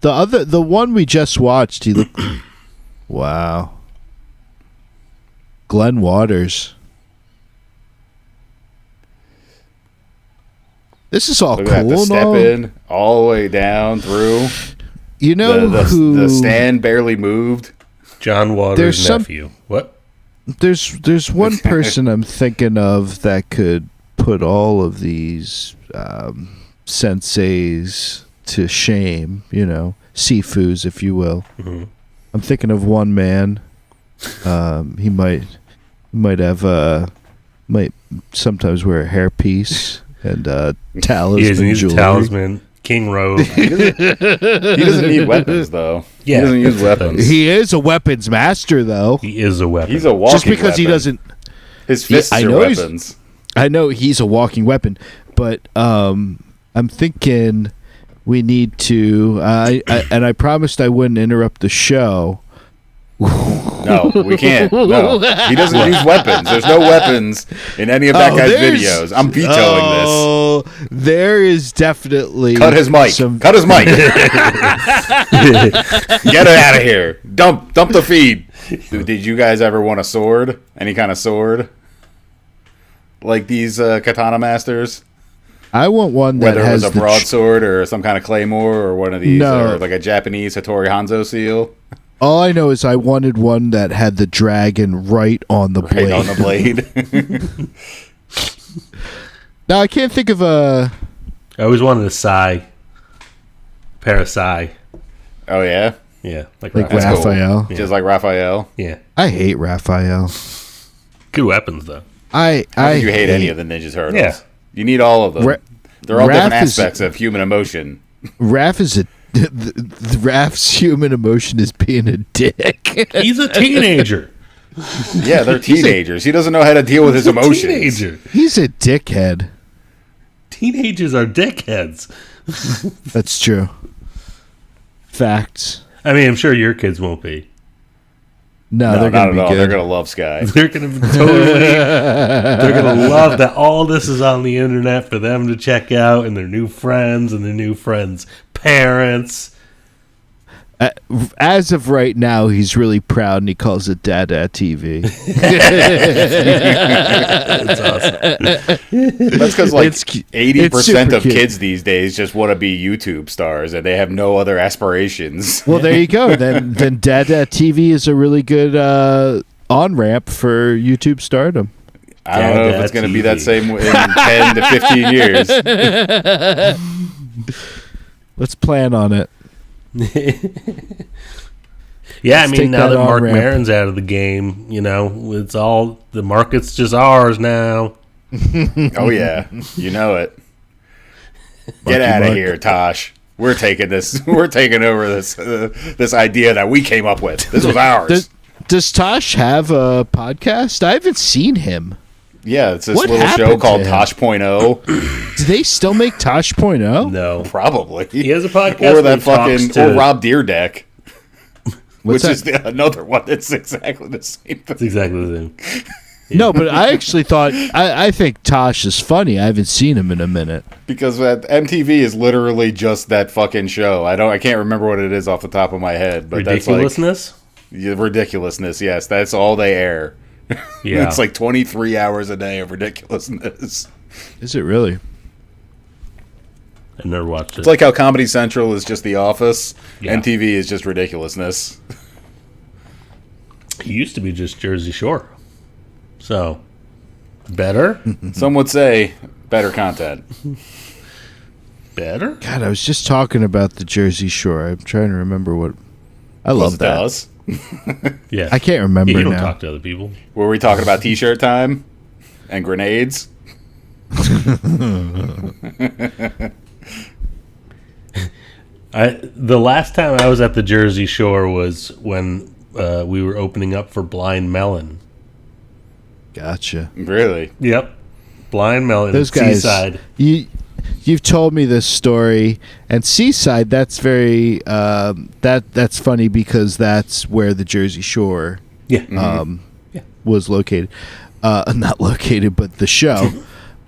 one. The one we just watched, he looked. Wow. Glenn Waters. This is all Look cool. at that, the step in all the way down through. You know the stand barely moved. John Waters' nephew. What? There's one person I'm thinking of that could put all of these senseis to shame, sifus, if you will. Mm-hmm. I'm thinking of one man. He might have might sometimes wear a hairpiece and talisman He's jewelry. a talisman, king robe. He doesn't need weapons though. Yeah, he doesn't use weapons. He is a weapons master, though. He is a weapon. He's a walking Just because weapon. he doesn't. His fists are weapons. I know he's a walking weapon, but I'm thinking we need to. And I promised I wouldn't interrupt the show. No, we can't. No, he doesn't use weapons. There's no weapons in any of that guy's videos. I'm vetoing this. There is definitely Cut his mic. Cut his mic. Get it out of here. Dump the feed. Did you guys ever want a sword? Any kind of sword? Like these katana masters? I want one that Whether has it was a broadsword or some kind of claymore or one of these, or like a Japanese Hattori Hanzo seal. All I know is I wanted one that had the dragon right on the blade. Right on the blade. Now I can't think of a. I always wanted a sai. Pair of sai. Oh yeah. Yeah, like Raphael. Cool. Yeah. Just like Raphael. Yeah. I hate Raphael. Good weapons though. I think you hate any of the Ninja Turtles. Yeah. You need all of them. They're all different aspects of human emotion. Raph is a. Raph's human emotion is being a dick. He's a teenager. Yeah, they're teenagers. He doesn't know how to deal with his emotions. Teenager. He's a dickhead. Teenagers are dickheads. That's true. Facts. I mean, I'm sure your kids won't be. No, they're going to be good. They're going to love Sky. They're going to they're going to love that all this is on the internet for them to check out, and their new friends and their new friends' parents. As of right now, he's really proud, and he calls it Dada TV. That's awesome. That's because like 80% of kids these days just want to be YouTube stars, and they have no other aspirations. Well, there you go. Then Dada TV is a really good on-ramp for YouTube stardom. I don't know if it's going to be that same in 10 to 15 years. Let's plan on it. Yeah, I mean, now that Mark Maron's out of the game, it's all the market's just ours now. Oh yeah, you know it. Get out of here, Tosh. We're taking this. We're taking over this idea that we came up with. This was ours. Does Tosh have a podcast? I haven't seen him. Yeah, it's this little show called Tosh.0. Do they still make Tosh.0? No, probably. He has a podcast, or that fucking or Rob Deerdeck, which is another one that's exactly the same thing. It's exactly the same. No, but I actually thought I think Tosh is funny. I haven't seen him in a minute. Because MTV is literally just that fucking show. I can't remember what it is off the top of my head, but ridiculousness. That's ridiculousness. Yes, that's all they air. Yeah, it's like 23 hours a day of ridiculousness. Is it really? I never watched it. It's like how Comedy Central is just The Office. Yeah. MTV is just ridiculousness. He used to be just Jersey Shore. So, better? Some would say better content. Better? God, I was just talking about the Jersey Shore. I'm trying to remember what... I love that. Us? Yeah. I can't remember you don't now. talk to other people. Were we talking about T-shirt time? And grenades? The last time I was at the Jersey Shore was when we were opening up for Blind Melon. Gotcha. Really? Yep. Blind Melon. Those guys. Seaside. You've told me this story, and Seaside. That's very that's funny because that's where the Jersey Shore was located. Not located, but the show.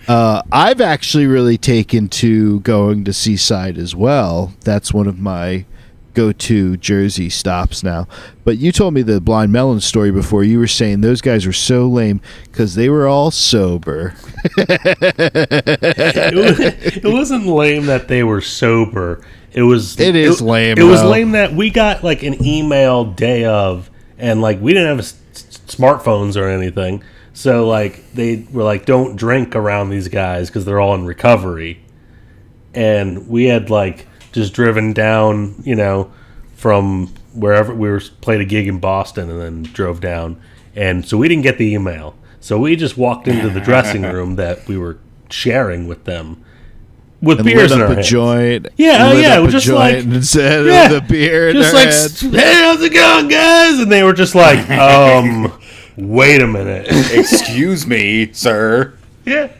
I've actually really taken to going to Seaside as well. That's one of my go-to Jersey stops now. But you told me the Blind Melon story before. You were saying those guys were so lame because they were all sober. It wasn't lame that they were sober. It was lame. It was lame that we got like an email day of, and like we didn't have smartphones or anything. So like they were like, don't drink around these guys because they're all in recovery. And we had like just driven down, from wherever we played a gig in Boston and then drove down. And so we didn't get the email. So we just walked into the dressing room that we were sharing with them with beers in our hands. Joint. Yeah, we're just like instead of the beer in just their like, hand. hey, how's it going, guys? And they were just like, wait a minute. Excuse me, sir. Yeah.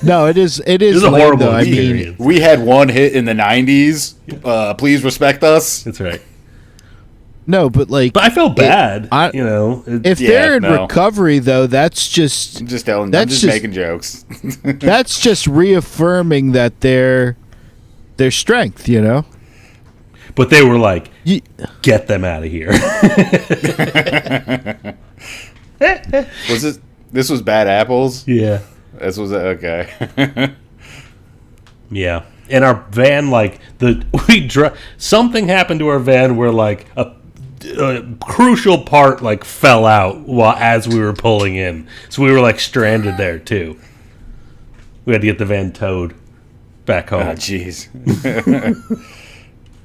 No, it is a lame, horrible though. I mean, experience. We had one hit in the 90s. Please respect us. That's right. no, but like, But I felt bad. if they're in recovery, though, that's just I'm just telling. That's I'm just making jokes. that's just reaffirming that their strength. But they were like, get them out of here. This was Bad Apples? Yeah. This was okay. Yeah. And our van, like, something happened to our van where, like, a crucial part, like, fell out as we were pulling in. So we were, like, stranded there, too. We had to get the van towed back home. Oh, jeez.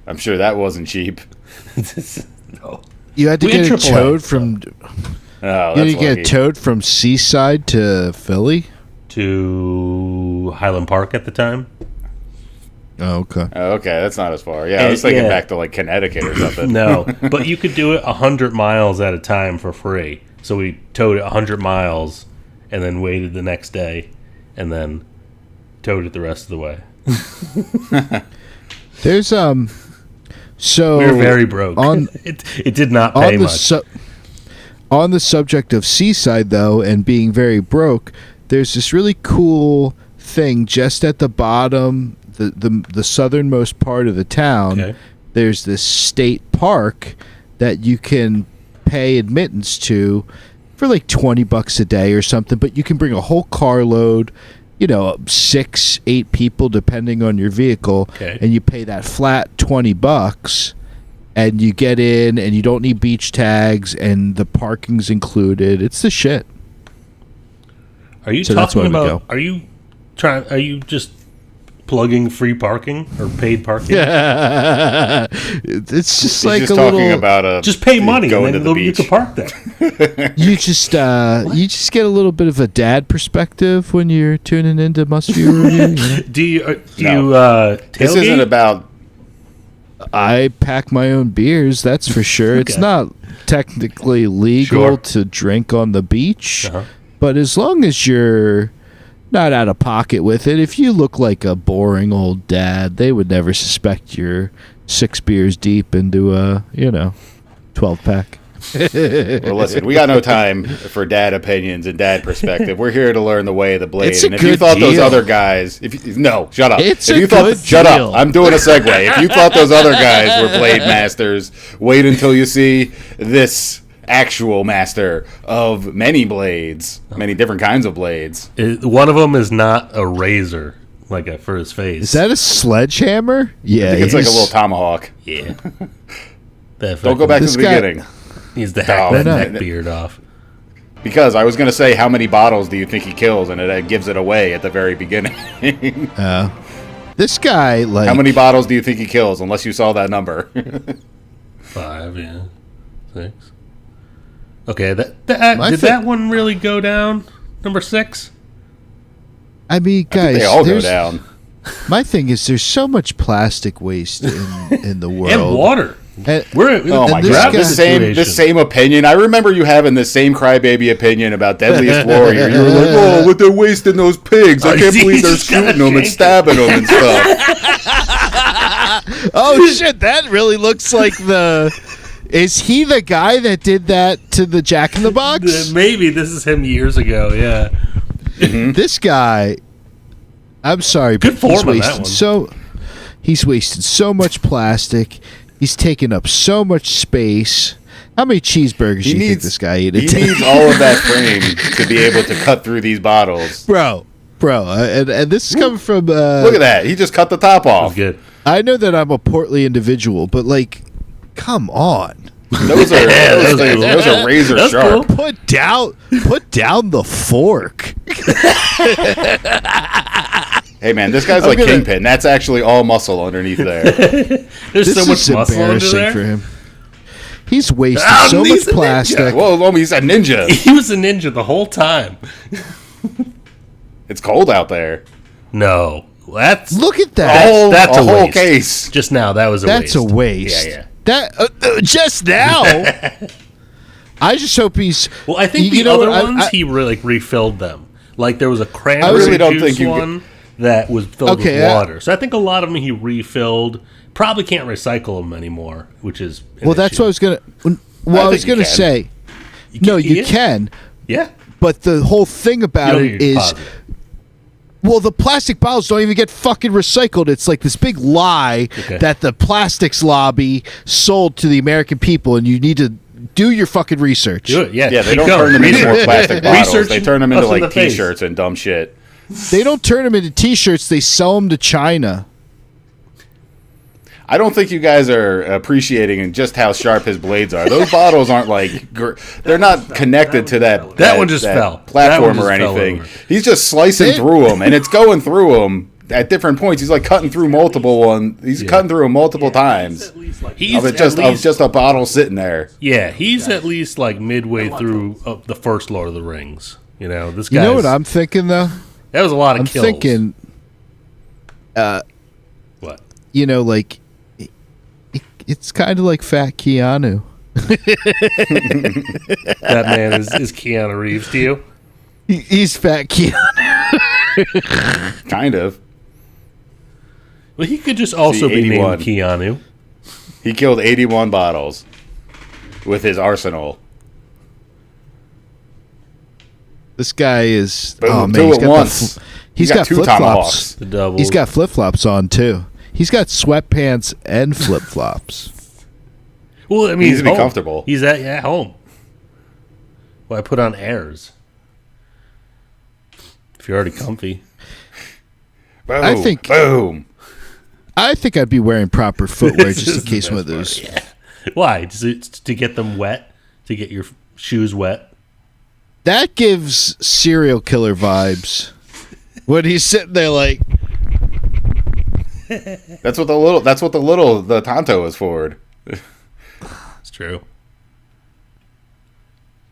I'm sure that wasn't cheap. No. You had to get it towed from... Oh, you had to get towed from Seaside to Philly? To Highland Park at the time. Oh, okay. Oh, okay, that's not as far. Yeah, I was thinking back to like Connecticut or something. No, but you could do it 100 miles at a time for free. So we towed it 100 miles and then waited the next day and then towed it the rest of the way. There's so we were very broke. It did not pay much. On the subject of Seaside, though, and being very broke, there's this really cool thing just at the bottom, the southernmost part of the town. Okay. There's this state park that you can pay admittance to for like $20 a day or something, but you can bring a whole carload, 6-8 people depending on your vehicle, and you pay that flat $20. And you get in, and you don't need beach tags, and the parking's included. It's the shit. Are you talking about? Are you just plugging free parking or paid parking. Yeah. It's just He's like just a talking little. about Just pay money going and to then the you beach. can park there. You just get a little bit of a dad perspective when you're tuning into Must View Review. You know? Do you This tailgate? isn't about. I pack my own beers, that's for sure. It's Okay. not technically legal to drink on the beach, but as long as you're not out of pocket with it, if you look like a boring old dad, they would never suspect you're 6 beers deep into a 12-pack. Well, listen, we got no time for dad opinions and dad perspective. We're here to learn the way of the blade. It's a And if you good thought those deal. other guys, no, shut up. It's if a you thought, good shut deal. up. I'm doing a segue. If you thought those other guys were blade masters, wait until you see this actual master of many blades, many different kinds of blades. One of them is not a razor, like for his face. Is that a sledgehammer? Yeah, I think it's like a little tomahawk. Yeah. Don't go back to the beginning. Needs to hack that neck beard off. Because I was going to say, how many bottles do you think he kills? And it gives it away at the very beginning. This guy, like... How many bottles do you think he kills, unless you saw that number? 5, yeah. 6. Okay, that one really go down? Number 6? I mean, guys, they all go down. My thing is, there's so much plastic waste in the world. And water. Oh my god, this same opinion. I remember you having the same crybaby opinion about Deadliest Warrior. You were like, "Oh, what they're wasting those pigs! I can't believe they're shooting them and stabbing them and stuff." Oh shit, that really looks like the. Is he the guy that did that to the Jack in the Box? Maybe this is him years ago. Yeah, This guy. I'm sorry, Good but form on that one. He's wasted so much plastic. He's taking up so much space. How many cheeseburgers do you think this guy ate? He needs all of that frame to be able to cut through these bottles. Bro, and this is coming from... Look at that. He just cut the top off. Good. I know that I'm a portly individual, but, like, come on. Those are razor sharp. Cool. Put down the fork. Hey man, this guy's like Kingpin. That's actually all muscle underneath there. There's so much muscle under there for him. He's wasted so much plastic. Whoa, he's a ninja. He was a ninja the whole time. It's cold out there. No, look at that. That's a whole waste. case. Just now, that was a waste. That's a waste. Yeah. That just now. I just hope he's. Well, I think the other ones he really refilled them. Like there was a cranberry juice one that was filled with water. So I think a lot of them he refilled. Probably can't recycle them anymore, which is that's what I was gonna. I was gonna say. You can. Yeah. But the whole thing about it is. Well, the plastic bottles don't even get fucking recycled. It's like this big lie that the plastics lobby sold to the American people, and you need to do your fucking research. Do it, yeah. They don't turn them into more plastic bottles. They turn them into like T-shirts and dumb shit. They don't turn them into T-shirts. They sell them to China. I don't think you guys are appreciating just how sharp his blades are. Those bottles aren't like they're not connected to that one just fell platform or anything. He's just slicing through them, and it's going through them at different points. He's like cutting through multiple ones. He's cutting through them multiple times. Of just a bottle sitting there. Yeah, he's at least like midway through the first Lord of the Rings. You know, this guy. You know what I'm thinking though? That was a lot of kills. I'm thinking. What? You know, like. It's kind of like Fat Keanu. That man is Keanu Reeves to you? He's Fat Keanu. Kind of. Well, he could just also be named Keanu. He killed 81 bottles with his arsenal. This guy is... Boom, oh, man, two at once. He's got two flip-flops. The double. He's got flip-flops on, too. He's got sweatpants and flip-flops. Well, I mean, he needs to be comfortable. He's at home. Well, I put on airs. If you're already comfy. Boom, I think I'd be wearing proper footwear just in case one of those. Yeah. Why? To get them wet? To get your shoes wet? That gives serial killer vibes. When he's sitting there like... That's what the Tonto is for. It's true.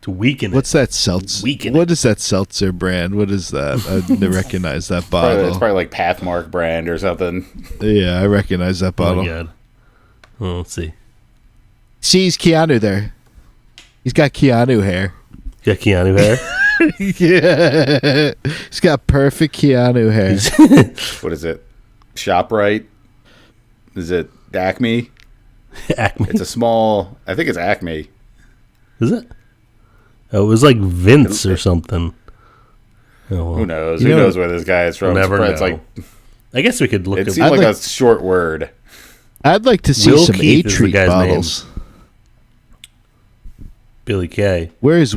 To weaken it. What's that seltzer? What is that seltzer brand? What is that? I recognize that bottle. It's probably like Pathmark brand or something. Yeah, I recognize that bottle. Oh my God. Well, let's see. See, he's Keanu there. He's got Keanu hair. Got Keanu hair? Yeah. He's got perfect Keanu hair. What is it? ShopRite? Is it Acme? Acme. It's a small... I think it's Acme. Is it? Oh, it was like Vince or something. Oh, well. Who knows? Who knows where this guy is from? We'll never know. Like, I guess we could look it seems like a short word. I'd like to see Will some Keith is the A-Treat guy's bottles. name. Billy Kay. Where's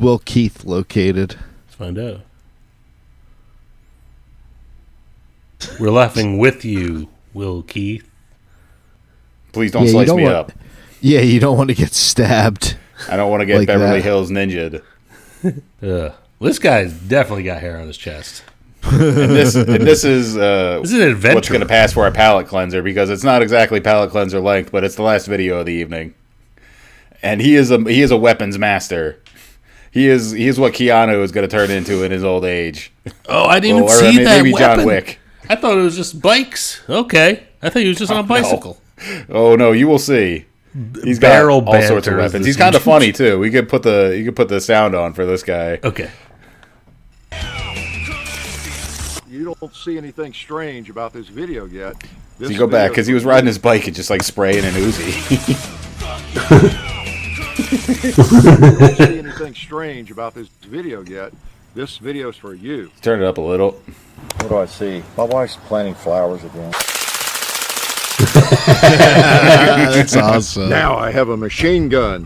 Will Keith located? Let's find out. We're laughing with you, Will Keith. Please don't slice me up. Yeah, you don't want to get stabbed. I don't want to get like Beverly that. Hills Ninja'd. This guy's definitely got hair on his chest. and this is This is an adventure. What's going to pass for a palate cleanser, because it's not exactly palate cleanser length, but it's the last video of the evening. And he is a weapons master. He is what Keanu is going to turn into in his old age. Oh, I didn't even see that maybe weapon. John Wick. I thought it was just bikes. Okay, I thought he was just on a bicycle. No. Oh no, you will see. He's got Barrel all sorts of banter is weapons. this He's kind of funny too. You could put the sound on for this guy. Okay. You don't see anything strange about this video yet. So you go back because he was riding his bike and just like spraying an Uzi. You don't see anything strange about this video yet. This video's for you. Turn it up a little. What do I see? My wife's planting flowers again. That's awesome. Now I have a machine gun.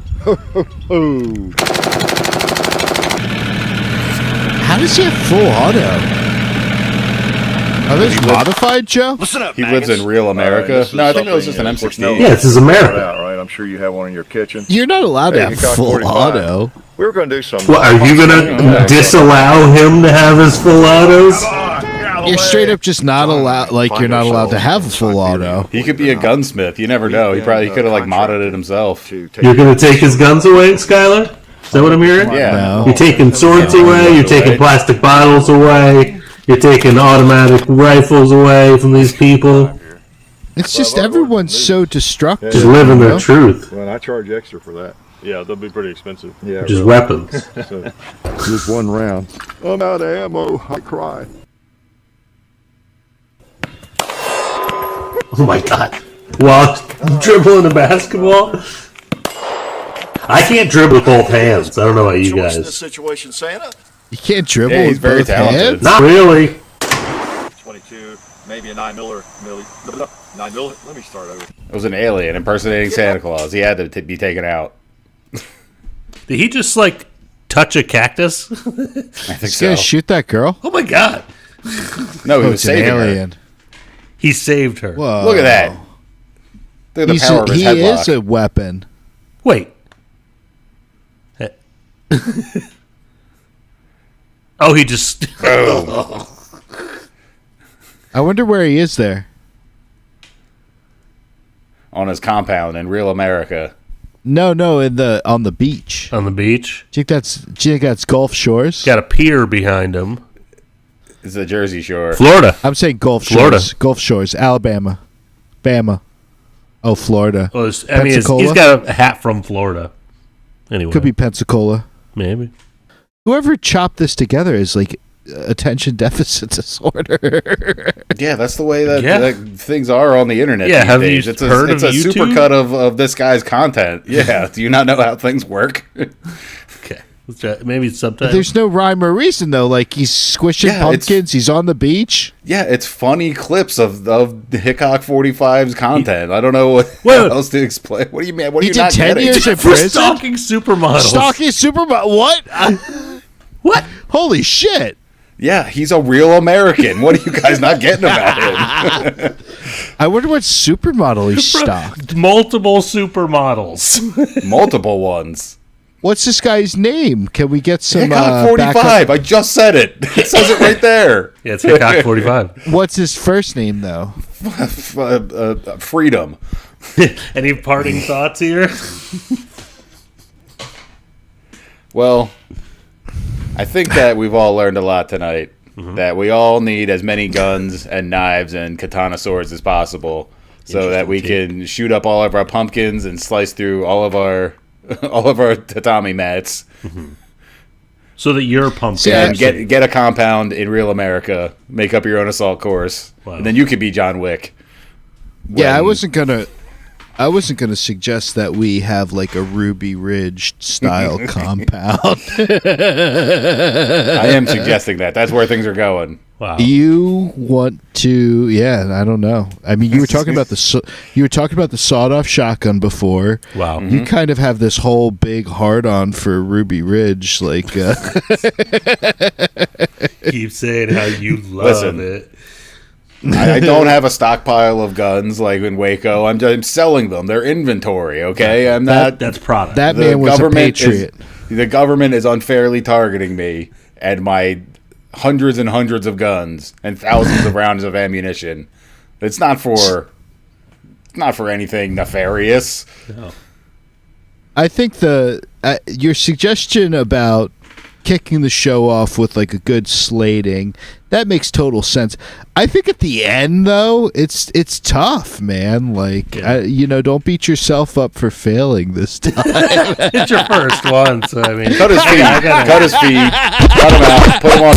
How does he have full auto? Are those modified, Joe? Listen up, He lives in real America. No, I think that was just an M16. Yeah, this is America. Right? I'm sure you have one in your kitchen. You're not allowed to have Hickok full 45. auto. We were going to do some. What, are you going to disallow him to have his full autos? You're straight up just not allowed. Like you're not allowed to have a full auto. He could be a gunsmith. You never know. He probably could have like modded it himself. You're going to take his guns away, Schuyler? Is that what I'm hearing? Yeah. No. You're taking swords away. You're taking plastic bottles away. You're taking automatic rifles away from these people. It's just everyone's so destructive. Just living their truth. Well, I charge extra for that. Yeah, they'll be pretty expensive. Yeah, Just really. weapons. So, just one round. I'm out of ammo. I cry. Oh my God. While dribbling a basketball? I can't dribble with both hands. I don't know about you Choice in this guys. situation, Santa. You can't dribble Yeah, he's with very both talented. hands. Not really. 22, maybe a 9 miller. 9 miller. Let me start over. It was an alien impersonating Santa Claus. He had to be taken out. Did he just like touch a cactus? I think He's so. gonna shoot that girl. Oh my God. No, he Oh, was it's an saving her. alien. He saved her. Whoa. Look at that. Look at the power of his He headlock. is a weapon. Wait. Oh, he just. I wonder where he is there. On his compound in real America. No, on the beach. On the beach? Do you think that's Gulf Shores? Got a pier behind him. It's the Jersey Shore. Florida. I'm saying Gulf Florida. Shores. Gulf Shores, Alabama, Bama. Oh, Florida. Well, I mean, he's got a hat from Florida. Anyway. Could be Pensacola. Maybe. Whoever chopped this together is like attention deficit disorder. Yeah, that's the way that things are on the internet. Yeah, these have days. you It's heard it's of a YouTube? supercut of this guy's content. Yeah, do you not know how things work? Okay. Let's try. Maybe sometime. There's no rhyme or reason though. Like he's squishing pumpkins. He's on the beach. Yeah, it's funny clips of Hickok 45's content. I don't know what else to explain. What do you mean? What are He you did not 10 getting? years in For prison. stalking supermodels. Stalking supermodel. What? What? Holy shit! Yeah, he's a real American. What are you guys not getting about him? I wonder what supermodel he stalked. Multiple supermodels. Multiple ones. What's this guy's name? Can we get some? Hickok 45. I just said it. It says it right there. Yeah, it's Hickok 45. What's his first name though? Freedom. Any parting thoughts here? Well, I think that we've all learned a lot tonight. That we all need as many guns and knives and katana swords as possible, so that we can shoot up all of our pumpkins and slice through all of our tatami mats. So that your pumpkin and get a compound in real America, make up your own assault course, and then you could be John Wick. Yeah, I wasn't gonna suggest that we have like a Ruby Ridge style compound. I am suggesting that. That's where things are going. Wow. You want to? Yeah, I don't know. I mean, you were talking about the sawed-off shotgun before. Wow. You kind of have this whole big hard-on for Ruby Ridge, like. Keep saying how you love it. I don't have a stockpile of guns like in Waco. I'm selling them. They're inventory, okay? I'm not. That's product. That man was a patriot. The government is unfairly targeting me and my hundreds and hundreds of guns and thousands of rounds of ammunition. It's not for anything nefarious. No. I think your suggestion about kicking the show off with like a good slating, that makes total sense. I think at the end though, it's tough, man. Like don't beat yourself up for failing this time. It's your first one, so I mean, cut his feet, cut him out, put him on.